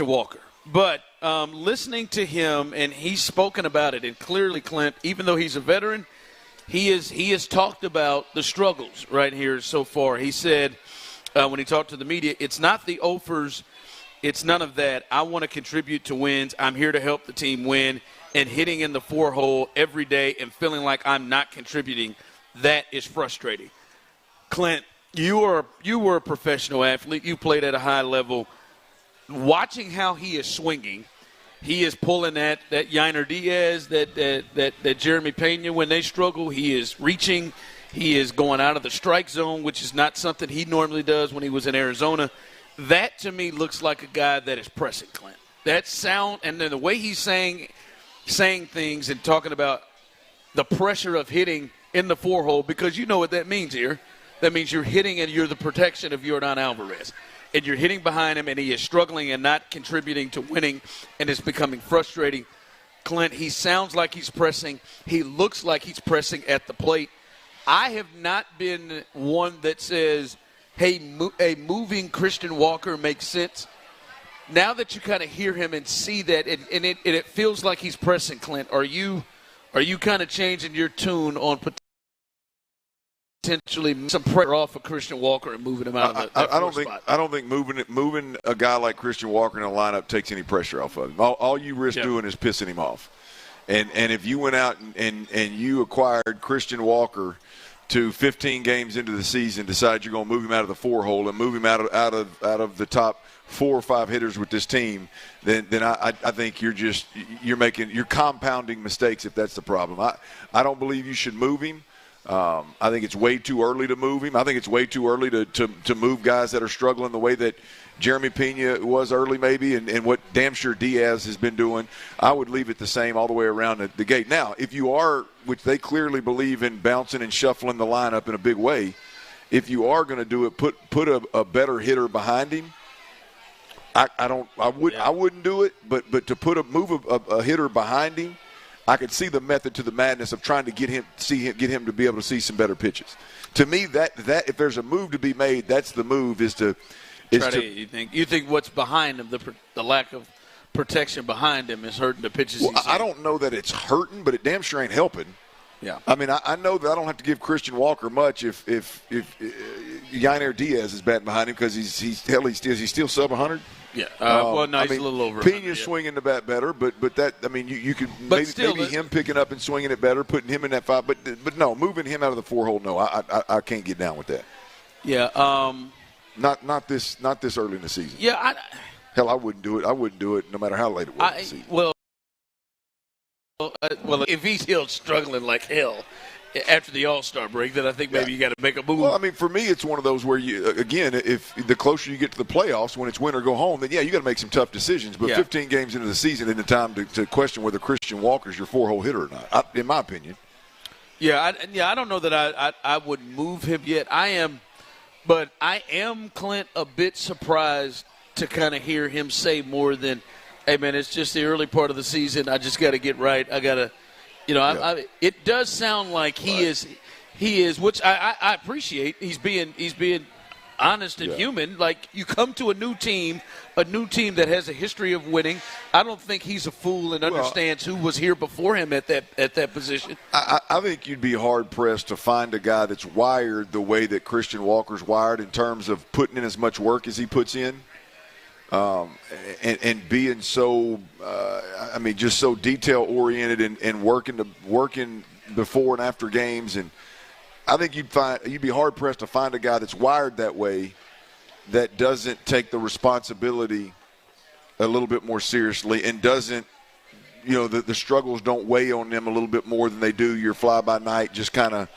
Walker. But listening to him, and he's spoken about it, and clearly, Clint, even though he's a veteran, he has talked about the struggles right here so far. He said when he talked to the media, it's not the offers, it's none of that. I want to contribute to wins. I'm here to help the team win, and hitting in the 4-hole every day and feeling like I'm not contributing, that is frustrating. Clint, you were a professional athlete. You played at a high level. Watching how he is swinging, he is pulling that Yainer Diaz, that Jeremy Pena when they struggle. He is reaching. He is going out of the strike zone, which is not something he normally does when he was in Arizona. That, to me, looks like a guy that is pressing, Clint. That sound, and then the way he's saying things and talking about the pressure of hitting in the 4-hole, because you know what that means here. That means you're hitting and you're the protection of Yordan Alvarez. And you're hitting behind him, and he is struggling and not contributing to winning, and it's becoming frustrating. Clint, he sounds like he's pressing. He looks like he's pressing at the plate. I have not been one that says, hey, a moving Christian Walker makes sense. Now that you kind of hear him and see that, and it feels like he's pressing, Clint, are you kind of changing your tune on potentially some pressure off of Christian Walker and moving him out of that spot? I don't think moving a guy like Christian Walker in a lineup takes any pressure off of him. All you risk doing is pissing him off. And if you went out and you acquired Christian Walker to 15 games into the season, decide you're going to move him out of the 4-hole and move him out of the top 4 or 5 hitters with this team, then I think you're compounding mistakes if that's the problem. I don't believe you should move him. I think it's way too early to move him. I think it's way too early to move guys that are struggling the way that Jeremy Pena was early maybe and what damn sure Diaz has been doing. I would leave it the same all the way around the gate. Now, if you are, which they clearly believe in bouncing and shuffling the lineup in a big way, if you are going to do it, put a better hitter behind him. I wouldn't do it, but to move a hitter behind him, I could see the method to the madness of trying to get him to be able to see some better pitches. To me, that if there's a move to be made, that's the move. You think what's behind him, the lack of protection behind him, is hurting the pitches? Well, I don't know that it's hurting, but it damn sure ain't helping. Yeah. I mean, I know that I don't have to give Christian Walker much if Yainer Diaz is batting behind him because he's still sub 100. Yeah. He's a little over. Pena's swinging the bat better, but that, I mean, you could maybe him picking up and swinging it better, putting him in that 5. But no, moving him out of the 4-hole. No, I can't get down with that. Yeah. Not this early in the season. Yeah. Hell, I wouldn't do it. I wouldn't do it no matter how late it was in the season. Well, if he's still struggling like hell after the All-Star break, then I think maybe you got to make a move. Well, I mean, for me, it's one of those where if the closer you get to the playoffs, when it's win or go home, then you got to make some tough decisions. But 15 games into the season isn't the time to question whether Christian Walker's your 4-hole hitter or not, in my opinion. Yeah, I don't know that I would move him yet. But I am, Clint, a bit surprised to kind of hear him say more than, hey, man, it's just the early part of the season. I just got to get right. I got to, it does sound like he is, which I appreciate. He's being honest and human. Like, you come to a new team that has a history of winning. I don't think he's a fool and understands who was here before him at that position. I think you'd be hard-pressed to find a guy that's wired the way that Christian Walker's wired in terms of putting in as much work as he puts in. And being so, just so detail-oriented and working before and after games. And I think you'd be hard-pressed to find a guy that's wired that way that doesn't take the responsibility a little bit more seriously and doesn't, the struggles don't weigh on them a little bit more than they do your fly-by-night, just kind of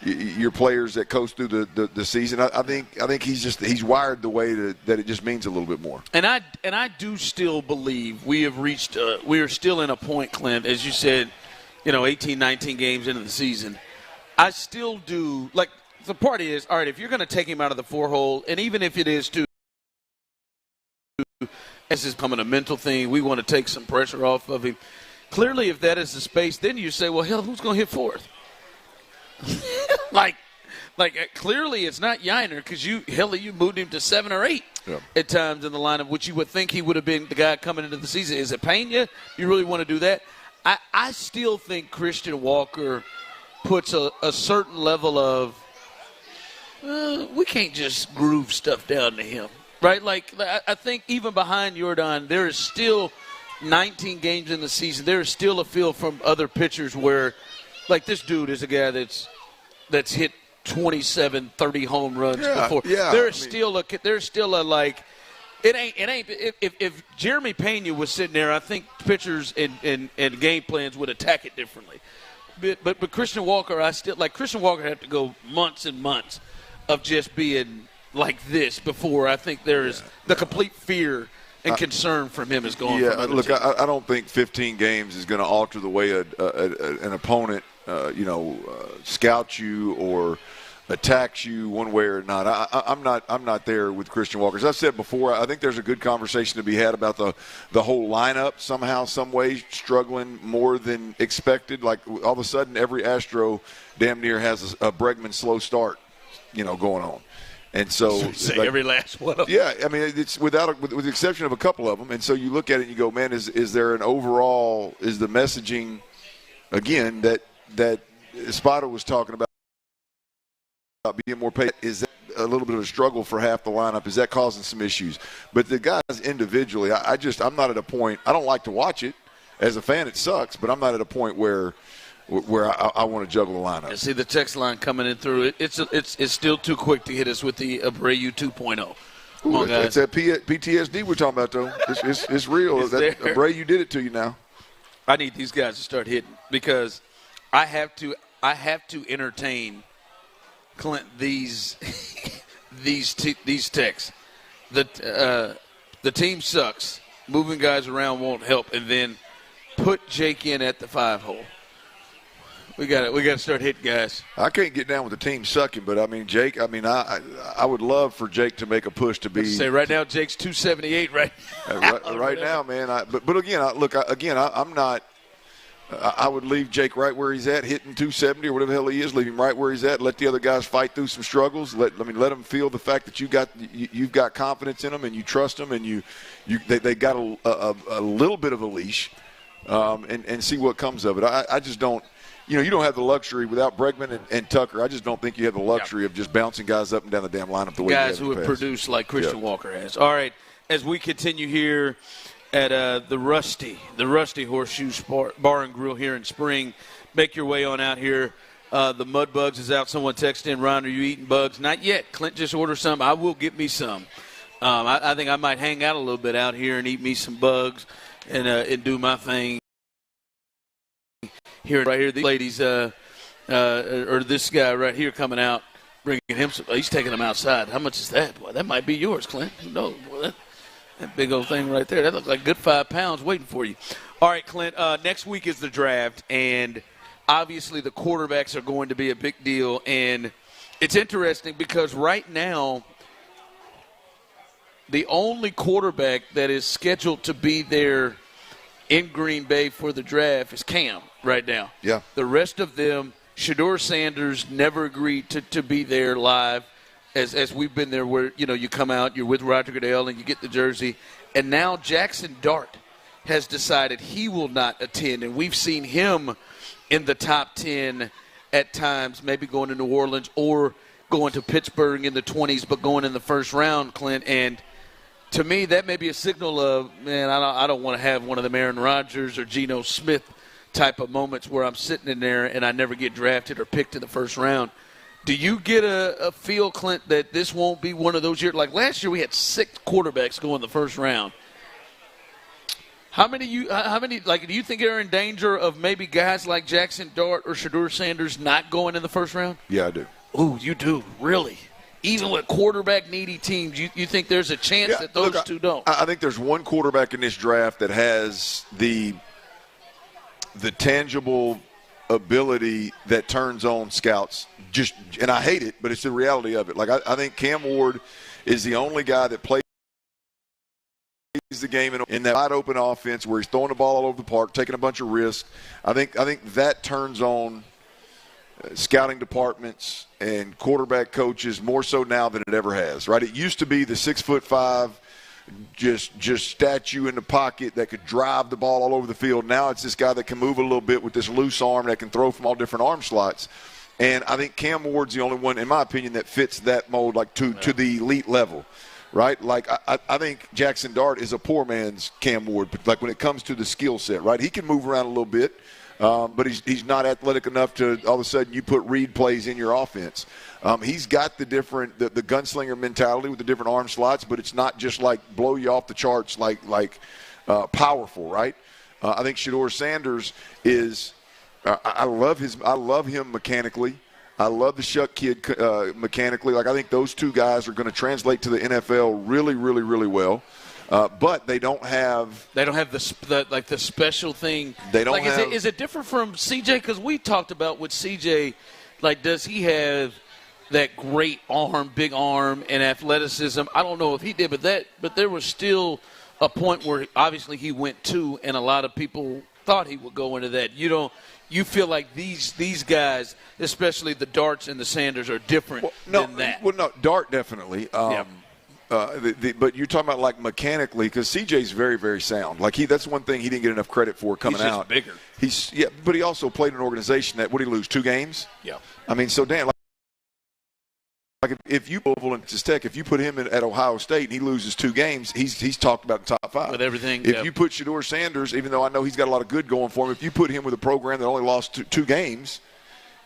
your players that coast through the season. I think he's wired the way that it just means a little bit more. And I do still believe we are still in a point, Clint, as you said, 18, 19 games into the season. I still do, like, the part is, all right, if you're going to take him out of the 4-hole, and even if it is this is becoming a mental thing, we want to take some pressure off of him. Clearly, if that is the space, then you say, well, hell, who's going to hit fourth? like clearly it's not Yainer because you moved him to 7 or 8 at times in the lineup, which you would think he would have been the guy coming into the season. Is it Pena? You really want to do that? I still think Christian Walker puts a certain level of we can't just groove stuff down to him, right? Like, I think even behind Jordan, there is still 19 games in the season. There is still a feel from other pitchers where, like, this dude is a guy that's hit 27, 30 home runs before. Yeah, there's still a like. It ain't. If Jeremy Pena was sitting there, I think pitchers and game plans would attack it differently. But Christian Walker, Christian Walker had to go months and months of just being like this before I think there is the complete fear and concern from him is gone. Yeah, look, I don't think 15 games is going to alter the way an opponent, scouts you or attacks you one way or not. I'm not there with Christian Walker. As I've said before, I think there's a good conversation to be had about the whole lineup somehow, some way struggling more than expected. Like, all of a sudden, every Astro damn near has a Bregman slow start, going on. And so every last one of them. Yeah, I mean, it's with the exception of a couple of them. And so you look at it and you go, man, is there an overall, is the messaging, again, that Spada was talking about being more patient, is that a little bit of a struggle for half the lineup? Is that causing some issues? But the guys individually, I'm not at a point, I don't like to watch it. As a fan, it sucks, but I'm not at a point where I want to juggle the lineup. You see the text line coming in through it. It's still too quick to hit us with the Abreu 2.0. Come on, guys. That's that PTSD we're talking about, though. It's real. Bray, you did it to you now. I need these guys to start hitting because I have to entertain Clint these texts. The team sucks. Moving guys around won't help, and then put Jake in at the 5-hole. We got to start hitting guys. I can't get down with the team sucking, but I mean Jake. I mean I would love for Jake to make a push to be. Say right now, Jake's 278 right now, man. But again, I'm not. I would leave Jake right where he's at, hitting 270 or whatever the hell he is. Leave him right where he's at. Let the other guys fight through some struggles. Let them feel the fact that you've got confidence in them and you trust them and they got a little bit of a leash, and see what comes of it. I just don't. You don't have the luxury without Bregman and Tucker. I just don't think you have the luxury of just bouncing guys up and down the damn lineup the way guys who have produced like Christian Walker has. All right, as we continue here at the Rusty Horseshoe Bar and Grill here in Spring, make your way on out here. The Mud Bugs is out. Someone texted in, Ron, are you eating bugs? Not yet. Clint just ordered some. I will get me some. I think I might hang out a little bit out here and eat me some bugs and do my thing. Right here, these ladies, or this guy right here coming out, bringing him some. He's taking them outside. How much is that? Boy, that might be yours, Clint. Who knows? Boy, that big old thing right there, that looks like a good 5 pounds waiting for you. All right, Clint, next week is the draft, and obviously the quarterbacks are going to be a big deal. And it's interesting because right now the only quarterback that is scheduled to be there in Green Bay for the draft is Cam right now. Yeah. The rest of them, Shedeur Sanders never agreed to be there live as we've been there where, you come out, you're with Roger Goodell, and you get the jersey. And now Jackson Dart has decided he will not attend, and we've seen him in the top 10 at times, maybe going to New Orleans or going to Pittsburgh in the 20s, but going in the first round, Clint. And to me, that may be a signal of, man, I don't want to have one of them Aaron Rodgers or Geno Smith type of moments where I'm sitting in there and I never get drafted or picked in the first round. Do you get a feel, Clint, that this won't be one of those years? Like last year we had 6 quarterbacks go in the first round. How many, do you think are in danger of maybe guys like Jackson Dart or Shedeur Sanders not going in the first round? Yeah, I do. Ooh, you do? Really? Even with quarterback-needy teams, you think there's a chance that those two don't? I think there's one quarterback in this draft that has the tangible ability that turns on scouts. And I hate it, but it's the reality of it. Like I think Cam Ward is the only guy that plays the game in that wide-open offense where he's throwing the ball all over the park, taking a bunch of risks. I think that turns on scouting departments and quarterback coaches more so now than it ever has, right? It used to be the 6'5", just statue in the pocket that could drive the ball all over the field. Now it's this guy that can move a little bit with this loose arm that can throw from all different arm slots. And I think Cam Ward's the only one, in my opinion, that fits that mold, like to the elite level, right? Like I think Jackson Dart is a poor man's Cam Ward, like when it comes to the skill set, right? He can move around a little bit. But he's not athletic enough to all of a sudden you put read plays in your offense. He's got the gunslinger mentality with the different arm slots, but it's not just like blow you off the charts like powerful, right? I think Shedeur Sanders is I love him mechanically. I love the Shuck kid mechanically. Like I think those two guys are going to translate to the NFL really, really, really well. But they don't have the special thing. They don't have. Is it different from CJ? Because we talked about with CJ, like does he have that great arm, big arm, and athleticism? I don't know if he did, but there was still a point where obviously he went to, and a lot of people thought he would go into that. You feel like these guys, especially the Darts and the Sanders, are different than that. Well, no, Dart definitely. But you're talking about like mechanically, because CJ's very, very sound. Like that's one thing he didn't get enough credit for coming out. He's just bigger. But he also played in an organization that, what did he lose, 2 games? Yeah. I mean, so Dan, like if you Texas Tech, if you put him at Ohio State and he loses 2 games, he's talked about the top 5 with everything. If you put Shedeur Sanders, even though I know he's got a lot of good going for him, if you put him with a program that only lost 2 games,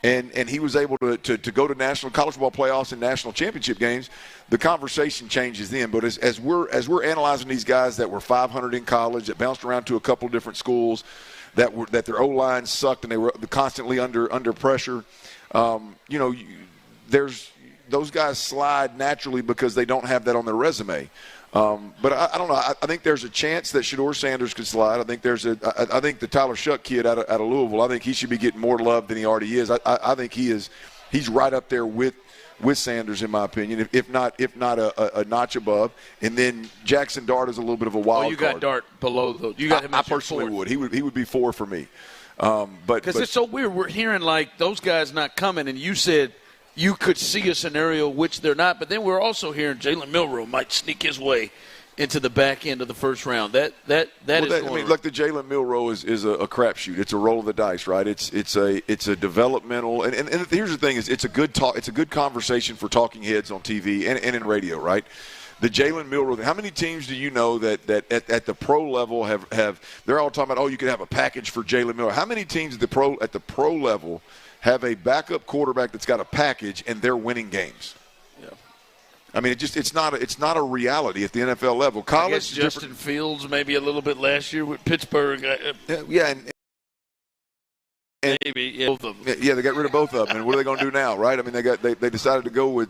and he was able to go to national college football playoffs and national championship games, the conversation changes then. But as we're analyzing these guys that were 500 in college, that bounced around to a couple of different schools, that their O-line sucked and they were constantly under pressure, there's those guys slide naturally because they don't have that on their resume. But I don't know. I think there's a chance that Shedeur Sanders could slide. I think I think the Tyler Shuck kid out of Louisville, I think he should be getting more love than he already is. I think he's right up there with Sanders, in my opinion, if not a notch above. And then Jackson Dart is a little bit of a wild card. You got Dart below those. You got him. I personally would. He would be 4 for me. But because it's so weird. We're hearing like those guys not coming, and you said you could see a scenario which they're not. But then we're also hearing Jalen Milroe might sneak his way into the back end of the first round. That is. I mean, look, the Jalen Milroe is a crapshoot. It's a roll of the dice, right? It's a developmental. And here's the thing: it's a good talk. It's a good conversation for talking heads on TV and in radio, right? The Jalen Milroe. How many teams do you know that at the pro level have they're all talking about? Oh, you could have a package for Jalen Milroe. How many teams at the pro level have a backup quarterback that's got a package and they're winning games? Yeah. I mean, it's not a reality at the NFL level. College, I guess Justin Fields maybe a little bit last year with Pittsburgh. Yeah, and maybe both of them. Yeah, they got rid of both of them. And what are they going to do now, right? I mean, they decided to go with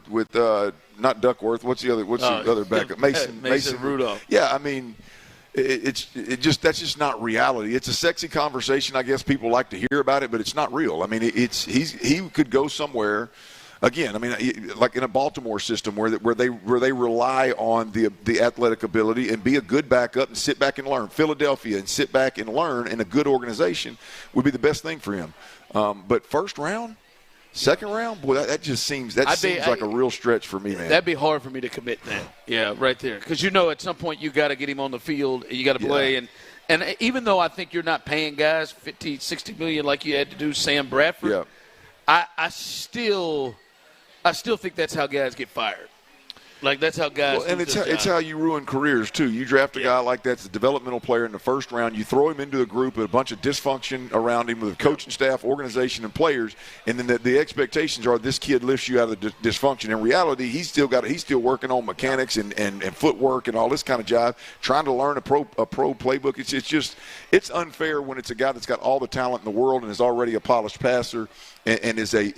not Duckworth. What's the other backup? Mason Rudolph. Yeah, I mean, that's just not reality. It's a sexy conversation. I guess people like to hear about it, but it's not real. I mean, he could go somewhere. Again, I mean, like in a Baltimore system where they rely on the athletic ability and be a good backup and sit back and learn. Philadelphia and sit back and learn in a good organization would be the best thing for him. But first round, second round, boy, that seems like a real stretch for me, man. That'd be hard for me to commit that. Yeah, right there, because at some point you got to get him on the field and you got to play. And even though I think you're not paying guys $50, $60 million like you had to do Sam Bradford, I still think that's how guys get fired. Like, that's how guys and it's how you ruin careers, too. You draft a guy like that's a developmental player in the first round. You throw him into a group with a bunch of dysfunction around him with a coaching staff, organization, and players, and then the expectations are this kid lifts you out of the dysfunction. In reality, he's still working on mechanics and footwork and all this kind of jive, trying to learn a pro playbook. It's unfair when it's a guy that's got all the talent in the world and is already a polished passer and is an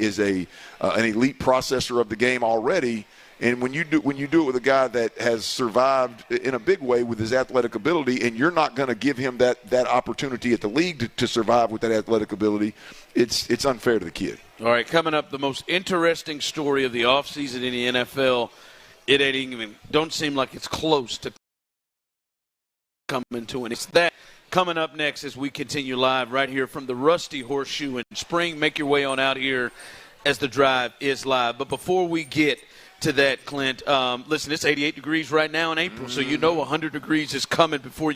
elite processor of the game already. And when you do it with a guy that has survived in a big way with his athletic ability, and you're not going to give him that opportunity at the league to survive with that athletic ability, it's unfair to the kid. All right, coming up, the most interesting story of the offseason in the NFL. It ain't even don't seem like it's close to coming to an. It's that coming up next as we continue live right here from the Rusty Horseshoe in Spring. Make your way on out here as the drive is live. But before we get to that, Clint, listen, it's 88 degrees right now in April, so 100 degrees is coming before you.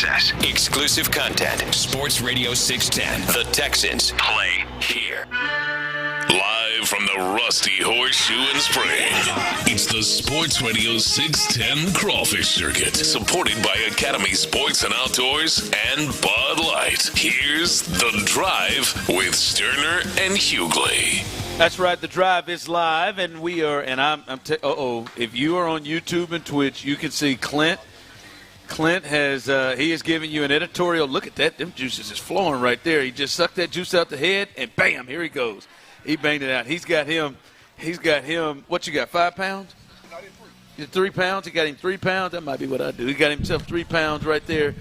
access. Exclusive content. Sports Radio 610. The Texans play here. Live from the Rusty Horseshoe in Spring, it's the Sports Radio 610 Crawfish Circuit, supported by Academy Sports and Outdoors and Bud Light. Here's The Drive with Stoerner and Hughley. That's right. The Drive is live, and we are. And if you are on YouTube and Twitch, you can see Clint. Clint has he has given you an editorial. Look at that. Them juices is flowing right there. He just sucked that juice out the head, and bam, here he goes. He banged it out. He's got him. What you got, 5 pounds? 3 pounds? He got him 3 pounds? That might be what I do. He got himself 3 pounds right there.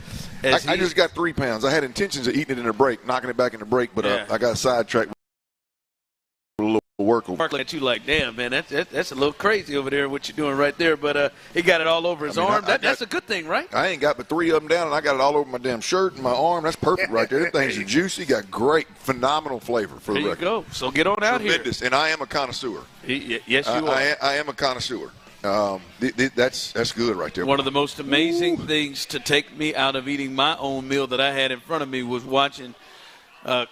I just got 3 pounds. I had intentions of eating it in a break, knocking it back in the break, but I got sidetracked with a little work over. At you like, damn, man, that's a little crazy over there what you're doing right there. But he got it all over his arm. That's a good thing, right? I ain't got but 3 of them down, and I got it all over my damn shirt and my arm. That's perfect right there. Them things are juicy. Got great, phenomenal flavor for the record. There you go. So get on out here. Tremendous. And I am a connoisseur. Yes, you are. I am a connoisseur. That's good right there. One of the most amazing things to take me out of eating my own meal that I had in front of me was watching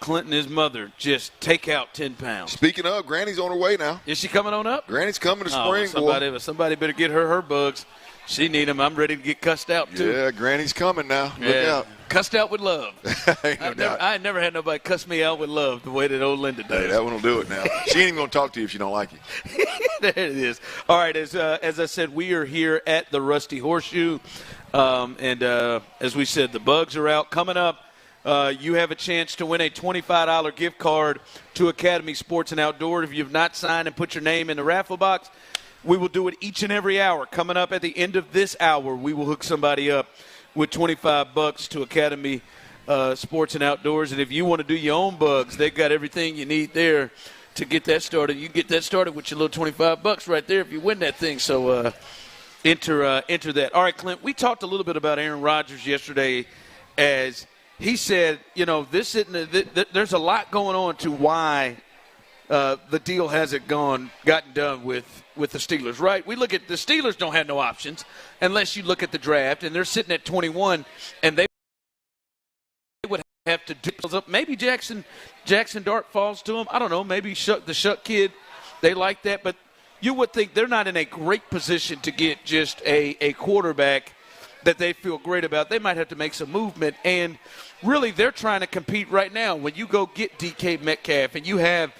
Clint and his mother just take out 10 pounds. Speaking of, Granny's on her way now. Is she coming on up? Granny's coming to spring. Somebody better get her bugs. She need them. I'm ready to get cussed out, too. Yeah, Granny's coming now. Look out. Cussed out with love. I ain't never had nobody cuss me out with love the way that old Linda does. Hey, that one will do it now. She ain't even going to talk to you if she don't like you. There it is. All right, as I said, we are here at the Rusty Horseshoe. And as we said, the bugs are out. Coming up, you have a chance to win a $25 gift card to Academy Sports and Outdoors. If you've not signed and put your name in the raffle box, we will do it each and every hour. Coming up at the end of this hour, we will hook somebody up with $25 to Academy Sports and Outdoors. And if you want to do your own bugs, they've got everything you need there to get that started. You get that started with your little $25 right there if you win that thing. So enter that. All right, Clint, we talked a little bit about Aaron Rodgers yesterday as he said, there's a lot going on to why the deal hasn't gotten done with the Steelers, right? We look at the Steelers don't have no options unless you look at the draft, and they're sitting at 21, and they would have to do up. Maybe Jackson Dart falls to them. I don't know. Maybe the Shuck kid, they like that, but you would think they're not in a great position to get just a quarterback that they feel great about. They might have to make some movement, and really they're trying to compete right now. When you go get DK Metcalf and you have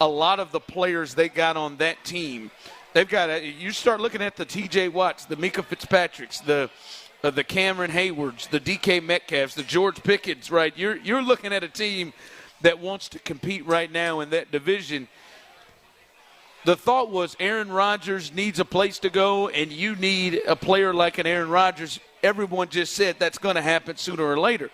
a lot of the players they got on that team, you start looking at the TJ Watts, the Mika Fitzpatricks, the Cameron Haywards, the DK Metcalfs, the George Pickens, right? You're looking at a team that wants to compete right now in that division. The thought was Aaron Rodgers needs a place to go, and you need a player like an Aaron Rodgers. Everyone just said that's going to happen sooner or later.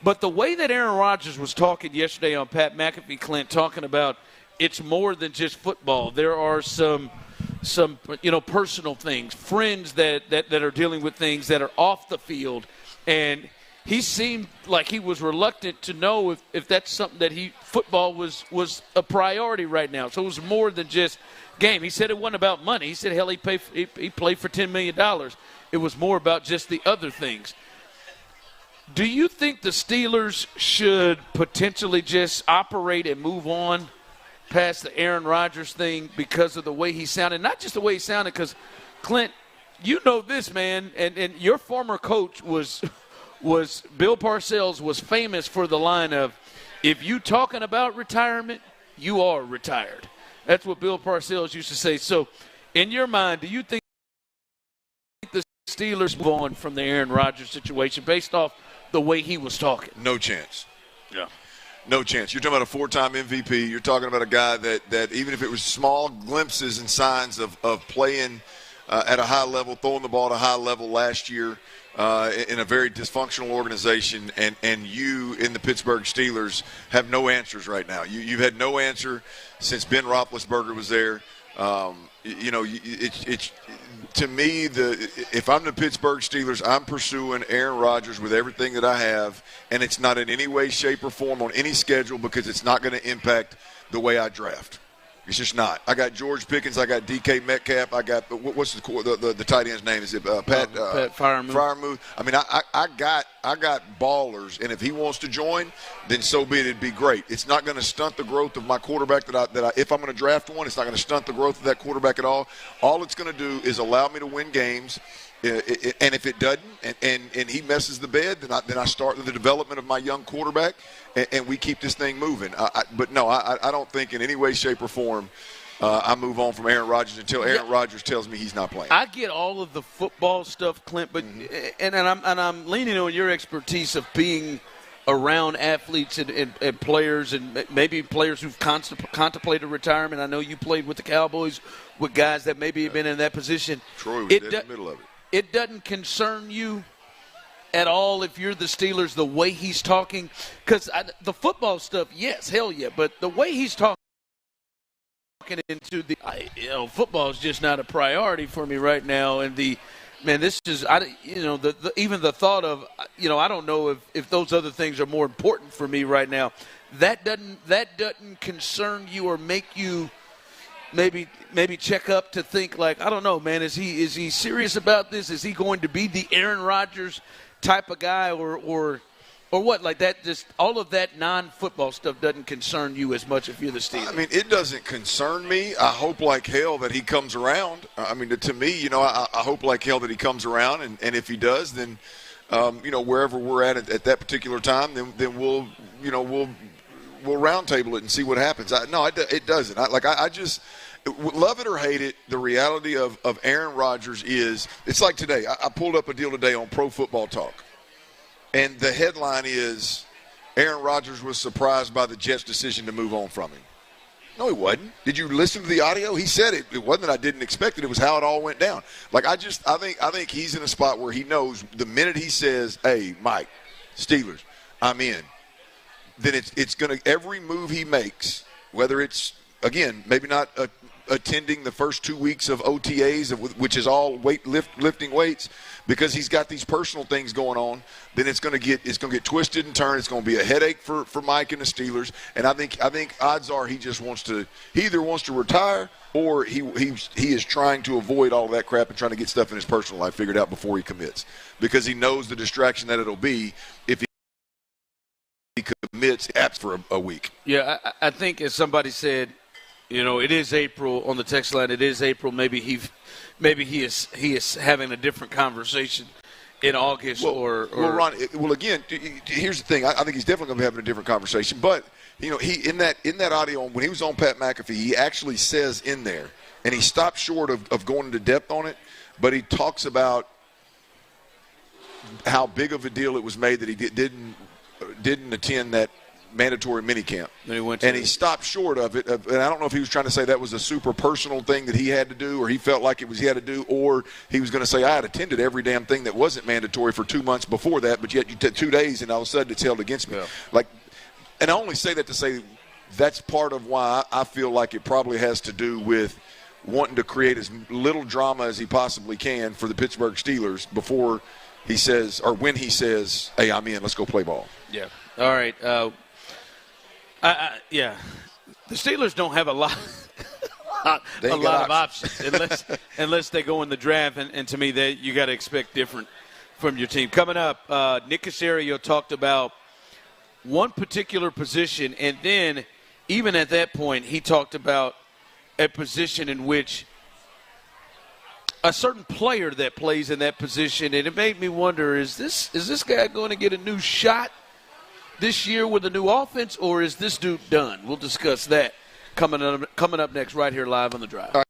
But the way that Aaron Rodgers was talking yesterday on Pat McAfee, Clint, talking about it's more than just football. There are some personal things, friends that are dealing with things that are off the field, and he seemed like he was reluctant to know if that's something that football was a priority right now. So it was more than just game. He said it wasn't about money. He said, hell, he played for $10 million. It was more about just the other things. Do you think the Steelers should potentially just operate and move on past the Aaron Rodgers thing because of the way he sounded? Not just the way he sounded, because, Clint, you know this, man, and your former coach was Bill Parcells was famous for the line of, if you talking about retirement, you are retired. That's what Bill Parcells used to say. So, in your mind, do you think the Steelers move on from the Aaron Rodgers situation based off the way he was talking? No chance. Yeah. No chance. You're talking about a 4-time MVP. You're talking about a guy that even if it was small glimpses and signs of playing at a high level, throwing the ball at a high level last year in a very dysfunctional organization, and you in the Pittsburgh Steelers have no answers right now. You've had no answer since Ben Roethlisberger was there. It's to me, if I'm the Pittsburgh Steelers, I'm pursuing Aaron Rodgers with everything that I have, and it's not in any way, shape, or form on any schedule because it's not going to impact the way I draft. It's just not. I got George Pickens. I got DK Metcalf. I got what's the tight end's name? Is it Pat Freiermuth? Freiermuth. I mean, I got ballers, and if he wants to join, then so be it. It'd be great. It's not going to stunt the growth of my quarterback that I if I'm going to draft one, it's not going to stunt the growth of that quarterback at all. All it's going to do is allow me to win games. And if it doesn't, and he messes the bed, then I start the development of my young quarterback, and we keep this thing moving. But no, I don't think in any way, shape, or form I move on from Aaron Rodgers until Aaron Rodgers tells me he's not playing. I get all of the football stuff, Clint, but and I'm leaning on your expertise of being around athletes and players, and maybe players who've contemplated retirement. I know you played with the Cowboys with guys that maybe have been in that position. Troy was in the middle of it. It doesn't concern you at all if you're the Steelers, the way he's talking? Because the football stuff, yes, hell yeah, but the way he's talking into football is just not a priority for me right now. And this is, even the thought of, I don't know if those other things are more important for me right now. That doesn't concern you or make you maybe check up to think like, I don't know, man, is he serious about this? Is he going to be the Aaron Rodgers type of guy or what? Like that, just all of that non-football stuff doesn't concern you as much if you're the Steelers. I mean, it doesn't concern me. I hope like hell that he comes around. I mean, to me, I hope like hell that he comes around, and if he does, then wherever we're at that particular time, then we'll round table it and see what happens. It doesn't. I just love it or hate it. The reality of Aaron Rodgers is, it's like today. I pulled up a deal today on Pro Football Talk, and the headline is, Aaron Rodgers was surprised by the Jets' decision to move on from him. No, he wasn't. Did you listen to the audio? He said it. It wasn't that I didn't expect it. It was how it all went down. I think he's in a spot where he knows the minute he says, "Hey, Mike, Steelers, I'm in," then it's going to, every move he makes, whether it's, again, maybe not attending the first 2 weeks of OTAs, which is all lifting weights, because he's got these personal things going on, then it's going to get twisted and turned. It's going to be a headache for Mike and the Steelers. And I think odds are he either wants to retire, or he is trying to avoid all of that crap and trying to get stuff in his personal life figured out before he commits, because he knows the distraction that it'll be if he commits apps for a week. Yeah, I think as somebody said, it is April on the text line. It is April. Maybe he is having a different conversation in August or Ron. Well, again, here's the thing. I think he's definitely going to be having a different conversation. But he in that audio when he was on Pat McAfee, he actually says in there, and he stopped short of going into depth on it, but he talks about how big of a deal it was made that he didn't attend that mandatory minicamp. And he stopped short of it. And I don't know if he was trying to say that was a super personal thing that he had to do, or he felt like he had to do, or he was going to say, I had attended every damn thing that wasn't mandatory for 2 months before that, but yet you took 2 days and all of a sudden it's held against me. Yeah. And I only say that to say that's part of why I feel like it probably has to do with wanting to create as little drama as he possibly can for the Pittsburgh Steelers before he says, or when he says, hey, I'm in, let's go play ball. Yeah. All right. Yeah, the Steelers don't have a lot of options unless they go in the draft, and to me, you got to expect different from your team. Coming up, Nick Caserio talked about one particular position, and then even at that point, he talked about a position in which a certain player that plays in that position, and it made me wonder: is this guy going to get a new shot this year with a new offense, or is this dude done? We'll discuss that coming up next right here live on The Drive.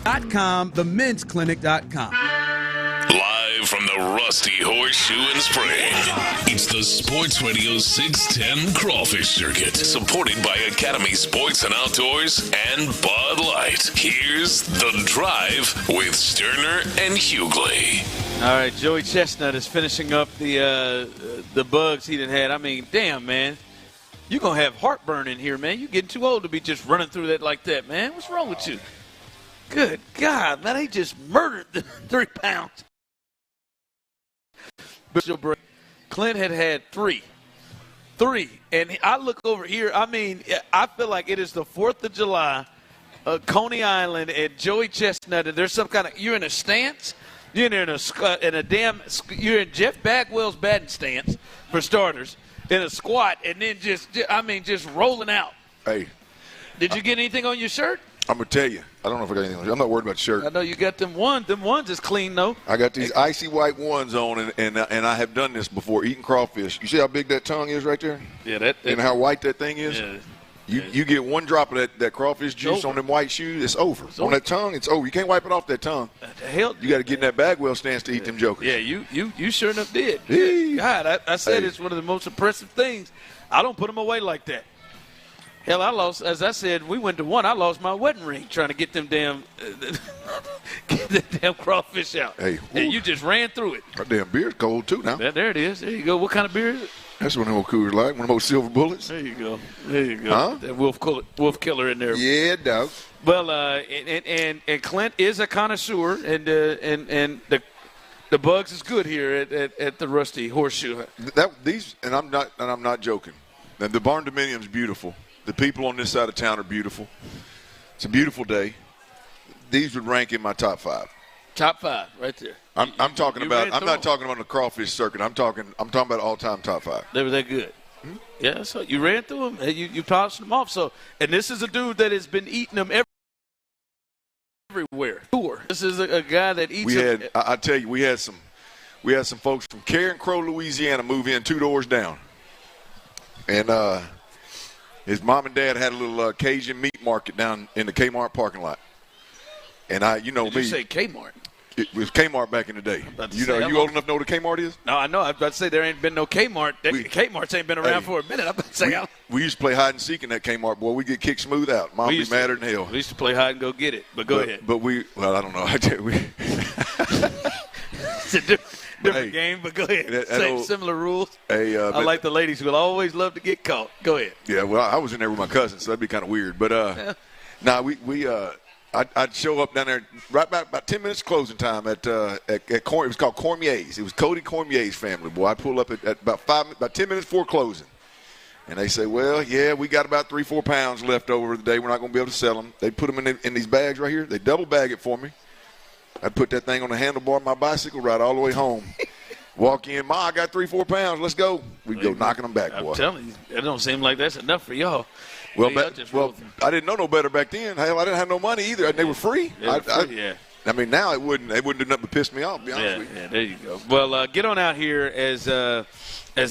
TheMintClinic.com. Live from the Rusty Horseshoe in Spring, it's the Sports Radio 610 Crawfish Circuit, supported by Academy Sports and Outdoors and Bud Light. Here's The Drive with Stoerner and Hughley. All right, Joey Chestnut is finishing up the bugs he done had. I mean, damn, man. You're going to have heartburn in here, man. You're getting too old to be just running through that like that, man. What's wrong with you? Good God, man, they just murdered the 3 pounds. Clint had three. And I look over here, I mean, I feel like it is the 4th of July, Coney Island, and Joey Chestnut, and there's some kind of, you're in a stance? You're in you're in Jeff Bagwell's batting stance, for starters, in a squat, and then just rolling out. Hey. Did you get anything on your shirt? I'm going to tell you. I don't know if I got anything on. I'm not worried about the shirt. I know you got them ones. Them ones is clean, though. I got these icy white ones on, and I have done this before, eating crawfish. You see how big that tongue is right there? Yeah, that and how white that thing is? Yeah. You get one drop of that crawfish juice on them white shoes, it's over. On that tongue, it's over. You can't wipe it off that tongue. Hell, you got to get in that Bagwell stance to eat them jokers. Yeah, you sure enough did. God, I said it's one of the most impressive things. I don't put them away like that. Hell, I lost, as I said, we went to one. I lost my wedding ring trying to get them damn crawfish out. Hey, and you just ran through it. That damn beer's cold, too, now. There it is. There you go. What kind of beer is it? That's one of those Coors Light, one of those silver bullets. There you go. There you go. Huh? That wolf killer in there. Yeah, dog. Well, and Clint is a connoisseur, and the bugs is good here at the Rusty Horseshoe. I'm not joking. The barn dominium's beautiful. The people on this side of town are beautiful. It's a beautiful day. These would rank in my top 5. Top 5, right there. I'm talking about. I'm not talking about the crawfish circuit. I'm talking about all-time top 5. They were that good. Hmm? Yeah, so you ran through them. You polished them off. So, and this is a dude that has been eating them everywhere. This is a guy that eats. I tell you, we had some folks from Caron Crow, Louisiana, move in 2 doors down, and his mom and dad had a little Cajun meat market down in the Kmart parking lot. And Did you say Kmart? It was Kmart back in the day. You old enough to know what a Kmart is? No, I know. I was about to say there ain't been no Kmart. Kmart's ain't been around for a minute. I'm about to say we used to play hide and seek in that Kmart, boy. We get kicked smooth out. Mom be madder than hell. We used to play hide and go get it. But go ahead. But I don't know. It's a different game, but go ahead. Similar rules. I like the ladies who will always love to get caught. Go ahead. Yeah, well, I was in there with my cousins, so that'd be kind of weird. But I'd show up down there right about 10 minutes closing time at it was called Cormier's. It was Cody Cormier's family, boy. I'd pull up at about 10 minutes before closing. And they say, well, yeah, we got about 3-4 pounds left over today. We're not going to be able to sell them. They put them in these bags right here. They double bag it for me. I'd put that thing on the handlebar of my bicycle, ride all the way home. Walk in, Ma, I got 3-4 pounds. Let's go. We'd go knocking them back, boy. I'm telling you, it don't seem like that's enough for y'all. Well, I didn't know no better back then. Hell, I didn't have no money either. They were free. Yeah. I mean, now it wouldn't do nothing but piss me off, to be honest with you. Yeah, there you go. Well, get on out here as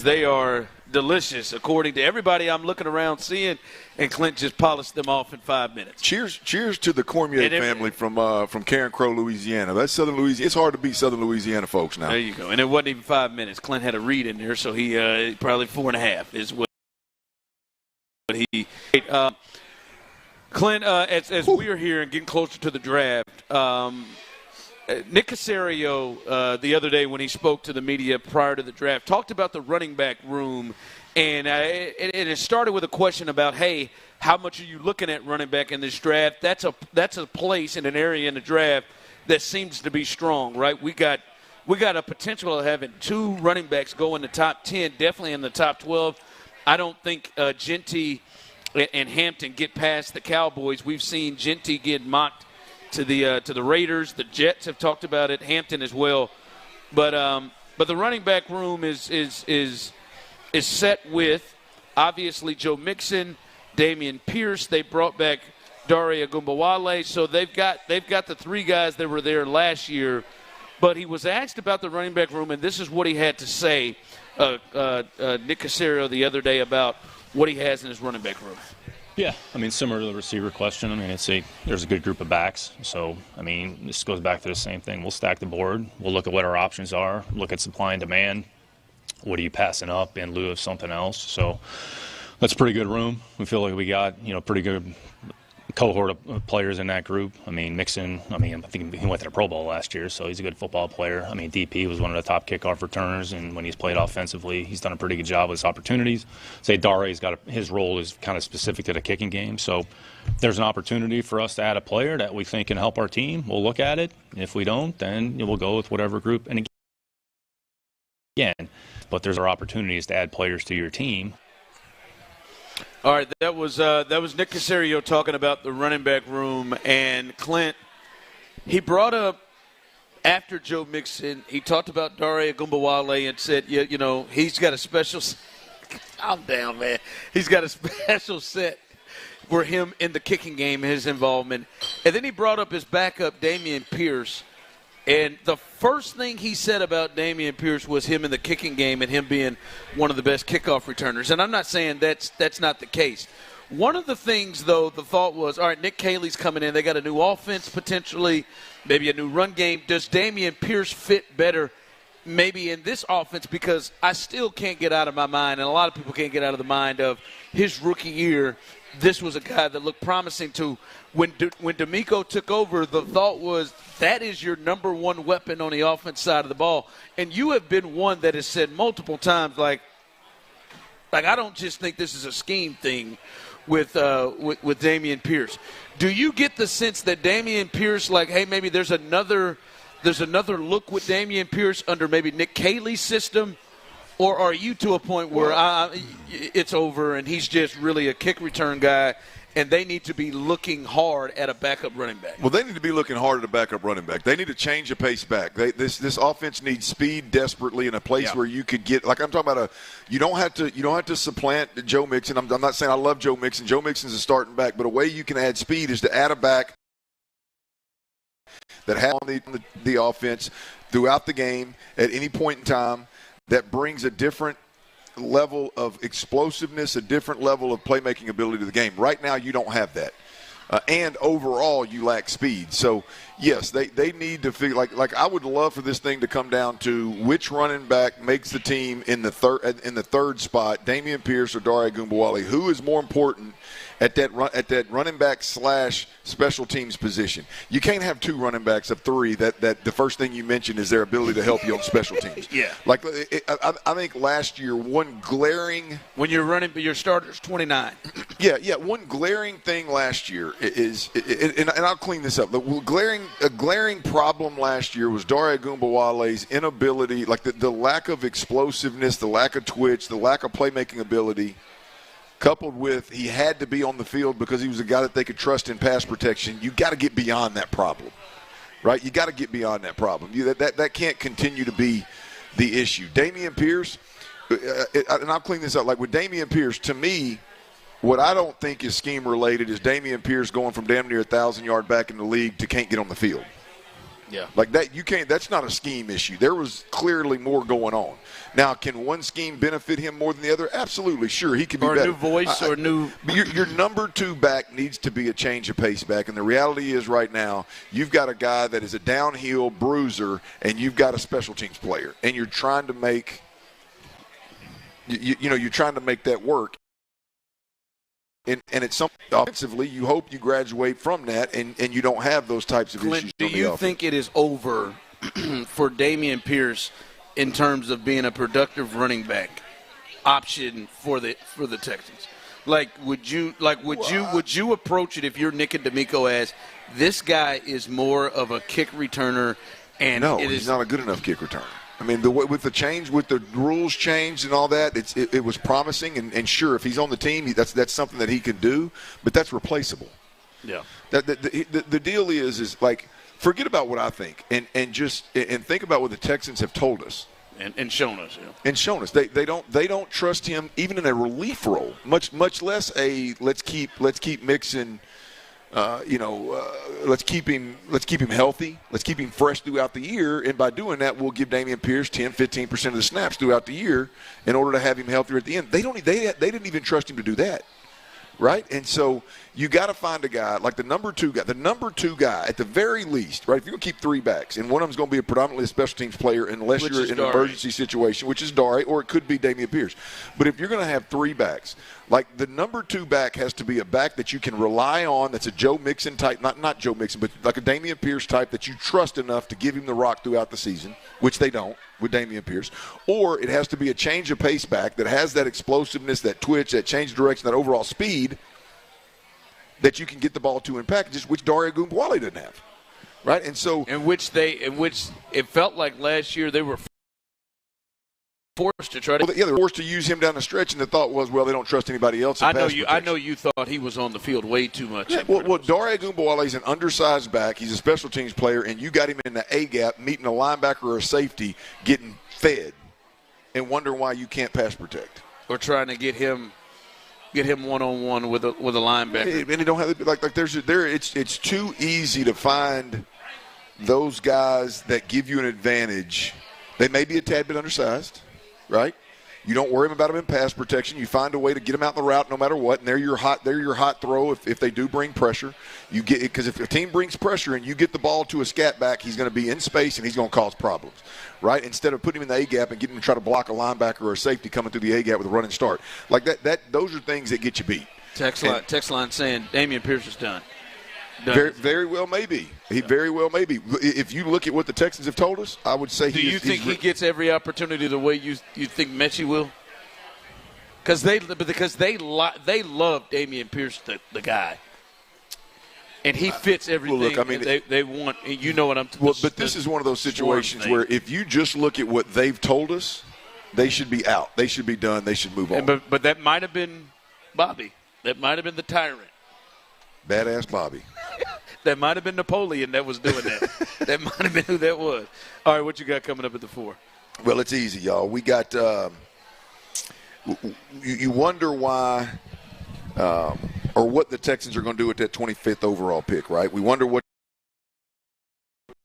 they are delicious, according to everybody I'm looking around seeing, and Clint just polished them off in 5 minutes. Cheers to the Cormier family from Caron Crow, Louisiana. That's Southern Louisiana. It's hard to beat Southern Louisiana folks now. There you go. And it wasn't even 5 minutes. Clint had a read in there, so he probably 4.5 is what he Clint, as we're here and getting closer to the draft, Nick Caserio the other day when he spoke to the media prior to the draft talked about the running back room, and it started with a question about, hey, how much are you looking at running back in this draft? That's a place in an area in the draft that seems to be strong, right? We got a potential of having 2 running backs go in the top 10, definitely in the top 12. I don't think Genty and Hampton get past the Cowboys. We've seen Genty get mocked to the Raiders. The Jets have talked about it. Hampton as well. But the running back room is set with obviously Joe Mixon, Damian Pierce. They brought back Daria Gumbawale. So they've got the 3 guys that were there last year. But he was asked about the running back room, and this is what he had to say. Nick Caserio the other day about what he has in his running back room. Yeah, I mean, similar to the receiver question. I mean, there's a good group of backs. So, I mean, this goes back to the same thing. We'll stack the board. We'll look at what our options are, look at supply and demand. What are you passing up in lieu of something else? So that's a pretty good room. We feel like we got, pretty good cohort of players in that group. I mean, Mixon, I think he went to the Pro Bowl last year, so he's a good football player. I mean, DP was one of the top kickoff returners, and when he's played offensively, he's done a pretty good job with his opportunities. Say Dare's his role is kind of specific to the kicking game, so if there's an opportunity for us to add a player that we think can help our team, we'll look at it. If we don't, then we'll go with whatever group. And again, but there's our opportunities to add players to your team. All right, that was Nick Caserio talking about the running back room, and Clint, he brought up after Joe Mixon, he talked about Dare Ogunbowale and said, he's got a special – calm down, man. He's got a special set for him in the kicking game, his involvement. And then he brought up his backup, Dameon Pierce. And the first thing he said about Dameon Pierce was him in the kicking game and him being one of the best kickoff returners. And I'm not saying that's not the case. One of the things, though, the thought was, all right, Nick Caley's coming in. They got a new offense potentially, maybe a new run game. Does Dameon Pierce fit better maybe in this offense? Because I still can't get out of my mind, and a lot of people can't get out of the mind of his rookie year. This was a guy that looked promising to when D'Amico took over. The thought was that is your number one weapon on the offense side of the ball. And you have been one that has said multiple times, like I don't just think this is a scheme thing with Dameon Pierce. Do you get the sense that Dameon Pierce, hey, maybe there's another look with Dameon Pierce under maybe Nick Caley's system? Or are you to a point where it's over and he's just really a kick return guy and they need to be looking hard at a backup running back? Well, they need to be looking hard at a backup running back. They need to change the pace back. This offense needs speed desperately in a place where you could get, like I'm talking about, you don't have to supplant Joe Mixon. I'm not saying I love Joe Mixon. Joe Mixon's a starting back, but a way you can add speed is to add a back that has on the offense throughout the game at any point in time, that brings a different level of explosiveness, a different level of playmaking ability to the game. Right now, you don't have that. And overall, you lack speed. So, yes, they need to figure like I would love for this thing to come down to which running back makes the team in the third spot, Dameon Pierce or Dare Ogunbowale. Who is more important at that running back / special teams position? You can't have two running backs of three that the first thing you mentioned is their ability to help you on special teams. Yeah. I think last year one glaring – when you're running, your starter's 29. Yeah. One glaring thing last year is and I'll clean this up. A glaring problem last year was Dare Ogunbowale's inability, the lack of explosiveness, the lack of twitch, the lack of playmaking ability, coupled with he had to be on the field because he was a guy that they could trust in pass protection. You got to get beyond that problem, right? You got to get beyond that problem. That can't continue to be the issue. Dameon Pierce, and I'll clean this up. With Dameon Pierce, to me, what I don't think is scheme related is Dameon Pierce going from damn near 1,000-yard back in the league to can't get on the field. Yeah. That you can't. That's not a scheme issue. There was clearly more going on. Now, can one scheme benefit him more than the other? Absolutely, sure. He can be better. Or a new voice or new. Your number two back needs to be a change of pace back, and the reality is right now you've got a guy that is a downhill bruiser, and you've got a special teams player, and you're trying to make. You're trying to make that work. And it's something offensively, you hope you graduate from that and you don't have those types of issues. Do you think it is over for Dameon Pierce in terms of being a productive running back option for the Texans? Would you approach it if you're Nick and D'Amico as this guy is more of a kick returner? And no, he's not a good enough kick returner. I mean, with the rules changed and all that, it was promising. And sure, if he's on the team, that's something that he can do. But that's replaceable. Yeah. The deal is forget about what I think and think about what the Texans have told us and shown us. Yeah. And shown us they don't trust him even in a relief role, much less a let's keep Mixon. Let's keep him healthy. Let's keep him fresh throughout the year. And by doing that, we'll give Dameon Pierce 10, 15% of the snaps throughout the year in order to have him healthier at the end. They didn't even trust him to do that. right? And so you got to find a guy like the number two guy at the very least, right? If you're going to keep three backs, and one of them's going to be predominantly a special teams player unless you're in an emergency situation, which is Dare, or it could be Damian Pierce. But if you're going to have three backs, like the number two back has to be a back that you can rely on, that's a Joe Mixon type, not Joe Mixon, but like a Damian Pierce type that you trust enough to give him the rock throughout the season, which they don't with Damian Pierce. Or it has to be a change of pace back that has that explosiveness, that twitch, that change of direction, that overall speed that you can get the ball to in packages, which Dare Ogunbowale didn't have, right? And so, in which it felt like last year they were forced to try to. Well, yeah, they were forced to use him down the stretch, and the thought was, well, they don't trust anybody else. I know you thought he was on the field way too much. Yeah, well, Dare Ogunbowale is an undersized back. He's a special teams player, and you got him in the A gap, meeting a linebacker or a safety, getting fed, and wondering why you can't pass protect, or trying to get him one-on-one with a linebacker. And they don't have it's too easy to find those guys that give you an advantage. They may be a tad bit undersized, right? You don't worry about them in pass protection. You find a way to get them out in the route no matter what, and they're your hot throw if they do bring pressure. You get it because if a team brings pressure and you get the ball to a scat back, he's going to be in space and he's going to cause problems, right? Instead of putting him in the A gap and getting him to try to block a linebacker or a safety coming through the A gap with a running start like that. Those are things that get you beat. Text line saying Damian Pierce is done. Very well may be. He very well may be. If you look at what the Texans have told us, I would say he gets every opportunity the way you think Mechie will? Because they love Damian Pierce, the guy, and he fits everything. Well, look, I mean, they want. You know what I'm. Well, but this is one of those situations where if you just look at what they've told us, they should be out. They should be done. They should move on. But that might have been Bobby. That might have been the tyrant. Badass Bobby. That might have been Napoleon that was doing that. That might have been who that was. All right, what you got coming up at the 4? Well, it's easy, y'all. We got you wonder why or what the Texans are going to do with that 25th overall pick, right? We wonder what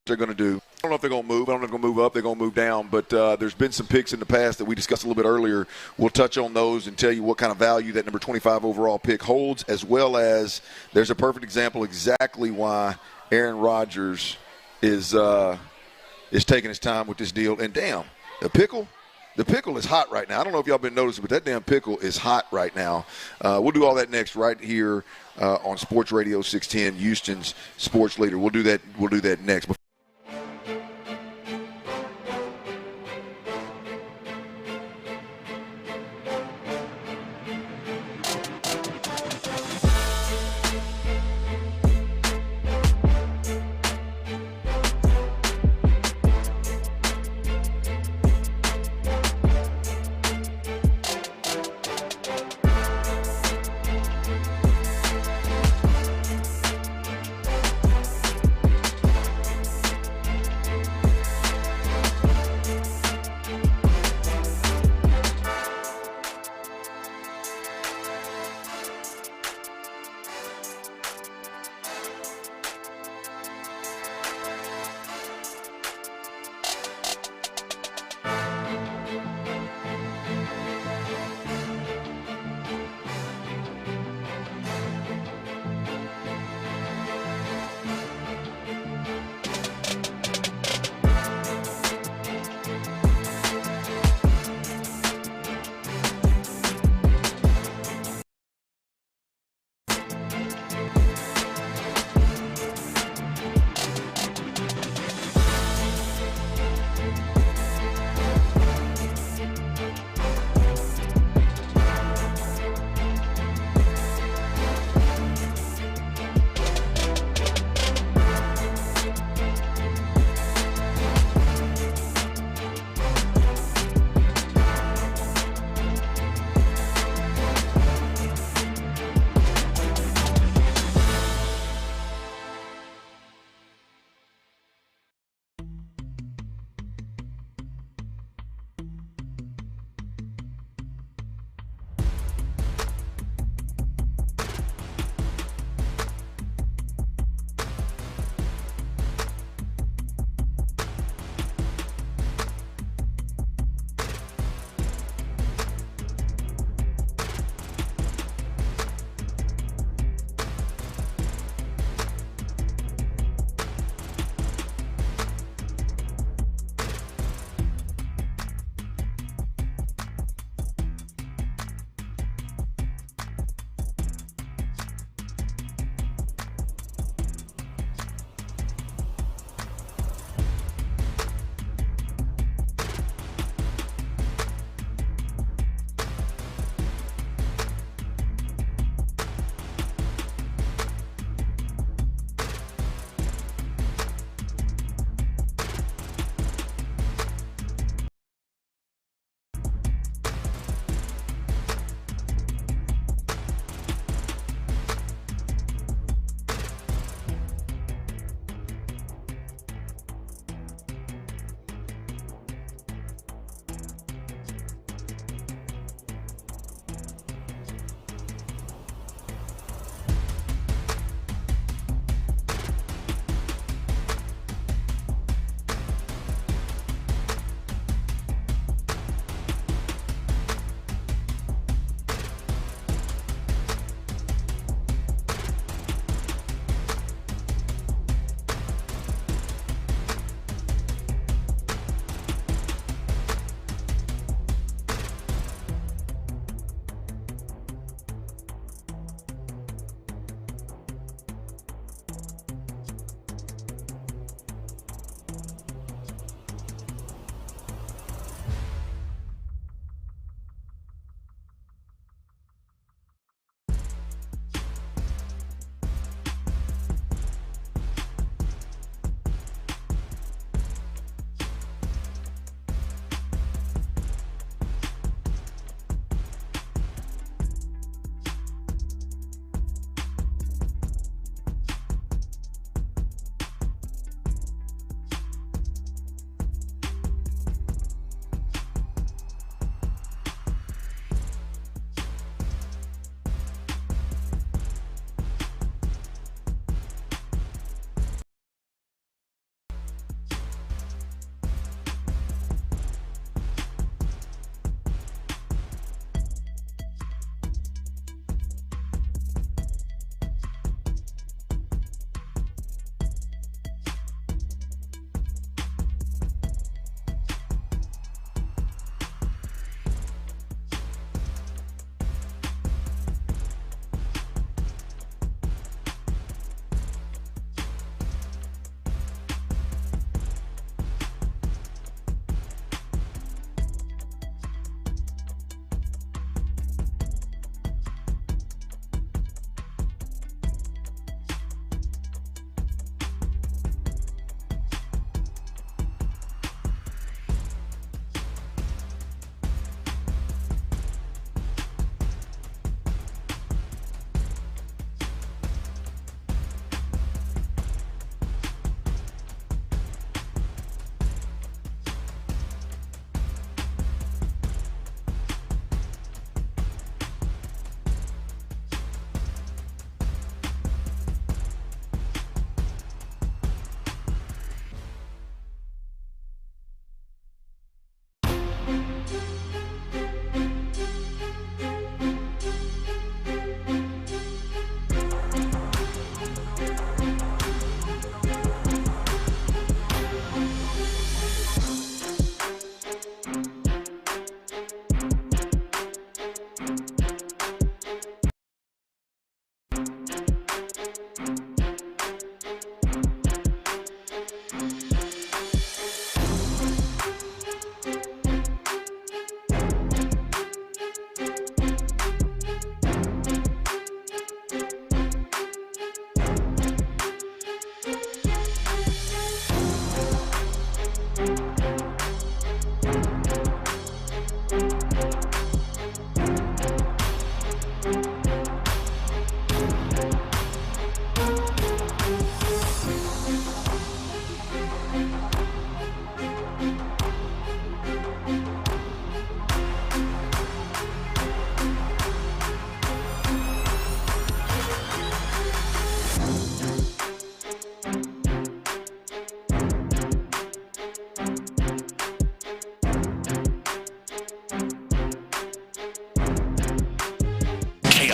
they're going to do. I don't know if they're going to move. I don't know if they're going to move up. They're going to move down. But there's been some picks in the past that we discussed a little bit earlier. We'll touch on those and tell you what kind of value that number 25 overall pick holds, as well as there's a perfect example exactly why Aaron Rodgers is taking his time with this deal. And, damn, the pickle is hot right now. I don't know if y'all been noticing, but that damn pickle is hot right now. We'll do all that next right here on Sports Radio 610, Houston's sports leader. We'll do that next.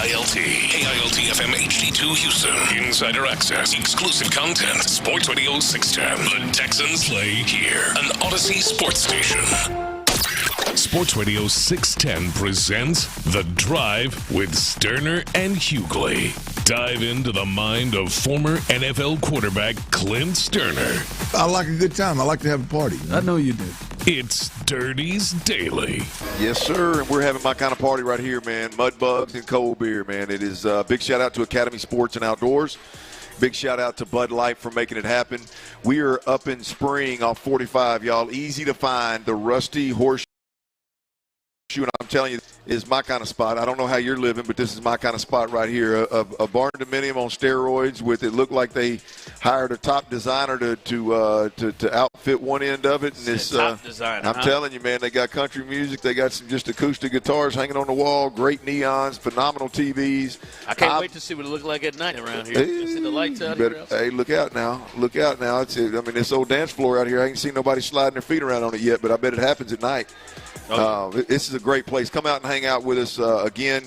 KILT. KILT FM HD2 Houston. Insider access. Exclusive content. Sports Radio 610. The Texans play here. An Odyssey sports station. Sports Radio 610 presents The Drive with Stoerner and Hughley. Dive into the mind of former NFL quarterback Clint Stoerner. I like a good time. I like to have a party. I know you do. It's Dirty's Daily. Yes, sir. And we're having my kind of party right here, man. Mud bugs and cold beer, man. It is a big shout out to Academy Sports and Outdoors. Big shout out to Bud Light for making it happen. We are up in Spring off 45, y'all. Easy to find. The Rusty Horseshoe. And I'm telling you, is my kind of spot. I don't know how you're living, but this is my kind of spot right here. A barn dominium on steroids with it looked like they hired a top designer to outfit one end of it. And this top designer. I'm telling you, man, they got country music. They got some just acoustic guitars hanging on the wall. Great neons, phenomenal TVs. I can't wait to see what it look like at night around here. You see the lights out here. Hey, look out now! Look out now! This old dance floor out here. I ain't seen nobody sliding their feet around on it yet, but I bet it happens at night. This is a great place. Come out and hang out with us again.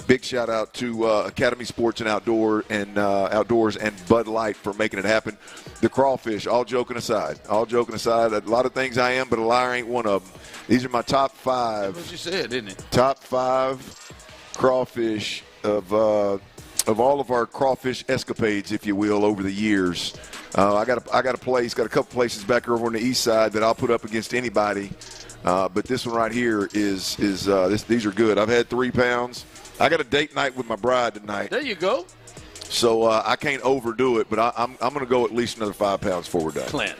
Big shout out to Academy Sports and Outdoors and Bud Light for making it happen. The crawfish, all joking aside, a lot of things I am, but a liar ain't one of them. These are my top 5. That's what you said, didn't it? Top 5 crawfish of all of our crawfish escapades, if you will, over the years. I got a couple places back over on the east side that I'll put up against anybody. But this one right here is these are good. I've had 3 pounds. I got a date night with my bride tonight. There you go. So I can't overdo it, but I'm going to go at least another 5 pounds before we're done. Clint.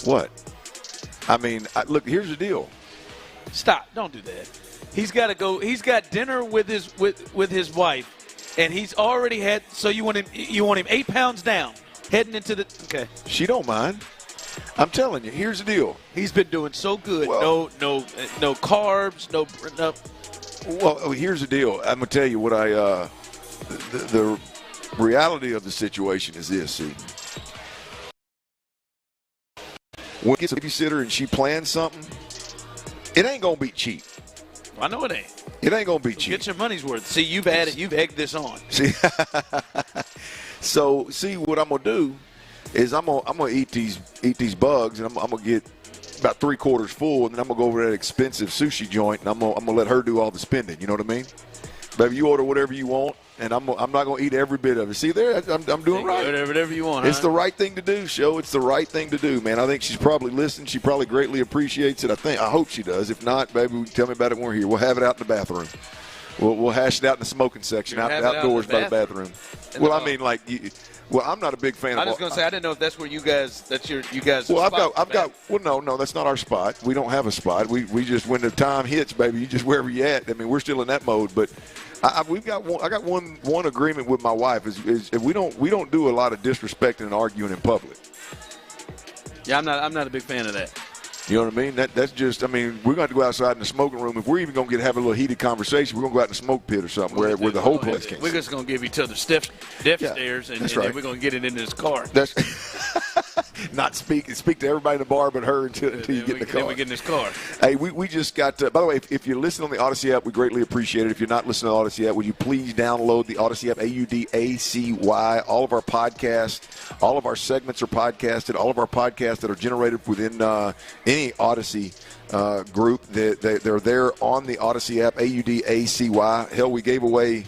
What? I mean, look, here's the deal. Stop. Don't do that. He's got to go. He's got dinner with his wife, and he's already had. So you want him 8 pounds down, heading into the. Okay. She don't mind. I'm telling you, here's the deal. He's been doing so good. Well, no carbs, no. Well, here's the deal. I'm gonna tell you what the reality of the situation is this. See, when it gets a babysitter and she plans something, it ain't gonna be cheap. I know it ain't. It ain't gonna be cheap. Get your money's worth. See, you've egged this on. See, so see what I'm gonna do. Is I'm gonna eat these bugs, and I'm gonna get about 3/4 full, and then I'm gonna go over to that expensive sushi joint, and I'm gonna let her do all the spending. You know what I mean? Baby, you order whatever you want, and I'm not gonna eat every bit of it. See there, I'm doing right. Whatever you want. It's the right thing to do, Show. It's the right thing to do, man. I think she's probably listening. She probably greatly appreciates it. I hope she does. If not, baby, tell me about it when we're here. We'll have it out in the bathroom. We'll hash it out in the smoking section, outdoors by the bathroom. Well, I mean, like. Well, I'm not a big fan of. I was going to say I didn't know if that's where you guys. That's you guys. Well, I've got. Well, no, that's not our spot. We don't have a spot. We just when the time hits, baby, you just wherever you at. I mean, we're still in that mode. But I got one agreement with my wife is we don't do a lot of disrespecting and arguing in public. Yeah, I'm not a big fan of that. You know what I mean? That's just. I mean, we're going to go outside in the smoking room. If we're even going to have a little heated conversation, we're going to go out in the smoke pit or something where the whole place can. We're just going to give each other stiff stares, and then we're going to get it into this car. That's not speak to everybody in the bar but her until you get in the car. Then we get in this car. Hey, we just got. By the way, if you're listening on the Odyssey app, we greatly appreciate it. If you're not listening on the Odyssey app, would you please download the Odyssey app? AUDACY. All of our podcasts, all of our segments are podcasted. All of our podcasts that are generated within any Odyssey group, they're there on the Odyssey app. AUDACY. Hell, we gave away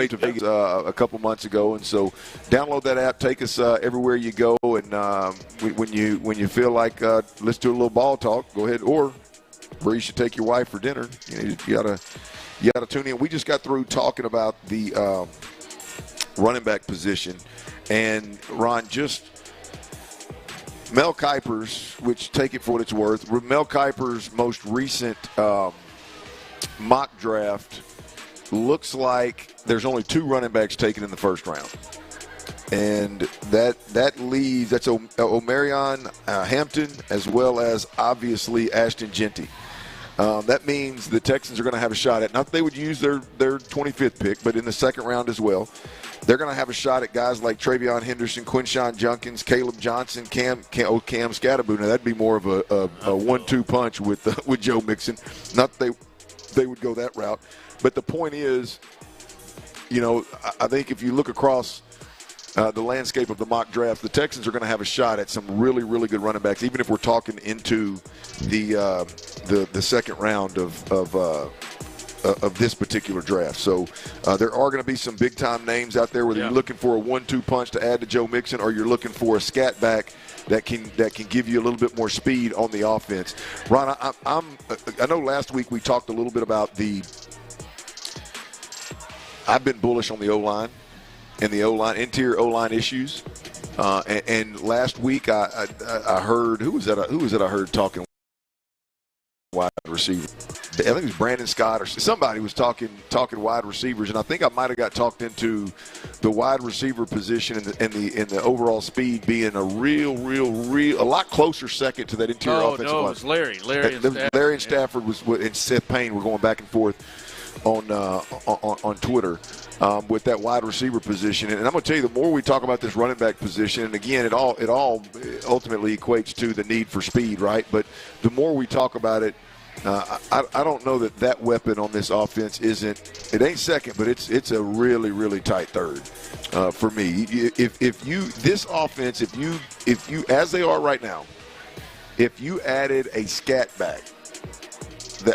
to Vegas a couple months ago, and so download that app. Take us everywhere you go, and when you feel like let's do a little ball talk, go ahead. Or where you should take your wife for dinner. You gotta tune in. We just got through talking about the running back position, and Ron, just Mel Kiper's, which take it for what it's worth, Mel Kiper's most recent mock draft looks like there's only 2 running backs taken in the first round. And that leaves, that's Omarion Hampton as well as obviously Ashton Genty. That means the Texans are going to have a shot at, not that they would use their 25th pick, but in the second round as well. They're going to have a shot at guys like Travion Henderson, Quinshawn Junkins, Caleb Johnson, Cam Scatterboo. Now, that'd be more of a 1-2 punch with Joe Mixon. Not that they would go that route. But the point is, I think if you look across the landscape of the mock draft, the Texans are going to have a shot at some really, really good running backs, even if we're talking into the second round of this particular draft. So there are going to be some big-time names out there, whether you're looking for a 1-2 punch to add to Joe Mixon or you're looking for a scat back that can give you a little bit more speed on the offense. Ron, I know last week we talked a little bit about I've been bullish on the O-line and the interior O-line issues. And last week I heard, who was that I heard talking wide receiver? I think it was Brandon Scott or somebody was talking wide receivers, and I think I might have got talked into the wide receiver position and the overall speed being a a lot closer second to that interior offensive line. No, it was Larry and Stafford. Larry and Stafford and Seth Payne were going back and forth on Twitter with that wide receiver position. And I'm going to tell you, the more we talk about this running back position, and again, it all ultimately equates to the need for speed, right? But the more we talk about it, I don't know that weapon on this offense it ain't second, but it's a really, really tight third for me. If you as they are right now, if you added a scat back,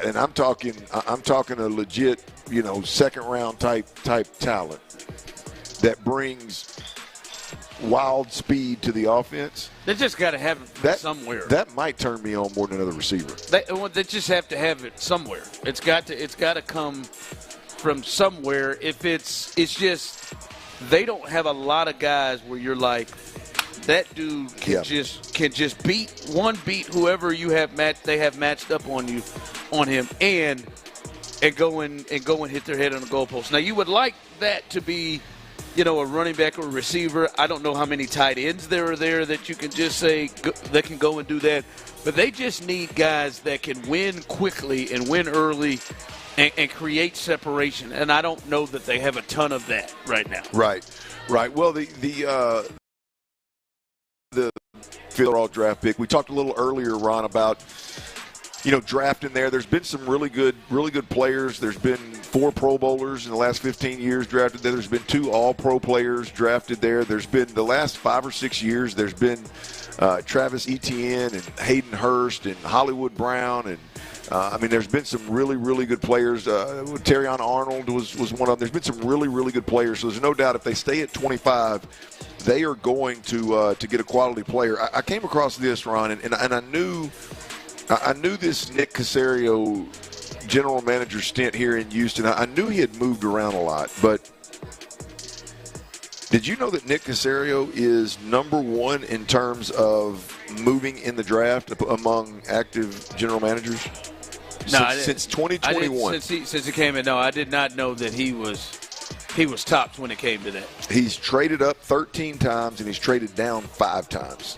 and I'm talking a legit, second round type talent that brings wild speed to the offense. They just got to have it from somewhere. That might turn me on more than another receiver. They just have to have it somewhere. It's got to come from somewhere. If it's just they don't have a lot of guys where you're like, that dude can just beat whoever they have matched up on him and go and hit their head on the goalpost. Now you would like that to be, a running back or a receiver. I don't know how many tight ends there are there that you can just say that can go and do that. But they just need guys that can win quickly and win early and create separation. And I don't know that they have a ton of that right now. Right. Well, the fifth-overall draft pick. We talked a little earlier, Ron, about drafting there. There's been some really good players. There's been 4 Pro Bowlers in the last 15 years drafted there. There's been 2 All-Pro players drafted there. There's been the last 5 or 6 years. There's been Travis Etienne and Hayden Hurst and Hollywood Brown and there's been some really, really good players. Terrion Arnold was one of them. There's been some really, really good players. So there's no doubt if they stay at 25, they are going to get a quality player. I came across this, Ron, and I knew this Nick Caserio general manager stint here in Houston. I knew he had moved around a lot, but did you know that Nick Caserio is number 1 in terms of moving in the draft among active general managers? Since 2021. Since he came in, no, I did not know that he was tops when it came to that. He's traded up 13 times and he's traded down 5 times.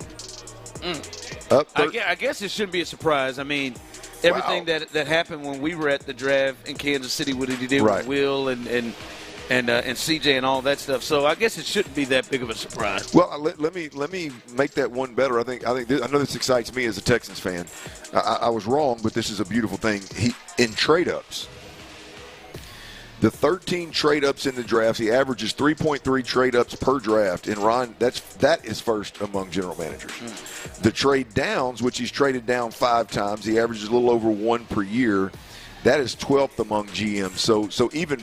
I guess it shouldn't be a surprise. I mean, everything that happened when we were at the draft in Kansas City, what did he do with Will and CJ and all that stuff. So I guess it shouldn't be that big of a surprise. Well, let me make that one better. I know this excites me as a Texans fan. I was wrong, but this is a beautiful thing. In trade-ups, the 13 trade-ups in the draft, he averages 3.3 trade-ups per draft. And Ron, that is first among general managers. The trade downs, which he's traded down 5 times, he averages a little over 1 per year. That is 12th among GMs. So even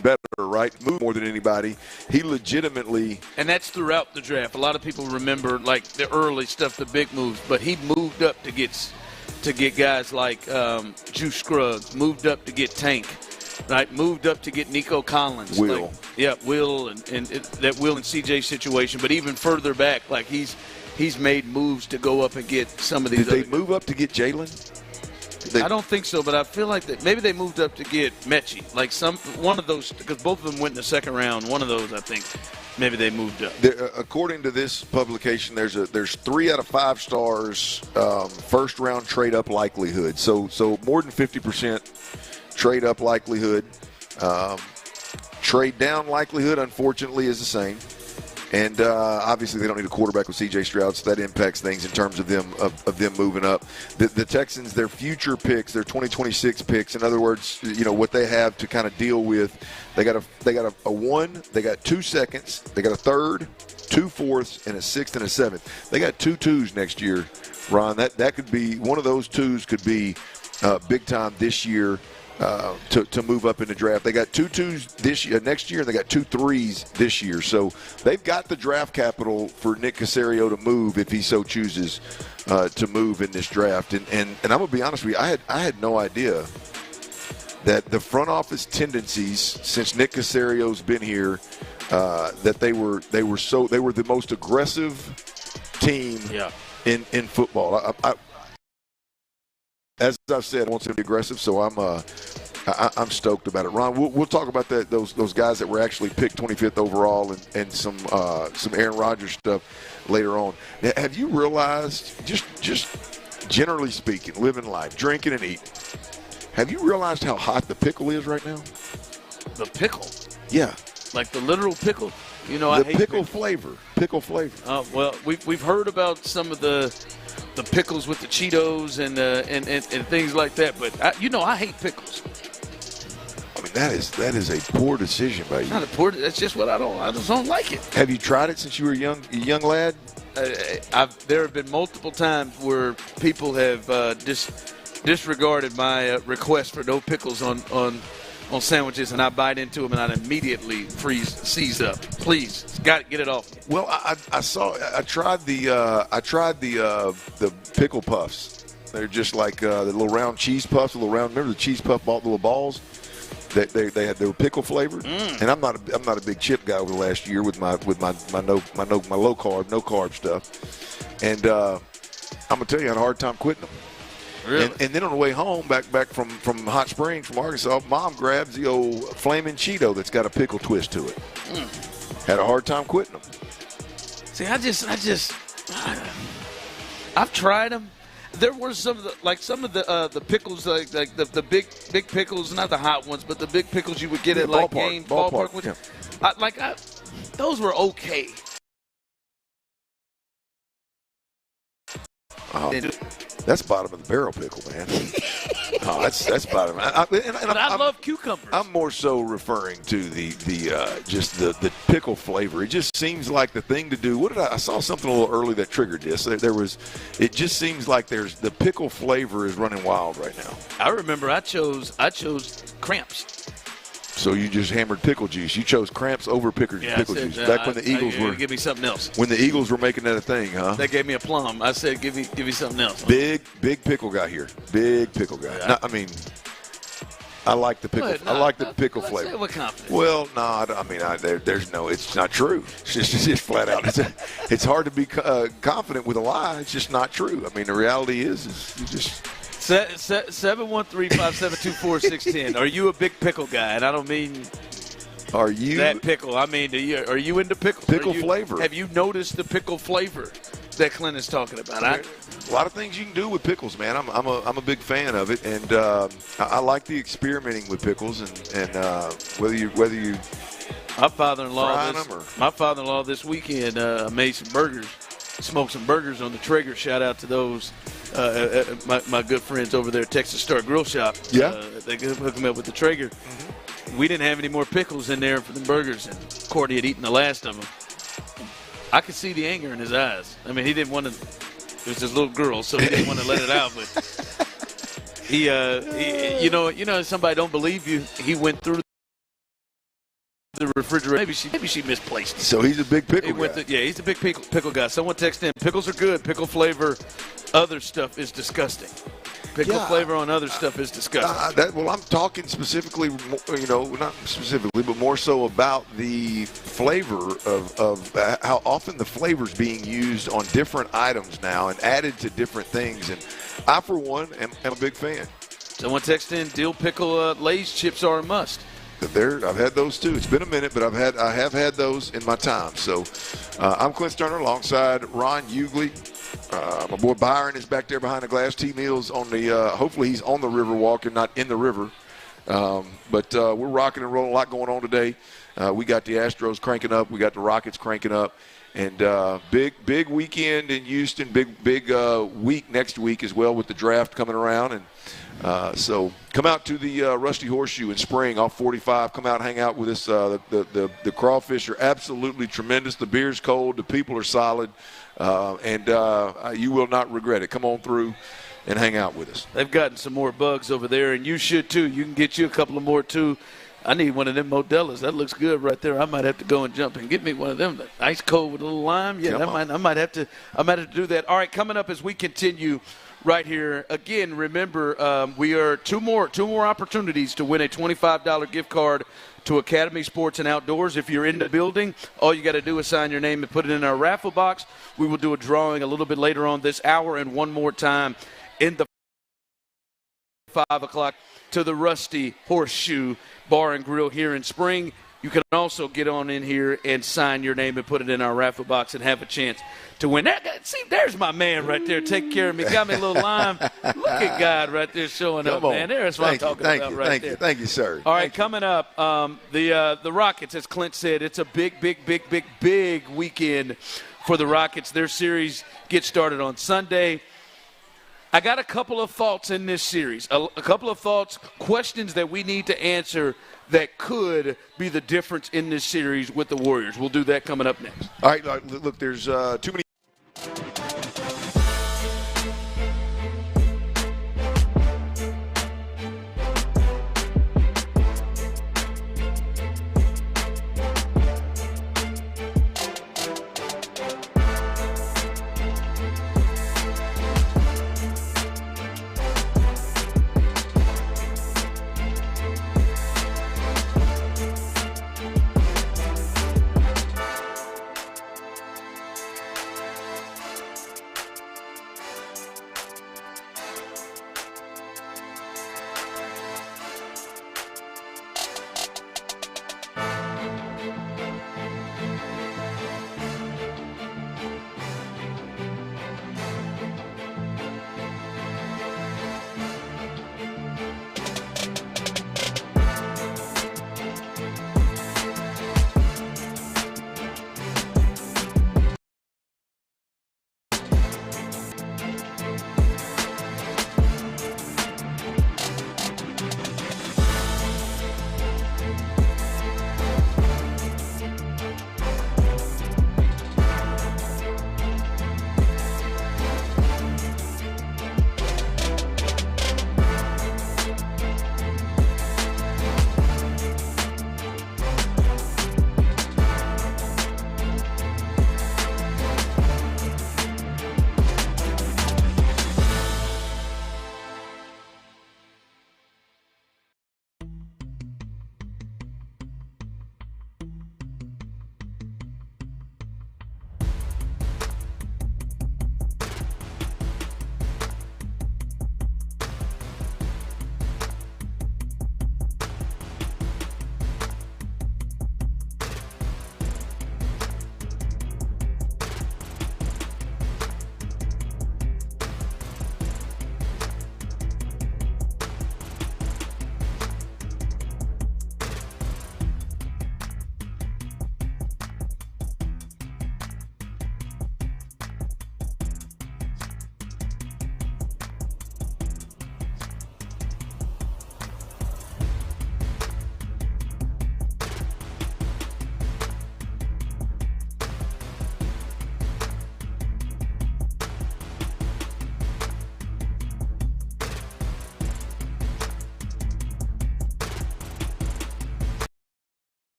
better, right? Move more than anybody. He legitimately, and that's throughout the draft. A lot of people remember like the early stuff, the big moves, but he moved up to get guys like Juice Scruggs, moved up to get Tank, right? Moved up to get Nico Collins, Will, Will, and that Will and CJ situation. But even further back, like he's made moves to go up and get some of these. Did they move up to get Jalen? I don't think so, but I feel like that maybe they moved up to get Mechie, like one of those, because both of them went in the second round. One of those, I think, maybe they moved up. According to this publication, there's 3 out of 5 stars first round trade up likelihood. So more than 50% trade up likelihood. Trade down likelihood, unfortunately, is the same. And obviously, they don't need a quarterback with C.J. Stroud, so that impacts things in terms of them moving up. The Texans, their future picks, their 2026 picks. In other words, what they have to kind of deal with. They got a 1. They got 2 seconds. They got a 3rd, 2 4ths, and a 6th and a 7th. They got 2 2s next year, Ron. That could be one of those 2s. Could be big time this year. To move up in the draft. They got 2 2s this year, next year, and they got 2 3s this year. So they've got the draft capital for Nick Caserio to move if he so chooses to move in this draft. And I'm gonna be honest with you, I had no idea that the front office tendencies since Nick Caserio's been here that they were the most aggressive team in football. As I've said, I want to be aggressive, so I'm stoked about it. Ron, we'll talk about those guys that were actually picked 25th overall and some Aaron Rodgers stuff later on. Now, have you realized, just generally speaking, living life, drinking and eating, have you realized how hot the pickle is right now? The pickle? Yeah. Like the literal pickle? I hate pickle flavor. Pickle flavor. Well, we've heard about some of the pickles with the Cheetos and things like that, but I hate pickles. I mean, that is a poor decision by you. Not a poor. That's just what I just don't like it. Have you tried it since you were a young lad? There have been multiple times where people have disregarded my request for no pickles on sandwiches, and I bite into them, and I immediately seize up. Please, get it off. Well, I tried the pickle puffs. They're just like the little round cheese puffs, remember the cheese puff little balls? They were pickle flavored, and I'm not a big chip guy over the last year with my low carb, no carb stuff, and I'm gonna tell you, I had a hard time quitting them. Really? And then on the way home, back from Hot Springs, from Arkansas, Mom grabs the old Flamin' Cheeto that's got a pickle twist to it. Had a hard time quitting them. See, I've tried them. There were some of the pickles, like the big pickles, not the hot ones, but the big pickles you would get at like ballpark ones. Yeah. Those were okay. That's bottom of the barrel pickle, man. That's bottom. But I love cucumbers. I'm more so referring to the pickle flavor. It just seems like the thing to do. I saw something a little early that triggered this. It just seems like the pickle flavor is running wild right now. I remember I chose Cramps. So you just hammered pickle juice. You chose Cramps over pickle juice. Back when the Eagles were. Give me something else. When the Eagles were making that a thing, huh? They gave me a plum. I said, give me something else. Big pickle guy here. Big pickle guy. Yeah. I like the pickle. I like the pickle flavor. Say with confidence. Well, no, there's no. It's not true. It's just flat out. It's hard to be confident with a lie. It's just not true. I mean, the reality is you just. 713-572-4610. Are you a big pickle guy? And I don't mean are you that pickle. I mean, are you into pickles? Pickle flavor. Have you noticed the pickle flavor that Clint is talking about? A lot of things you can do with pickles, man. I'm a big fan of it, and I like the experimenting with pickles, and whether you. My father-in-law this weekend made some burgers. Smoked some burgers on the Traeger. Shout out to those my good friends over there at Texas Star Grill Shop. Yeah, they hooked me up with the Traeger. Mm-hmm. We didn't have any more pickles in there for the burgers, and Courtney had eaten the last of them. I could see the anger in his eyes. I mean, he didn't want to. It was his little girl, so he didn't want to let it out. But he somebody don't believe you. He went through the refrigerator. Maybe she misplaced it. So he's a big pickle guy. He's a big pickle guy. Someone texted in, pickles are good. Pickle flavor, other stuff is disgusting. Pickle flavor on other stuff is disgusting. I'm talking specifically, not specifically, but more so about the flavor of how often the flavor's being used on different items now and added to different things. And I, for one, am a big fan. Someone texted in, dill pickle Lay's chips are a must. I've had those too. It's been a minute, but I have had those in my time. So I'm Clint Stoerner alongside Ron Hughley. My boy Byron is back there behind the glass. T Mills on the hopefully he's on the river walk and not in the river. But we're rocking and rolling. A lot going on today. We got the Astros cranking up. We got the Rockets cranking up. And big weekend in Houston, big week next week as well with the draft coming around. And so come out to the Rusty Horseshoe in spring off 45. Come out and hang out with us. The crawfish are absolutely tremendous. The beer's cold. The people are solid. And you will not regret it. Come on through and hang out with us. They've gotten some more bugs over there, and you should too. You can get you a couple of more too. I need one of them Modelo's. That looks good right there. I might have to go and jump and get me one of them. Ice cold with a little lime. Yeah, I might have to do that. All right, coming up as we continue right here. Again, remember we are two more opportunities to win a $25 gift card to Academy Sports and Outdoors. If you're in the building, all you got to do is sign your name and put it in our raffle box. We will do a drawing a little bit later on this hour and one more time in the 5 o'clock to the Rusty Horseshoe Bar and Grill here in Spring. You can also get on in here and sign your name and put it in our raffle box and have a chance to win. See, there's my man right there. Take care of me. Got me a little lime. Look at God right there showing up, man. There's what I'm talking about right there. Thank you, sir. All right, coming up, the Rockets, as Clint said, it's a big weekend for the Rockets. Their series gets started on Sunday. I got a couple of thoughts in this series, a couple of thoughts, questions that we need to answer that could be the difference in this series with the Warriors. We'll do that coming up next. All right, look, there's too many.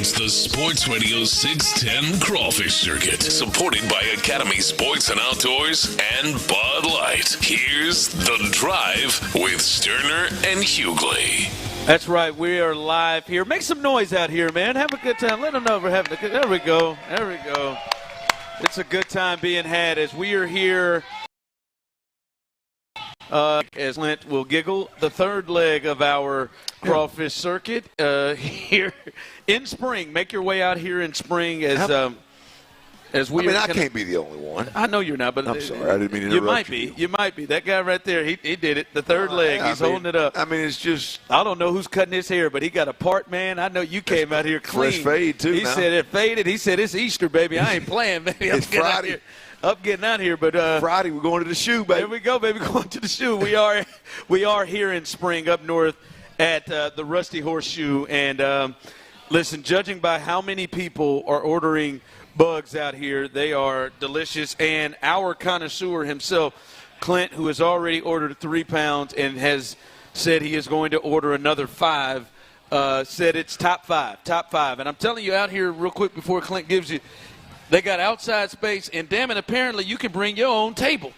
It's the Sports Radio 610 Crawfish Circuit, supported by Academy Sports and Outdoors and Bud Light. Here's The Drive with Stoerner and Hughley. That's right. We are live here. Make some noise out here, man. Have a good time. Let them know we're having a good time. There we go. There we go. It's a good time being had as we are here. As Clint will giggle, the third leg of our crawfish circuit here in spring. Make your way out here in spring as we. I can't be the only one. I know you're not, but I'm sorry, I didn't mean to interrupt you. You might be. That guy right there, he did it. The third leg, he's holding it up. I mean, it's just. I don't know who's cutting his hair, but he got a part, man. I know you came out here clean. Fresh fade too. He said it faded. He said it's Easter, baby. I ain't playing, baby. It's Friday. Getting out here, but Friday we're going to the shoe, baby. There we go, baby, going to the shoe. We are here in spring up north at the Rusty Horseshoe, and listen, judging by how many people are ordering bugs out here, they are delicious. And our connoisseur himself, Clint, who has already ordered 3 pounds and has said he is going to order another 5, said it's top five. And I'm telling you out here real quick before Clint gives you. They got outside space, and damn it, apparently you can bring your own table.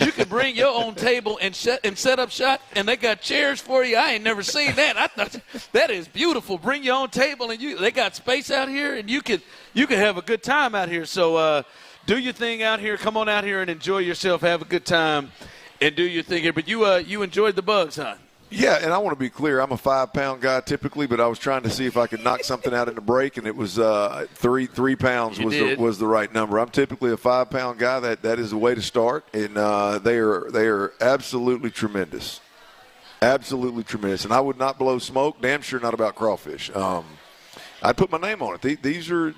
You can bring your own table and set up shop, and they got chairs for you. I ain't never seen that. I thought that is beautiful. Bring your own table, and they got space out here, and you can have a good time out here. So do your thing out here. Come on out here and enjoy yourself. Have a good time and do your thing here. But you enjoyed the bugs, huh? Yeah, and I want to be clear. I'm a 5-pound guy typically, but I was trying to see if I could knock something out in the break, and it was 3 pounds was the right number. I'm typically a 5-pound guy. That is the way to start, and they are absolutely tremendous, absolutely tremendous. And I would not blow smoke. Damn sure not about crawfish. I'd put my name on it. These are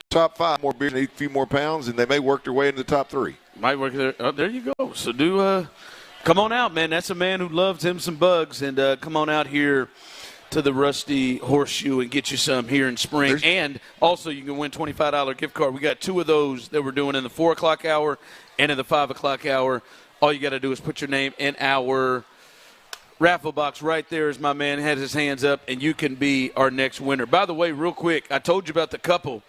top 5. More beer, need a few more pounds, and they may work their way into the top 3. Might work there. Oh, there you go. So do. Come on out, man. That's a man who loves him some bugs. And come on out here to the Rusty Horseshoe and get you some here in spring. And also you can win $25 gift card. We got 2 of those that we're doing in the 4 o'clock hour and in the 5 o'clock hour. All you got to do is put your name in our raffle box right there as my man has his hands up, and you can be our next winner. By the way, real quick, I told you about the couple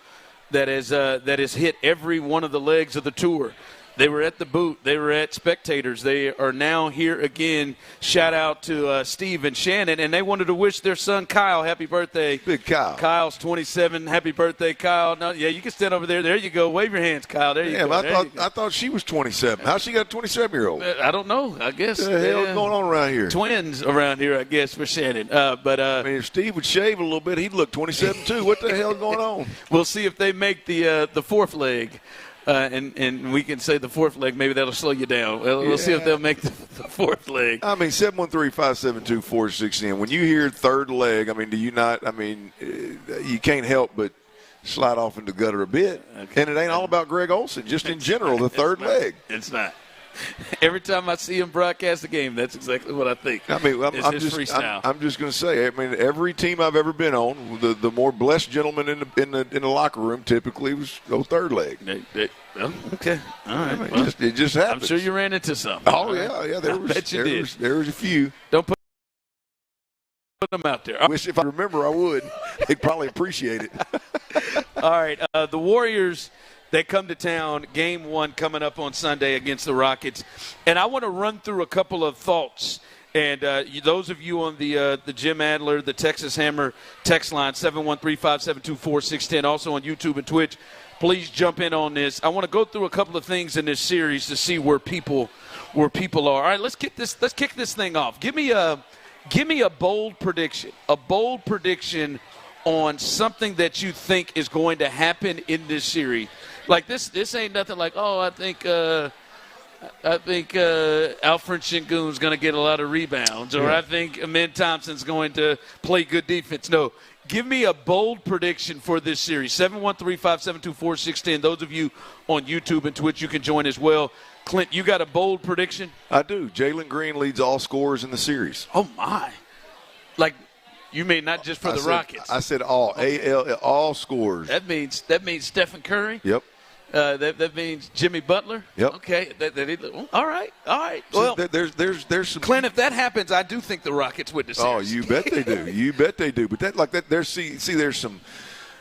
that has hit every one of the legs of the tour. They were at the boot. They were at Spectators. They are now here again. Shout out to Steve and Shannon. And they wanted to wish their son Kyle happy birthday. Big Kyle. Kyle's 27. Happy birthday, Kyle. No, yeah, you can stand over there. There you go. Wave your hands, Kyle. There you go. I thought she was 27. How's she got a 27-year-old? I don't know. I guess. What the hell is going on around here? Twins around here, I guess, for Shannon. I mean, if Steve would shave a little bit, he'd look 27 too. What the hell is going on? We'll see if they make the 4th leg. And we can say the 4th leg, maybe that'll slow you down. We'll see if they'll make the 4th leg. I mean, 713-572-4610. When you hear 3rd leg, I mean, do you not – I mean, you can't help but slide off in the gutter a bit. Okay. And it ain't all about Greg Olsen, just in general, the 3rd leg. It's not. Every time I see him broadcast the game, that's exactly what I think. I mean, I'm just going to say. I mean, every team I've ever been on, the more blessed gentleman in the locker room typically was no 3rd leg. Okay, all right. I mean, it just happens. I'm sure you ran into some. Oh yeah. There was a few. Don't put them out there. I wish if I remember I would. They'd probably appreciate it. All right, the Warriors. They come to town, game 1 coming up on Sunday against the Rockets. And I want to run through a couple of thoughts. And those of you on the Jim Adler, the Texas Hammer text line, 713-572-4610, also on YouTube and Twitch, please jump in on this. I want to go through a couple of things in this series to see where people are. All right, let's kick this thing off. Give me a bold prediction. A bold prediction on something that you think is going to happen in this series. Like this ain't nothing like, I think Alfred Şengün's going to get a lot of rebounds, or I think Ime Thompson's going to play good defense. No, give me a bold prediction for this series. 713-572-4610. Those of you on YouTube and Twitch, you can join as well. Clint, you got a bold prediction? I do. Jalen Green leads all scorers in the series. Oh, my. Like, you mean not just for the Rockets? I said all. Okay. All scorers. That means Stephen Curry? Yep. That means Jimmy Butler. Yep. Okay. All right. Well, there's some. Clint, if that happens, I do think the Rockets win the series. Oh, you bet they do. You bet they do. But there's some.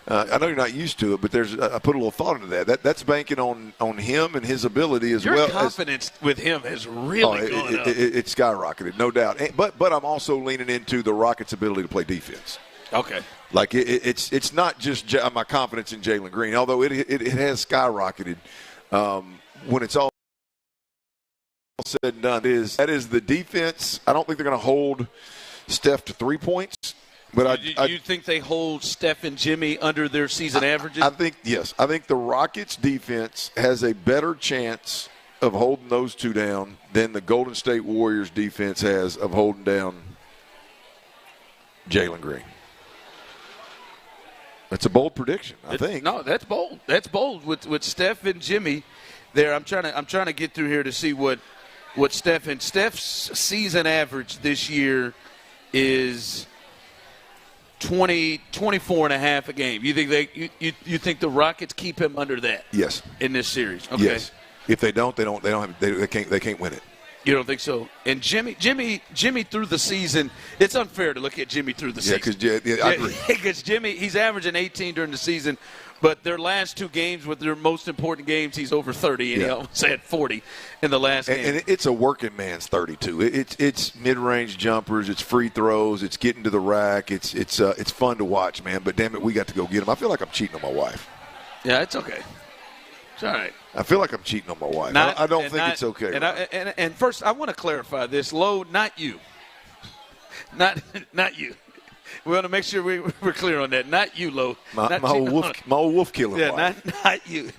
I know you're not used to it, but I put a little thought into that. That's banking on him and his ability as well. Your confidence with him has really gone up. It's skyrocketed, no doubt. But I'm also leaning into the Rockets' ability to play defense. Okay. Like it's not just my confidence in Jalen Green, although it has skyrocketed. When it's all said and done, that is the defense. I don't think they're going to hold Steph to 3 points. But you think they hold Steph and Jimmy under their season averages? I think the Rockets' defense has a better chance of holding those two down than the Golden State Warriors' defense has of holding down Jalen Green. That's a bold prediction, I think. No, that's bold. That's bold with Steph and Jimmy there. I'm trying to get through here to see what Steph's season average this year is 24 and a half a game. You think you think the Rockets keep him under that? Yes. In this series. Okay. Yes. If they don't, they can't win it. You don't think so? And Jimmy through the season, it's unfair to look at Jimmy through the season. I agree. Because Jimmy, he's averaging 18 during the season, but their last two games, with their most important games, he's over 30, and he almost had 40 in the last game. And it's a working man's 32. It's mid-range jumpers, it's free throws, it's getting to the rack. It's fun to watch, man. But damn it, we got to go get him. I feel like I'm cheating on my wife. Yeah, it's okay. It's all right. I feel like I'm cheating on my wife. I don't think it's okay. And first, I want to clarify this. Lowe, not you. Not you. We want to make sure we're clear on that. Not you, Lowe. My old wolf killing wife.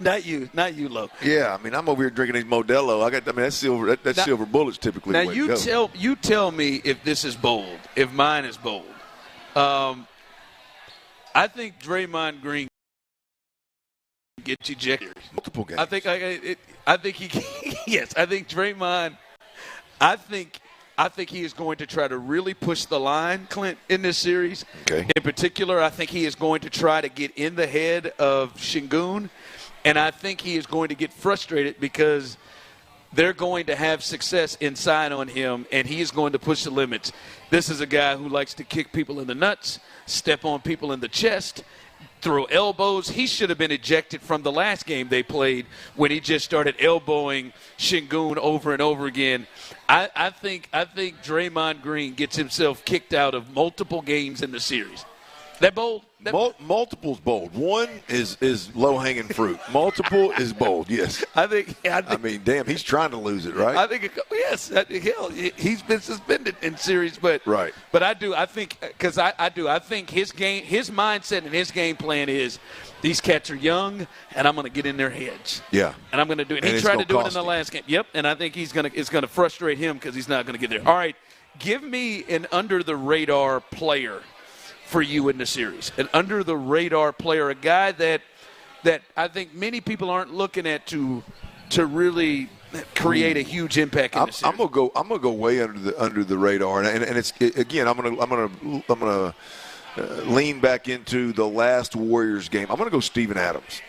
Not you, Lowe. Yeah, I mean, I'm over here drinking these Modelo. that's silver. That's silver bullets typically. Now you tell me if this is bold. If mine is bold. I think Draymond Green gets ejected. Multiple games. I think he. Yes, I think Draymond. I think he is going to try to really push the line, Clint, in this series. Okay. In particular, I think he is going to try to get in the head of Şengün, and I think he is going to get frustrated because they're going to have success inside on him, and he is going to push the limits. This is a guy who likes to kick people in the nuts, step on people in the chest, throw elbows. He should have been ejected from the last game they played when he just started elbowing Şengün over and over again. I think Draymond Green gets himself kicked out of multiple games in the series. That bold? Multiple's bold. One is low-hanging fruit. Multiple is bold, yes. I think, damn, he's trying to lose it, right? I think, yes. Hell, he's been suspended in series, but right. But I think his mindset and his game plan is these cats are young, and I'm going to get in their heads. Yeah. And I'm going to do it. And he tried to do it in the last game. Yep. And I think it's going to frustrate him because he's not going to get there. All right, give me an under-the-radar player for you in the series, an under-the-radar player, a guy that I think many people aren't looking at to really create a huge impact in the series. I'm gonna go way under the radar, and it's again I'm gonna lean back into the last Warriors game. I'm gonna go Steven Adams.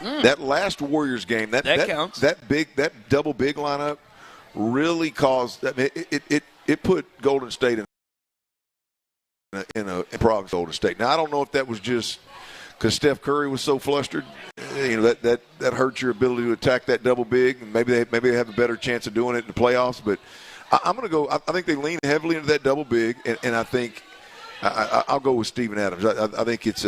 That last Warriors game, that counts. That double big lineup really caused. I mean, it put Golden State in a problem with Golden State. Now I don't know if that was just because Steph Curry was so flustered. You know that hurts your ability to attack that double big, and maybe they have a better chance of doing it in the playoffs. But I'm going to go. I think they lean heavily into that double big, and I think I'll go with Steven Adams. I think it's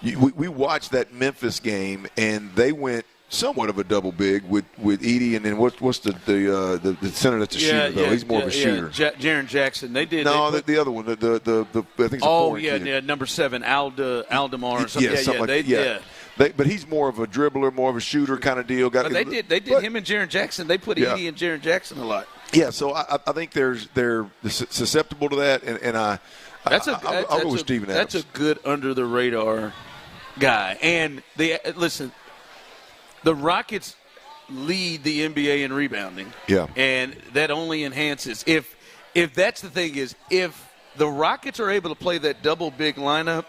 we watched that Memphis game, and they went somewhat of a double big with Edie, and then what's the center that's a shooter though? He's more of a shooter. Jaron Jackson. They did. No, the other one. The I think it's a kid. Number 7, Aldemar or something. Something like that. But he's more of a dribbler, more of a shooter kind of deal. They did him and Jaron Jackson. They put Edie and Jaron Jackson a lot. Yeah, so I think they're susceptible to that, and I'll go with Steven Adams. That's a good under the radar guy. And listen. The Rockets lead the NBA in rebounding. Yeah. And that only enhances. If that's the thing is, if the Rockets are able to play that double big lineup,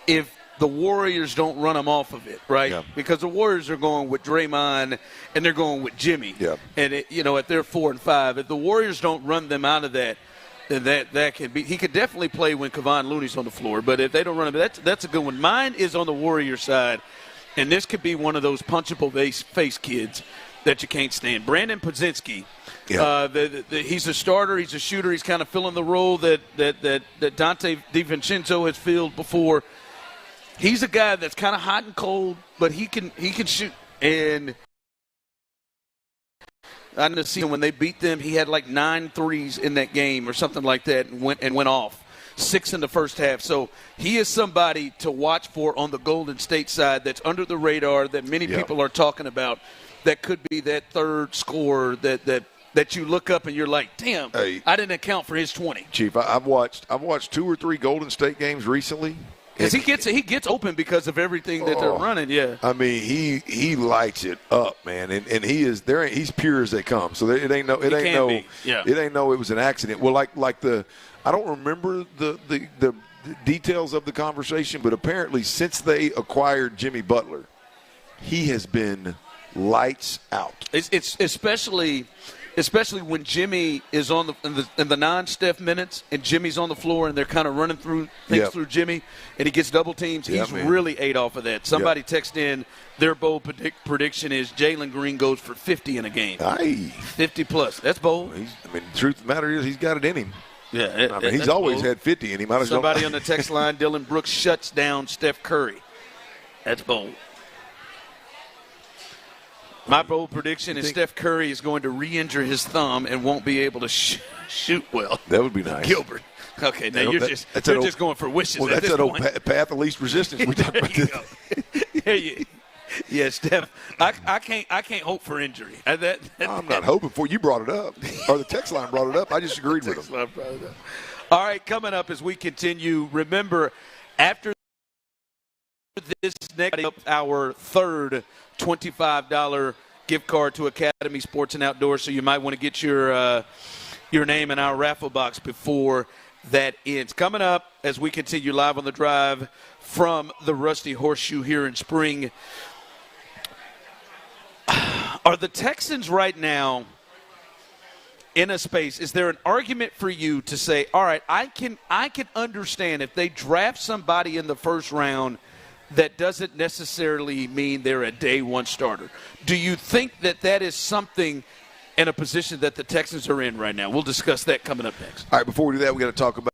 if the Warriors don't run them off of it, right? Yeah. Because the Warriors are going with Draymond and they're going with Jimmy. Yeah. And, at their 4 and 5, if the Warriors don't run them out of that, then that can be – he could definitely play when Kevon Looney's on the floor. But if they don't run him, that's a good one. Mine is on the Warriors side. And this could be one of those punchable face kids that you can't stand. Brandon Podzinski, he's a starter, he's a shooter, he's kind of filling the role that Dante DiVincenzo has filled before. He's a guy that's kind of hot and cold, but he can shoot. And I didn't see him when they beat them. He had like 9 threes in that game or something like that, and went off. 6 in the first half. So he is somebody to watch for on the Golden State side that's under the radar that many people are talking about that could be that third scorer that you look up and you're like, damn, I didn't account for his 20. Chief, I've watched 2 or 3 Golden State games recently. Because he gets open because of everything that they're running, yeah. I mean, he lights it up, man, and he is there. He's pure as they come. So it ain't no it was an accident. Well, like I don't remember the details of the conversation, but apparently since they acquired Jimmy Butler, he has been lights out. It's especially when Jimmy is in the non-Steph minutes and Jimmy's on the floor and they're kind of running through things through Jimmy and he gets double teams. He's really ate off of that. Somebody text in their bold prediction is Jalen Green goes for 50 in a game. 50 plus. That's bold. The truth of the matter is he's got it in him. Yeah, he's always had 50 in him. Somebody on the text line, Dylan Brooks shuts down Steph Curry. That's bold. My bold prediction is Steph Curry is going to re-injure his thumb and won't be able to shoot well. That would be nice. Gilbert. Okay, now you're just going for wishes. Well, that's that old path of least resistance we talked about. There you go. Yeah, Steph, I can't hope for injury. I'm not hoping for. You brought it up, or the text line brought it up. I just agreed with him. All right, coming up as we continue. Remember, after this next our third $25 gift card to Academy Sports and Outdoors, so you might want to get your name in our raffle box before that ends. Coming up as we continue live on the drive from the Rusty Horseshoe here in Spring. Are the Texans right now in a space? Is there an argument for you to say, all right, I can understand if they draft somebody in the first round that doesn't necessarily mean they're a day one starter. Do you think that is something in a position that the Texans are in right now? We'll discuss that coming up next. All right, before we do that, we got to talk about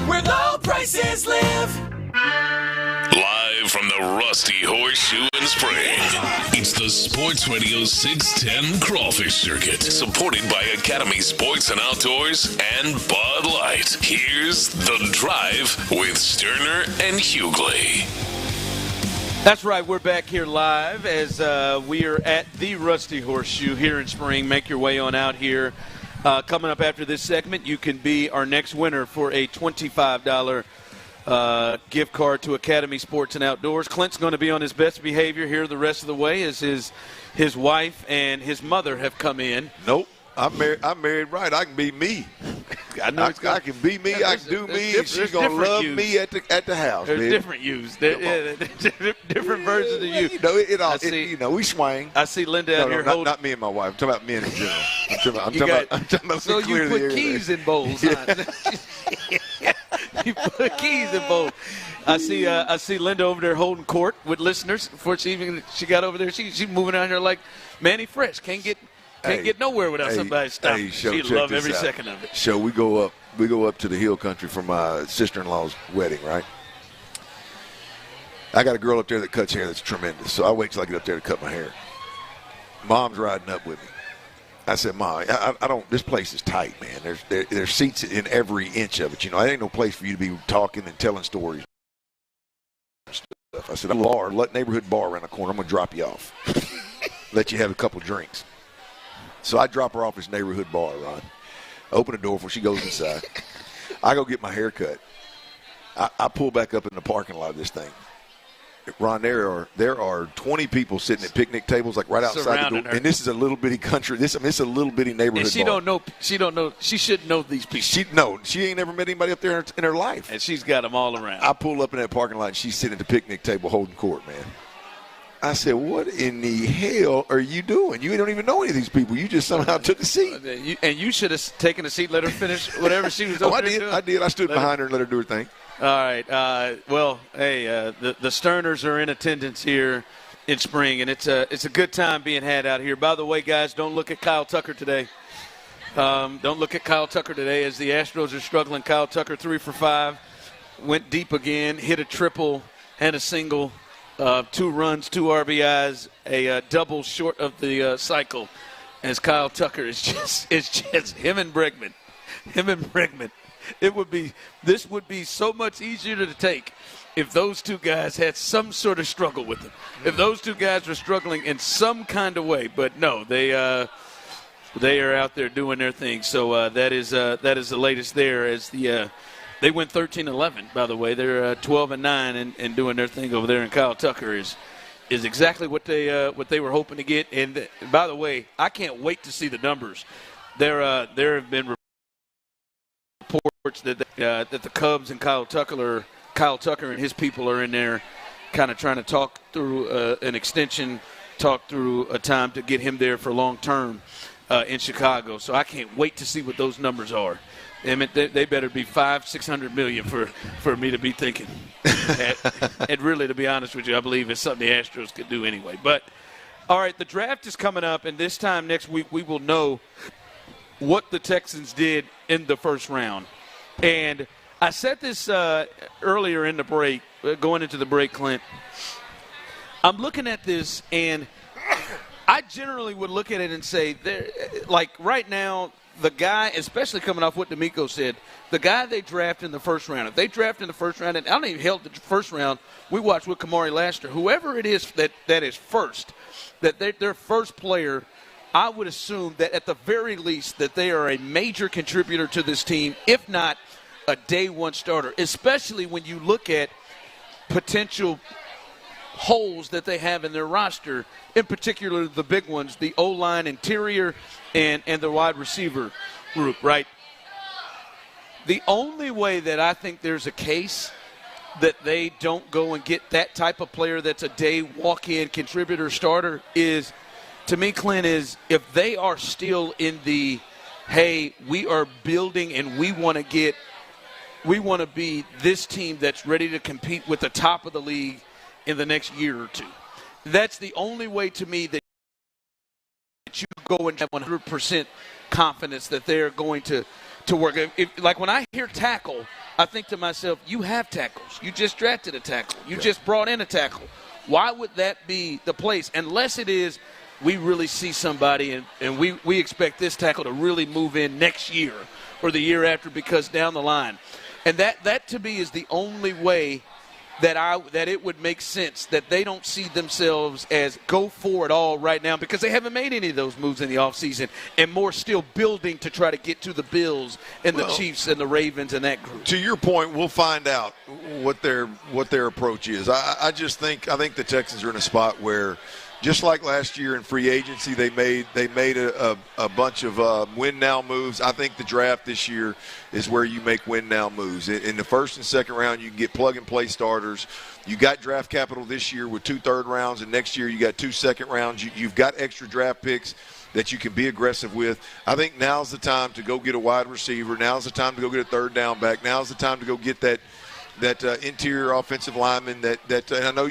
where low prices live. Live from the Rusty Horseshoe in Spring, it's the Sports Radio 610 Crawfish Circuit, supported by Academy Sports and Outdoors and Bud Light. Here's The Drive with Stoerner and Hughley. That's right. We're back here live as we are at the Rusty Horseshoe here in Spring. Make your way on out here. Coming up after this segment, you can be our next winner for a $25 gift card to Academy Sports and Outdoors. Clint's going to be on his best behavior here the rest of the way as his wife and his mother have come in. Nope. I'm married right. I can be me. I can be me. I can do me. She's going to love me at the house. There's different yous. Different versions of you. You know, we swing. I see Linda out here holding. Not me and my wife. I'm talking about men in general. I'm talking about so you put keys in bowls, huh? You put keys in bowls. I see Linda over there holding court with listeners. Before she got over there, she's moving out here like Manny Fresh. Can't get nowhere without somebody stopping. She love every second of it. So we go up to the hill country for my sister-in-law's wedding, right? I got a girl up there that cuts hair that's tremendous. So I wait till I get up there to cut my hair. Mom's riding up with me. I said, Mom, I don't. This place is tight, man. There's seats in every inch of it. You know, it ain't no place for you to be talking and telling stories. I said, I'm a neighborhood bar around the corner. I'm gonna drop you off. Let you have a couple drinks. So I drop her off this neighborhood bar, Ron. Open the door before she goes inside. I go get my hair cut. I pull back up in the parking lot of this thing. Ron, there are 20 people sitting at picnic tables, like right outside the door. Her. And this is a little bitty country. It's a little bitty neighborhood. And she bar. don't know. She shouldn't know these people. She ain't never met anybody up there in her life. And she's got them all around. I pull up in that parking lot, and she's sitting at the picnic table holding court, man. I said, what in the hell are you doing? You don't even know any of these people. You just somehow took a seat. And you should have taken a seat, let her finish whatever she was doing. I did. I stood behind her and let her do her thing. All right. Well, hey, the Stoerners are in attendance here in Spring, and it's a good time being had out here. By the way, guys, don't look at Kyle Tucker today. Don't look at Kyle Tucker today as the Astros are struggling. Kyle Tucker 3 for 5, went deep again, hit a triple and a single. 2 runs, 2 RBIs, a double short of the cycle. As Kyle Tucker is just him and Bregman. This would be so much easier to take if those two guys had some sort of struggle with them. If those two guys were struggling in some kind of way, but no, they are out there doing their thing. So that is the latest there as the. They went 13-11, by the way. They're 12-9 and doing their thing over there. And Kyle Tucker is exactly what they were hoping to get. And by the way, I can't wait to see the numbers. There have been reports that the Cubs and Kyle Tucker and his people are in there, kind of trying to talk through an extension, talk through a time to get him there for long term in Chicago. So I can't wait to see what those numbers are. They better be $500-600 million for me to be thinking. And really, to be honest with you, I believe it's something the Astros could do anyway. But, all right, the draft is coming up, and this time next week we will know what the Texans did in the first round. And I said this earlier in the break, going into the break, Clint. I'm looking at this, and I generally would look at it and say, like right now, the guy, especially coming off what D'Amico said, the guy they draft in the first round, if they draft in the first round, and I don't even held the first round, we watched with Kamari Laster, whoever it is that is first, that their first player, I would assume that at the very least that they are a major contributor to this team, if not a day one starter, especially when you look at potential holes that they have in their roster, in particular the big ones, the O-line interior and the wide receiver group, right? The only way that I think there's a case that they don't go and get that type of player that's a day walk-in contributor starter is, to me, Clint, is if they are still in the, hey, we are building and we want to be this team that's ready to compete with the top of the league in the next year or two. That's the only way to me that you go and have 100% confidence that they're going to work. Like when I hear tackle, I think to myself, you have tackles. You just drafted a tackle. You just brought in a tackle. Why would that be the place? Unless it is we really see somebody and we expect this tackle to really move in next year or the year after because down the line. And that to me is the only way that it would make sense, that they don't see themselves as go for it all right now because they haven't made any of those moves in the offseason and more still building to try to get to the Bills and the Chiefs and the Ravens and that group. To your point, we'll find out what their approach is. I think the Texans are in a spot where, just like last year in free agency, they made a bunch of win-now moves. I think the draft this year is where you make win-now moves. In the first and second round, you can get plug-and-play starters. You got draft capital this year with 2 third rounds, and next year you got 2 second rounds. You've got extra draft picks that you can be aggressive with. I think now's the time to go get a wide receiver. Now's the time to go get a third down back. Now's the time to go get that interior offensive lineman and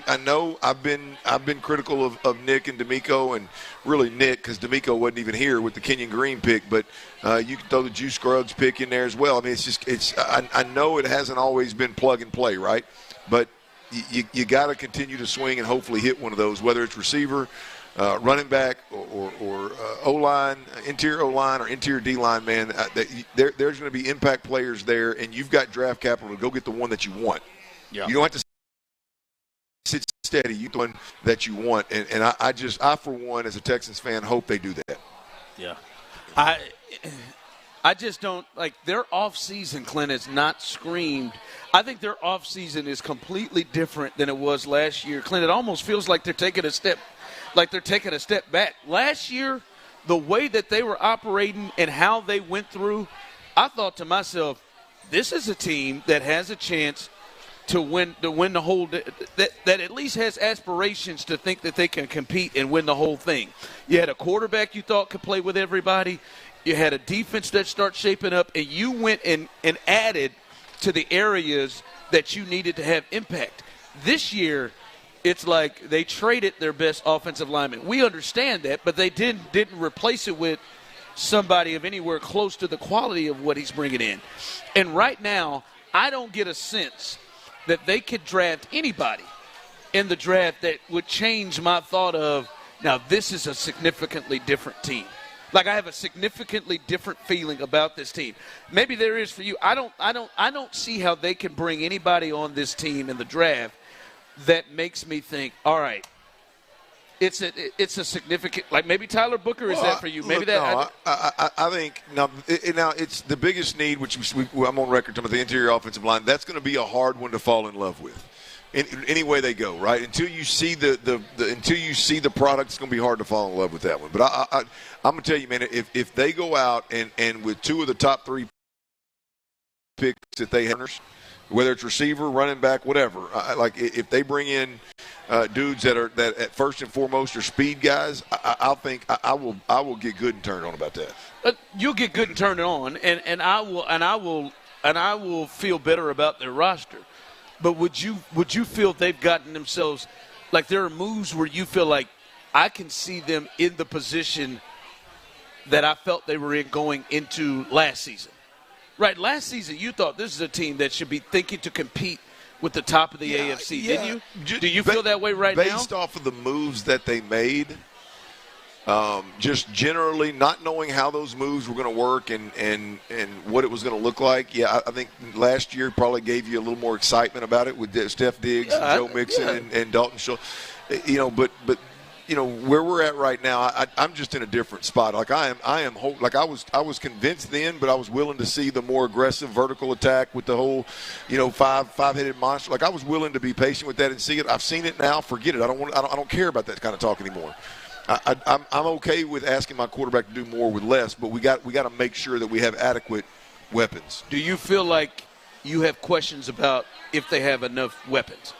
I know I've been critical of Nick and D'Amico, and really Nick because D'Amico wasn't even here with the Kenyon Green pick, but you can throw the Juice Scruggs pick in there as well. I mean, I know it hasn't always been plug and play, right? But you got to continue to swing and hopefully hit one of those, whether it's receiver, running back, or O-line, interior O-line, or interior D-line, man. There's going to be impact players there, and you've got draft capital to go get the one that you want. Yeah. You don't have to sit steady. You get the one that you want. And I, for one, as a Texans fan, hope they do that. Yeah. I just don't – like, their offseason, Clint, is not screamed. I think their offseason is completely different than it was last year. Clint, it almost feels like they're taking a step back. Last year, the way that they were operating and how they went through, I thought to myself, this is a team that has a chance to win the whole – that at least has aspirations to think that they can compete and win the whole thing. You had a quarterback you thought could play with everybody. You had a defense that started shaping up, and you went and added to the areas that you needed to have impact. This year – it's like they traded their best offensive lineman. We understand that, but they didn't replace it with somebody of anywhere close to the quality of what he's bringing in. And right now, I don't get a sense that they could draft anybody in the draft that would change my thought of, now this is a significantly different team. Like, I have a significantly different feeling about this team. Maybe there is for you. I don't see how they can bring anybody on this team in the draft that makes me think, all right, it's a significant, like maybe Tyler Booker is that for you? Maybe I think now it's the biggest need, which I'm on record talking about the interior offensive line. That's going to be a hard one to fall in love with, in any way they go, right? Until you see the product, it's going to be hard to fall in love with that one. But I'm going to tell you, man, if they go out and with 2 of the top 3 picks that they have, whether it's receiver, running back, whatever. Like if they bring in dudes that at first and foremost are speed guys, I will get good and turned on about that. You'll get good and turned on, and I will feel better about their roster. But would you feel they've gotten themselves, like there are moves where you feel like I can see them in the position that I felt they were in going into last season? Right, last season you thought this is a team that should be thinking to compete with the top of the AFC, didn't you? Do you feel that way right now? Based off of the moves that they made, just generally not knowing how those moves were going to work and what it was going to look like, I think last year probably gave you a little more excitement about it with Steph Diggs and Joe Mixon and Dalton Schultz. But where we're at right now, I'm just in a different spot. Like I was convinced then, but I was willing to see the more aggressive vertical attack with the whole, five-headed monster. Like I was willing to be patient with that and see it. I've seen it now. Forget it. I don't care about that kind of talk anymore. I'm okay with asking my quarterback to do more with less, but we got to make sure that we have adequate weapons. Do you feel like you have questions about if they have enough weapons?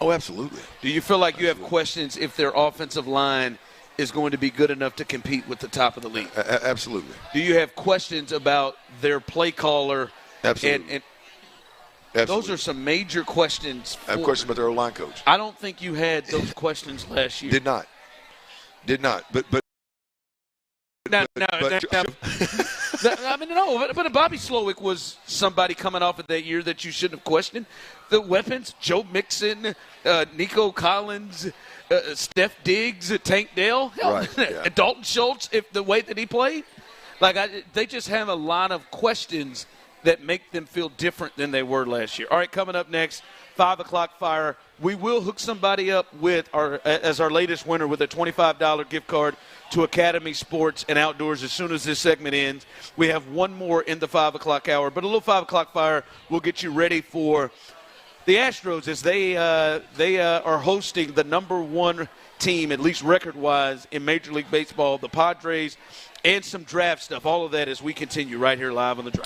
Oh, absolutely. Do you feel like you have questions if their offensive line is going to be good enough to compete with the top of the league? Absolutely. Do you have questions about their play caller? Absolutely. And those are some major questions. I have questions about their line coach. I don't think you had those questions last year. Did not. But But Bobby Slowick was somebody coming off of that year that you shouldn't have questioned. The weapons, Joe Mixon, Nico Collins, Steph Diggs, Tank Dell, Dalton Schultz, if the way that he played. They just have a lot of questions that make them feel different than they were last year. All right, coming up next, 5 o'clock fire. We will hook somebody up as our latest winner with a $25 gift card to Academy Sports and Outdoors as soon as this segment ends. We have one more in the 5 o'clock hour, but a little 5 o'clock fire will get you ready for the Astros as they are hosting the number one team, at least record-wise, in Major League Baseball, the Padres, and some draft stuff. All of that as we continue right here live on the Drive.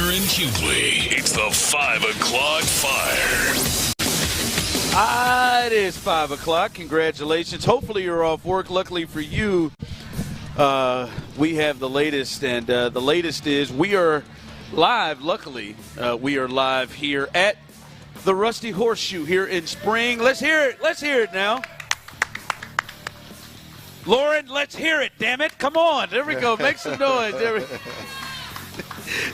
and Hughley. It's the 5 o'clock fire. It is 5 o'clock. Congratulations. Hopefully you're off work. Luckily for you, we have the latest, and the latest is we are live. Luckily, we are live here at the Rusty Horseshoe here in Spring. Let's hear it. Let's hear it now. Lauren, let's hear it, damn it. Come on. There we go. Make some noise.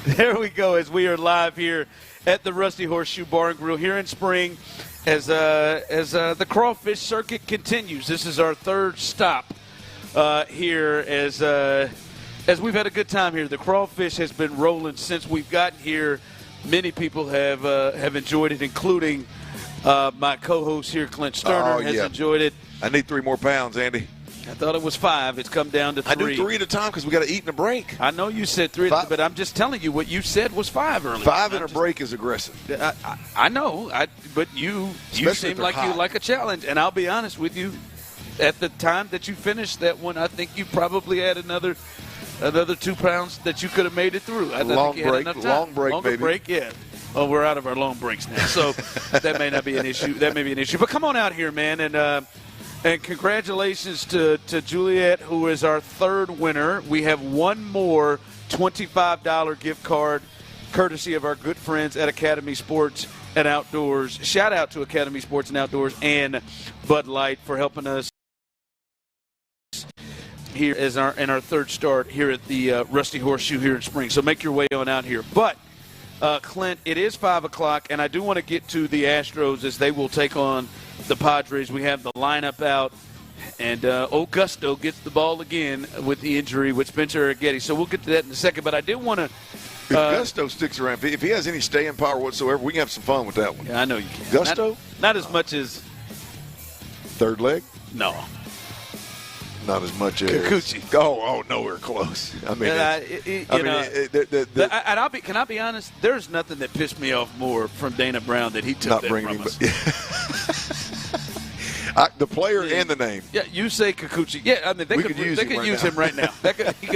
There we go, as we are live here at the Rusty Horseshoe Bar and Grill here in Spring as the crawfish circuit continues. This is our third stop here as we've had a good time here. The crawfish has been rolling since we've gotten here. Many people have enjoyed it, including my co-host here, Clint Stoerner, has enjoyed it. I need 3 more pounds, Andy. I thought it was 5. It's come down to 3. I do 3 at a time because we got to eat in a break. I know you said 3, but I'm just telling you what you said was 5 earlier. 5 in a break is aggressive. I know, but you seem like you like a challenge, and I'll be honest with you. At the time that you finished that one, I think you probably had another 2 pounds that you could have made it through. Long break, Longer break, yeah. Oh, we're out of our long breaks now, so that may not be an issue. That may be an issue. But come on out here, man, and congratulations to Juliet, who is our third winner. We have one more $25 gift card, courtesy of our good friends at Academy Sports and Outdoors. Shout out to Academy Sports and Outdoors and Bud Light for helping us here in our third start here at the Rusty Horseshoe here in Spring. So make your way on out here. But, Clint, it is 5 o'clock, and I do want to get to the Astros as they will take on the Padres. We have the lineup out, and Augusto gets the ball again with the injury with Spencer Arguetti. So we'll get to that in a second. But I did want to if Gusto sticks around, if he has any staying power whatsoever, we can have some fun with that one. Yeah, I know you can. Gusto? Not as much as third leg? No. Not as much as Kikuchi. Oh, nowhere close. I mean, can I be honest? There's nothing that pissed me off more from Dana Brown that he took that from us. The player and the name. Yeah, you say Kikuchi. Yeah, I mean they could use him right now. He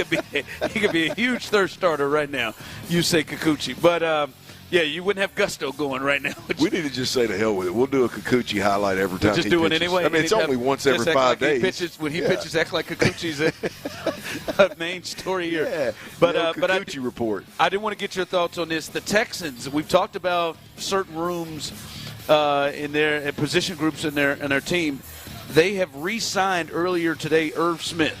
could be a huge third starter right now. You say Kikuchi, but. Yeah, you wouldn't have Gusto going right now. We need to just say to hell with it. We'll do a Kikuchi highlight every time. Just do it anyway. I mean, it's only once every 5 days. When he pitches, act like Kikuchi's a main story here. Yeah, but Kikuchi report. I do want to get your thoughts on this. The Texans. We've talked about certain rooms in their position groups in their team. They have re-signed earlier today Irv Smith,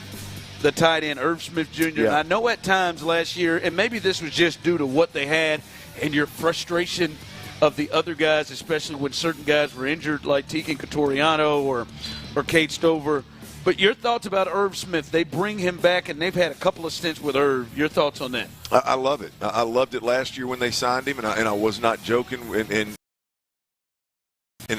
the tight end, Irv Smith Jr. Yeah. And I know at times last year, and maybe this was just due to what they had and your frustration of the other guys, especially when certain guys were injured like Tegan Cotoriano or Kate Stover. But your thoughts about Irv Smith? They bring him back, and they've had a couple of stints with Irv. Your thoughts on that? I love it. I loved it last year when they signed him, and I was not joking in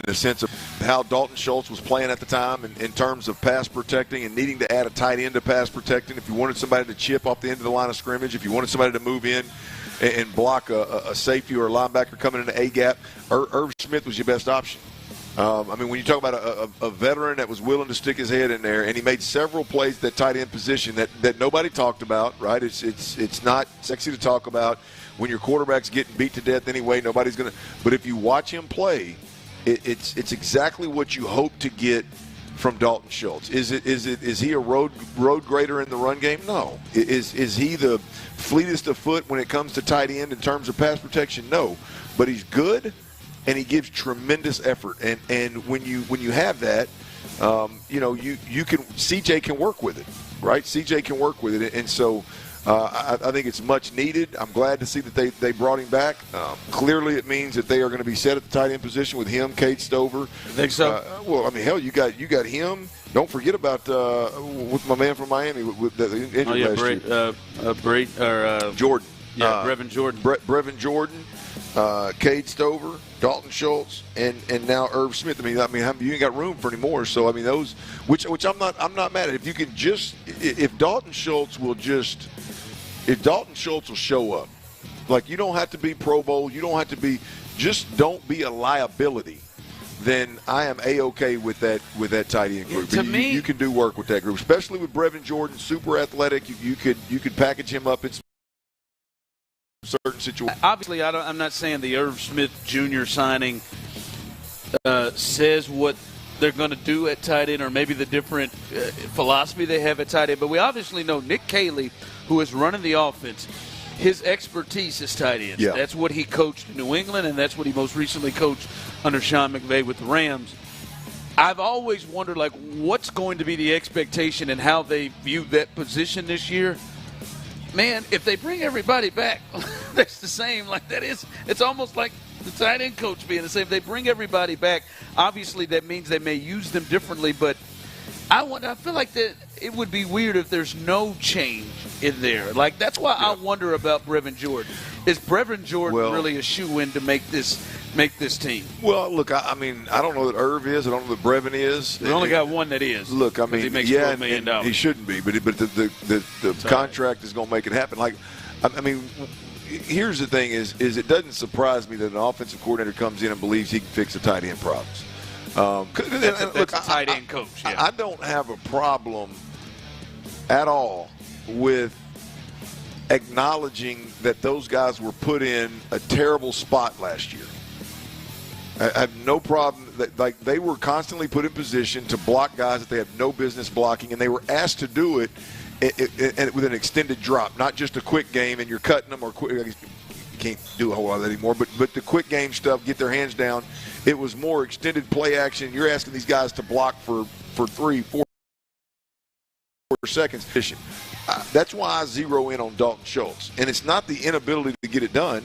the sense of how Dalton Schultz was playing at the time in terms of pass protecting and needing to add a tight end to pass protecting. If you wanted somebody to chip off the end of the line of scrimmage, if you wanted somebody to move in and block a safety or a linebacker coming into A-gap, Irv Smith was your best option. I mean, when you talk about a veteran that was willing to stick his head in there, and he made several plays at that tight end position that nobody talked about, right? It's not sexy to talk about. When your quarterback's getting beat to death anyway, nobody's going to – but if you watch him play, it's exactly what you hope to get from Dalton Schultz. Is he a road grader in the run game? No. Is he the fleetest of foot when it comes to tight end in terms of pass protection? No. But he's good, and he gives tremendous effort. And when you have that, you can CJ can work with it, right? CJ can work with it, and so. I think it's much needed. I'm glad to see that they brought him back. Clearly, it means that they are going to be set at the tight end position with him, Kate Stover. I think so. Well, I mean, hell, you got him. Don't forget about with my man from Miami with the injury last year. Jordan. Yeah, Brevin Jordan. Brevin Jordan, Kate Stover, Dalton Schultz, and now Irv Smith. I mean, you ain't got room for any more. So I mean, those which I'm not mad at. If you can if Dalton Schultz will show up, like you don't have to be Pro Bowl, you don't have to be, just don't be a liability. Then I am A-okay with that tight end group. To me, you can do work with that group, especially with Brevin Jordan, super athletic. You could package him up in certain situations. Obviously, I'm not saying the Irv Smith Jr. signing says what they're going to do at tight end or maybe the different philosophy they have at tight end, but we obviously know Nick Caley, who is running the offense, his expertise is tight ends. Yeah. That's what he coached in New England, and that's what he most recently coached under Sean McVay with the Rams. I've always wondered, like, what's going to be the expectation and how they view that position this year. Man, if they bring everybody back, that's the same. Like, that is, it's almost like the tight end coach being the same. If they bring everybody back, obviously that means they may use them differently, but I feel like that it would be weird if there's no change in there. Like, that's why I wonder about Brevin Jordan. Is Brevin Jordan really a shoe-in to make this team? Well, look, I mean, I don't know that Irv is. I don't know that Brevin is. We only got one that is. Look, I mean, he makes yeah, $12 million. he shouldn't be, but the contract is going to make it happen. Like, I mean, here's the thing: is it doesn't surprise me that an offensive coordinator comes in and believes he can fix the tight end problems. That's a tight end coach. Yeah. I don't have a problem at all with acknowledging that those guys were put in a terrible spot last year. I have no problem that, like, they were constantly put in position to block guys that they had no business blocking, and they were asked to do it with an extended drop, not just a quick game and you're cutting them or quick. You can't do a whole lot of that anymore, but the quick game stuff, get their hands down. It was more extended play action. You're asking these guys to block for 3-4 seconds. That's why I zero in on Dalton Schultz. And it's not the inability to get it done.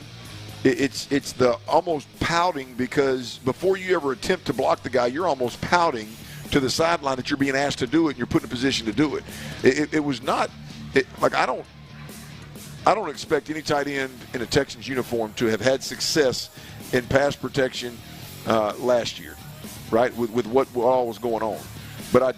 It's the almost pouting, because before you ever attempt to block the guy, you're almost pouting to the sideline that you're being asked to do it and you're put in a position to do it. It was not like I don't expect any tight end in a Texans uniform to have had success in pass protection last year, right? With what all was going on. But I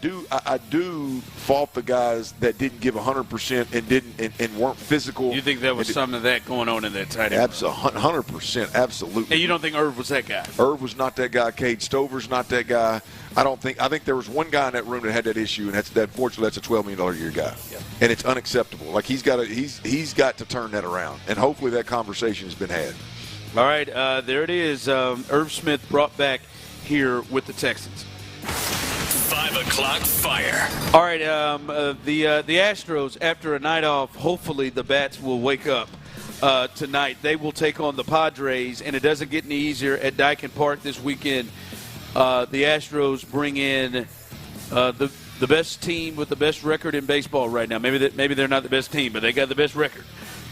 do fault the guys that didn't give 100% and didn't and weren't physical. You think there was some of that going on in that tight end? 100%, absolutely. And you don't think Irv was that guy? Irv was not that guy. Cade Stover's not that guy. I think there was one guy in that room that had that issue, and fortunately that's a $12 million a year guy, and it's unacceptable. Like, he's got to turn that around, and hopefully that conversation has been had. All right, there it is. Irv Smith brought back here with the Texans. 5 o'clock fire. All right, the Astros, after a night off, hopefully the bats will wake up tonight. They will take on the Padres, and it doesn't get any easier at Daikin Park this weekend. The Astros bring in the best team with the best record in baseball right now. Maybe they're not the best team, but they got the best record.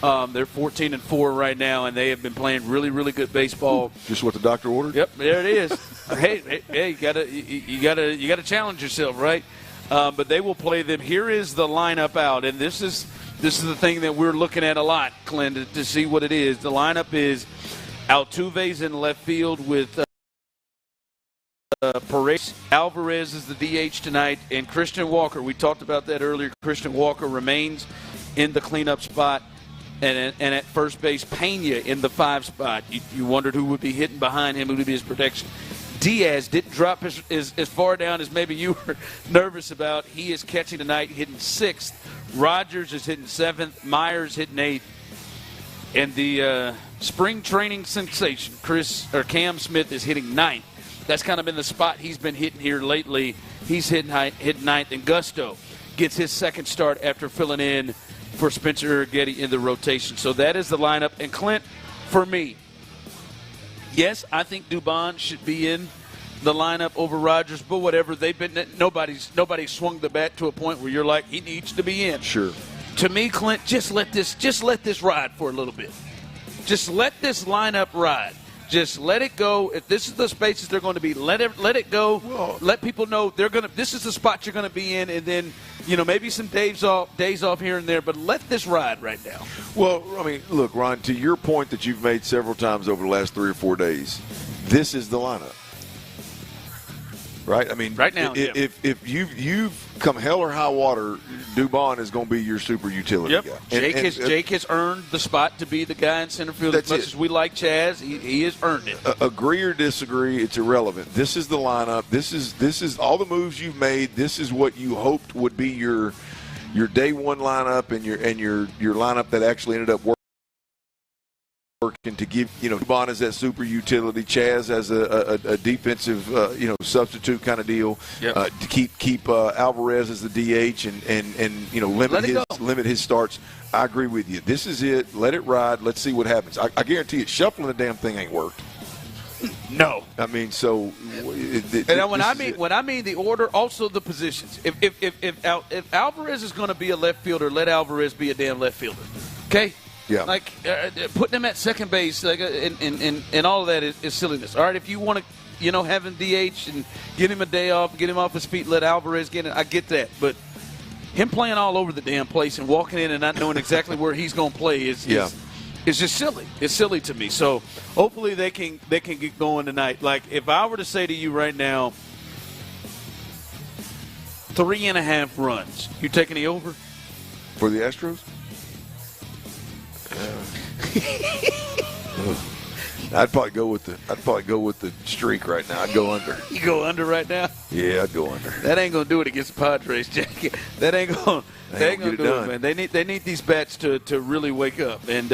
They're 14-4 right now, and they have been playing really, really good baseball. Just what the doctor ordered? Yep, there it is. hey, you gotta challenge yourself, right? But they will play them. Here is the lineup out, and this is the thing that we're looking at a lot, Clint, to see what it is. The lineup is Altuve's in left field with Perez. Alvarez is the DH tonight, and Christian Walker. We talked about that earlier. Christian Walker remains in the cleanup spot. And at first base, Pena in the 5 spot. You wondered who would be hitting behind him, who would be his protection. Diaz didn't drop as far down as maybe you were nervous about. He is catching tonight, hitting 6th. Rodgers is hitting 7th. Myers hitting 8th. And the spring training sensation, Cam Smith, is hitting 9th. That's kind of been the spot he's been hitting here lately. He's hitting 9th. And Gusto gets his second start after filling in for Spencer Getty in the rotation. So that is the lineup. And Clint, for me, yes, I think Dubon should be in the lineup over Rodgers, but whatever. Nobody's swung the bat to a point where you're like, he needs to be in. Sure. To me, Clint, just let this ride for a little bit. Just let this lineup ride. Just let it go. If this is the spaces they're going to be, let it go. Well, let people know this is the spot you're going to be in, and then maybe some days off here and there, but let this ride right now. Well, I mean, look, Ron, to your point that you've made several times over the last 3 or 4 days, this is the lineup. Right? I mean, right now, if you've come hell or high water, Dubon is going to be your super utility guy. Jake has earned the spot to be the guy in center field. As much as we like Chaz, he has earned it. Agree or disagree, it's irrelevant. This is the lineup. This is all the moves you've made. This is what you hoped would be your day one lineup and your lineup that actually ended up working. working to give, Dubon as that super utility, Chaz as a defensive, substitute kind of deal. Yep. To keep Alvarez as the DH and limit his starts. I agree with you. This is it. Let it ride. Let's see what happens. I guarantee you, shuffling the damn thing ain't worked. No. I mean, so. When I mean the order, also the positions. If Alvarez is going to be a left fielder, let Alvarez be a damn left fielder. Okay. Yeah. Like putting him at second base, and all of that is silliness. All right. If you want to, have him DH and get him a day off, get him off his feet, let Alvarez get it. I get that, but him playing all over the damn place and walking in and not knowing exactly where he's going to play is just silly. It's silly to me. So hopefully they can get going tonight. Like if I were to say to you right now, 3.5 runs, you taking the over for the Astros? I'd probably go with the streak right now. I'd go under. You go under right now? Yeah, I'd go under. That ain't gonna do it against the Padres, Jackie. That ain't gonna do it, man. They need these bats to really wake up, and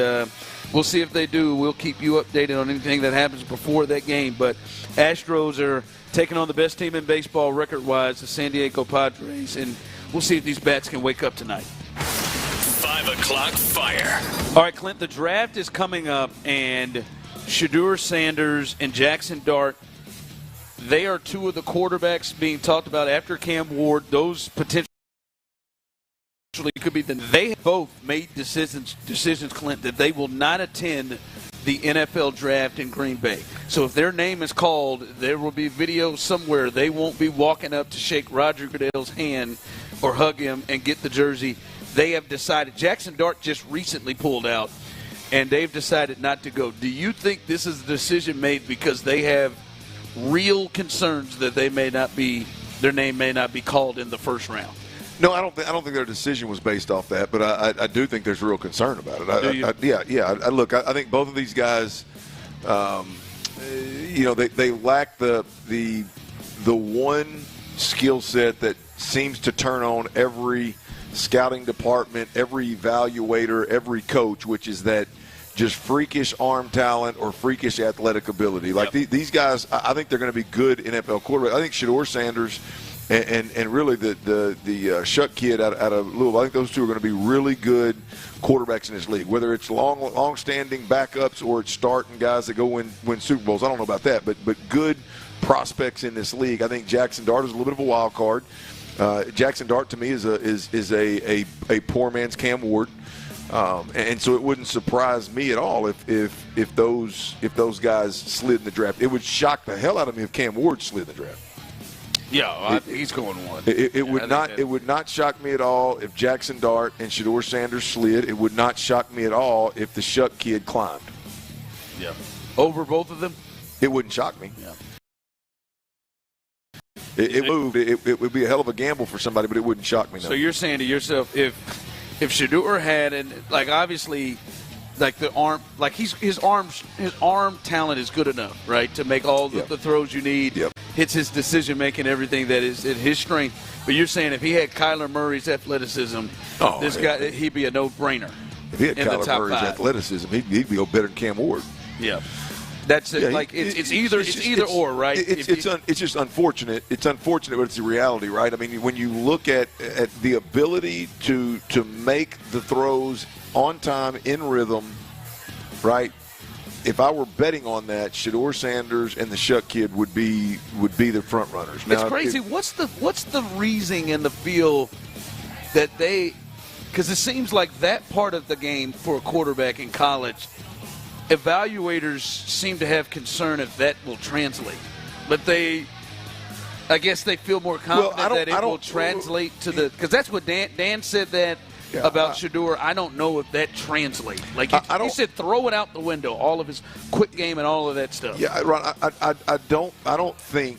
we'll see if they do. We'll keep you updated on anything that happens before that game. But Astros are taking on the best team in baseball record-wise, the San Diego Padres, and we'll see if these bats can wake up tonight. 5 o'clock fire. All right, Clint, the draft is coming up, and Shedeur Sanders and Jackson Dart, they are two of the quarterbacks being talked about after Cam Ward. Those potentially could be they both made decisions, Clint, that they will not attend the NFL draft in Green Bay. So if their name is called, there will be video somewhere. They won't be walking up to shake Roger Goodell's hand or hug him and get the jersey. They have decided. Jackson Dart just recently pulled out, and they've decided not to go. Do you think this is a decision made because they have real concerns that their name may not be called in the first round? No, I don't think their decision was based off that, but I do think there's real concern about it. Look, I think both of these guys, they lack the one skill set that seems to turn on every scouting department, every evaluator, every coach, which is that just freakish arm talent or freakish athletic ability. Like these guys, I think they're going to be good NFL quarterbacks. I think Shedeur Sanders and really the Shuck kid out of Louisville, I think those two are going to be really good quarterbacks in this league. Whether it's long-standing backups or it's starting guys that go win Super Bowls, I don't know about that, but good prospects in this league. I think Jackson Dart is a little bit of a wild card. Jackson Dart to me is a poor man's Cam Ward, and so it wouldn't surprise me at all if those guys slid in the draft. It would shock the hell out of me if Cam Ward slid in the draft. Yeah, he's going one. It would not shock me at all if Jackson Dart and Shedeur Sanders slid. It would not shock me at all if the Shuck kid climbed. Yeah, over both of them. It wouldn't shock me. Yeah. It moved. It would be a hell of a gamble for somebody, but it wouldn't shock me. No. So you're saying to yourself, if Shedeur had, and like obviously, like the arm, like his arm talent is good enough, right, to make all the throws you need. Yep. Hits his decision making, everything that is at his strength. But you're saying if he had Kyler Murray's athleticism, guy, he'd be a no-brainer. If he had Kyler Murray's athleticism, he'd be better than Cam Ward. Yeah. That's it. Like it's either or, right? It's just unfortunate. It's unfortunate, but it's the reality, right? I mean, when you look at the ability to make the throws on time, in rhythm, right? If I were betting on that, Shedeur Sanders and the Shuck kid would be the front runners. Now, it's crazy. What's the reasoning in the feel that they? Because it seems like that part of the game for a quarterback in college, evaluators seem to have concern if that will translate. But I guess they feel more confident that it will translate to the – because that's what Dan said that about Shedeur. I don't know if that translates. Like he said, throw it out the window, all of his quick game and all of that stuff. Yeah, Ron, I don't think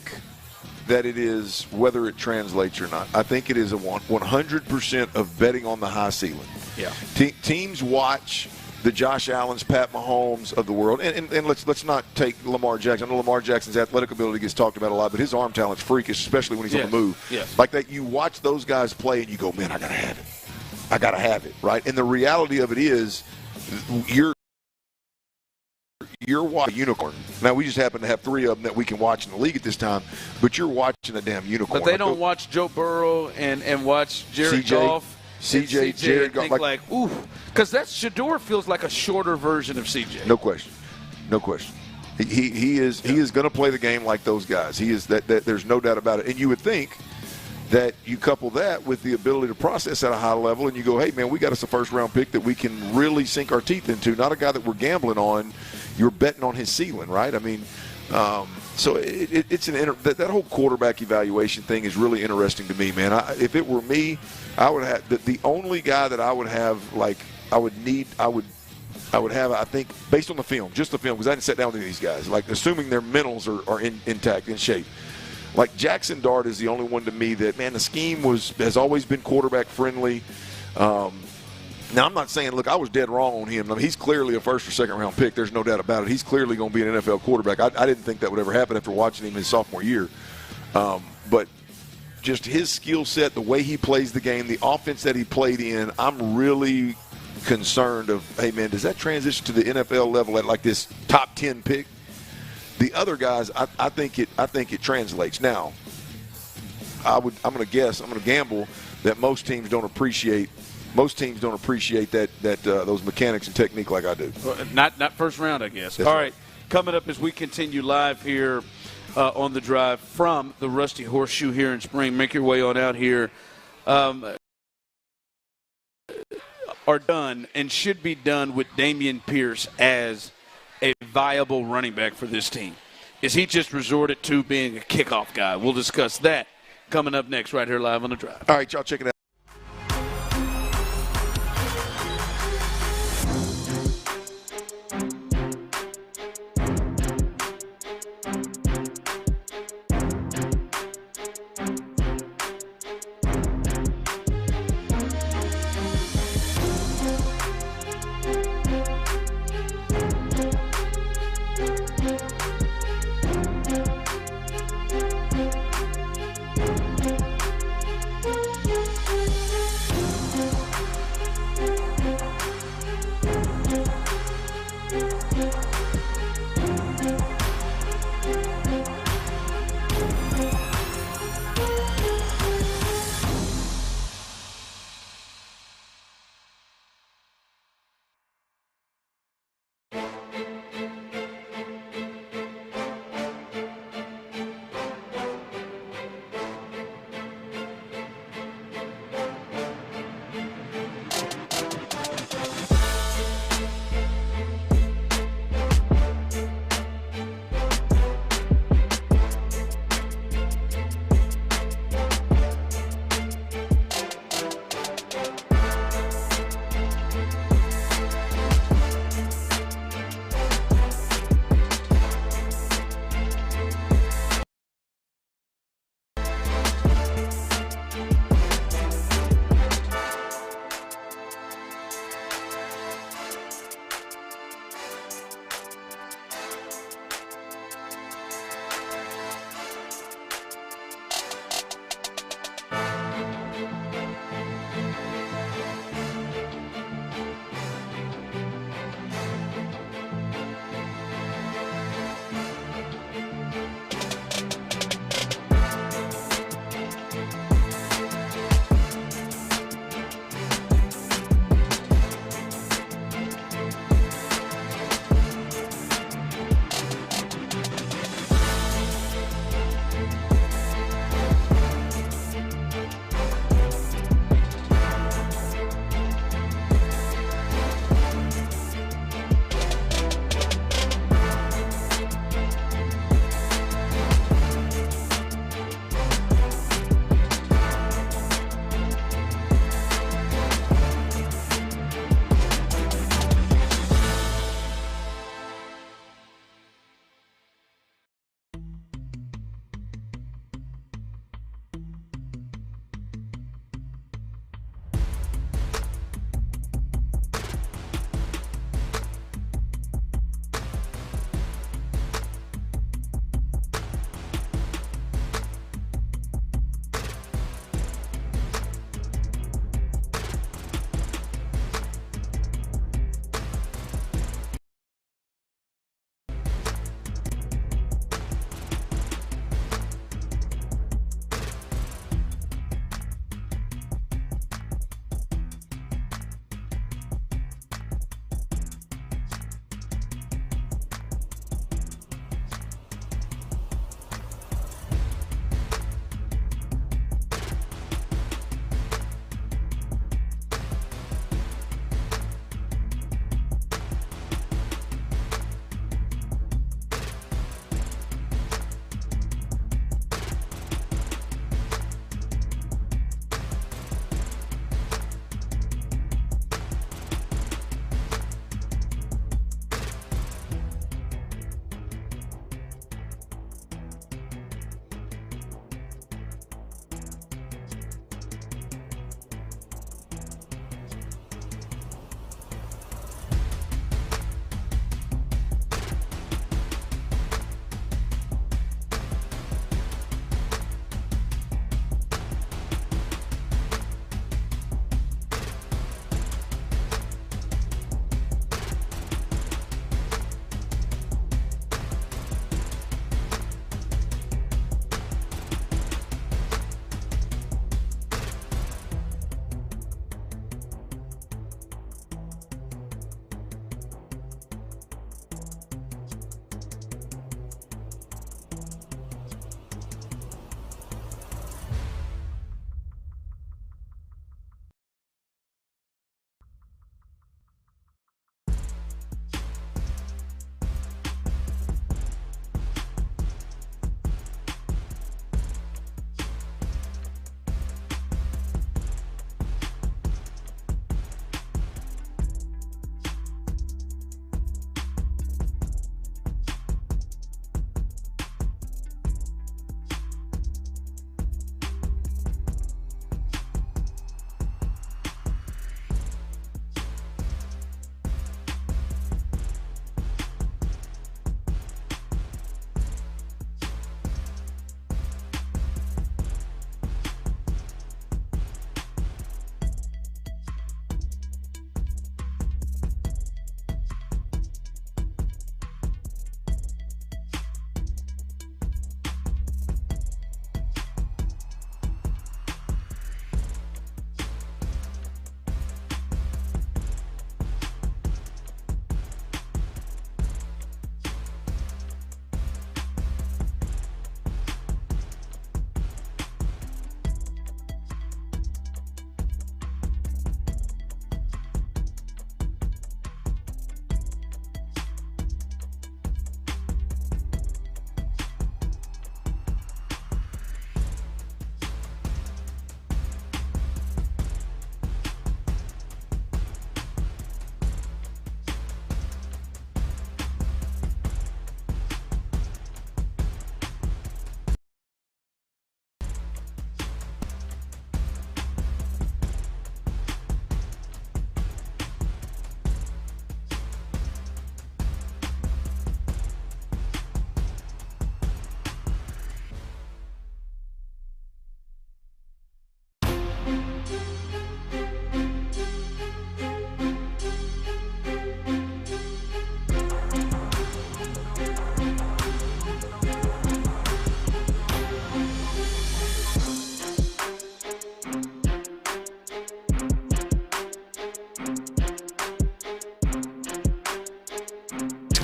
that it is whether it translates or not. I think it is a 100% of betting on the high ceiling. Yeah. Teams watch – the Josh Allens, Pat Mahomes of the world, and let's not take Lamar Jackson. I know Lamar Jackson's athletic ability gets talked about a lot, but his arm talent's freakish, especially when he's on the move. Yes. Like that, you watch those guys play and you go, man, I gotta have it, right? And the reality of it is, you're you're watching a unicorn. Now, we just happen to have 3 of them that we can watch in the league at this time, but you're watching a damn unicorn. But they don't watch Joe Burrow and watch Jared Goff. CJ, Jared Goff. Like, ooh, because Shador feels like a shorter version of CJ. No question. No question. He is going to play the game like those guys. He is that there's no doubt about it. And you would think that you couple that with the ability to process at a high level, and you go, hey, man, we got us a first-round pick that we can really sink our teeth into, not a guy that we're gambling on. You're betting on his ceiling, right? I mean, so it's that whole quarterback evaluation thing is really interesting to me, man. If it were me, I would have the only guy that I would have, like, I would have, I think, based on the film, just the film, because I didn't sit down with any of these guys, like, assuming their mentals are intact, in shape. Like, Jackson Dart is the only one to me that, man, the scheme has always been quarterback friendly. Now, I'm not saying, look, I was dead wrong on him. I mean, he's clearly a first or second round pick. There's no doubt about it. He's clearly going to be an NFL quarterback. I didn't think that would ever happen after watching him his sophomore year. But just his skill set, the way he plays the game, the offense that he played in, I'm really concerned of, hey, man, does that transition to the NFL level at like this top 10 pick? The other guys, I think it translates. Now, I'm going to gamble that most teams don't appreciate that those mechanics and technique like I do. Not first round, I guess. That's All right. Coming up as we continue live here on the drive from the Rusty Horseshoe here in Spring. Make your way on out here. Are done and should be done with Dameon Pierce as a viable running back for this team? Is he just resorted to being a kickoff guy? We'll discuss that coming up next right here live on the drive. All right, y'all check it out.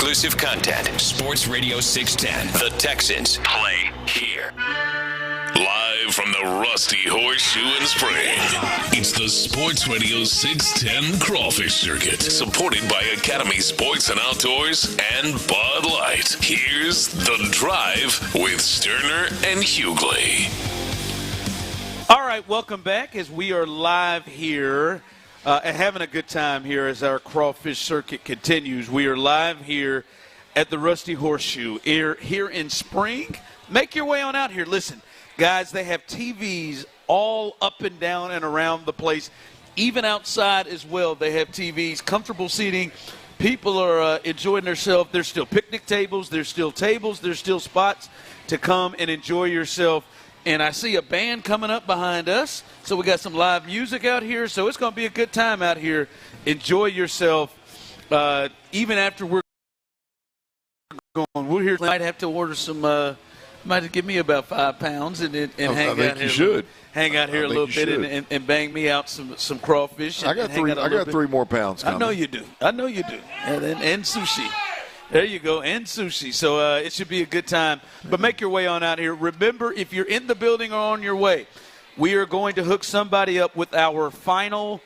exclusive content. Sports Radio 610. The Texans play here. Live from the Rusty Horseshoe in Spring, it's the Sports Radio 610 Crawfish Circuit, supported by Academy Sports and Outdoors and Bud Light. Here's The Drive with Stoerner and Hughley. All right, welcome back as we are live here and having a good time here as our Crawfish Circuit continues. We are live here at the Rusty Horseshoe here in Spring. Make your way on out here. Listen, guys, they have TVs all up and down and around the place, even outside as well. They have TVs, comfortable seating. People are enjoying themselves. There's still picnic tables. There's still tables. There's still spots to come and enjoy yourself. And I see a band coming up behind us. So we got some live music out here. So it's going to be a good time out here. Enjoy yourself. Even after we're going, we're here. Might have to order some. Might give me about 5 pounds and hang out here. You should hang out here a little bit and bang me out some crawfish. I got 3 more pounds coming. I know you do. And sushi. There you go, and sushi. So it should be a good time. But make your way on out here. Remember, if you're in the building or on your way, we are going to hook somebody up with our final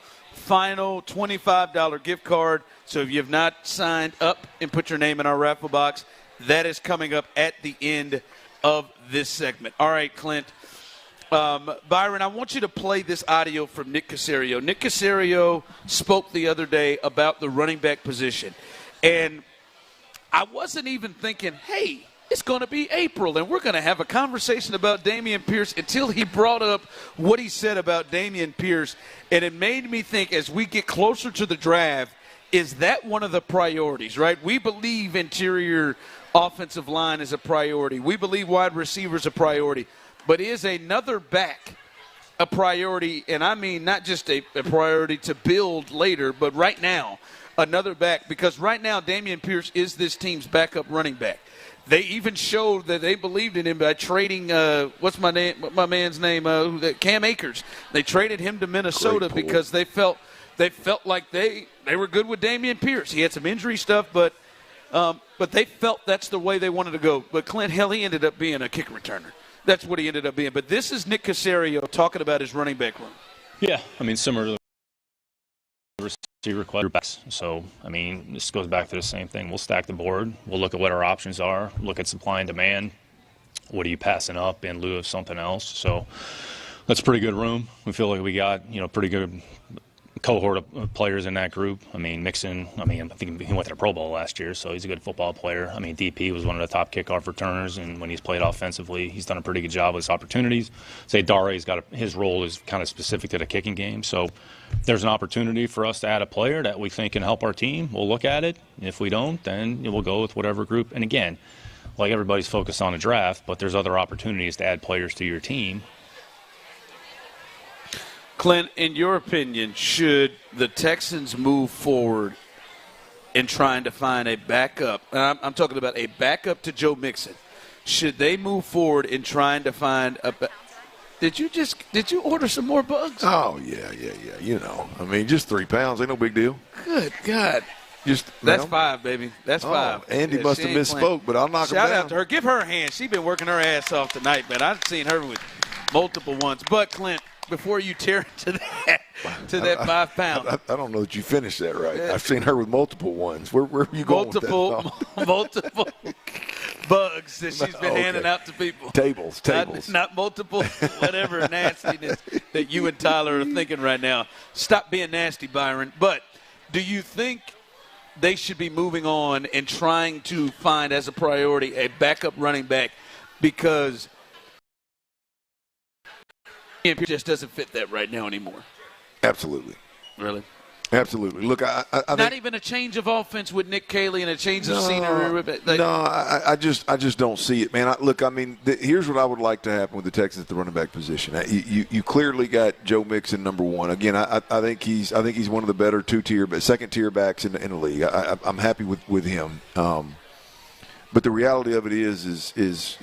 $25 gift card. So if you have not signed up and put your name in our raffle box, that is coming up at the end of this segment. All right, Clint. Byron, I want you to play this audio from Nick Caserio. Nick Caserio spoke the other day about the running back position. And I wasn't even thinking, hey, it's going to be April, and we're going to have a conversation about Dameon Pierce until he brought up what he said about Dameon Pierce. And it made me think, as we get closer to the draft, is that one of the priorities, right? We believe interior offensive line is a priority. We believe wide receiver is a priority. But is another back a priority? And I mean not just a priority to build later, but right now, another back. Because right now, Dameon Pierce is this team's backup running back. They even showed that they believed in him by trading, what's my man's name, Cam Akers. They traded him to Minnesota because they felt like they were good with Dameon Pierce. He had some injury stuff, but they felt that's the way they wanted to go. But Clint, hell, he ended up being a kick returner. That's what he ended up being. But this is Nick Caserio talking about his running back room. Yeah, I mean, similar to the receiver backs. So, I mean, this goes back to the same thing. We'll stack the board. We'll look at what our options are, look at supply and demand. What are you passing up in lieu of something else? So that's a pretty good room. We feel like we got, pretty good cohort of players in that group. I mean, Mixon, I think he went to the Pro Bowl last year, so he's a good football player. I mean, DP was one of the top kickoff returners, and when he's played offensively, he's done a pretty good job with his opportunities. Say Dare's his role is kind of specific to the kicking game, so if there's an opportunity for us to add a player that we think can help our team, we'll look at it. If we don't, then we'll go with whatever group. And again, like everybody's focused on a draft, but there's other opportunities to add players to your team. Clint, in your opinion, should the Texans move forward in trying to find a backup? And I'm talking about a backup to Joe Mixon. Should they move forward in trying to find a Did you order some more bugs? Oh, yeah. I mean, just 3 pounds. Ain't no big deal. Good God. That's 5, baby. That's 5. Andy must have misspoke, but I'll knock him down. Shout out to her. Give her a hand. She's been working her ass off tonight, man. I've seen her with multiple ones. But, Clint, before you tear into that 5 pounds. I don't know that you finished that right. I've seen her with multiple ones. Where are you going with that? Multiple bugs that she's been handing out to people. Tables. Not multiple, whatever nastiness that you and Tyler are thinking right now. Stop being nasty, Byron. But do you think they should be moving on and trying to find as a priority a backup running back because it just doesn't fit that right now anymore? Absolutely. Really? Absolutely. Look, I not think, even a change of offense with Nick Caley and a change of scenery. I just don't see it, man. Here's what I would like to happen with the Texans at the running back position. You clearly got Joe Mixon number one. Again, I think he's one of the better second tier backs in the league. I'm happy with him. But the reality of it is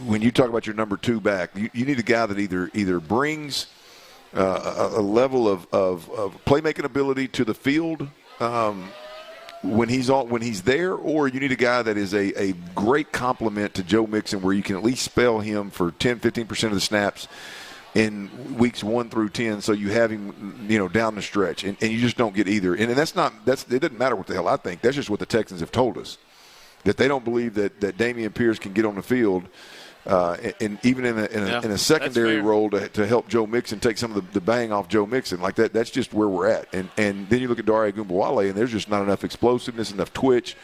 when you talk about your number 2 back, you need a guy that either brings a level of playmaking ability to the field, when he's there, or you need a guy that is a great complement to Joe Mixon where you can at least spell him for 10, 15% of the snaps in weeks 1 through 10, so you have him, down the stretch, and you just don't get either. And it doesn't matter what the hell I think. That's just what the Texans have told us, that they don't believe that Dameon Pierce can get on the field, and even in a secondary role to help Joe Mixon take some of the bang off Joe Mixon like that. That's just where we're at. And then you look at Dare Ogunbowale, and there's just not enough explosiveness, enough twitch.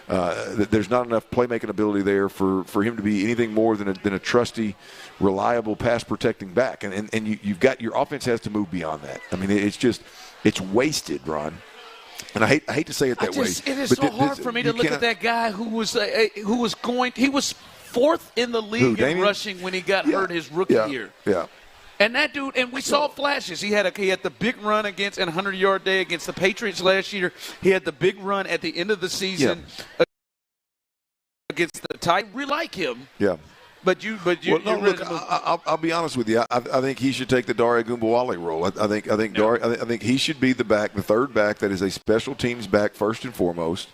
There's not enough playmaking ability there for him to be anything more than a trusty, reliable pass protecting back. And you've got your offense has to move beyond that. I mean, it's wasted, Ron. And I hate to say it that way. It is so hard for me to look at that guy who was he was 4th in the league in rushing when he got hurt his rookie year. Yeah. And that dude, and we saw flashes. He had the big run against and 100-yard day against the Patriots last year. He had the big run at the end of the season against the Titans. We like him. Yeah. But I'll be honest with you. I think he should take the Dare Ogunbowale role. I think he should be the third back that is a special teams back first and foremost.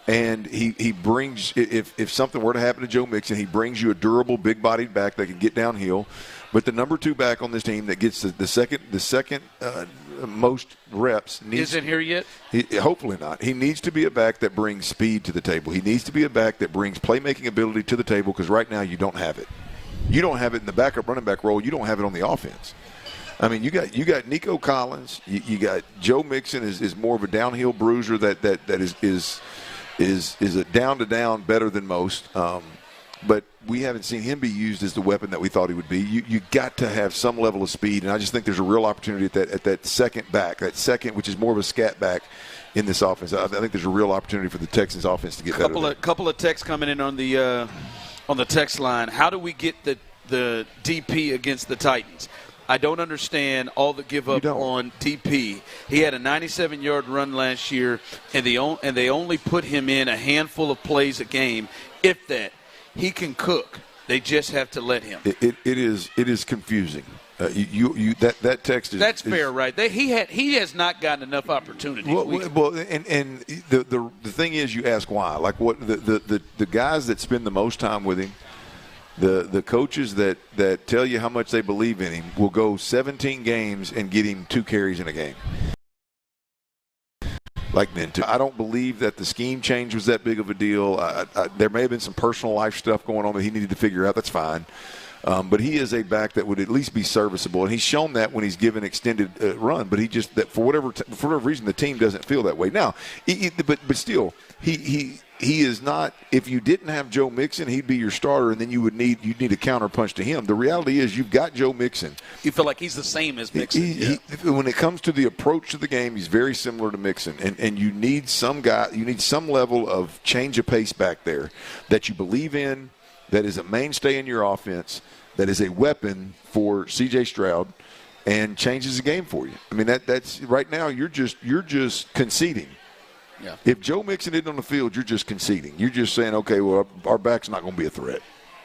And he brings, if something were to happen to Joe Mixon, he brings you a durable, big-bodied back that can get downhill. But the number 2 back on this team that gets the second most reps isn't here yet. Hopefully not. He needs to be a back that brings speed to the table. He needs to be a back that brings playmaking ability to the table, because right now you don't have it. You don't have it in the backup running back role. You don't have it on the offense. I mean, you got Nico Collins. You got Joe Mixon is more of a downhill bruiser that is a down-to-down better than most. But we haven't seen him be used as the weapon that we thought he would be. You got to have some level of speed, and I just think there's a real opportunity at that second back, which is more of a scat back in this offense. I think there's a real opportunity for the Texans offense to get better. Couple of texts coming in on the text line. How do we get the DP against the Titans? I don't understand all the give up on DP. He had a 97-yard run last year, and they only put him in a handful of plays a game, if that. He can cook. They just have to let him. It is confusing. That text is that's fair, right? He has not gotten enough opportunity. Well, and the thing is, you ask why. Like what the guys that spend the most time with him, the coaches that tell you how much they believe in him, will go 17 games and get him 2 carries in a game. I don't believe that the scheme change was that big of a deal. There may have been some personal life stuff going on that he needed to figure out. That's fine. But he is a back that would at least be serviceable, and he's shown that when he's given extended run. But for whatever reason, the team doesn't feel that way now. But still, he is not. If you didn't have Joe Mixon, he'd be your starter, and then you'd need a counterpunch to him. The reality is, you've got Joe Mixon. You feel like he's the same as Mixon. When it comes to the approach to the game, he's very similar to Mixon, and you need some level of change of pace back there that you believe in, that is a mainstay in your offense, that is a weapon for C.J. Stroud, and changes the game for you. I mean, that's right now you're just conceding. Yeah. If Joe Mixon isn't on the field, you're just conceding. You're just saying, okay, well, our back's not going to be a threat.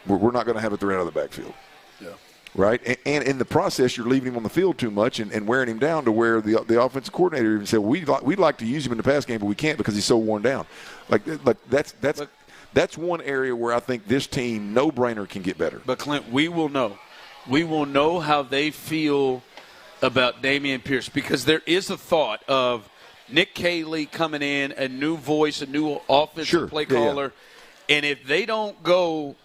We're not going to have a threat out of the backfield. Yeah. Right? And in the process, you're leaving him on the field too much and wearing him down to where the offensive coordinator even said, well, we'd like to use him in the pass game, but we can't because he's so worn down. Like that's one area where I think this team, no-brainer, can get better. But, Clint, we will know. We will know how they feel about Dameon Pierce, because there is a thought of Nick Caley coming in, a new voice, a new offensive play caller. Yeah. And if they don't go,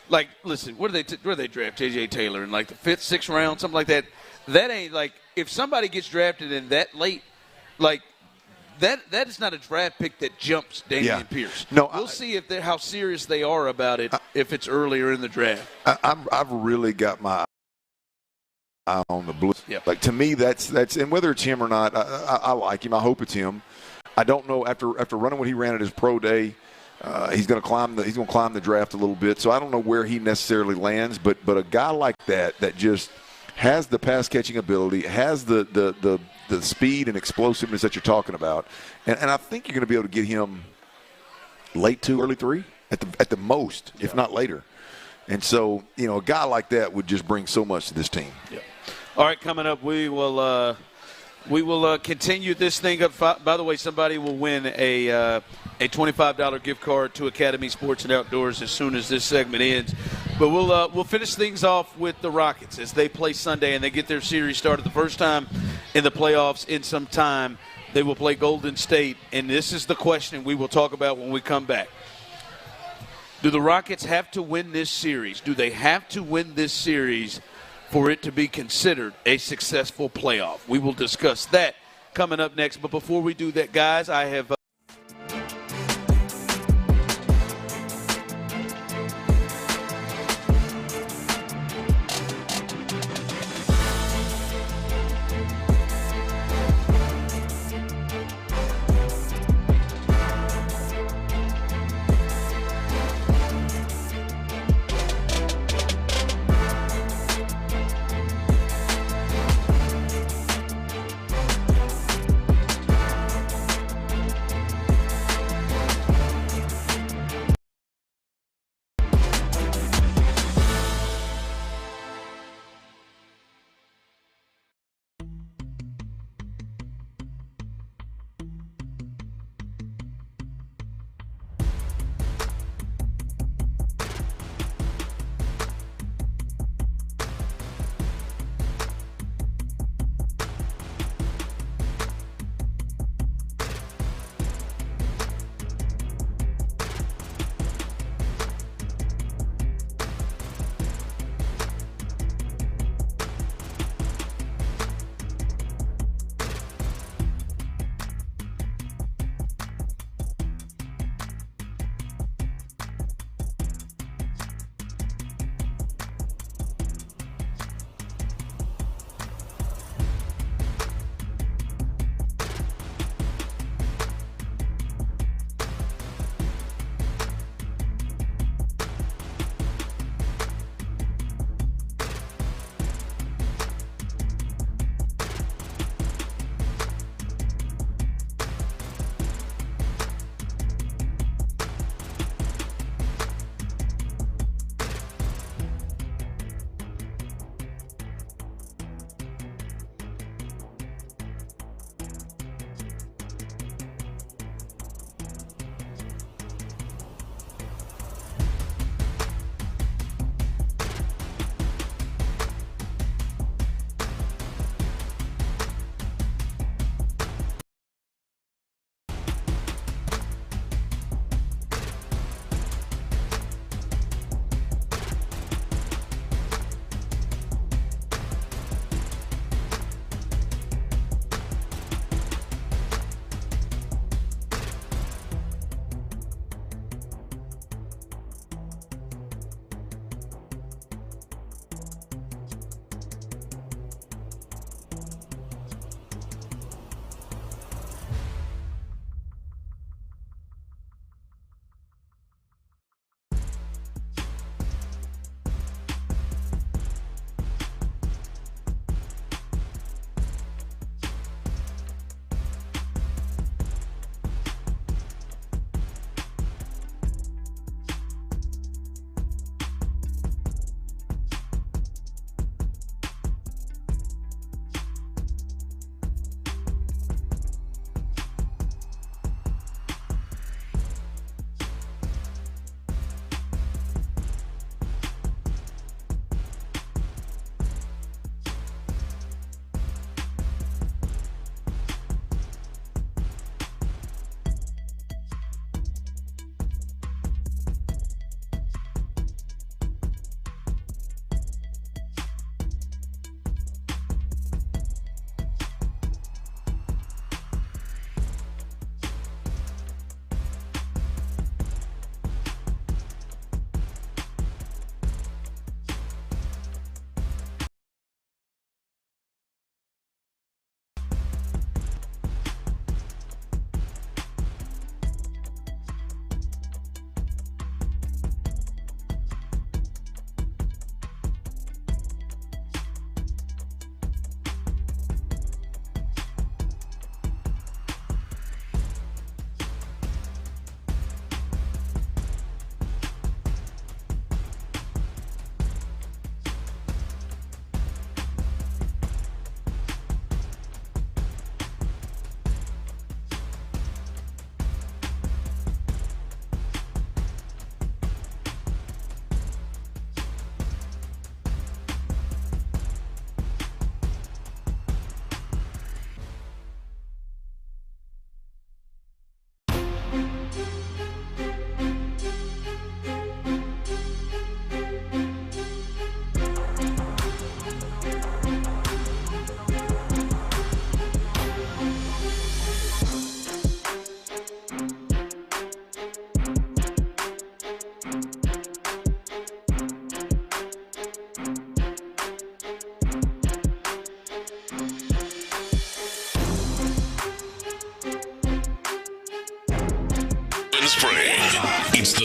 like, listen, where do they draft J.J. Taylor in, like, the 5th, 6th round, something like that? That ain't, like, if somebody gets drafted in that late, like, that is not a draft pick that jumps Dameon Pierce. No, we'll see how serious they are about it if it's earlier in the draft. I've really got my eye on the blue. Yep. Like, to me, that's and whether it's him or not, I like him. I hope it's him. I don't know, after running what he ran at his pro day, he's going to climb the draft a little bit. So I don't know where he necessarily lands, but a guy like that just has the pass catching ability, has the speed and explosiveness that you're talking about, and I think you're going to be able to get him late 2, early 3 at the most, if not later. And so, a guy like that would just bring so much to this team. Yeah. All right, coming up, we will We will continue this thing up. By the way, somebody will win a $25 gift card to Academy Sports and Outdoors as soon as this segment ends. But we'll finish things off with the Rockets as they play Sunday and they get their series started the first time in the playoffs in some time. They will play Golden State, and this is the question we will talk about when we come back. Do the Rockets have to win this series? Do they have to win this series for it to be considered a successful playoff? We will discuss that coming up next. But before we do that, guys, I have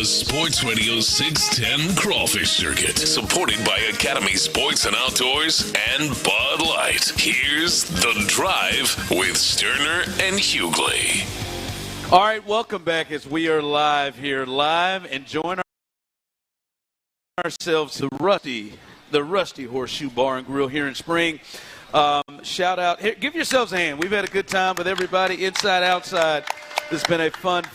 The Sports Radio 610 Crawfish Circuit, supported by Academy Sports and Outdoors and Bud Light. Here's The Drive with Stoerner and Hughley. All right, welcome back as we are live and join ourselves to the Rusty Horseshoe Bar and Grill here in Spring. Shout out, here, give yourselves a hand. We've had a good time with everybody, inside, outside. It's been a fun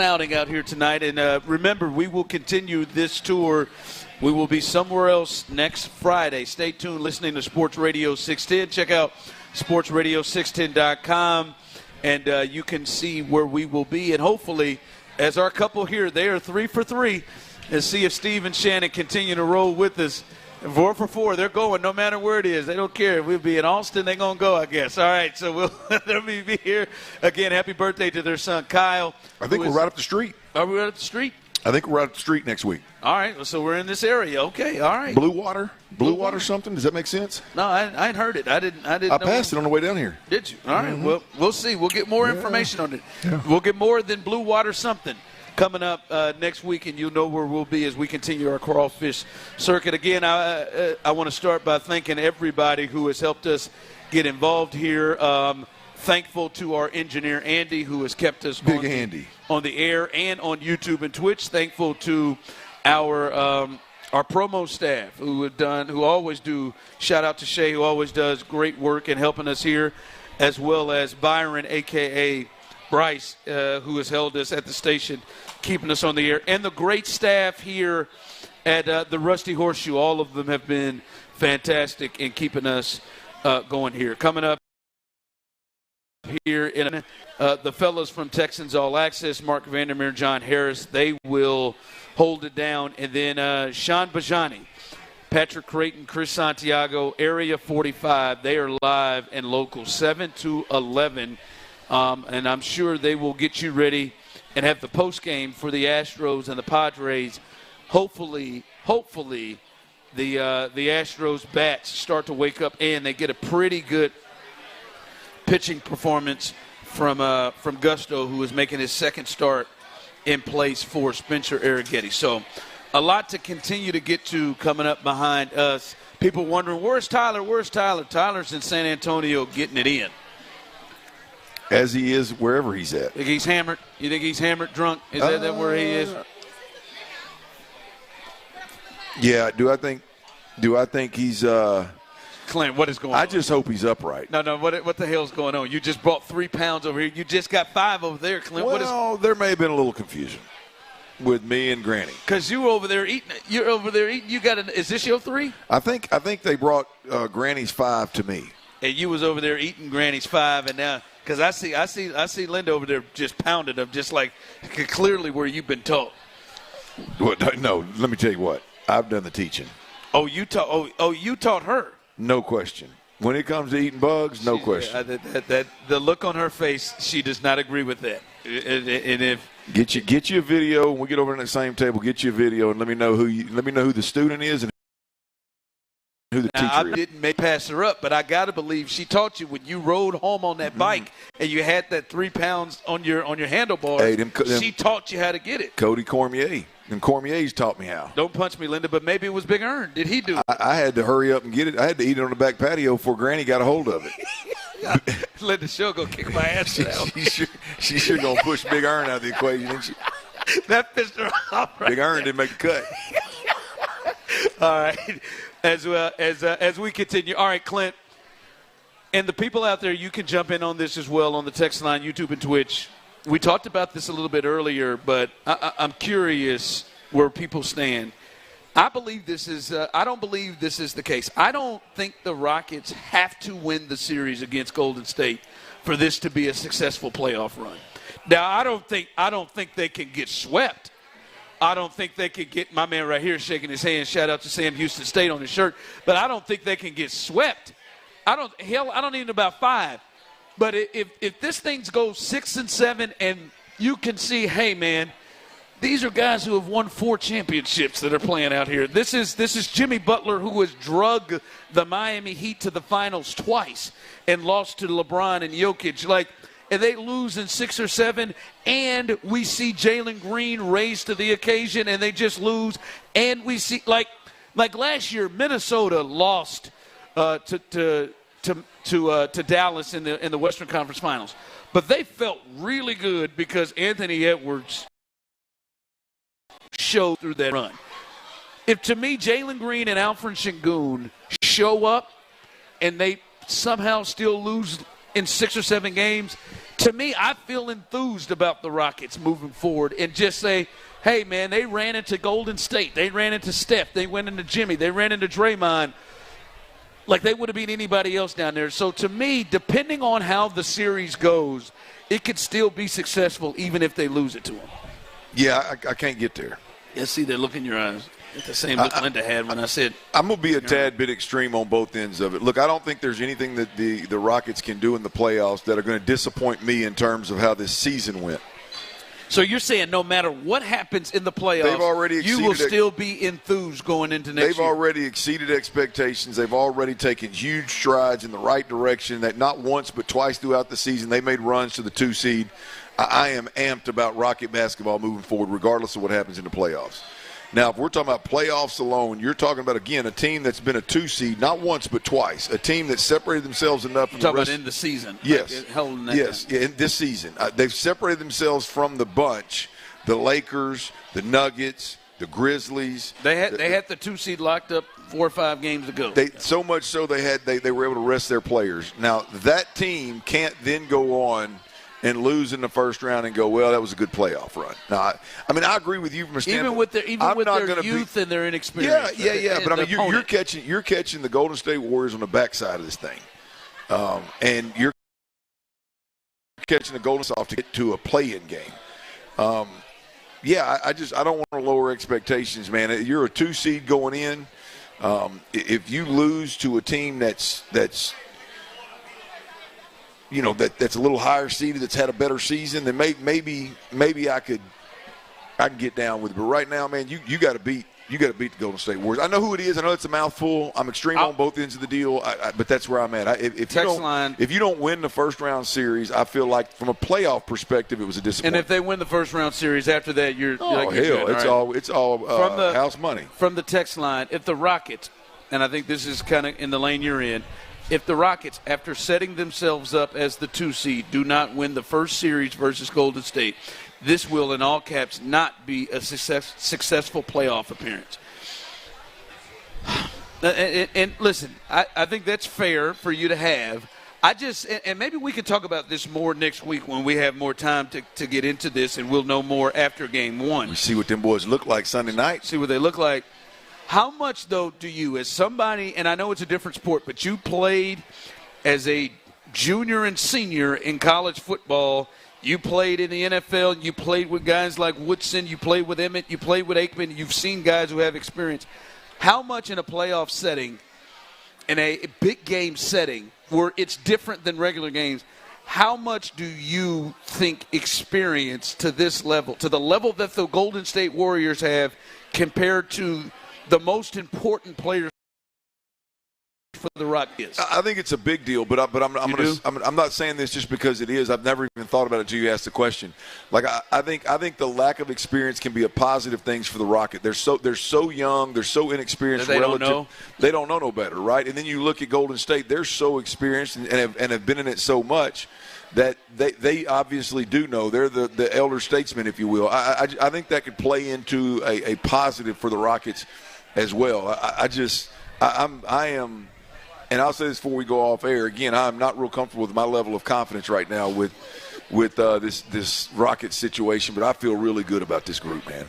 outing out here tonight. And remember, we will continue this tour. We will be somewhere else next Friday. Stay tuned, listening to Sports Radio 610. Check out sportsradio610.com, and you can see where we will be. And hopefully, as our couple here, they are 3 for 3, and see if Steve and Shannon continue to roll with us. 4 for 4, they're going no matter where it is. They don't care. We'll be in Austin, they're going to go, I guess. All right, so they'll be here. Again, happy birthday to their son, Kyle. I think we're right up the street. Are we right up the street? I think we're right up the street next week. All right, so we're in this area. Okay, all right. Blue water something? Does that make sense? No, I ain't heard it. I didn't I passed it on the way down here. Did you? All right, well, we'll see. We'll get more information on it. Yeah. We'll get more than blue water something coming up next week, and you'll know where we'll be as we continue our crawfish circuit. Again, I want to start by thanking everybody who has helped us get involved here. Thankful to our engineer, Andy, who has kept us on the air and on YouTube and Twitch. Thankful to our promo staff who always do. Shout out to Shay, who always does great work in helping us here, as well as Byron, a.k.a. Bryce, who has held us at the station, keeping us on the air, and the great staff here at the Rusty Horseshoe. All of them have been fantastic in keeping us going here. Coming up here in the fellows from Texans All Access, Mark Vandermeer, John Harris, they will hold it down. And then Sean Bijani, Patrick Creighton, Chris Santiago, Area 45, they are live and local 7 to 11. And I'm sure they will get you ready and have the post game for the Astros and the Padres. Hopefully the Astros bats start to wake up and they get a pretty good pitching performance from Gusto, who is making his second start in place for Spencer Arrighetti. So a lot to continue to get to coming up behind us. People wondering, where's Tyler? Where's Tyler? Tyler's in San Antonio getting it in. As he is wherever he's at. Think he's hammered? You think he's hammered, drunk? Is that where he is? Yeah. Do I think he's Clint, what is going on? I just hope he's upright. No. What the hell's going on? You just brought 3 pounds over here. You just got 5 over there, Clint. Well, there may have been a little confusion with me and Granny. Because you were over there eating. You're over there eating. You got is this your 3? I think they brought Granny's 5 to me. And you was over there eating Granny's 5, and now because I see Linda over there just pounding them, just like clearly where you've been taught. No, let me tell you what. I've done the teaching. Oh, you taught her. No question. When it comes to eating bugs, no question. That the look on her face, she does not agree with that. And if get you a video, when we get over on the same table, get you a video and let me know who the student is and who the teacher is. I didn't pass her up, but I gotta believe she taught you when you rode home on that bike and you had that 3 pounds on your handlebars. Hey, she taught you how to get it. Cody Cormier. And Cormier's taught me how. Don't punch me, Linda, but maybe it was Big Earn. Did he do it? I had to hurry up and get it. I had to eat it on the back patio before Granny got a hold of it. Linda, she'll go kick my ass now. She's sure going to push Big Earn out of the equation, isn't she? That pissed her off right Big Earn didn't make the cut. All right. As we continue. All right, Clint. And the people out there, you can jump in on this as well on the text line, YouTube, and Twitch. We talked about this a little bit earlier, but I'm curious where people stand. I don't believe this is the case. I don't think the Rockets have to win the series against Golden State for this to be a successful playoff run. Now, I don't think they can get swept. I don't think they could get my man right here shaking his hand. Shout out to Sam Houston State on his shirt. But I don't think they can get swept. I don't even know about 5. But if this thing goes 6 and 7, and you can see, hey man, these are guys who have won 4 championships that are playing out here. This is Jimmy Butler, who has drug the Miami Heat to the finals twice and lost to LeBron and Jokic. Like, and they lose in 6 or 7, and we see Jalen Green raise to the occasion, and they just lose, and we see like last year, Minnesota lost to Dallas in the Western Conference Finals, but they felt really good because Anthony Edwards showed through that run. If to me Jalen Green and Alfred Sengun show up and they somehow still lose in 6 or 7 games, to me I feel enthused about the Rockets moving forward and just say, hey, man, they ran into Golden State. They ran into Steph. They went into Jimmy. They ran into Draymond like they would have beat anybody else down there. So to me, depending on how the series goes, it could still be successful even if they lose it to them. Yeah, I can't get there. Yeah, see that look in your eyes. It's the same look Linda had when I said. I'm going to be a tad bit extreme on both ends of it. Look, I don't think there's anything that the Rockets can do in the playoffs that are going to disappoint me in terms of how this season went. So you're saying no matter what happens in the playoffs, you will still be enthused going into next year? They've already exceeded expectations. They've already taken huge strides in the right direction. That not once but twice throughout the season they made runs to the 2 seed. I am amped about Rocket basketball moving forward regardless of what happens in the playoffs. Now, if we're talking about playoffs alone, you're talking about, again, a team that's been a 2 seed, not once but twice, a team that separated themselves enough from the rest. Talking about in the season. Yes. Like yes, in this season. They've separated themselves from the bunch, the Lakers, the Nuggets, the Grizzlies. They had the 2 seed locked up 4 or 5 games ago. So much so they were able to rest their players. Now, that team can't then go on and lose in the first round and go, well, that was a good playoff run. Now, I agree with you from a standpoint. Even with their youth and their inexperience. Yeah. But I mean, you're catching the Golden State Warriors on the backside of this thing, and you're catching the Golden State off to get to a play-in game. I don't want to lower expectations, man. You're a 2 seed going in. If you lose to a team that's a little higher seeded, that's had a better season, then maybe I can get down with it. But right now, man, you got to beat the Golden State Warriors. I know who it is. I know it's a mouthful. I'm extreme on both ends of the deal, but that's where I'm at. If you don't win the first round series, I feel like from a playoff perspective, it was a disappointment. And if they win the first round series after that, you're like, hell, good, it's all house money. From the text line, if the Rockets, and I think this is kind of in the lane you're in, if the Rockets, after setting themselves up as the 2 seed, do not win the first series versus Golden State, this will, in all caps, not be a successful playoff appearance. And listen, I think that's fair for you to have. And maybe we can talk about this more next week when we have more time to get into this, and we'll know more after game 1. We see what them boys look like Sunday night. See what they look like. How much, though, do you, as somebody, and I know it's a different sport, but you played as a junior and senior in college football. You played in the NFL. You played with guys like Woodson. You played with Emmett. You played with Aikman. You've seen guys who have experience. How much in a playoff setting, in a big game setting, where it's different than regular games, how much do you think experience to this level, to the level that the Golden State Warriors have compared to the most important players for the Rockets? I think it's a big deal, but I'm not saying this just because it is. I've never even thought about it until you asked the question. Like I think the lack of experience can be a positive thing for the Rocket. They're so young, they're so inexperienced. They don't know. They don't know no better, right? And then you look at Golden State; they're so experienced and have been in it so much that they obviously do know. They're the elder statesmen, if you will. I think that could play into a positive for the Rockets as well. I am, and I'll say this before we go off air. Again, I'm not real comfortable with my level of confidence right now with this Rockets situation, but I feel really good about this group, man.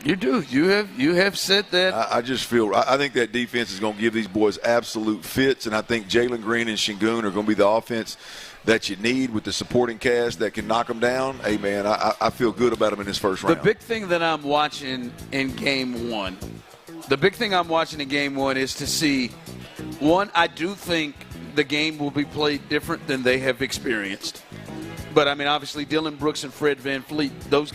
You do. You have said that. I think that defense is going to give these boys absolute fits, and I think Jalen Green and Sengun are going to be the offense that you need with the supporting cast that can knock them down. Hey, man, I feel good about them in this first round. The big thing that I'm watching in game 1, is to see, one, I do think the game will be played different than they have experienced. But, I mean, obviously Dylan Brooks and Fred VanVleet, those